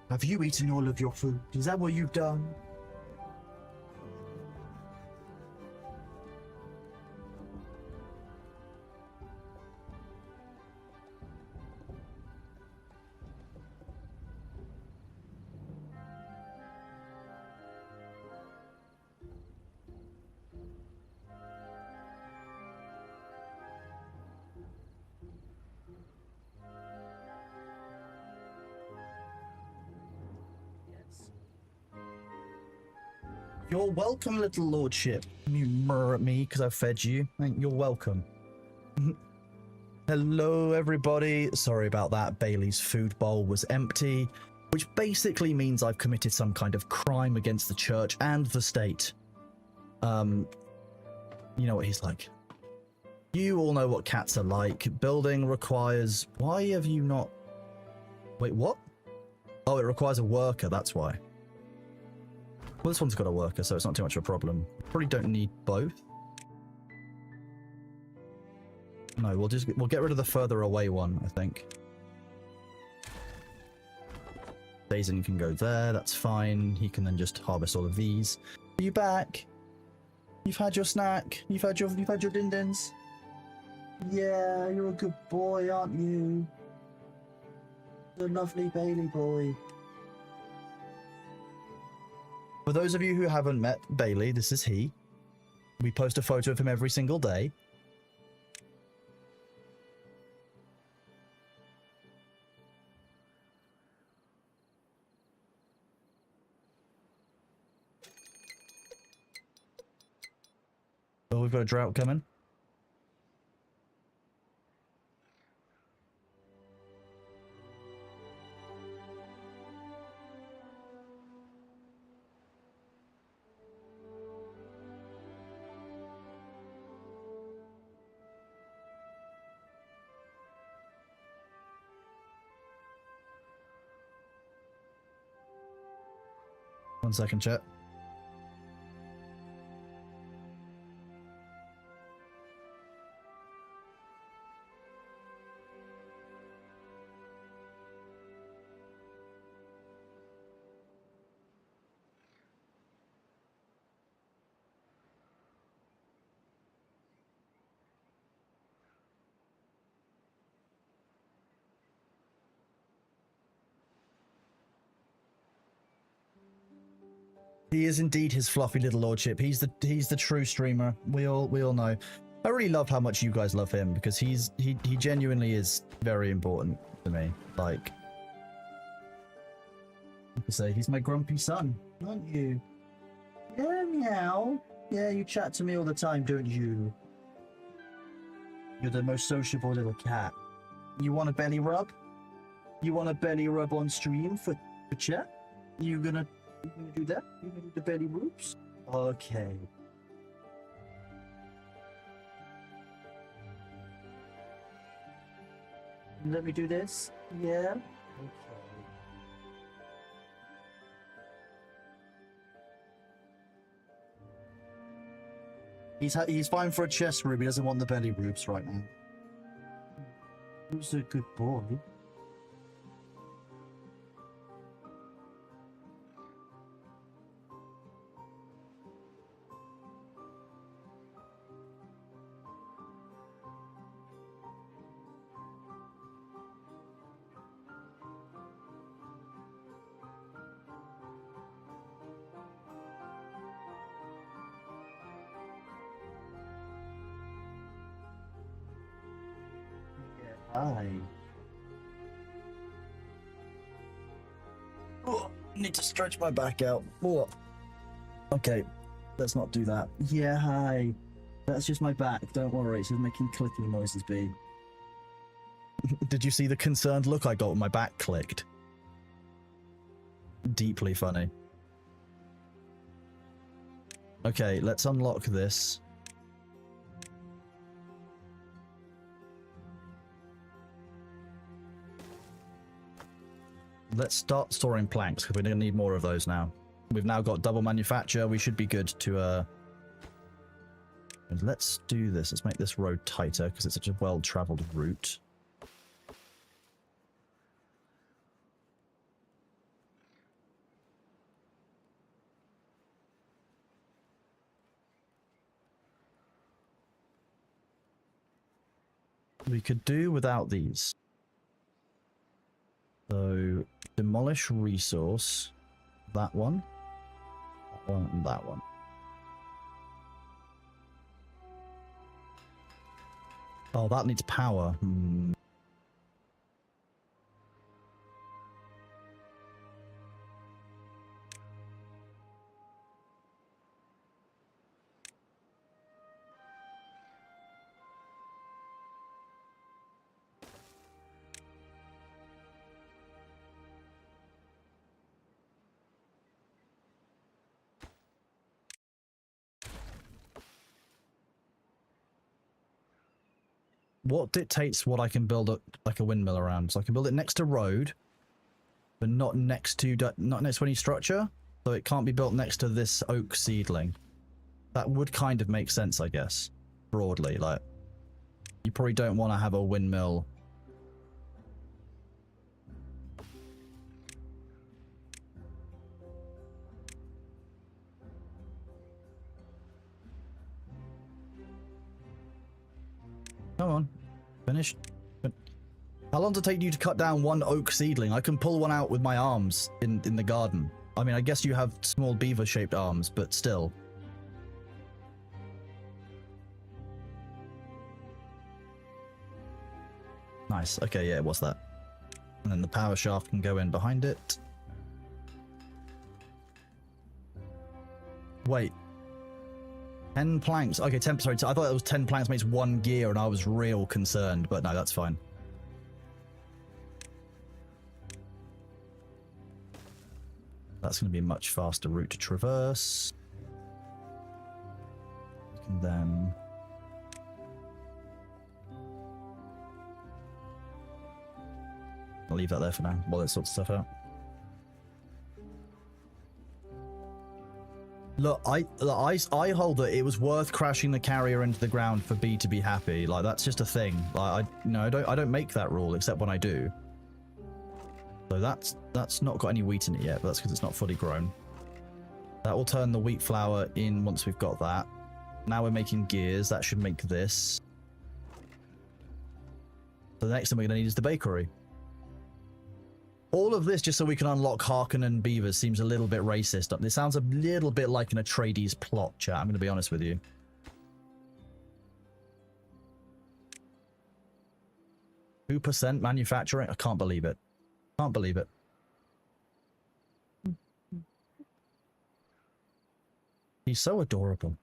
Have you eaten all of your food? Is that what you've done? You're welcome, little lordship. You murr at me because I fed you. You're welcome. Hello, everybody. Sorry about that. Bailey's food bowl was empty, which basically means I've committed some kind of crime against the church and the state. You know what he's like. You all know what cats are like. Building requires... Why have you not... Wait, what? Oh, it requires a worker, that's why. Well, this one's got a worker, so it's not too much of a problem. Probably don't need both. No, we'll get rid of the further away one, I think. Dazen can go there, that's fine. He can then just harvest all of these. Are you back? You've had your snack. You've had your din-dins. Yeah, you're a good boy, aren't you? The lovely Bailey boy. For those of you who haven't met Bailey, this is he. We post a photo of him every single day. Oh, we've got a drought coming. One second, chat. He is indeed his fluffy little lordship. He's the true streamer. We all know. I really love how much you guys love him because he genuinely is very important to me. Like I say, he's my grumpy son, aren't you? Yeah, meow. Yeah, you chat to me all the time, don't you? You're the most sociable little cat. You want a belly rub? You want a belly rub on stream for chat? You gonna do that? You gonna do the belly rubs? Okay. Let me do this? Yeah? Okay. He's fine for a chest rub, he doesn't want the belly rubs right now. Who's a good boy? Hi. Oh, need to stretch my back out. Oh. Okay, let's not do that. Yeah, hi. That's just my back. Don't worry, it's just making clicking noises, B. Did you see the concerned look I got when my back clicked? Deeply funny. Okay, let's unlock this. Let's start storing planks because we're going to need more of those now. We've now got double manufacture. We should be good to let's do this. Let's make this road tighter because it's such a well-traveled route. We could do without these. So, demolish resource, that one, and that one. Oh, that needs power. What dictates what I can build like a windmill around? So I can build it next to road, but not next to any structure. So it can't be built next to this oak seedling. That would kind of make sense, I guess. Broadly, like You probably don't want to have a windmill. Come on. Finished. How long does it take you to cut down one oak seedling? I can pull one out with my arms in the garden. I mean, I guess you have small beaver-shaped arms, but still. Nice. Okay, yeah, what's that? And then the power shaft can go in behind it. Wait. 10 planks. Okay, 10. Sorry, I thought it was 10 planks makes 1 gear, and I was real concerned, but no, that's fine. That's going to be a much faster route to traverse. And then... I'll leave that there for now while it sorts stuff out. Look, I hold that it was worth crashing the carrier into the ground for B to be happy. Like, that's just a thing. Like, I don't make that rule except when I do. So that's not got any wheat in it yet, but that's because it's not fully grown. That will turn the wheat flour in once we've got that. Now we're making gears. That should make this. So the next thing we're going to need is the bakery. All of this just so we can unlock Harken and Beavers seems a little bit racist. This sounds a little bit like an Atreides plot, chat. I'm going to be honest with you. % manufacturing? I can't believe it. Can't believe it. He's so adorable.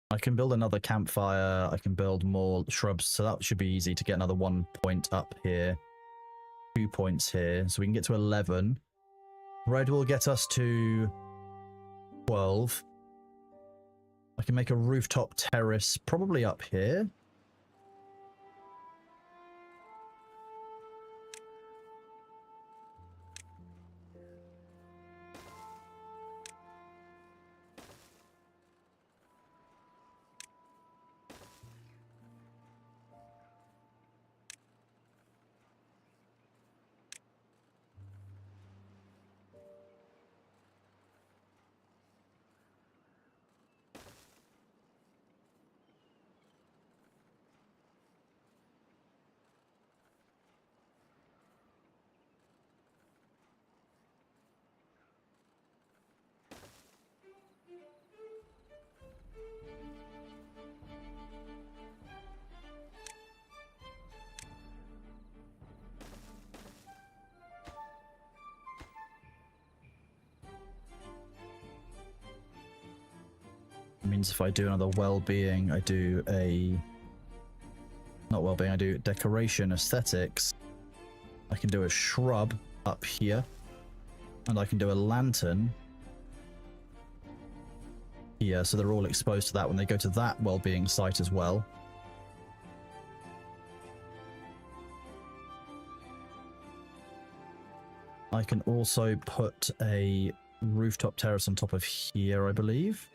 I can build another campfire. I can build more shrubs. So that should be easy to get another 1 point up here. 2 points here. So we can get to 11. Red will get us to 12. I can make a rooftop terrace probably up here. Means if I do another well-being, I do a... Not well-being, I do decoration aesthetics. I can do a shrub up here. And I can do a lantern here, so they're all exposed to that when they go to that well-being site as well. I can also put a rooftop terrace on top of here, I believe.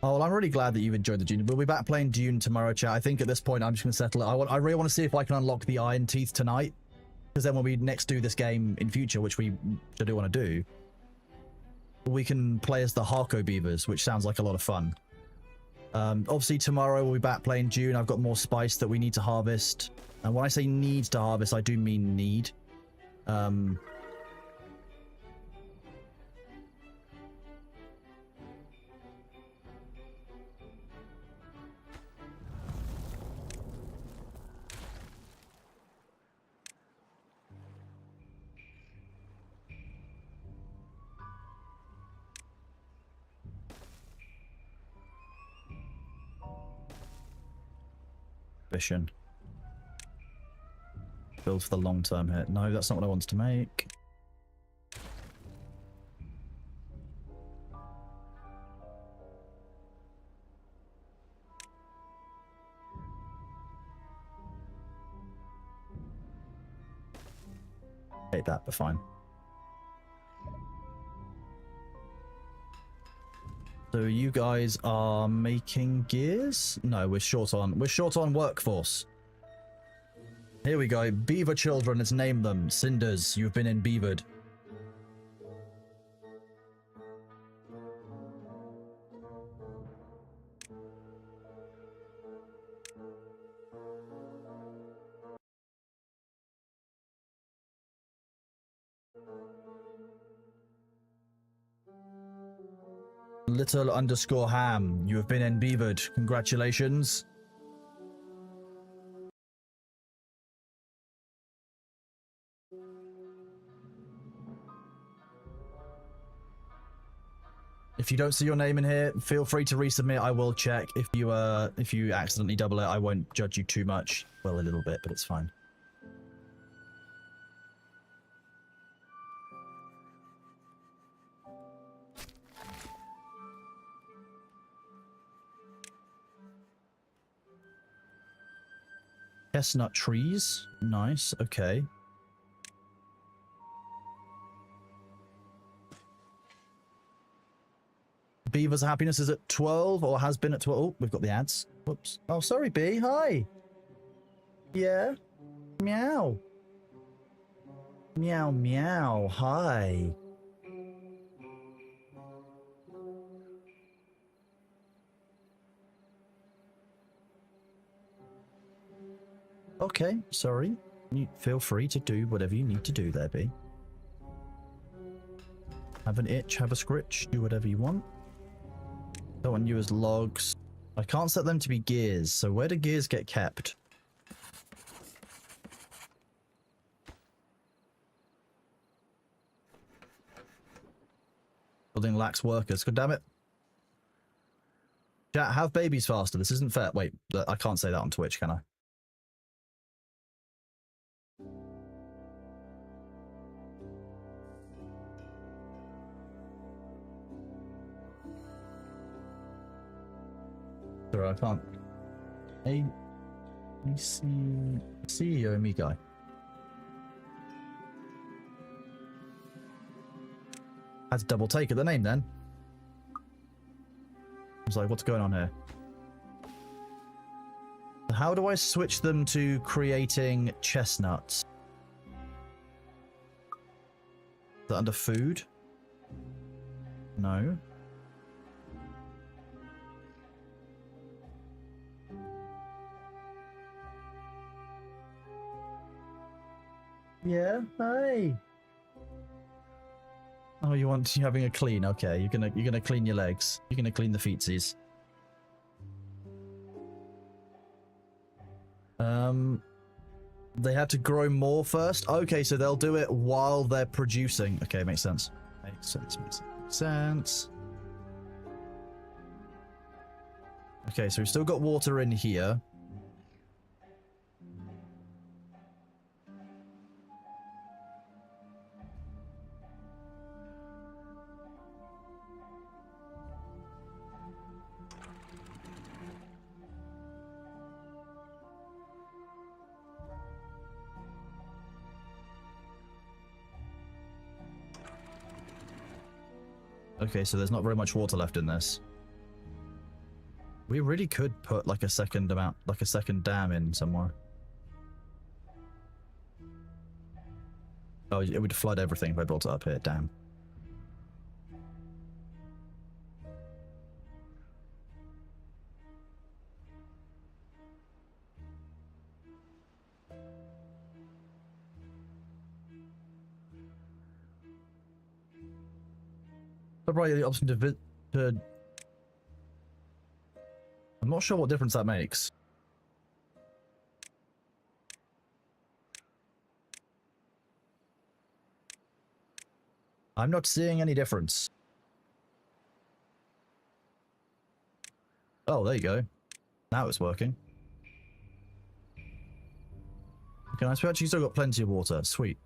Oh, well, I'm really glad that you've enjoyed the Dune. We'll be back playing Dune tomorrow, chat. I think at this point I'm just going to settle it. I really want to see if I can unlock the Iron Teeth tonight. Because then when we next do this game in future, which we do want to do, we can play as the Harco Beavers, which sounds like a lot of fun. Obviously, tomorrow we'll be back playing Dune. I've got more spice that we need to harvest. And when I say need to harvest, I do mean need. Vision. Build for the long term here. No, that's not what I wanted to make. hate that, but fine. So you guys are making gears? No, we're short on workforce. Here we go. Beaver children, let's name them. Cinders, you've been beavered. Little underscore ham, you have been beavered. Congratulations. If you don't see your name in here, feel free to resubmit. I will check. If you accidentally double it, I won't judge you too much. Well, a little bit, but it's fine. Chestnut trees. Nice. Okay. Beaver's happiness is at 12 or has been at 12. Oh, we've got the ads. Whoops. Oh, sorry, Bee. Hi. Yeah. Meow. Meow, meow. Hi. Okay, sorry. You feel free to do whatever you need to do there, Bee. Have an itch, have a scritch, do whatever you want. Don't want you as logs. I can't set them to be gears, so where do gears get kept? Building lacks workers. God damn it. Chat, have babies faster. This isn't fair. Wait, I can't say that on Twitch, can I? Sorry, I can't. Hey, CEO me guy. Had to double take at the name then. I was like, what's going on here? How do I switch them to creating chestnuts? Is that under food? No. Yeah, hi. Oh, you having a clean? Okay, you're gonna clean your legs. You're gonna clean the feetsies. They had to grow more first. Okay, so they'll do it while they're producing. Okay, makes sense. Makes sense. Makes sense. Okay, so we've still got water in here. Okay, so there's not very much water left in this. We really could put like a second dam in somewhere. Oh, it would flood everything if I built it up here, damn. But probably the option to... I'm not sure what difference that makes. I'm not seeing any difference. Oh, there you go. Now it's working. Okay, nice. We actually still got plenty of water. Sweet.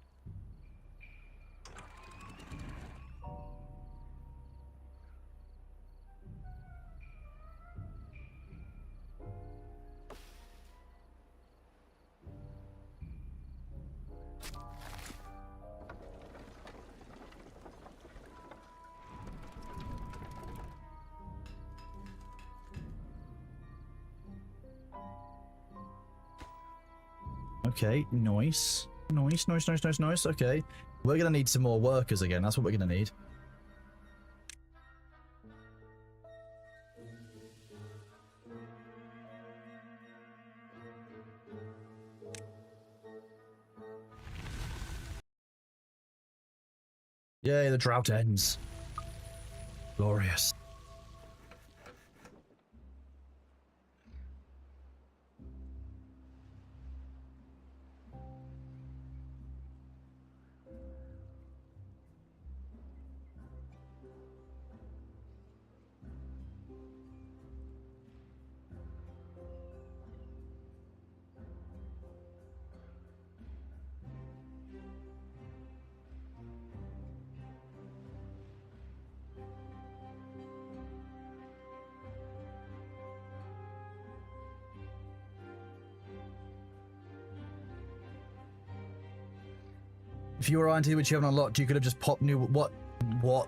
Okay, nice. Nice, nice, nice, nice, nice. Okay. We're going to need some more workers again. That's what we're going to need. Yay, the drought ends. Glorious. If you were INT which you haven't unlocked, you could have just popped new. What?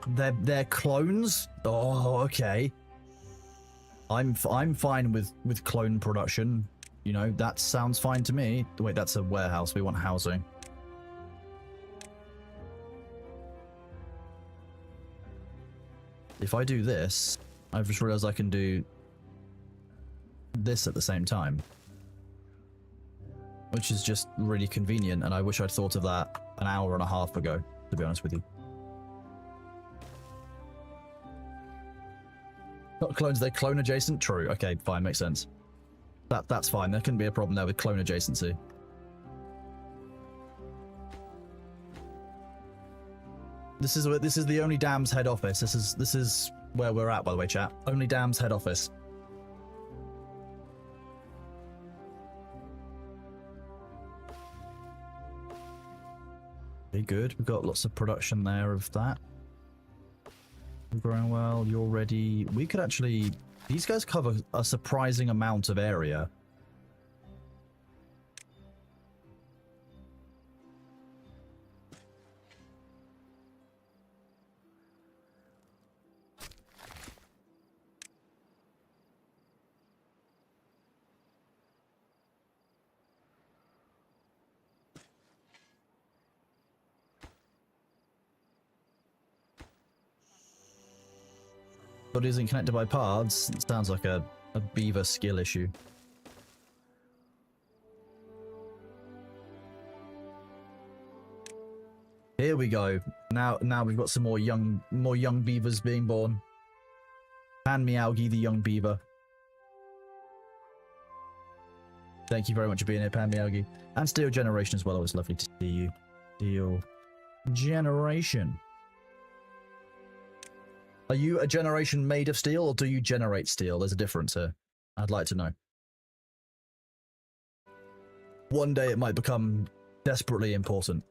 They're clones? Oh, okay. I'm fine with clone production. You know, that sounds fine to me. Wait, that's a warehouse. We want housing. If I do this, I've just realized I can do this at the same time. Which is just really convenient, and I wish I'd thought of that an hour and a half ago, to be honest with you. Not clones, they're clone adjacent? True. Okay, fine, makes sense. That's fine. There couldn't be a problem there with clone adjacency. This is the only dam's head office. This is where we're at, by the way, chat. Only dam's head office. Very good. We've got lots of production there of that. You're growing well. You're ready. We could actually... These guys cover a surprising amount of area. But isn't connected by paths. It sounds like a beaver skill issue. Here we go. Now we've got some more young beavers being born. Pan Meowgie, the young beaver. Thank you very much for being here, Pan Meowgie. And Steel Generation as well. It was lovely to see you. Steel Generation. Are you a generation made of steel, or do you generate steel? There's a difference here. I'd like to know. One day it might become desperately important.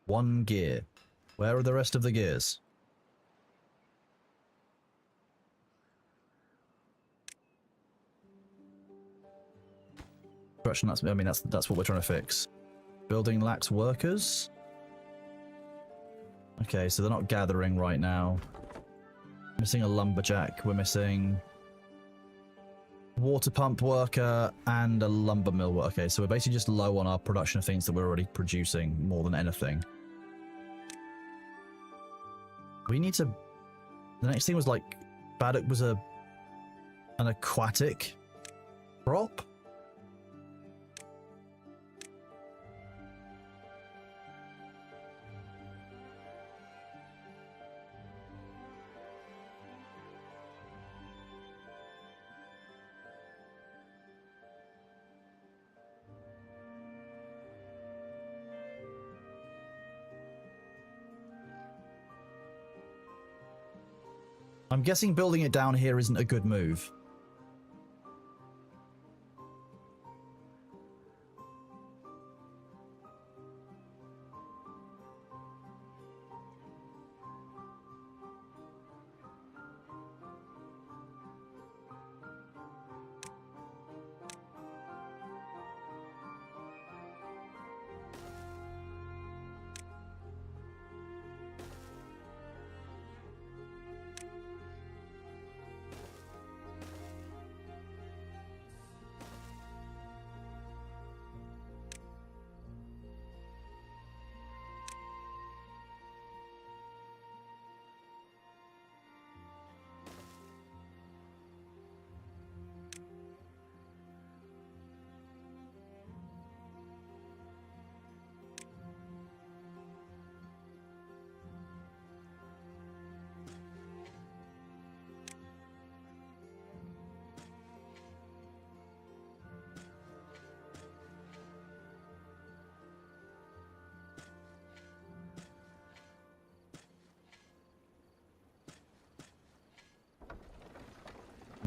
One gear. Where are the rest of the gears? I mean, that's what we're trying to fix. Building lacks workers. Okay, so they're not gathering right now. Missing a lumberjack. We're missing water pump worker and a lumber mill worker. Okay, so we're basically just low on our production of things that we're already producing more than anything. We need to... The next thing was like... Baddock was an aquatic crop? I'm guessing building it down here isn't a good move.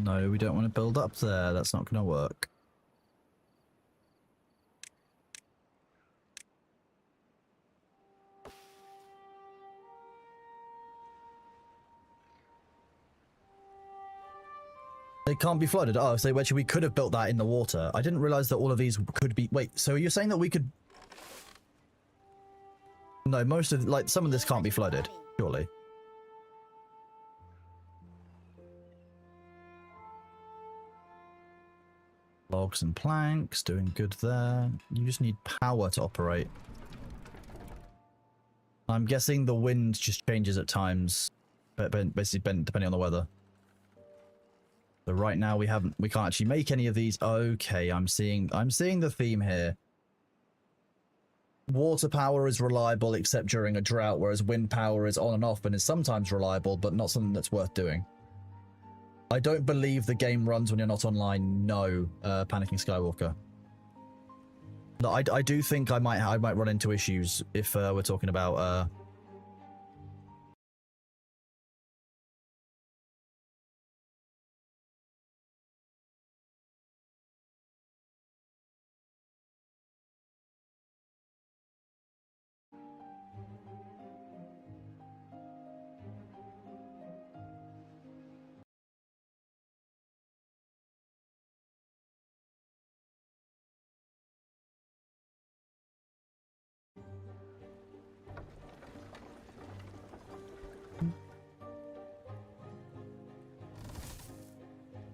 No, we don't want to build up there. That's not going to work. It can't be flooded. Oh, so actually we could have built that in the water. I didn't realize that all of these could be... Wait, so you're saying that we could... No, most of... Like, some of this can't be flooded, surely. Logs and planks, doing good there. You just need power to operate. I'm guessing the wind just changes at times, but basically depending on the weather. So right now we can't actually make any of these. Okay, I'm seeing the theme here. Water power is reliable except during a drought, whereas wind power is on and off and is sometimes reliable, but not something that's worth doing. I don't believe the game runs when you're not online. No, Panicking Skywalker. No, I do think I might run into issues if we're talking about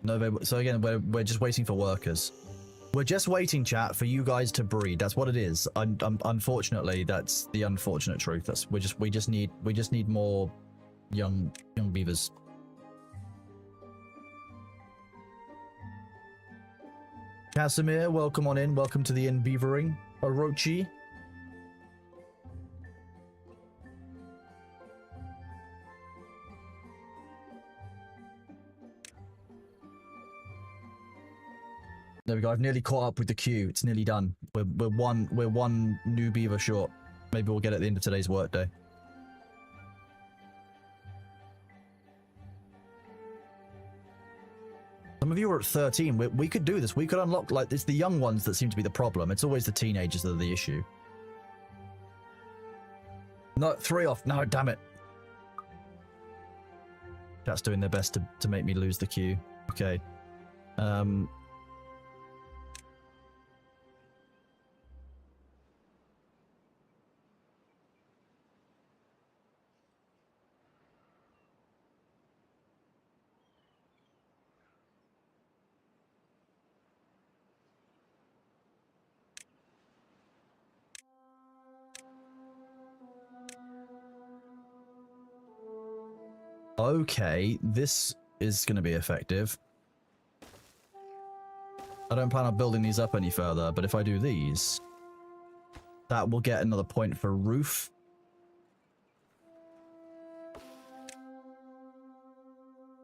no. So again, we're just waiting for workers. We're just waiting, chat, for you guys to breed. That's what it is. Unfortunately, that's the unfortunate truth. We just need more young beavers. Casimir, welcome on in. Welcome to the in-beavering. Orochi. There we go. I've nearly caught up with the queue. It's nearly done. We're one new beaver short. Maybe we'll get it at the end of today's workday. Some of you are at 13. We could do this. We could unlock, like, it's the young ones that seem to be the problem. It's always the teenagers that are the issue. No, 3 off. No, damn it. Chat's doing their best to make me lose the queue. Okay. Okay, this is going to be effective. I don't plan on building these up any further, but if I do these, that will get another point for roof.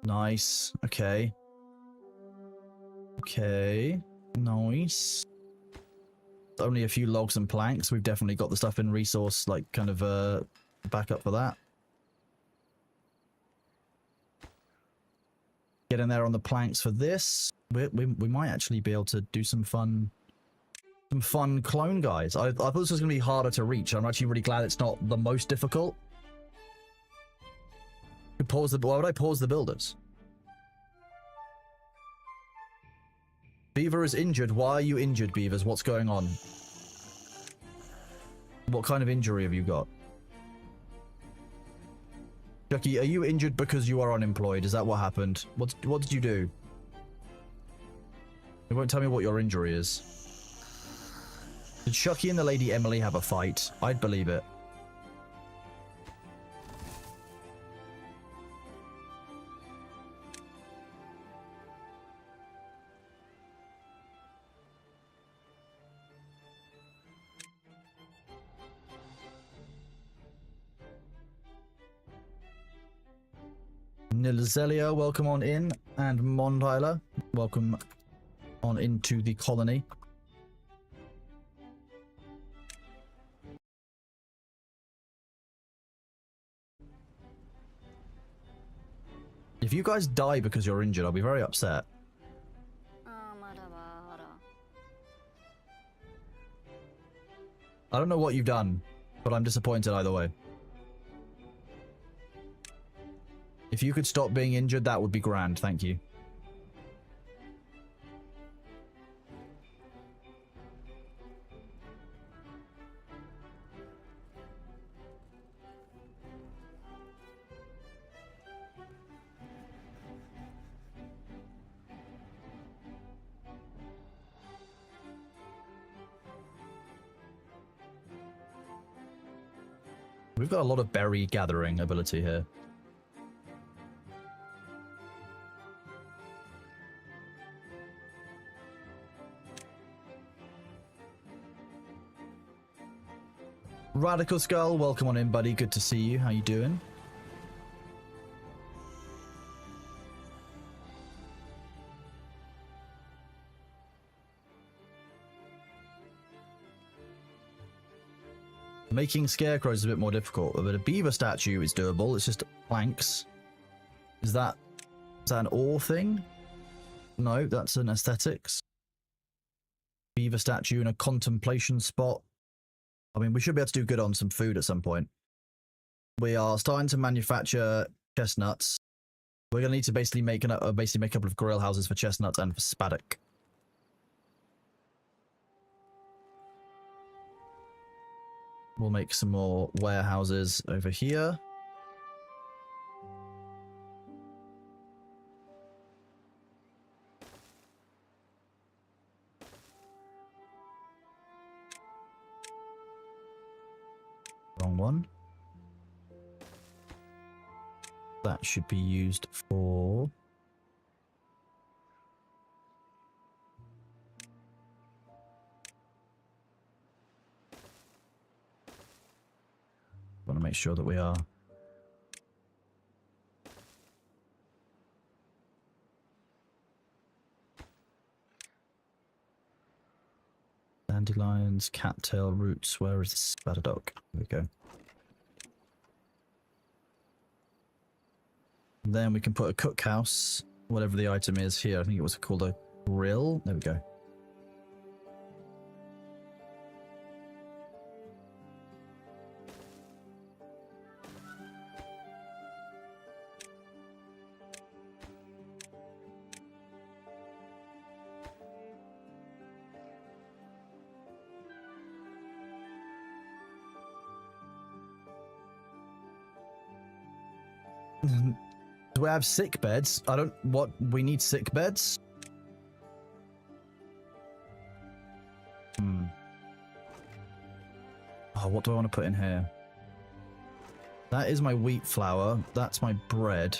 Nice. Okay. Okay. Nice. Only a few logs and planks. We've definitely got the stuff in resource, like, kind of, backup for that. Get in there on the planks for this. We might actually be able to do some fun clone guys. I thought this was going to be harder to reach. I'm actually really glad it's not the most difficult. Why would I pause the builders? Beaver is injured. Why are you injured, Beavers? What's going on? What kind of injury have you got? Chucky, are you injured because you are unemployed? Is that what happened? What did you do? It won't tell me what your injury is. Did Chucky and the lady Emily have a fight? I'd believe it. Nilzelia, welcome on in, and Mondiler, welcome on into the colony. If you guys die because you're injured, I'll be very upset. ああまだまだ I don't know what you've done, but I'm disappointed either way. If you could stop being injured, that would be grand, thank you. We've got a lot of berry gathering ability here. Radical Skull, welcome on in, buddy. Good to see you. How you doing? Making scarecrows is a bit more difficult, but a beaver statue is doable. It's just planks. Is that an ore thing? No, that's an aesthetics. Beaver statue in a contemplation spot. I mean, we should be able to do good on some food at some point. We are starting to manufacture chestnuts. We're going to need to basically make a couple of grill houses for chestnuts and for spaddock. We'll make some more warehouses over here. Wrong one. That should be used for... want to make sure that we are dandelions, cattail roots. Where is the spaddock? There we go. And then we can put a cookhouse, whatever the item is here. I think it was called a grill. There we go. Do we have sick beds? I don't... What? We need sick beds? Oh, what do I want to put in here? That is my wheat flour. That's my bread.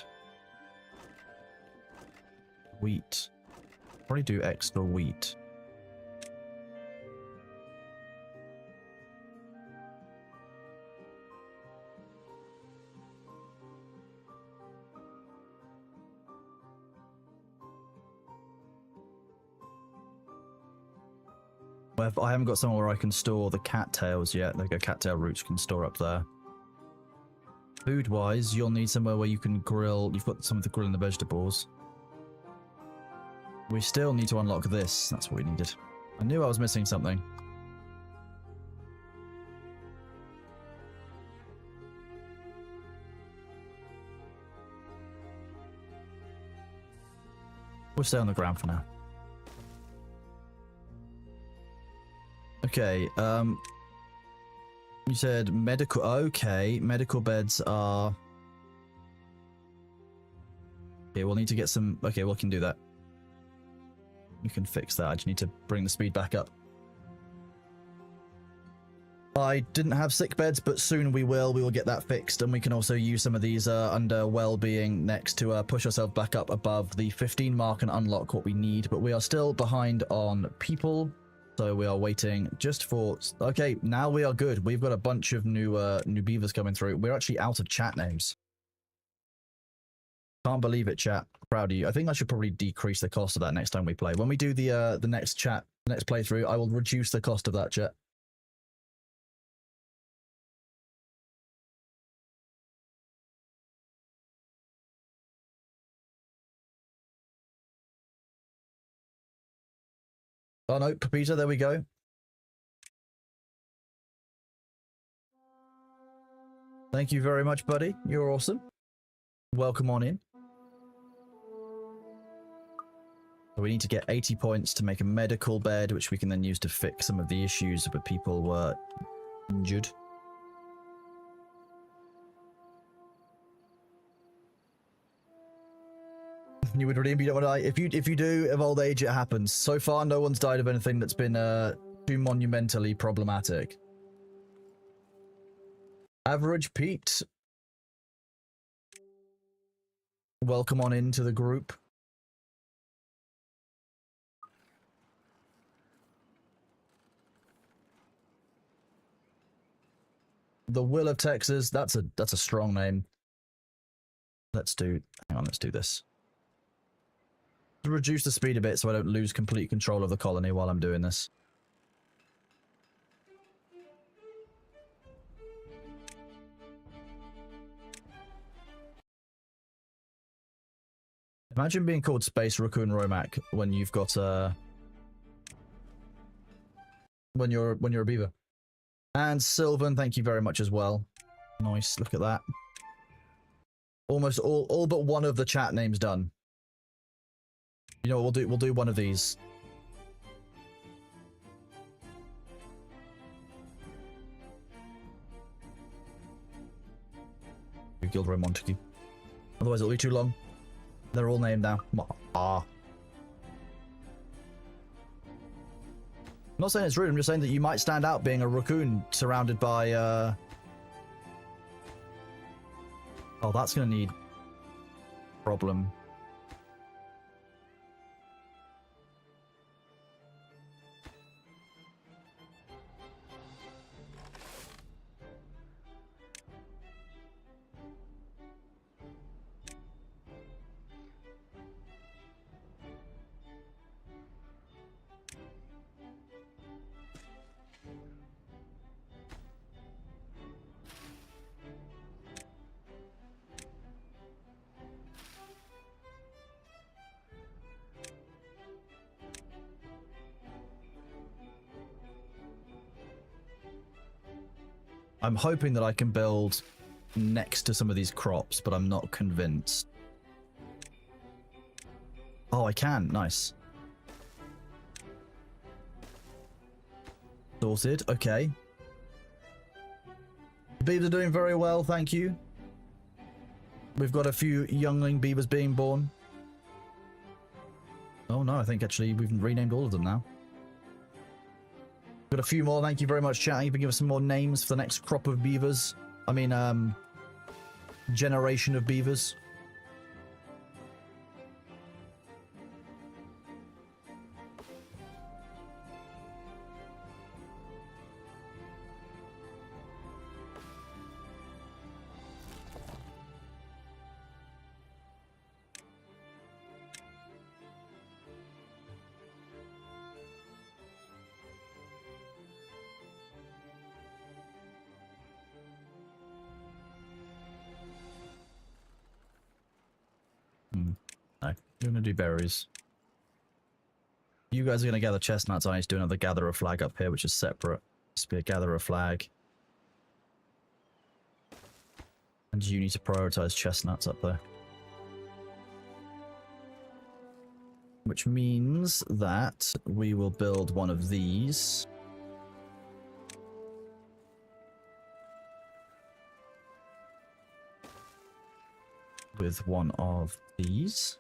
Wheat. Probably do extra wheat. I haven't got somewhere where I can store the cattails yet. There you go, cattail roots can store up there. Food-wise, you'll need somewhere where you can grill. You've got some of the grilling the vegetables. We still need to unlock this. That's what we needed. I knew I was missing something. We'll stay on the ground for now. Okay, you said medical... Okay, medical beds are... Okay, we'll need to get some... Okay, we can do that. We can fix that. I just need to bring the speed back up. I didn't have sick beds, but soon we will. We will get that fixed, and we can also use some of these under well-being next to push ourselves back up above the 15 mark and unlock what we need. But we are still behind on people. So we are waiting just for... Okay, now we are good. We've got a bunch of new beavers coming through. We're actually out of chat names. Can't believe it, chat. Proud of you. I think I should probably decrease the cost of that next time we play. When we do the next playthrough, I will reduce the cost of that, chat. Oh no, Pepita, there we go. Thank you very much, buddy. You're awesome. Welcome on in. So we need to get 80 points to make a medical bed, which we can then use to fix some of the issues where people were injured. You would redeem, you don't want to die. If you do, of old age, it happens. So far, no one's died of anything that's been too monumentally problematic. Average Pete. Welcome on into the group. The Will of Texas. That's a strong name. Let's do this. To reduce the speed a bit so I don't lose complete control of the colony while I'm doing this. Imagine being called Space Raccoon Romac when you've got when you're a beaver. And Sylvan, thank you very much as well. Nice, look at that. Almost all but one of the chat names done. You know what, we'll do one of these. Gilroy Montague. Otherwise it'll be too long. They're all named now. Ah. I'm not saying it's rude, I'm just saying that you might stand out being a raccoon surrounded by oh, that's gonna need problem. I'm hoping that I can build next to some of these crops, but I'm not convinced. Oh, I can. Nice. Sorted. Okay. The beavers are doing very well, thank you. We've got a few youngling beavers being born. Oh no, I think actually we've renamed all of them now. Got a few more. Thank you very much, chat. You can give us some more names for the next crop of beavers. I mean, generation of beavers. No, you're gonna do berries. You guys are gonna gather chestnuts. I need to do another gather a flag up here, which is separate. Just be a gather a flag. And you need to prioritize chestnuts up there. Which means that we will build one of these. With one of these.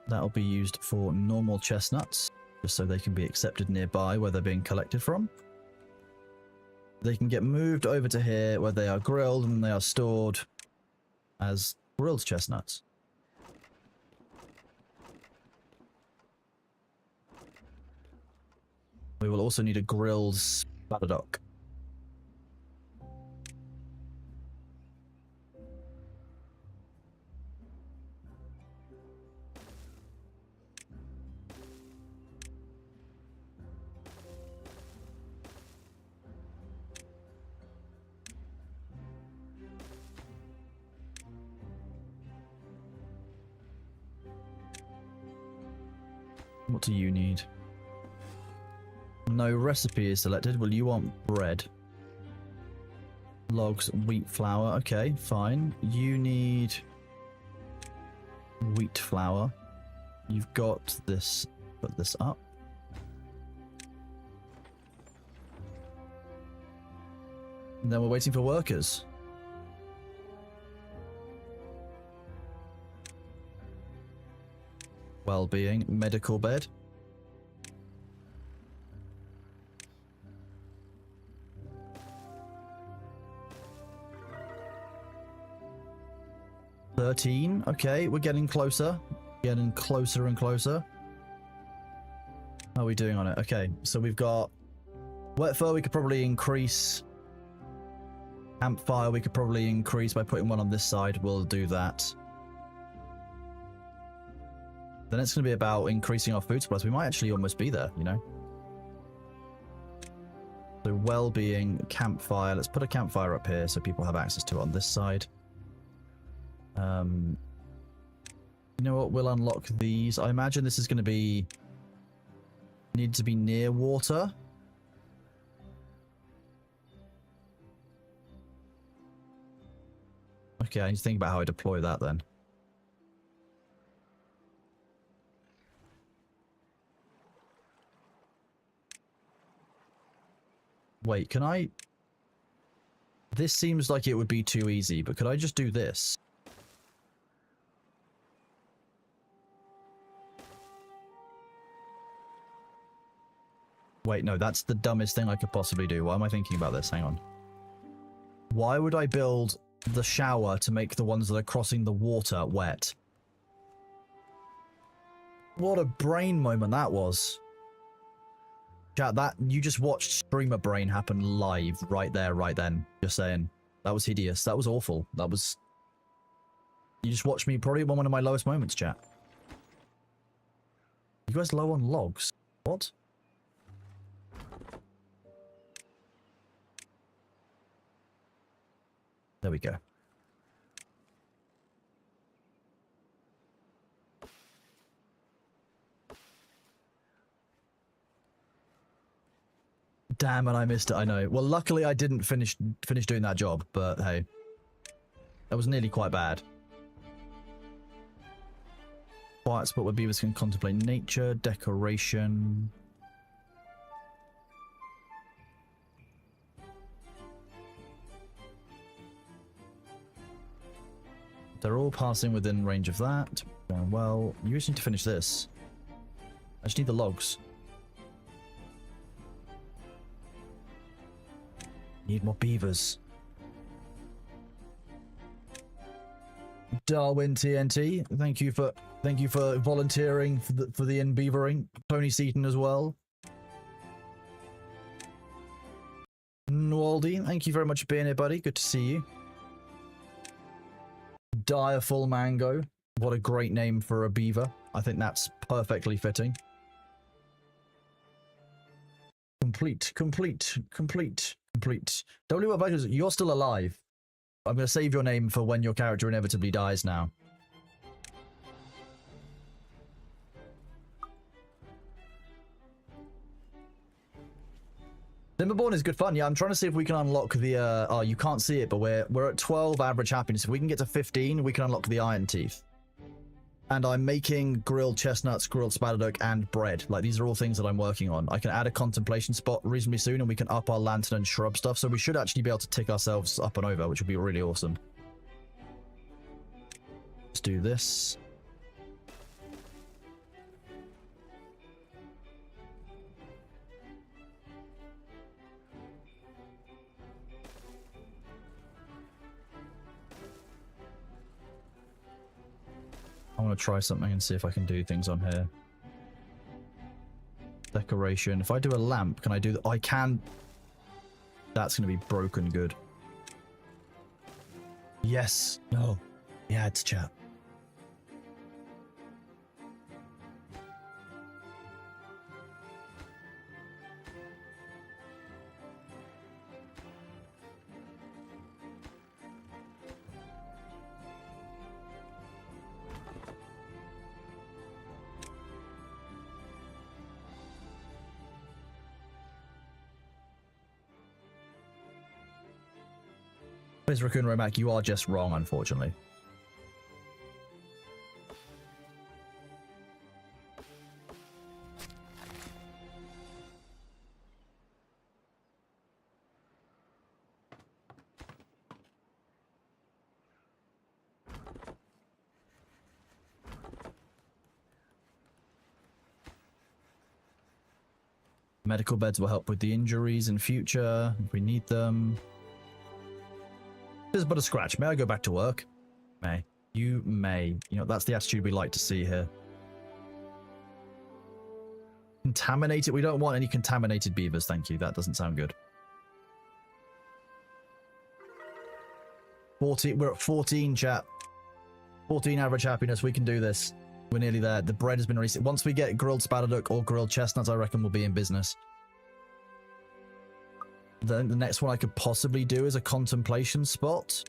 That'll be used for normal chestnuts, just so they can be accepted nearby where they're being collected from. They can get moved over to here where they are grilled and they are stored as grilled chestnuts. We will also need a grilled spadadoc. What do you need? No recipe is selected. Well, you want bread. Logs, wheat flour. Okay, fine. You need wheat flour. You've got this. Put this up. And then we're waiting for workers. Well-being, medical bed. $13. Okay, we're getting closer. Getting closer and closer. How are we doing on it? Okay, so we've got wet fur. We could probably increase. Campfire we could probably increase by putting one on this side. We'll do that. Then it's going to be about increasing our food supplies. We might actually almost be there, you know. So well-being, campfire. Let's put a campfire up here so people have access to it on this side. You know what? We'll unlock these. I imagine this is going to be... Need to be near water. Okay, I need to think about how I deploy that then. Wait, can I... This seems like it would be too easy, but could I just do this? Wait, no, that's the dumbest thing I could possibly do. Why am I thinking about this? Hang on. Why would I build the shower to make the ones that are crossing the water wet? What a brain moment that was. Chat, that you just watched streamer brain happen live right there, right then. Just saying. That was hideous. That was awful. That was... You just watched me probably one of my lowest moments, chat. You guys low on logs? What? There we go. Damn, and I missed it, I know. Well, luckily I didn't finish doing that job, but hey. That was nearly quite bad. Quiet spot where beavers can contemplate nature, decoration. They're all passing within range of that. Going well. You just need to finish this. I just need the logs. Need more beavers. Darwin TNT, thank you for volunteering for the in-beavering. Tony Seaton as well. Nwaldi, thank you very much for being here, buddy. Good to see you. Direful Mango. What a great name for a beaver. I think that's perfectly fitting. Complete. W. Vitals, you're still alive. I'm going to save your name for when your character inevitably dies now. Timberborn is good fun. Yeah, I'm trying to see if we can unlock the... oh, you can't see it, but we're at 12 average happiness. If we can get to 15, we can unlock the Iron Teeth. And I'm making grilled chestnuts, grilled spadderduck, and bread. Like, these are all things that I'm working on. I can add a contemplation spot reasonably soon, and we can up our lantern and shrub stuff. So we should actually be able to tick ourselves up and over, which would be really awesome. Let's do this. I want to try something and see if I can do things on here. Decoration. If I do a lamp, can I do that? I can. That's going to be broken good. Yes. No. Yeah, it's chat. Ms. Raccoon Romac, you are just wrong, unfortunately. Medical beds will help with the injuries in future if we need them. This is but a scratch. May I go back to work? May. You may. You know, that's the attitude we like to see here. Contaminated? We don't want any contaminated beavers, thank you. That doesn't sound good. 14. We're at 14, chat. 14 average happiness. We can do this. We're nearly there. The bread has been released. Once we get grilled spadaduck or grilled chestnuts, I reckon we'll be in business. Then the next one I could possibly do is a contemplation spot.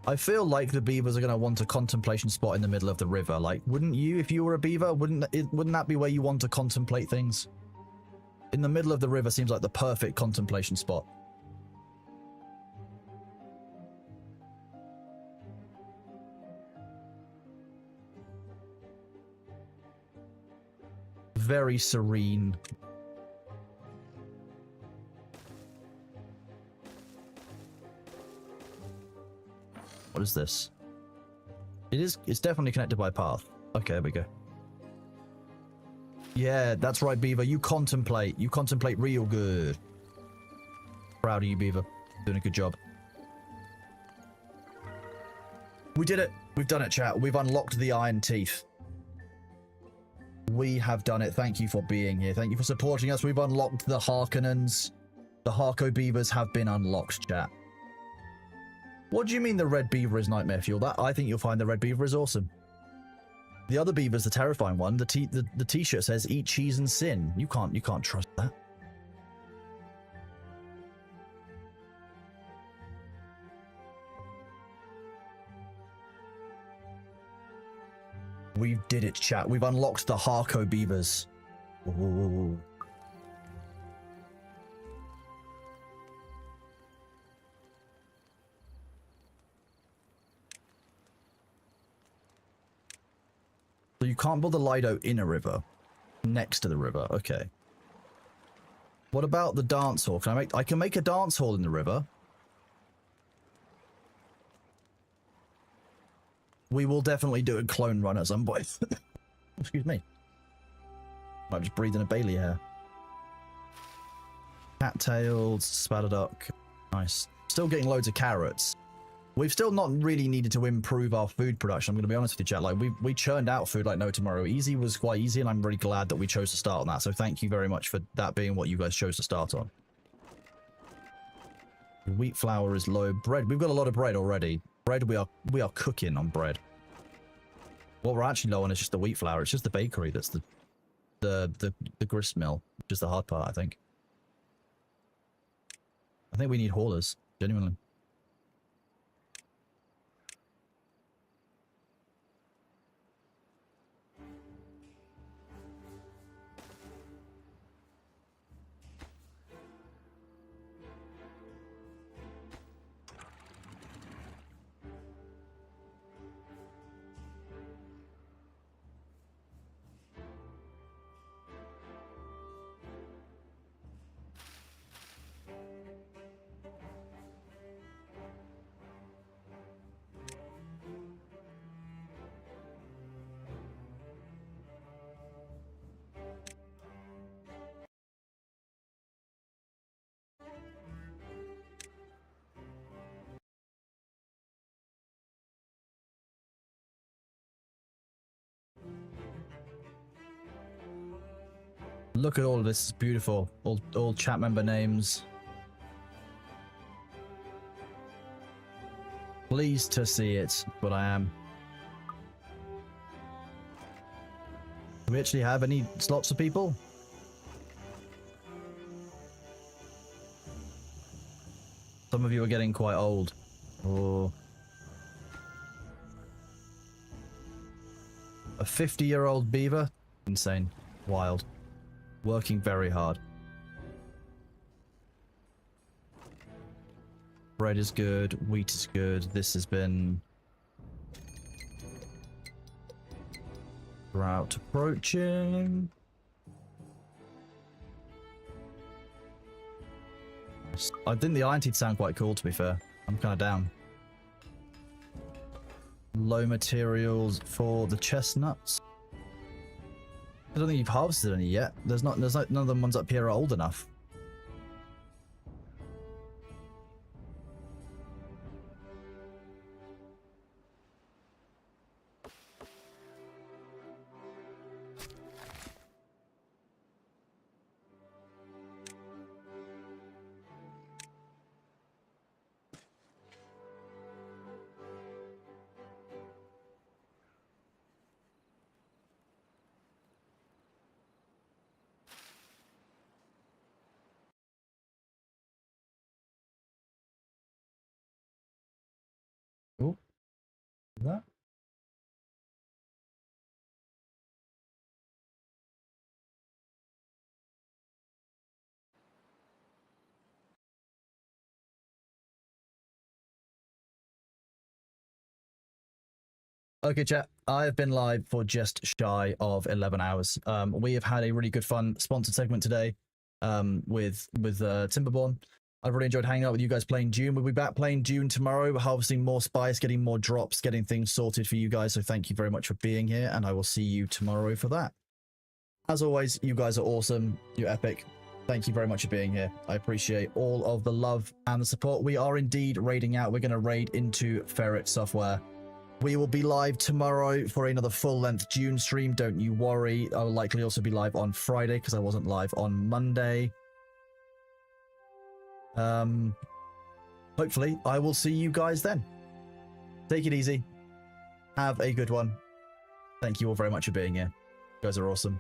I feel like the beavers are going to want a contemplation spot in the middle of the river. Like, wouldn't you, if you were a beaver? Wouldn't that be where you want to contemplate things? In the middle of the river seems like the perfect contemplation spot. Very serene. What is this? It's definitely connected by a path. Okay, there we go. Yeah, that's right, Beaver. You contemplate real good. Proud of you, Beaver. Doing a good job. We did it. We've done it, chat. We've unlocked the Iron Teeth. We have done it. Thank you for being here. Thank you for supporting us. We've unlocked the Harkonnens. The Harko Beavers have been unlocked, chat. What do you mean the red beaver is nightmare fuel? That I think you'll find the red beaver is awesome. The other beaver's the terrifying one. The t-shirt says eat cheese and sin. You can't trust that. We did it, chat. We've unlocked the Harko beavers. Ooh. So you can't build a Lido in a river. Next to the river. Okay. What about the dance hall? I can make a dance hall in the river. We will definitely do a clone run at some point. Excuse me. I'm just breathing a Bailey hair. Cattails, spadaduck. Nice. Still getting loads of carrots. We've still not really needed to improve our food production. I'm going to be honest with you, chat. Like, we churned out food like no tomorrow. Easy was quite easy, and I'm really glad that we chose to start on that. So thank you very much for that being what you guys chose to start on. Wheat flour is low. Bread. We've got a lot of bread already. Bread, we are cooking on bread. What we're actually low on is just the wheat flour. It's just the bakery that's the grist mill, which is the hard part, I think. I think we need haulers, genuinely. Look at all of this. It's beautiful. All chat member names. Pleased to see it, but I am. Do we actually have any slots of people? you are getting quite old. Oh. A 50-year-old beaver? Insane. Wild. Working very hard. Bread is good. Wheat is good. This has been... Route approaching. I think the iron teeth sound quite cool, to be fair. I'm kind of down. Low materials for the chestnuts. I don't think you've harvested any yet. There's none of the ones up here are old enough. Oh, that. Okay, chat. I have been live for just shy of 11 hours. We have had a really good fun sponsored segment today with Timberborn. I've really enjoyed hanging out with you guys playing Dune. We'll be back playing Dune tomorrow, harvesting more spice, getting more drops, getting things sorted for you guys. So thank you very much for being here, and I will see you tomorrow for that. As always, you guys are awesome. You're epic. Thank you very much for being here. I appreciate all of the love and the support. We are indeed raiding out. We're going to raid into Ferret Software. We will be live tomorrow for another full-length Dune stream. Don't you worry. I will likely also be live on Friday because I wasn't live on Monday. Hopefully, I will see you guys then. Take it easy. Have a good one. Thank you all very much for being here. You guys are awesome.